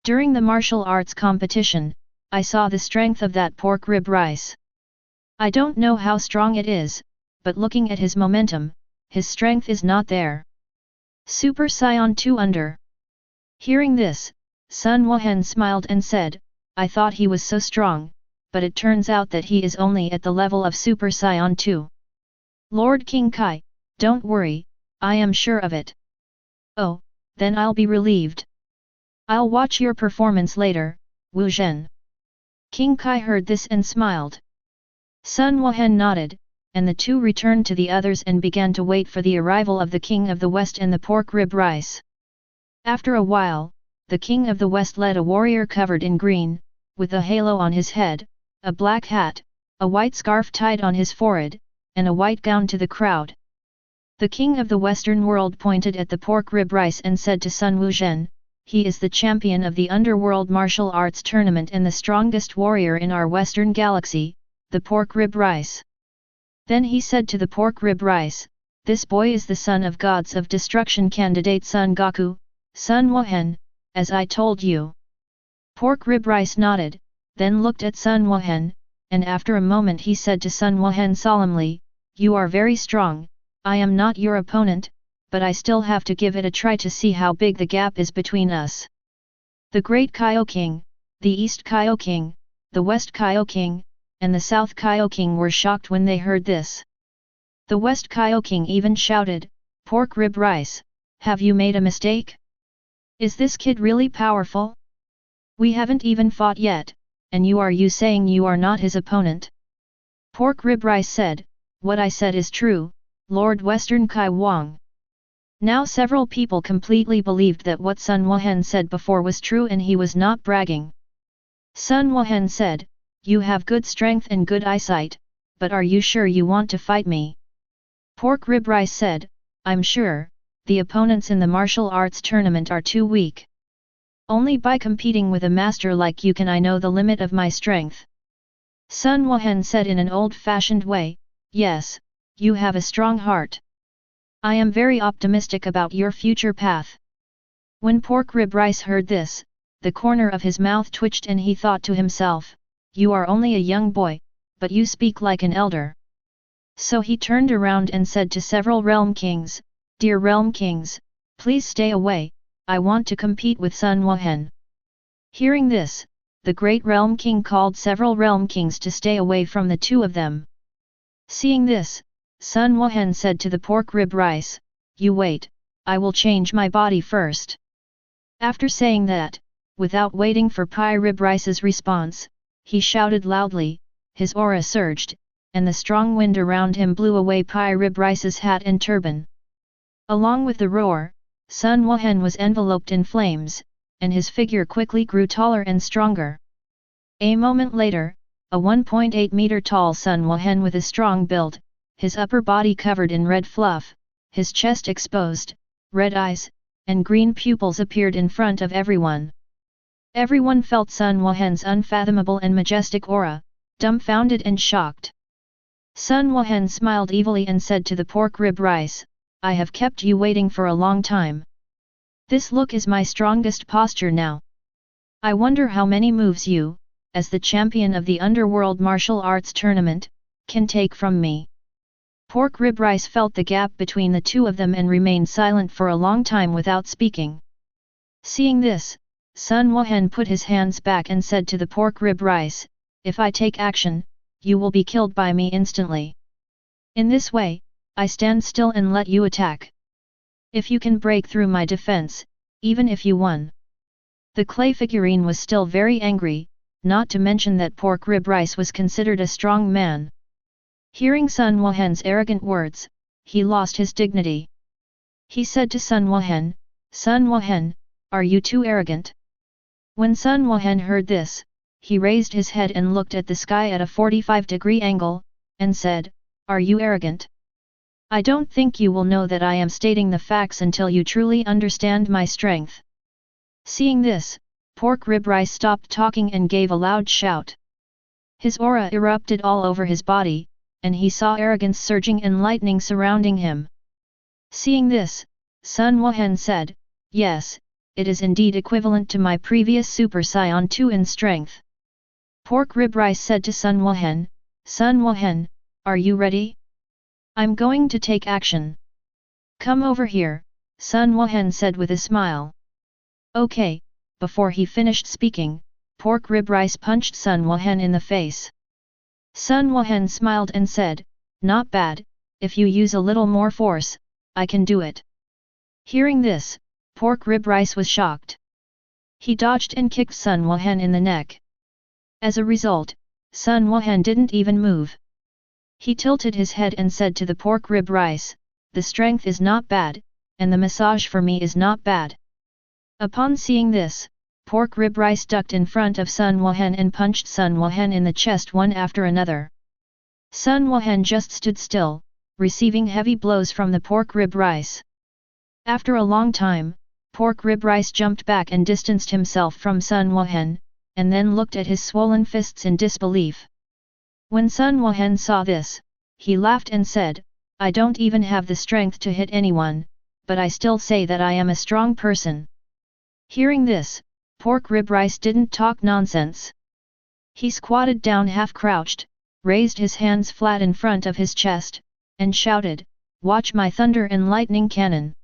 During the martial arts competition, I saw the strength of that pork rib rice. I don't know how strong it is, but looking at his momentum, his strength is not there. Super Saiyan 2 under. Hearing this, Sun Wuhan smiled and said, I thought he was so strong, but it turns out that he is only at the level of Super Saiyan 2. Lord King Kai, don't worry, I am sure of it. Oh, then I'll be relieved. I'll watch your performance later, Wu Zhen. King Kai heard this and smiled. Sun Wuhan nodded, and the two returned to the others and began to wait for the arrival of the King of the West and the pork rib rice. After a while, the King of the West led a warrior covered in green, with a halo on his head, a black hat, a white scarf tied on his forehead, and a white gown to the crowd. The King of the Western world pointed at the pork rib rice and said to Sun Wuzhen, he is the champion of the underworld martial arts tournament and the strongest warrior in our Western galaxy, the pork rib rice. Then he said to the pork rib rice, this boy is the son of gods of destruction candidate Son Goku, Sun Wuhan, as I told you. Pork rib rice nodded, then looked at Sun Wuhan, and after a moment he said to Sun Wuhan solemnly, you are very strong, I am not your opponent, but I still have to give it a try to see how big the gap is between us. The Great Kaio-Ken, the East Kaio-Ken, the West Kaio-Ken, and the South Kaio-Ken were shocked when they heard this. The West Kaio-Ken even shouted, pork rib rice, have you made a mistake? Is this kid really powerful? We haven't even fought yet, and you saying you are not his opponent? Pork rib rice said, what I said is true, Lord Western Kai Wang. Now several people completely believed that what Sun Wuhan said before was true and he was not bragging. Sun Wuhan said, you have good strength and good eyesight, but are you sure you want to fight me? Pork rib rice said, I'm sure, the opponents in the martial arts tournament are too weak. Only by competing with a master like you can I know the limit of my strength. Sun Wuhan said in an old-fashioned way, yes, you have a strong heart. I am very optimistic about your future path. When pork rib rice heard this, the corner of his mouth twitched and he thought to himself, you are only a young boy, but you speak like an elder. So he turned around and said to several realm kings, dear realm kings, please stay away, I want to compete with Sun Wuhan. Hearing this, the great realm king called several realm kings to stay away from the two of them. Seeing this, Sun Wuhan said to the pork rib rice, you wait, I will change my body first. After saying that, without waiting for Pi rib rice's response, he shouted loudly, his aura surged, and the strong wind around him blew away Pi rib rice's hat and turban. Along with the roar, Sun Wuhan was enveloped in flames, and his figure quickly grew taller and stronger. A moment later, a 1.8 meter tall Sun Wuhan with a strong build, his upper body covered in red fluff, his chest exposed, red eyes, and green pupils appeared in front of everyone. Everyone felt Sun Wuhan's unfathomable and majestic aura, dumbfounded and shocked. Sun Wuhan smiled evilly and said to the pork rib rice, I have kept you waiting for a long time. This look is my strongest posture now. I wonder how many moves you, as the champion of the underworld martial arts tournament, can take from me. Pork rib rice felt the gap between the two of them and remained silent for a long time without speaking. Seeing this, Sun Wuhan put his hands back and said to the pork rib rice, if I take action, you will be killed by me instantly. In this way, I stand still and let you attack. If you can break through my defense, even if you won. The clay figurine was still very angry, not to mention that pork rib rice was considered a strong man. Hearing Sun Wuhan's arrogant words, he lost his dignity. He said to Sun Wuhan, are you too arrogant? When Sun Wuhan heard this, he raised his head and looked at the sky at a 45-degree angle, and said, are you arrogant? I don't think you will know that I am stating the facts until you truly understand my strength. Seeing this, pork rib rice stopped talking and gave a loud shout. His aura erupted all over his body, and he saw arrogance surging and lightning surrounding him. Seeing this, Sun Wuhan said, yes, it is indeed equivalent to my previous Super Saiyan 2 in strength. Pork rib rice said to Sun Wuhan, are you ready? I'm going to take action. Come over here, Sun Wuhan said with a smile. Okay, before he finished speaking, pork rib rice punched Sun Wuhan in the face. Sun Wuhan smiled and said, not bad, if you use a little more force, I can do it. Hearing this, pork rib rice was shocked. He dodged and kicked Sun Wuhan in the neck. As a result, Sun Wuhan didn't even move. He tilted his head and said to the pork rib rice, the strength is not bad, and the massage for me is not bad. Upon seeing this, pork rib rice ducked in front of Sun Wuhan and punched Sun Wuhan in the chest one after another. Sun Wuhan just stood still, receiving heavy blows from the pork rib rice. After a long time, pork rib rice jumped back and distanced himself from Sun Wuhan, and then looked at his swollen fists in disbelief. When Sun Wuhan saw this, he laughed and said, I don't even have the strength to hit anyone, but I still say that I am a strong person. Hearing this, pork rib rice didn't talk nonsense. He squatted down half-crouched, raised his hands flat in front of his chest, and shouted, watch my thunder and lightning cannon.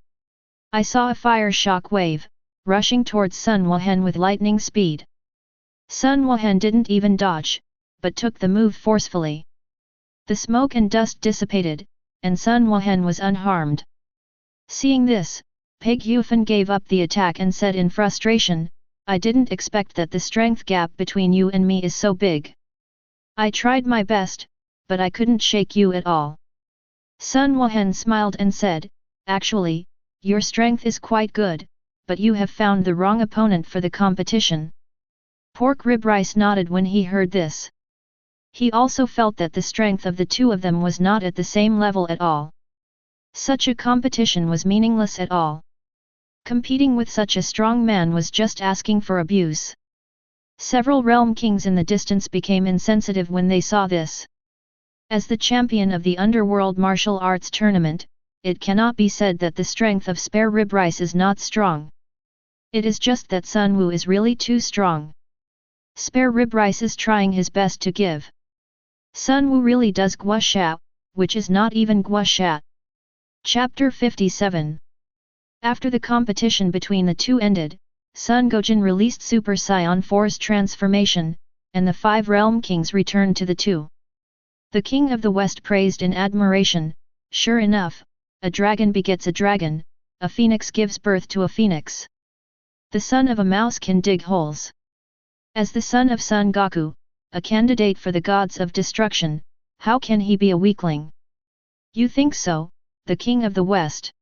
I saw a fire shock wave, rushing towards Sun Wuhan with lightning speed. Sun Wuhan didn't even dodge, but took the move forcefully. The smoke and dust dissipated, and Sun Wuhan was unharmed. Seeing this, Pig Yufan gave up the attack and said in frustration, I didn't expect that the strength gap between you and me is so big. I tried my best, but I couldn't shake you at all. Sun Wuhan smiled and said, actually, your strength is quite good, but you have found the wrong opponent for the competition. Pork rib rice nodded when he heard this. He also felt that the strength of the two of them was not at the same level at all. Such a competition was meaningless at all. Competing with such a strong man was just asking for abuse. Several realm kings in the distance became insensitive when they saw this. As the champion of the underworld martial arts tournament, it cannot be said that the strength of spare rib rice is not strong. It is just that Sun Wu is really too strong. Spare rib rice is trying his best to give. Sun Wu really does gua sha, which is not even gua sha. Chapter 57. After the competition between the two ended, Son Goku released Super Saiyan 4's transformation, and the 5 realm kings returned to the two. The king of the west praised in admiration, sure enough, a dragon begets a dragon, a phoenix gives birth to a phoenix. The son of a mouse can dig holes. As the son of Son Goku, a candidate for the gods of destruction, how can he be a weakling? You think so, the king of the west?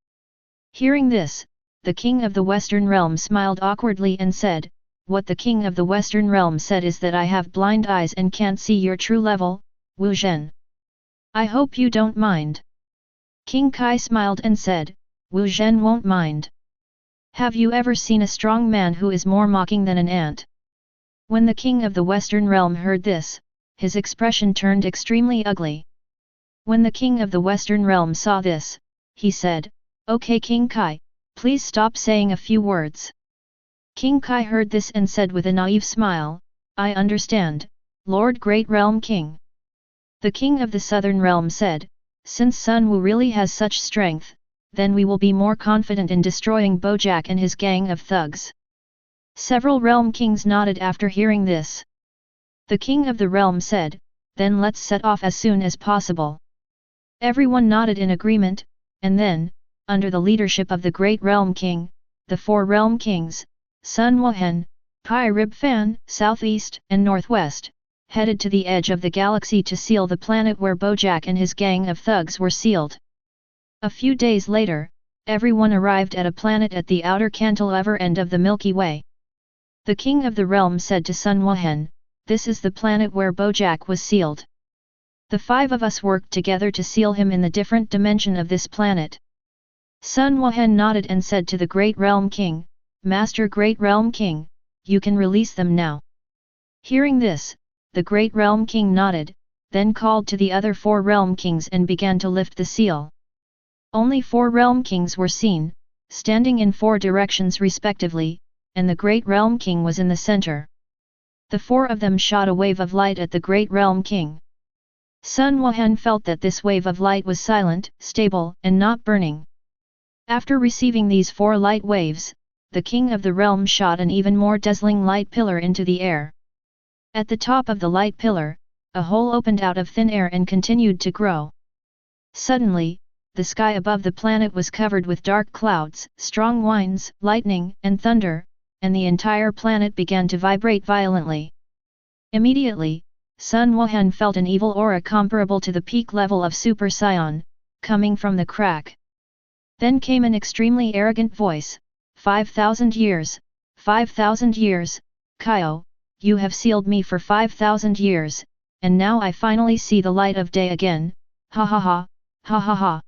Hearing this, the king of the western realm smiled awkwardly and said, what the king of the western realm said is that I have blind eyes and can't see your true level, Wu Zhen. I hope you don't mind. King Kai smiled and said, Wu Zhen won't mind. Have you ever seen a strong man who is more mocking than an ant? When the king of the western realm heard this, his expression turned extremely ugly. When the king of the Western realm saw this, he said, "Okay King Kai, please stop saying a few words." King Kai heard this and said with a naive smile, "I understand, Lord Great Realm King." The king of the Southern realm said, "Since Sun Wu really has such strength, then we will be more confident in destroying Bojack and his gang of thugs." Several realm kings nodded after hearing this. The king of the realm said, "Then let's set off as soon as possible." Everyone nodded in agreement, and then, under the leadership of the Great Realm King, the four realm kings, Sun Wuhan, Pai Rib Fan, Southeast and Northwest, headed to the edge of the galaxy to seal the planet where Bojack and his gang of thugs were sealed. A few days later, everyone arrived at a planet at the outer cantilever end of the Milky Way. The king of the realm said to Sun Wuhan, "This is the planet where Bojack was sealed. The five of us worked together to seal him in the different dimension of this planet." Sun Wuhan nodded and said to the Great Realm King, "Master Great Realm King, you can release them now." Hearing this, the Great Realm King nodded, then called to the other four Realm Kings and began to lift the seal. Only four Realm Kings were seen, standing in four directions respectively, and the Great Realm King was in the center. The four of them shot a wave of light at the Great Realm King. Sun Wuhan felt that this wave of light was silent, stable, and not burning. After receiving these four light waves, the king of the realm shot an even more dazzling light pillar into the air. At the top of the light pillar, a hole opened out of thin air and continued to grow. Suddenly, the sky above the planet was covered with dark clouds, strong winds, lightning, and thunder, and the entire planet began to vibrate violently. Immediately, Sun Wuhan felt an evil aura comparable to the peak level of Super Saiyan, coming from the crack. Then came an extremely arrogant voice, 5,000 years, 5,000 years, Kaio, you have sealed me for 5,000 years, and now I finally see the light of day again, ha ha ha, ha ha ha."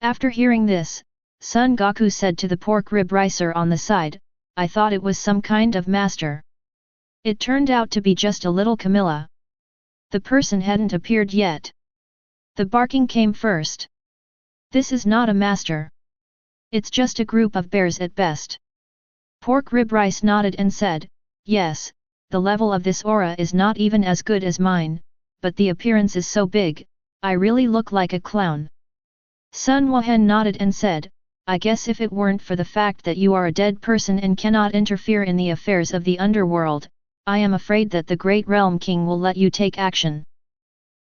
After hearing this, Son Goku said to the pork rib ricer on the side, "I thought it was some kind of master. It turned out to be just a little Camilla. The person hadn't appeared yet." The barking came first. "This is not a master. It's just a group of bears at best." Pork rib rice nodded and said, "Yes, the level of this aura is not even as good as mine, but the appearance is so big, I really look like a clown." Sun Wuhan nodded and said, "I guess if it weren't for the fact that you are a dead person and cannot interfere in the affairs of the underworld, I am afraid that the Great Realm King will let you take action."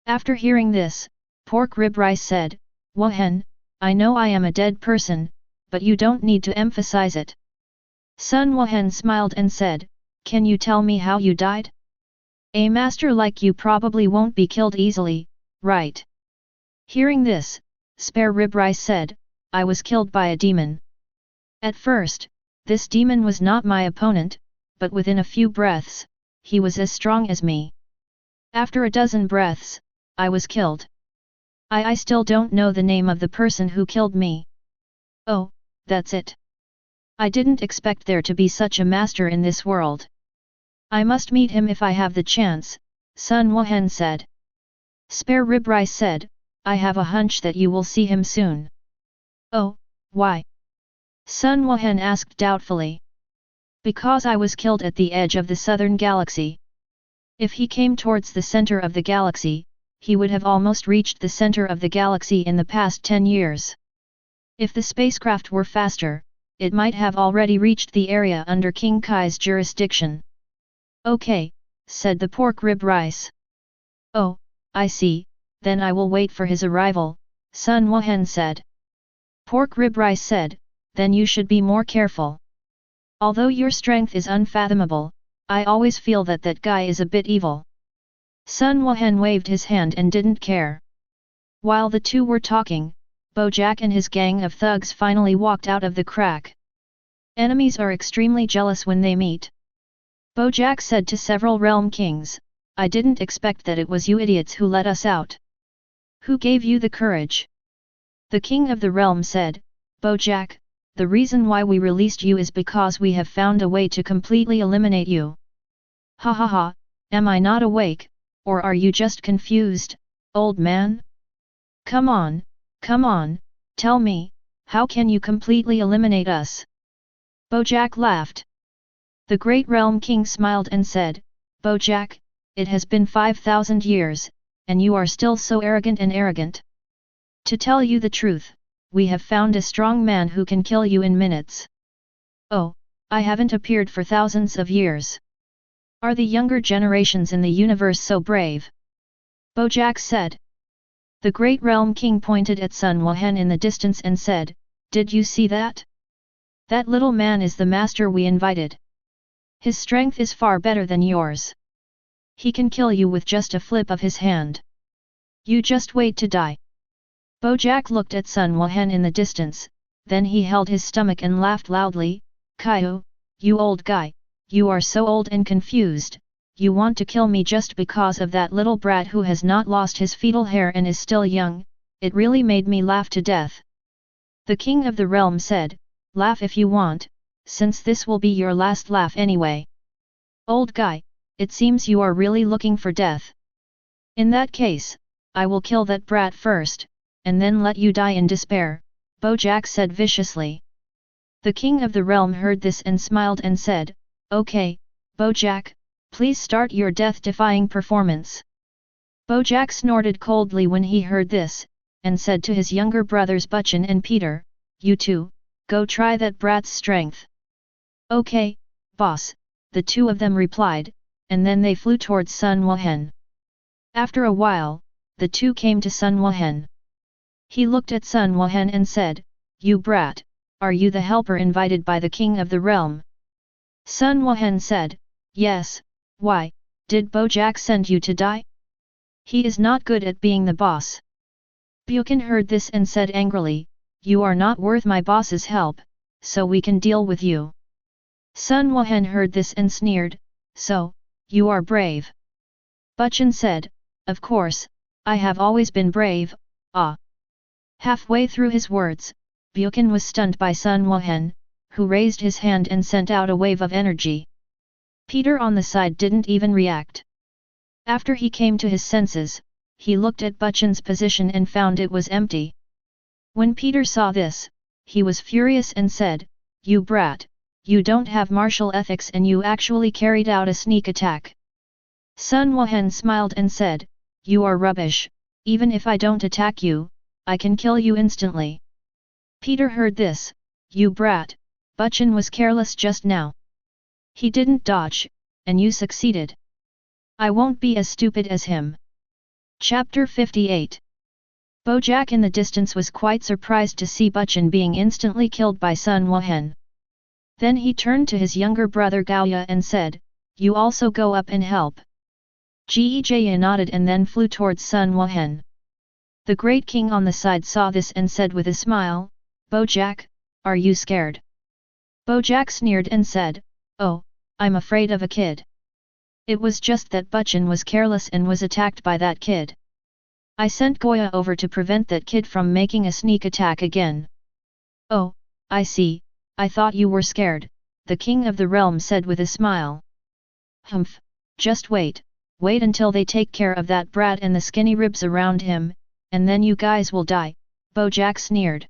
After hearing this, Pork Rib Rice said, "Wuhan, I know I am a dead person, but you don't need to emphasize it." Sun Wuhan smiled and said, "Can you tell me how you died? A master like you probably won't be killed easily, right?" Hearing this, Spare Rib Rice said, "I was killed by a demon. At first, this demon was not my opponent, but within a few breaths, he was as strong as me. After a dozen breaths, I was killed. I still don't know the name of the person who killed me." "Oh, that's it. I didn't expect there to be such a master in this world. I must meet him if I have the chance," Sun Wuhan said. Spare Rib Rice said, "I have a hunch that you will see him soon." "Oh, why?" Sun Wuhan asked doubtfully. "Because I was killed at the edge of the southern galaxy. If he came towards the center of the galaxy, he would have almost reached the center of the galaxy in the past 10 years. If the spacecraft were faster, it might have already reached the area under King Kai's jurisdiction." "Okay," said the Pork Rib Rice. "Oh, I see, then I will wait for his arrival," Sun Wuhan said. Pork Rib Rice said, "Then you should be more careful. Although your strength is unfathomable, I always feel that that guy is a bit evil." Sun Wuhan waved his hand and didn't care. While the two were talking, Bojack and his gang of thugs finally walked out of the crack. Enemies are extremely jealous when they meet. Bojack said to several realm kings, "I didn't expect that it was you idiots who let us out. Who gave you the courage?" The king of the realm said, "Bojack, the reason why we released you is because we have found a way to completely eliminate you." "Ha ha ha, am I not awake, or are you just confused, old man?" Come on, tell me, how can you completely eliminate us? Bojack laughed. The Great Realm King smiled and said, Bojack, it has been 5,000 years, and you are still so arrogant. To tell you the truth, we have found a strong man who can kill you in minutes. Oh, I haven't appeared for thousands of years. Are the younger generations in the universe so brave? Bojack said. The Great Realm King pointed at Sun Wuhan in the distance and said, Did you see that? That little man is the master we invited. His strength is far better than yours. He can kill you with just a flip of his hand. You just wait to die. Bojack looked at Sun Wuhan in the distance, then he held his stomach and laughed loudly, Kaio, you old guy, you are so old and confused, you want to kill me just because of that little brat who has not lost his fetal hair and is still young, it really made me laugh to death. The King of the Realm said, Laugh if you want, since this will be your last laugh anyway. Old guy, it seems you are really looking for death. In that case, I will kill that brat first, and then let you die in despair, Bojack said viciously. The King of the Realm heard this and smiled and said, Okay, Bojack, please start your death-defying performance. Bojack snorted coldly when he heard this, and said to his younger brothers Butchin and Peter, You two, go try that brat's strength. Okay, boss, the two of them replied, and then they flew towards Sun Wuhan. After a while, the two came to Sun Wuhan. He looked at Sun Wuhan and said, You brat, are you the helper invited by the King of the Realm? Sun Wuhan said, Yes, why, did Bojack send you to die? He is not good at being the boss. Buchan heard this and said angrily, You are not worth my boss's help, so we can deal with you. Sun Wuhan heard this and sneered, So, you are brave. Butchin said, Of course, I have always been brave, ah. Halfway through his words, Buchan was stunned by Sun Wuhan, who raised his hand and sent out a wave of energy. Peter on the side didn't even react. After he came to his senses, he looked at Butchin's position and found it was empty. When Peter saw this, he was furious and said, You brat, you don't have martial ethics and you actually carried out a sneak attack. Sun Wuhan smiled and said, You are rubbish, even if I don't attack you, I can kill you instantly. Peter heard this, You brat, Butchin was careless just now. He didn't dodge, and you succeeded. I won't be as stupid as him. Chapter 58. Bojack in the distance was quite surprised to see Butchin being instantly killed by Sun Wuhan. Then he turned to his younger brother Gaoya and said, You also go up and help. Geja nodded and then flew towards Sun Wuhan. The Great King on the side saw this and said with a smile, Bojack, are you scared? Bojack sneered and said, Oh, I'm afraid of a kid. It was just that Butchin was careless and was attacked by that kid. I sent Goya over to prevent that kid from making a sneak attack again. Oh, I see, I thought you were scared, the King of the Realm said with a smile. Humph, just wait until they take care of that brat and the skinny ribs around him, and then you guys will die, Bojack sneered.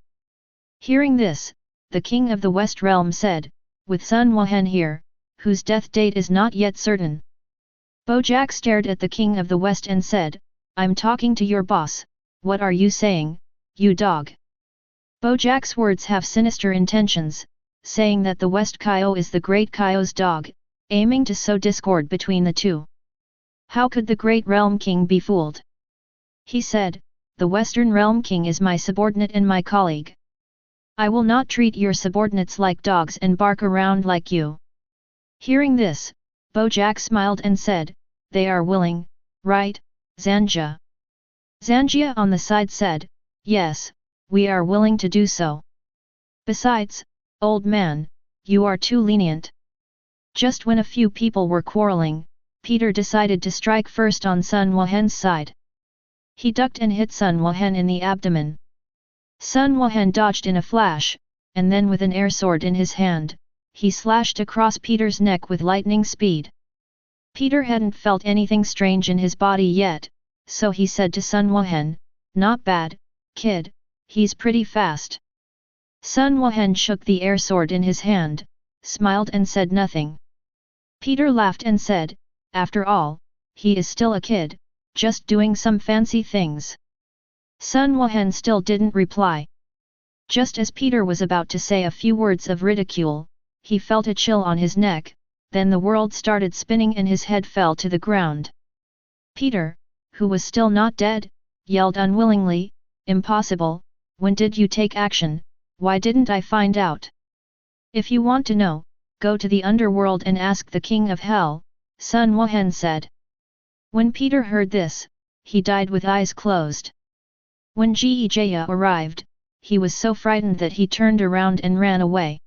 Hearing this, the King of the West Realm said, with Sun Wuhan here, whose death date is not yet certain. Bojack stared at the King of the West and said, I'm talking to your boss, what are you saying, you dog? Bojack's words have sinister intentions, saying that the West Kaio is the Great Kaio's dog, aiming to sow discord between the two. How could the Great Realm King be fooled? He said, The Western Realm King is my subordinate and my colleague. I will not treat your subordinates like dogs and bark around like you. Hearing this, Bojack smiled and said, They are willing, right, Zanja? Zangia on the side said, Yes, we are willing to do so. Besides, old man, you are too lenient. Just when a few people were quarreling, Peter decided to strike first on Sun Wuhan's side. He ducked and hit Sun Wuhan in the abdomen. Sun Wuhan dodged in a flash, and then with an air sword in his hand, he slashed across Peter's neck with lightning speed. Peter hadn't felt anything strange in his body yet, so he said to Sun Wuhan, Not bad, kid, he's pretty fast. Sun Wuhan shook the air sword in his hand, smiled and said nothing. Peter laughed and said, after all, he is still a kid, just doing some fancy things. Sun Wuhan still didn't reply. Just as Peter was about to say a few words of ridicule, he felt a chill on his neck, then the world started spinning and his head fell to the ground. Peter, who was still not dead, yelled unwillingly, impossible, when did you take action, why didn't I find out? If you want to know, go to the underworld and ask the King of Hell, Sun Wuhan said. When Peter heard this, he died with eyes closed. When Vegeta arrived, he was so frightened that he turned around and ran away.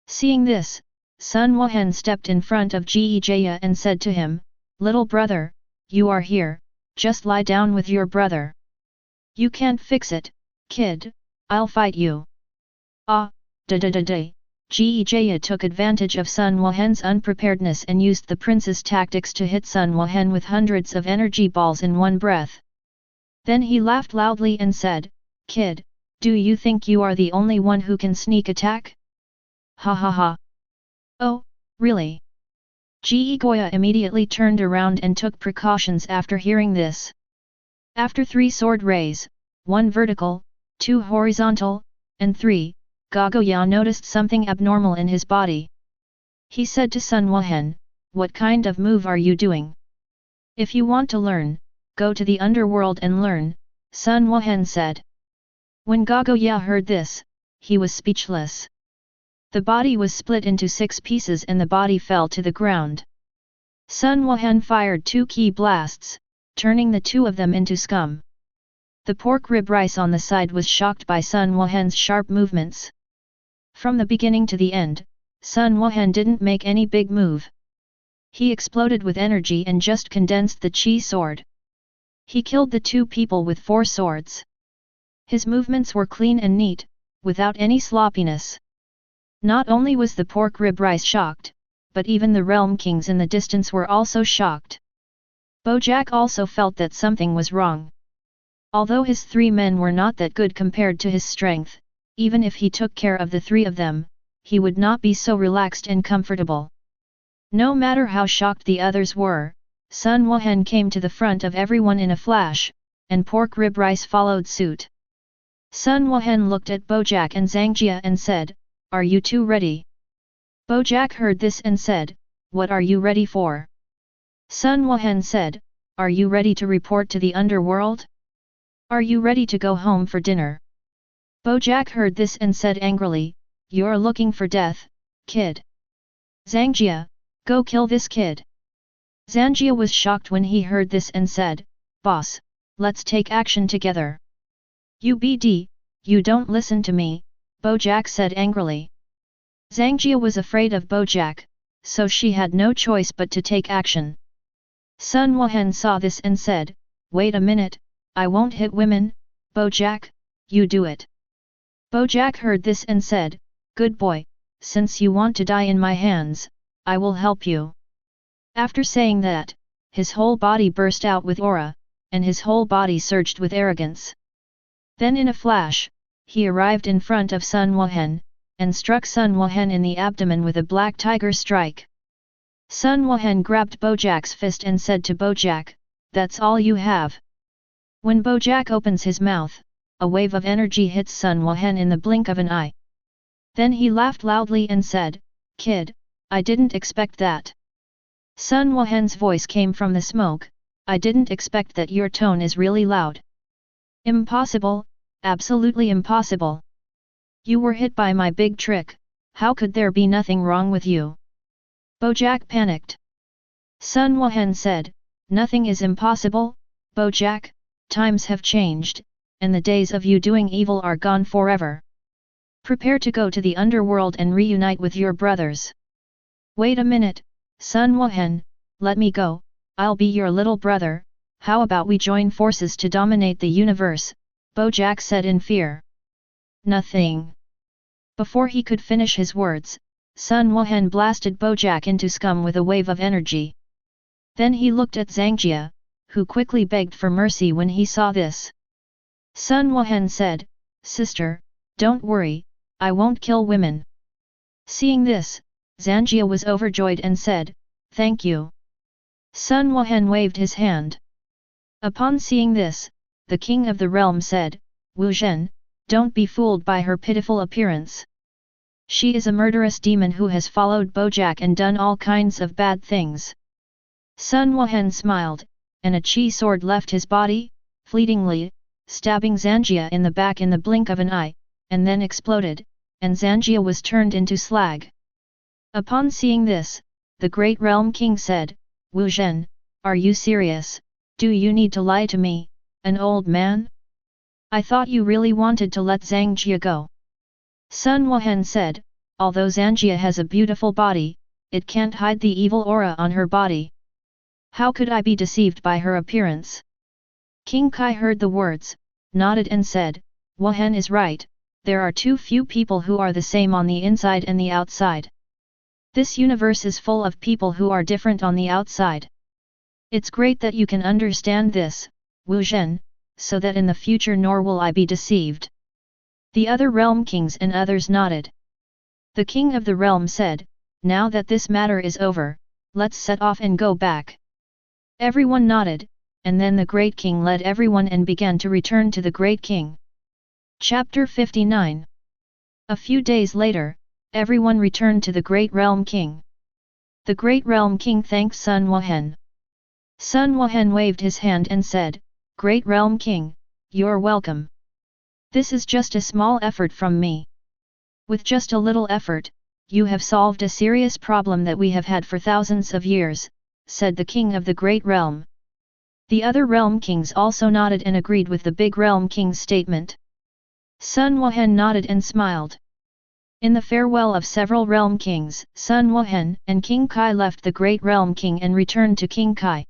Seeing this, Sun Wuhan stepped in front of Vegeta and said to him, little brother, you are here, just lie down with your brother. You can't fix it, kid, I'll fight you. Ah, da-da-da-da. Vegeta took advantage of Sun Wuhan's unpreparedness and used the prince's tactics to hit Sun Wuhan with hundreds of energy balls in one breath. Then he laughed loudly and said, kid, do you think you are the only one who can sneak attack? Ha ha ha. Oh, really? Vegeta immediately turned around and took precautions after hearing this. After 3 sword rays, 1 vertical, 2 horizontal, and 3, Gogoya noticed something abnormal in his body. He said to Sun Wuhan, what kind of move are you doing? If you want to learn, go to the underworld and learn, Sun Wuhan said. When Gogoya heard this, he was speechless. The body was split into 6 pieces and the body fell to the ground. Sun Wuhan fired 2 key blasts, turning the 2 of them into scum. The pork rib rice on the side was shocked by Sun Wuhan's sharp movements. From the beginning to the end, Sun Wuhan didn't make any big move. He exploded with energy and just condensed the chi sword. He killed the 2 people with 4 swords. His movements were clean and neat, without any sloppiness. Not only was the pork rib rice shocked, but even the realm kings in the distance were also shocked. Bojack also felt that something was wrong. Although his 3 men were not that good compared to his strength, even if he took care of the 3 of them, he would not be so relaxed and comfortable. No matter how shocked the others were, Sun Wuhan came to the front of everyone in a flash, and pork rib rice followed suit. Sun Wuhan looked at Bojack and Zangjia and said, are you 2 ready? Bojack heard this and said, what are you ready for? Sun Wuhan said, are you ready to report to the underworld? Are you ready to go home for dinner? Bojack heard this and said angrily, you're looking for death, kid. Zangjia, go kill this kid. Zangjia was shocked when he heard this and said, boss, let's take action together. UBD, you don't listen to me, Bojack said angrily. Zangjia was afraid of Bojack, so she had no choice but to take action. Sun Wuhan saw this and said, wait a minute, I won't hit women, Bojack, you do it. Bojack heard this and said, good boy, since you want to die in my hands, I will help you. After saying that, his whole body burst out with aura, and his whole body surged with arrogance. Then in a flash, he arrived in front of Sun Wuhan, and struck Sun Wuhan in the abdomen with a black tiger strike. Sun Wuhan grabbed Bojack's fist and said to Bojack, that's all you have. When Bojack opens his mouth, a wave of energy hits Sun Wuhan in the blink of an eye. Then he laughed loudly and said, kid, I didn't expect that. Sun Wuhan's voice came from the smoke, I didn't expect that your tone is really loud. Impossible, absolutely impossible. You were hit by my big trick, how could there be nothing wrong with you? Bojack panicked. Sun Wuhan said, nothing is impossible, Bojack, times have changed, and the days of you doing evil are gone forever. Prepare to go to the underworld and reunite with your brothers. Wait a minute, Sun Wuhan, let me go, I'll be your little brother, how about we join forces to dominate the universe, Bojack said in fear. Nothing. Before he could finish his words, Sun Wuhan blasted Bojack into scum with a wave of energy. Then he looked at Zangjia, who quickly begged for mercy when he saw this. Sun Wuhan said, "Sister, don't worry, I won't kill women." Seeing this, Zanjia was overjoyed and said, "Thank you." Sun Wuhan waved his hand. Upon seeing this, the king of the realm said, "Wu Zhen, don't be fooled by her pitiful appearance. She is a murderous demon who has followed Bojack and done all kinds of bad things." Sun Wuhan smiled, and a chi sword left his body, fleetingly, stabbing Zanjia in the back in the blink of an eye, and then exploded, and Zanjia was turned into slag. Upon seeing this, the great realm king said, "Wu Zhen, are you serious? Do you need to lie to me, an old man? I thought you really wanted to let Zanjia go." Sun Wuhan said, "Although Zanjia has a beautiful body, it can't hide the evil aura on her body. How could I be deceived by her appearance?" King Kai heard the words, nodded and said, "Wuhan is right, there are too few people who are the same on the inside and the outside. This universe is full of people who are different on the outside. It's great that you can understand this, Wu Zhen, so that in the future nor will I be deceived." The other realm kings and others nodded. The king of the realm said, "Now that this matter is over, let's set off and go back." Everyone nodded, and then the great king led everyone and began to return to the great king. Chapter 59. A few days later, everyone returned to the great realm king. The great realm king thanked Sun Wuhan. Sun Wuhan waved his hand and said, "Great realm king, you're welcome. This is just a small effort from me. With just a little effort, you have solved a serious problem that we have had for thousands of years," said the king of the great realm. The other realm kings also nodded and agreed with the big realm king's statement. Sun Wuhan nodded and smiled. In the farewell of several realm kings, Sun Wuhan and King Kai left the great realm king and returned to King Kai.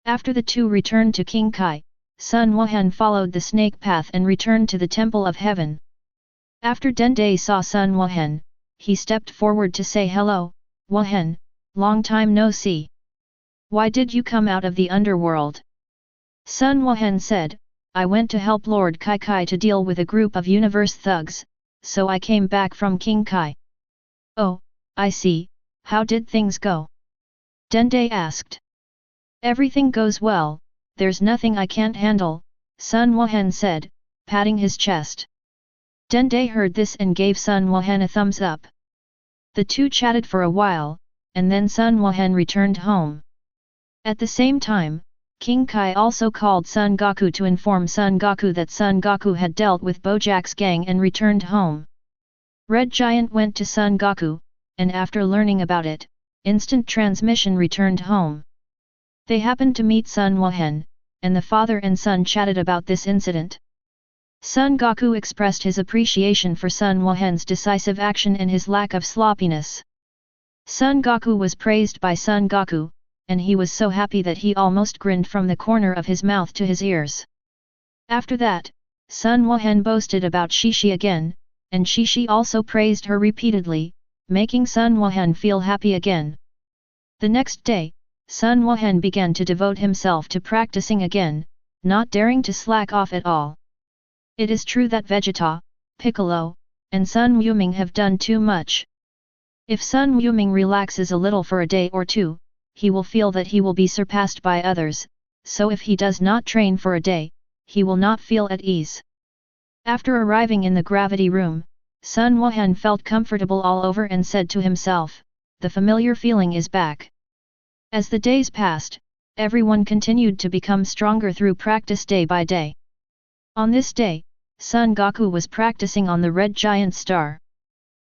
After the two returned to King Kai, Sun Wuhan followed the snake path and returned to the Temple of Heaven. After Dende saw Sun Wuhan, he stepped forward to say, "Hello, Wuhan, long time no see. Why did you come out of the underworld?" Sun Wuhan said, "I went to help Lord Kai Kai to deal with a group of universe thugs, so I came back from King Kai." "Oh, I see, how did things go?" Dende asked. "Everything goes well, there's nothing I can't handle," Sun Wuhan said, patting his chest. Dende heard this and gave Sun Wuhan a thumbs up. The two chatted for a while, and then Sun Wuhan returned home. At the same time, King Kai also called Son Goku to inform Son Goku that Son Goku had dealt with Bojack's gang and returned home. Red Giant went to Son Goku, and after learning about it, instant transmission returned home. They happened to meet Sun Wuhan, and the father and son chatted about this incident. Son Goku expressed his appreciation for Sun Wuhan's decisive action and his lack of sloppiness. Son Goku was praised by Son Goku, and he was so happy that he almost grinned from the corner of his mouth to his ears. After that, Sun Wuhan boasted about Shishi again, and Shishi also praised her repeatedly, making Sun Wuhan feel happy again. The next day, Sun Wuhan began to devote himself to practicing again, not daring to slack off at all. It is true that Vegeta, Piccolo, and Sun Wuming have done too much. If Sun Wuming relaxes a little for a day or two, he will feel that he will be surpassed by others, so if he does not train for a day, he will not feel at ease. After arriving in the gravity room, Sun Wuhan felt comfortable all over and said to himself, "The familiar feeling is back." As the days passed, everyone continued to become stronger through practice day by day. On this day, Son Goku was practicing on the red giant star.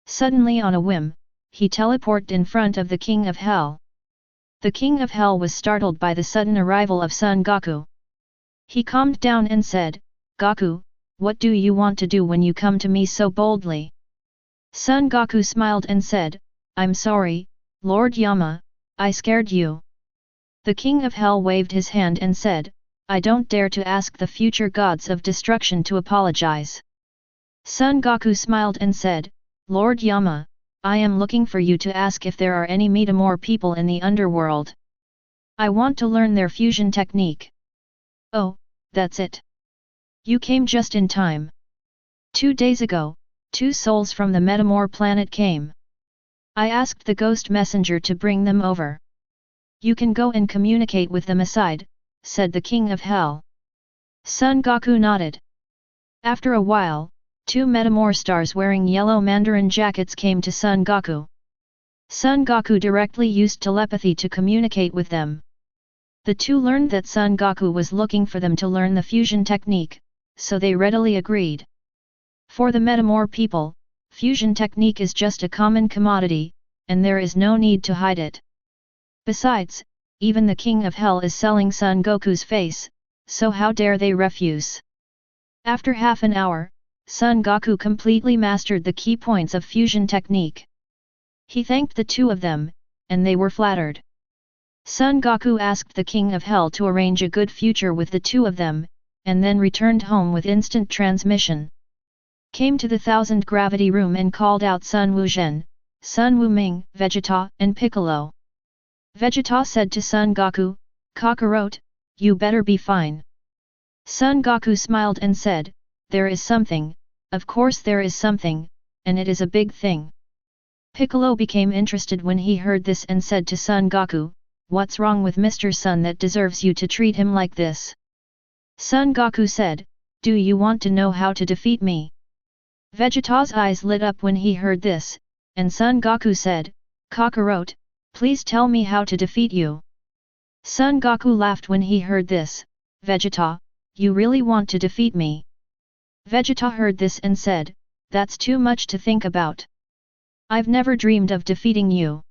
Suddenly on a whim, he teleported in front of the King of Hell. The King of Hell was startled by the sudden arrival of Son Goku. He calmed down and said, "Goku, what do you want to do when you come to me so boldly?" Son Goku smiled and said, "I'm sorry, Lord Yama, I scared you." The King of Hell waved his hand and said, "I don't dare to ask the future gods of destruction to apologize." Son Goku smiled and said, "Lord Yama, I am looking for you to ask if there are any Metamor people in the underworld. I want to learn their fusion technique." "Oh, that's it. You came just in time. 2 days ago, 2 souls from the Metamor planet came. I asked the ghost messenger to bring them over. You can go and communicate with them aside, said the King of Hell. Son Goku nodded. After a while, 2 Metamor stars wearing yellow mandarin jackets came to Son Goku. Son Goku directly used telepathy to communicate with them. The 2 learned that Son Goku was looking for them to learn the fusion technique, so they readily agreed. For the Metamor people, fusion technique is just a common commodity, and there is no need to hide it. Besides, even the King of Hell is selling Son Goku's face, so how dare they refuse? After half an hour, Son Goku completely mastered the key points of fusion technique. He thanked the 2 of them, and they were flattered. Son Goku asked the King of Hell to arrange a good future with the 2 of them, and then returned home with instant transmission. Came to the 1000 gravity room and called out Sun Wuzhen, Sun Wuming, Vegeta, and Piccolo. Vegeta said to Son Goku, Kakarot, you better be fine. Son Goku smiled and said, there is something, of course there is something, and it is a big thing. Piccolo became interested when he heard this and said to Son Goku, what's wrong with Mr. Sun that deserves you to treat him like this? Son Goku said, do you want to know how to defeat me? Vegeta's eyes lit up when he heard this, and Son Goku said, Kakarot, please tell me how to defeat you. Son Goku laughed when he heard this, Vegeta, you really want to defeat me? Vegeta heard this and said, that's too much to think about. I've never dreamed of defeating you.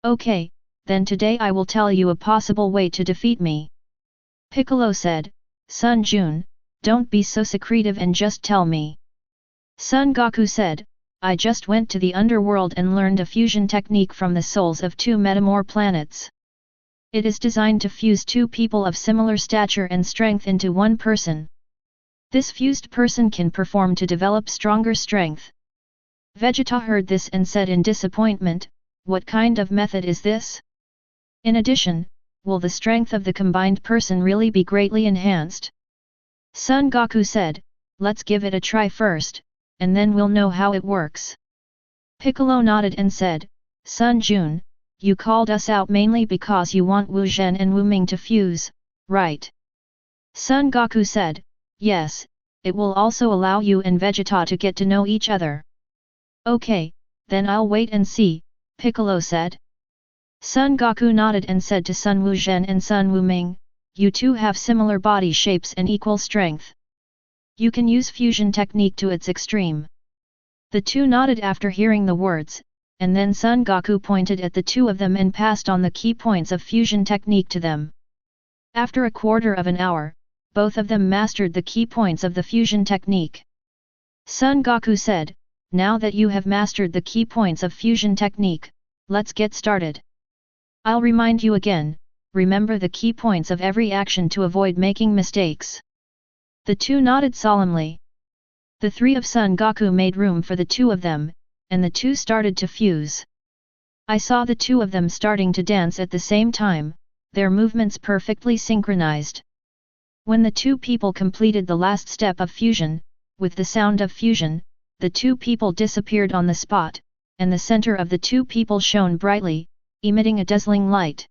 Okay, then today I will tell you a possible way to defeat me. Piccolo said, Son Jun, don't be so secretive and just tell me. Son Goku said, I just went to the underworld and learned a fusion technique from the souls of 2 Metamor planets. It is designed to fuse 2 people of similar stature and strength into one person. This fused person can perform to develop stronger strength. Vegeta heard this and said in disappointment, what kind of method is this? In addition, will the strength of the combined person really be greatly enhanced? Son Goku said, let's give it a try first, and then we'll know how it works. Piccolo nodded and said, Son Jun, you called us out mainly because you want Wu Zhen and Wu Ming to fuse, right? Son Goku said, yes, it will also allow you and Vegeta to get to know each other. Okay, then I'll wait and see, Piccolo said. Son Goku nodded and said to Sun Wuzhen and Sun Wuming, you 2 have similar body shapes and equal strength. You can use fusion technique to its extreme. The 2 nodded after hearing the words, and then Son Goku pointed at the 2 of them and passed on the key points of fusion technique to them. After a quarter of an hour, both of them mastered the key points of the fusion technique. Son Goku said, now that you have mastered the key points of fusion technique, let's get started. I'll remind you again, remember the key points of every action to avoid making mistakes. The 2 nodded solemnly. The 3 of Son Goku made room for the 2 of them, and the 2 started to fuse. I saw the 2 of them starting to dance at the same time, their movements perfectly synchronized. When the 2 people completed the last step of fusion, with the sound of fusion, the 2 people disappeared on the spot, and the center of the 2 people shone brightly, emitting a dazzling light.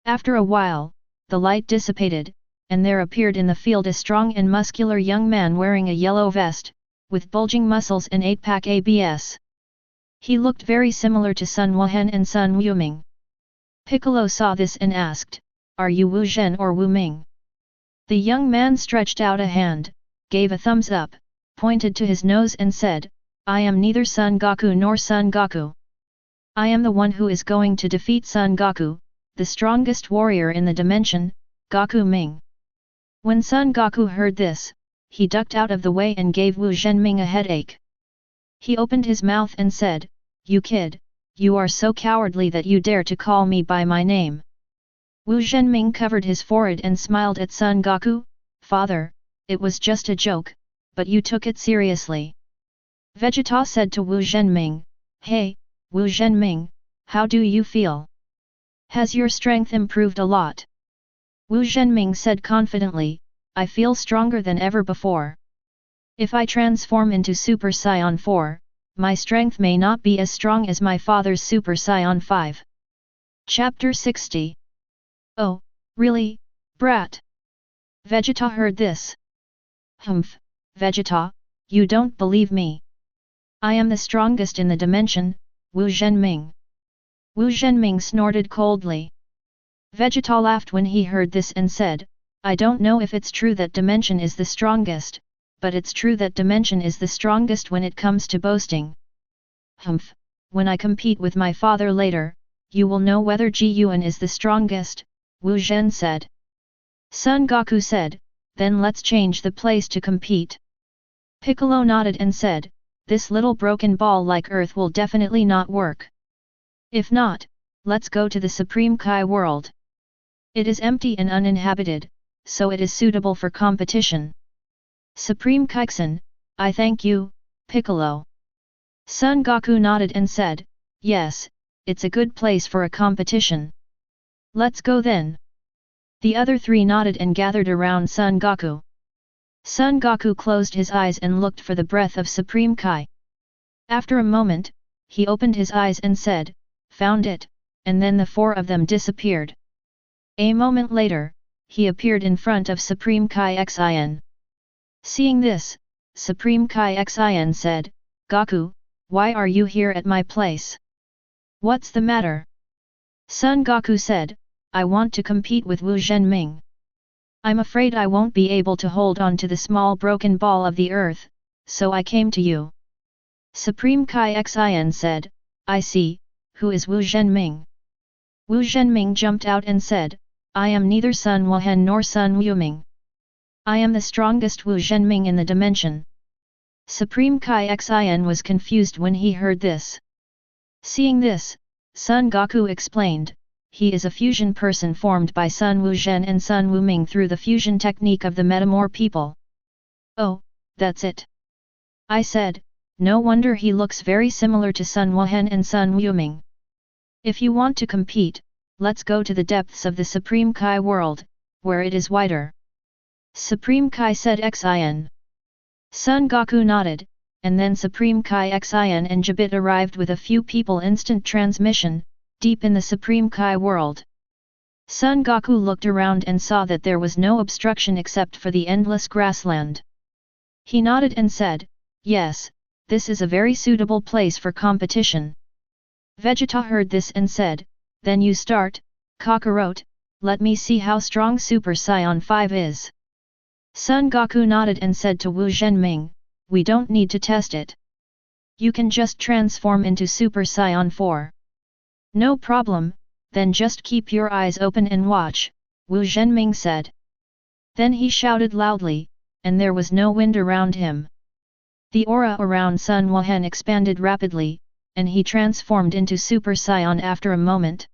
After a while, the light dissipated, and there appeared in the field a strong and muscular young man wearing a yellow vest, with bulging muscles and 8-pack abs. He looked very similar to Sun Wuhen and Sun Wuming. Piccolo saw this and asked, are you Wu Zhen or Wu Ming? The young man stretched out a hand, gave a thumbs up, pointed to his nose and said, I am neither Son Goku nor Son Goku. I am the one who is going to defeat Son Goku, the strongest warrior in the dimension, Goku Ming. When Son Goku heard this, he ducked out of the way and gave Wu Zhenming a headache. He opened his mouth and said, you kid, you are so cowardly that you dare to call me by my name. Wu Zhenming covered his forehead and smiled at Son Goku, Father, it was just a joke, but you took it seriously. Vegeta said to Wu Zhenming, hey, Wu Zhenming, how do you feel? Has your strength improved a lot? Wu Zhenming said confidently, I feel stronger than ever before. If I transform into Super Saiyan 4, my strength may not be as strong as my father's Super Saiyan 5. Chapter 60. Oh, really, brat? Vegeta heard this. Humph, Vegeta, you don't believe me. I am the strongest in the dimension, Wu Zhenming. Wu Zhenming snorted coldly. Vegeta laughed when he heard this and said, I don't know if it's true that dimension is the strongest, but it's true that dimension is the strongest when it comes to boasting. Humph, when I compete with my father later, you will know whether Gyuan is the strongest, Wu Zhen said. Son Goku said, then let's change the place to compete. Piccolo nodded and said, this little broken ball like Earth will definitely not work. If not, let's go to the Supreme Kai world. It is empty and uninhabited, so it is suitable for competition. Supreme Kai-san, I thank you, Piccolo. Son Goku nodded and said, yes, it's a good place for a competition. Let's go then. The other three nodded and gathered around Son Goku. Son Goku closed his eyes and looked for the breath of Supreme Kai. After a moment, he opened his eyes and said, found it, and then the four of them disappeared. A moment later, he appeared in front of Supreme Kai Xin. Seeing this, Supreme Kai Xin said, Goku, why are you here at my place? What's the matter? Son Goku said, I want to compete with Wu Zhenming. I'm afraid I won't be able to hold on to the small broken ball of the earth, so I came to you. Supreme Kai Xin said, I see, who is Wu Zhenming? Wu Zhenming jumped out and said, I am neither Sun Wuhan nor Sun Wuming. I am the strongest Wu Zhenming in the dimension. Supreme Kai Xin was confused when he heard this. Seeing this, Son Goku explained, he is a fusion person formed by Sun Wuzhen and Sun Wuming through the fusion technique of the Metamor people. Oh, that's it. I said, no wonder he looks very similar to Sun Wuhan and Sun Wuming. If you want to compete, let's go to the depths of the Supreme Kai world, where it is wider. Supreme Kai said Xin. Son Goku nodded, and then Supreme Kai Xin and Jabit arrived with a few people instant transmission, deep in the Supreme Kai world. Son Goku looked around and saw that there was no obstruction except for the endless grassland. He nodded and said, yes, this is a very suitable place for competition. Vegeta heard this and said, then you start, Kakarot, let me see how strong Super Saiyan 5 is. Son Goku nodded and said to Wu Zhenming, we don't need to test it. You can just transform into Super Saiyan 4. No problem, then just keep your eyes open and watch, Wu Zhenming said. Then he shouted loudly, and there was no wind around him. The aura around Sun Wuhan expanded rapidly, and he transformed into Super Saiyan after a moment.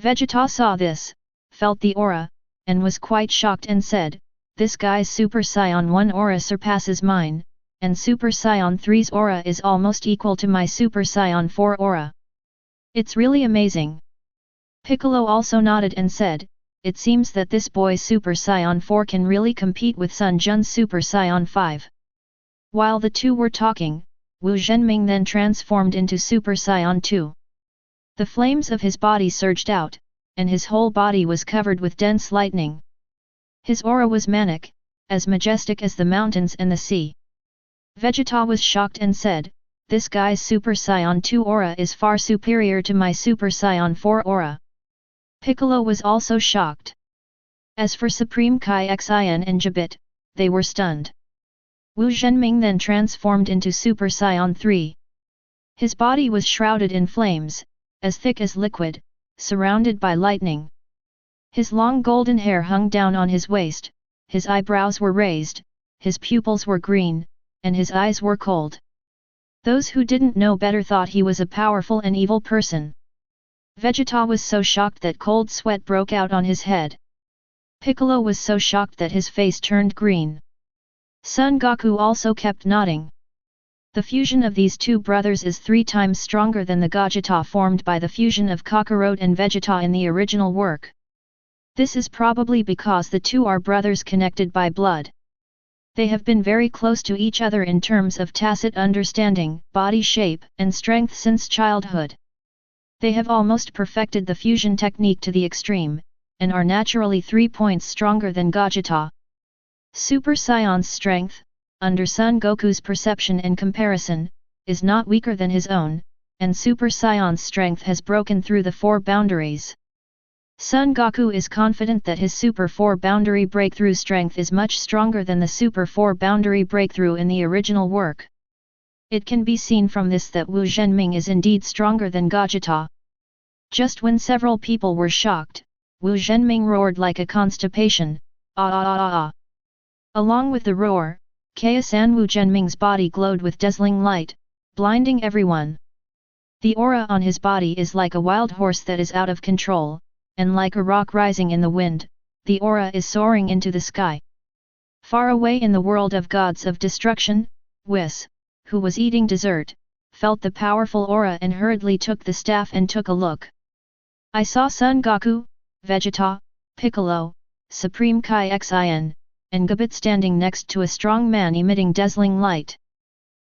Vegeta saw this, felt the aura, and was quite shocked and said, this guy's Super Saiyan 1 aura surpasses mine, and Super Saiyan 3's aura is almost equal to my Super Saiyan 4 aura. It's really amazing. Piccolo also nodded and said, it seems that this boy's Super Saiyan 4 can really compete with Sun Jun's Super Saiyan 5. While the two were talking, Wu Zhenming then transformed into Super Saiyan 2. The flames of his body surged out, and his whole body was covered with dense lightning. His aura was manic, as majestic as the mountains and the sea. Vegeta was shocked and said, this guy's Super Saiyan 2 aura is far superior to my Super Saiyan 4 aura. Piccolo was also shocked. As for Supreme Kai Xin and Jabit, they were stunned. Wu Zhenming then transformed into Super Saiyan 3. His body was shrouded in flames, as thick as liquid, surrounded by lightning. His long golden hair hung down on his waist, his eyebrows were raised, his pupils were green, and his eyes were cold. Those who didn't know better thought he was a powerful and evil person. Vegeta was so shocked that cold sweat broke out on his head. Piccolo was so shocked that his face turned green. Son Goku also kept nodding. The fusion of these two brothers is 3 times stronger than the Gogeta formed by the fusion of Kakarot and Vegeta in the original work. This is probably because the two are brothers connected by blood. They have been very close to each other in terms of tacit understanding, body shape, and strength since childhood. They have almost perfected the fusion technique to the extreme, and are naturally 3 points stronger than Vegeta. Super Saiyan's strength, under Son Goku's perception and comparison, is not weaker than his own, and Super Saiyan's strength has broken through the 4 boundaries. Son Goku is confident that his Super 4 boundary breakthrough strength is much stronger than the Super 4 boundary breakthrough in the original work. It can be seen from this that Wu Zhenming is indeed stronger than Vegeta. Just when several people were shocked, Wu Zhenming roared like a constipation, ah ah ah ah ah. Along with the roar, Kaio-San Wu Zhenming's body glowed with dazzling light, blinding everyone. The aura on his body is like a wild horse that is out of control, and like a rock rising in the wind, the aura is soaring into the sky. Far away in the world of gods of destruction, Wis, who was eating dessert, felt the powerful aura and hurriedly took the staff and took a look. I saw Son Goku, Vegeta, Piccolo, Supreme Kai Xian, and Gabit standing next to a strong man emitting dazzling light.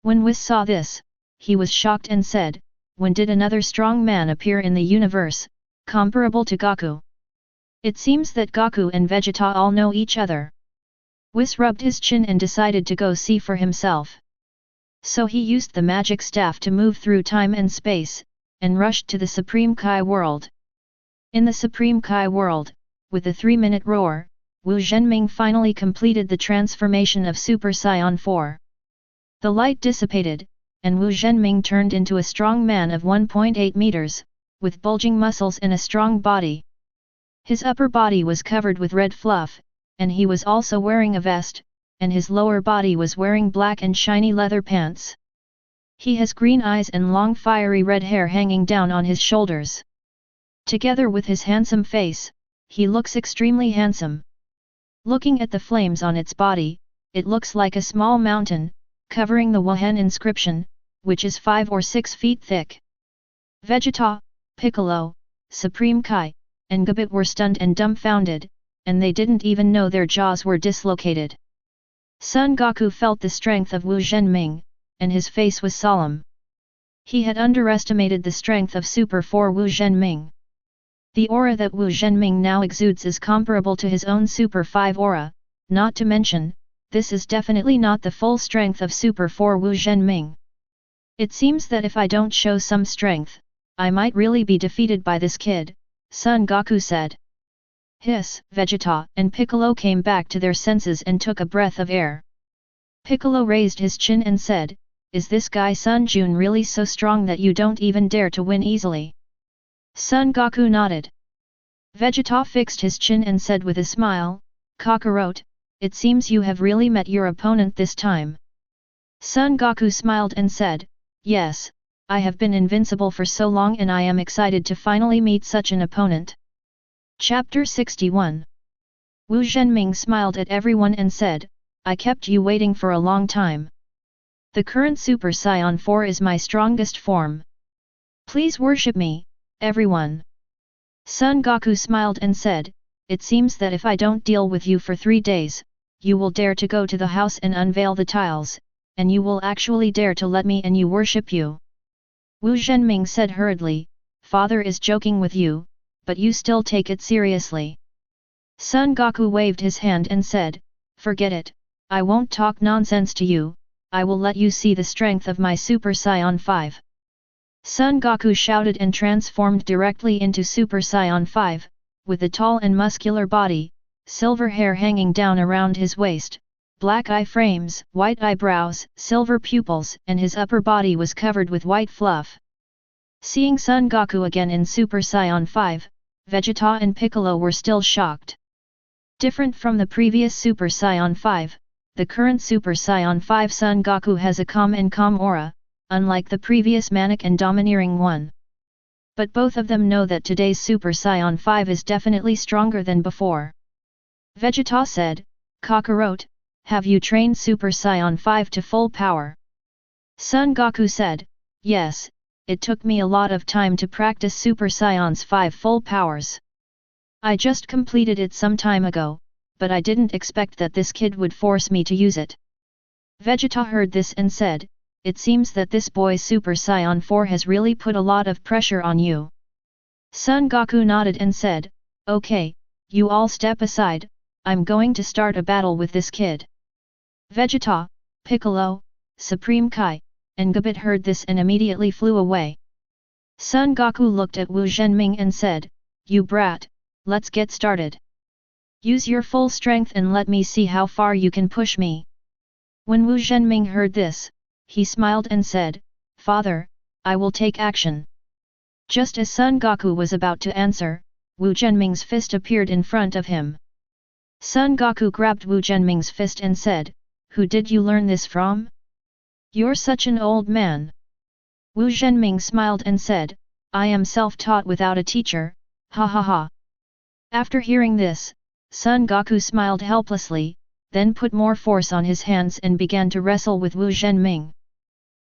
When Wis saw this, he was shocked and said, "When did another strong man appear in the universe, comparable to Goku? It seems that Goku and Vegeta all know each other." Wis rubbed his chin and decided to go see for himself. So he used the magic staff to move through time and space, and rushed to the Supreme Kai world. In the Supreme Kai world, with the 3-minute roar, Wu Zhenming finally completed the transformation of Super Saiyan 4. The light dissipated, and Wu Zhenming turned into a strong man of 1.8 meters, with bulging muscles and a strong body. His upper body was covered with red fluff, and he was also wearing a vest, and his lower body was wearing black and shiny leather pants. He has green eyes and long fiery red hair hanging down on his shoulders. Together with his handsome face, he looks extremely handsome. Looking at the flames on its body, it looks like a small mountain, covering the Wuhan inscription, which is 5 or 6 feet thick. Vegeta, Piccolo, Supreme Kai, and Gabit were stunned and dumbfounded, and they didn't even know their jaws were dislocated. Son Goku felt the strength of Wu Zhenming, and his face was solemn. He had underestimated the strength of Super 4 Wu Zhenming. The aura that Wu Zhenming now exudes is comparable to his own Super 5 aura, not to mention, this is definitely not the full strength of Super 4 Wu Zhenming. It seems that if I don't show some strength, I might really be defeated by this kid, Son Goku said. Hiss, Vegeta and Piccolo came back to their senses and took a breath of air. Piccolo raised his chin and said, "Is this guy Sun Jun really so strong that you don't even dare to win easily?" Son Goku nodded. Vegeta fixed his chin and said with a smile, "Kakarot, it seems you have really met your opponent this time." Son Goku smiled and said, "Yes, I have been invincible for so long and I am excited to finally meet such an opponent." Chapter 61. Wu Zhenming smiled at everyone and said, "I kept you waiting for a long time. The current Super Saiyan 4 is my strongest form. Please worship me, everyone." Son Goku smiled and said, "It seems that if I don't deal with you for 3 days, you will dare to go to the house and unveil the tiles, and you will actually dare to let me and you worship you." Wu Zhenming said hurriedly, "Father is joking with you, but you still take it seriously." Son Goku waved his hand and said, "Forget it, I won't talk nonsense to you, I will let you see the strength of my Super Saiyan 5. Son Goku shouted and transformed directly into Super Saiyan 5, with a tall and muscular body, silver hair hanging down around his waist, black eye frames, white eyebrows, silver pupils, and his upper body was covered with white fluff. Seeing Son Goku again in Super Saiyan 5, Vegeta and Piccolo were still shocked. Different from the previous Super Saiyan 5, the current Super Saiyan 5 Son Goku has a calm and calm aura, unlike the previous manic and domineering one. But both of them know that today's Super Saiyan 5 is definitely stronger than before. Vegeta said, "Kakarot, have you trained Super Saiyan 5 to full power?" Son Goku said, "Yes, it took me a lot of time to practice Super Saiyan's 5 full powers." I just completed it some time ago, but I didn't expect that this kid would force me to use it. Vegeta heard this and said, it seems that this boy's Super Saiyan 4 has really put a lot of pressure on you. Son Goku nodded and said, okay, you all step aside, I'm going to start a battle with this kid. Vegeta, Piccolo, Supreme Kai, and Gabit heard this and immediately flew away. Son Goku looked at Wu Zhenming and said, you brat, let's get started. Use your full strength and let me see how far you can push me. When Wu Zhenming heard this, he smiled and said, Father, I will take action. Just as Son Goku was about to answer, Wu Zhenming's fist appeared in front of him. Son Goku grabbed Wu Zhenming's fist and said, who did you learn this from? You're such an old man. Wu Zhenming smiled and said, I am self-taught without a teacher, ha ha ha. After hearing this, Son Goku smiled helplessly, then put more force on his hands and began to wrestle with Wu Zhenming.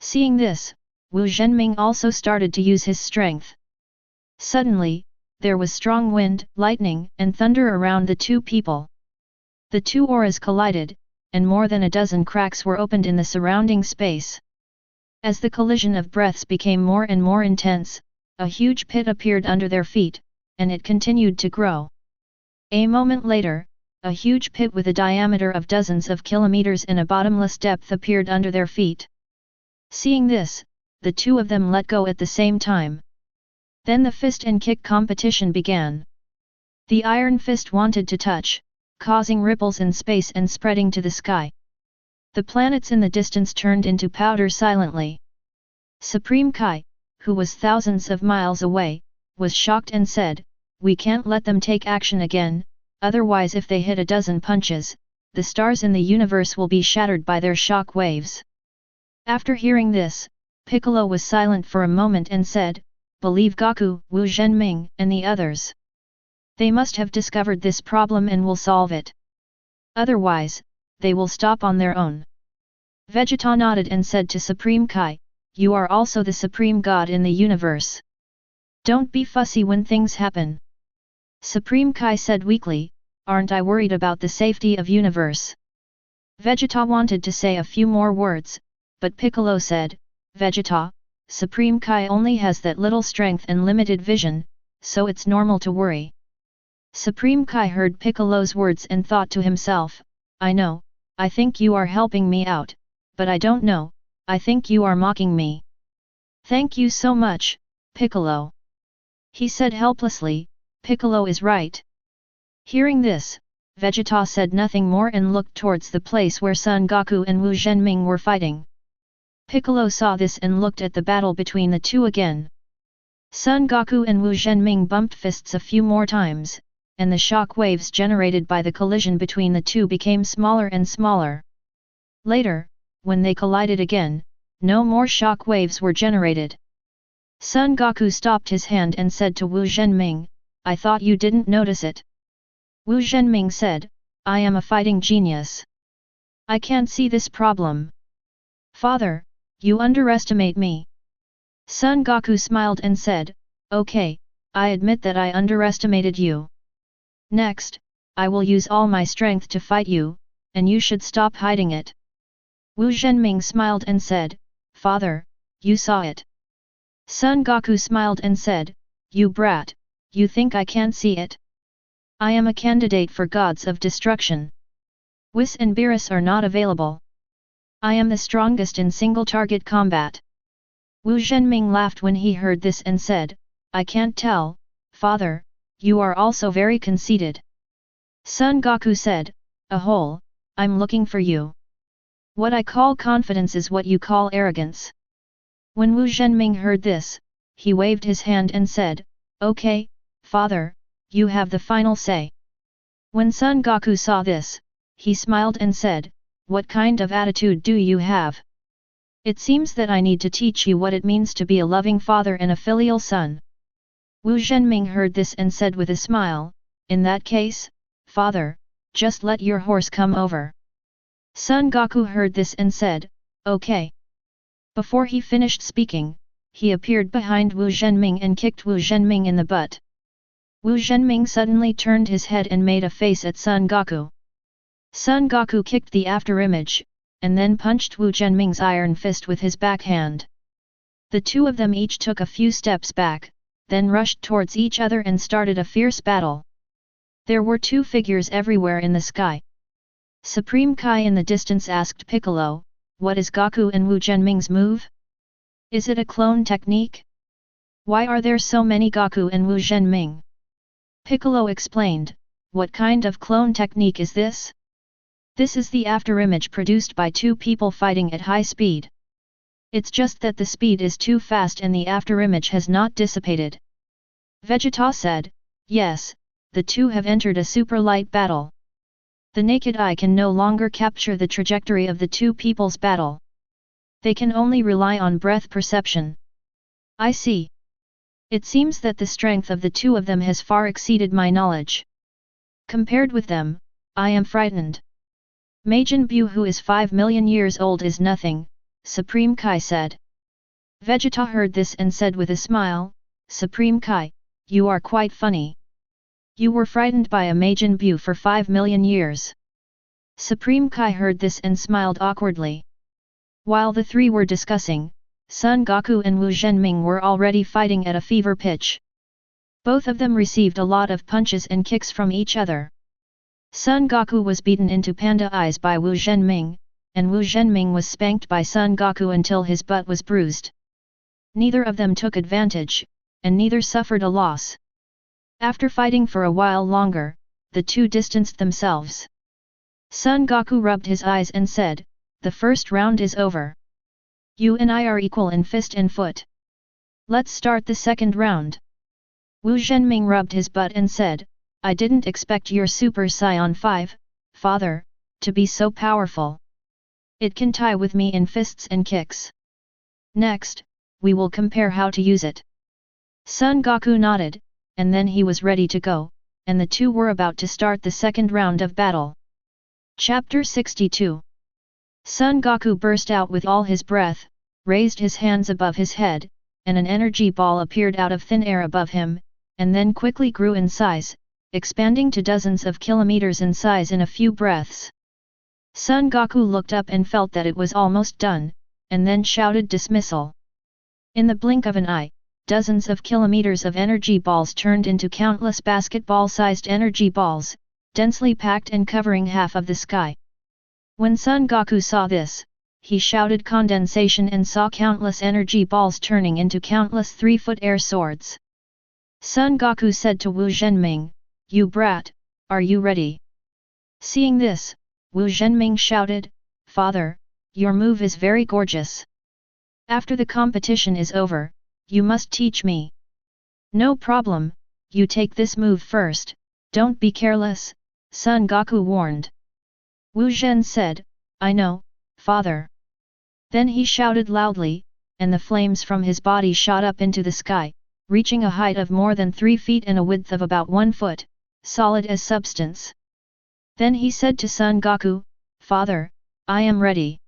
Seeing this, Wu Zhenming also started to use his strength. Suddenly, there was strong wind, lightning, and thunder around the two people. The two auras collided, and more than a dozen cracks were opened in the surrounding space. As the collision of breaths became more and more intense, a huge pit appeared under their feet, and it continued to grow. A moment later, a huge pit with a diameter of dozens of kilometers and a bottomless depth appeared under their feet. Seeing this, the two of them let go at the same time. Then the fist and kick competition began. The iron fist wanted to touch, causing ripples in space and spreading to the sky. The planets in the distance turned into powder silently. Supreme Kai, who was thousands of miles away, was shocked and said, we can't let them take action again, otherwise if they hit a dozen punches, the stars in the universe will be shattered by their shock waves. After hearing this, Piccolo was silent for a moment and said, believe Goku, Wu Zhenming, and the others. They must have discovered this problem and will solve it. Otherwise, they will stop on their own. Vegeta nodded and said to Supreme Kai, you are also the Supreme God in the universe. Don't be fussy when things happen. Supreme Kai said weakly, aren't I worried about the safety of universe? Vegeta wanted to say a few more words, but Piccolo said, Vegeta, Supreme Kai only has that little strength and limited vision, so it's normal to worry. Supreme Kai heard Piccolo's words and thought to himself, I know, I think you are helping me out, but I don't know, I think you are mocking me. Thank you so much, Piccolo. He said helplessly, Piccolo is right. Hearing this, Vegeta said nothing more and looked towards the place where Son Goku and Wu Zhenming were fighting. Piccolo saw this and looked at the battle between the two again. Son Goku and Wu Zhenming bumped fists a few more times, and the shock waves generated by the collision between the two became smaller and smaller. Later, when they collided again, no more shock waves were generated. Son Goku stopped his hand and said to Wu Zhenming, I thought you didn't notice it. Wu Zhenming said, I am a fighting genius. I can't see this problem. Father, you underestimate me. Son Goku smiled and said, okay, I admit that I underestimated you. Next, I will use all my strength to fight you, and you should stop hiding it. Wu Zhenming smiled and said, Father, you saw it. Son Goku smiled and said, you brat, you think I can't see it? I am a candidate for gods of destruction. Wis and Beerus are not available. I am the strongest in single-target combat. Wu Zhenming laughed when he heard this and said, I can't tell, Father, you are also very conceited. Son Goku said, Ahole, I'm looking for you. What I call confidence is what you call arrogance. When Wu Zhenming heard this, he waved his hand and said, okay, Father, you have the final say. When Son Goku saw this, he smiled and said, what kind of attitude do you have? It seems that I need to teach you what it means to be a loving father and a filial son. Wu Zhenming heard this and said with a smile, in that case, Father, just let your horse come over. Son Goku heard this and said, okay. Before he finished speaking, he appeared behind Wu Zhenming and kicked Wu Zhenming in the butt. Wu Zhenming suddenly turned his head and made a face at Son Goku. Son Goku kicked the afterimage, and then punched Wu Zhenming's iron fist with his backhand. The two of them each took a few steps back, then rushed towards each other and started a fierce battle. There were two figures everywhere in the sky. Supreme Kai in the distance asked Piccolo, "What is Goku and Wu Zhenming's move? Is it a clone technique? Why are there so many Goku and Wu Zhenming?" Piccolo explained, "What kind of clone technique is this? This is the afterimage produced by two people fighting at high speed. It's just that the speed is too fast and the afterimage has not dissipated." Vegeta said, "Yes, the two have entered a super light battle. The naked eye can no longer capture the trajectory of the two people's battle. They can only rely on breath perception." "I see. It seems that the strength of the two of them has far exceeded my knowledge. Compared with them, I am frightened." "Majin Buu, who is 5 million years old, is nothing," Supreme Kai said. Vegeta heard this and said with a smile, "Supreme Kai, you are quite funny. You were frightened by a Majin Buu for 5 million years." Supreme Kai heard this and smiled awkwardly. While the three were discussing, Son Goku and Wu Zhenming were already fighting at a fever pitch. Both of them received a lot of punches and kicks from each other. Son Goku was beaten into panda eyes by Wu Zhenming, and Wu Zhenming was spanked by Son Goku until his butt was bruised. Neither of them took advantage, and neither suffered a loss. After fighting for a while longer, the two distanced themselves. Son Goku rubbed his eyes and said, "The first round is over. You and I are equal in fist and foot. Let's start the second round." Wu Zhenming rubbed his butt and said, "I didn't expect your Super Saiyan 5, father, to be so powerful. It can tie with me in fists and kicks. Next, we will compare how to use it." Son Goku nodded, and then he was ready to go, and the two were about to start the second round of battle. Chapter 62. Son Goku burst out with all his breath, raised his hands above his head, and an energy ball appeared out of thin air above him, and then quickly grew in size, expanding to dozens of kilometers in size in a few breaths. Son Goku looked up and felt that it was almost done, and then shouted dismissal. In the blink of an eye, dozens of kilometers of energy balls turned into countless basketball-sized energy balls, densely packed and covering half of the sky. When Son Goku saw this, he shouted condensation and saw countless energy balls turning into countless 3-foot air swords. Son Goku said to Wu Zhenming, "You brat, are you ready?" Seeing this, Wu Zhenming shouted, "Father, your move is very gorgeous. After the competition is over, you must teach me." "No problem, you take this move first, don't be careless," Son Goku warned. Wu Zhen said, "I know, father." Then he shouted loudly, and the flames from his body shot up into the sky, reaching a height of more than 3 feet and a width of about 1 foot, solid as substance. Then he said to Son Goku, "Father, I am ready."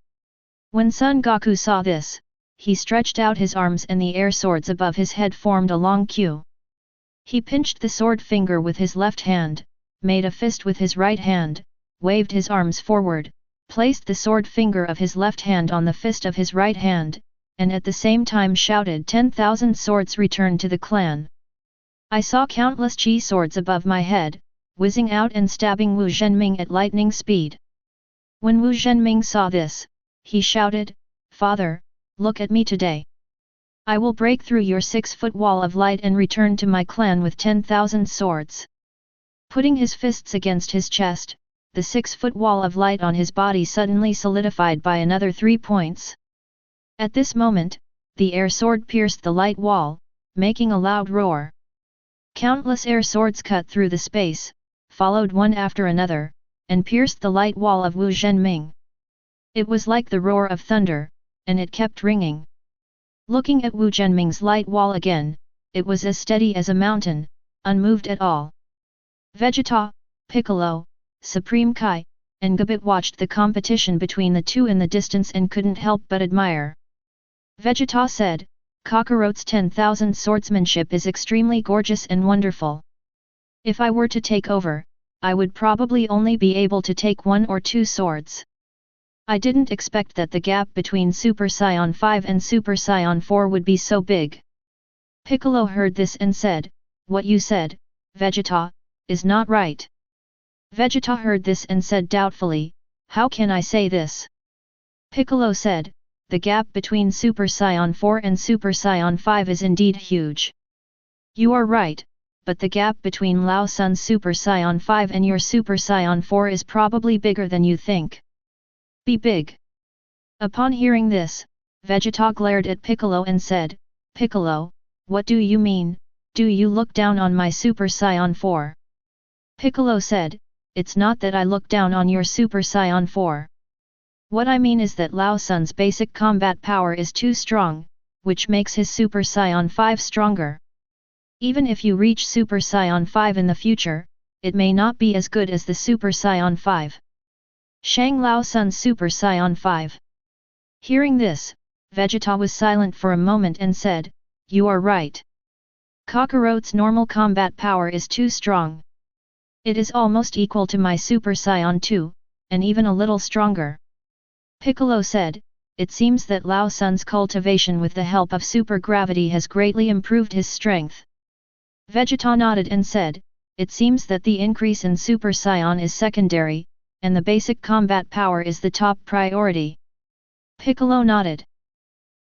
When Son Goku saw this, he stretched out his arms and the air swords above his head formed a long queue. He pinched the sword finger with his left hand, made a fist with his right hand, waved his arms forward, placed the sword finger of his left hand on the fist of his right hand, and at the same time shouted 10,000 swords return to the clan. I saw countless chi swords above my head, whizzing out and stabbing Wu Zhenming at lightning speed. When Wu Zhenming saw this, he shouted, "Father, look at me today. I will break through your 6-foot wall of light and return to my clan with 10,000 swords." Putting his fists against his chest, the 6-foot wall of light on his body suddenly solidified by another 3 points. At this moment, the air sword pierced the light wall, making a loud roar. Countless air swords cut through the space, followed one after another, and pierced the light wall of Wu Zhenming. It was like the roar of thunder, and it kept ringing. Looking at Wu Zhenming's light wall again, it was as steady as a mountain, unmoved at all. Vegeta, Piccolo, Supreme Kai, and Gabit watched the competition between the two in the distance and couldn't help but admire. Vegeta said, "Kakarot's 10,000 swordsmanship is extremely gorgeous and wonderful. If I were to take over, I would probably only be able to take 1 or 2 swords. I didn't expect that the gap between Super Saiyan 5 and Super Saiyan 4 would be so big. Piccolo heard this and said, "What you said, Vegeta, is not right." Vegeta heard this and said doubtfully, "How can I say this?" Piccolo said, "The gap between Super Saiyan 4 and Super Saiyan 5 is indeed huge. You are right, but the gap between Lao Sun's Super Saiyan 5 and your Super Saiyan 4 is probably bigger than you think. Be big." Upon hearing this, Vegeta glared at Piccolo and said, "Piccolo, what do you mean? Do you look down on my Super Saiyan 4? Piccolo said, "It's not that I look down on your Super Saiyan 4. What I mean is that Lao Sun's basic combat power is too strong, which makes his Super Saiyan 5 stronger. Even if you reach Super Saiyan 5 in the future, it may not be as good as the Super Saiyan 5. Shang Lao Sun's Super Saiyan 5. Hearing this, Vegeta was silent for a moment and said, "You are right. Kakarot's normal combat power is too strong. It is almost equal to my Super Saiyan 2, and even a little stronger." Piccolo said, "It seems that Lao Sun's cultivation with the help of super gravity has greatly improved his strength." Vegeta nodded and said, "It seems that the increase in Super Saiyan is secondary, and the basic combat power is the top priority." Piccolo nodded.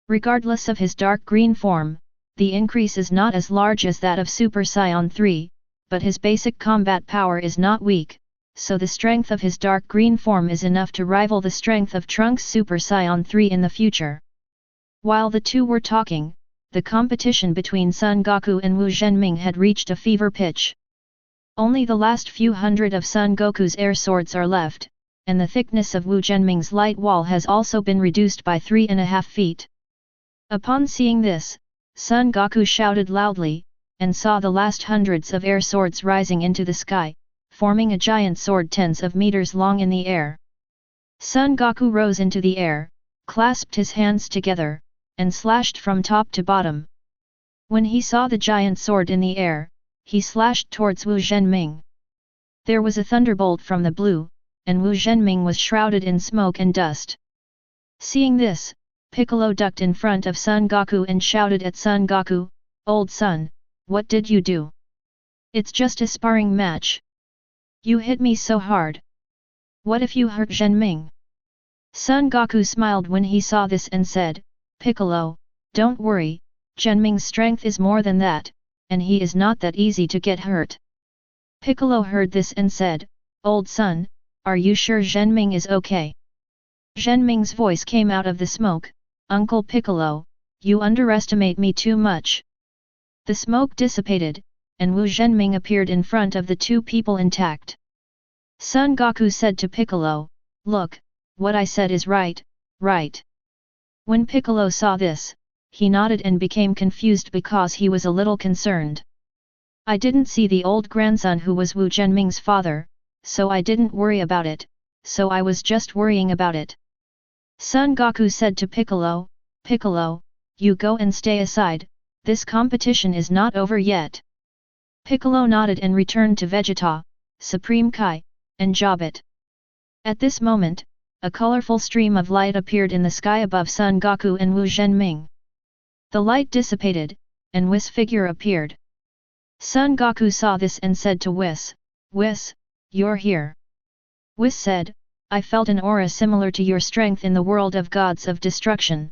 Regardless of his dark green form, the increase is not as large as that of Super Saiyan 3, but his basic combat power is not weak, so the strength of his dark green form is enough to rival the strength of Trunks' Super Saiyan 3 in the future. While the two were talking, the competition between Son Goku and Wu Zhenming had reached a fever pitch. Only the last few hundred of Son Goku's air swords are left, and the thickness of Wu Zhenming's light wall has also been reduced by 3.5 feet. Upon seeing this, Son Goku shouted loudly, and saw the last hundreds of air swords rising into the sky, forming a giant sword tens of meters long in the air. Son Goku rose into the air, clasped his hands together, and slashed from top to bottom. When he saw the giant sword in the air, he slashed towards Wu Zhenming. There was a thunderbolt from the blue, and Wu Zhenming was shrouded in smoke and dust. Seeing this, Piccolo ducked in front of Son Goku and shouted at Son Goku, "Old son, what did you do? It's just a sparring match. You hit me so hard. What if you hurt Zhenming?" Son Goku smiled when he saw this and said, "Piccolo, don't worry, Zhenming's strength is more than that, and he is not that easy to get hurt." Piccolo heard this and said, "Old son, are you sure Zhenming is okay?" Zhenming's voice came out of the smoke, "Uncle Piccolo, you underestimate me too much." The smoke dissipated, and Wu Zhenming appeared in front of the two people intact. Son Goku said to Piccolo, "Look, what I said is right, right?" When Piccolo saw this, he nodded and became confused because he was a little concerned. "I didn't see the old grandson who was Wu Zhenming's father, so I didn't worry about it, so I was just worrying about it." Son Goku said to Piccolo, "Piccolo, you go and stay aside, this competition is not over yet." Piccolo nodded and returned to Vegeta, Supreme Kai, and Jobit. At this moment, a colorful stream of light appeared in the sky above Son Goku and Wu Zhenming. The light dissipated, and Wis' figure appeared. Son Goku saw this and said to Wis, "Wis, you're here." Wis said, "I felt an aura similar to your strength in the world of gods of destruction.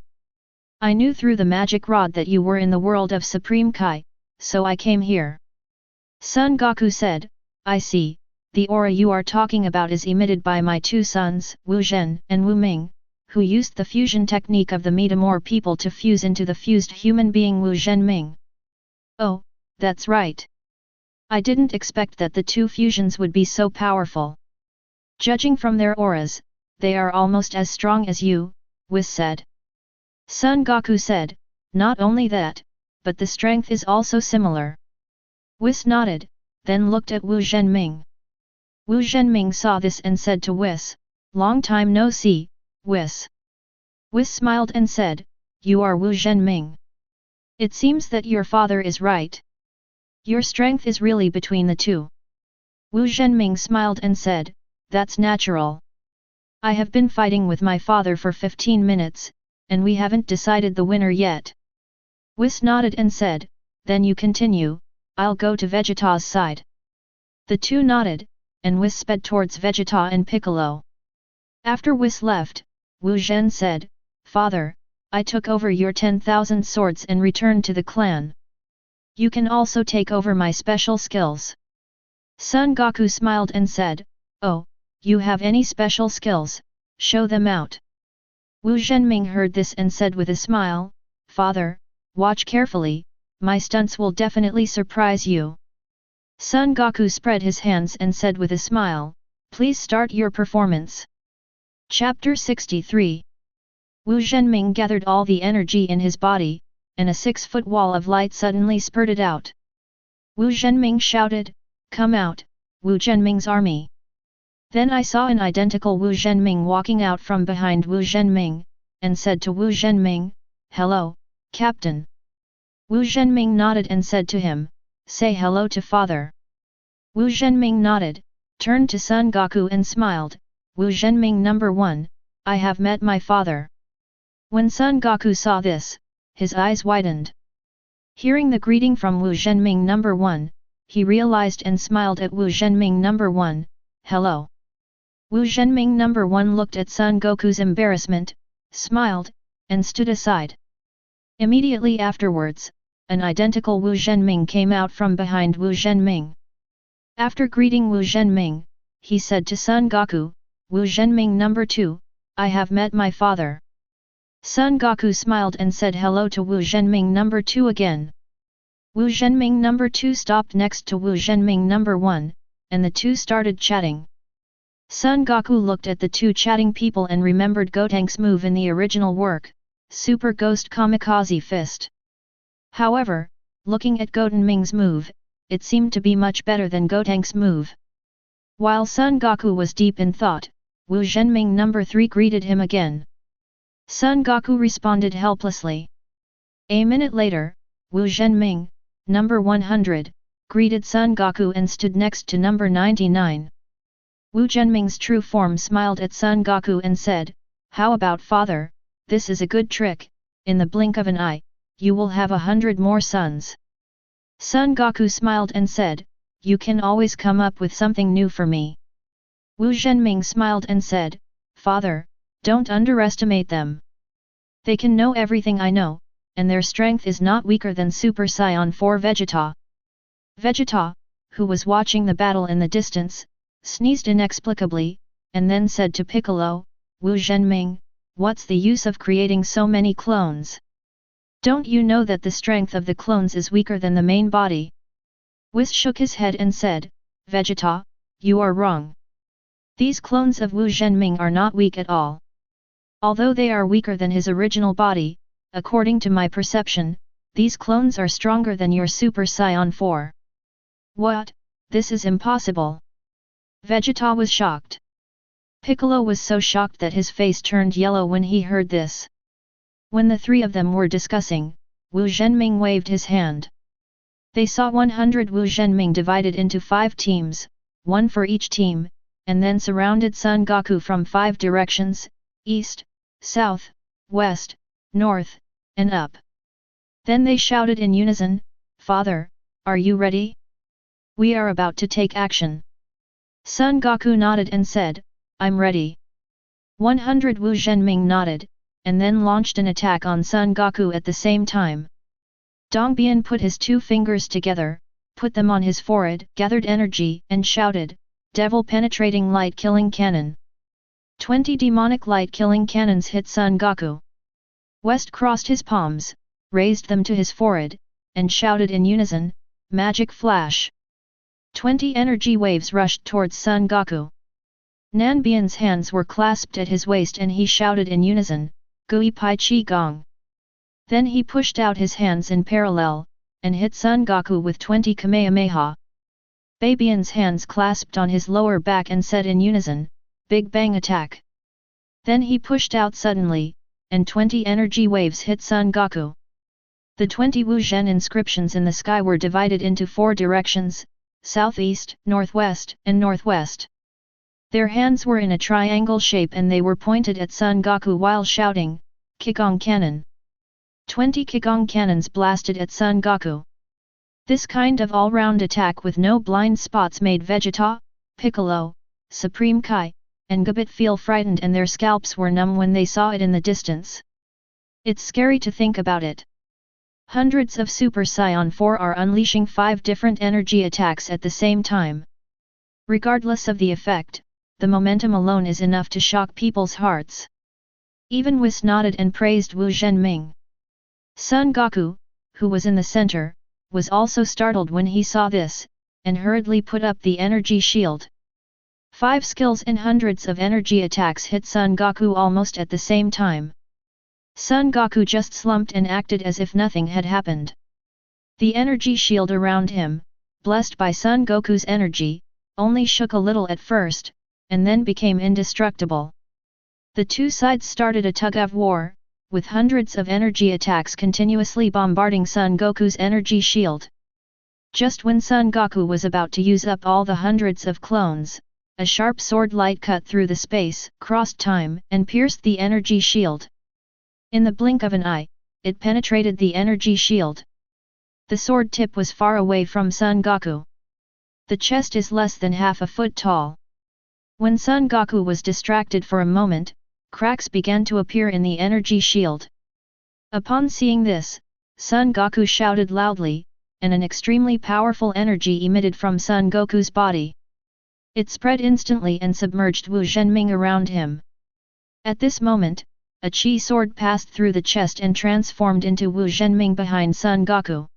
I knew through the magic rod that you were in the world of Supreme Kai, so I came here." Son Goku said, "I see, the aura you are talking about is emitted by my two sons, Wu Zhen and Wu Ming, who used the fusion technique of the Metamor people to fuse into the fused human being Wu Zhenming." "Oh, that's right. I didn't expect that the two fusions would be so powerful. Judging from their auras, they are almost as strong as you," Wis said. Son Goku said, "Not only that, but the strength is also similar." Wis nodded, then looked at Wu Zhenming. Wu Zhenming saw this and said to Wis, "Long time no see, Wis." Wis smiled and said, "You are Wu Zhenming. It seems that your father is right. Your strength is really between the two." Wu Zhenming smiled and said, "That's natural. I have been fighting with my father for 15 minutes, and we haven't decided the winner yet." Wis nodded and said, "Then you continue, I'll go to Vegeta's side." The two nodded, and Wis sped towards Vegeta and Piccolo. After Wis left, Wu Zhen said, "Father, I took over your 10,000 swords and returned to the clan. You can also take over my special skills." Son Goku smiled and said, "Oh, you have any special skills, show them out." Wu Zhenming heard this and said with a smile, "Father, watch carefully, my stunts will definitely surprise you." Son Goku spread his hands and said with a smile, "Please start your performance." Chapter 63. Wu Zhenming gathered all the energy in his body, and a 6-foot wall of light suddenly spurted out. Wu Zhenming shouted, "Come out, Wu Zhenming's army!" Then I saw an identical Wu Zhenming walking out from behind Wu Zhenming, and said to Wu Zhenming, "Hello, Captain." Wu Zhenming nodded and said to him, "Say hello to father." Wu Zhenming nodded, turned to Son Goku and smiled, "Wu Zhenming number 1, I have met my father." When Son Goku saw this, his eyes widened. Hearing the greeting from Wu Zhenming number 1, he realized and smiled at Wu Zhenming number 1, "Hello." Wu Zhenming number 1 looked at Son Goku's embarrassment, smiled, and stood aside. Immediately afterwards, an identical Wu Zhenming came out from behind Wu Zhenming. After greeting Wu Zhenming, he said to Son Goku, "Wu Zhenming number 2, I have met my father." Son Goku smiled and said hello to Wu Zhenming number 2 again. Wu Zhenming number 2 stopped next to Wu Zhenming number 1, and the two started chatting. Son Goku looked at the two chatting people and remembered Gotenks' move in the original work, Super Ghost Kamikaze Fist. However, looking at Gotenming's move, it seemed to be much better than Gotenks' move. While Son Goku was deep in thought, Wu Zhenming number 3 greeted him again. Son Goku responded helplessly. A minute later, Wu Zhenming, number 100, greeted Son Goku and stood next to number 99. Wu Zhenming's true form smiled at Son Goku and said, "How about father, this is a good trick, in the blink of an eye, you will have 100 more sons." Son Goku smiled and said, "You can always come up with something new for me." Wu Zhenming smiled and said, "Father, don't underestimate them. They can know everything I know, and their strength is not weaker than Super Saiyan 4 Vegeta." Vegeta, who was watching the battle in the distance, sneezed inexplicably, and then said to Piccolo, "Wu Zhenming, what's the use of creating so many clones? Don't you know that the strength of the clones is weaker than the main body?" Wis shook his head and said, "Vegeta, you are wrong. These clones of Wu Zhenming are not weak at all. Although they are weaker than his original body, according to my perception, these clones are stronger than your Super Saiyan 4. What? This is impossible." Vegeta was shocked. Piccolo was so shocked that his face turned yellow when he heard this. When the three of them were discussing, Wu Zhenming waved his hand. They saw 100 Wu Zhenming divided into 5 teams, one for each team, and then surrounded Son Goku from 5 directions, east, south, west, north, and up. Then they shouted in unison, "Father, are you ready? We are about to take action." Son Goku nodded and said, "I'm ready." 100 Wu Zhenming nodded, and then launched an attack on Son Goku at the same time. Dongbian put his 2 fingers together, put them on his forehead, gathered energy, and shouted, "Devil-penetrating light-killing cannon." 20 demonic light-killing cannons hit Son Goku. West crossed his palms, raised them to his forehead, and shouted in unison, "Magic flash." 20 energy waves rushed towards Son Goku. Nanbian's hands were clasped at his waist and he shouted in unison, "Gui Pai Chi Gong." Then he pushed out his hands in parallel, and hit Son Goku with 20 Kamehameha. Babian's hands clasped on his lower back and said in unison, "Big Bang attack." Then he pushed out suddenly, and 20 energy waves hit Son Goku. The 20 Wu Zhen inscriptions in the sky were divided into 4 directions, southeast, northwest, and northwest. Their hands were in a triangle shape and they were pointed at Son Goku while shouting, "Kigong Cannon!" 20 Kigong cannons blasted at Son Goku. This kind of all-round attack with no blind spots made Vegeta, Piccolo, Supreme Kai, and Gabit feel frightened and their scalps were numb when they saw it in the distance. It's scary to think about it. Hundreds of Super Saiyan 4 are unleashing 5 different energy attacks at the same time. Regardless of the effect, the momentum alone is enough to shock people's hearts. Even Wis nodded and praised Wu Zhenming. Son Goku, who was in the center, was also startled when he saw this, and hurriedly put up the energy shield. 5 skills and hundreds of energy attacks hit Son Goku almost at the same time. Son Goku just slumped and acted as if nothing had happened. The energy shield around him, blessed by Son Goku's energy, only shook a little at first, and then became indestructible. The two sides started a tug-of-war, with hundreds of energy attacks continuously bombarding Son Goku's energy shield. Just when Son Goku was about to use up all the hundreds of clones, a sharp sword light cut through the space, crossed time, and pierced the energy shield. In the blink of an eye, it penetrated the energy shield. The sword tip was far away from Son Goku. The chest is less than half a foot tall. When Son Goku was distracted for a moment, cracks began to appear in the energy shield. Upon seeing this, Son Goku shouted loudly, and an extremely powerful energy emitted from Son Goku's body. It spread instantly and submerged Wu Zhenming around him. At this moment, a chi sword passed through the chest and transformed into Wu Zhenming behind Son Goku.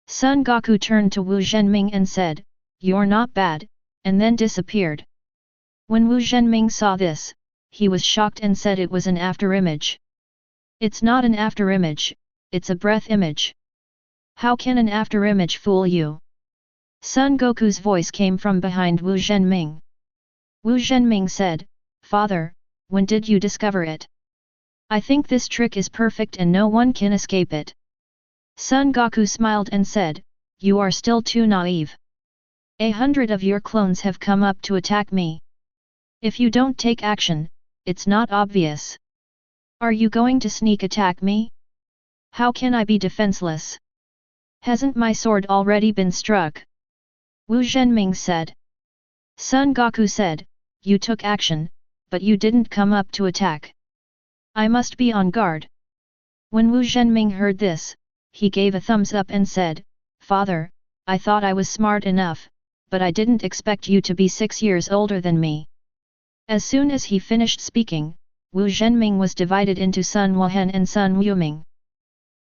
Son Goku turned to Wu Zhenming and said, "You're not bad," and then disappeared. When Wu Zhenming saw this, he was shocked and said it was an afterimage. "It's not an afterimage, it's a breath image. How can an afterimage fool you?" Son Goku's voice came from behind Wu Zhenming. Wu Zhenming said, "Father, when did you discover it? I think this trick is perfect and no one can escape it." Son Goku smiled and said, "You are still too naive. 100 of your clones have come up to attack me. If you don't take action, it's not obvious. Are you going to sneak attack me? How can I be defenseless? Hasn't my sword already been struck?" Wu Zhenming said. Son Goku said, "You took action, but you didn't come up to attack. I must be on guard." When Wu Zhenming heard this, he gave a thumbs up and said, "Father, I thought I was smart enough, but I didn't expect you to be 6 years older than me." As soon as he finished speaking, Wu Zhenming was divided into Sun Wuhan and Sun Wuming.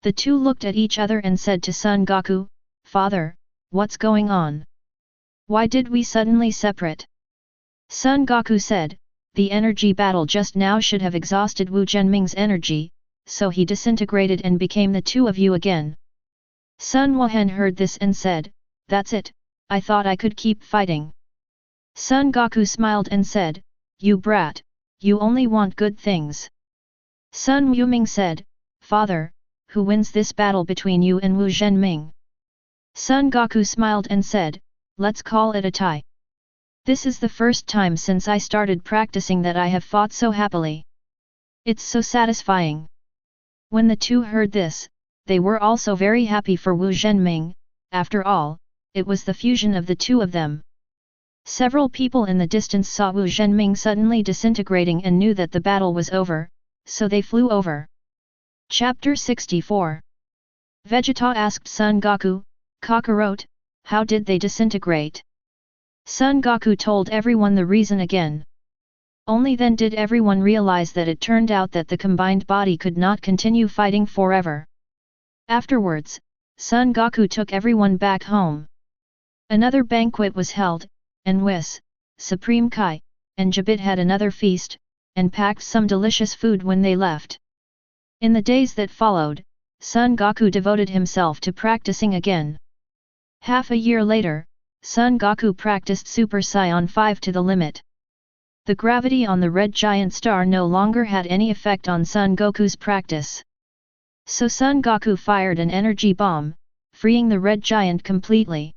The two looked at each other and said to Son Goku, "Father, what's going on? Why did we suddenly separate?" Son Goku said, "The energy battle just now should have exhausted Wu Zhenming's energy, so he disintegrated and became the two of you again." Sun Wuhan heard this and said, "That's it, I thought I could keep fighting." Son Goku smiled and said, "You brat, you only want good things." Sun Wuming said, "Father, who wins this battle between you and Wu Zhenming?" Son Goku smiled and said, "Let's call it a tie. This is the first time since I started practicing that I have fought so happily. It's so satisfying." When the two heard this, they were also very happy for Wu Zhenming. After all, it was the fusion of the two of them. Several people in the distance saw Wu Zhenming suddenly disintegrating and knew that the battle was over, so they flew over. Chapter 64. Vegeta asked Son Goku, "Kakarot, how did they disintegrate?" Son Goku told everyone the reason again. Only then did everyone realize that it turned out that the combined body could not continue fighting forever. Afterwards, Son Goku took everyone back home. Another banquet was held, and Wis, Supreme Kai, and Gabit had another feast, and packed some delicious food when they left. In the days that followed, Son Goku devoted himself to practicing again. Half a year later, Son Goku practiced Super Saiyan 5 to the limit. The gravity on the red giant star no longer had any effect on Son Goku's practice. So Son Goku fired an energy bomb, freeing the red giant completely.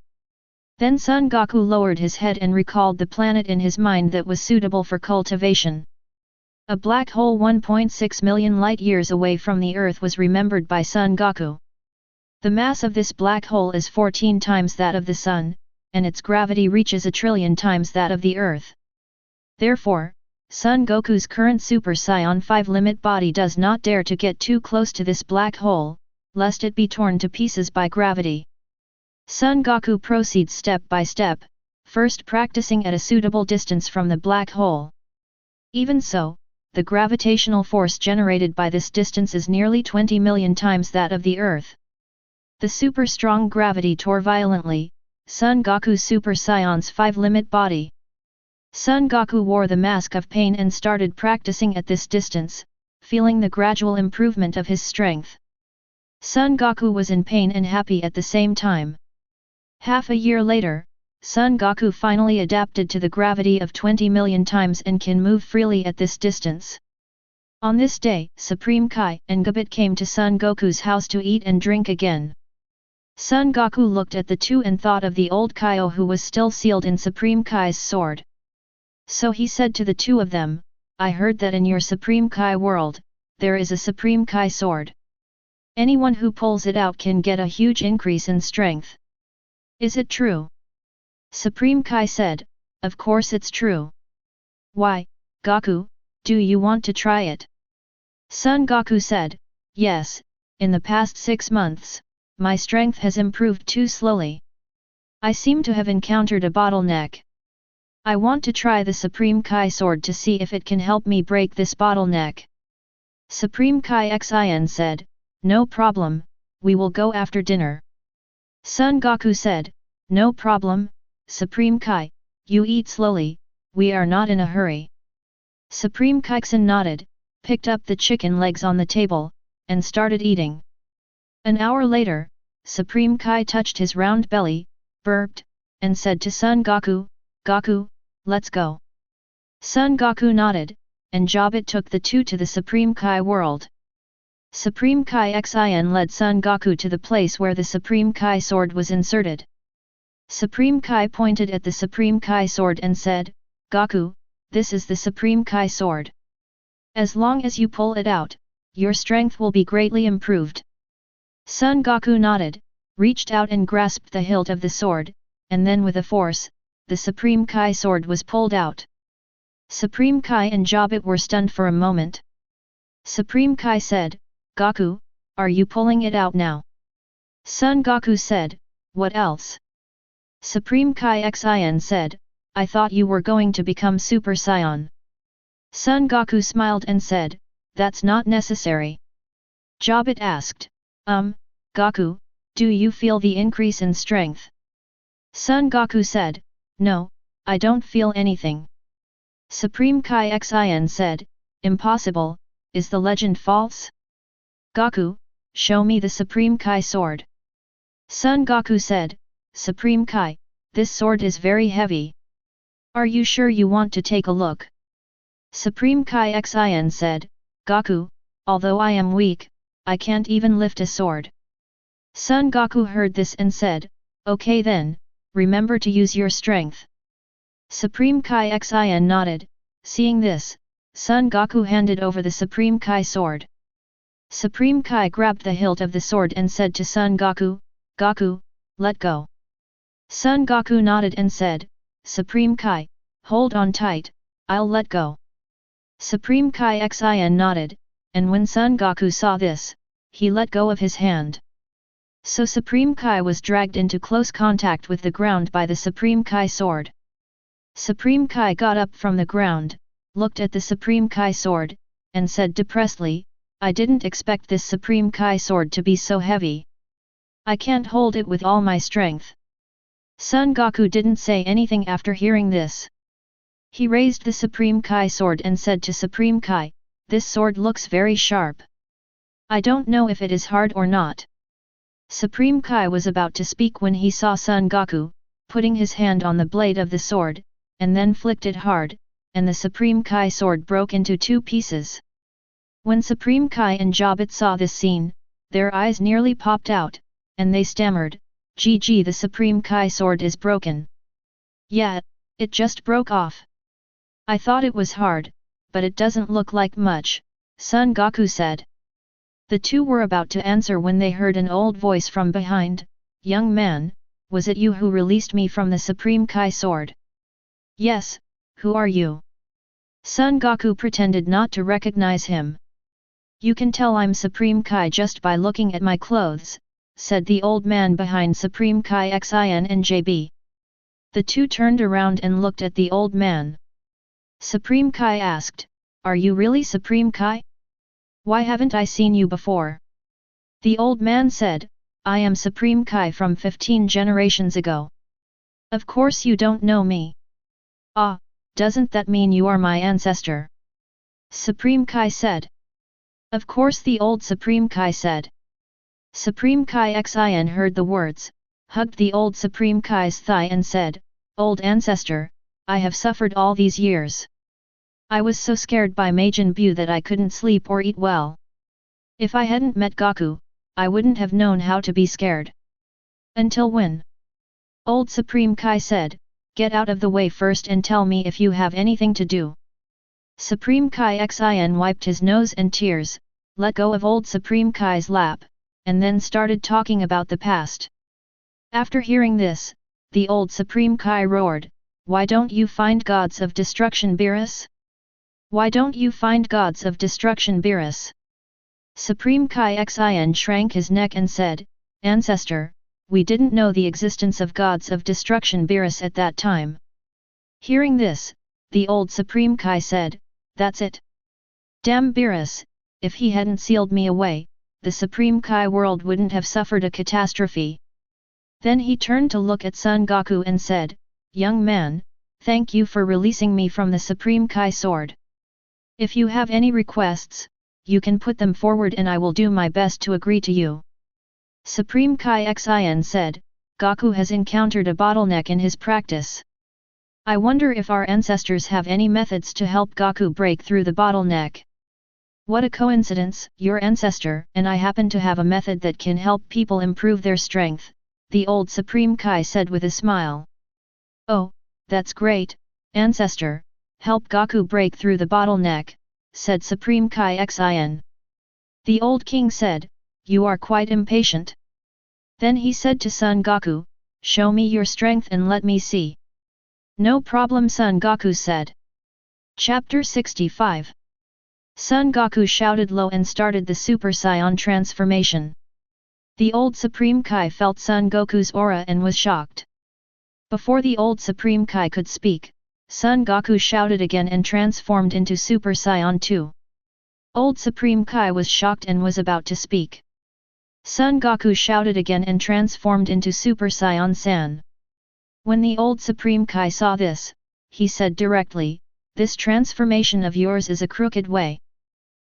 Then Son Goku lowered his head and recalled the planet in his mind that was suitable for cultivation. A black hole 1.6 million light-years away from the Earth was remembered by Son Goku. The mass of this black hole is 14 times that of the Sun, and its gravity reaches 1 trillion times that of the Earth. Therefore, Son Goku's current Super Saiyan 5 limit body does not dare to get too close to this black hole, lest it be torn to pieces by gravity. Son Goku proceeds step by step, first practicing at a suitable distance from the black hole. Even so, the gravitational force generated by this distance is nearly 20 million times that of the Earth. The super strong gravity tore violently Son Goku's Super Saiyan's 5 limit body. Son Goku wore the mask of pain and started practicing at this distance, feeling the gradual improvement of his strength. Son Goku was in pain and happy at the same time. Half a year later, Son Goku finally adapted to the gravity of 20 million times and can move freely at this distance. On this day, Supreme Kai and Gabit came to Son Goku's house to eat and drink again. Son Goku looked at the two and thought of the old Kaio who was still sealed in Supreme Kai's sword. So he said to the two of them, "I heard that in your Supreme Kai world, there is a Supreme Kai sword. Anyone who pulls it out can get a huge increase in strength. Is it true?" Supreme Kai said, "Of course it's true. Why, Goku, do you want to try it?" Son Goku said, "Yes, in the past 6 months, my strength has improved too slowly. I seem to have encountered a bottleneck. I want to try the Supreme Kai sword to see if it can help me break this bottleneck." Supreme Kai Xin said, "No problem, we will go after dinner." Son Goku said, "No problem, Supreme Kai, you eat slowly, we are not in a hurry." Supreme Kaixin nodded, picked up the chicken legs on the table, and started eating. An hour later, Supreme Kai touched his round belly, burped, and said to Son Goku, "Goku, let's go." Son Goku nodded, and Jobit took the two to the Supreme Kai world. Supreme Kai Xin led Son Goku to the place where the Supreme Kai sword was inserted. Supreme Kai pointed at the Supreme Kai sword and said, "Goku, this is the Supreme Kai sword. As long as you pull it out, your strength will be greatly improved." Son Goku nodded, reached out and grasped the hilt of the sword, and then with a force, the Supreme Kai sword was pulled out. Supreme Kai and Jobit were stunned for a moment. Supreme Kai said, "Goku, are you pulling it out now?" Son Goku said, "What else?" Supreme Kai Xin said, "I thought you were going to become Super Saiyan." Son Goku smiled and said, "That's not necessary." Jobit asked, Goku, do you feel the increase in strength?" Son Goku said, "No, I don't feel anything." Supreme Kai Xin said, "Impossible, is the legend false?" "Goku, show me the Supreme Kai sword." Son Goku said, "Supreme Kai, this sword is very heavy. Are you sure you want to take a look?" Supreme Kai Xin said, "Goku, although I am weak, I can't even lift a sword." Son Goku heard this and said, "Okay then, remember to use your strength." Supreme Kai Xin nodded. Seeing this, Son Goku handed over the Supreme Kai sword. Supreme Kai grabbed the hilt of the sword and said to Son Goku, "Goku, let go." Son Goku nodded and said, "Supreme Kai, hold on tight, I'll let go." Supreme Kai Xin nodded, and when Son Goku saw this, he let go of his hand. So Supreme Kai was dragged into close contact with the ground by the Supreme Kai sword. Supreme Kai got up from the ground, looked at the Supreme Kai sword, and said depressedly, "I didn't expect this Supreme Kai sword to be so heavy. I can't hold it with all my strength." Son Goku didn't say anything after hearing this. He raised the Supreme Kai sword and said to Supreme Kai, "This sword looks very sharp. I don't know if it is hard or not." Supreme Kai was about to speak when he saw Son Goku, putting his hand on the blade of the sword, and then flicked it hard, and the Supreme Kai sword broke into 2 pieces. When Supreme Kai and Jobit saw this scene, their eyes nearly popped out, and they stammered, GG, the Supreme Kai sword is broken. Yeah, it just broke off. I thought it was hard, but it doesn't look like much, Son Goku said. The two were about to answer when they heard an old voice from behind. Young man, was it you who released me from the Supreme Kai sword? Yes, who are you? Son Goku pretended not to recognize him. You can tell I'm Supreme Kai just by looking at my clothes, said the old man behind Supreme Kai Xin and JB. The two turned around and looked at the old man. Supreme Kai asked, Are you really Supreme Kai? Why haven't I seen you before? The old man said, I am Supreme Kai from 15 generations ago. Of course you don't know me. Ah, doesn't that mean you are my ancestor? Supreme Kai said. Of course, the old Supreme Kai said. Supreme Kai Xin heard the words, hugged the old Supreme Kai's thigh and said, Old ancestor, I have suffered all these years. I was so scared by Majin Buu that I couldn't sleep or eat well. If I hadn't met Goku, I wouldn't have known how to be scared. Until when? Old Supreme Kai said, Get out of the way first and tell me if you have anything to do. Supreme Kai Xin wiped his nose and tears, let go of old Supreme Kai's lap, and then started talking about the past. After hearing this, the old Supreme Kai roared, Why don't you find gods of destruction, Beerus? Why don't you find gods of destruction, Beerus? Supreme Kai Xin shrank his neck and said, Ancestor, we didn't know the existence of gods of destruction, Beerus, at that time. Hearing this, the old Supreme Kai said, That's it. Damn Beerus, if he hadn't sealed me away, the Supreme Kai world wouldn't have suffered a catastrophe. Then he turned to look at Son Goku and said, Young man, thank you for releasing me from the Supreme Kai sword. If you have any requests, you can put them forward and I will do my best to agree to you. Supreme Kai Xin said, Goku has encountered a bottleneck in his practice. I wonder if our ancestors have any methods to help Goku break through the bottleneck. What a coincidence, your ancestor and I happen to have a method that can help people improve their strength, the old Supreme Kai said with a smile. Oh, that's great, ancestor, help Goku break through the bottleneck, said Supreme Kai Xin. The old king said, You are quite impatient. Then he said to Son Goku, Show me your strength and let me see. No problem, Son Goku said. Chapter 65. Son Goku shouted low and started the Super Saiyan transformation. The old Supreme Kai felt Son Goku's aura and was shocked. Before the old Supreme Kai could speak, Son Goku shouted again and transformed into Super Saiyan 2. Old Supreme Kai was shocked and was about to speak. Son Goku shouted again and transformed into Super Saiyan San. When the old Supreme Kai saw this, he said directly, This transformation of yours is a crooked way.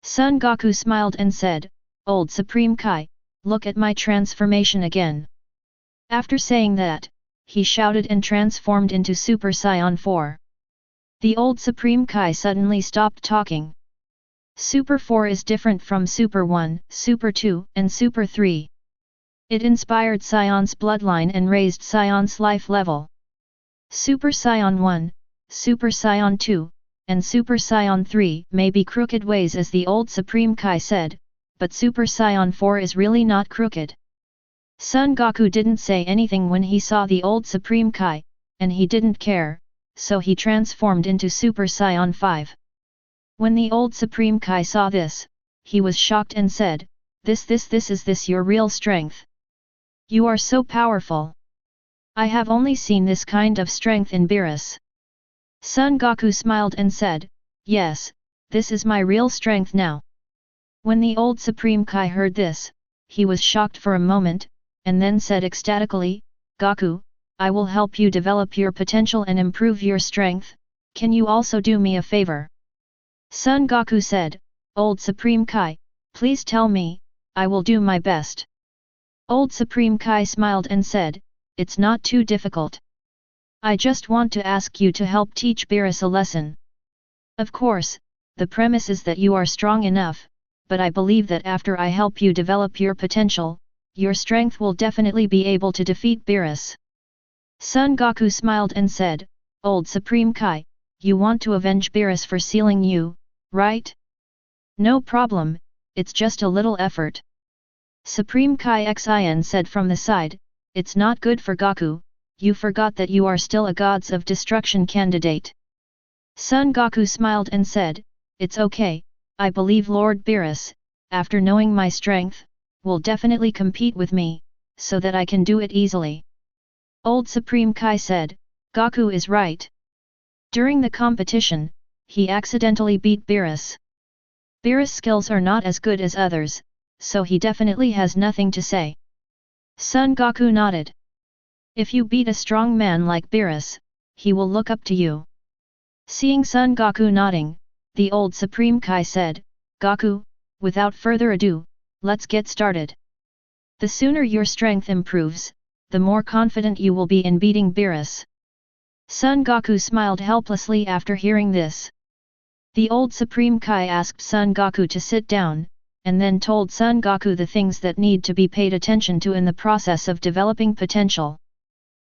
Son Goku smiled and said, Old Supreme Kai, look at my transformation again. After saying that, he shouted and transformed into Super Saiyan 4. The old Supreme Kai suddenly stopped talking. Super 4 is different from Super 1, Super 2, and Super 3. It inspired Saiyon's bloodline and raised Saiyon's life level. Super Saiyan 1, Super Saiyan 2, and Super Saiyan 3 may be crooked ways as the old Supreme Kai said, but Super Saiyan 4 is really not crooked. Son Goku didn't say anything when he saw the old Supreme Kai, and he didn't care, so he transformed into Super Saiyan 5. When the old Supreme Kai saw this, he was shocked and said, Is this your real strength? You are so powerful. I have only seen this kind of strength in Beerus. Son Goku smiled and said, Yes, this is my real strength now. When the old Supreme Kai heard this, he was shocked for a moment, and then said ecstatically, Goku, I will help you develop your potential and improve your strength, can you also do me a favor? Son Goku said, Old Supreme Kai, please tell me, I will do my best. Old Supreme Kai smiled and said, It's not too difficult. I just want to ask you to help teach Beerus a lesson. Of course, the premise is that you are strong enough, but I believe that after I help you develop your potential, your strength will definitely be able to defeat Beerus. Son Goku smiled and said, Old Supreme Kai, you want to avenge Beerus for sealing you, right? No problem, it's just a little effort. Supreme Kai Xian said from the side, it's not good for Goku, you forgot that you are still a Gods of Destruction candidate. Son Goku smiled and said, it's okay, I believe Lord Beerus, after knowing my strength, will definitely compete with me, so that I can do it easily. Old Supreme Kai said, Goku is right. During the competition, he accidentally beat Beerus. Beerus' skills are not as good as others, so he definitely has nothing to say. Son Goku nodded. If you beat a strong man like Beerus, he will look up to you. Seeing Son Goku nodding, the old Supreme Kai said, Goku, without further ado, let's get started. The sooner your strength improves, the more confident you will be in beating Beerus. Son Goku smiled helplessly after hearing this. The old Supreme Kai asked Son Goku to sit down, and then told Son Goku the things that need to be paid attention to in the process of developing potential.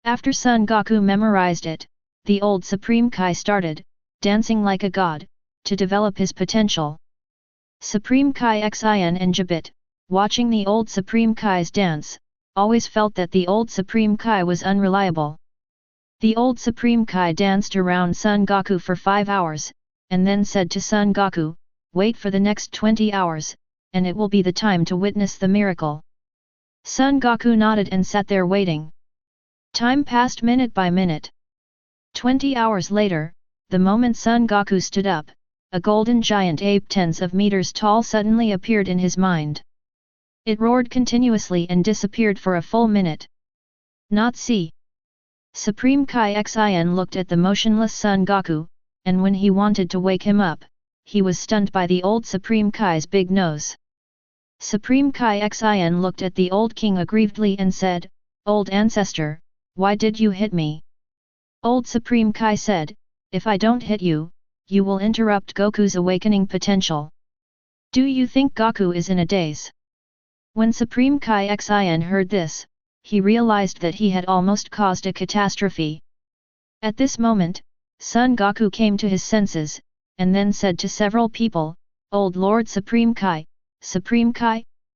After Son Goku memorized it, the old Supreme Kai started, dancing like a god, to develop his potential. Supreme Kai Xian and Jabit, watching the old Supreme Kai's dance, always felt that the old Supreme Kai was unreliable. The old Supreme Kai danced around Son Goku for 5 hours, and then said to Son Goku, wait for the next 20 hours, and it will be the time to witness the miracle. Son Goku nodded and sat there waiting. Time passed minute by minute. 20 hours later, the moment Son Goku stood up, a golden giant ape tens of meters tall suddenly appeared in his mind. It roared continuously and disappeared for a full minute. Not see. Supreme Kai Xian looked at the motionless Son Goku, and when he wanted to wake him up, he was stunned by the old Supreme Kai's big nose. Supreme Kai Xian looked at the old king aggrievedly and said, Old ancestor, why did you hit me? Old Supreme Kai said, if I don't hit you, you will interrupt Goku's awakening potential. Do you think Goku is in a daze? When Supreme Kai Xian heard this, he realized that he had almost caused a catastrophe. At this moment, Son Goku came to his senses, and then said to several people, Old Lord Supreme Kai,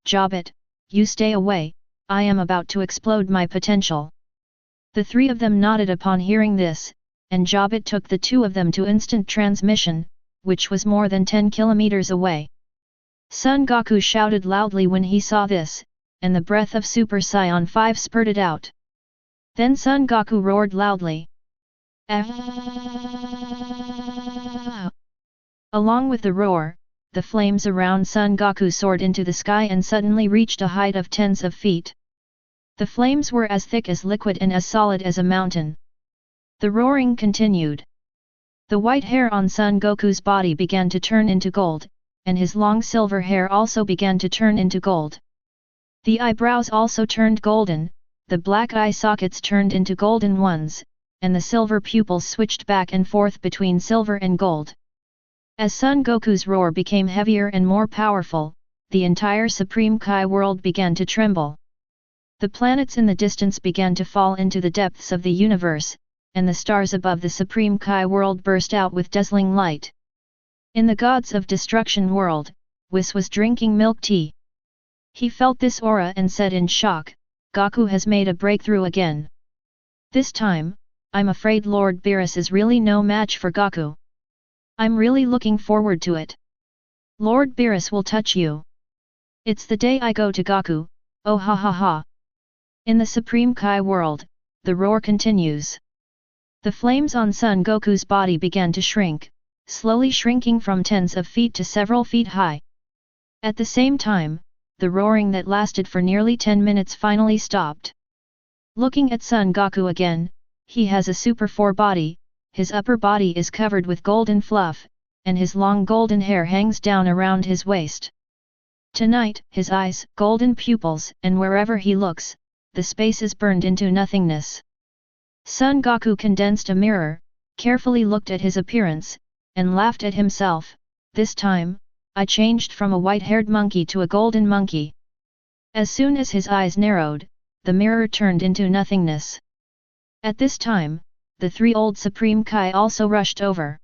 Jabit, you stay away, I am about to explode my potential. The 3 of them nodded upon hearing this, and Jabit took the 2 of them to instant transmission, which was more than 10 kilometers away. Son Goku shouted loudly when he saw this, and the breath of Super Saiyan 5 spurted out. Then Son Goku roared loudly. Along with the roar, the flames around Son Goku soared into the sky and suddenly reached a height of tens of feet. The flames were as thick as liquid and as solid as a mountain. The roaring continued. The white hair on Son Goku's body began to turn into gold, and his long silver hair also began to turn into gold. The eyebrows also turned golden, the black eye sockets turned into golden ones, and the silver pupils switched back and forth between silver and gold. As Son Goku's roar became heavier and more powerful, the entire Supreme Kai world began to tremble. The planets in the distance began to fall into the depths of the universe, and the stars above the Supreme Kai world burst out with dazzling light. In the Gods of Destruction world, Wis was drinking milk tea. He felt this aura and said in shock, Goku has made a breakthrough again. This time, I'm afraid Lord Beerus is really no match for Goku. I'm really looking forward to it. Lord Beerus will touch you. It's the day I go to Goku, oh ha ha ha. In the Supreme Kai world, the roar continues. The flames on Son Goku's body began to shrink, slowly shrinking from tens of feet to several feet high. At the same time, the roaring that lasted for nearly 10 minutes finally stopped. Looking at Son Goku again, he has a Super 4 body, his upper body is covered with golden fluff, and his long golden hair hangs down around his waist. Tonight, his eyes, golden pupils, and wherever he looks, the space is burned into nothingness. Son Goku condensed a mirror, carefully looked at his appearance, and laughed at himself. This time, I changed from a white-haired monkey to a golden monkey. As soon as his eyes narrowed, the mirror turned into nothingness. At this time, the three old Supreme Kai also rushed over.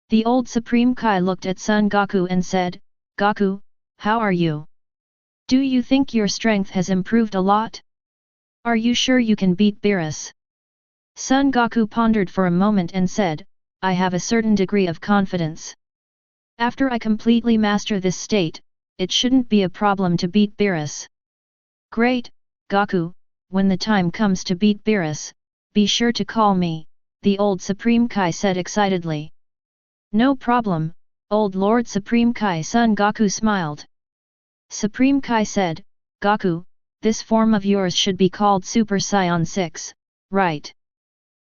The old Supreme Kai looked at Son Goku and said, "Goku, how are you? Do you think your strength has improved a lot? Are you sure you can beat Beerus?" Son Goku pondered for a moment and said, "I have a certain degree of confidence. After I completely master this state, it shouldn't be a problem to beat Beerus." "Great, Goku, when the time comes to beat Beerus, be sure to call me," the old Supreme Kai said excitedly. "No problem, old Lord Supreme Kai." Son Goku smiled. Supreme Kai said, "Goku, this form of yours should be called Super Saiyan 6, right?"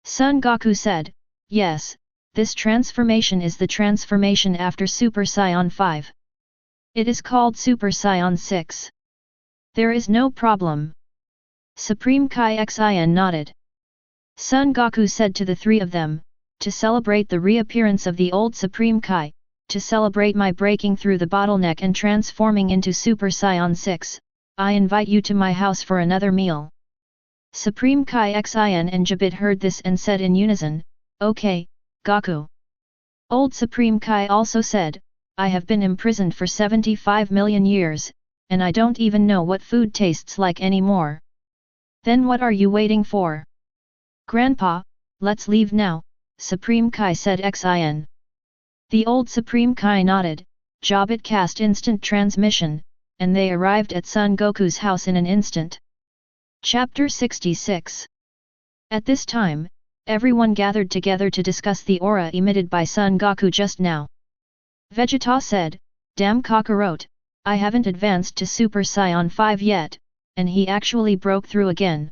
Son Goku said, "Yes, this transformation is the transformation after Super Saiyan 5. It is called Super Saiyan 6. There is no problem." Supreme Kai Xian nodded. Son Goku said to the three of them, "To celebrate the reappearance of the old Supreme Kai, to celebrate my breaking through the bottleneck and transforming into Super Saiyan 6, I invite you to my house for another meal." Supreme Kai Xian and Jabit heard this and said in unison, "Okay, Goku." Old Supreme Kai also said, "I have been imprisoned for 75 million years, and I don't even know what food tastes like anymore. Then what are you waiting for? Grandpa, let's leave now," Supreme Kai said Xian. The old Supreme Kai nodded, Jabit cast instant transmission, and they arrived at Son Goku's house in an instant. Chapter 66. At this time, everyone gathered together to discuss the aura emitted by Son Goku just now. Vegeta said, "Damn Kakarot, I haven't advanced to Super Saiyan 5 yet, and he actually broke through again.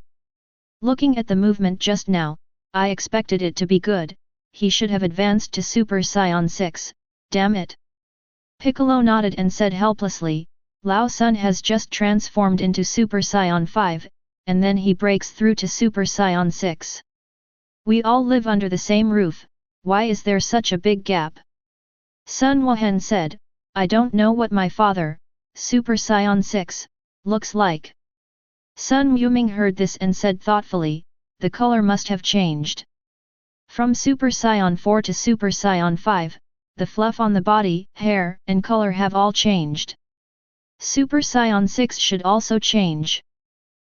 Looking at the movement just now, I expected it to be good, he should have advanced to Super Saiyan 6, damn it." Piccolo nodded and said helplessly, "Lao Sun has just transformed into Super Saiyan 5, and then he breaks through to Super Saiyan 6. We all live under the same roof, why is there such a big gap?" Sun Wuhan said, "I don't know what my father, Super Saiyan 6, looks like." Sun Wuming heard this and said thoughtfully, "The color must have changed. From Super Saiyan 4 to Super Saiyan 5, the fluff on the body, hair, and color have all changed. Super Saiyan 6 should also change."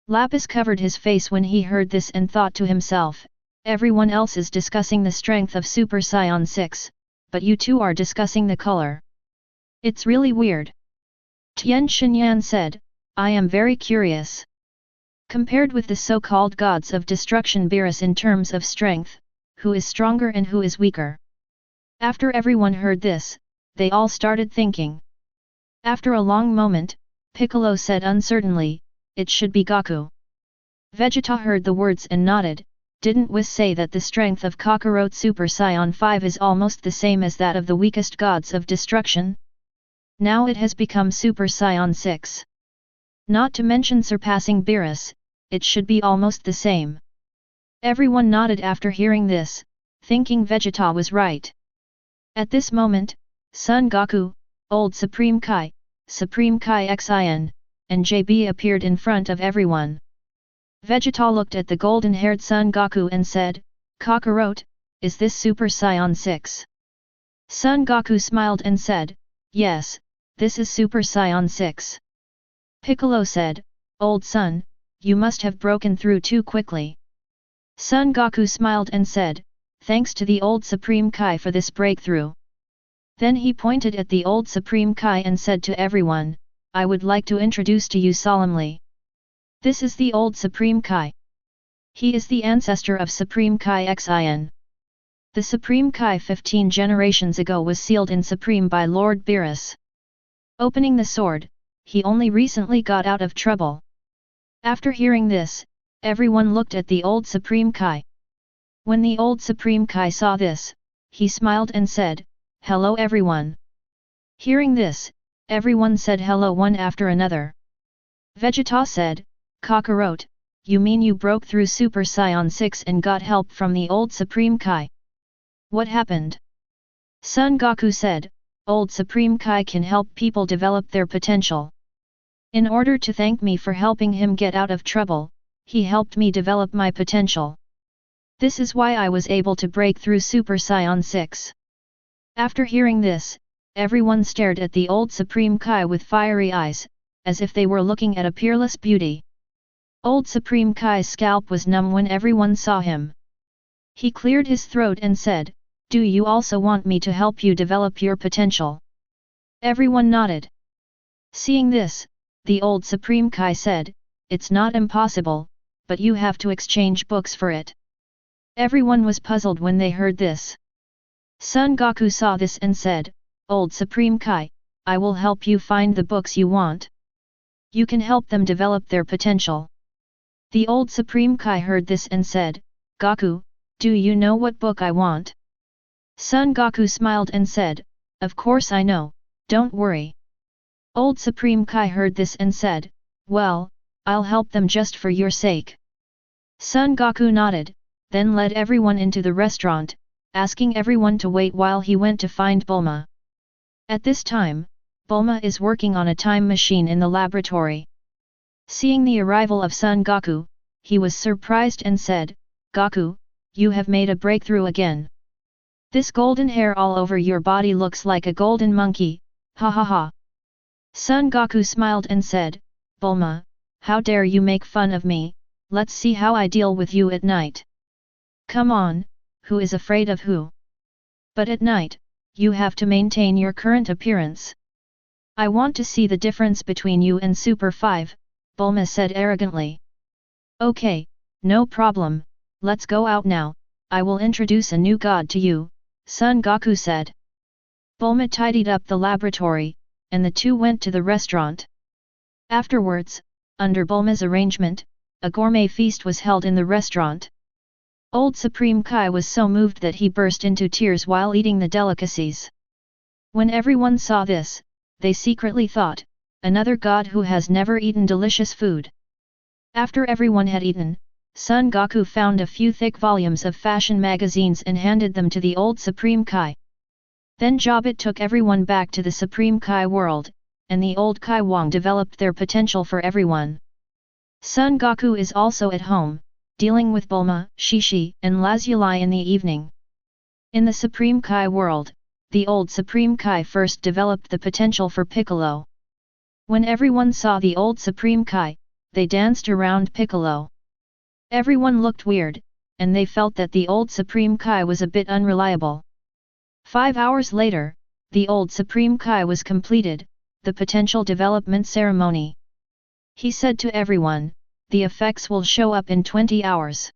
Lapis covered his face when he heard this and thought to himself, "Everyone else is discussing the strength of Super Saiyan 6, but you two are discussing the color. It's really weird." Tian Xinyan said, "I am very curious. Compared with the so-called gods of destruction Beerus in terms of strength, who is stronger and who is weaker?" After everyone heard this, they all started thinking. After a long moment, Piccolo said uncertainly, "It should be Goku." Vegeta heard the words and nodded, "Didn't Wis say that the strength of Kakarot Super Saiyan 5 is almost the same as that of the weakest gods of destruction? Now it has become Super Saiyan 6. Not to mention surpassing Beerus, it should be almost the same." Everyone nodded after hearing this, thinking Vegeta was right. At this moment, Son Goku, old Supreme Kai Xian, and JB appeared in front of everyone. Vegeta looked at the golden-haired Son Goku and said, "Kakarot, is this Super Saiyan 6? Son Goku smiled and said, "Yes, this is Super Saiyan 6. Piccolo said, "Old Son, you must have broken through too quickly." Son Goku smiled and said, "Thanks to the old Supreme Kai for this breakthrough." Then he pointed at the old Supreme Kai and said to everyone, "I would like to introduce to you solemnly. This is the old Supreme Kai. He is the ancestor of Supreme Kai Xian. The Supreme Kai 15 generations ago was sealed in Supreme by Lord Beerus. Opening the sword, he only recently got out of trouble." After hearing this, everyone looked at the old Supreme Kai. When the old Supreme Kai saw this, he smiled and said, "Hello everyone." Hearing this, everyone said hello one after another. Vegeta said, "Kakarot, you mean you broke through Super Saiyan 6 and got help from the old Supreme Kai? What happened?" Son Goku said, "Old Supreme Kai can help people develop their potential. In order to thank me for helping him get out of trouble, he helped me develop my potential. This is why I was able to break through Super Saiyan 6. After hearing this, everyone stared at the old Supreme Kai with fiery eyes, as if they were looking at a peerless beauty. Old Supreme Kai's scalp was numb when everyone saw him. He cleared his throat and said, "Do you also want me to help you develop your potential?" Everyone nodded. Seeing this, the old Supreme Kai said, "It's not impossible, but you have to exchange books for it." Everyone was puzzled when they heard this. Son Goku saw this and said, "Old Supreme Kai, I will help you find the books you want. You can help them develop their potential." The old Supreme Kai heard this and said, "Goku, do you know what book I want?" Son Goku smiled and said, "Of course I know, don't worry." Old Supreme Kai heard this and said, "Well, I'll help them just for your sake." Son Goku nodded, then led everyone into the restaurant, asking everyone to wait while he went to find Bulma. At this time, Bulma is working on a time machine in the laboratory. Seeing the arrival of Son Goku, he was surprised and said, "Goku, you have made a breakthrough again. This golden hair all over your body looks like a golden monkey, ha ha ha." Son Goku smiled and said, "Bulma, how dare you make fun of me, let's see how I deal with you at night. Come on, who is afraid of who? But at night, you have to maintain your current appearance. I want to see the difference between you and Super 5, Bulma said arrogantly. "Okay, no problem, let's go out now, I will introduce a new god to you," Son Goku said. Bulma tidied up the laboratory, and the two went to the restaurant. Afterwards, under Bulma's arrangement, a gourmet feast was held in the restaurant. Old Supreme Kai was so moved that he burst into tears while eating the delicacies. When everyone saw this, they secretly thought, "Another god who has never eaten delicious food." After everyone had eaten, Son Goku found a few thick volumes of fashion magazines and handed them to the old Supreme Kai. Then Jobit took everyone back to the Supreme Kai world, and the old Kai Wang developed their potential for everyone. Son Goku is also at home, dealing with Bulma, Shishi, and Lazuli in the evening. In the Supreme Kai world, the old Supreme Kai first developed the potential for Piccolo. When everyone saw the old Supreme Kai, they danced around Piccolo. Everyone looked weird, and they felt that the old Supreme Kai was a bit unreliable. 5 hours later, the old Supreme Kai was completed, the potential development ceremony. He said to everyone, "The effects will show up in 20 hours.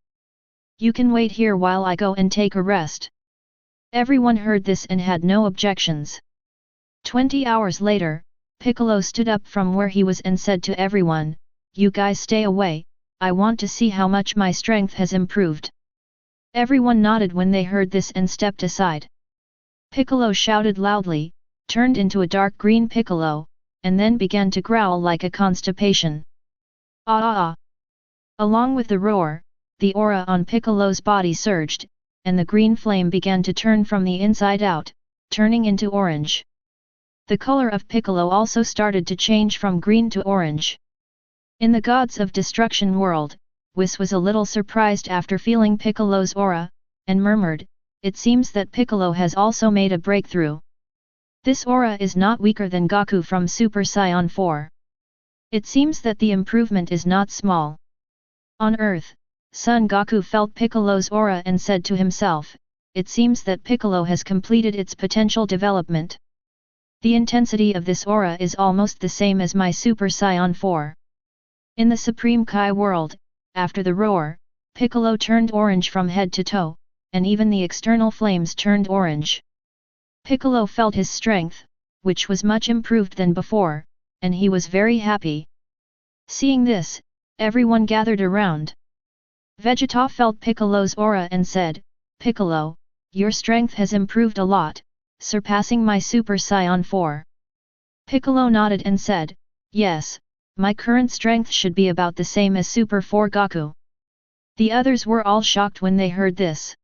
You can wait here while I go and take a rest." Everyone heard this and had no objections. 20 hours later, Piccolo stood up from where he was and said to everyone, "You guys stay away, I want to see how much my strength has improved." Everyone nodded when they heard this and stepped aside. Piccolo shouted loudly, turned into a dark green Piccolo, and then began to growl like a constipation. Ah ah ah! Along with the roar, the aura on Piccolo's body surged, and the green flame began to turn from the inside out, turning into orange. The color of Piccolo also started to change from green to orange. In the Gods of Destruction world, Wis was a little surprised after feeling Piccolo's aura, and murmured, "It seems that Piccolo has also made a breakthrough. This aura is not weaker than Goku from Super Saiyan 4. It seems that the improvement is not small." On Earth, Son Goku felt Piccolo's aura and said to himself, "It seems that Piccolo has completed its potential development. The intensity of this aura is almost the same as my Super Saiyan 4. In the Supreme Kai world, after the roar, Piccolo turned orange from head to toe, and even the external flames turned orange. Piccolo felt his strength, which was much improved than before, and he was very happy. Seeing this, everyone gathered around. Vegeta felt Piccolo's aura and said, "Piccolo, your strength has improved a lot, surpassing my Super Saiyan 4. Piccolo nodded and said, "Yes, my current strength should be about the same as Super 4 Goku." The others were all shocked when they heard this.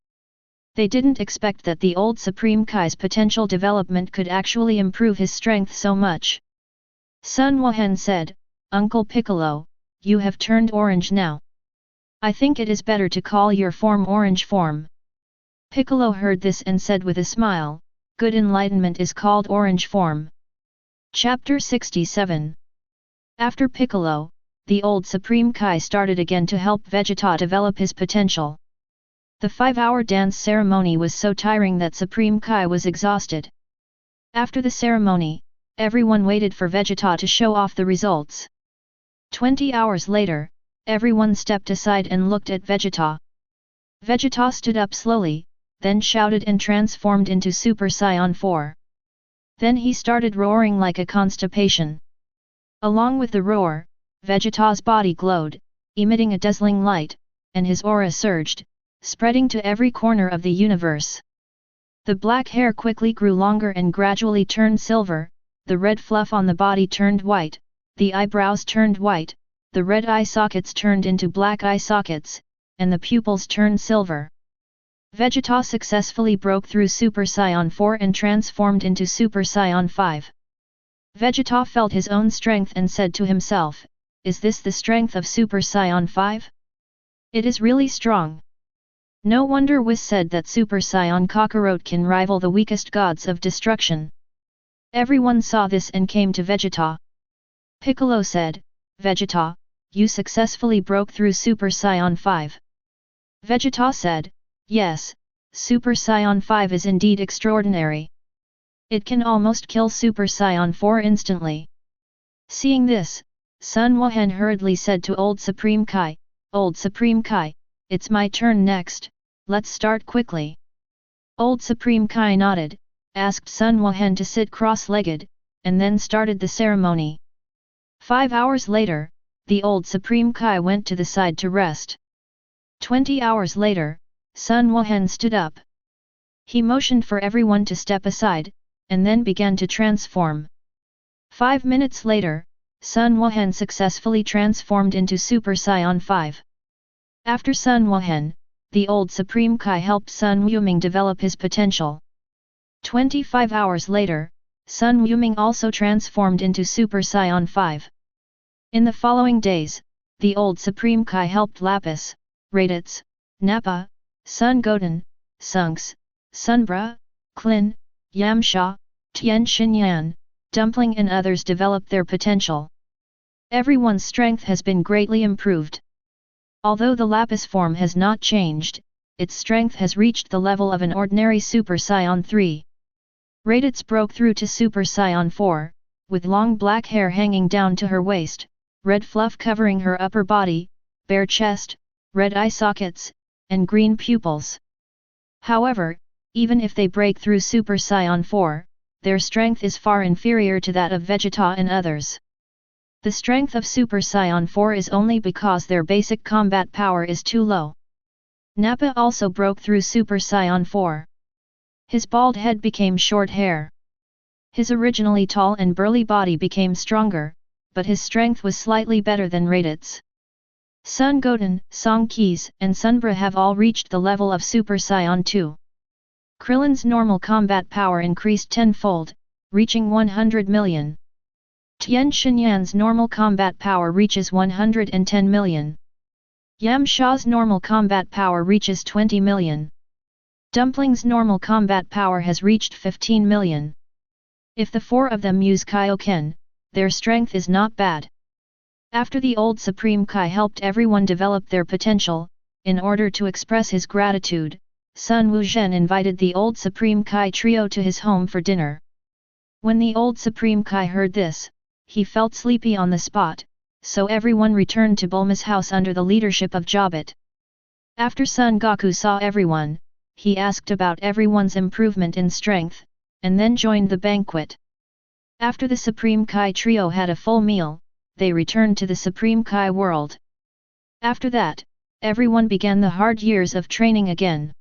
They didn't expect that the old Supreme Kai's potential development could actually improve his strength so much. Sun Wuhan said, Uncle Piccolo, you have turned orange now. I think it is better to call your form orange form. Piccolo heard this and said with a smile, good enlightenment is called orange form. Chapter 67. After Piccolo, the old Supreme Kai started again to help Vegeta develop his potential. The 5-hour dance ceremony was so tiring that Supreme Kai was exhausted. After the ceremony, everyone waited for Vegeta to show off the results. 20 hours later, everyone stepped aside and looked at Vegeta. Vegeta stood up slowly, then shouted and transformed into Super Saiyan 4. Then he started roaring like a constipation. Along with the roar, Vegeta's body glowed, emitting a dazzling light, and his aura surged, spreading to every corner of the universe. The black hair quickly grew longer and gradually turned silver, the red fluff on the body turned white, the eyebrows turned white, the red eye sockets turned into black eye sockets, and the pupils turned silver. Vegeta successfully broke through Super Saiyan 4 and transformed into Super Saiyan 5. Vegeta felt his own strength and said to himself, is this the strength of Super Saiyan 5? It is really strong. No wonder Wis said that Super Saiyan Kakarot can rival the weakest gods of destruction. Everyone saw this and came to Vegeta. Piccolo said, Vegeta, you successfully broke through Super Saiyan 5. Vegeta said, yes, Super Saiyan 5 is indeed extraordinary. It can almost kill Super Saiyan 4 instantly. Seeing this, Sun Wuhan hurriedly said to Old Supreme Kai, Old Supreme Kai, it's my turn next, let's start quickly. Old Supreme Kai nodded, asked Sun Wuhan to sit cross-legged, and then started the ceremony. 5 hours later, the old Supreme Kai went to the side to rest. 20 hours later, Sun Wuhan stood up. He motioned for everyone to step aside, and then began to transform. 5 minutes later, Sun Wuhan successfully transformed into Super Saiyan 5. After Sun Wuhan, the old Supreme Kai helped Sun Wuming develop his potential. 25 hours later, Sun Wuming also transformed into Super Saiyan 5. In the following days, the old Supreme Kai helped Lapis, Raditz, Nappa, Sun Goten, Sunks, Sunbra, Klin, Yamcha, Tien Shinyan, Dumpling and others develop their potential. Everyone's strength has been greatly improved. Although the Lapis form has not changed, its strength has reached the level of an ordinary Super Saiyan 3. Raditz broke through to Super Saiyan 4, with long black hair hanging down to her waist, red fluff covering her upper body, bare chest, red eye sockets, and green pupils. However, even if they break through Super Saiyan 4, their strength is far inferior to that of Vegeta and others. The strength of Super Saiyan 4 is only because their basic combat power is too low. Nappa also broke through Super Saiyan 4. His bald head became short hair. His originally tall and burly body became stronger, but his strength was slightly better than Raditz. Sun Goten, Song Keys and Sunbra have all reached the level of Super Saiyan 2. Krillin's normal combat power increased tenfold, reaching 100 million. Tien Shinyan's normal combat power reaches 110 million. Yamcha's normal combat power reaches 20 million. Dumpling's normal combat power has reached 15 million. If the four of them use Kaio-Ken, their strength is not bad. After the old Supreme Kai helped everyone develop their potential, in order to express his gratitude, Sun Wuzhen invited the old Supreme Kai trio to his home for dinner. When the old Supreme Kai heard this, he felt sleepy on the spot, so everyone returned to Bulma's house under the leadership of Jobit. After Son Goku saw everyone, he asked about everyone's improvement in strength, and then joined the banquet. After the Supreme Kai trio had a full meal, they returned to the Supreme Kai world. After that, everyone began the hard years of training again.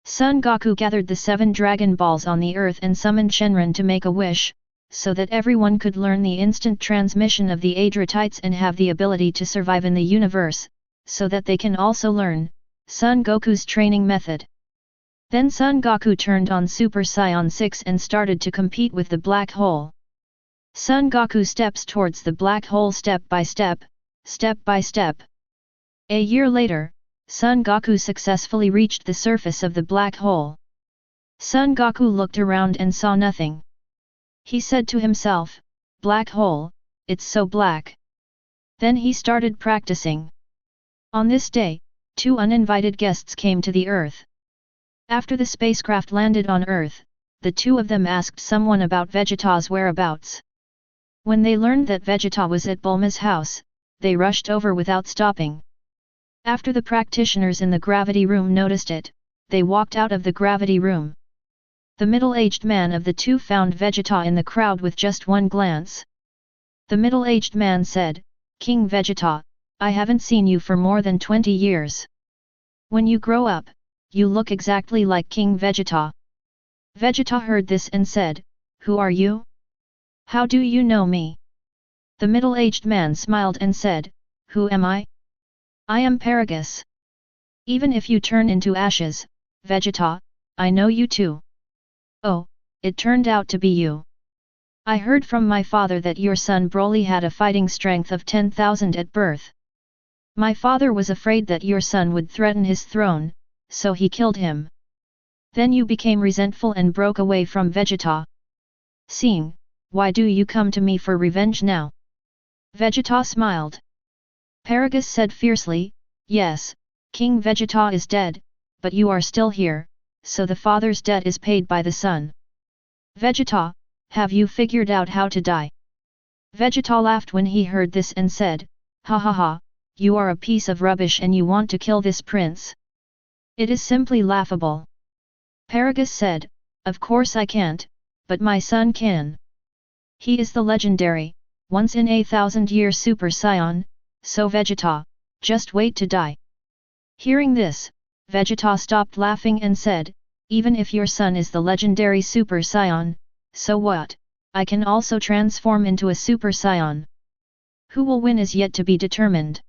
Son Goku gathered the 7 Dragon Balls on the earth and summoned Shenron to make a wish, so that everyone could learn the instant transmission of the Adretites and have the ability to survive in the universe, so that they can also learn Son Goku's training method. Then Son Goku turned on Super Saiyan 6 and started to compete with the black hole. Son Goku steps towards the black hole step by step, step by step. A year later, Son Goku successfully reached the surface of the black hole. Son Goku looked around and saw nothing. He said to himself, "Black hole, it's so black." Then he started practicing. On this day, 2 uninvited guests came to the Earth. After the spacecraft landed on Earth, the 2 of them asked someone about Vegeta's whereabouts. When they learned that Vegeta was at Bulma's house, they rushed over without stopping. After the practitioners in the gravity room noticed it, they walked out of the gravity room. The middle-aged man of the 2 found Vegeta in the crowd with just one glance. The middle-aged man said, "King Vegeta, I haven't seen you for more than 20 years. When you grow up, you look exactly like King Vegeta." Vegeta heard this and said, "Who are you? How do you know me?" The middle-aged man smiled and said, "Who am I? I am Paragus. Even if you turn into ashes, Vegeta, I know you too." "Oh, it turned out to be you. I heard from my father that your son Broly had a fighting strength of 10,000 at birth. My father was afraid that your son would threaten his throne, so he killed him. Then you became resentful and broke away from Vegeta. Seeing, why do you come to me for revenge now?" Vegeta smiled. Paragus said fiercely, "Yes, King Vegeta is dead, but you are still here, so the father's debt is paid by the son. Vegeta, have you figured out how to die?" Vegeta laughed when he heard this and said, "Ha ha ha, you are a piece of rubbish and you want to kill this prince. It is simply laughable." Paragus said, "Of course I can't, but my son can. He is the legendary, once-in-a-thousand-year Super Saiyan, so Vegeta, just wait to die." Hearing this, Vegeta stopped laughing and said, "Even if your son is the legendary Super Saiyan, so what, I can also transform into a Super Saiyan. Who will win is yet to be determined."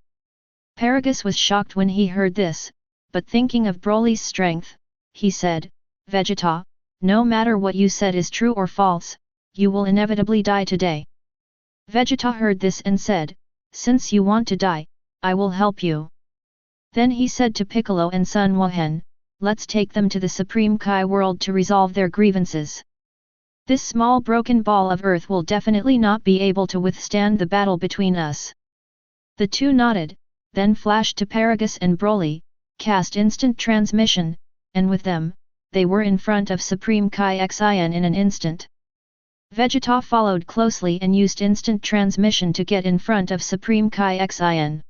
Paragus was shocked when he heard this, but thinking of Broly's strength, he said, "Vegeta, no matter what you said is true or false, you will inevitably die today." Vegeta heard this and said, "Since you want to die, I will help you." Then he said to Piccolo and Sun Gohan, "Let's take them to the Supreme Kai world to resolve their grievances. This small broken ball of earth will definitely not be able to withstand the battle between us." The 2 nodded, then flashed to Paragus and Broly, cast instant transmission, and with them, they were in front of Supreme Kai Xian in an instant. Vegeta followed closely and used instant transmission to get in front of Supreme Kai Xian.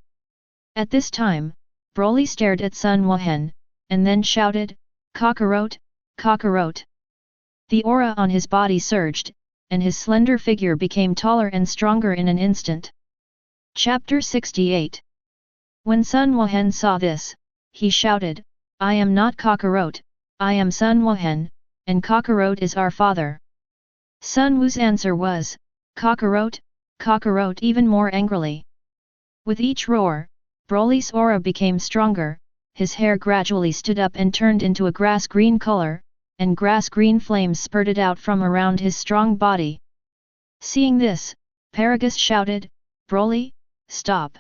At this time, Broly stared at Sun Gohan, and then shouted, "Kakarot, Kakarot!" The aura on his body surged, and his slender figure became taller and stronger in an instant. Chapter 68. When Sun Gohan saw this, he shouted, "I am not Kakarot, I am Sun Gohan, and Kakarot is our father." Sun Wu's answer was, "Kakarot, Kakarot," even more angrily. With each roar, Broly's aura became stronger, his hair gradually stood up and turned into a grass-green color, and grass-green flames spurted out from around his strong body. Seeing this, Paragus shouted, "Broly, stop!"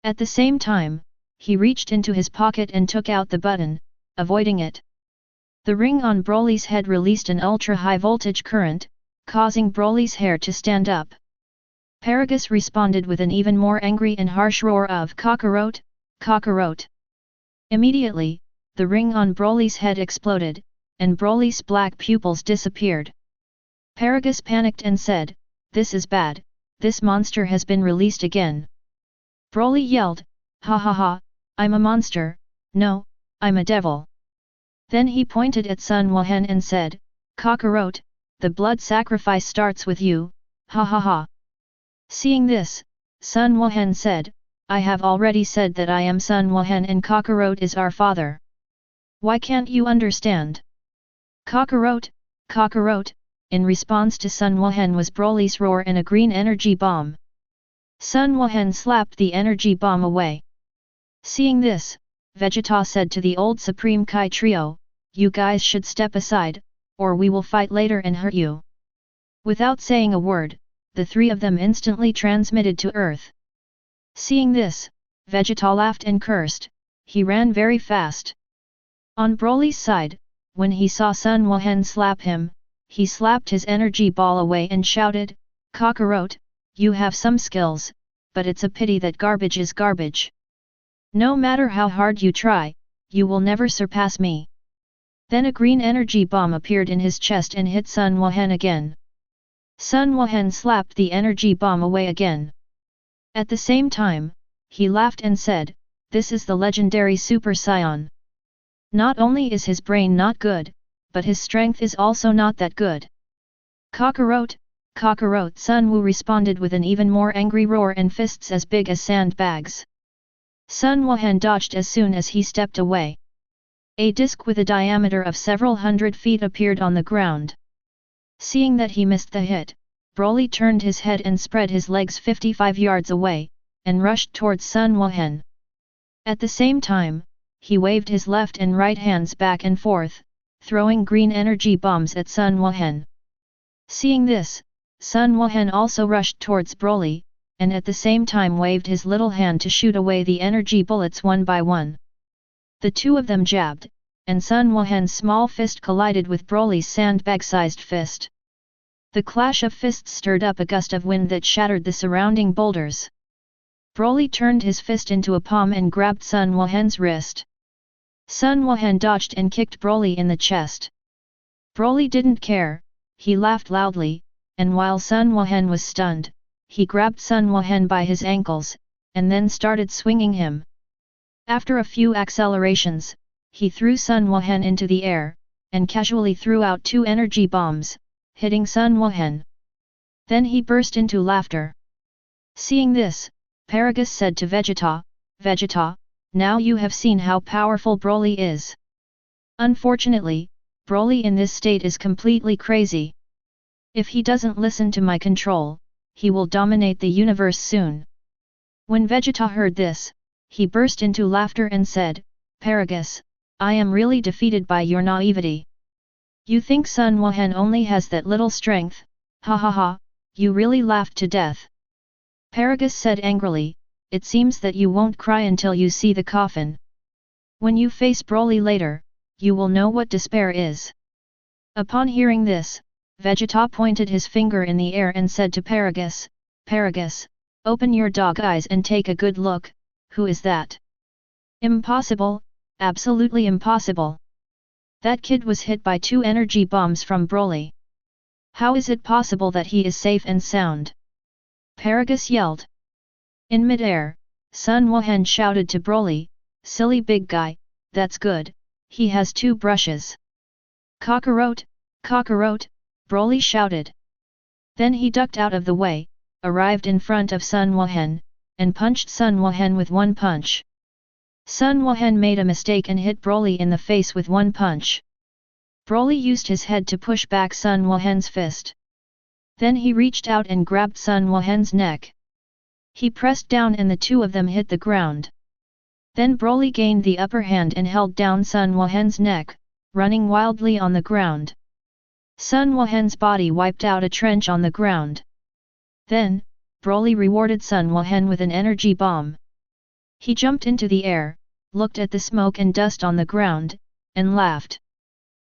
At the same time, he reached into his pocket and took out the button, avoiding it. The ring on Broly's head released an ultra-high voltage current, causing Broly's hair to stand up. Paragus responded with an even more angry and harsh roar of "Kakarot, Kakarot!" Immediately, the ring on Broly's head exploded, and Broly's black pupils disappeared. Paragus panicked and said, "This is bad, this monster has been released again." Broly yelled, "Ha ha ha, I'm a monster, no, I'm a devil." Then he pointed at Sun Gohan and said, "Kakarot, the blood sacrifice starts with you, ha ha ha." Seeing this, Sun Gohan said, "I have already said that I am Sun Gohan and Kakarot is our father. Why can't you understand?" "Kakarot, Kakarot," in response to Sun Gohan was Broly's roar and a green energy bomb. Sun Gohan slapped the energy bomb away. Seeing this, Vegeta said to the old Supreme Kai trio, "You guys should step aside, or we will fight later and hurt you." Without saying a word, the three of them instantly transmitted to Earth. Seeing this, Vegeta laughed and cursed. He ran very fast. On Broly's side, when he saw Sun Gohan slap him, he slapped his energy ball away and shouted, "Kakarot, you have some skills, but it's a pity that garbage is garbage. No matter how hard you try, you will never surpass me." Then a green energy bomb appeared in his chest and hit Sun Gohan again. Sun Gohan slapped the energy bomb away again. At the same time, he laughed and said, "This is the legendary Super Saiyan. Not only is his brain not good, but his strength is also not that good." "Kakarot, Kakarot!" Sun Wu responded with an even more angry roar and fists as big as sandbags. Sun Gohan dodged as soon as he stepped away. A disc with a diameter of several hundred feet appeared on the ground. Seeing that he missed the hit, Broly turned his head and spread his legs 55 yards away, and rushed towards Sun Gohan. At the same time, he waved his left and right hands back and forth, throwing green energy bombs at Sun Gohan. Seeing this, Sun Gohan also rushed towards Broly, and at the same time waved his little hand to shoot away the energy bullets one by one. The two of them jabbed, and Sun Gohan's small fist collided with Broly's sandbag-sized fist. The clash of fists stirred up a gust of wind that shattered the surrounding boulders. Broly turned his fist into a palm and grabbed Sun Gohan's wrist. Sun Gohan dodged and kicked Broly in the chest. Broly didn't care, he laughed loudly, and while Sun Gohan was stunned, he grabbed Sun Gohan by his ankles, and then started swinging him. After a few accelerations, he threw Sun Gohan into the air, and casually threw out 2 energy bombs, hitting Sun Gohan. Then he burst into laughter. Seeing this, Paragus said to Vegeta, "Vegeta, now you have seen how powerful Broly is. Unfortunately, Broly in this state is completely crazy. If he doesn't listen to my control, he will dominate the universe soon." When Vegeta heard this, he burst into laughter and said, "Paragus, I am really defeated by your naivety. You think Sun Gohan only has that little strength, ha ha ha, you really laughed to death." Paragus said angrily, "It seems that you won't cry until you see the coffin. When you face Broly later, you will know what despair is." Upon hearing this, Vegeta pointed his finger in the air and said to Paragus, "Paragus, open your dog eyes and take a good look, who is that?" "Impossible, absolutely impossible. That kid was hit by 2 energy bombs from Broly. How is it possible that he is safe and sound?" Paragus yelled. In mid-air, Sun Gohan shouted to Broly, "Silly big guy, that's good, he has 2 brushes." "Kakarot, Kakarot," Broly shouted. Then he ducked out of the way, arrived in front of Sun Gohan, and punched Sun Gohan with 1 punch. Sun Gohan made a mistake and hit Broly in the face with 1 punch. Broly used his head to push back Sun Gohan's fist. Then he reached out and grabbed Sun Gohan's neck. He pressed down and the two of them hit the ground. Then Broly gained the upper hand and held down Sun Gohan's neck, running wildly on the ground. Sun Gohan's body wiped out a trench on the ground. Then, Broly rewarded Sun Gohan with an energy bomb. He jumped into the air, looked at the smoke and dust on the ground, and laughed.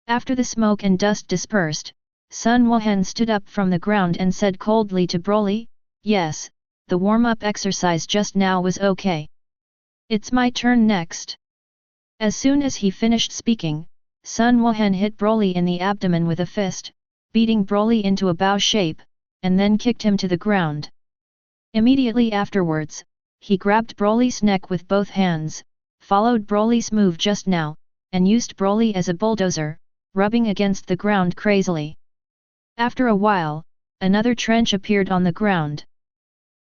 After the smoke and dust dispersed, Sun Gohan stood up from the ground and said coldly to Broly, "Yes, the warm-up exercise just now was okay. It's my turn next." As soon as he finished speaking, Sun Gohan hit Broly in the abdomen with a fist, beating Broly into a bow shape, and then kicked him to the ground. Immediately afterwards, he grabbed Broly's neck with both hands, followed Broly's move just now, and used Broly as a bulldozer, rubbing against the ground crazily. After a while, another trench appeared on the ground.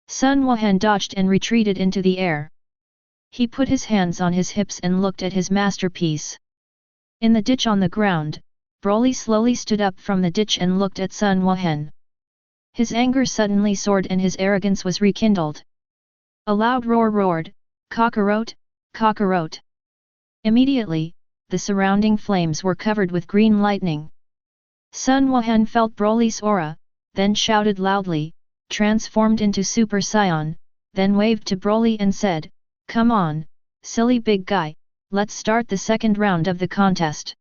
Sun Gohan dodged and retreated into the air. He put his hands on his hips and looked at his masterpiece. In the ditch on the ground, Broly slowly stood up from the ditch and looked at Sun Gohan. His anger suddenly soared and his arrogance was rekindled. A loud roar roared, "Kakarot, Kakarot!" Immediately, the surrounding flames were covered with green lightning. Sun Gohan felt Broly's aura, then shouted loudly, transformed into Super Saiyan, then waved to Broly and said, "Come on, silly big guy, let's start the second round of the contest."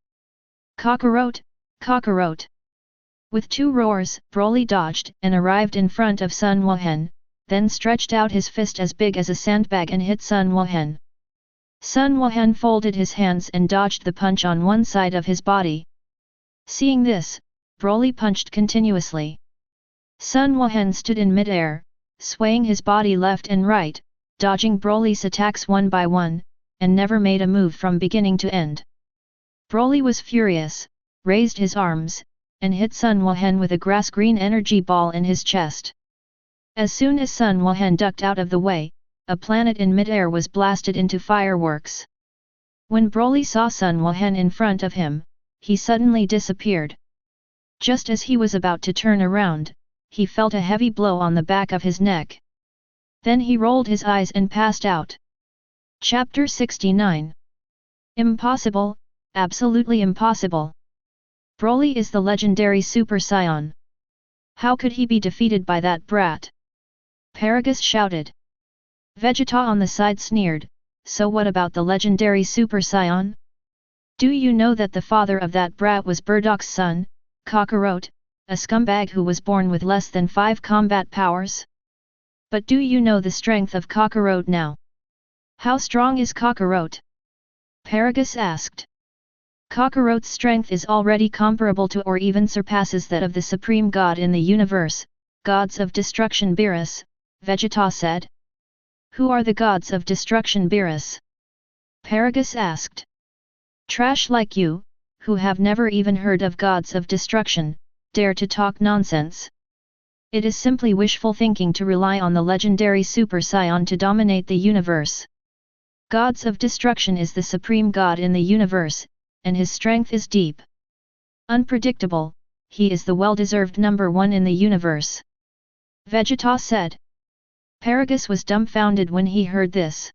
Kakarot, Kakarot. With two roars, Broly dodged and arrived in front of Sun Wuhan, then stretched out his fist as big as a sandbag and hit Sun Wuhan. Sun Wuhan folded his hands and dodged the punch on one side of his body. Seeing this, Broly punched continuously. Sun Wuhan stood in mid-air, swaying his body left and right, dodging Broly's attacks one by one, and never made a move from beginning to end. Broly was furious, raised his arms, and hit Sun Wuhan with a grass-green energy ball in his chest. As soon as Sun Wuhan ducked out of the way, a planet in mid-air was blasted into fireworks. When Broly saw Sun Wuhan in front of him, he suddenly disappeared. Just as he was about to turn around, he felt a heavy blow on the back of his neck. Then he rolled his eyes and passed out. Chapter 69. Impossible, absolutely impossible. Broly is the legendary Super Saiyan. How could he be defeated by that brat? Paragus shouted. Vegeta on the side sneered, so what about the legendary Super Saiyan? Do you know that the father of that brat was Bardock's son, Kakarot, a scumbag who was born with less than 5 combat powers? But do you know the strength of Kakarot now? How strong is Kakarot? Paragus asked. Kakarot's strength is already comparable to or even surpasses that of the supreme god in the universe, gods of destruction Beerus, Vegeta said. Who are the gods of destruction Beerus? Paragus asked. Trash like you, who have never even heard of gods of destruction, dare to talk nonsense. It is simply wishful thinking to rely on the legendary Super Saiyan to dominate the universe. Gods of destruction is the supreme god in the universe, and his strength is deep. Unpredictable, he is the well-deserved number one in the universe. Vegeta said. Paragus was dumbfounded when he heard this.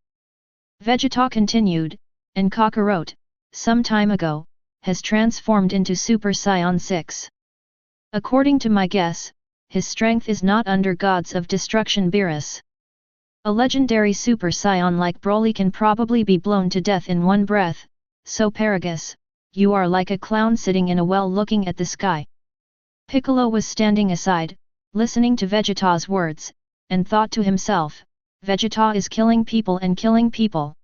Vegeta continued, and Kakarot, some time ago, has transformed into Super Saiyan 6. According to my guess, his strength is not under gods of destruction Beerus. A legendary Super Saiyan like Broly can probably be blown to death in one breath, so Paragus, you are like a clown sitting in a well looking at the sky. Piccolo was standing aside, listening to Vegeta's words, and thought to himself, Vegeta is killing people and killing people.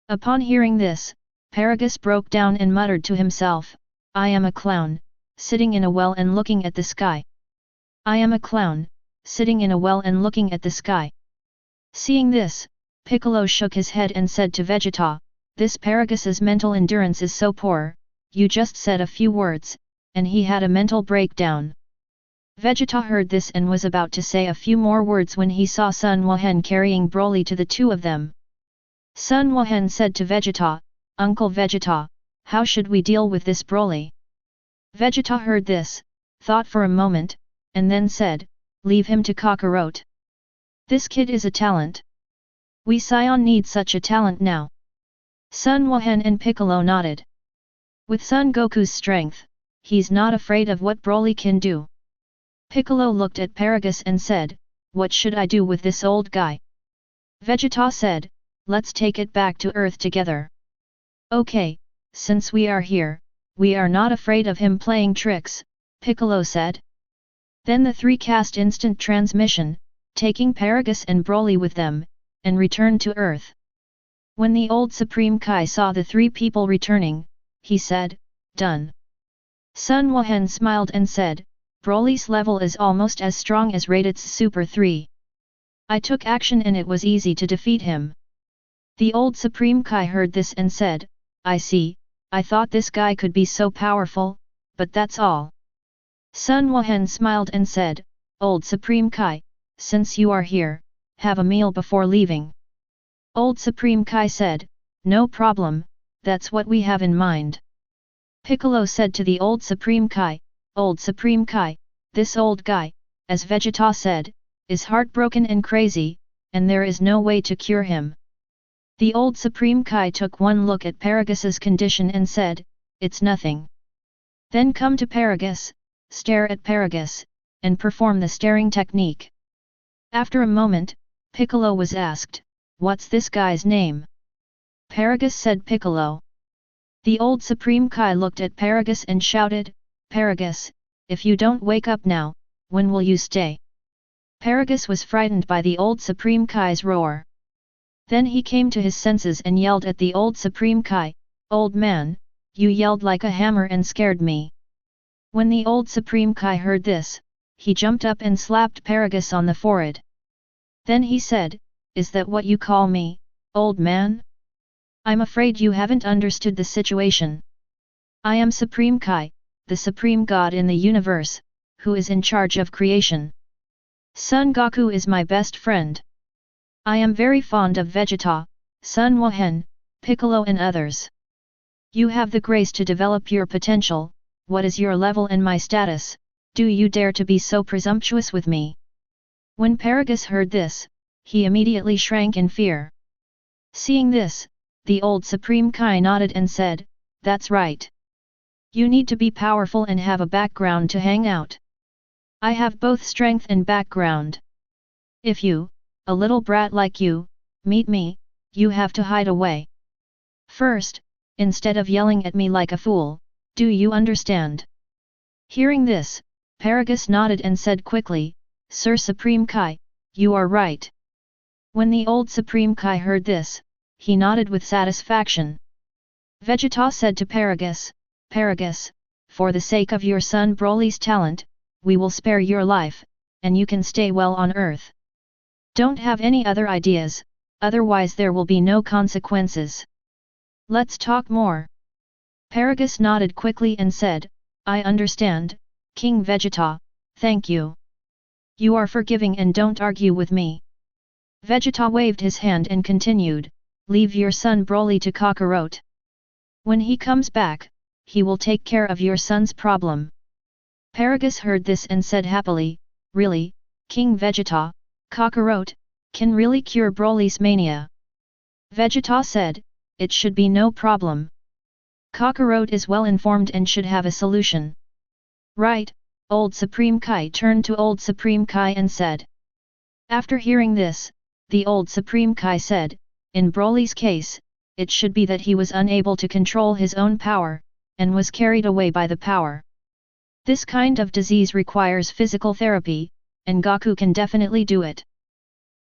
Upon hearing this, Paragus broke down and muttered to himself, I am a clown, sitting in a well and looking at the sky. I am a clown, sitting in a well and looking at the sky. Seeing this, Piccolo shook his head and said to Vegeta, this Paragus's mental endurance is so poor, you just said a few words, and he had a mental breakdown. Vegeta heard this and was about to say a few more words when he saw Sun Wuhan carrying Broly to the two of them. Sun Wuhan said to Vegeta, Uncle Vegeta, how should we deal with this Broly? Vegeta heard this, thought for a moment, and then said, leave him to Kakarot. This kid is a talent. We Saiyan need such a talent now. Sun Wuhan and Piccolo nodded. With Son Goku's strength, he's not afraid of what Broly can do. Piccolo looked at Paragus and said, what should I do with this old guy? Vegeta said, let's take it back to Earth together. Okay, since we are here, we are not afraid of him playing tricks, Piccolo said. Then the three cast instant transmission, taking Paragus and Broly with them, and returned to Earth. When the old Supreme Kai saw the three people returning, he said, done. Sun Wuhan smiled and said, Broly's level is almost as strong as Raditz Super 3. I took action and it was easy to defeat him. The old Supreme Kai heard this and said, I see, I thought this guy could be so powerful, but that's all. Sun Wuhan smiled and said, Old Supreme Kai, since you are here, have a meal before leaving. Old Supreme Kai said, no problem, that's what we have in mind. Piccolo said to the old Supreme Kai, Old Supreme Kai, this old guy, as Vegeta said, is heartbroken and crazy, and there is no way to cure him. The old Supreme Kai took one look at Paragus's condition and said, it's nothing. Then come to Paragus, stare at Paragus, and perform the staring technique. After a moment, Piccolo was asked, "What's this guy's name?" Paragus said Piccolo. The old Supreme Kai looked at Paragus and shouted, "Paragus, if you don't wake up now, when will you stay?" Paragus was frightened by the old Supreme Kai's roar. Then he came to his senses and yelled at the old Supreme Kai, "Old man, you yelled like a hammer and scared me." When the old Supreme Kai heard this, he jumped up and slapped Paragus on the forehead. Then he said, "Is that what you call me, old man? I'm afraid you haven't understood the situation. I am Supreme Kai, the Supreme God in the universe, who is in charge of creation. Son Goku is my best friend. I am very fond of Vegeta, Son Gohan, Piccolo and others. You have the grace to develop your potential. What is your level and my status? Do you dare to be so presumptuous with me?" When Paragus heard this, he immediately shrank in fear. Seeing this, the old Supreme Kai nodded and said, "That's right. You need to be powerful and have a background to hang out. I have both strength and background. If you, a little brat like you, meet me, you have to hide away. First, instead of yelling at me like a fool, do you understand?" Hearing this, Paragus nodded and said quickly, "Sir Supreme Kai, you are right." When the old Supreme Kai heard this, he nodded with satisfaction. Vegeta said to Paragus, "Paragus, for the sake of your son Broly's talent, we will spare your life, and you can stay well on Earth. Don't have any other ideas, otherwise there will be no consequences. Let's talk more." Paragus nodded quickly and said, "I understand, King Vegeta, thank you. You are forgiving and don't argue with me." Vegeta waved his hand and continued, "Leave your son Broly to Kakarot. When he comes back, he will take care of your son's problem." Paragus heard this and said happily, "Really, King Vegeta, Kakarot can really cure Broly's mania?" Vegeta said, "It should be no problem. Kakarot is well informed and should have a solution." "Right," old Supreme Kai turned to old Supreme Kai and said. After hearing this, the old Supreme Kai said, "In Broly's case, it should be that he was unable to control his own power, and was carried away by the power. This kind of disease requires physical therapy, and Goku can definitely do it."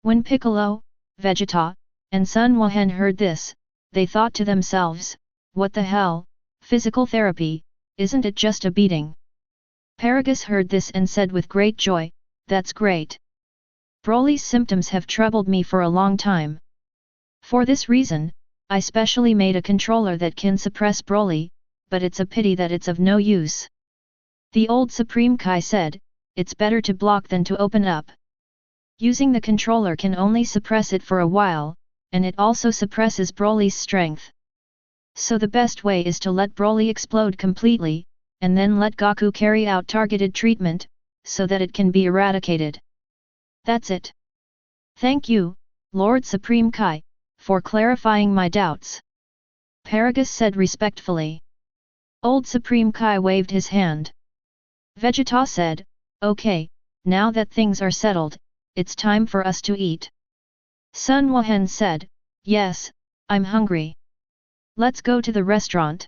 When Piccolo, Vegeta, and Son Gohan heard this, they thought to themselves, "What the hell, physical therapy, isn't it just a beating?" Paragus heard this and said with great joy, "That's great. Broly's symptoms have troubled me for a long time. For this reason, I specially made a controller that can suppress Broly, but it's a pity that it's of no use." The old Supreme Kai said, "It's better to block than to open up. Using the controller can only suppress it for a while, and it also suppresses Broly's strength. So the best way is to let Broly explode completely, and then let Goku carry out targeted treatment, so that it can be eradicated. That's it. Thank you, Lord Supreme Kai, for clarifying my doubts." Paragus said respectfully. Old Supreme Kai waved his hand. Vegeta said, "Okay, now that things are settled, it's time for us to eat." Son Gohan said, "Yes, I'm hungry. Let's go to the restaurant."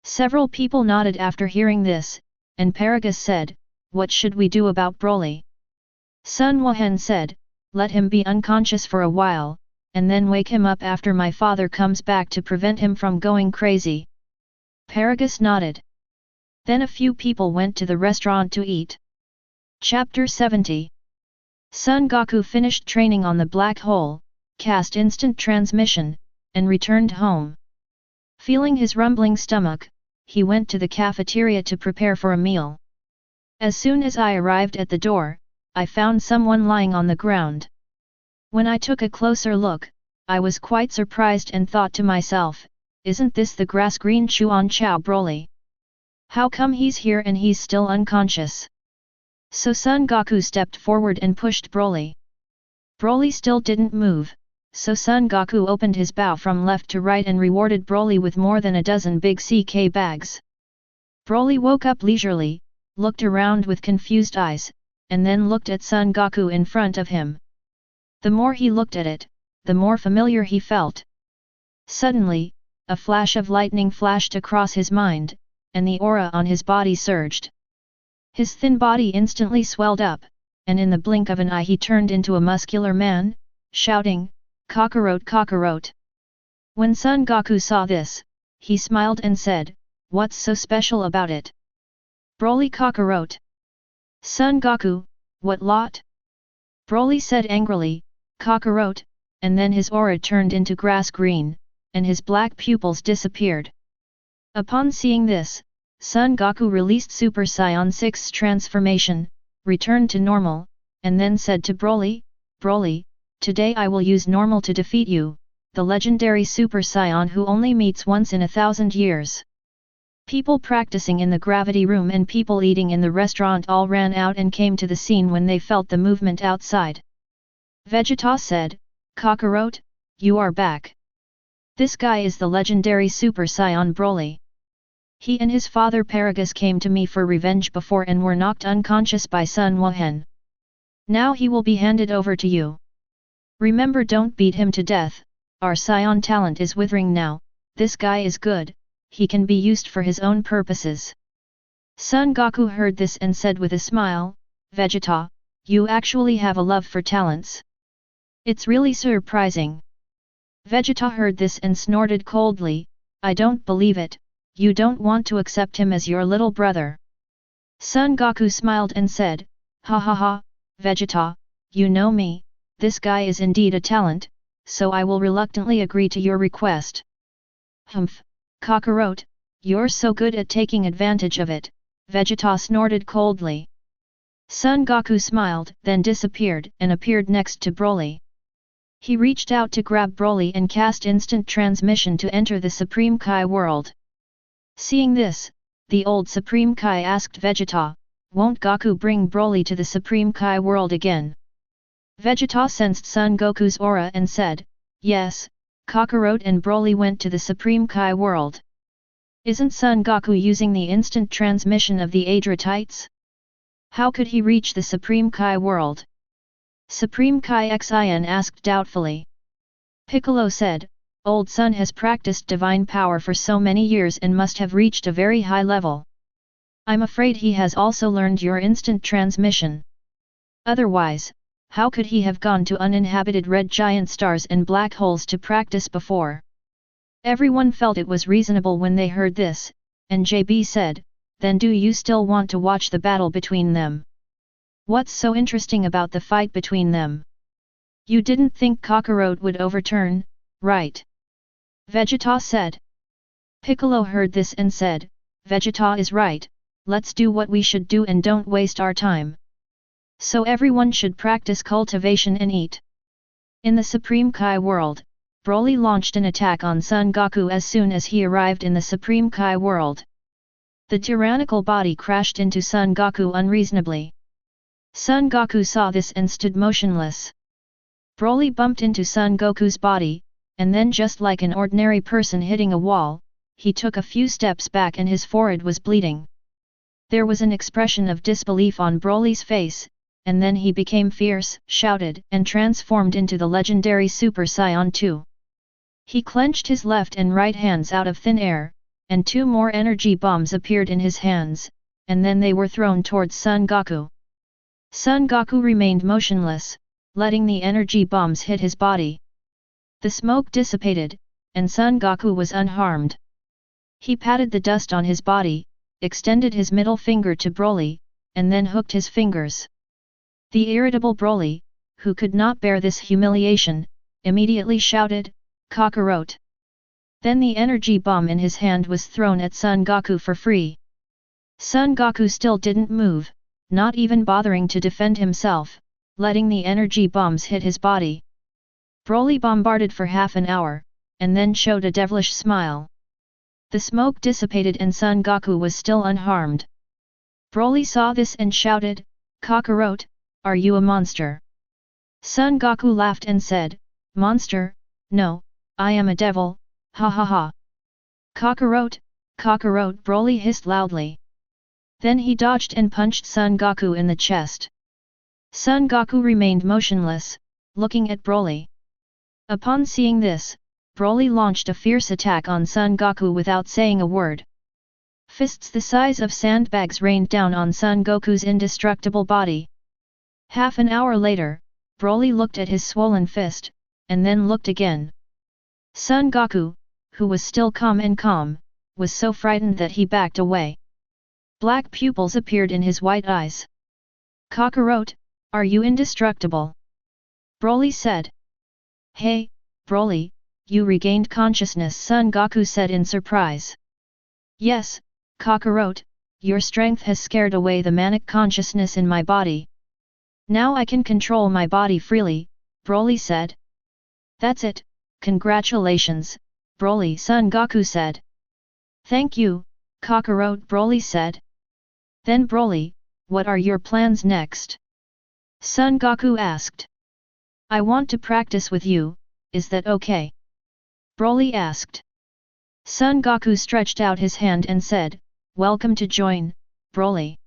Several people nodded after hearing this, and Paragus said, "What should we do about Broly?" Son Gohan said, "Let him be unconscious for a while, and then wake him up after my father comes back to prevent him from going crazy." Paragus nodded. Then a few people went to the restaurant to eat. Chapter 70. Son Goku finished training on the black hole, cast instant transmission, and returned home. Feeling his rumbling stomach, he went to the cafeteria to prepare for a meal. As soon as I arrived at the door, I found someone lying on the ground. When I took a closer look, I was quite surprised and thought to myself, "Isn't this the grass-green Chuan Chao Broly? How come he's here and he's still unconscious?" So Son Goku stepped forward and pushed Broly. Broly still didn't move, so Son Goku opened his bow from left to right and rewarded Broly with more than a dozen big CK bags. Broly woke up leisurely, looked around with confused eyes, and then looked at Son Goku in front of him. The more he looked at it, the more familiar he felt. Suddenly, a flash of lightning flashed across his mind, and the aura on his body surged. His thin body instantly swelled up, and in the blink of an eye he turned into a muscular man, shouting, "Kakarot, Kakarot!" When Son Goku saw this, he smiled and said, "What's so special about it?" "Broly Kakarot." "Son Goku, what lot?" Broly said angrily, "Kakarot," and then his aura turned into grass green, and his black pupils disappeared. Upon seeing this, Son Goku released Super Saiyan 6's transformation, returned to normal, and then said to Broly, "Broly, today I will use normal to defeat you, the legendary Super Saiyan who only meets once in 1,000 years." People practicing in the gravity room and people eating in the restaurant all ran out and came to the scene when they felt the movement outside. Vegeta said, "Kakarot, you are back. This guy is the legendary Super Saiyan Broly. He and his father Paragus came to me for revenge before and were knocked unconscious by Sun Wuhan. Now he will be handed over to you. Remember, don't beat him to death, our Saiyan talent is withering now, this guy is good, he can be used for his own purposes." Son Goku heard this and said with a smile, "Vegeta, you actually have a love for talents. It's really surprising." Vegeta heard this and snorted coldly, "I don't believe it, you don't want to accept him as your little brother." Son Goku smiled and said, "Ha ha ha, Vegeta, you know me, this guy is indeed a talent, so I will reluctantly agree to your request." "Humph, Kakarot, you're so good at taking advantage of it," Vegeta snorted coldly. Son Goku smiled, then disappeared and appeared next to Broly. He reached out to grab Broly and cast instant transmission to enter the Supreme Kai world. Seeing this, the old Supreme Kai asked Vegeta, "Won't Goku bring Broly to the Supreme Kai world again?" Vegeta sensed Son Goku's aura and said, "Yes, Kakarot and Broly went to the Supreme Kai world. Isn't Son Goku using the instant transmission of the Adretites? How could he reach the Supreme Kai world?" Supreme Kai Xian asked doubtfully. Piccolo said, "Old Son has practiced divine power for so many years and must have reached a very high level. I'm afraid he has also learned your instant transmission. Otherwise, how could he have gone to uninhabited red giant stars and black holes to practice before?" Everyone felt it was reasonable when they heard this, and JB said, "Then do you still want to watch the battle between them? What's so interesting about the fight between them? You didn't think Kakarot would overturn, right?" Vegeta said. Piccolo heard this and said, "Vegeta is right, let's do what we should do and don't waste our time. So everyone should practice cultivation and eat." In the Supreme Kai world, Broly launched an attack on Son Goku as soon as he arrived in the Supreme Kai world. The tyrannical body crashed into Son Goku unreasonably. Son Goku saw this and stood motionless. Broly bumped into Son Goku's body, and then just like an ordinary person hitting a wall, he took a few steps back and his forehead was bleeding. There was an expression of disbelief on Broly's face, and then he became fierce, shouted, and transformed into the legendary Super Saiyan 2. He clenched his left and right hands out of thin air, and 2 more energy bombs appeared in his hands, and then they were thrown towards Son Goku. Son Goku remained motionless, letting the energy bombs hit his body. The smoke dissipated, and Son Goku was unharmed. He patted the dust on his body, extended his middle finger to Broly, and then hooked his fingers. The irritable Broly, who could not bear this humiliation, immediately shouted, "Kakarot!" Then the energy bomb in his hand was thrown at Son Goku for free. Son Goku still didn't move, not even bothering to defend himself, letting the energy bombs hit his body. Broly bombarded for half an hour, and then showed a devilish smile. The smoke dissipated and Son Goku was still unharmed. Broly saw this and shouted, "Kakarot, are you a monster?" Son Goku laughed and said, "Monster? No, I am a devil, ha ha ha." "Kakarot, Kakarot!" Broly hissed loudly. Then he dodged and punched Son Goku in the chest. Son Goku remained motionless, looking at Broly. Upon seeing this, Broly launched a fierce attack on Son Goku without saying a word. Fists the size of sandbags rained down on Son Goku's indestructible body. Half an hour later, Broly looked at his swollen fist, and then looked again. Son Goku, who was still calm, was so frightened that he backed away. Black pupils appeared in his white eyes. "Kakarot, are you indestructible?" Broly said. "Hey, Broly, you regained consciousness," Son Goku said in surprise. "Yes, Kakarot, your strength has scared away the manic consciousness in my body. Now I can control my body freely," Broly said. "That's it, congratulations, Broly," Son Goku said. "Thank you, Kakarot," Broly said. "Then Broly, what are your plans next?" Son Goku asked. "I want to practice with you, is that okay?" Broly asked. Son Goku stretched out his hand and said, "Welcome to join, Broly."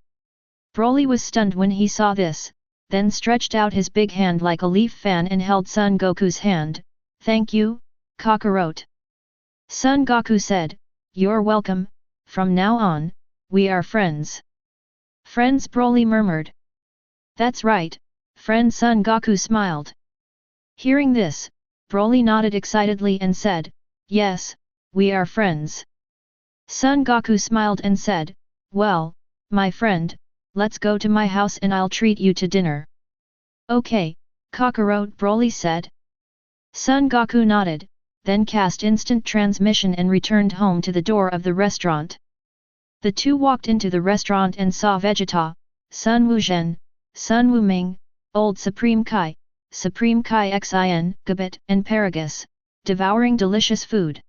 Broly was stunned when he saw this, then stretched out his big hand like a leaf fan and held Son Goku's hand. "Thank you, Kakarot." Son Goku said, "You're welcome, from now on, we are friends." "Friends?" Broly murmured. "That's right, friend." Son Goku smiled. Hearing this, Broly nodded excitedly and said, "Yes, we are friends." Son Goku smiled and said, "Well, my friend, let's go to my house and I'll treat you to dinner." "Okay, Kakarot," Broly said. Son Goku nodded, then cast instant transmission and returned home to the door of the restaurant. The two walked into the restaurant and saw Vegeta, Sun Wuzhen, Sun Wuming, Old Supreme Kai, Supreme Kai Xin, Gabit and Paragus, devouring delicious food.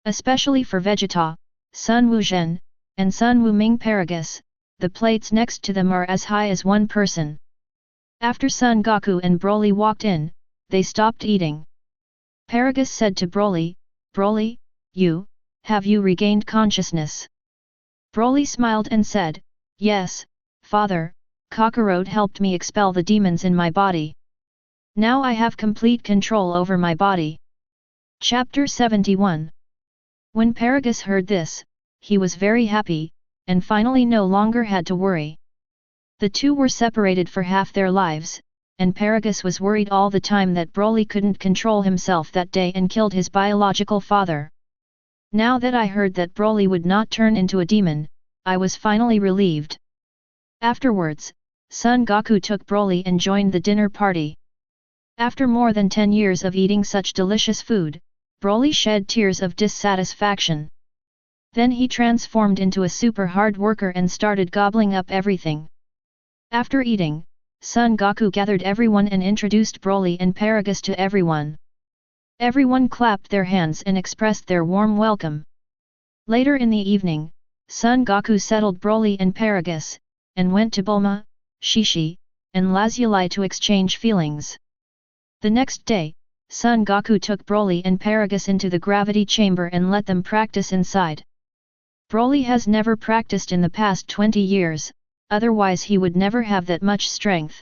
Especially for Vegeta, Sun Wuzhen, and Sun Wuming Paragus, the plates next to them are as high as one person. After Son Goku and Broly walked in, they stopped eating. Paragus said to Broly, "Broly, have you regained consciousness?" Broly smiled and said, "Yes, father, Kakarot helped me expel the demons in my body. Now I have complete control over my body." Chapter 71. When Paragus heard this, he was very happy, and finally no longer had to worry. The two were separated for half their lives, and Paragus was worried all the time that Broly couldn't control himself that day and killed his biological father. Now that I heard that Broly would not turn into a demon, I was finally relieved. Afterwards, Son Goku took Broly and joined the dinner party. After more than 10 years of eating such delicious food, Broly shed tears of dissatisfaction. Then he transformed into a super hard worker and started gobbling up everything. After eating, Son Goku gathered everyone and introduced Broly and Paragus to everyone. Everyone clapped their hands and expressed their warm welcome. Later in the evening, Son Goku settled Broly and Paragus, and went to Bulma, Shishi, and Lazuli to exchange feelings. The next day, Son Goku took Broly and Paragus into the gravity chamber and let them practice inside. Broly has never practiced in the past 20 years, otherwise he would never have that much strength.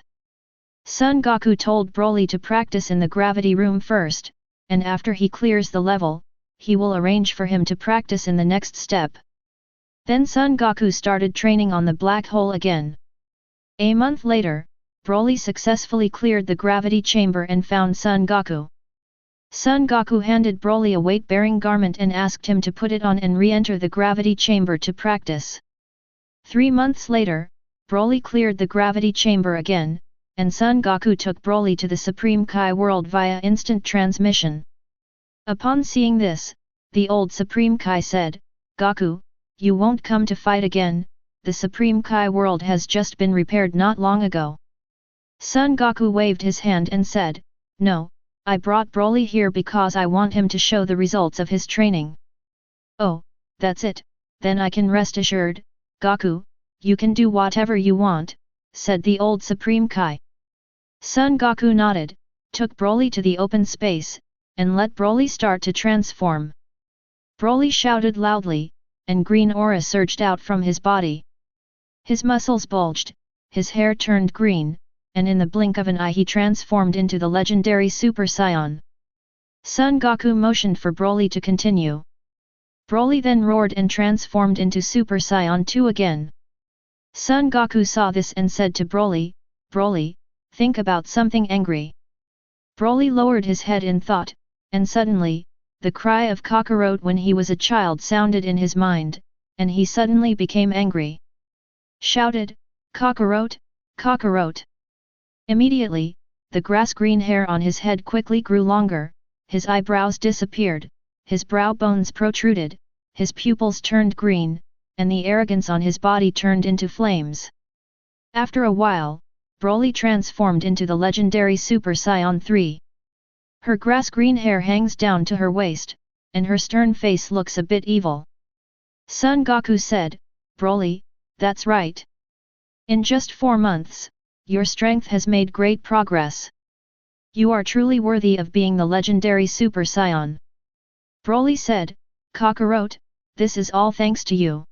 Son Goku told Broly to practice in the gravity room first, and after he clears the level, he will arrange for him to practice in the next step. Then Son Goku started training on the black hole again. A month later, Broly successfully cleared the gravity chamber and found Son Goku. Son Goku handed Broly a weight-bearing garment and asked him to put it on and re-enter the gravity chamber to practice. 3 months later, Broly cleared the gravity chamber again, and Son Goku took Broly to the Supreme Kai world via instant transmission. Upon seeing this, the old Supreme Kai said, "Goku, you won't come to fight again, the Supreme Kai world has just been repaired not long ago." Son Goku waved his hand and said, "No, I brought Broly here because I want him to show the results of his training." "Oh, that's it, then I can rest assured, Goku, you can do whatever you want," said the old Supreme Kai. Son Goku nodded, took Broly to the open space, and let Broly start to transform. Broly shouted loudly, and green aura surged out from his body. His muscles bulged, his hair turned green, and in the blink of an eye he transformed into the legendary Super Saiyan. Son Goku motioned for Broly to continue. Broly then roared and transformed into Super Saiyan 2 again. Son Goku saw this and said to Broly, "Broly, think about something angry." Broly lowered his head in thought, and suddenly, the cry of Kakarot when he was a child sounded in his mind, and he suddenly became angry. Shouted, "Kakarot, Kakarot!" Immediately, the grass-green hair on his head quickly grew longer, his eyebrows disappeared, his brow bones protruded, his pupils turned green, and the arrogance on his body turned into flames. After a while, Broly transformed into the legendary Super Saiyan 3. Her grass-green hair hangs down to her waist, and her stern face looks a bit evil. Son Goku said, "Broly, that's right. In just 4 months, your strength has made great progress. You are truly worthy of being the legendary Super Saiyan." Broly said, "Kakarot, this is all thanks to you."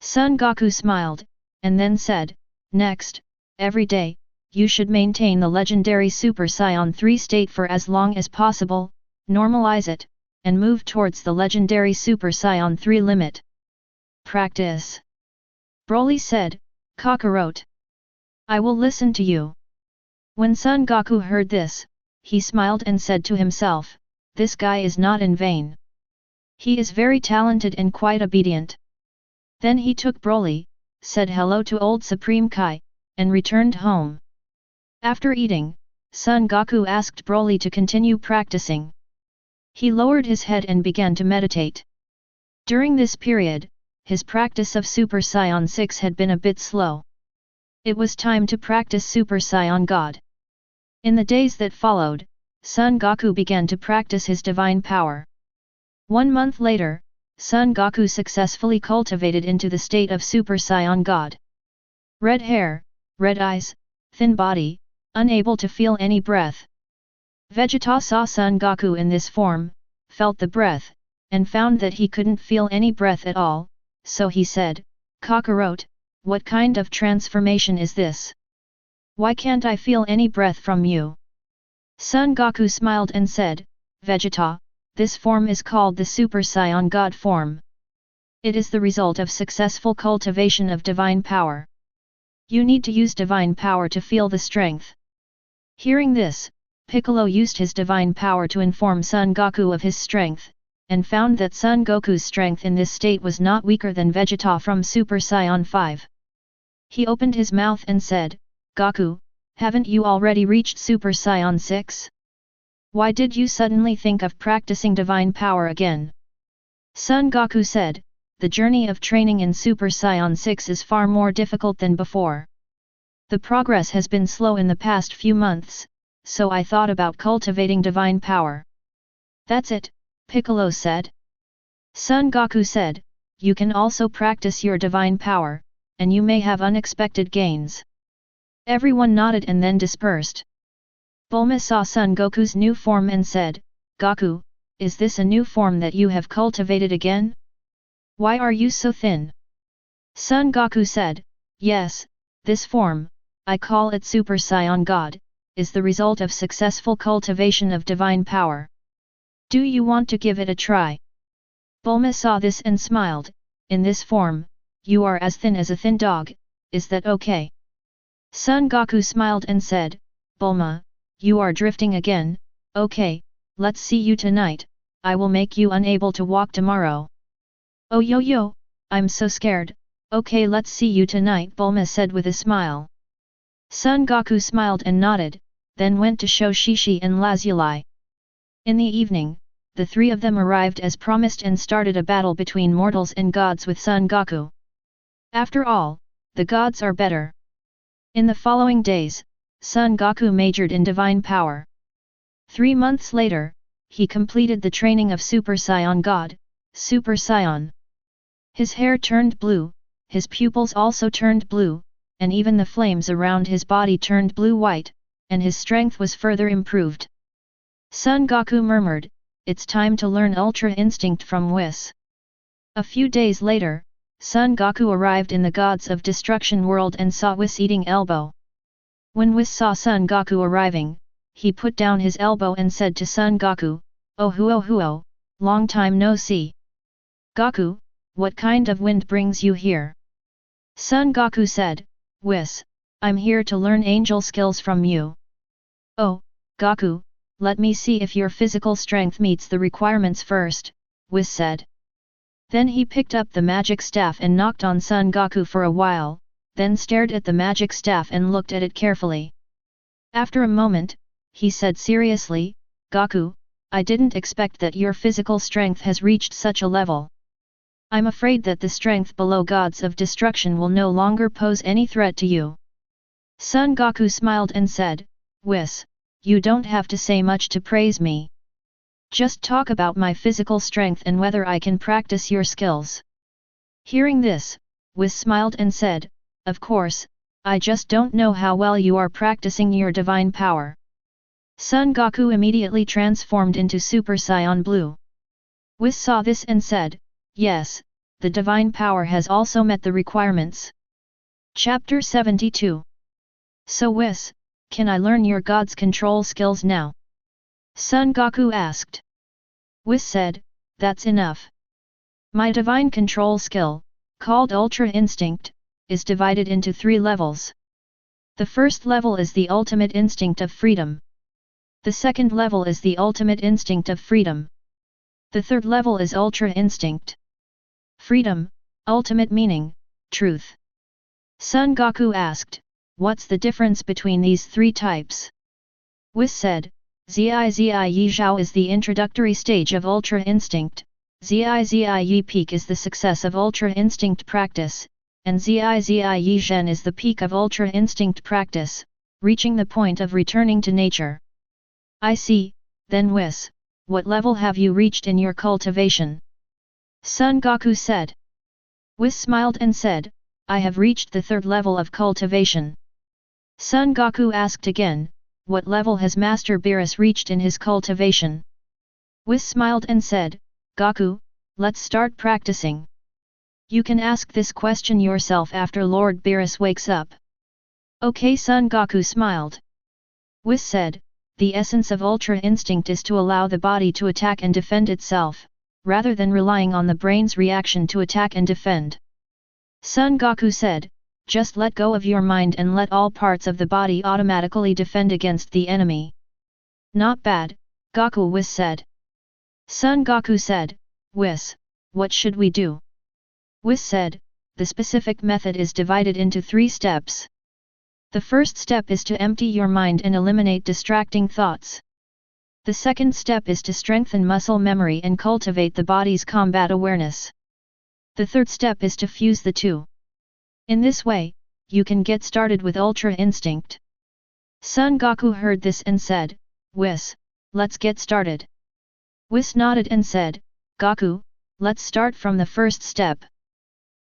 Son Goku smiled, and then said, "Next, every day, you should maintain the legendary Super Saiyan 3 state for as long as possible, normalize it, and move towards the legendary Super Saiyan 3 limit. Practice." Broly said, "Kakarot, I will listen to you." When Son Goku heard this, he smiled and said to himself, "This guy is not in vain. He is very talented and quite obedient." Then he took Broly, said hello to old Supreme Kai, and returned home. After eating, Son Goku asked Broly to continue practicing. He lowered his head and began to meditate. During this period, his practice of Super Saiyan 6 had been a bit slow. It was time to practice Super Saiyan God. In the days that followed, Son Goku began to practice his divine power. 1 month later, Son Goku successfully cultivated into the state of Super Saiyan God. Red hair, red eyes, thin body, unable to feel any breath. Vegeta saw Son Goku in this form, felt the breath, and found that he couldn't feel any breath at all, so he said, "Kakarot, what kind of transformation is this? Why can't I feel any breath from you?" Son Goku smiled and said, "Vegeta, this form is called the Super Saiyan God form. It is the result of successful cultivation of divine power. You need to use divine power to feel the strength." Hearing this, Piccolo used his divine power to inform Son Goku of his strength, and found that Son Goku's strength in this state was not weaker than Vegeta from Super Saiyan 5. He opened his mouth and said, "Goku, haven't you already reached Super Saiyan 6? Why did you suddenly think of practicing divine power again?" Son Goku said, "The journey of training in Super Saiyan 6 is far more difficult than before. The progress has been slow in the past few months, so I thought about cultivating divine power." "That's it," Piccolo said. Son Goku said, "You can also practice your divine power, and you may have unexpected gains." Everyone nodded and then dispersed. Bulma saw Son Goku's new form and said, "Goku, is this a new form that you have cultivated again? Why are you so thin?" Son Goku said, "Yes, this form, I call it Super Saiyan God, is the result of successful cultivation of divine power. Do you want to give it a try?" Bulma saw this and smiled, "In this form, you are as thin as a thin dog, is that okay?" Son Goku smiled and said, "Bulma, you are drifting again, okay, let's see you tonight, I will make you unable to walk tomorrow." "Oh yo, I'm so scared, okay let's see you tonight," Bulma said with a smile. Son Goku smiled and nodded, then went to show Shishi and Lazuli. In the evening, the three of them arrived as promised and started a battle between mortals and gods with Son Goku. After all, the gods are better. In the following days, Son Goku majored in divine power. 3 months later, he completed the training of Super Saiyan God, Super Saiyan. His hair turned blue, his pupils also turned blue, and even the flames around his body turned blue-white, and his strength was further improved. Son Goku murmured, "It's time to learn Ultra Instinct from Wis." A few days later, Son Goku arrived in the Gods of Destruction world and saw Wis eating elbow. When Wis saw Son Goku arriving, he put down his elbow and said to Son Goku, "Oh huo, long time no see. Goku, what kind of wind brings you here?" Son Goku said, "Wis, I'm here to learn angel skills from you." "Oh, Goku, let me see if your physical strength meets the requirements first," Wis said. Then he picked up the magic staff and knocked on Son Goku for a while, then stared at the magic staff and looked at it carefully. After a moment, he said seriously, "Goku, I didn't expect that your physical strength has reached such a level. I'm afraid that the strength below gods of destruction will no longer pose any threat to you." Son Goku smiled and said, "Wis, you don't have to say much to praise me. Just talk about my physical strength and whether I can practice your skills." Hearing this, Wis smiled and said, "Of course, I just don't know how well you are practicing your divine power." Son Goku immediately transformed into Super Saiyan Blue. Wis saw this and said, "Yes, the divine power has also met the requirements." Chapter 72. "So Wis, can I learn your God's control skills now?" Son Goku asked. Wis said, "That's enough. My divine control skill, called Ultra Instinct, is divided into 3 levels. The first level is the ultimate instinct of freedom. The second level is the ultimate instinct of freedom. The third level is Ultra Instinct. Freedom, ultimate meaning, truth." Son Goku asked, "What's the difference between these 3 types?" Wis said, Zi Zhao is the introductory stage of Ultra Instinct, Zi Peak is the success of Ultra Instinct practice, and Zi Zhen is the peak of Ultra Instinct practice, reaching the point of returning to nature. "I see, then Wis, what level have you reached in your cultivation?" Son Goku said. Wis smiled and said, "I have reached the 3rd level of cultivation." Son Goku asked again, "What level has Master Beerus reached in his cultivation?" Wis smiled and said, "Goku, let's start practicing. You can ask this question yourself after Lord Beerus wakes up." "Okay." Son Goku smiled. Wis said, "The essence of Ultra Instinct is to allow the body to attack and defend itself, rather than relying on the brain's reaction to attack and defend." Son Goku said, "Just let go of your mind and let all parts of the body automatically defend against the enemy." "Not bad, Goku," Wis said. Son Goku said, "Wis, what should we do?" Wis said, "The specific method is divided into 3 steps. The first step is to empty your mind and eliminate distracting thoughts. The second step is to strengthen muscle memory and cultivate the body's combat awareness. The third step is to fuse the 2. In this way, you can get started with Ultra Instinct." Son Goku heard this and said, "Wis, let's get started." Wis nodded and said, "Goku, let's start from the first step.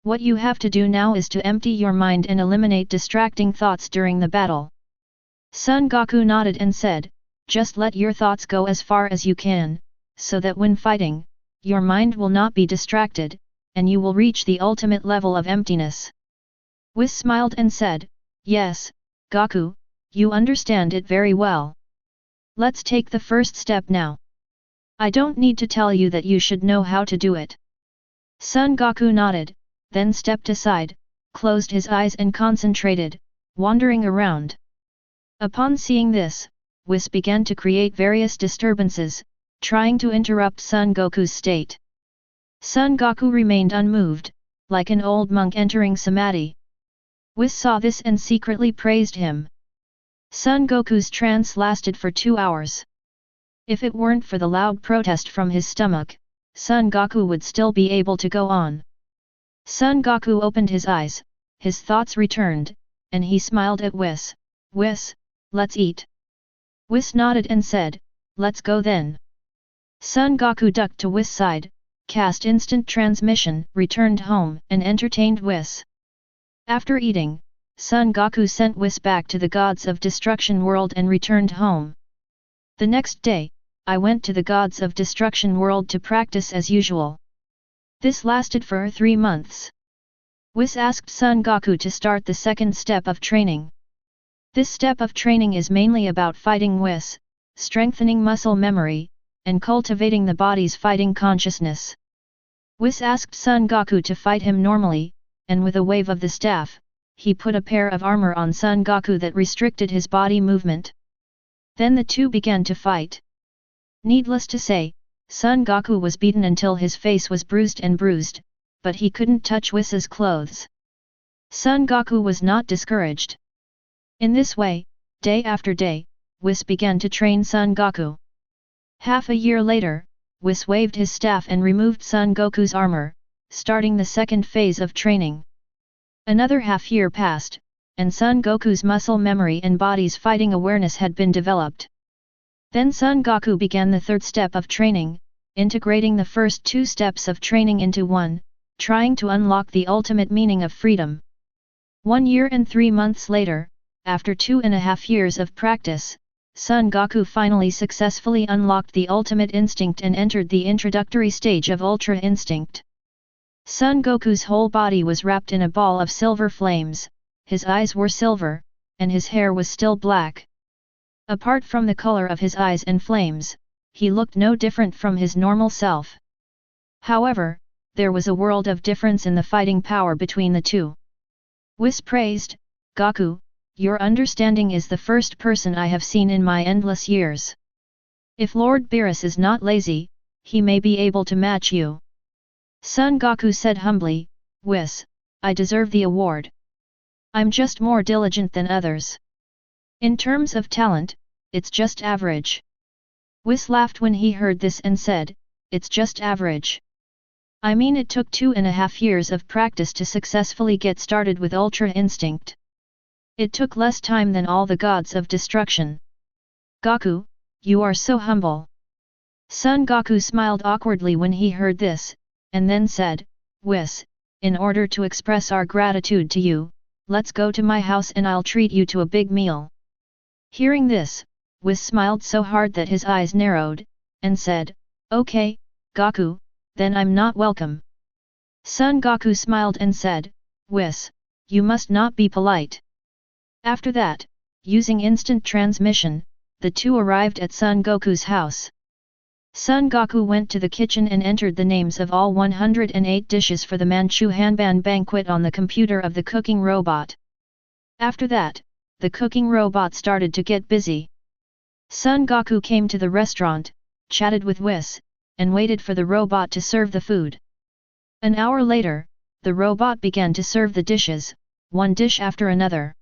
What you have to do now is to empty your mind and eliminate distracting thoughts during the battle." Son Goku nodded and said, "Just let your thoughts go as far as you can, so that when fighting, your mind will not be distracted, and you will reach the ultimate level of emptiness." Wis smiled and said, "Yes, Goku, you understand it very well. Let's take the first step now. I don't need to tell you that you should know how to do it." Son Goku nodded, then stepped aside, closed his eyes and concentrated, wandering around. Upon seeing this, Wis began to create various disturbances, trying to interrupt Son Goku's state. Son Goku remained unmoved, like an old monk entering samadhi. Wis saw this and secretly praised him. Son Goku's trance lasted for 2 hours. If it weren't for the loud protest from his stomach, Son Goku would still be able to go on. Son Goku opened his eyes, his thoughts returned, and he smiled at Wis. "Wis, let's eat." Wis nodded and said, "Let's go then." Son Goku ducked to Wis' side, cast instant transmission, returned home and entertained Wis. After eating, Son Goku sent Wis back to the Gods of Destruction world and returned home. The next day, I went to the Gods of Destruction world to practice as usual. This lasted for 3 months. Wis asked Son Goku to start the second step of training. This step of training is mainly about fighting Wis, strengthening muscle memory, and cultivating the body's fighting consciousness. Wis asked Son Goku to fight him normally, and with a wave of the staff, he put a pair of armor on Son Goku that restricted his body movement. Then the two began to fight. Needless to say, Son Goku was beaten until his face was bruised, but he couldn't touch Wis's clothes. Son Goku was not discouraged. In this way, day after day, Wis began to train Son Goku. Half a year later, Wis waved his staff and removed Son Goku's armor, starting the second phase of training. Another half year passed, and Son Goku's muscle memory and body's fighting awareness had been developed. Then Son Goku began the third step of training, integrating the first two steps of training into one, trying to unlock the ultimate meaning of freedom. 1 year and 3 months later, after 2.5 years of practice, Son Goku finally successfully unlocked the ultimate instinct and entered the introductory stage of Ultra Instinct. Son Goku's whole body was wrapped in a ball of silver flames, his eyes were silver, and his hair was still black. Apart from the color of his eyes and flames, he looked no different from his normal self. However, there was a world of difference in the fighting power between the two. Wis praised, "Goku, your understanding is the first person I have seen in my endless years. If Lord Beerus is not lazy, he may be able to match you." Son Goku said humbly, "Wis, I deserve the award. I'm just more diligent than others. In terms of talent, it's just average." Wis laughed when he heard this and said, "It's just average. I mean, it took 2.5 years of practice to successfully get started with Ultra Instinct. It took less time than all the gods of destruction. Goku, you are so humble." Son Goku smiled awkwardly when he heard this, and then said, "Wis, in order to express our gratitude to you, let's go to my house and I'll treat you to a big meal." Hearing this, Wis smiled so hard that his eyes narrowed, and said, "Okay, Goku, then I'm not welcome." Son Goku smiled and said, "Wis, you must not be polite." After that, using instant transmission, the two arrived at Son Goku's house. Son Goku went to the kitchen and entered the names of all 108 dishes for the Manchu Hanban banquet on the computer of the cooking robot. After that, the cooking robot started to get busy. Son Goku came to the restaurant, chatted with Wis, and waited for the robot to serve the food. An hour later, the robot began to serve the dishes, one dish after another.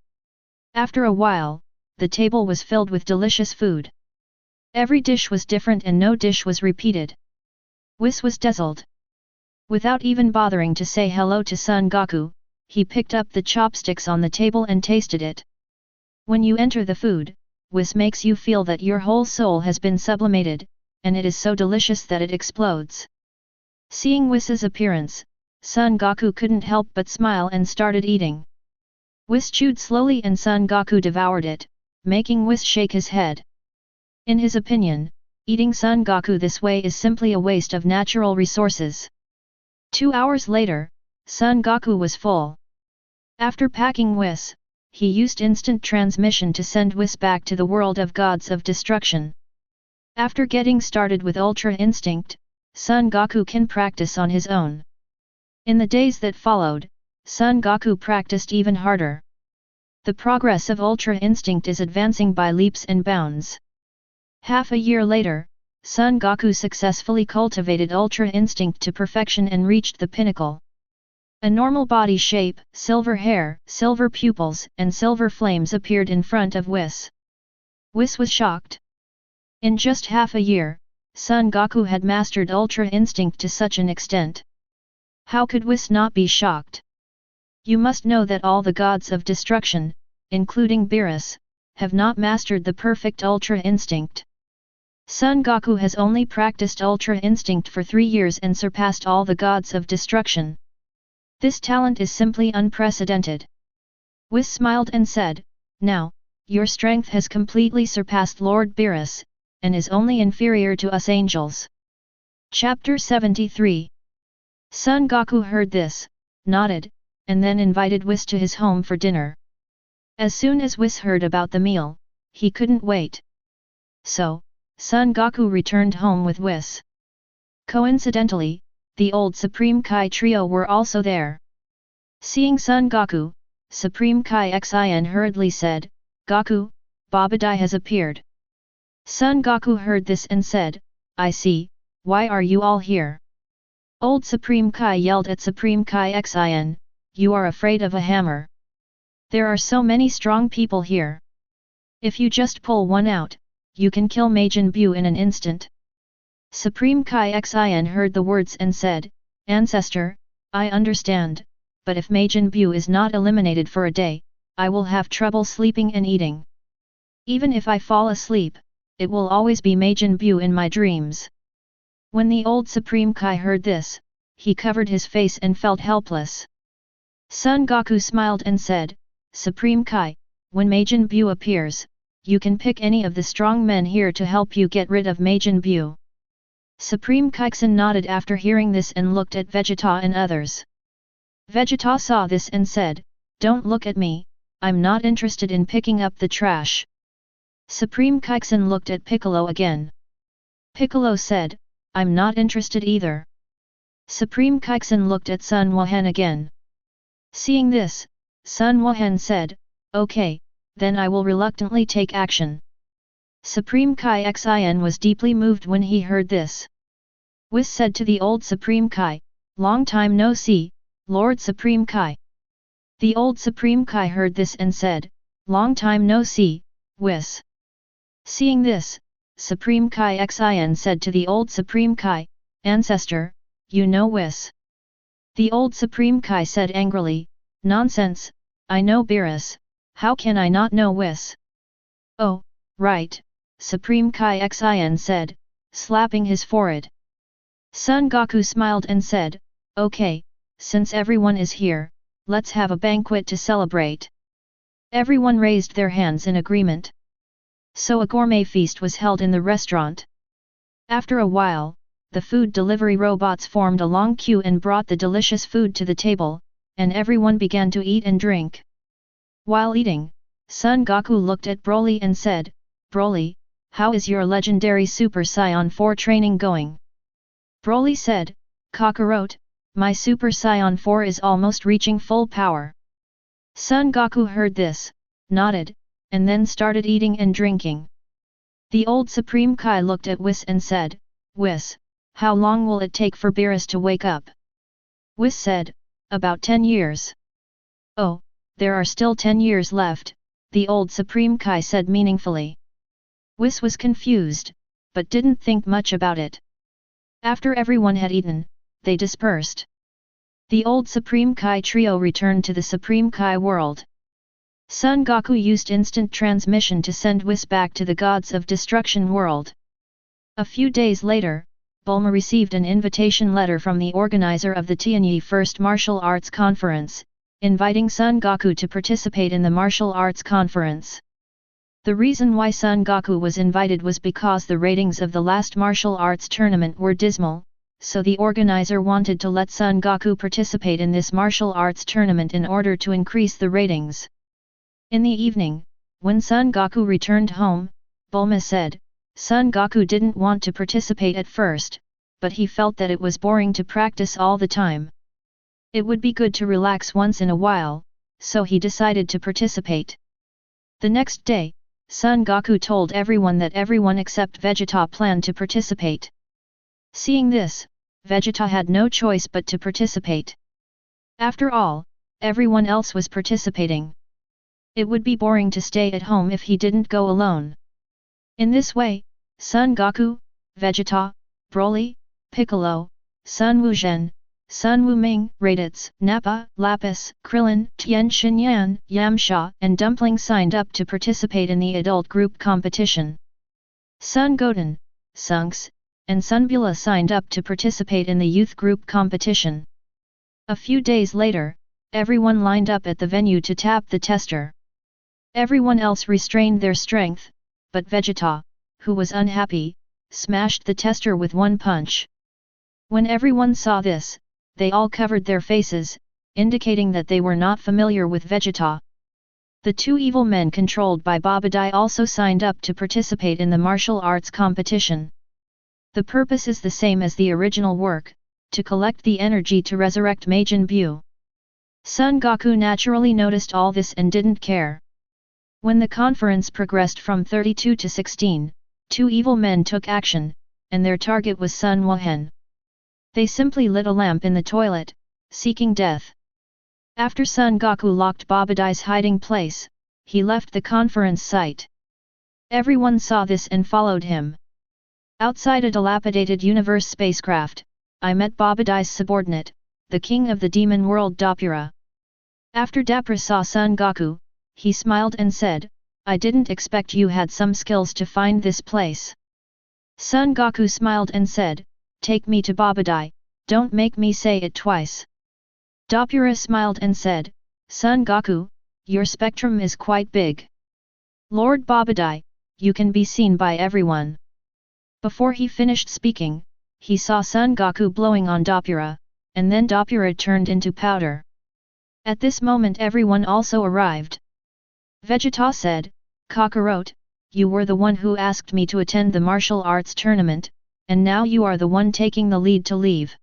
After a while, the table was filled with delicious food. Every dish was different and no dish was repeated. Wis was dazzled. Without even bothering to say hello to Son Goku, he picked up the chopsticks on the table and tasted it. When you enter the food, Wis makes you feel that your whole soul has been sublimated, and it is so delicious that it explodes. Seeing Wis's appearance, Son Goku couldn't help but smile and started eating. Wis chewed slowly and Son Goku devoured it, making Wis shake his head. In his opinion, eating Son Goku this way is simply a waste of natural resources. 2 hours later, Son Goku was full. After packing Wis, he used instant transmission to send Wis back to the world of gods of destruction. After getting started with Ultra Instinct, Son Goku can practice on his own. In the days that followed, Son Goku practiced even harder. The progress of Ultra Instinct is advancing by leaps and bounds. Half a year later, Son Goku successfully cultivated Ultra Instinct to perfection and reached the pinnacle. A normal body shape, silver hair, silver pupils, and silver flames appeared in front of Wis. Wis was shocked. In just half a year, Son Goku had mastered Ultra Instinct to such an extent. How could Wis not be shocked? You must know that all the gods of destruction, including Beerus, have not mastered the perfect Ultra Instinct. Son Goku has only practiced Ultra Instinct for 3 years and surpassed all the gods of destruction. This talent is simply unprecedented. Wis smiled and said, "Now, your strength has completely surpassed Lord Beerus, and is only inferior to us angels." Chapter 73. Son Goku heard this, nodded, and then invited Wis to his home for dinner. As soon as Wis heard about the meal, he couldn't wait. So, Son Goku returned home with Wis. Coincidentally, the old Supreme Kai trio were also there. Seeing Son Goku, Supreme Kai Xian hurriedly said, "Goku, Babadai has appeared." Son Goku heard this and said, "I see, why are you all here?" Old Supreme Kai yelled at Supreme Kai Xian, "You are afraid of a hammer. There are so many strong people here. If you just pull one out, you can kill Majin Buu in an instant." Supreme Kai Xian heard the words and said, "Ancestor, I understand, but if Majin Buu is not eliminated for a day, I will have trouble sleeping and eating. Even if I fall asleep, it will always be Majin Buu in my dreams." When the old Supreme Kai heard this, he covered his face and felt helpless. Son Goku smiled and said, "Supreme Kai, when Majin Buu appears, you can pick any of the strong men here to help you get rid of Majin Buu." Supreme Kai-san nodded after hearing this and looked at Vegeta and others. Vegeta saw this and said, "Don't look at me, I'm not interested in picking up the trash." Supreme Kai-san looked at Piccolo again. Piccolo said, "I'm not interested either." Supreme Kai-san looked at Sun Wuhan again. Seeing this, Sun Wuhan said, "Okay, then I will reluctantly take action." Supreme Kai Xian was deeply moved when he heard this. Wis said to the old Supreme Kai, "Long time no see, Lord Supreme Kai." The old Supreme Kai heard this and said, "Long time no see, Wis." Seeing this, Supreme Kai Xian said to the old Supreme Kai, "Ancestor, you know Wis." The old Supreme Kai said angrily, "Nonsense, I know Beerus, how can I not know Wis?" "Oh, right," Supreme Kai Xian said, slapping his forehead. Son Goku smiled and said, "Okay, since everyone is here, let's have a banquet to celebrate." Everyone raised their hands in agreement. So a gourmet feast was held in the restaurant. After a while, the food delivery robots formed a long queue and brought the delicious food to the table, and everyone began to eat and drink. While eating, Son Goku looked at Broly and said, "Broly, how is your legendary Super Saiyan 4 training going?" Broly said, "Kakarot, my Super Saiyan 4 is almost reaching full power." Son Goku heard this, nodded, and then started eating and drinking. The old Supreme Kai looked at Wis and said, "Wis, how long will it take for Beerus to wake up?" Wis said, "About 10 years. "Oh, there are still 10 years left," the old Supreme Kai said meaningfully. Wis was confused, but didn't think much about it. After everyone had eaten, they dispersed. The old Supreme Kai trio returned to the Supreme Kai world. Son Goku used instant transmission to send Wis back to the Gods of Destruction world. A few days later, Bulma received an invitation letter from the organizer of the Tianyi First Martial Arts Conference, inviting Son Goku to participate in the martial arts conference. The reason why Son Goku was invited was because the ratings of the last martial arts tournament were dismal, so the organizer wanted to let Son Goku participate in this martial arts tournament in order to increase the ratings. In the evening, when Son Goku returned home, Bulma said, Son Goku didn't want to participate at first, but he felt that it was boring to practice all the time. It would be good to relax once in a while, so he decided to participate. The next day, Son Goku told everyone that everyone except Vegeta planned to participate. Seeing this, Vegeta had no choice but to participate. After all, everyone else was participating. It would be boring to stay at home if he didn't go alone. In this way, Son Goku, Vegeta, Broly, Piccolo, Sun Wuzhen, Sun Wuming, Raditz, Nappa, Lapis, Krillin, Tien Shinyan, Yamcha and Dumpling signed up to participate in the adult group competition. Sun Goten, Sunks, and Sunbula signed up to participate in the youth group competition. A few days later, everyone lined up at the venue to tap the tester. Everyone else restrained their strength, but Vegeta, who was unhappy, smashed the tester with one punch. When everyone saw this, they all covered their faces, indicating that they were not familiar with Vegeta. The two evil men controlled by Babadai also signed up to participate in the martial arts competition. The purpose is the same as the original work, to collect the energy to resurrect Majin Buu. Son Goku naturally noticed all this and didn't care. When the conference progressed from 32 to 16, two evil men took action, and their target was Sun Wuhan. They simply lit a lamp in the toilet, seeking death. After Son Goku locked Babadai's hiding place, he left the conference site. Everyone saw this and followed him. Outside a dilapidated universe spacecraft, I met Babadai's subordinate, the king of the demon world Dapura. After Dapura saw Son Goku, he smiled and said, "I didn't expect you had some skills to find this place." Son Goku smiled and said, "Take me to Babadai, don't make me say it twice." Dapura smiled and said, "Son Goku, your spectrum is quite big. Lord Babadai, you can be seen by everyone." Before he finished speaking, he saw Son Goku blowing on Dapura, and then Dapura turned into powder. At this moment everyone also arrived. Vegeta said, "Kakarot, you were the one who asked me to attend the martial arts tournament, and now you are the one taking the lead to leave.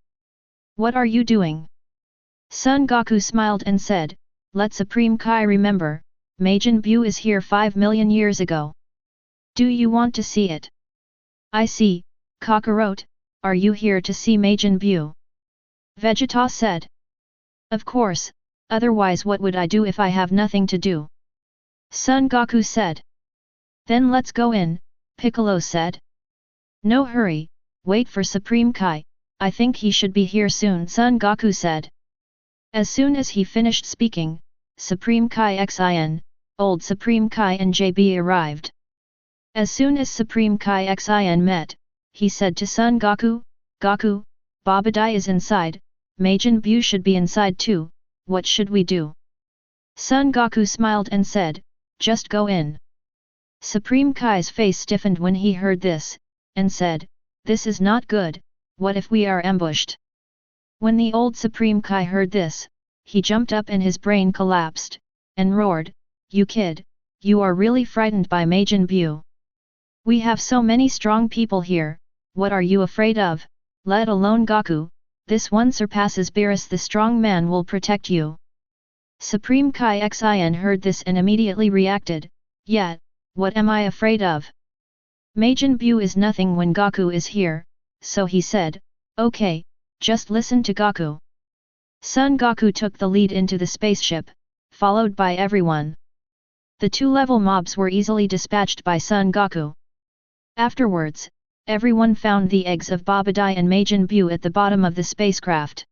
What are you doing?" Son Goku smiled and said, "Let Supreme Kai remember, Majin Buu is here 5 million years ago. Do you want to see it?" "I see, Kakarot, are you here to see Majin Buu?" Vegeta said. "Of course, otherwise what would I do if I have nothing to do?" Son Goku said. "Then let's go in," Piccolo said. "No hurry, wait for Supreme Kai, I think he should be here soon," Son Goku said. As soon as he finished speaking, Supreme Kai Xin, Old Supreme Kai and JB arrived. As soon as Supreme Kai Xin met, he said to Son Goku, "Goku, Babadai is inside, Majin Buu should be inside too, what should we do?" Son Goku smiled and said, "Just go in." Supreme Kai's face stiffened when he heard this, and said, "This is not good, what if we are ambushed?" When the old Supreme Kai heard this, he jumped up and his brain collapsed, and roared, "You kid, you are really frightened by Majin Buu. We have so many strong people here, what are you afraid of, let alone Goku, this one surpasses Beerus, the strong man will protect you." Supreme Kai Xin heard this and immediately reacted, "Yet, what am I afraid of? Majin Buu is nothing when Goku is here," so he said, "Okay, just listen to Goku." Son Goku took the lead into the spaceship, followed by everyone. The two-level mobs were easily dispatched by Son Goku. Afterwards, everyone found the eggs of Babadai and Majin Buu at the bottom of the spacecraft.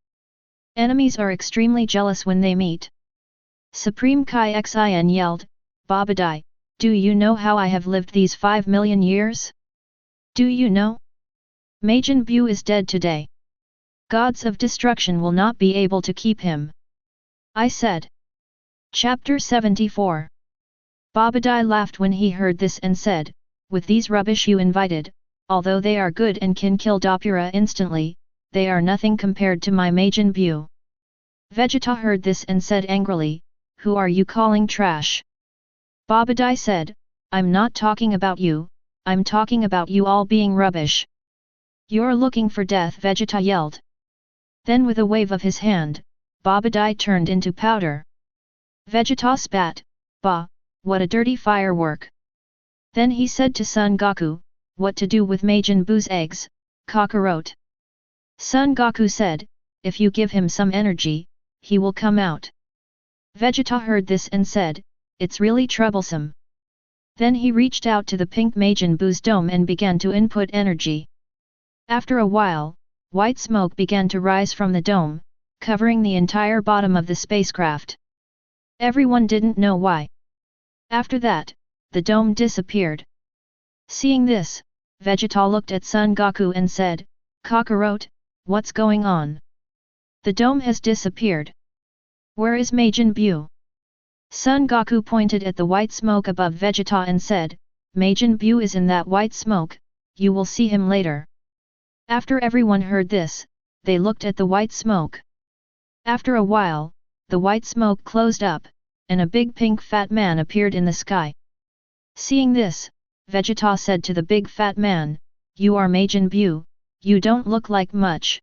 Enemies are extremely jealous when they meet. Supreme Kai Xin yelled, "Babadai, do you know how I have lived these 5 million years? Do you know? Majin Buu is dead today. Gods of destruction will not be able to keep him," I said. Chapter 74. Babadai laughed when he heard this and said, "With these rubbish you invited, although they are good and can kill Dapura instantly, they are nothing compared to my Majin Buu." Vegeta heard this and said angrily, "Who are you calling trash?" Babadai said, "I'm not talking about you, I'm talking about you all being rubbish. You're looking for death," Vegeta yelled. Then with a wave of his hand, Babadai turned into powder. Vegeta spat, "Bah, what a dirty firework." Then he said to Son Goku, "What to do with Majin Buu's eggs, Kakarot?" Son Goku said, "If you give him some energy, he will come out." Vegeta heard this and said, "It's really troublesome." Then he reached out to the pink Majin Buu's dome and began to input energy. After a while, white smoke began to rise from the dome, covering the entire bottom of the spacecraft. Everyone didn't know why. After that, the dome disappeared. Seeing this, Vegeta looked at Son Goku and said, "Kakarot, what's going on? The dome has disappeared. Where is Majin Buu?" Son Goku pointed at the white smoke above Vegeta and said, "Majin Buu is in that white smoke, you will see him later." After everyone heard this, they looked at the white smoke. After a while, the white smoke closed up, and a big pink fat man appeared in the sky. Seeing this, Vegeta said to the big fat man, "You are Majin Buu, you don't look like much."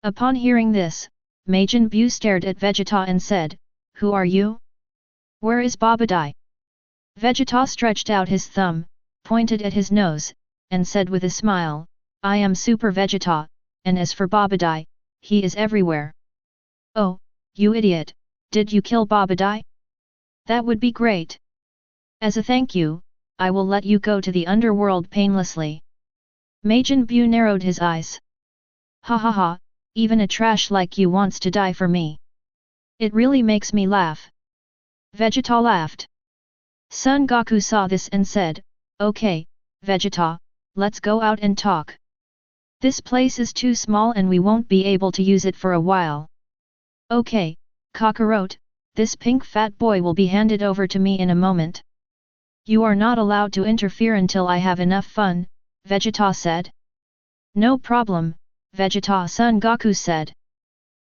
Upon hearing this, Majin Buu stared at Vegeta and said, "Who are you? Where is Babadai?" Vegeta stretched out his thumb, pointed at his nose, and said with a smile, "I am Super Vegeta, and as for Babadai, he is everywhere." "Oh, you idiot, did you kill Babadai? That would be great. As a thank you, I will let you go to the underworld painlessly." Majin Buu narrowed his eyes. "Ha ha ha, even a trash like you wants to die for me. It really makes me laugh." Vegeta laughed. Son Goku saw this and said, "Okay, Vegeta, let's go out and talk. This place is too small and we won't be able to use it for a while." "Okay, Kakarot, this pink fat boy will be handed over to me in a moment. You are not allowed to interfere until I have enough fun," Vegeta said. "No problem, Vegeta," Son Goku said.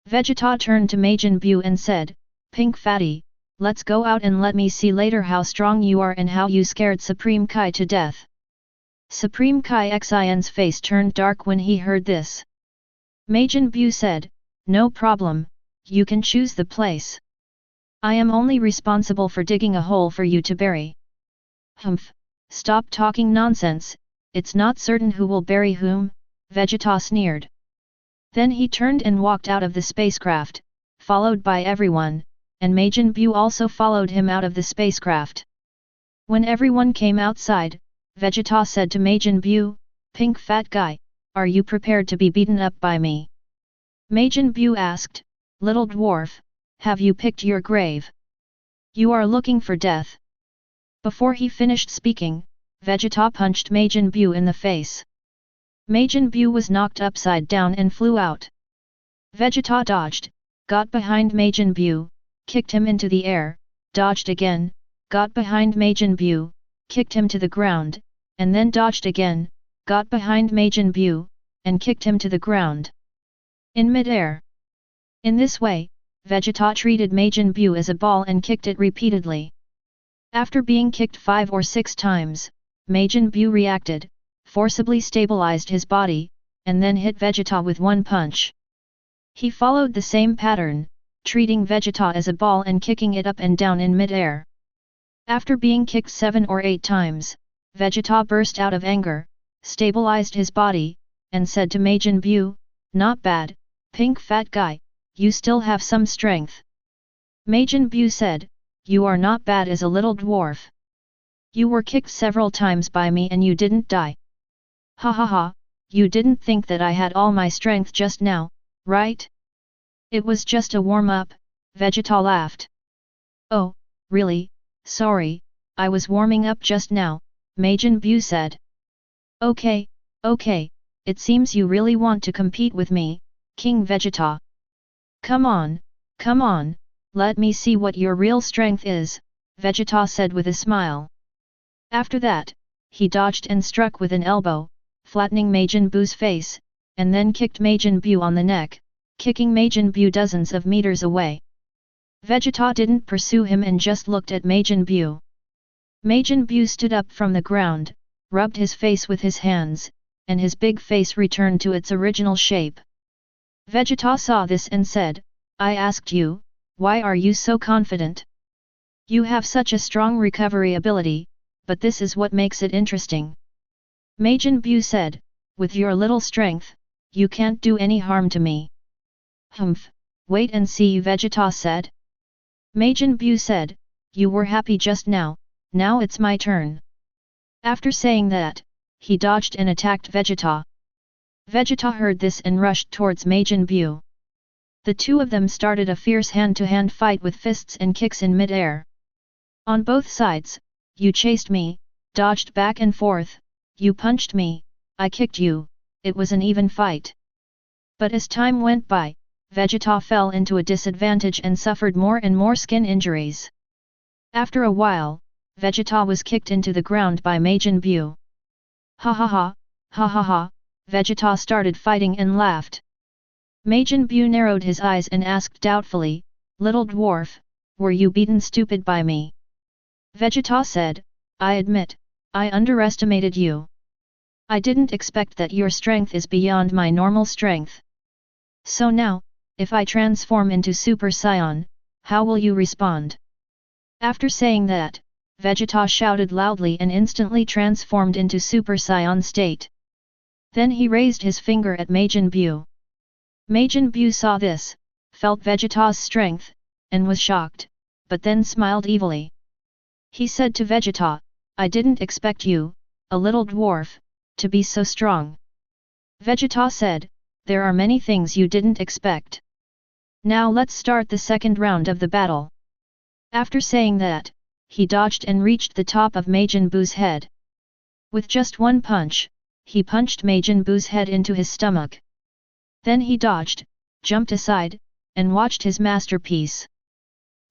Vegeta turned to Majin Buu and said, "Pink fatty, let's go out and let me see later how strong you are and how you scared Supreme Kai to death." Supreme Kai Xian's face turned dark when he heard this. Majin Buu said, "No problem, you can choose the place. I am only responsible for digging a hole for you to bury." "Humph, stop talking nonsense, it's not certain who will bury whom," Vegeta sneered. Then he turned and walked out of the spacecraft, followed by everyone, and Majin Buu also followed him out of the spacecraft. When everyone came outside, Vegeta said to Majin Buu, "Pink fat guy, are you prepared to be beaten up by me?" Majin Buu asked, "Little dwarf, have you picked your grave? You are looking for death." Before he finished speaking, Vegeta punched Majin Buu in the face. Majin Buu was knocked upside down and flew out. Vegeta dodged, got behind Majin Buu, kicked him into the air, dodged again, got behind Majin Buu, kicked him to the ground, and then dodged again, got behind Majin Buu, and kicked him to the ground. In mid-air. In this way, Vegeta treated Majin Buu as a ball and kicked it repeatedly. After being kicked 5 or 6 times, Majin Buu reacted, forcibly stabilized his body, and then hit Vegeta with one punch. He followed the same pattern, treating Vegeta as a ball and kicking it up and down in mid-air. After being kicked 7 or 8 times, Vegeta burst out of anger, stabilized his body, and said to Majin Buu, "Not bad, pink fat guy, you still have some strength." Majin Buu said, "You are not bad as a little dwarf. You were kicked several times by me and you didn't die. Ha ha ha, you didn't think that I had all my strength just now, right? It was just a warm-up," Vegeta laughed. "Oh, really, sorry, I was warming up just now," Majin Buu said. Okay, it seems you really want to compete with me, King Vegeta. Come on, let me see what your real strength is," Vegeta said with a smile. After that, he dodged and struck with an elbow, flattening Majin Buu's face, and then kicked Majin Buu on the neck, kicking Majin Buu dozens of meters away. Vegeta didn't pursue him and just looked at Majin Buu. Majin Buu stood up from the ground, rubbed his face with his hands, and his big face returned to its original shape. Vegeta saw this and said, "I asked you, why are you so confident? You have such a strong recovery ability, but this is what makes it interesting." Majin Buu said, "With your little strength, you can't do any harm to me." "Humph, wait and see," Vegeta said. Majin Buu said, "You were happy just now, now it's my turn." After saying that, he dodged and attacked Vegeta. Vegeta heard this and rushed towards Majin Buu. The two of them started a fierce hand-to-hand fight with fists and kicks in mid-air. On both sides, you chased me, dodged back and forth, you punched me, I kicked you, it was an even fight. But as time went by, Vegeta fell into a disadvantage and suffered more and more skin injuries. After a while, Vegeta was kicked into the ground by Majin Buu. Ha ha ha, ha ha ha, Vegeta started fighting and laughed. Majin Buu narrowed his eyes and asked doubtfully, "Little dwarf, were you beaten stupid by me? Vegeta said, I admit, I underestimated you. I didn't expect that your strength is beyond my normal strength. So now, if I transform into Super Saiyan, how will you respond? After saying that, Vegeta shouted loudly and instantly transformed into Super Saiyan state. Then he raised his finger at Majin Buu. Majin Buu saw this, felt Vegeta's strength, and was shocked, but then smiled evilly. He said to Vegeta, I didn't expect you, a little dwarf, to be so strong. Vegeta said, there are many things you didn't expect. Now let's start the second round of the battle. After saying that, he dodged and reached the top of Majin Buu's head. With just one punch, he punched Majin Buu's head into his stomach. Then he dodged, jumped aside, and watched his masterpiece.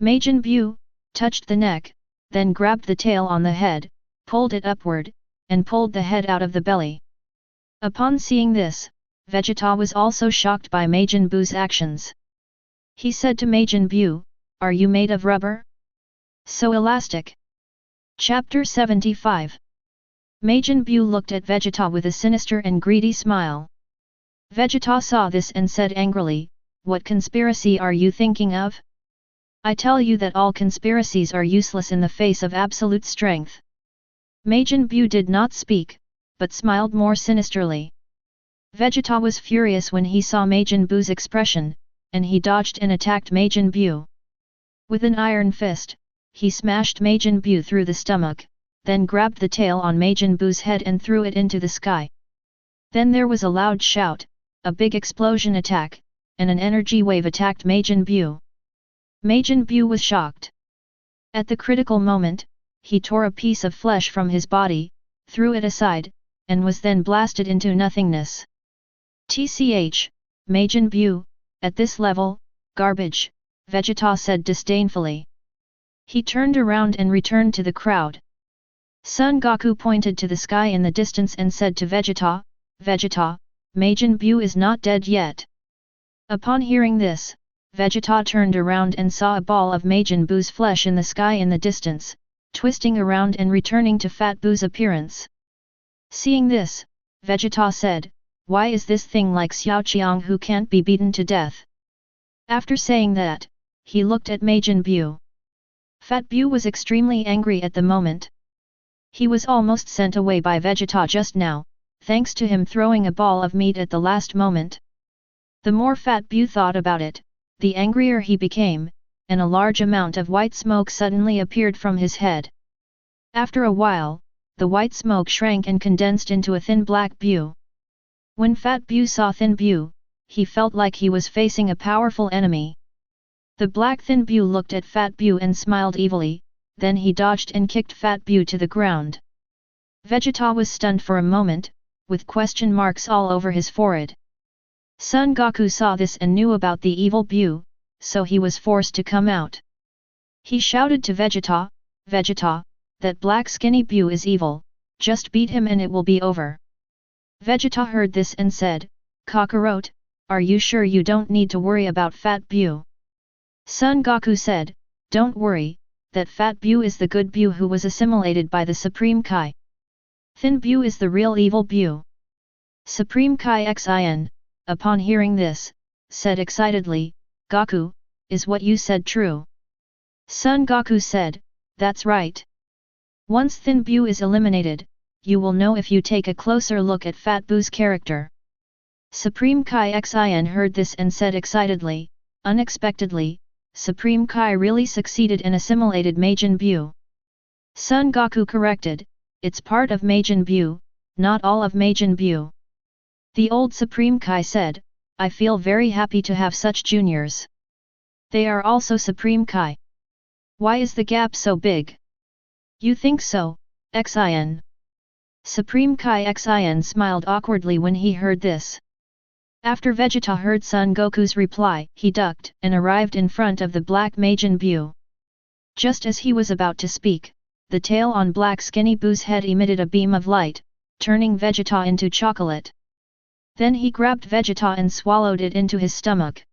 Majin Buu touched the neck, then grabbed the tail on the head, pulled it upward, and pulled the head out of the belly. Upon seeing this, Vegeta was also shocked by Majin Buu's actions. He said to Majin Buu, are you made of rubber? So elastic. Chapter 75. Majin Buu looked at Vegeta with a sinister and greedy smile. Vegeta saw this and said angrily, what conspiracy are you thinking of? I tell you that all conspiracies are useless in the face of absolute strength. Majin Buu did not speak, but smiled more sinisterly. Vegeta was furious when he saw Majin Buu's expression, and he dodged and attacked Majin Buu. With an iron fist, he smashed Majin Buu through the stomach, then grabbed the tail on Majin Buu's head and threw it into the sky. Then there was a loud shout, a big explosion attack, and an energy wave attacked Majin Buu. Majin Buu was shocked. At the critical moment, he tore a piece of flesh from his body, threw it aside, and was then blasted into nothingness. Tch, Majin Buu, at this level, garbage, Vegeta said disdainfully. He turned around and returned to the crowd. Son Goku pointed to the sky in the distance and said to Vegeta, Vegeta, Majin Buu is not dead yet. Upon hearing this, Vegeta turned around and saw a ball of Majin Buu's flesh in the sky in the distance, twisting around and returning to Fat Buu's appearance. Seeing this, Vegeta said, why is this thing like Xiaoqiang who can't be beaten to death? After saying that, he looked at Majin Buu. Fat Buu was extremely angry at the moment. He was almost sent away by Vegeta just now, thanks to him throwing a ball of meat at the last moment. The more Fat Buu thought about it, the angrier he became, and a large amount of white smoke suddenly appeared from his head. After a while, the white smoke shrank and condensed into a thin black Buu. When Fat Buu saw Thin Buu, he felt like he was facing a powerful enemy. The black Thin Buu looked at Fat Buu and smiled evilly, then he dodged and kicked Fat Buu to the ground. Vegeta was stunned for a moment, with question marks all over his forehead. Son Goku saw this and knew about the evil Buu, so he was forced to come out. He shouted to Vegeta, Vegeta, that black skinny Buu is evil, just beat him and it will be over. Vegeta heard this and said, Kakarot, are you sure you don't need to worry about Fat Buu? Son Goku said, don't worry, that Fat Buu is the good Buu who was assimilated by the Supreme Kai. Thin Buu is the real evil Buu. Supreme Kai Xin, upon hearing this, said excitedly, Goku, is what you said true? Son Goku said, that's right. Once Thin Buu is eliminated, you will know if you take a closer look at Fat Buu's character. Supreme Kai Xin heard this and said excitedly, unexpectedly, Supreme Kai really succeeded and assimilated Majin Buu. Son Goku corrected, it's part of Majin Buu, not all of Majin Buu. The old Supreme Kai said, I feel very happy to have such juniors. They are also Supreme Kai. Why is the gap so big? You think so, Xin? Supreme Kai Xin smiled awkwardly when he heard this. After Vegeta heard Son Goku's reply, he ducked and arrived in front of the black Majin Buu. Just as he was about to speak, the tail on black skinny Buu's head emitted a beam of light, turning Vegeta into chocolate. Then he grabbed Vegeta and swallowed it into his stomach.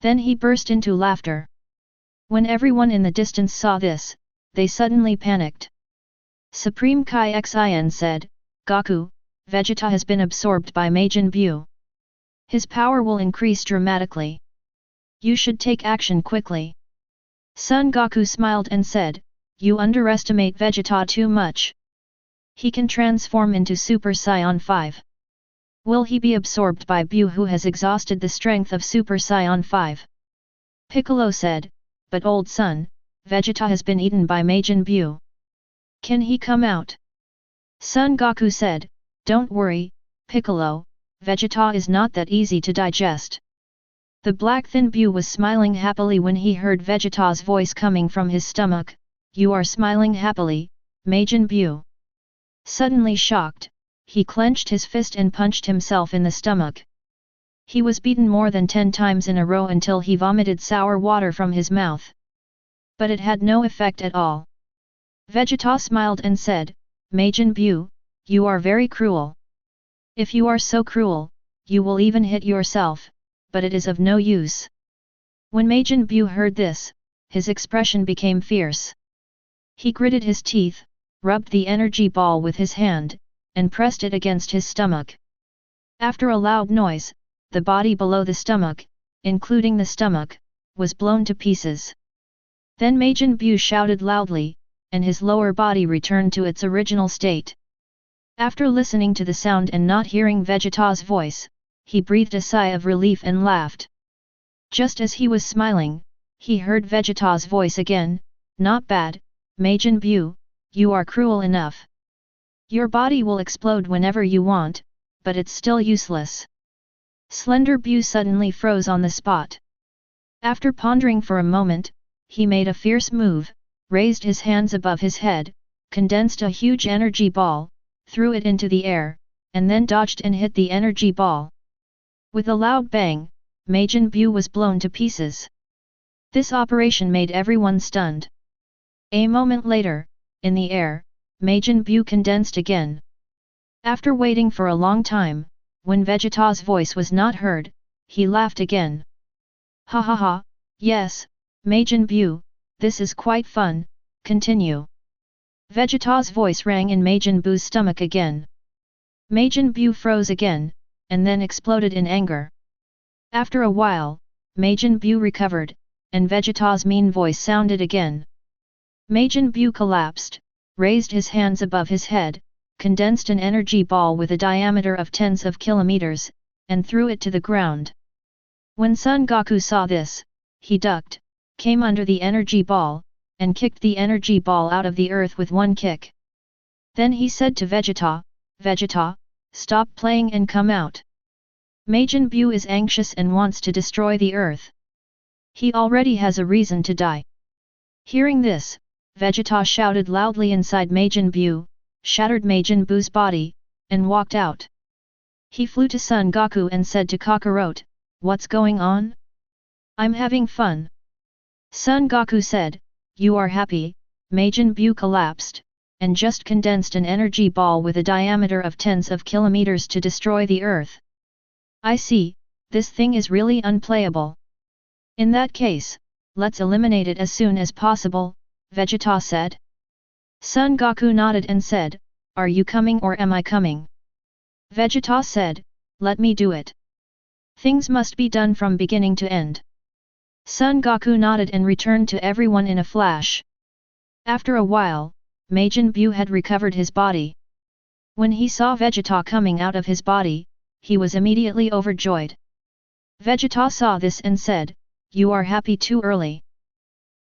Then he burst into laughter. When everyone in the distance saw this, they suddenly panicked. Supreme Kai Xian said, Goku, Vegeta has been absorbed by Majin Buu. His power will increase dramatically. You should take action quickly. Son Goku smiled and said, you underestimate Vegeta too much. He can transform into Super Saiyan 5. Will he be absorbed by Buu, who has exhausted the strength of Super Saiyan 5? Piccolo said, but old son, Vegeta has been eaten by Majin Buu. Can he come out? Son Goku said, don't worry, Piccolo, Vegeta is not that easy to digest. The black thin Buu was smiling happily when he heard Vegeta's voice coming from his stomach. You are smiling happily, Majin Buu. Suddenly shocked, he clenched his fist and punched himself in the stomach. He was beaten more than 10 times in a row until he vomited sour water from his mouth. But it had no effect at all. Vegeta smiled and said, Majin Buu, you are very cruel. If you are so cruel, you will even hit yourself, but it is of no use. When Majin Buu heard this, his expression became fierce. He gritted his teeth, rubbed the energy ball with his hand, and pressed it against his stomach. After a loud noise, the body below the stomach, including the stomach, was blown to pieces. Then Majin Buu shouted loudly, and his lower body returned to its original state. After listening to the sound and not hearing Vegeta's voice, he breathed a sigh of relief and laughed. Just as he was smiling, he heard Vegeta's voice again, not bad, Majin Buu, you are cruel enough. Your body will explode whenever you want, but it's still useless. Slender Buu suddenly froze on the spot. After pondering for a moment, he made a fierce move, raised his hands above his head, condensed a huge energy ball, threw it into the air, and then dodged and hit the energy ball. With a loud bang, Majin Buu was blown to pieces. This operation made everyone stunned. A moment later, in the air, Majin Buu condensed again. After waiting for a long time, when Vegeta's voice was not heard, he laughed again. Ha ha ha, yes, Majin Buu, this is quite fun, continue. Vegeta's voice rang in Majin Buu's stomach again. Majin Buu froze again, and then exploded in anger. After a while, Majin Buu recovered, and Vegeta's mean voice sounded again. Majin Buu collapsed, raised his hands above his head, condensed an energy ball with a diameter of tens of kilometers, and threw it to the ground. When Son Goku saw this, he ducked, came under the energy ball, and kicked the energy ball out of the earth with one kick. Then he said to Vegeta, Vegeta, stop playing and come out. Majin Buu is anxious and wants to destroy the earth. He already has a reason to die. Hearing this, Vegeta shouted loudly inside Majin Buu, shattered Majin Buu's body, and walked out. He flew to Son Goku and said to Kakarot, what's going on? I'm having fun. Son Goku said, you are happy, Majin Buu collapsed, and just condensed an energy ball with a diameter of tens of kilometers to destroy the earth. I see, this thing is really unplayable. In that case, let's eliminate it as soon as possible, Vegeta said. Son Goku nodded and said, are you coming or am I coming? Vegeta said, let me do it. Things must be done from beginning to end. Son Goku nodded and returned to everyone in a flash. After a while, Majin Buu had recovered his body. When he saw Vegeta coming out of his body, he was immediately overjoyed. Vegeta saw this and said, you are happy too early.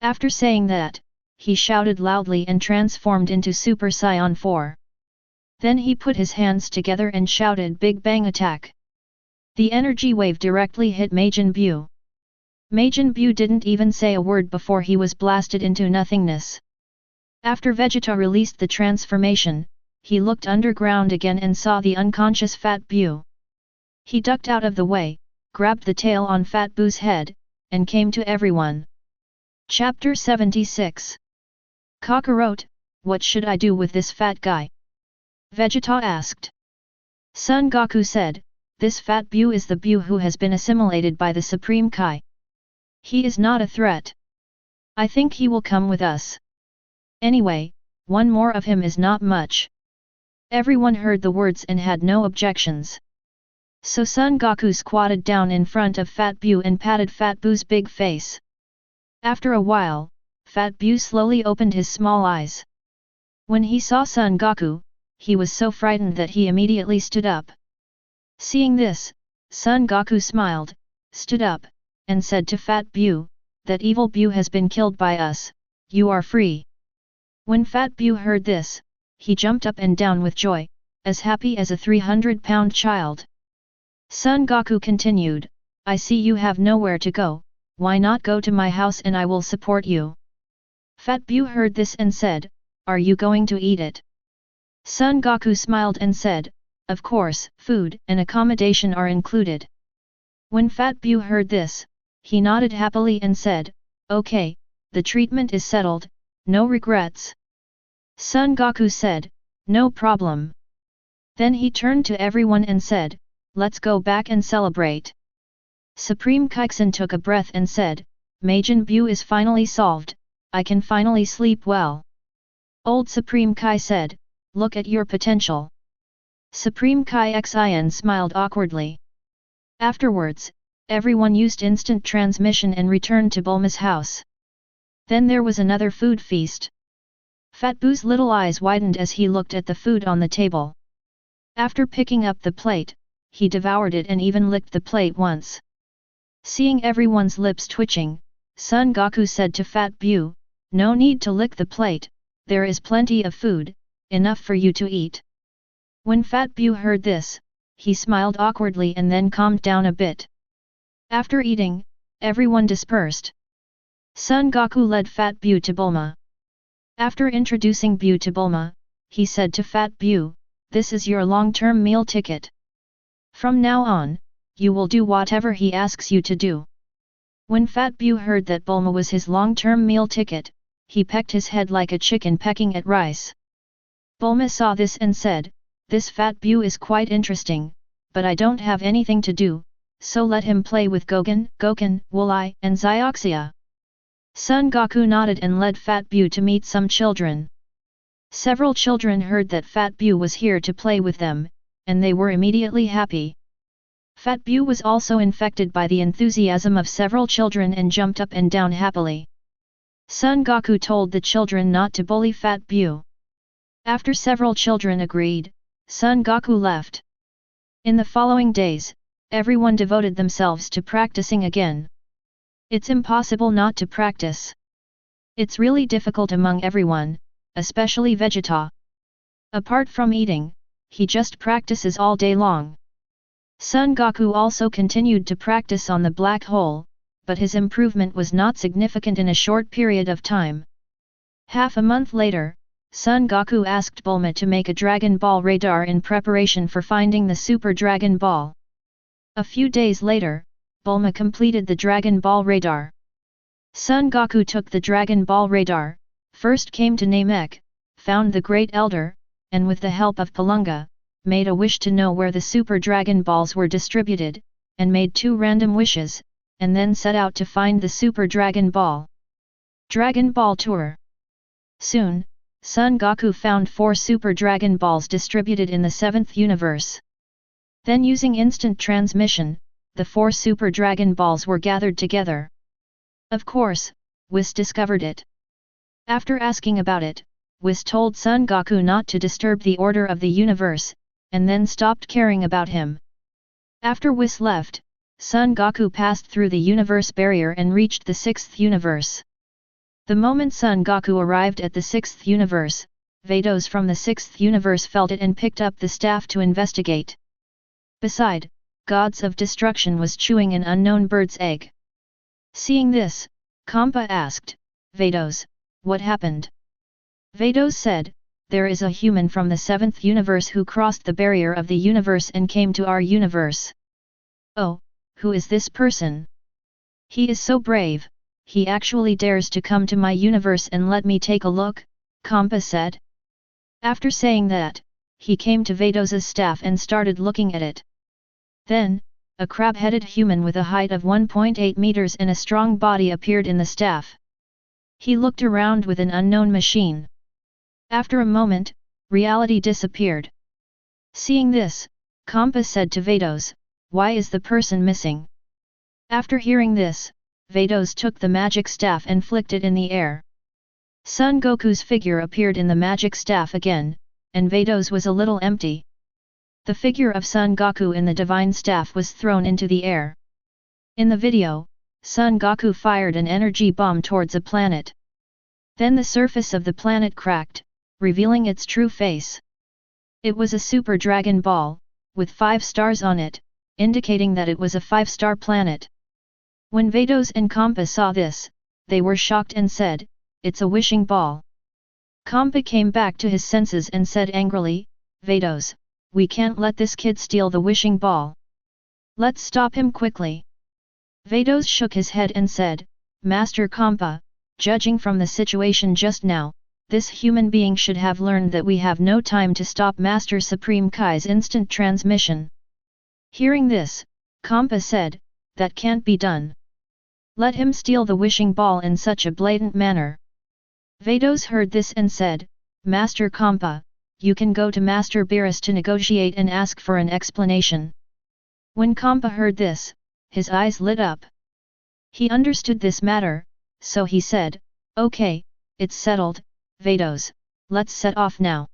After saying that, he shouted loudly and transformed into Super Saiyan 4. Then he put his hands together and shouted Big Bang Attack. The energy wave directly hit Majin Buu. Majin Buu didn't even say a word before he was blasted into nothingness. After Vegeta released the transformation, he looked underground again and saw the unconscious Fat Buu. He ducked out of the way, grabbed the tail on Fat Buu's head, and came to everyone. Chapter 76. Kakarot, what should I do with this fat guy? Vegeta asked. Son Goku said, this Fat Buu is the Buu who has been assimilated by the Supreme Kai. He is not a threat. I think he will come with us. Anyway, one more of him is not much. Everyone heard the words and had no objections. So Son Goku squatted down in front of Fat Buu and patted Fat Buu's big face. After a while, Fat Buu slowly opened his small eyes. When he saw Son Goku, he was so frightened that he immediately stood up. Seeing this, Son Goku smiled, stood up, and said to Fat Buu, "That evil Buu has been killed by us, you are free." When Fat Buu heard this, he jumped up and down with joy, as happy as a 300-pound child. Son Goku continued, "I see you have nowhere to go, why not go to my house and I will support you?" Fat Buu heard this and said, "Are you going to eat it?" Son Goku smiled and said, "Of course, food and accommodation are included." When Fat Buu heard this, he nodded happily and said, "Okay, the treatment is settled, no regrets." Son Goku said, "No problem." Then he turned to everyone and said, "Let's go back and celebrate." Supreme Kaio-Ken took a breath and said, "Majin Buu is finally solved, I can finally sleep well." Old Supreme Kai said, "Look at your potential." Supreme Kai-Xian smiled awkwardly. Afterwards, everyone used instant transmission and returned to Bulma's house. Then there was another food feast. Fat Buu's little eyes widened as he looked at the food on the table. After picking up the plate, he devoured it and even licked the plate once. Seeing everyone's lips twitching, Son Goku said to Fat Buu, "No need to lick the plate, there is plenty of food, enough for you to eat." When Fat Buu heard this, he smiled awkwardly and then calmed down a bit. After eating, everyone dispersed. Son Goku led Fat Buu to Bulma. After introducing Buu to Bulma, he said to Fat Buu, "This is your long-term meal ticket. From now on, you will do whatever he asks you to do." When Fat Buu heard that Bulma was his long-term meal ticket, he pecked his head like a chicken pecking at rice. Bulma saw this and said, "This Fat Buu is quite interesting, but I don't have anything to do, so let him play with Gohan, Krillin, and Zioxia." Son Goku nodded and led Fat Buu to meet some children. Several children heard that Fat Buu was here to play with them, and they were immediately happy. Fat Buu was also infected by the enthusiasm of several children and jumped up and down happily. Son Goku told the children not to bully Fat Buu. After several children agreed, Son Goku left. In the following days, everyone devoted themselves to practicing again. It's impossible not to practice. It's really difficult among everyone, especially Vegeta. Apart from eating, he just practices all day long. Son Goku also continued to practice on the black hole, but his improvement was not significant in a short period of time. Half a month later, Son Goku asked Bulma to make a Dragon Ball radar in preparation for finding the Super Dragon Ball. A few days later, Bulma completed the Dragon Ball radar. Son Goku took the Dragon Ball radar, first came to Namek, found the Great Elder, and with the help of Palunga, made a wish to know where the Super Dragon Balls were distributed, and made 2 random wishes, and then set out to find the Super Dragon Ball. Dragon Ball Tour. Soon, Son Goku found 4 Super Dragon Balls distributed in the 7th universe. Then using instant transmission, the 4 Super Dragon Balls were gathered together. Of course, Wis discovered it. After asking about it, Wis told Son Goku not to disturb the order of the universe, and then stopped caring about him. After Wis left, Son Goku passed through the universe barrier and reached the 6th universe. The moment Son Goku arrived at the 6th universe, Vados from the 6th universe felt it and picked up the staff to investigate. Beside, Gods of Destruction was chewing an unknown bird's egg. Seeing this, Kampa asked, "Vados, what happened?" Vados said, "There is a human from the 7th universe who crossed the barrier of the universe and came to our universe." "Oh, who is this person? He is so brave, he actually dares to come to my universe and let me take a look," Kampa said. After saying that, he came to Vados's staff and started looking at it. Then, a crab-headed human with a height of 1.8 meters and a strong body appeared in the staff. He looked around with an unknown machine. After a moment, reality disappeared. Seeing this, Kampa said to Vados, "Why is the person missing?" After hearing this, Vados took the magic staff and flicked it in the air. Son Goku's figure appeared in the magic staff again, and Vados was a little empty. The figure of Son Goku in the divine staff was thrown into the air. In the video, Son Goku fired an energy bomb towards a planet. Then the surface of the planet cracked, revealing its true face. It was a Super Dragon Ball, with 5 stars on it, indicating that it was a 5-star planet. When Vados and Kampa saw this, they were shocked and said, "It's a wishing ball." Kampa came back to his senses and said angrily, "Vados, we can't let this kid steal the wishing ball. Let's stop him quickly." Vados shook his head and said, "Master Kampa, judging from the situation just now, this human being should have learned that we have no time to stop Master Supreme Kai's instant transmission." Hearing this, Kampa said, "That can't be done. Let him steal the wishing ball in such a blatant manner." Vados heard this and said, "Master Kampa, you can go to Master Beerus to negotiate and ask for an explanation." When Kampa heard this, his eyes lit up. He understood this matter, so he said, "Okay, it's settled, Vados, let's set off now."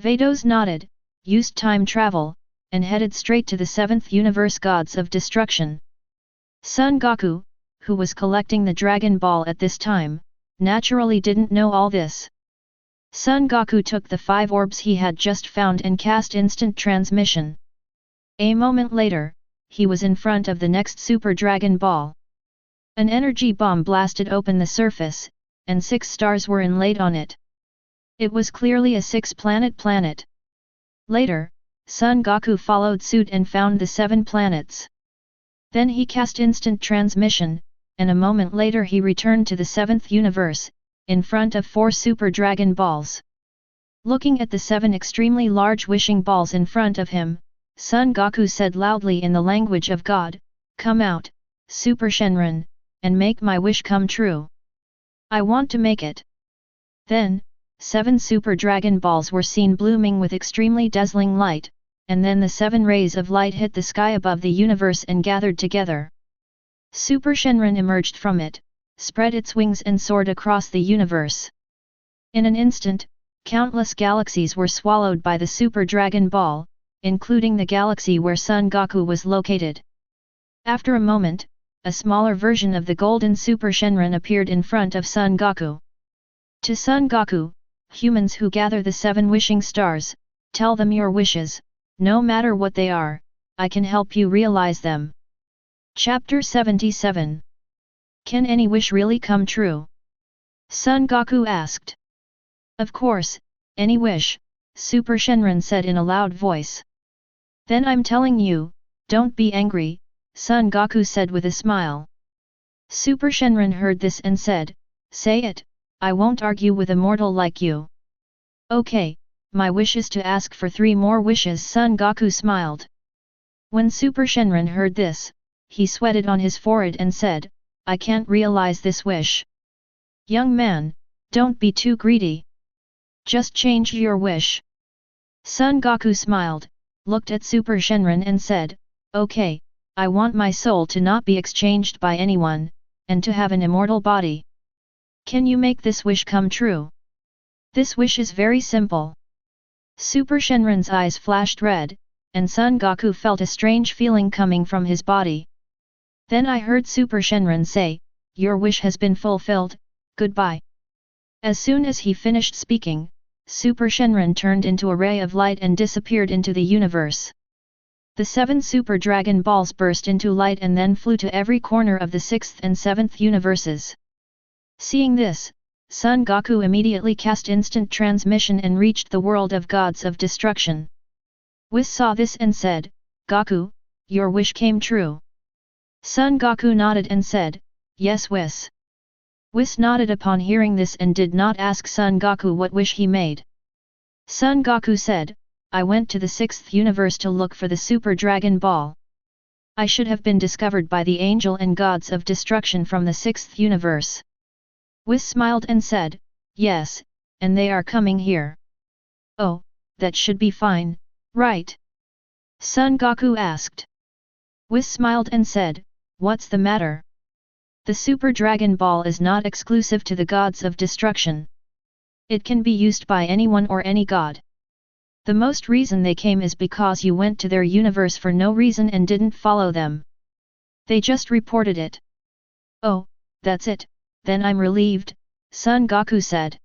Vados nodded, used time travel, and headed straight to the 7th universe gods of destruction. Son Goku, who was collecting the Dragon Ball at this time, naturally didn't know all this. Son Goku took the 5 orbs he had just found and cast instant transmission. A moment later, he was in front of the next Super Dragon Ball. An energy bomb blasted open the surface, and 6 stars were inlaid on it. It was clearly a 6-planet planet. Later, Son Goku followed suit and found the 7 planets. Then he cast instant transmission, and a moment later he returned to the 7th universe, in front of 4 Super Dragon Balls. Looking at the 7 extremely large wishing balls in front of him, Son Goku said loudly in the language of God, "Come out, Super Shenron, and make my wish come true. I want to make it." Then, 7 Super Dragon Balls were seen blooming with extremely dazzling light, and then the 7 rays of light hit the sky above the universe and gathered together. Super Shenron emerged from it, spread its wings and soared across the universe. In an instant, countless galaxies were swallowed by the Super Dragon Ball, including the galaxy where Son Goku was located. After a moment, a smaller version of the golden Super Shenron appeared in front of Son Goku. To Son Goku, "Humans who gather the 7 wishing stars, tell them your wishes, no matter what they are, I can help you realize them." Chapter 77. Can any wish really come true? Son Goku asked. "Of course, any wish," Super Shenron said in a loud voice. "Then I'm telling you, don't be angry," Son Goku said with a smile. Super Shenron heard this and said, "Say it, I won't argue with a mortal like you." "Okay, my wish is to ask for 3 more wishes," Son Goku smiled. When Super Shenron heard this, he sweated on his forehead and said, "I can't realize this wish." "Young man, don't be too greedy. Just change your wish." Son Goku smiled, looked at Super Shenron and said, "Okay, I want my soul to not be exchanged by anyone, and to have an immortal body. Can you make this wish come true?" "This wish is very simple." Super Shenron's eyes flashed red, and Son Goku felt a strange feeling coming from his body. Then I heard Super Shenron say, "Your wish has been fulfilled, goodbye." As soon as he finished speaking, Super Shenron turned into a ray of light and disappeared into the universe. The 7 Super Dragon Balls burst into light and then flew to every corner of the 6th and 7th universes. Seeing this, Son Goku immediately cast instant transmission and reached the world of gods of destruction. Wis saw this and said, "Goku, your wish came true." Son Goku nodded and said, "Yes Wis." Wis nodded upon hearing this and did not ask Son Goku what wish he made. Son Goku said, "I went to the 6th universe to look for the Super Dragon Ball. I should have been discovered by the angel and gods of destruction from the 6th universe. Wis smiled and said, yes, and they are coming here. Oh, that should be fine, right? Son Goku asked. Wis smiled and said, what's the matter? The Super Dragon Ball is not exclusive to the gods of destruction. It can be used by anyone or any god. The most reason they came is because you went to their universe for no reason and didn't follow them. They just reported it. Oh, that's it, then I'm relieved, Son Goku said.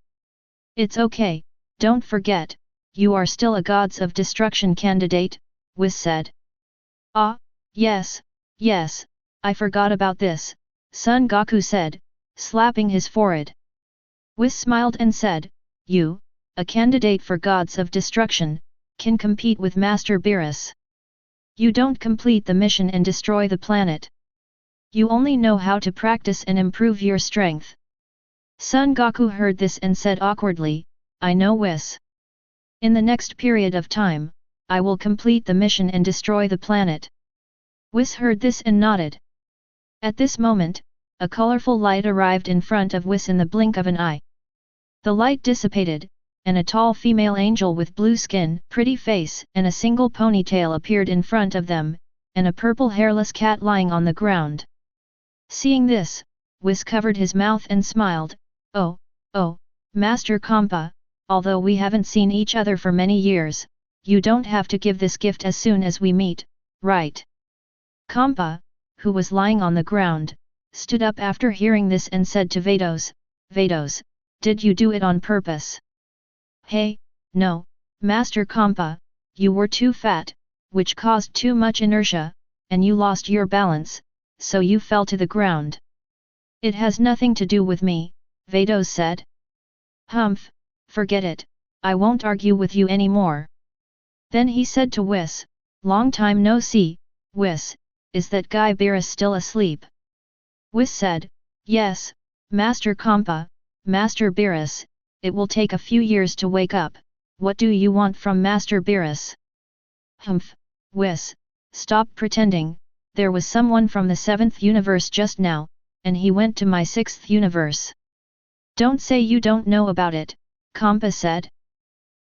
It's okay, don't forget, you are still a gods of destruction candidate, Wis said. Ah, yes, I forgot about this, Son Goku said, slapping his forehead. Wis smiled and said, you, a candidate for gods of destruction, can compete with Master Beerus. You don't complete the mission and destroy the planet. You only know how to practice and improve your strength. Son Goku heard this and said awkwardly, I know Wis. In the next period of time, I will complete the mission and destroy the planet. Wis heard this and nodded. At this moment, a colorful light arrived in front of Wis in the blink of an eye. The light dissipated, and a tall female angel with blue skin, pretty face and a single ponytail appeared in front of them, and a purple hairless cat lying on the ground. Seeing this, Wis covered his mouth and smiled, oh, Master Kompa, although we haven't seen each other for many years, you don't have to give this gift as soon as we meet, right? Kompa, who was lying on the ground, stood up after hearing this and said to Vados, did you do it on purpose? Hey, no, Master Kompa, you were too fat, which caused too much inertia, and you lost your balance, so you fell to the ground. It has nothing to do with me, Vados said. Humph, forget it, I won't argue with you anymore. Then he said to Wis, long time no see, Wis, is that guy Beerus still asleep? Wis said, yes, Master Kompa, Master Beerus, it will take a few years to wake up, what do you want from Master Beerus? Humph, Wis, stop pretending, there was someone from the 7th universe just now, and he went to my 6th universe. Don't say you don't know about it, Kompa said.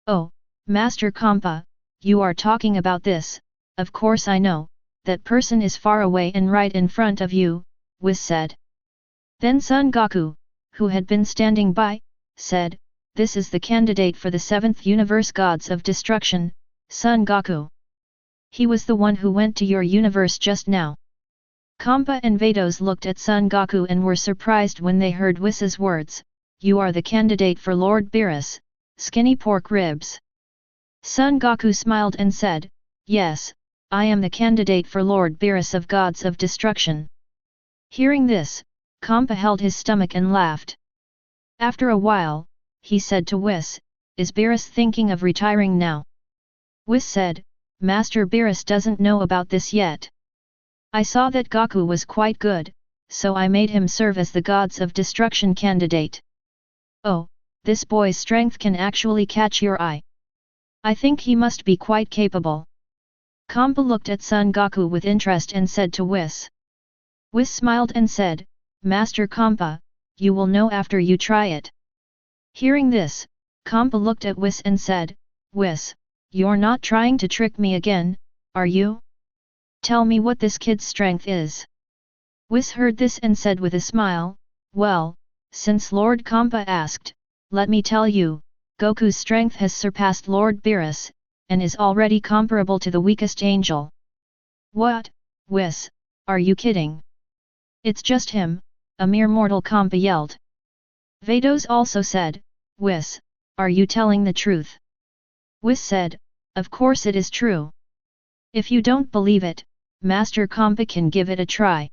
Oh, Master Kompa, you are talking about this, of course I know, that person is far away and right in front of you, Wis said. Then Son Goku, who had been standing by, said, this is the candidate for the 7th universe gods of destruction, Son Goku. He was the one who went to your universe just now. Kompa and Vados looked at Son Goku and were surprised when they heard Wis's words, you are the candidate for Lord Beerus, skinny pork ribs. Son Goku smiled and said, yes, I am the candidate for Lord Beerus of Gods of Destruction. Hearing this, Kompa held his stomach and laughed. After a while, he said to Wis, is Beerus thinking of retiring now? Wis said, Master Beerus doesn't know about this yet. I saw that Goku was quite good, so I made him serve as the Gods of Destruction candidate. Oh, this boy's strength can actually catch your eye. I think he must be quite capable. Kompa looked at Son Goku with interest and said to Wis. Wis smiled and said, Master Kompa, you will know after you try it. Hearing this, Kompa looked at Wis and said, Wis, you're not trying to trick me again, are you? Tell me what this kid's strength is. Wis heard this and said with a smile, well, since Lord Kompa asked, let me tell you, Goku's strength has surpassed Lord Beerus, and is already comparable to the weakest angel. What, Wis, are you kidding? It's just him, a mere mortal, Kompa yelled. Vados also said, Wis, are you telling the truth? Wis said, of course it is true. If you don't believe it, Master Kompa can give it a try.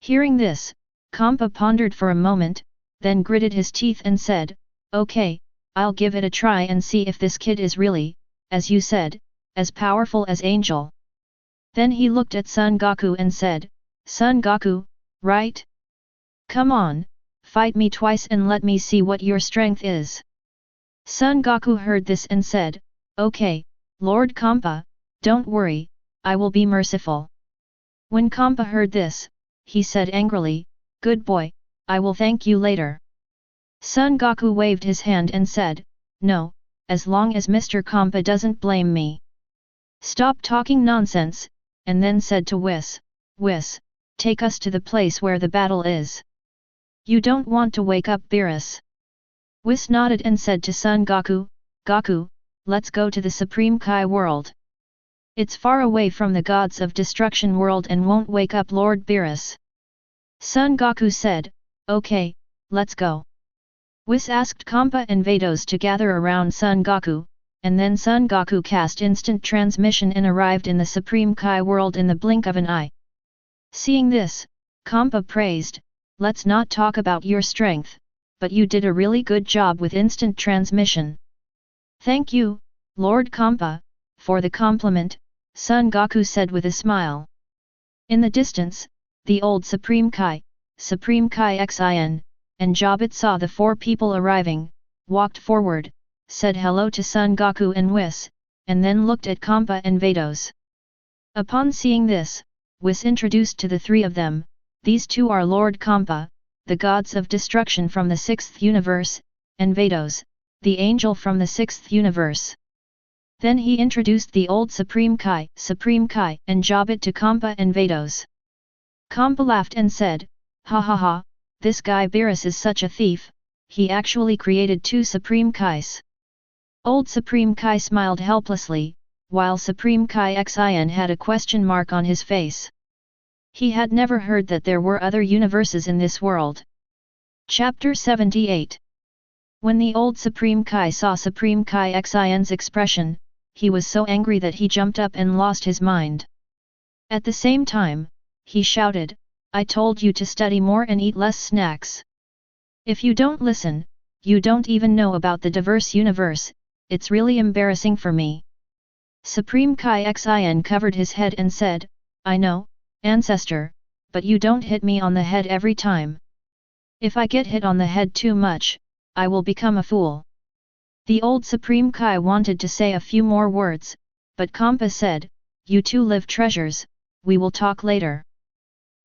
Hearing this, Kompa pondered for a moment, then gritted his teeth and said, okay, I'll give it a try and see if this kid is really, as you said, as powerful as Angel. Then he looked at Son Goku and said, Son Goku, right? Come on, fight me twice and let me see what your strength is. Son Goku heard this and said, okay, Lord Kompa, don't worry, I will be merciful. When Kompa heard this, he said angrily, good boy, I will thank you later. Son Goku waved his hand and said, "No, as long as Mr. Kompa doesn't blame me." "Stop talking nonsense," and then said to Wis, "Wis, take us to the place where the battle is." "You don't want to wake up Beerus?" Wis nodded and said to Son Goku, "Goku, let's go to the Supreme Kai world. It's far away from the Gods of Destruction world and won't wake up Lord Beerus." Son Goku said, "Okay, let's go." Wis asked Kompa and Vados to gather around Son Goku, and then Son Goku cast instant transmission and arrived in the Supreme Kai world in the blink of an eye. Seeing this, Kompa praised, "Let's not talk about your strength, but you did a really good job with instant transmission." "Thank you, Lord Kompa, for the compliment," Son Goku said with a smile. In the distance, the old Supreme Kai Xin, and Jobit saw the four people arriving, walked forward, said hello to Son Goku and Wis, and then looked at Kompa and Vados. Upon seeing this, Wis introduced to the three of them, "These two are Lord Kompa, the gods of destruction from the 6th universe, and Vados, the angel from the 6th universe." Then he introduced the old Supreme Kai and Jobit to Kompa and Vados. Kompa laughed and said, "Ha ha ha, this guy Beerus is such a thief, he actually created two Supreme Kais." Old Supreme Kai smiled helplessly, while Supreme Kai Xin had a question mark on his face. He had never heard that there were other universes in this world. Chapter 78. When the old Supreme Kai saw Supreme Kai Xin's expression, he was so angry that he jumped up and lost his mind. At the same time, he shouted, "I told you to study more and eat less snacks. If you don't listen, you don't even know about the diverse universe, it's really embarrassing for me." Supreme Kai Xin covered his head and said, "I know, Ancestor, but you don't hit me on the head every time. If I get hit on the head too much, I will become a fool." The old Supreme Kai wanted to say a few more words, but Kompa said, "You two live treasures, we will talk later.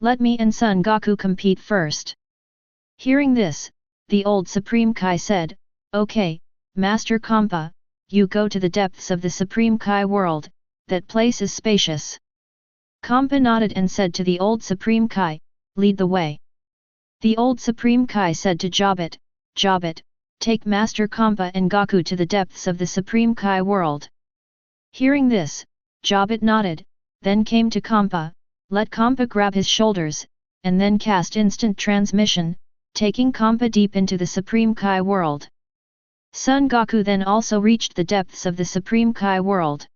Let me and Son Goku compete first." Hearing this, the old Supreme Kai said, "Okay, Master Kompa, you go to the depths of the Supreme Kai world, that place is spacious." Kompa nodded and said to the old Supreme Kai, "Lead the way." The old Supreme Kai said to Jobit, "Jobit, take Master Kompa and Goku to the depths of the Supreme Kai world." Hearing this, Jobit nodded, then came to Kompa, let Kompa grab his shoulders, and then cast instant transmission, taking Kompa deep into the Supreme Kai world. Son Goku then also reached the depths of the Supreme Kai world.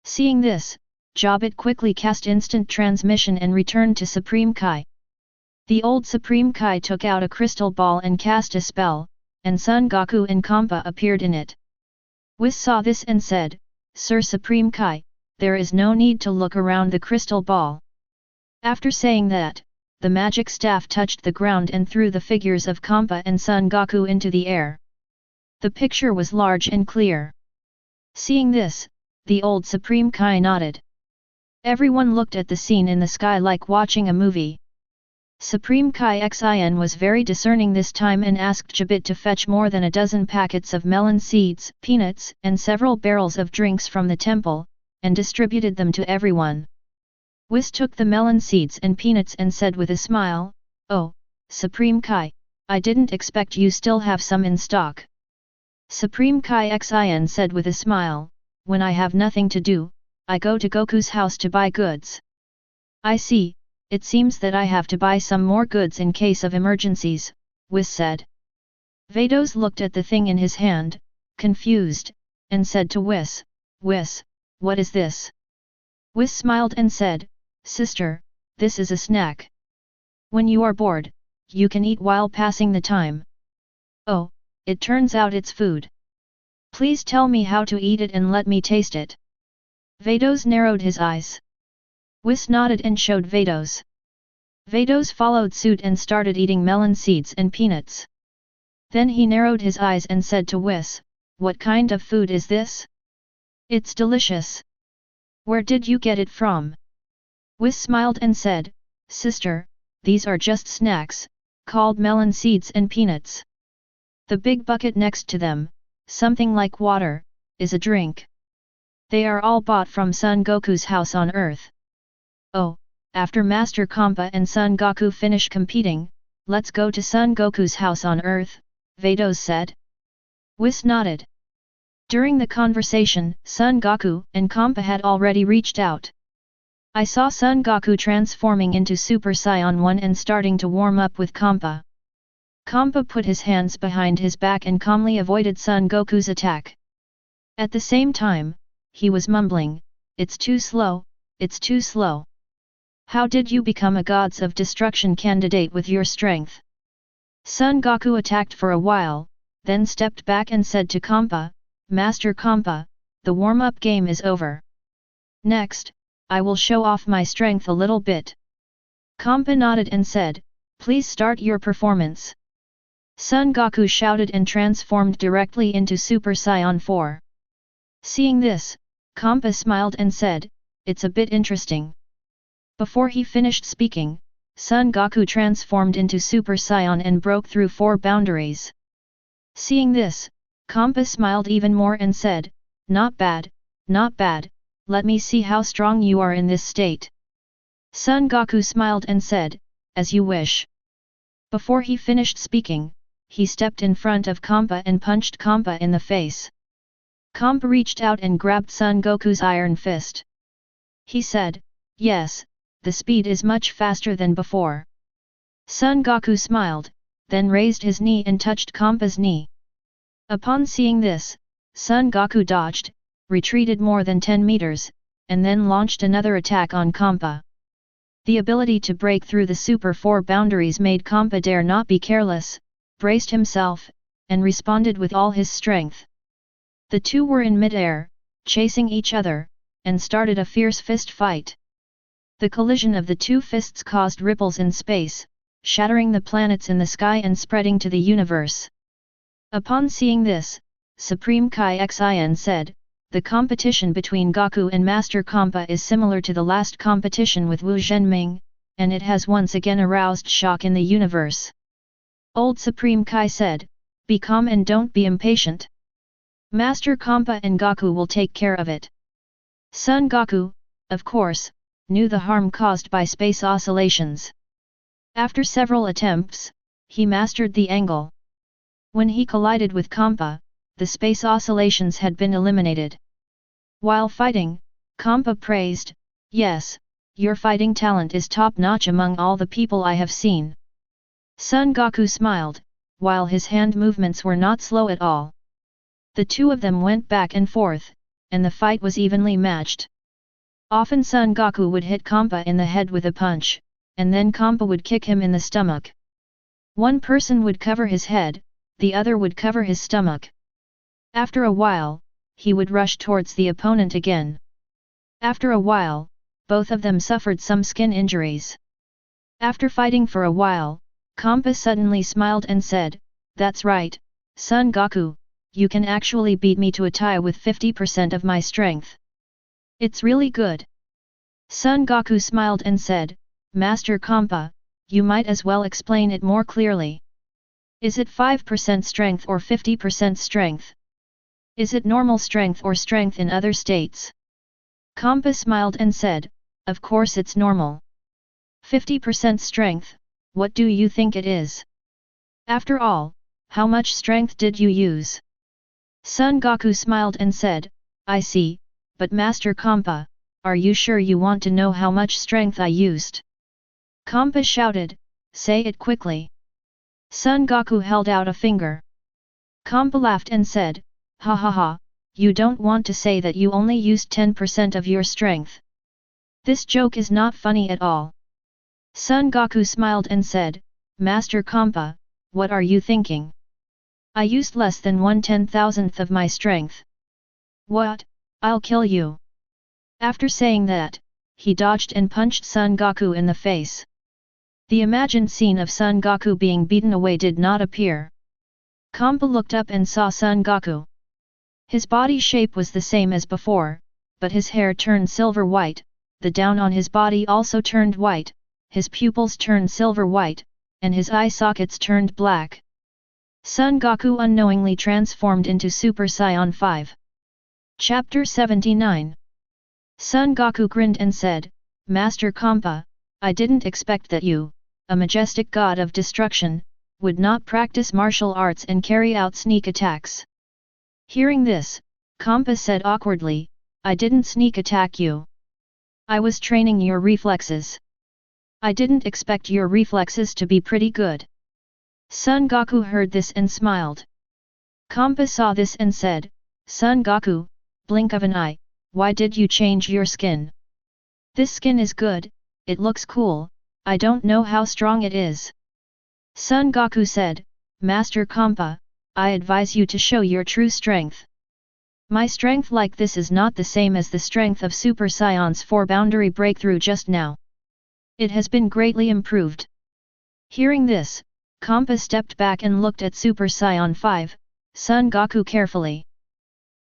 Seeing this, Jobit quickly cast instant transmission and returned to Supreme Kai. The old Supreme Kai took out a crystal ball and cast a spell, and Son Goku and Kompa appeared in it. Wis saw this and said, "Sir Supreme Kai, there is no need to look around the crystal ball." After saying that, the magic staff touched the ground and threw the figures of Kompa and Son Goku into the air. The picture was large and clear. Seeing this, the old Supreme Kai nodded. Everyone looked at the scene in the sky like watching a movie. Supreme Kai Xin was very discerning this time and asked Jabit to fetch more than a dozen packets of melon seeds, peanuts, and several barrels of drinks from the temple, and distributed them to everyone. Wis took the melon seeds and peanuts and said with a smile, "Oh, Supreme Kai, I didn't expect you still have some in stock." Supreme Kai Xin said with a smile, "When I have nothing to do, I go to Goku's house to buy goods." "I see, it seems that I have to buy some more goods in case of emergencies," Wis said. Vados looked at the thing in his hand, confused, and said to Wis, "Wis, what is this?" Wis smiled and said, "Sister, this is a snack. When you are bored, you can eat while passing the time." "Oh, it turns out it's food. Please tell me how to eat it and let me taste it." Vados narrowed his eyes. Wis nodded and showed Vados. Vados followed suit and started eating melon seeds and peanuts. Then he narrowed his eyes and said to Wis, "What kind of food is this? It's delicious. Where did you get it from?" Wis smiled and said, "Sister, these are just snacks, called melon seeds and peanuts. The big bucket next to them, something like water, is a drink. They are all bought from Son Goku's house on Earth. Oh, after Master Kampa and Son Goku finish competing, let's go to Son Goku's house on Earth, Vados said. Wis nodded. During the conversation, Son Goku and Kampa had already reached out. I saw Son Goku transforming into Super Saiyan 1 and starting to warm up with Kampa. Kampa put his hands behind his back and calmly avoided Son Goku's attack. At the same time, he was mumbling, "It's too slow, it's too slow. How did you become a Gods of Destruction candidate with your strength?" Son Goku attacked for a while, then stepped back and said to Kampa, "Master Kampa, the warm-up game is over. Next, I will show off my strength a little bit." Kampa nodded and said, "Please start your performance." Son Goku shouted and transformed directly into Super Saiyan 4. Seeing this, Kampa smiled and said, "It's a bit interesting." Before he finished speaking, Son Goku transformed into Super Saiyan and broke through 4 boundaries. Seeing this, Kampa smiled even more and said, not bad, let me see how strong you are in this state." Son Goku smiled and said, "As you wish." Before he finished speaking, he stepped in front of Kampa and punched Kampa in the face. Kampa reached out and grabbed Son Goku's iron fist. He said, "Yes, the speed is much faster than before." Son Goku smiled, then raised his knee and touched Kampa's knee. Upon seeing this, Son Goku dodged, retreated more than 10 meters, and then launched another attack on Kampa. The ability to break through the Super 4 boundaries made Kampa dare not be careless, braced himself, and responded with all his strength. The two were in mid-air, chasing each other, and started a fierce fist fight. The collision of the two fists caused ripples in space, shattering the planets in the sky and spreading to the universe. Upon seeing this, Supreme Kai-Xian said, "The competition between Goku and Master Kampa is similar to the last competition with Wu Zhenming, and it has once again aroused shock in the universe." Old Supreme Kai said, "Be calm and don't be impatient. Master Kampa and Goku will take care of it." Son Goku, of course, knew the harm caused by space oscillations. After several attempts, he mastered the angle. When he collided with Kampa, the space oscillations had been eliminated. While fighting, Kampa praised, "Yes, your fighting talent is top-notch among all the people I have seen." Son Goku smiled, while his hand movements were not slow at all. The two of them went back and forth, and the fight was evenly matched. Often Son Goku would hit Kampa in the head with a punch, and then Kampa would kick him in the stomach. One person would cover his head, the other would cover his stomach. After a while, he would rush towards the opponent again. After a while, both of them suffered some skin injuries. After fighting for a while, Kampa suddenly smiled and said, "That's right, Son Goku, you can actually beat me to a tie with 50% of my strength. It's really good." Son Goku smiled and said, "Master Kampa, you might as well explain it more clearly. Is it 5% strength or 50% strength? Is it normal strength or strength in other states?" Kampa smiled and said, "Of course it's normal. 50% strength, what do you think it is? After all, how much strength did you use?" Son Goku smiled and said, "I see, but Master Kampa, are you sure you want to know how much strength I used?" Kampa shouted, "Say it quickly." Son Goku held out a finger. Kampa laughed and said, "Ha ha ha, you don't want to say that you only used 10% of your strength. This joke is not funny at all." Son Goku smiled and said, "Master Kampa, what are you thinking? I used less than 1/10,000th of my strength. What, I'll kill you." After saying that, he dodged and punched Son Goku in the face. The imagined scene of Son Goku being beaten away did not appear. Kampa looked up and saw Son Goku. His body shape was the same as before, but his hair turned silver white, the down on his body also turned white, his pupils turned silver white, and his eye sockets turned black. Son Goku unknowingly transformed into Super Saiyan 5. Chapter 79. Son Goku grinned and said, Master Kampa, I didn't expect that you, a majestic god of destruction, would not practice martial arts and carry out sneak attacks. Hearing this, Kampa said awkwardly, I didn't sneak attack you. I was training your reflexes. I didn't expect your reflexes to be pretty good. Son Goku heard this and smiled. Kampa saw this and said, Son Goku, blink of an eye, why did you change your skin? This skin is good, it looks cool, I don't know how strong it is. Son Goku said, Master Kampa, I advise you to show your true strength. My strength like this is not the same as the strength of Super Saiyan's 4 boundary breakthrough just now. It has been greatly improved. Hearing this, Kampa stepped back and looked at Super Saiyan 5, Son Goku carefully.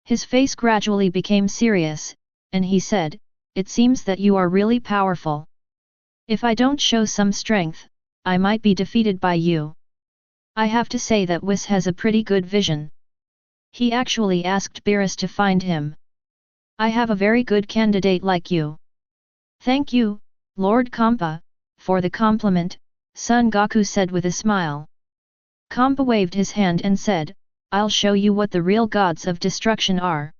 His face gradually became serious, and he said, It seems that you are really powerful. If I don't show some strength, I might be defeated by you. I have to say that Wis has a pretty good vision. He actually asked Beerus to find him. I have a very good candidate like you. Thank you, Lord Kampa, for the compliment, Son Goku said with a smile. Kampa waved his hand and said, I'll show you what the real gods of destruction are.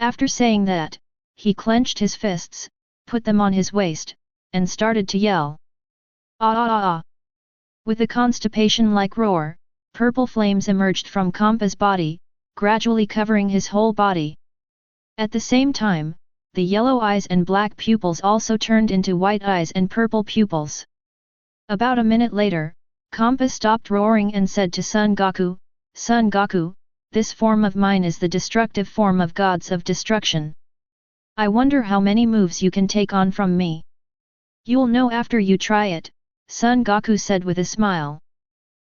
After saying that, he clenched his fists, put them on his waist, and started to yell. Ah ah ah ah! With a constipation-like roar, purple flames emerged from Kampa's body, gradually covering his whole body. At the same time, the yellow eyes and black pupils also turned into white eyes and purple pupils. About a minute later, Kampa stopped roaring and said to Son Goku, Son Goku, this form of mine is the destructive form of gods of destruction. I wonder how many moves you can take on from me. You'll know after you try it, Son Goku said with a smile.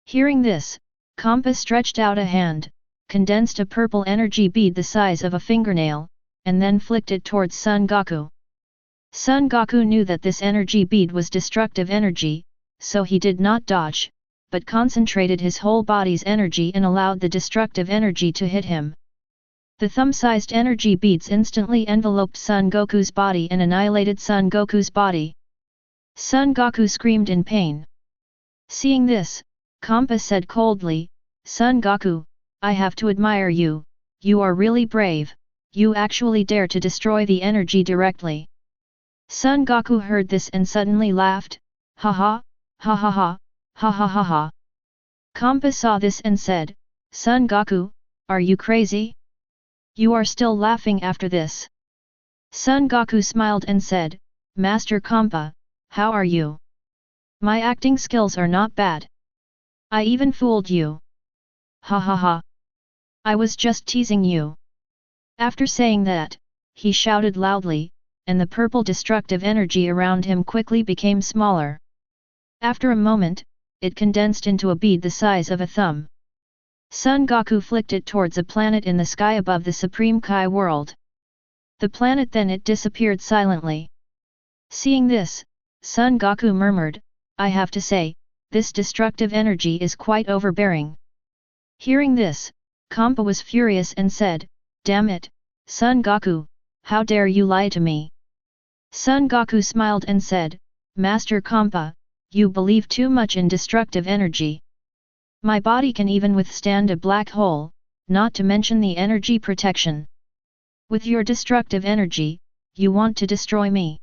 Hearing this, Kampa stretched out a hand, condensed a purple energy bead the size of a fingernail, and then flicked it towards Son Goku. Son Goku knew that this energy bead was destructive energy, so he did not dodge, but concentrated his whole body's energy and allowed the destructive energy to hit him. The thumb-sized energy beads instantly enveloped Son Goku's body and annihilated Son Goku's body. Son Goku screamed in pain. Seeing this, Kampa said coldly, Son Goku, I have to admire you, you are really brave, you actually dare to destroy the energy directly. Son Goku heard this and suddenly laughed, ha ha, ha ha ha, ha ha ha ha. Kampa saw this and said, Son Goku, are you crazy? You are still laughing after this. Son Goku smiled and said, Master Kampa, how are you? My acting skills are not bad. I even fooled you. Ha ha ha. I was just teasing you. After saying that, he shouted loudly, and the purple destructive energy around him quickly became smaller. After a moment, it condensed into a bead the size of a thumb. Son Goku flicked it towards a planet in the sky above the Supreme Kai world. The planet then it disappeared silently. Seeing this, Son Goku murmured, I have to say, this destructive energy is quite overbearing. Hearing this, Kampa was furious and said, Damn it, Son Goku, how dare you lie to me? Son Goku smiled and said, Master Kampa, you believe too much in destructive energy. My body can even withstand a black hole, not to mention the energy protection. With your destructive energy, you want to destroy me.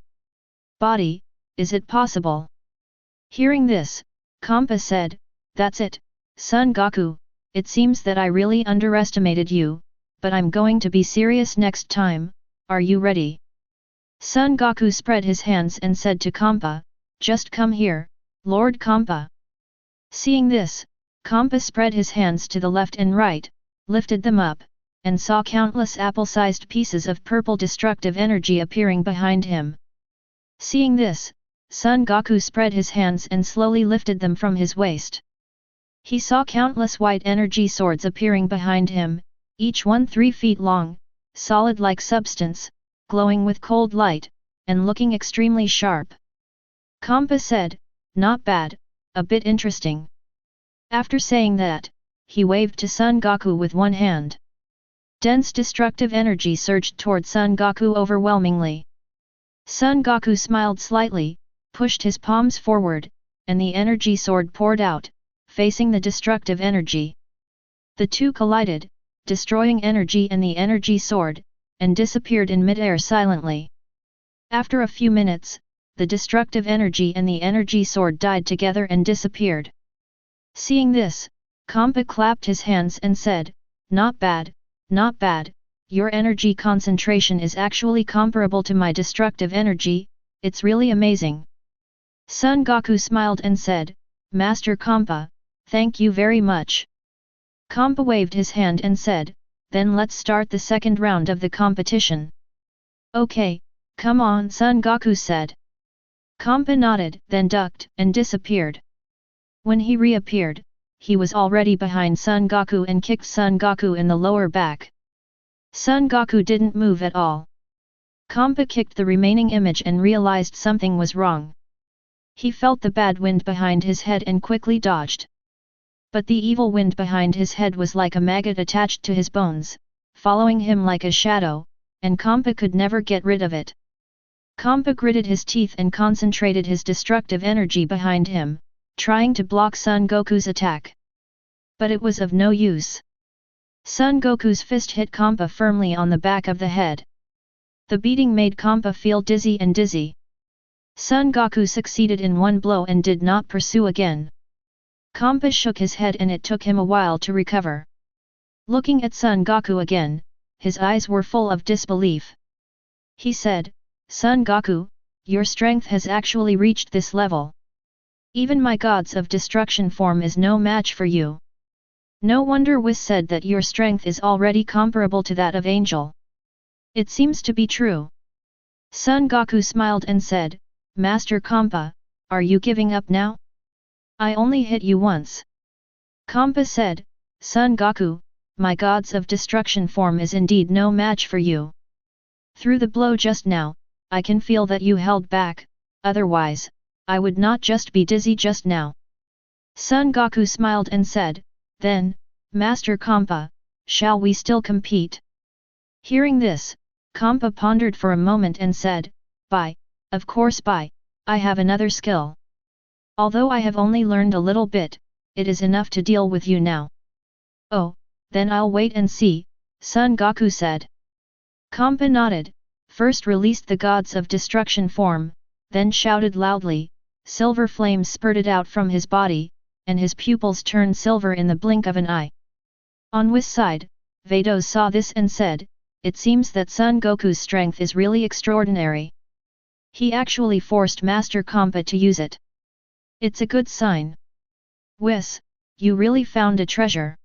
Body, is it possible? Hearing this, Kampa said, That's it, Son Goku, it seems that I really underestimated you, but I'm going to be serious next time, are you ready? Son Goku spread his hands and said to Kampa, Just come here, Lord Kampa. Seeing this, Kampa spread his hands to the left and right, lifted them up, and saw countless apple-sized pieces of purple destructive energy appearing behind him. Seeing this, Son Goku spread his hands and slowly lifted them from his waist. He saw countless white energy swords appearing behind him, each one 3 feet long, solid-like substance, glowing with cold light, and looking extremely sharp. Kampa said, Not bad, a bit interesting. After saying that, he waved to Son Goku with one hand. Dense destructive energy surged toward Son Goku overwhelmingly. Son Goku smiled slightly, pushed his palms forward, and the energy sword poured out, facing the destructive energy. The two collided, destroying energy and the energy sword, and disappeared in midair silently. After a few minutes, the destructive energy and the energy sword died together and disappeared. Seeing this, Kampa clapped his hands and said, "Not bad, not bad, your energy concentration is actually comparable to my destructive energy, it's really amazing." Son Goku smiled and said, "Master Kampa, thank you very much." Kampa waved his hand and said, "Then let's start the second round of the competition." "Okay, come on," Son Goku said. Kampa nodded, then ducked and disappeared. When he reappeared, he was already behind Son Goku and kicked Son Goku in the lower back. Son Goku didn't move at all. Kampa kicked the remaining image and realized something was wrong. He felt the bad wind behind his head and quickly dodged. But the evil wind behind his head was like a maggot attached to his bones, following him like a shadow, and Kampa could never get rid of it. Kampa gritted his teeth and concentrated his destructive energy behind him, trying to block Son Goku's attack. But it was of no use. Son Goku's fist hit Kampa firmly on the back of the head. The beating made Kampa feel dizzy and dizzy. Son Goku succeeded in one blow and did not pursue again. Kampa shook his head and it took him a while to recover. Looking at Son Goku again, his eyes were full of disbelief. He said, "Son Goku, your strength has actually reached this level. Even my gods of destruction form is no match for you. No wonder Wis said that your strength is already comparable to that of Angel. It seems to be true." Son Goku smiled and said, "Master Kampa, are you giving up now? I only hit you once." Kampa said, "Son Goku, my gods of destruction form is indeed no match for you. Through the blow just now, I can feel that you held back, otherwise, I would not just be dizzy just now." Son Goku smiled and said, "Then, Master Kampa, shall we still compete?" Hearing this, Kampa pondered for a moment and said, "Bye, of course bye, I have another skill. Although I have only learned a little bit, it is enough to deal with you now." "Oh, then I'll wait and see," Son Goku said. Kampa nodded, first released the gods of destruction form, then shouted loudly, silver flames spurted out from his body, and his pupils turned silver in the blink of an eye. On Wis' side, Vegeta saw this and said, "It seems that Son Goku's strength is really extraordinary. He actually forced Master Kampa to use it. It's a good sign. Wis, you really found a treasure."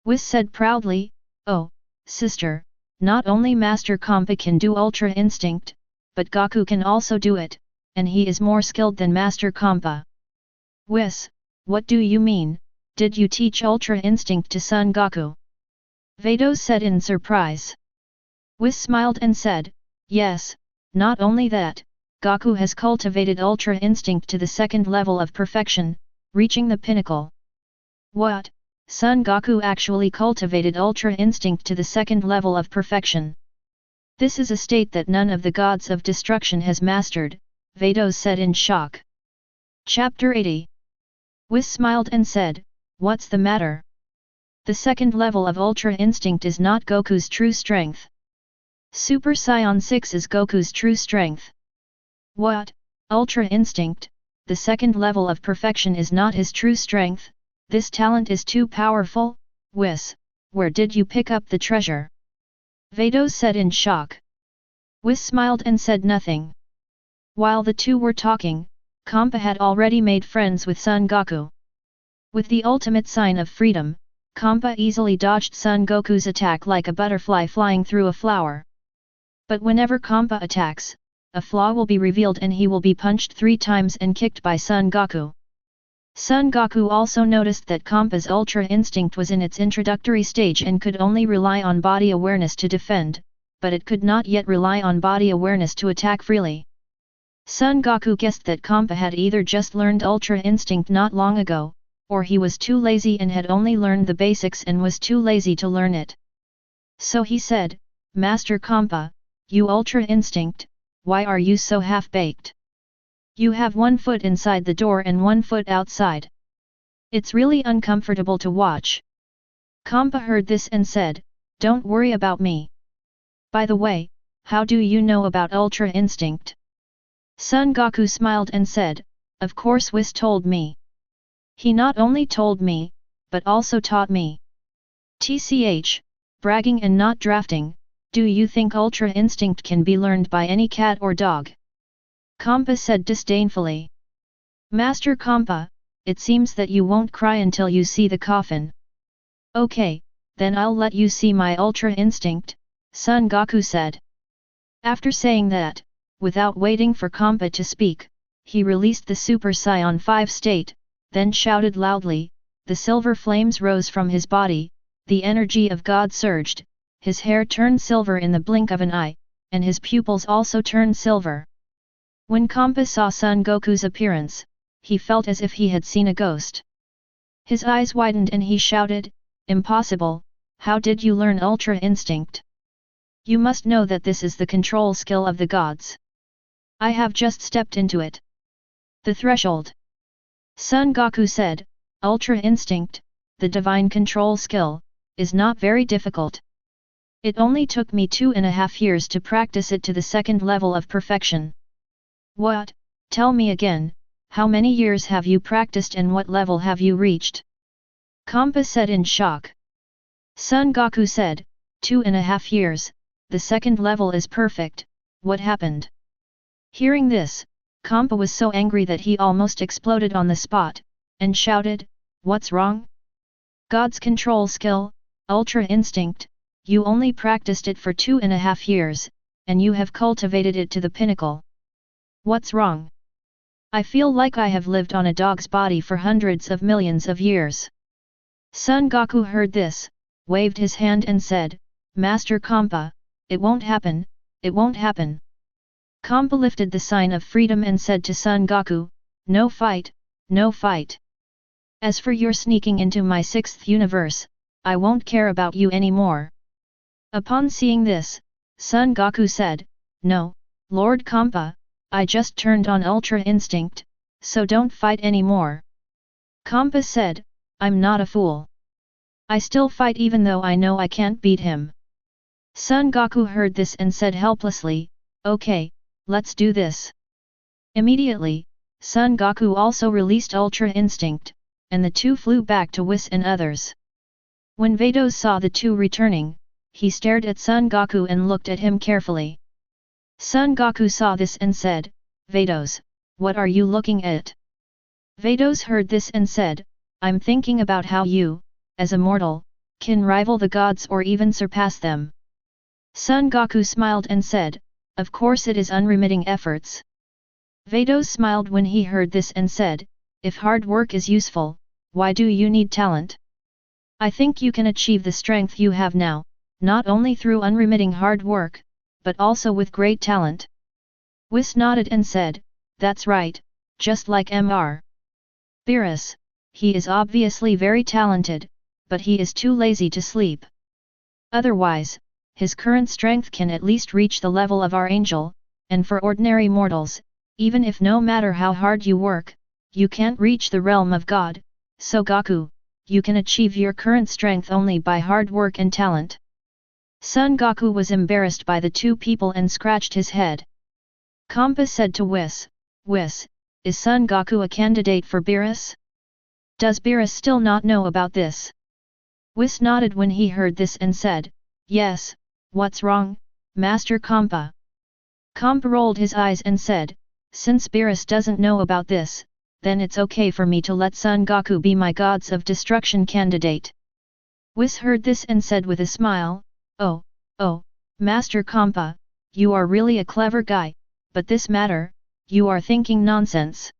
Wis said proudly, "Oh, sister, not only Master Kampa can do Ultra Instinct, but Goku can also do it, and he is more skilled than Master Kampa." "Wis, what do you mean, did you teach Ultra Instinct to Son Goku?" Vegeta said in surprise. Wis smiled and said, "Yes, not only that, Goku has cultivated Ultra Instinct to the second level of perfection, reaching the pinnacle." "What? Son Goku actually cultivated Ultra Instinct to the second level of perfection? This is a state that none of the gods of destruction has mastered," Vegeta said in shock. Chapter 80. Wis smiled and said, "What's the matter? The second level of Ultra Instinct is not Goku's true strength. Super Saiyan 6 is Goku's true strength." "What? Ultra Instinct, the second level of perfection is not his true strength, this talent is too powerful? Wis, where did you pick up the treasure?" Vegeta said in shock. Wis smiled and said nothing. While the two were talking, Kampa had already made friends with Son Goku. With the ultimate sign of freedom, Kampa easily dodged Son Goku's attack like a butterfly flying through a flower. But whenever Kampa attacks, a flaw will be revealed and he will be punched 3 times and kicked by Son Goku. Son Goku also noticed that Kampa's Ultra Instinct was in its introductory stage and could only rely on body awareness to defend, but it could not yet rely on body awareness to attack freely. Son Goku guessed that Kampa had either just learned Ultra Instinct not long ago, or he was too lazy and had only learned the basics and was too lazy to learn it. So he said, Master Kampa, you Ultra Instinct, why are you so half-baked? You have one foot inside the door and one foot outside. It's really uncomfortable to watch. Kampa heard this and said, don't worry about me. By the way, how do you know about Ultra Instinct? Son Goku smiled and said, of course Wis told me. He not only told me, but also taught me. TCH, bragging and not drafting, do you think Ultra Instinct can be learned by any cat or dog? Kampa said disdainfully. Master Kampa, it seems that you won't cry until you see the coffin. Okay, then I'll let you see my Ultra Instinct, Son Goku said. After saying that, without waiting for Kampa to speak, he released the Super Saiyan 5 state, then shouted loudly, the silver flames rose from his body, the energy of God surged, his hair turned silver in the blink of an eye, and his pupils also turned silver. When Kampa saw Son Goku's appearance, he felt as if he had seen a ghost. His eyes widened and he shouted, impossible, how did you learn Ultra Instinct? You must know that this is the control skill of the gods. I have just stepped into it. The threshold. Son Goku said, Ultra Instinct, the divine control skill, is not very difficult. It only took me 2.5 years to practice it to the second level of perfection. What? Tell me again, how many years have you practiced and what level have you reached? Kampa said in shock. Son Goku said, 2.5 years, the second level is perfect, what happened? Hearing this, Kampa was so angry that he almost exploded on the spot, and shouted, what's wrong? God's control skill, Ultra Instinct, you only practiced it for 2.5 years, and you have cultivated it to the pinnacle. What's wrong? I feel like I have lived on a dog's body for hundreds of millions of years. Son Goku heard this, waved his hand and said, Master Kampa, it won't happen, it won't happen. Kampa lifted the sign of freedom and said to Son Goku, no fight, no fight. As for your sneaking into my 6th universe, I won't care about you anymore. Upon seeing this, Son Goku said, no, Lord Kampa, I just turned on Ultra Instinct, so don't fight anymore. Kampa said, I'm not a fool. I still fight even though I know I can't beat him. Son Goku heard this and said helplessly, okay, let's do this. Immediately, Son Goku also released Ultra Instinct, and the two flew back to Wis and others. When Vados saw the two returning, he stared at Son Goku and looked at him carefully. Son Goku saw this and said, Vados, what are you looking at? Vados heard this and said, I'm thinking about how you, as a mortal, can rival the gods or even surpass them. Son Goku smiled and said, of course it is unremitting efforts. Vados smiled when he heard this and said, if hard work is useful, why do you need talent? I think you can achieve the strength you have now, not only through unremitting hard work, but also with great talent. Wis nodded and said, that's right, just like Mr. Beerus, he is obviously very talented, but he is too lazy to sleep. Otherwise, his current strength can at least reach the level of our angel, and for ordinary mortals, even if no matter how hard you work, you can't reach the realm of God, so Goku, you can achieve your current strength only by hard work and talent. Son Goku was embarrassed by the two people and scratched his head. Kampa said to Wis, Wis, is Son Goku a candidate for Beerus? Does Beerus still not know about this? Wis nodded when he heard this and said, yes, what's wrong, Master Kampa? Kampa rolled his eyes and said, since Beerus doesn't know about this, then it's okay for me to let Son Goku be my Gods of Destruction candidate. Wis heard this and said with a smile, oh, Master Kampa, you are really a clever guy, but this matter, you are thinking nonsense.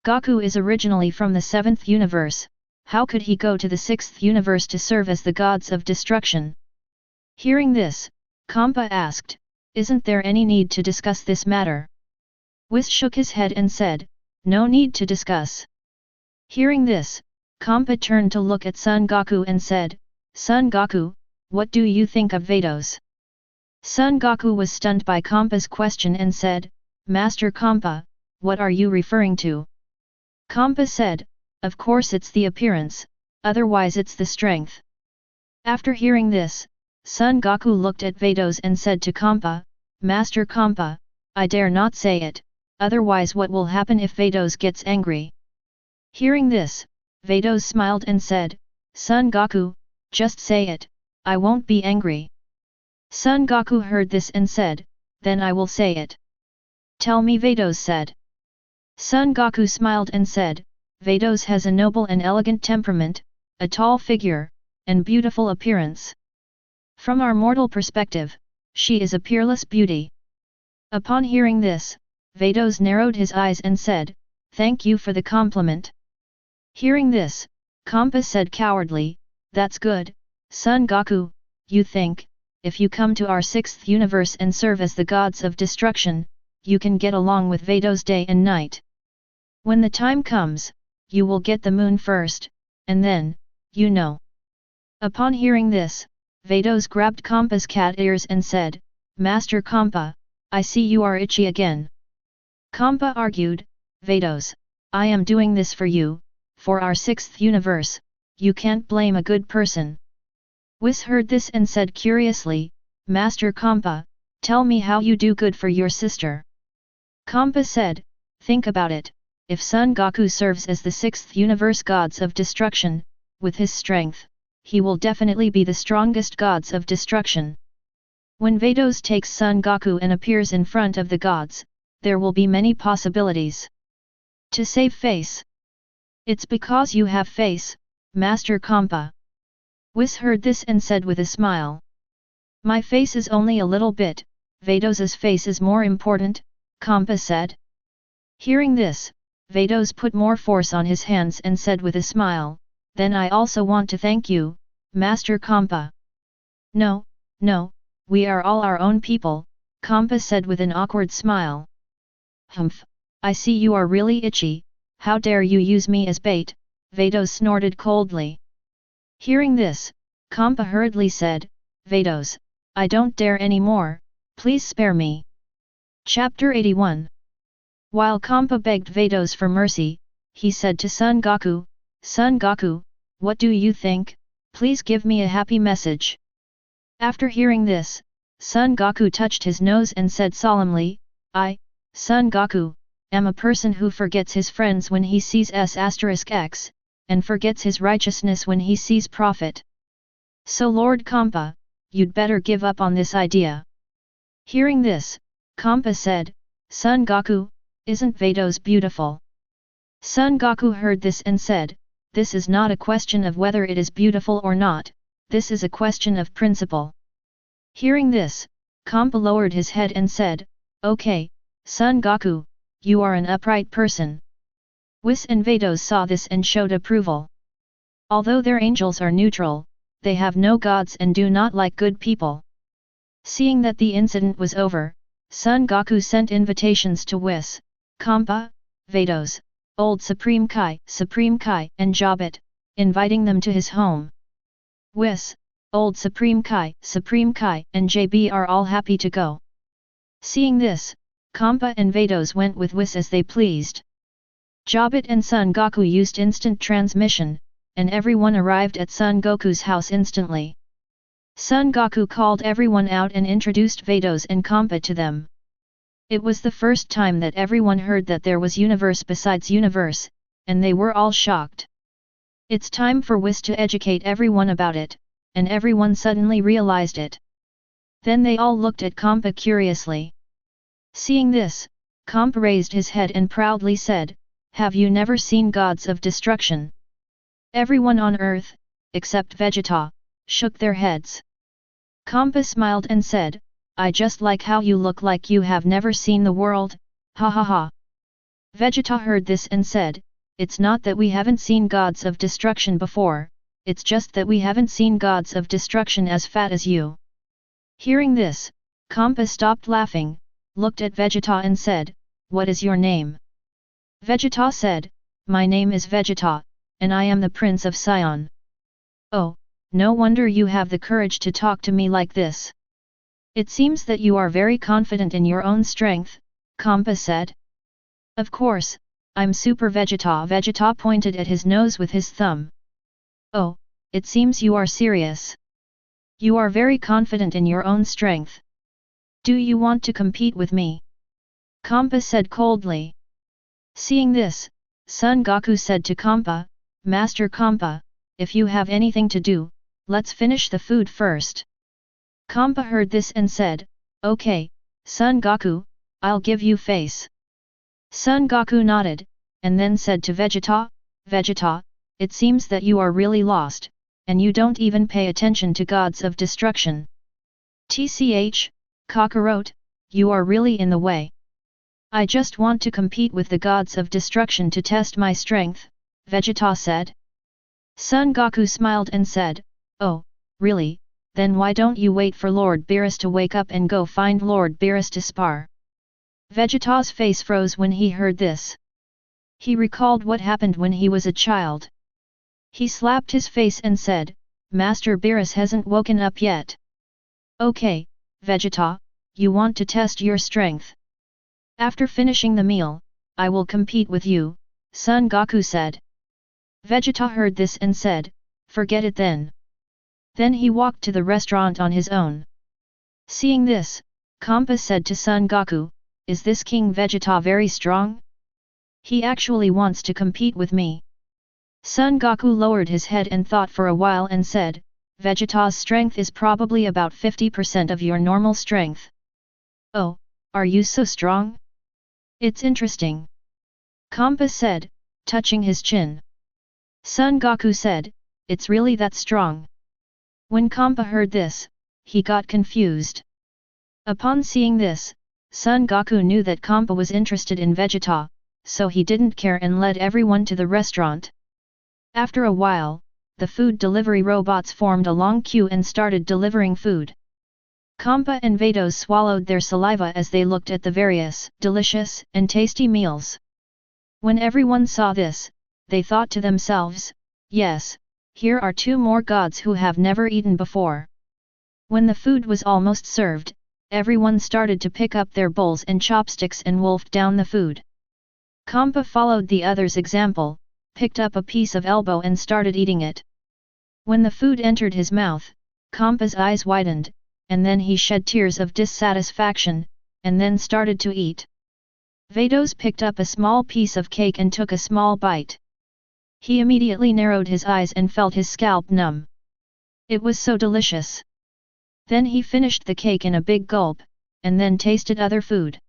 Goku is originally from the 7th universe, how could he go to the 6th universe to serve as the Gods of Destruction? Hearing this, Kampa asked, isn't there any need to discuss this matter? Wis shook his head and said, no need to discuss. Hearing this, Kampa turned to look at Son Goku and said, Son Goku, what do you think of Vados? Son Goku was stunned by Kampa's question and said, Master Kampa, what are you referring to? Kampa said, of course it's the appearance, otherwise it's the strength. After hearing this, Son Goku looked at Vados and said to Kampa, Master Kampa, I dare not say it, otherwise what will happen if Vados gets angry? Hearing this, Vados smiled and said, Son Goku, just say it, I won't be angry. Son Goku heard this and said, then I will say it. Tell me, Vados said. Son Goku smiled and said, Vados has a noble and elegant temperament, a tall figure, and beautiful appearance. From our mortal perspective, she is a peerless beauty. Upon hearing this, Vados narrowed his eyes and said, thank you for the compliment. Hearing this, Kampa said cowardly, that's good, Son Goku, you think, if you come to our 6th universe and serve as the gods of destruction, you can get along with Vados day and night. When the time comes, you will get the moon first, and then, you know. Upon hearing this, Vados grabbed Kampa's cat ears and said, Master Kampa, I see you are itchy again. Kampa argued, Vados, I am doing this for you, for our 6th universe, you can't blame a good person. Wis heard this and said curiously, Master Kampa, tell me how you do good for your sister. Kampa said, think about it, if Son Goku serves as the 6th universe gods of destruction, with his strength, he will definitely be the strongest gods of destruction. When Vados takes Son Goku and appears in front of the gods, there will be many possibilities. To save face. It's because you have face, Master Kampa. Wis heard this and said with a smile. My face is only a little bit, Vados's face is more important, Kampa said. Hearing this, Vados put more force on his hands and said with a smile, then I also want to thank you, Master Kampa. No, no, we are all our own people, Kampa said with an awkward smile. Humph, I see you are really itchy, how dare you use me as bait, Vados snorted coldly. Hearing this, Kampa hurriedly said, Vados, I don't dare anymore, please spare me. Chapter 81. While Kampa begged Vados for mercy, he said to Son Goku, Son Goku, what do you think? Please give me a happy message. After hearing this, Son Goku touched his nose and said solemnly, I, Son Goku, am a person who forgets his friends when he sees S**x, and forgets his righteousness when he sees profit. So Lord Kampa, you'd better give up on this idea. Hearing this, Kampa said, Son Goku, isn't Vados beautiful? Son Goku heard this and said, this is not a question of whether it is beautiful or not, this is a question of principle. Hearing this, Kampa lowered his head and said, okay, Son Goku, you are an upright person. Wis and Vados saw this and showed approval. Although their angels are neutral, they have no gods and do not like good people. Seeing that the incident was over, Son Goku sent invitations to Wis, Kampa, Vados, Old Supreme Kai, and Jobit, inviting them to his home. Wis, Old Supreme Kai, and JB are all happy to go. Seeing this, Kampa and Vados went with Wis as they pleased. Jobit and Son Goku used instant transmission, and everyone arrived at Son Goku's house instantly. Son Goku called everyone out and introduced Vados and Kampa to them. It was the first time that everyone heard that there was universe besides universe, and they were all shocked. It's time for Wis to educate everyone about it, and everyone suddenly realized it. Then they all looked at Kampa curiously. Seeing this, Kampa raised his head and proudly said, have you never seen gods of destruction? Everyone on earth, except Vegeta, shook their heads. Kampa smiled and said, I just like how you look like you have never seen the world, ha ha ha. Vegeta heard this and said, it's not that we haven't seen gods of destruction before, it's just that we haven't seen gods of destruction as fat as you. Hearing this, Kampa stopped laughing, looked at Vegeta and said, what is your name? Vegeta said, my name is Vegeta, and I am the Prince of Saiyan. Oh, no wonder you have the courage to talk to me like this. It seems that you are very confident in your own strength, Kampa said. Of course, I'm Super Vegeta. Vegeta pointed at his nose with his thumb. Oh, it seems you are serious. You are very confident in your own strength. Do you want to compete with me? Kampa said coldly. Seeing this, Son Goku said to Kampa, Master Kampa, if you have anything to do, let's finish the food first. Kampa heard this and said, Okay, Son Goku, I'll give you face. Son Goku nodded, and then said to Vegeta, Vegeta, it seems that you are really lost, and you don't even pay attention to gods of destruction. TCH, Kakarot, you are really in the way. I just want to compete with the gods of destruction to test my strength, Vegeta said. Son Goku smiled and said, Oh, really, then why don't you wait for Lord Beerus to wake up and go find Lord Beerus to spar? Vegeta's face froze when he heard this. He recalled what happened when he was a child. He slapped his face and said, Master Beerus hasn't woken up yet. Okay, Vegeta, you want to test your strength. After finishing the meal, I will compete with you, Son Goku said. Vegeta heard this and said, Forget it then. Then he walked to the restaurant on his own. Seeing this, Kampa said to Son Goku, Is this King Vegeta very strong? He actually wants to compete with me. Son Goku lowered his head and thought for a while and said, Vegeta's strength is probably about 50% of your normal strength. Oh, are you so strong? It's interesting. Kampa said, touching his chin. Son Goku said, It's really that strong. When Kampa heard this, he got confused. Upon seeing this, Son Goku knew that Kampa was interested in Vegeta, so he didn't care and led everyone to the restaurant. After a while, the food delivery robots formed a long queue and started delivering food. Kampa and Vados swallowed their saliva as they looked at the various, delicious, and tasty meals. When everyone saw this, they thought to themselves, Yes, here are two more gods who have never eaten before. When the food was almost served, everyone started to pick up their bowls and chopsticks and wolfed down the food. Kampa followed the others' example, picked up a piece of elbow and started eating it. When the food entered his mouth, Kampa's eyes widened, and then he shed tears of dissatisfaction, and then started to eat. Vados picked up a small piece of cake and took a small bite. He immediately narrowed his eyes and felt his scalp numb. It was so delicious. Then he finished the cake in a big gulp, and then tasted other food.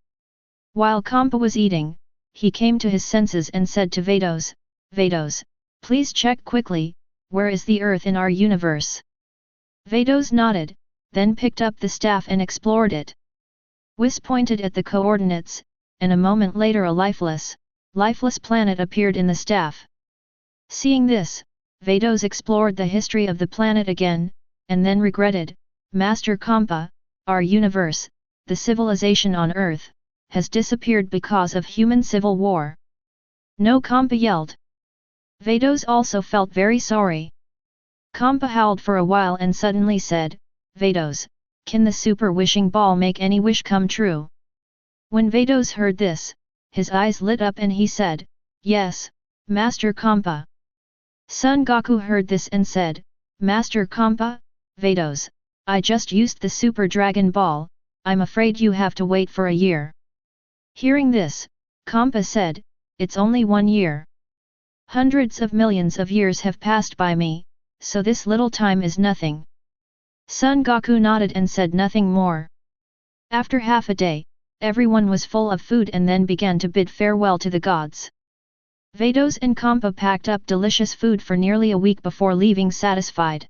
While Kampa was eating, he came to his senses and said to Vados, Vados, please check quickly, where is the Earth in our universe? Vados nodded, then picked up the staff and explored it. Wis pointed at the coordinates, and a moment later a lifeless planet appeared in the staff. Seeing this, Vados explored the history of the planet again, and then regretted, Master Kampa, our universe, the civilization on Earth, has disappeared because of human civil war. No, Kampa yelled. Vados also felt very sorry. Kampa howled for a while and suddenly said, Vados, can the super wishing ball make any wish come true? When Vados heard this, his eyes lit up and he said, Yes, Master Kampa. Son Goku heard this and said, Master Kampa, Vados, I just used the Super Dragon Ball, I'm afraid you have to wait for a year. Hearing this, Kampa said, It's only 1 year. Hundreds of millions of years have passed by me, so this little time is nothing. Son Goku nodded and said nothing more. After half a day, everyone was full of food and then began to bid farewell to the gods. Vados and Kampa packed up delicious food for nearly a week before leaving satisfied.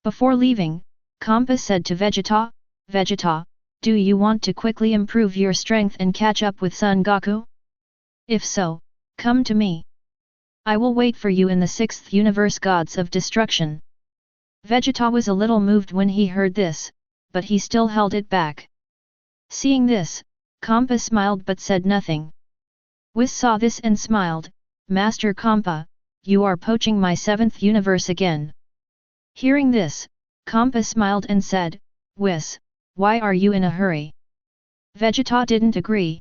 Before leaving, Kampa said to Vegeta, Vegeta, do you want to quickly improve your strength and catch up with Son Goku? If so, come to me. I will wait for you in the 6th universe Gods of Destruction. Vegeta was a little moved when he heard this, but he still held it back. Seeing this, Kampa smiled but said nothing. Wis saw this and smiled, Master Kampa, you are poaching my 7th universe again. Hearing this, Kampa smiled and said, Wis, why are you in a hurry? Vegeta didn't agree.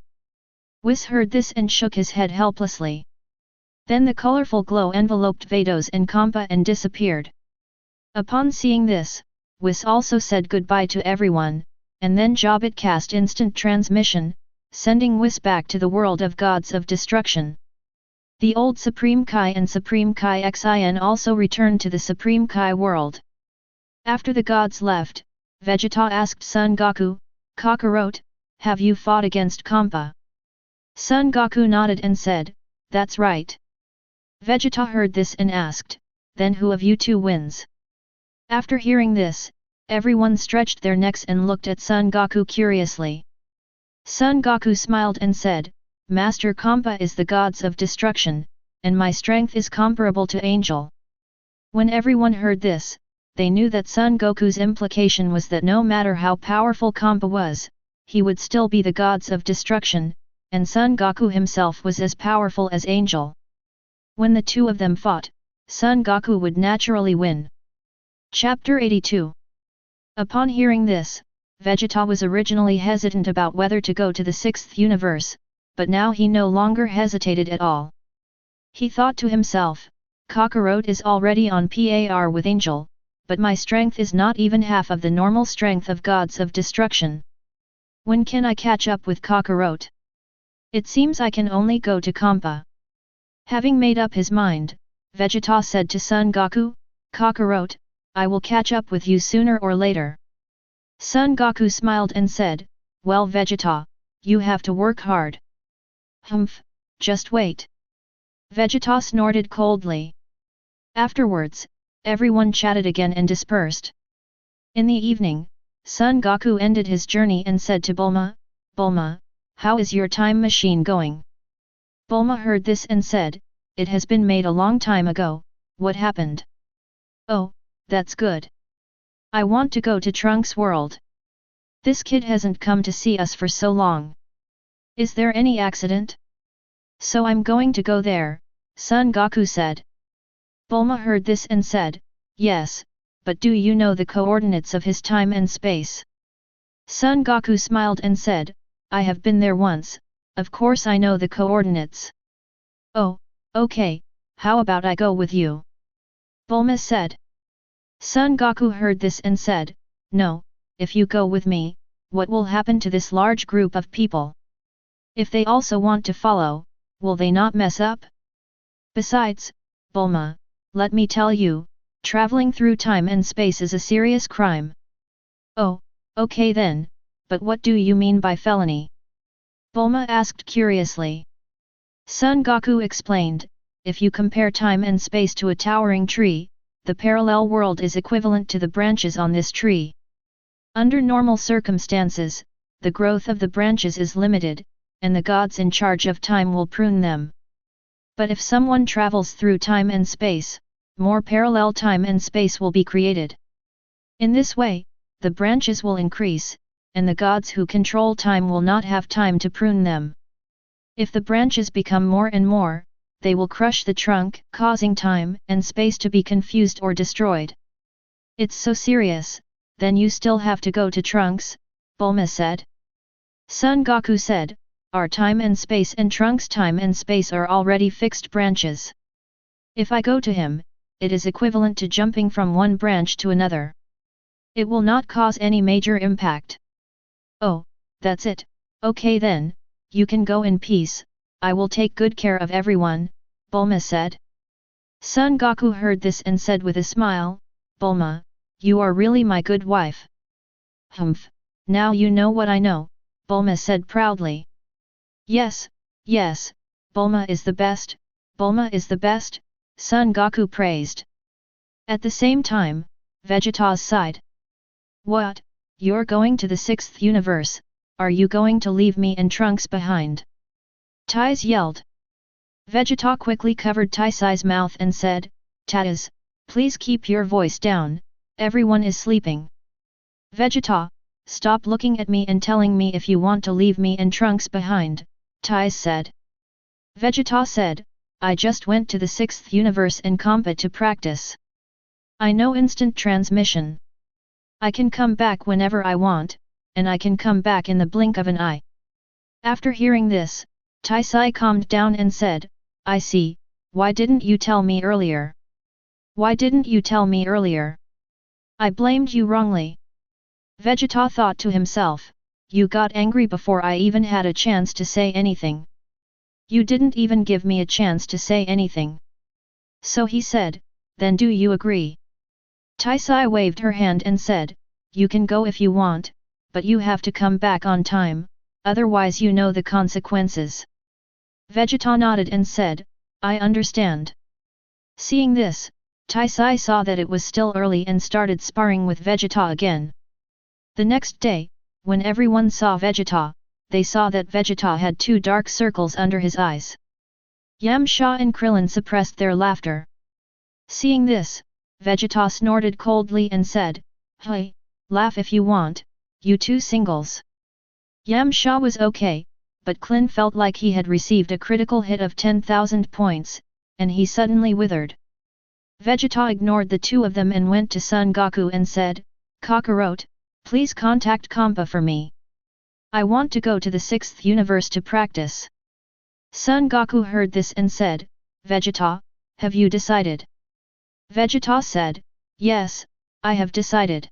Wis heard this and shook his head helplessly. Then the colorful glow enveloped Vados and Kampa and disappeared. Upon seeing this, Wis also said goodbye to everyone, and then Jobit cast instant transmission, sending Wis back to the world of gods of destruction. The old Supreme Kai and Supreme Kai Xin also returned to the Supreme Kai world. After the gods left, Vegeta asked Son Goku, Kakarot, have you fought against Kampa? Son Goku nodded and said, that's right. Vegeta heard this and asked, then who of you two wins? After hearing this, everyone stretched their necks and looked at Son Goku curiously. Son Goku smiled and said, Master Kampa is the gods of destruction, and my strength is comparable to angel. When everyone heard this, they knew that Son Goku's implication was that no matter how powerful Kampa was, he would still be the gods of destruction, and Son Goku himself was as powerful as angel. When the two of them fought, Son Goku would naturally win. Chapter 82. Upon hearing this, Vegeta was originally hesitant about whether to go to the 6th universe, but now he no longer hesitated at all. He thought to himself, Kakarot is already on par with Angel, but my strength is not even half of the normal strength of gods of destruction. When can I catch up with Kakarot? It seems I can only go to Kampa. Having made up his mind, Vegeta said to Son Goku, Kakarot, I will catch up with you sooner or later. Son Goku smiled and said, well Vegeta, you have to work hard. Humph, just wait. Vegeta snorted coldly. Afterwards, everyone chatted again and dispersed. In the evening, Son Goku ended his journey and said to Bulma, Bulma, how is your time machine going? Bulma heard this and said, it has been made a long time ago, what happened? Oh, that's good. I want to go to Trunks' world. This kid hasn't come to see us for so long. Is there any accident? So I'm going to go there, Son Goku said. Bulma heard this and said, yes, but do you know the coordinates of his time and space? Son Goku smiled and said, I have been there once, of course I know the coordinates. Oh, okay, how about I go with you? Bulma said. Son Goku heard this and said, no, if you go with me, what will happen to this large group of people? If they also want to follow, will they not mess up? Besides, Bulma, let me tell you, traveling through time and space is a serious crime. Oh, okay then, but what do you mean by felony? Bulma asked curiously. Son Goku explained, if you compare time and space to a towering tree, the parallel world is equivalent to the branches on this tree. Under normal circumstances, the growth of the branches is limited, and the gods in charge of time will prune them. But if someone travels through time and space, more parallel time and space will be created. In this way, the branches will increase, and the gods who control time will not have time to prune them. If the branches become more and more, they will crush the trunk, causing time and space to be confused or destroyed. It's so serious, then you still have to go to Trunks, Bulma said. Son Goku said, our time and space and Trunks' time and space are already fixed branches. If I go to him, it is equivalent to jumping from one branch to another. It will not cause any major impact. Oh, that's it, okay then, you can go in peace, I will take good care of everyone, Bulma said. Son Goku heard this and said with a smile, Bulma, you are really my good wife. Humph, now you know what I know, Bulma said proudly. Yes, yes, Bulma is the best, Bulma is the best, Son Goku praised. At the same time, Vegeta sighed. What, you're going to the 6th universe, are you going to leave me and Trunks behind? Taiz yelled. Vegeta quickly covered Taisai's mouth and said, Taiz, please keep your voice down, everyone is sleeping. Vegeta, stop looking at me and telling me if you want to leave me and Trunks behind, Taiz said. Vegeta said, I just went to the 6th universe in Kampa to practice. I know instant transmission. I can come back whenever I want, and I can come back in the blink of an eye. After hearing this, Taisai calmed down and said, I see, why didn't you tell me earlier? Why didn't you tell me earlier? I blamed you wrongly. Vegeta thought to himself, you got angry before I even had a chance to say anything. You didn't even give me a chance to say anything. So he said, then do you agree? Taisai waved her hand and said, you can go if you want, but you have to come back on time, otherwise you know the consequences. Vegeta nodded and said, I understand. Seeing this, Taisai saw that it was still early and started sparring with Vegeta again. The next day, when everyone saw Vegeta, they saw that Vegeta had 2 dark circles under his eyes. Yamcha and Krillin suppressed their laughter. Seeing this, Vegeta snorted coldly and said, hey, laugh if you want, you 2 singles. Yamcha was okay, but Krillin felt like he had received a critical hit of 10,000 points, and he suddenly withered. Vegeta ignored the 2 of them and went to Son Goku and said, Kakarot, please contact Kampa for me. I want to go to the 6th universe to practice. Son Goku heard this and said, Vegeta, have you decided? Vegeta said, yes, I have decided.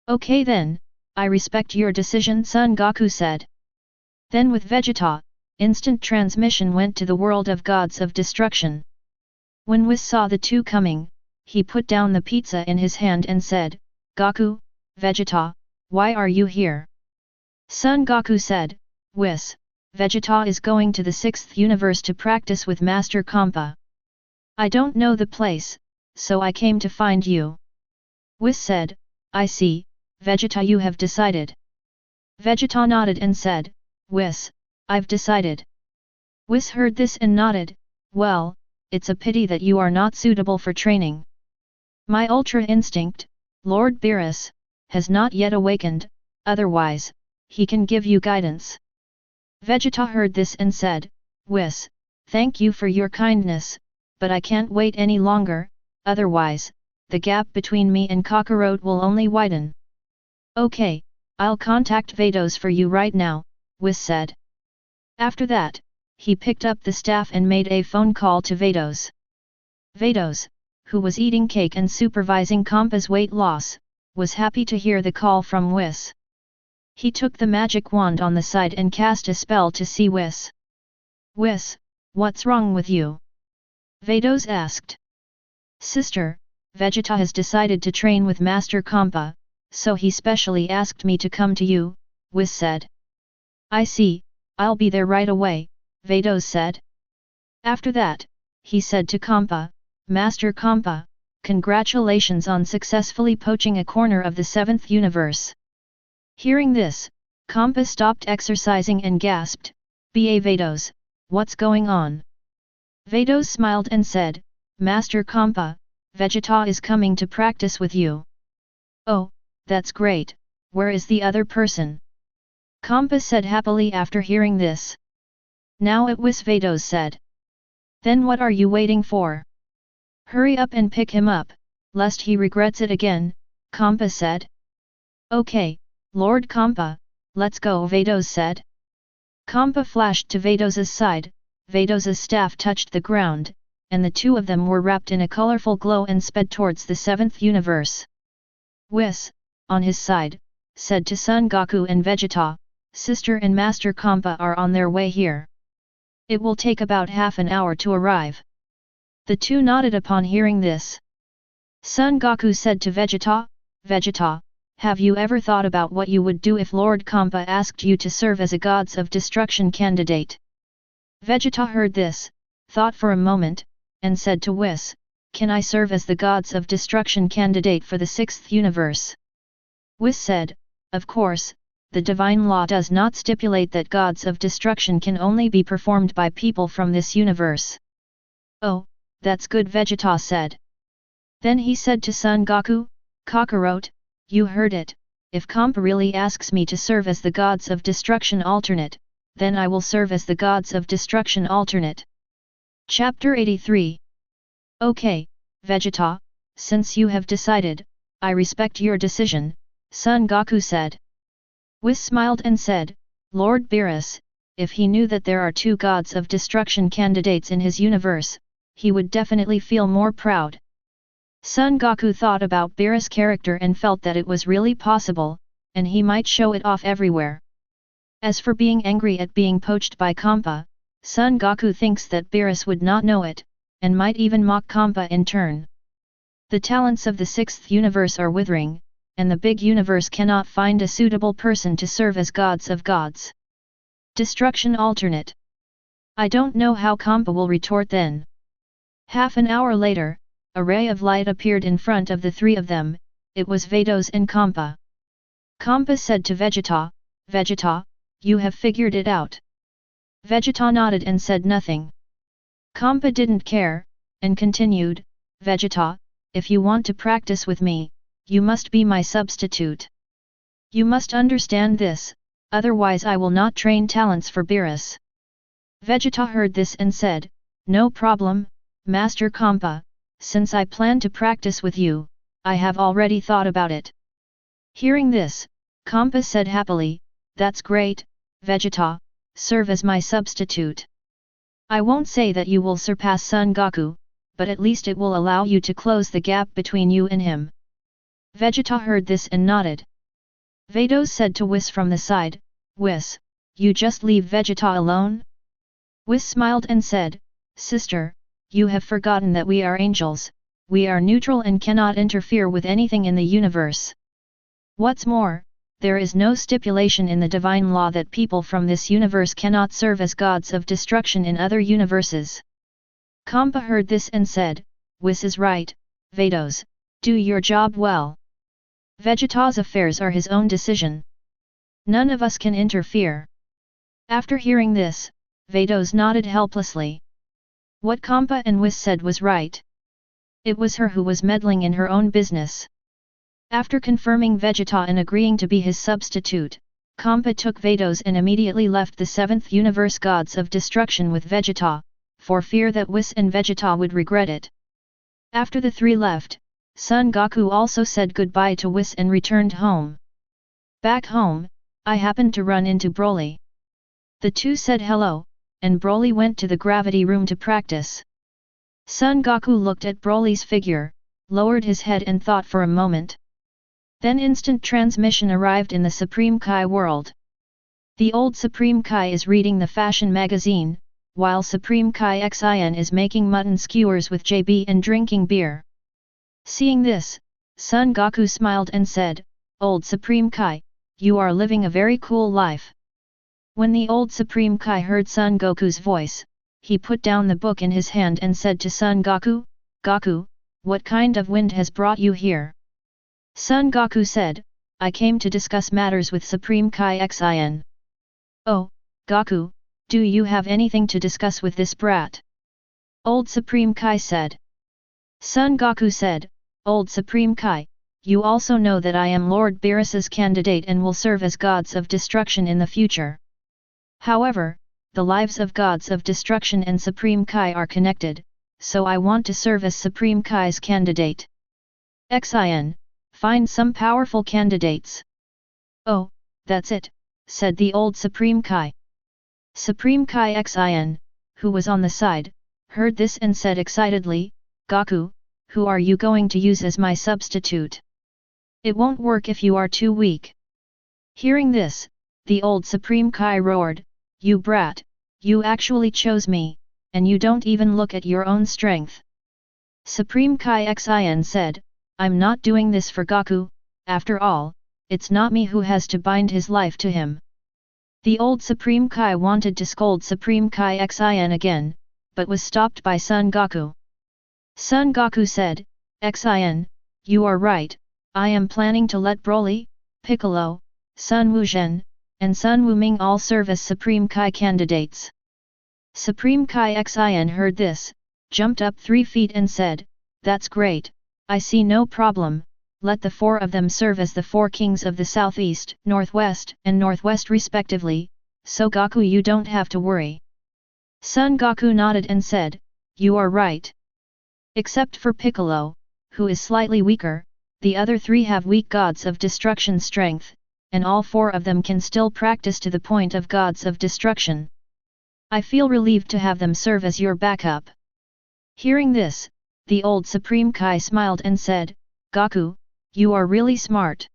Okay then, I respect your decision, Son Goku said. Then with Vegeta, instant transmission went to the world of gods of destruction. When Wis saw the 2 coming, he put down the pizza in his hand and said, Goku, Vegeta, why are you here? Son Goku said, Wis, Vegeta is going to the 6th universe to practice with Master Kampa. I don't know the place, so I came to find you. Wis said, I see, Vegeta, you have decided. Vegeta nodded and said, Wis, I've decided. Wis heard this and nodded, well, it's a pity that you are not suitable for training. My Ultra Instinct, Lord Beerus, has not yet awakened, otherwise, he can give you guidance. Vegeta heard this and said, Wis, thank you for your kindness, but I can't wait any longer, otherwise, the gap between me and Kakarot will only widen. Okay, I'll contact Vados for you right now, Wis said. After that, he picked up the staff and made a phone call to Vados. Vados, who was eating cake and supervising Kampa's weight loss, was happy to hear the call from Wis. He took the magic wand on the side and cast a spell to see Wis. Wis, what's wrong with you? Vados asked. Sister, Vegeta has decided to train with Master Kampa, so he specially asked me to come to you, Wis said. I see, I'll be there right away, Vados said. After that, he said to Kampa, Master Kampa, congratulations on successfully poaching a corner of the 7th universe. Hearing this, Kampa stopped exercising and gasped, Ba Vados, what's going on? Vados smiled and said, Master Kampa, Vegeta is coming to practice with you. Oh, that's great, where is the other person? Kampa said happily after hearing this. Now it was Vados said. Then what are you waiting for? Hurry up and pick him up, lest he regrets it again, Kampa said. Okay, Lord Kampa, let's go, Vados said. Kampa flashed to Vados's side, Vados's staff touched the ground, and the 2 of them were wrapped in a colorful glow and sped towards the 7th universe. Wis, on his side, said to Son Goku and Vegeta, Sister and Master Kampa are on their way here. It will take about half an hour to arrive. The 2 nodded upon hearing this. Son Goku said to Vegeta, Vegeta, have you ever thought about what you would do if Lord Kampa asked you to serve as a Gods of Destruction candidate? Vegeta heard this, thought for a moment, and said to Wis, can I serve as the Gods of Destruction candidate for the 6th universe? Wis said, of course, the divine law does not stipulate that Gods of Destruction can only be performed by people from this universe. Oh, that's good, Vegeta said. Then he said to Son Goku, Kakarot, you heard it, if Kampa really asks me to serve as the Gods of Destruction alternate, then I will serve as the Gods of Destruction alternate. Chapter 83. Okay, Vegeta, since you have decided, I respect your decision, Son Goku said. Wis smiled and said, Lord Beerus, if he knew that there are two gods of destruction candidates in his universe, he would definitely feel more proud. Son Goku thought about Beerus' character and felt that it was really possible, and he might show it off everywhere. As for being angry at being poached by Kampa, Son Goku thinks that Beerus would not know it, and might even mock Kampa in turn. The talents of the sixth universe are withering, and the big universe cannot find a suitable person to serve as gods of gods. Destruction alternate. I don't know how Kampa will retort then. Half an hour later, a ray of light appeared in front of the three of them. It was Vados and Kampa. Kampa said to Vegeta, Vegeta, you have figured it out. Vegeta nodded and said nothing. Kampa didn't care, and continued, Vegeta, if you want to practice with me, you must be my substitute. You must understand this, otherwise I will not train talents for Beerus. Vegeta heard this and said, no problem, Master Kampa, since I plan to practice with you, I have already thought about it. Hearing this, Kampa said happily, that's great, Vegeta, serve as my substitute. I won't say that you will surpass Son Goku, but at least it will allow you to close the gap between you and him. Vegeta heard this and nodded. Vados said to Wis from the side, Wis, you just leave Vegeta alone? Wis smiled and said, Sister, you have forgotten that we are angels, we are neutral and cannot interfere with anything in the universe. What's more, there is no stipulation in the divine law that people from this universe cannot serve as gods of destruction in other universes. Kampa heard this and said, Wis is right, Vados, do your job well. Vegeta's affairs are his own decision. None of us can interfere. After hearing this, Vados nodded helplessly. What Kampa and Wis said was right. It was her who was meddling in her own business. After confirming Vegeta and agreeing to be his substitute, Kampa took Vados and immediately left the seventh universe gods of destruction with Vegeta, for fear that Wis and Vegeta would regret it. After the three left, Son Goku also said goodbye to Wis and returned home. Back home, I happened to run into Broly. The two said hello, and Broly went to the gravity room to practice. Son Goku looked at Broly's figure, lowered his head and thought for a moment. Then instant transmission arrived in the Supreme Kai world. The old Supreme Kai is reading the fashion magazine, while Supreme Kai Xian is making mutton skewers with JB and drinking beer. Seeing this, Son Goku smiled and said, Old Supreme Kai, you are living a very cool life. When the old Supreme Kai heard Son Goku's voice, he put down the book in his hand and said to Son Goku, Goku, what kind of wind has brought you here? Son Goku said, I came to discuss matters with Supreme Kai Xian. Oh, Goku, do you have anything to discuss with this brat? Old Supreme Kai said. Son Goku said, Old Supreme Kai, you also know that I am Lord Beerus's candidate and will serve as gods of destruction in the future. However, the lives of gods of destruction and Supreme Kai are connected, so I want to serve as Supreme Kai's candidate. Xian, find some powerful candidates. Oh, that's it, said the old Supreme Kai. Supreme Kai Xian, who was on the side, heard this and said excitedly, Goku, who are you going to use as my substitute? It won't work if you are too weak. Hearing this, the old Supreme Kai roared, you brat, you actually chose me, and you don't even look at your own strength. Supreme Kai Xian said, I'm not doing this for Goku, after all, it's not me who has to bind his life to him. The old Supreme Kai wanted to scold Supreme Kai Xian again, but was stopped by Son Goku. Son Goku said, Xian, you are right, I am planning to let Broly, Piccolo, Sun Wuzhen, and Sun Wuming all serve as Supreme Kai candidates. Supreme Kai Xian heard this, jumped up 3 feet and said, that's great, I see no problem, let the 4 of them serve as the 4 kings of the southeast, northwest, and northwest respectively, so Goku you don't have to worry. Son Goku nodded and said, you are right. Except for Piccolo, who is slightly weaker, the other three have weak gods of destruction strength, and all four of them can still practice to the point of gods of destruction. I feel relieved to have them serve as your backup. Hearing this, the old Supreme Kai smiled and said, Goku, you are really smart.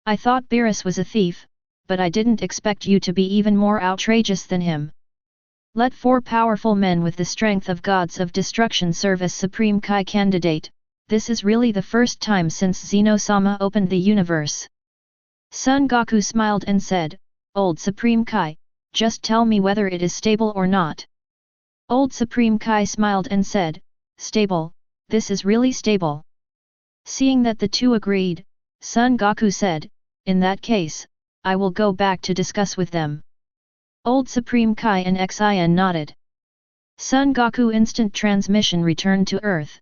I thought Beerus was a thief, but I didn't expect you to be even more outrageous than him. Let four powerful men with the strength of gods of destruction serve as Supreme Kai candidate. This is really the first time since Zeno-sama opened the universe. Son Goku smiled and said, Old Supreme Kai, just tell me whether it is stable or not. Old Supreme Kai smiled and said, Stable, this is really stable. Seeing that the two agreed, Son Goku said, in that case, I will go back to discuss with them. Old Supreme Kai and Xian nodded. Son Goku instant transmission returned to Earth.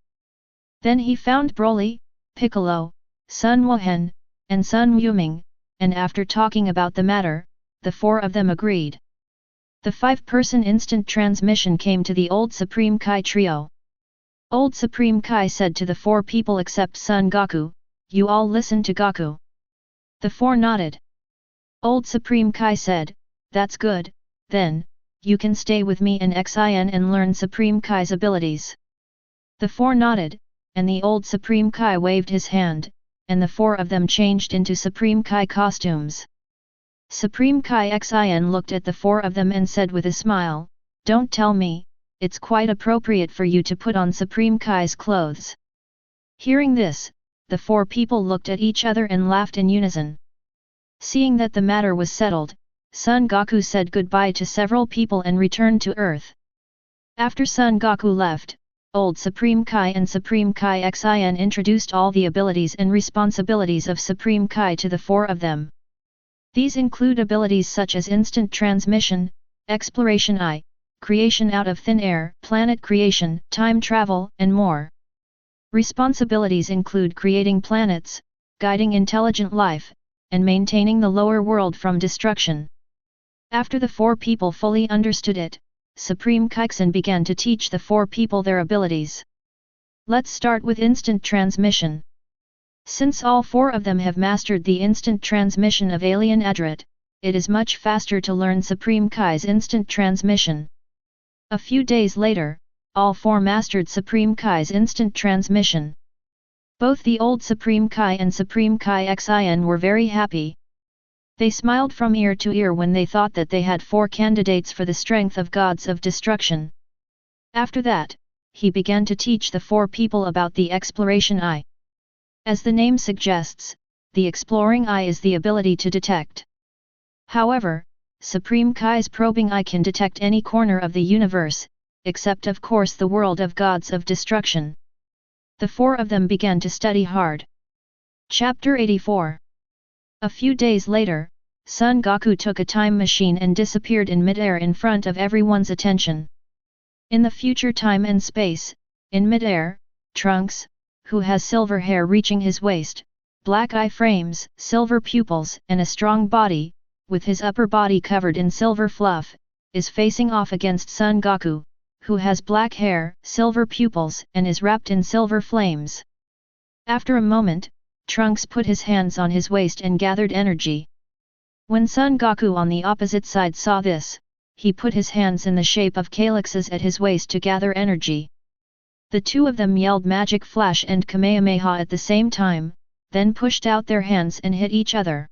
Then he found Broly, Piccolo, Sun Wuhan, and Sun Wuming, and after talking about the matter, the four of them agreed. The five-person instant transmission came to the Old Supreme Kai trio. Old Supreme Kai said to the four people except Son Goku, you all listen to Goku. The four nodded. Old Supreme Kai said, that's good, then, you can stay with me and Xian and learn Supreme Kai's abilities. The four nodded, and the Old Supreme Kai waved his hand, and the four of them changed into Supreme Kai costumes. Supreme Kai Xian looked at the four of them and said with a smile, don't tell me, it's quite appropriate for you to put on Supreme Kai's clothes. Hearing this, the four people looked at each other and laughed in unison. Seeing that the matter was settled, Son Goku said goodbye to several people and returned to Earth. After Son Goku left, Old Supreme Kai and Supreme Kai Xian introduced all the abilities and responsibilities of Supreme Kai to the four of them. These include abilities such as instant transmission, exploration eye, creation out of thin air, planet creation, time travel, and more. Responsibilities include creating planets, guiding intelligent life, and maintaining the lower world from destruction. After the four people fully understood it, Supreme Kaixin began to teach the four people their abilities. Let's start with instant transmission. Since all four of them have mastered the instant transmission of Alien Adret, it is much faster to learn Supreme Kai's instant transmission. A few days later, all four mastered Supreme Kai's instant transmission. Both the old Supreme Kai and Supreme Kai Xian were very happy. They smiled from ear to ear when they thought that they had four candidates for the strength of gods of destruction. After that, he began to teach the four people about the exploration eye. As the name suggests, the exploring eye is the ability to detect. However, Supreme Kai's probing eye can detect any corner of the universe, except of course the world of gods of destruction. The four of them began to study hard. Chapter 84. A few days later, Son Goku took a time machine and disappeared in midair in front of everyone's attention. In the future time and space, in midair, Trunks, who has silver hair reaching his waist, black eye frames, silver pupils and a strong body, with his upper body covered in silver fluff, is facing off against Son Goku, who has black hair, silver pupils and is wrapped in silver flames. After a moment, Trunks put his hands on his waist and gathered energy. When Son Goku on the opposite side saw this, he put his hands in the shape of calyxes at his waist to gather energy. The two of them yelled Magic Flash and Kamehameha at the same time, then pushed out their hands and hit each other.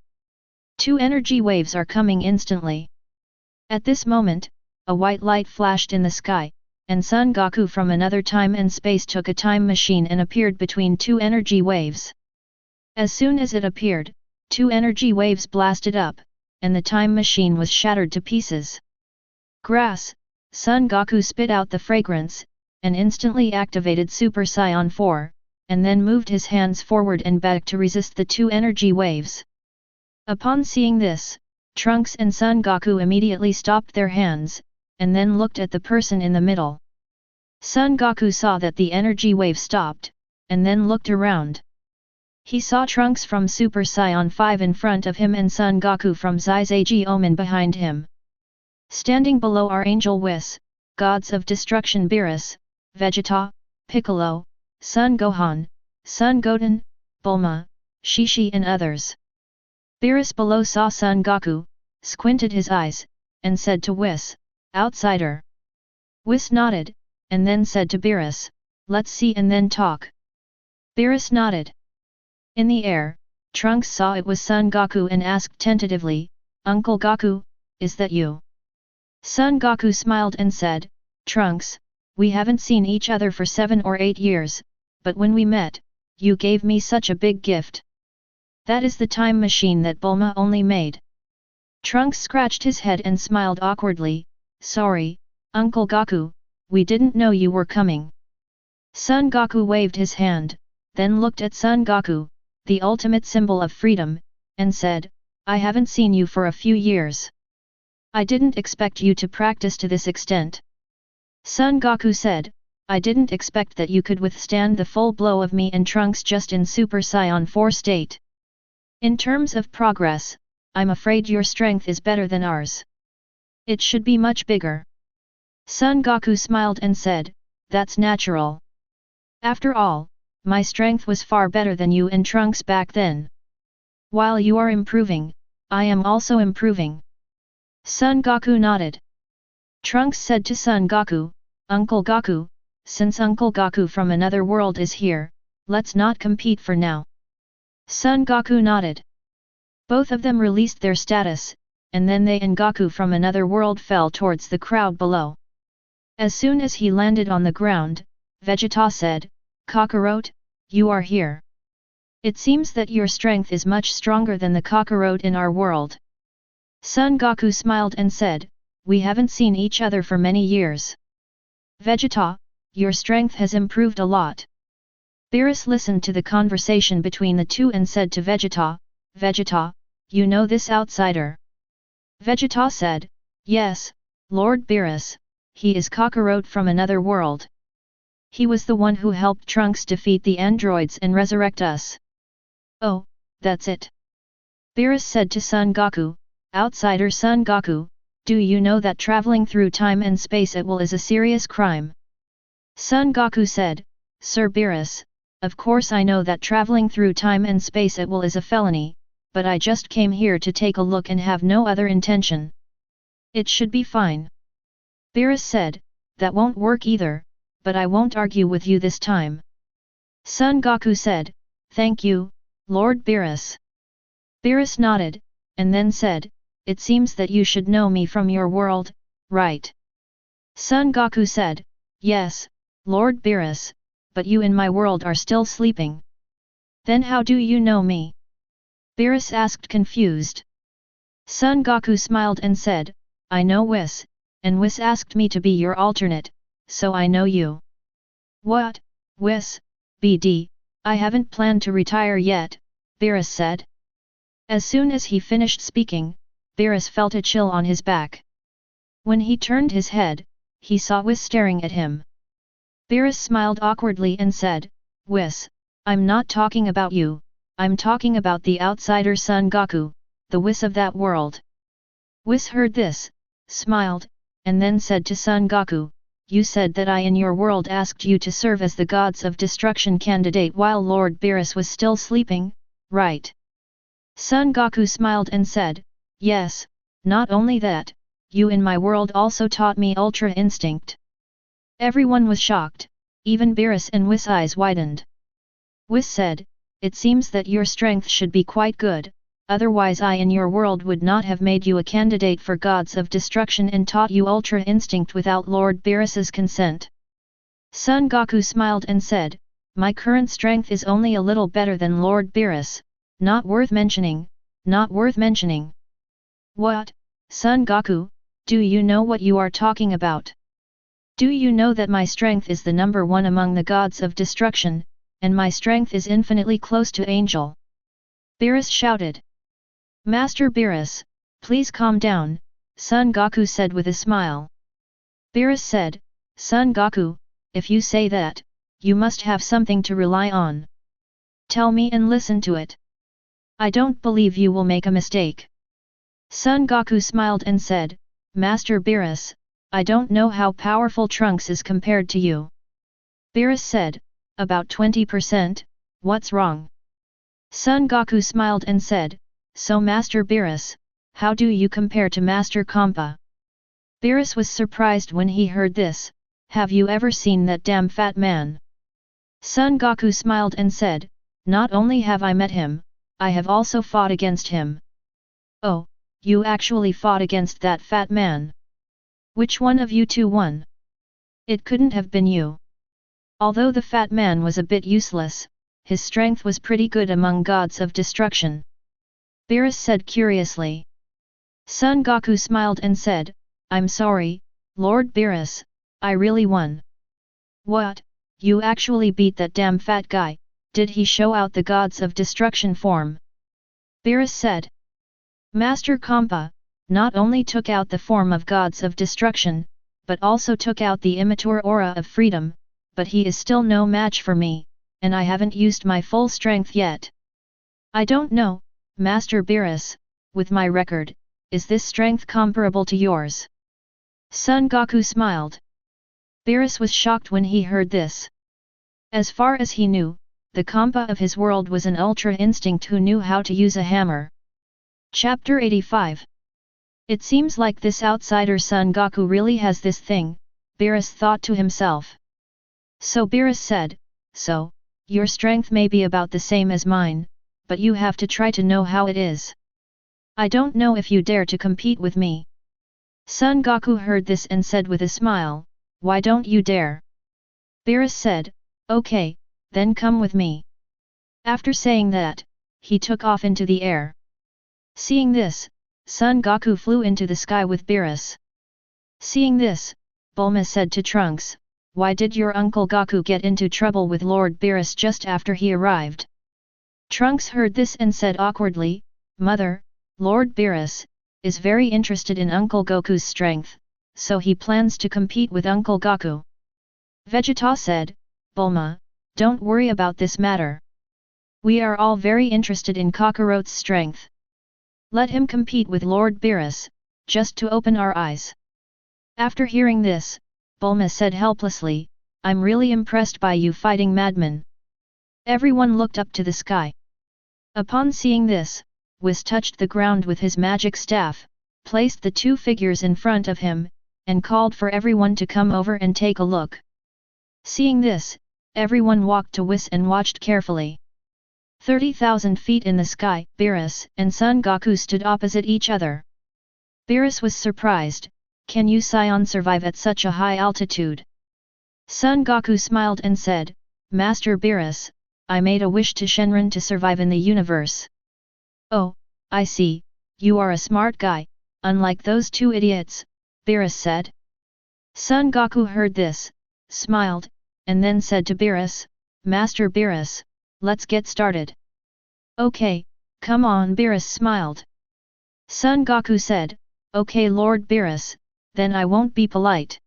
Two energy waves are coming instantly. At this moment, a white light flashed in the sky, and Son Goku from another time and space took a time machine and appeared between two energy waves. As soon as it appeared, two energy waves blasted up, and the time machine was shattered to pieces. Grass, Son Goku spit out the fragrance, and instantly activated Super Saiyan 4, and then moved his hands forward and back to resist the two energy waves. Upon seeing this, Trunks and Son Goku immediately stopped their hands, and then looked at the person in the middle. Son Goku saw that the energy wave stopped, and then looked around. He saw Trunks from Super Saiyan 5 in front of him and Son Goku from Zizagi Omen behind him. Standing below are Angel Wis, Gods of Destruction Beerus, Vegeta, Piccolo, Son Gohan, Son Goten, Bulma, Shishi and others. Beerus below saw Son Goku, squinted his eyes, and said to Wis, "Outsider." Wis nodded, and then said to Beerus, "Let's see and then talk." Beerus nodded. In the air, Trunks saw it was Son Goku and asked tentatively, "Uncle Goku, is that you?" Son Goku smiled and said, "Trunks, we haven't seen each other for 7 or 8 years, but when we met, you gave me such a big gift. That is the time machine that Bulma only made." Trunks scratched his head and smiled awkwardly, "Sorry, Uncle Goku, we didn't know you were coming." Son Goku waved his hand, then looked at Son Goku, the ultimate symbol of freedom, and said, "I haven't seen you for a few years. I didn't expect you to practice to this extent." Son Goku said, "I didn't expect that you could withstand the full blow of me and Trunks just in Super Saiyan 4 state. In terms of progress, I'm afraid your strength is better than ours. It should be much bigger." Son Goku smiled and said, "That's natural. After all, my strength was far better than you and Trunks back then. While you are improving, I am also improving." Son Goku nodded. Trunks said to Son Goku, "Uncle Goku, since Uncle Goku from another world is here, let's not compete for now." Son Goku nodded. Both of them released their status, and then they and Goku from another world fell towards the crowd below. As soon as he landed on the ground, Vegeta said, "Kakarot, you are here. It seems that your strength is much stronger than the Kakarot in our world." Son Goku smiled and said, "We haven't seen each other for many years. Vegeta, your strength has improved a lot." Beerus listened to the conversation between the two and said to Vegeta, "Vegeta, you know this outsider?" Vegeta said, "Yes, Lord Beerus, he is Kakarot from another world. He was the one who helped Trunks defeat the androids and resurrect us." "Oh, that's it." Beerus said to Son Goku, "Outsider Son Goku, do you know that traveling through time and space at will is a serious crime?" Son Goku said, "Sir Beerus, of course I know that traveling through time and space at will is a felony, but I just came here to take a look and have no other intention. It should be fine." Beerus said, "That won't work either, but I won't argue with you this time." Son Goku said, "Thank you, Lord Beerus." Beerus nodded, and then said, "It seems that you should know me from your world, right?" Son Goku said, "Yes, Lord Beerus, but you in my world are still sleeping." "Then how do you know me?" Beerus asked confused. Son Goku smiled and said, "I know Wis, and Wis asked me to be your alternate, so I know you." "What, Wis, BD, I haven't planned to retire yet," Beerus said. As soon as he finished speaking, Beerus felt a chill on his back. When he turned his head, he saw Wis staring at him. Beerus smiled awkwardly and said, "Wis, I'm not talking about you, I'm talking about the outsider Son Goku, the Wis of that world." Wis heard this, smiled, and then said to Son Goku, "You said that I in your world asked you to serve as the Gods of Destruction candidate while Lord Beerus was still sleeping, right?" Son Goku smiled and said, "Yes, not only that, you in my world also taught me Ultra Instinct." Everyone was shocked, even Beerus and Wis' eyes widened. Wis said, "It seems that your strength should be quite good, otherwise I in your world would not have made you a candidate for Gods of Destruction and taught you Ultra Instinct without Lord Beerus's consent." Son Goku smiled and said, "My current strength is only a little better than Lord Beerus, not worth mentioning, not worth mentioning." "What, Son Goku, do you know what you are talking about? Do you know that my strength is the number 1 among the Gods of Destruction, and my strength is infinitely close to Angel?" Beerus shouted. "Master Beerus, please calm down," Son Goku said with a smile. Beerus said, "Son Goku, if you say that, you must have something to rely on. Tell me and listen to it. I don't believe you will make a mistake." Son Goku smiled and said, "Master Beerus, I don't know how powerful Trunks is compared to you. Beerus said, about 20%, what's wrong? Son Goku smiled and said, so Master Beerus, how do you compare to Master Kampa? Beerus was surprised when he heard this, have you ever seen that damn fat man? Son Goku smiled and said, not only have I met him, I have also fought against him. Oh, you actually fought against that fat man? Which one of you two won? It couldn't have been you. Although the fat man was a bit useless, his strength was pretty good among gods of destruction. Beerus said curiously. Son Goku smiled and said, I'm sorry, Lord Beerus, I really won. What, you actually beat that damn fat guy, did he show out the gods of destruction form? Beerus said. Master Kampa, not only took out the form of gods of destruction, but also took out the immature aura of freedom, but he is still no match for me, and I haven't used my full strength yet. I don't know, Master Beerus, with my record, is this strength comparable to yours? Son Goku smiled. Beerus was shocked when he heard this. As far as he knew, the Kampa of his world was an Ultra Instinct who knew how to use a hammer. Chapter 85. It seems like this outsider Son Goku really has this thing, Beerus thought to himself. So Beerus said, so, your strength may be about the same as mine, but you have to try to know how it is. I don't know if you dare to compete with me. Son Goku heard this and said with a smile, why don't you dare? Beerus said, okay, then come with me. After saying that, he took off into the air. Seeing this, Son Goku flew into the sky with Beerus. Seeing this, Bulma said to Trunks, why did your uncle Goku get into trouble with Lord Beerus just after he arrived? Trunks heard this and said awkwardly, Mother, Lord Beerus is very interested in Uncle Goku's strength, so he plans to compete with Uncle Goku. Vegeta said, Bulma, don't worry about this matter. We are all very interested in Kakarot's strength. Let him compete with Lord Beerus, just to open our eyes. After hearing this, Bulma said helplessly, I'm really impressed by you fighting madmen. Everyone looked up to the sky. Upon seeing this, Wis touched the ground with his magic staff, placed the two figures in front of him, and called for everyone to come over and take a look. Seeing this, everyone walked to Wis and watched carefully. 30,000 feet in the sky, Beerus and Son Goku stood opposite each other. Beerus was surprised, can you Saiyan survive at such a high altitude? Son Goku smiled and said, Master Beerus, I made a wish to Shenron to survive in the universe. Oh, I see, you are a smart guy, unlike those two idiots, Beerus said. Son Goku heard this, smiled, and then said to Beerus, Master Beerus, let's get started. Okay, come on, Beerus smiled. Son Goku said, okay Lord Beerus, then I won't be polite.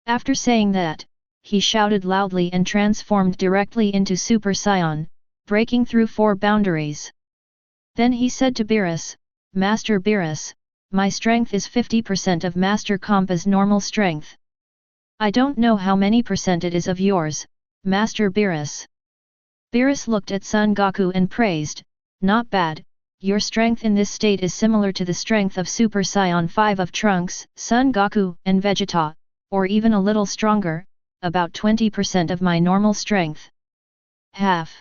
After saying that, he shouted loudly and transformed directly into Super Saiyan, breaking through 4 boundaries. Then he said to Beerus, Master Beerus, my strength is 50% of Master Kampa's normal strength. I don't know how many percent it is of yours, Master Beerus. Beerus looked at Son Goku and praised, not bad, your strength in this state is similar to the strength of Super Saiyan 5 of Trunks, Son Goku and Vegeta, or even a little stronger, about 20% of my normal strength. Half.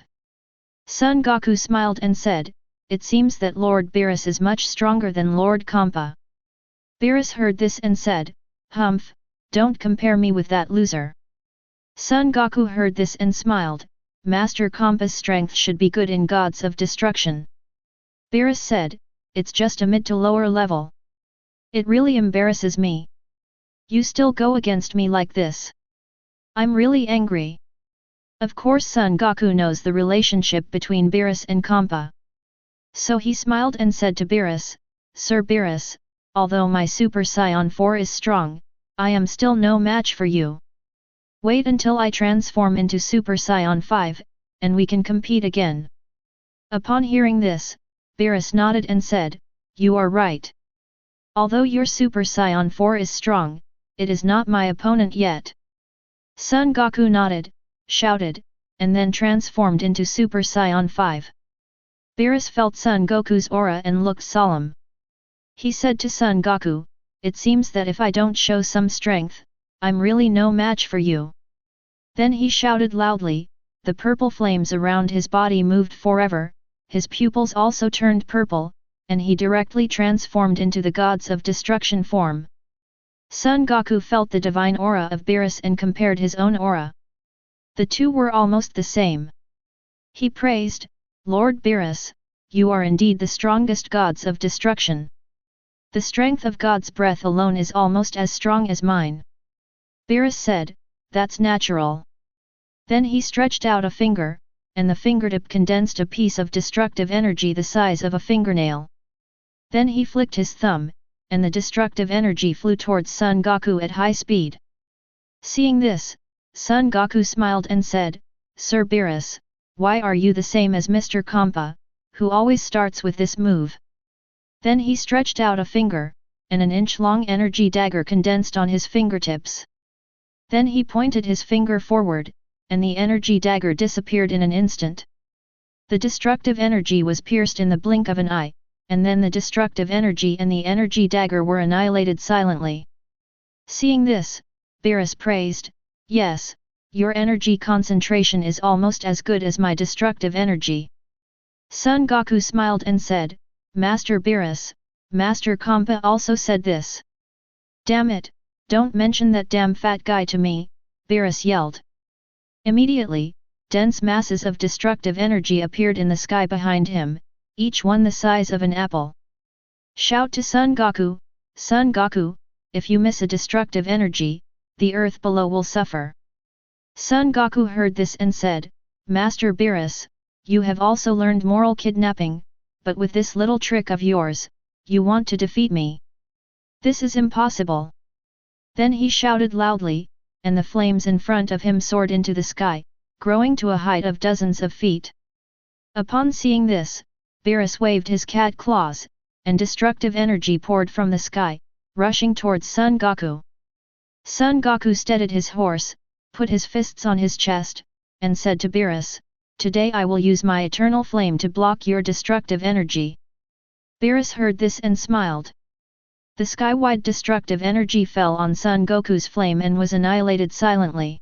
Son Goku smiled and said, it seems that Lord Beerus is much stronger than Lord Kampa. Beerus heard this and said, Humph, don't compare me with that loser. Son Goku heard this and smiled, Master Kampa's strength should be good in gods of destruction. Beerus said, it's just a mid to lower level. It really embarrasses me. You still go against me like this. I'm really angry. Of course Son Goku knows the relationship between Beerus and Kampa. So he smiled and said to Beerus, Sir Beerus, although my Super Saiyan 4 is strong, I am still no match for you. Wait until I transform into Super Saiyan 5, and we can compete again. Upon hearing this, Beerus nodded and said, you are right. Although your Super Saiyan 4 is strong, it is not my opponent yet. Son Goku nodded, shouted, and then transformed into Super Saiyan 5. Beerus felt Son Goku's aura and looked solemn. He said to Son Goku, "It seems that if I don't show some strength, I'm really no match for you." Then he shouted loudly, the purple flames around his body moved forever, his pupils also turned purple, and he directly transformed into the gods of destruction form. Son Goku felt the divine aura of Beerus and compared his own aura. The two were almost the same. He praised, "Lord Beerus, you are indeed the strongest gods of destruction. The strength of God's breath alone is almost as strong as mine." Beerus said, "That's natural." Then he stretched out a finger, and the fingertip condensed a piece of destructive energy the size of a fingernail. Then he flicked his thumb, and the destructive energy flew towards Son Goku at high speed. Seeing this, Son Goku smiled and said, "Sir Beerus, why are you the same as Mr. Kompa, who always starts with this move?" Then he stretched out a finger, and an inch-long energy dagger condensed on his fingertips. Then he pointed his finger forward, and the energy dagger disappeared in an instant. The destructive energy was pierced in the blink of an eye, and then the destructive energy and the energy dagger were annihilated silently. Seeing this, Beerus praised, "Yes, your energy concentration is almost as good as my destructive energy." Son Goku smiled and said, "Master Beerus, Master Kompa also said this." "Damn it, don't mention that damn fat guy to me," Beerus yelled. Immediately, dense masses of destructive energy appeared in the sky behind him, each one the size of an apple. "Shout to Son Goku, Son Goku, if you miss a destructive energy, the earth below will suffer." Son Goku heard this and said, "Master Beerus, you have also learned moral kidnapping, but with this little trick of yours, you want to defeat me. This is impossible." Then he shouted loudly, and the flames in front of him soared into the sky, growing to a height of dozens of feet. Upon seeing this, Beerus waved his cat claws, and destructive energy poured from the sky, rushing towards Son Goku. Son Goku steadied his horse, put his fists on his chest, and said to Beerus, "Today I will use my eternal flame to block your destructive energy." Beerus heard this and smiled. The sky-wide destructive energy fell on Son Goku's flame and was annihilated silently.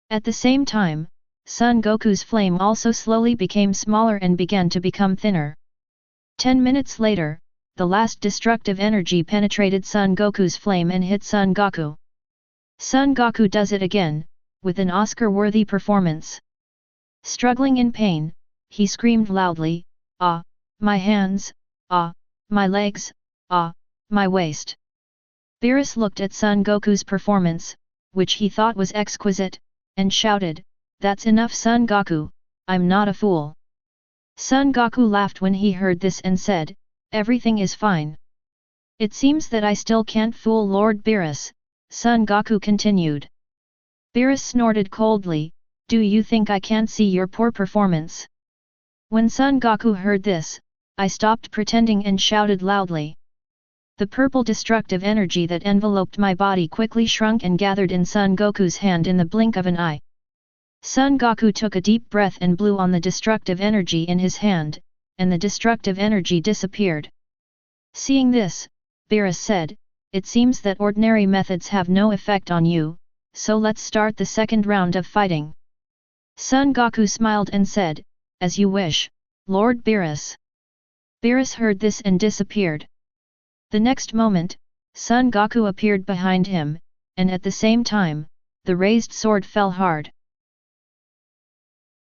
At the same time, Son Goku's flame also slowly became smaller and began to become thinner. 10 minutes later, the last destructive energy penetrated Son Goku's flame and hit Son Goku. Son Goku does it again, with an Oscar-worthy performance. Struggling in pain, he screamed loudly, "Ah, my hands, ah, my legs, ah, my waist." Beerus looked at Son Goku's performance, which he thought was exquisite, and shouted, "That's enough Son Goku, I'm not a fool." Son Goku laughed when he heard this and said, "Everything is fine." "It seems that I still can't fool Lord Beerus," Son Goku continued. Beerus snorted coldly, "Do you think I can't see your poor performance?" When Son Goku heard this, I stopped pretending and shouted loudly. The purple destructive energy that enveloped my body quickly shrunk and gathered in Son Goku's hand in the blink of an eye. Son Goku took a deep breath and blew on the destructive energy in his hand, and the destructive energy disappeared. Seeing this, Beerus said, "It seems that ordinary methods have no effect on you, so let's start the second round of fighting." Son Goku smiled and said, "As you wish, Lord Beerus." Beerus heard this and disappeared. The next moment, Son Goku appeared behind him, and at the same time, the raised sword fell hard.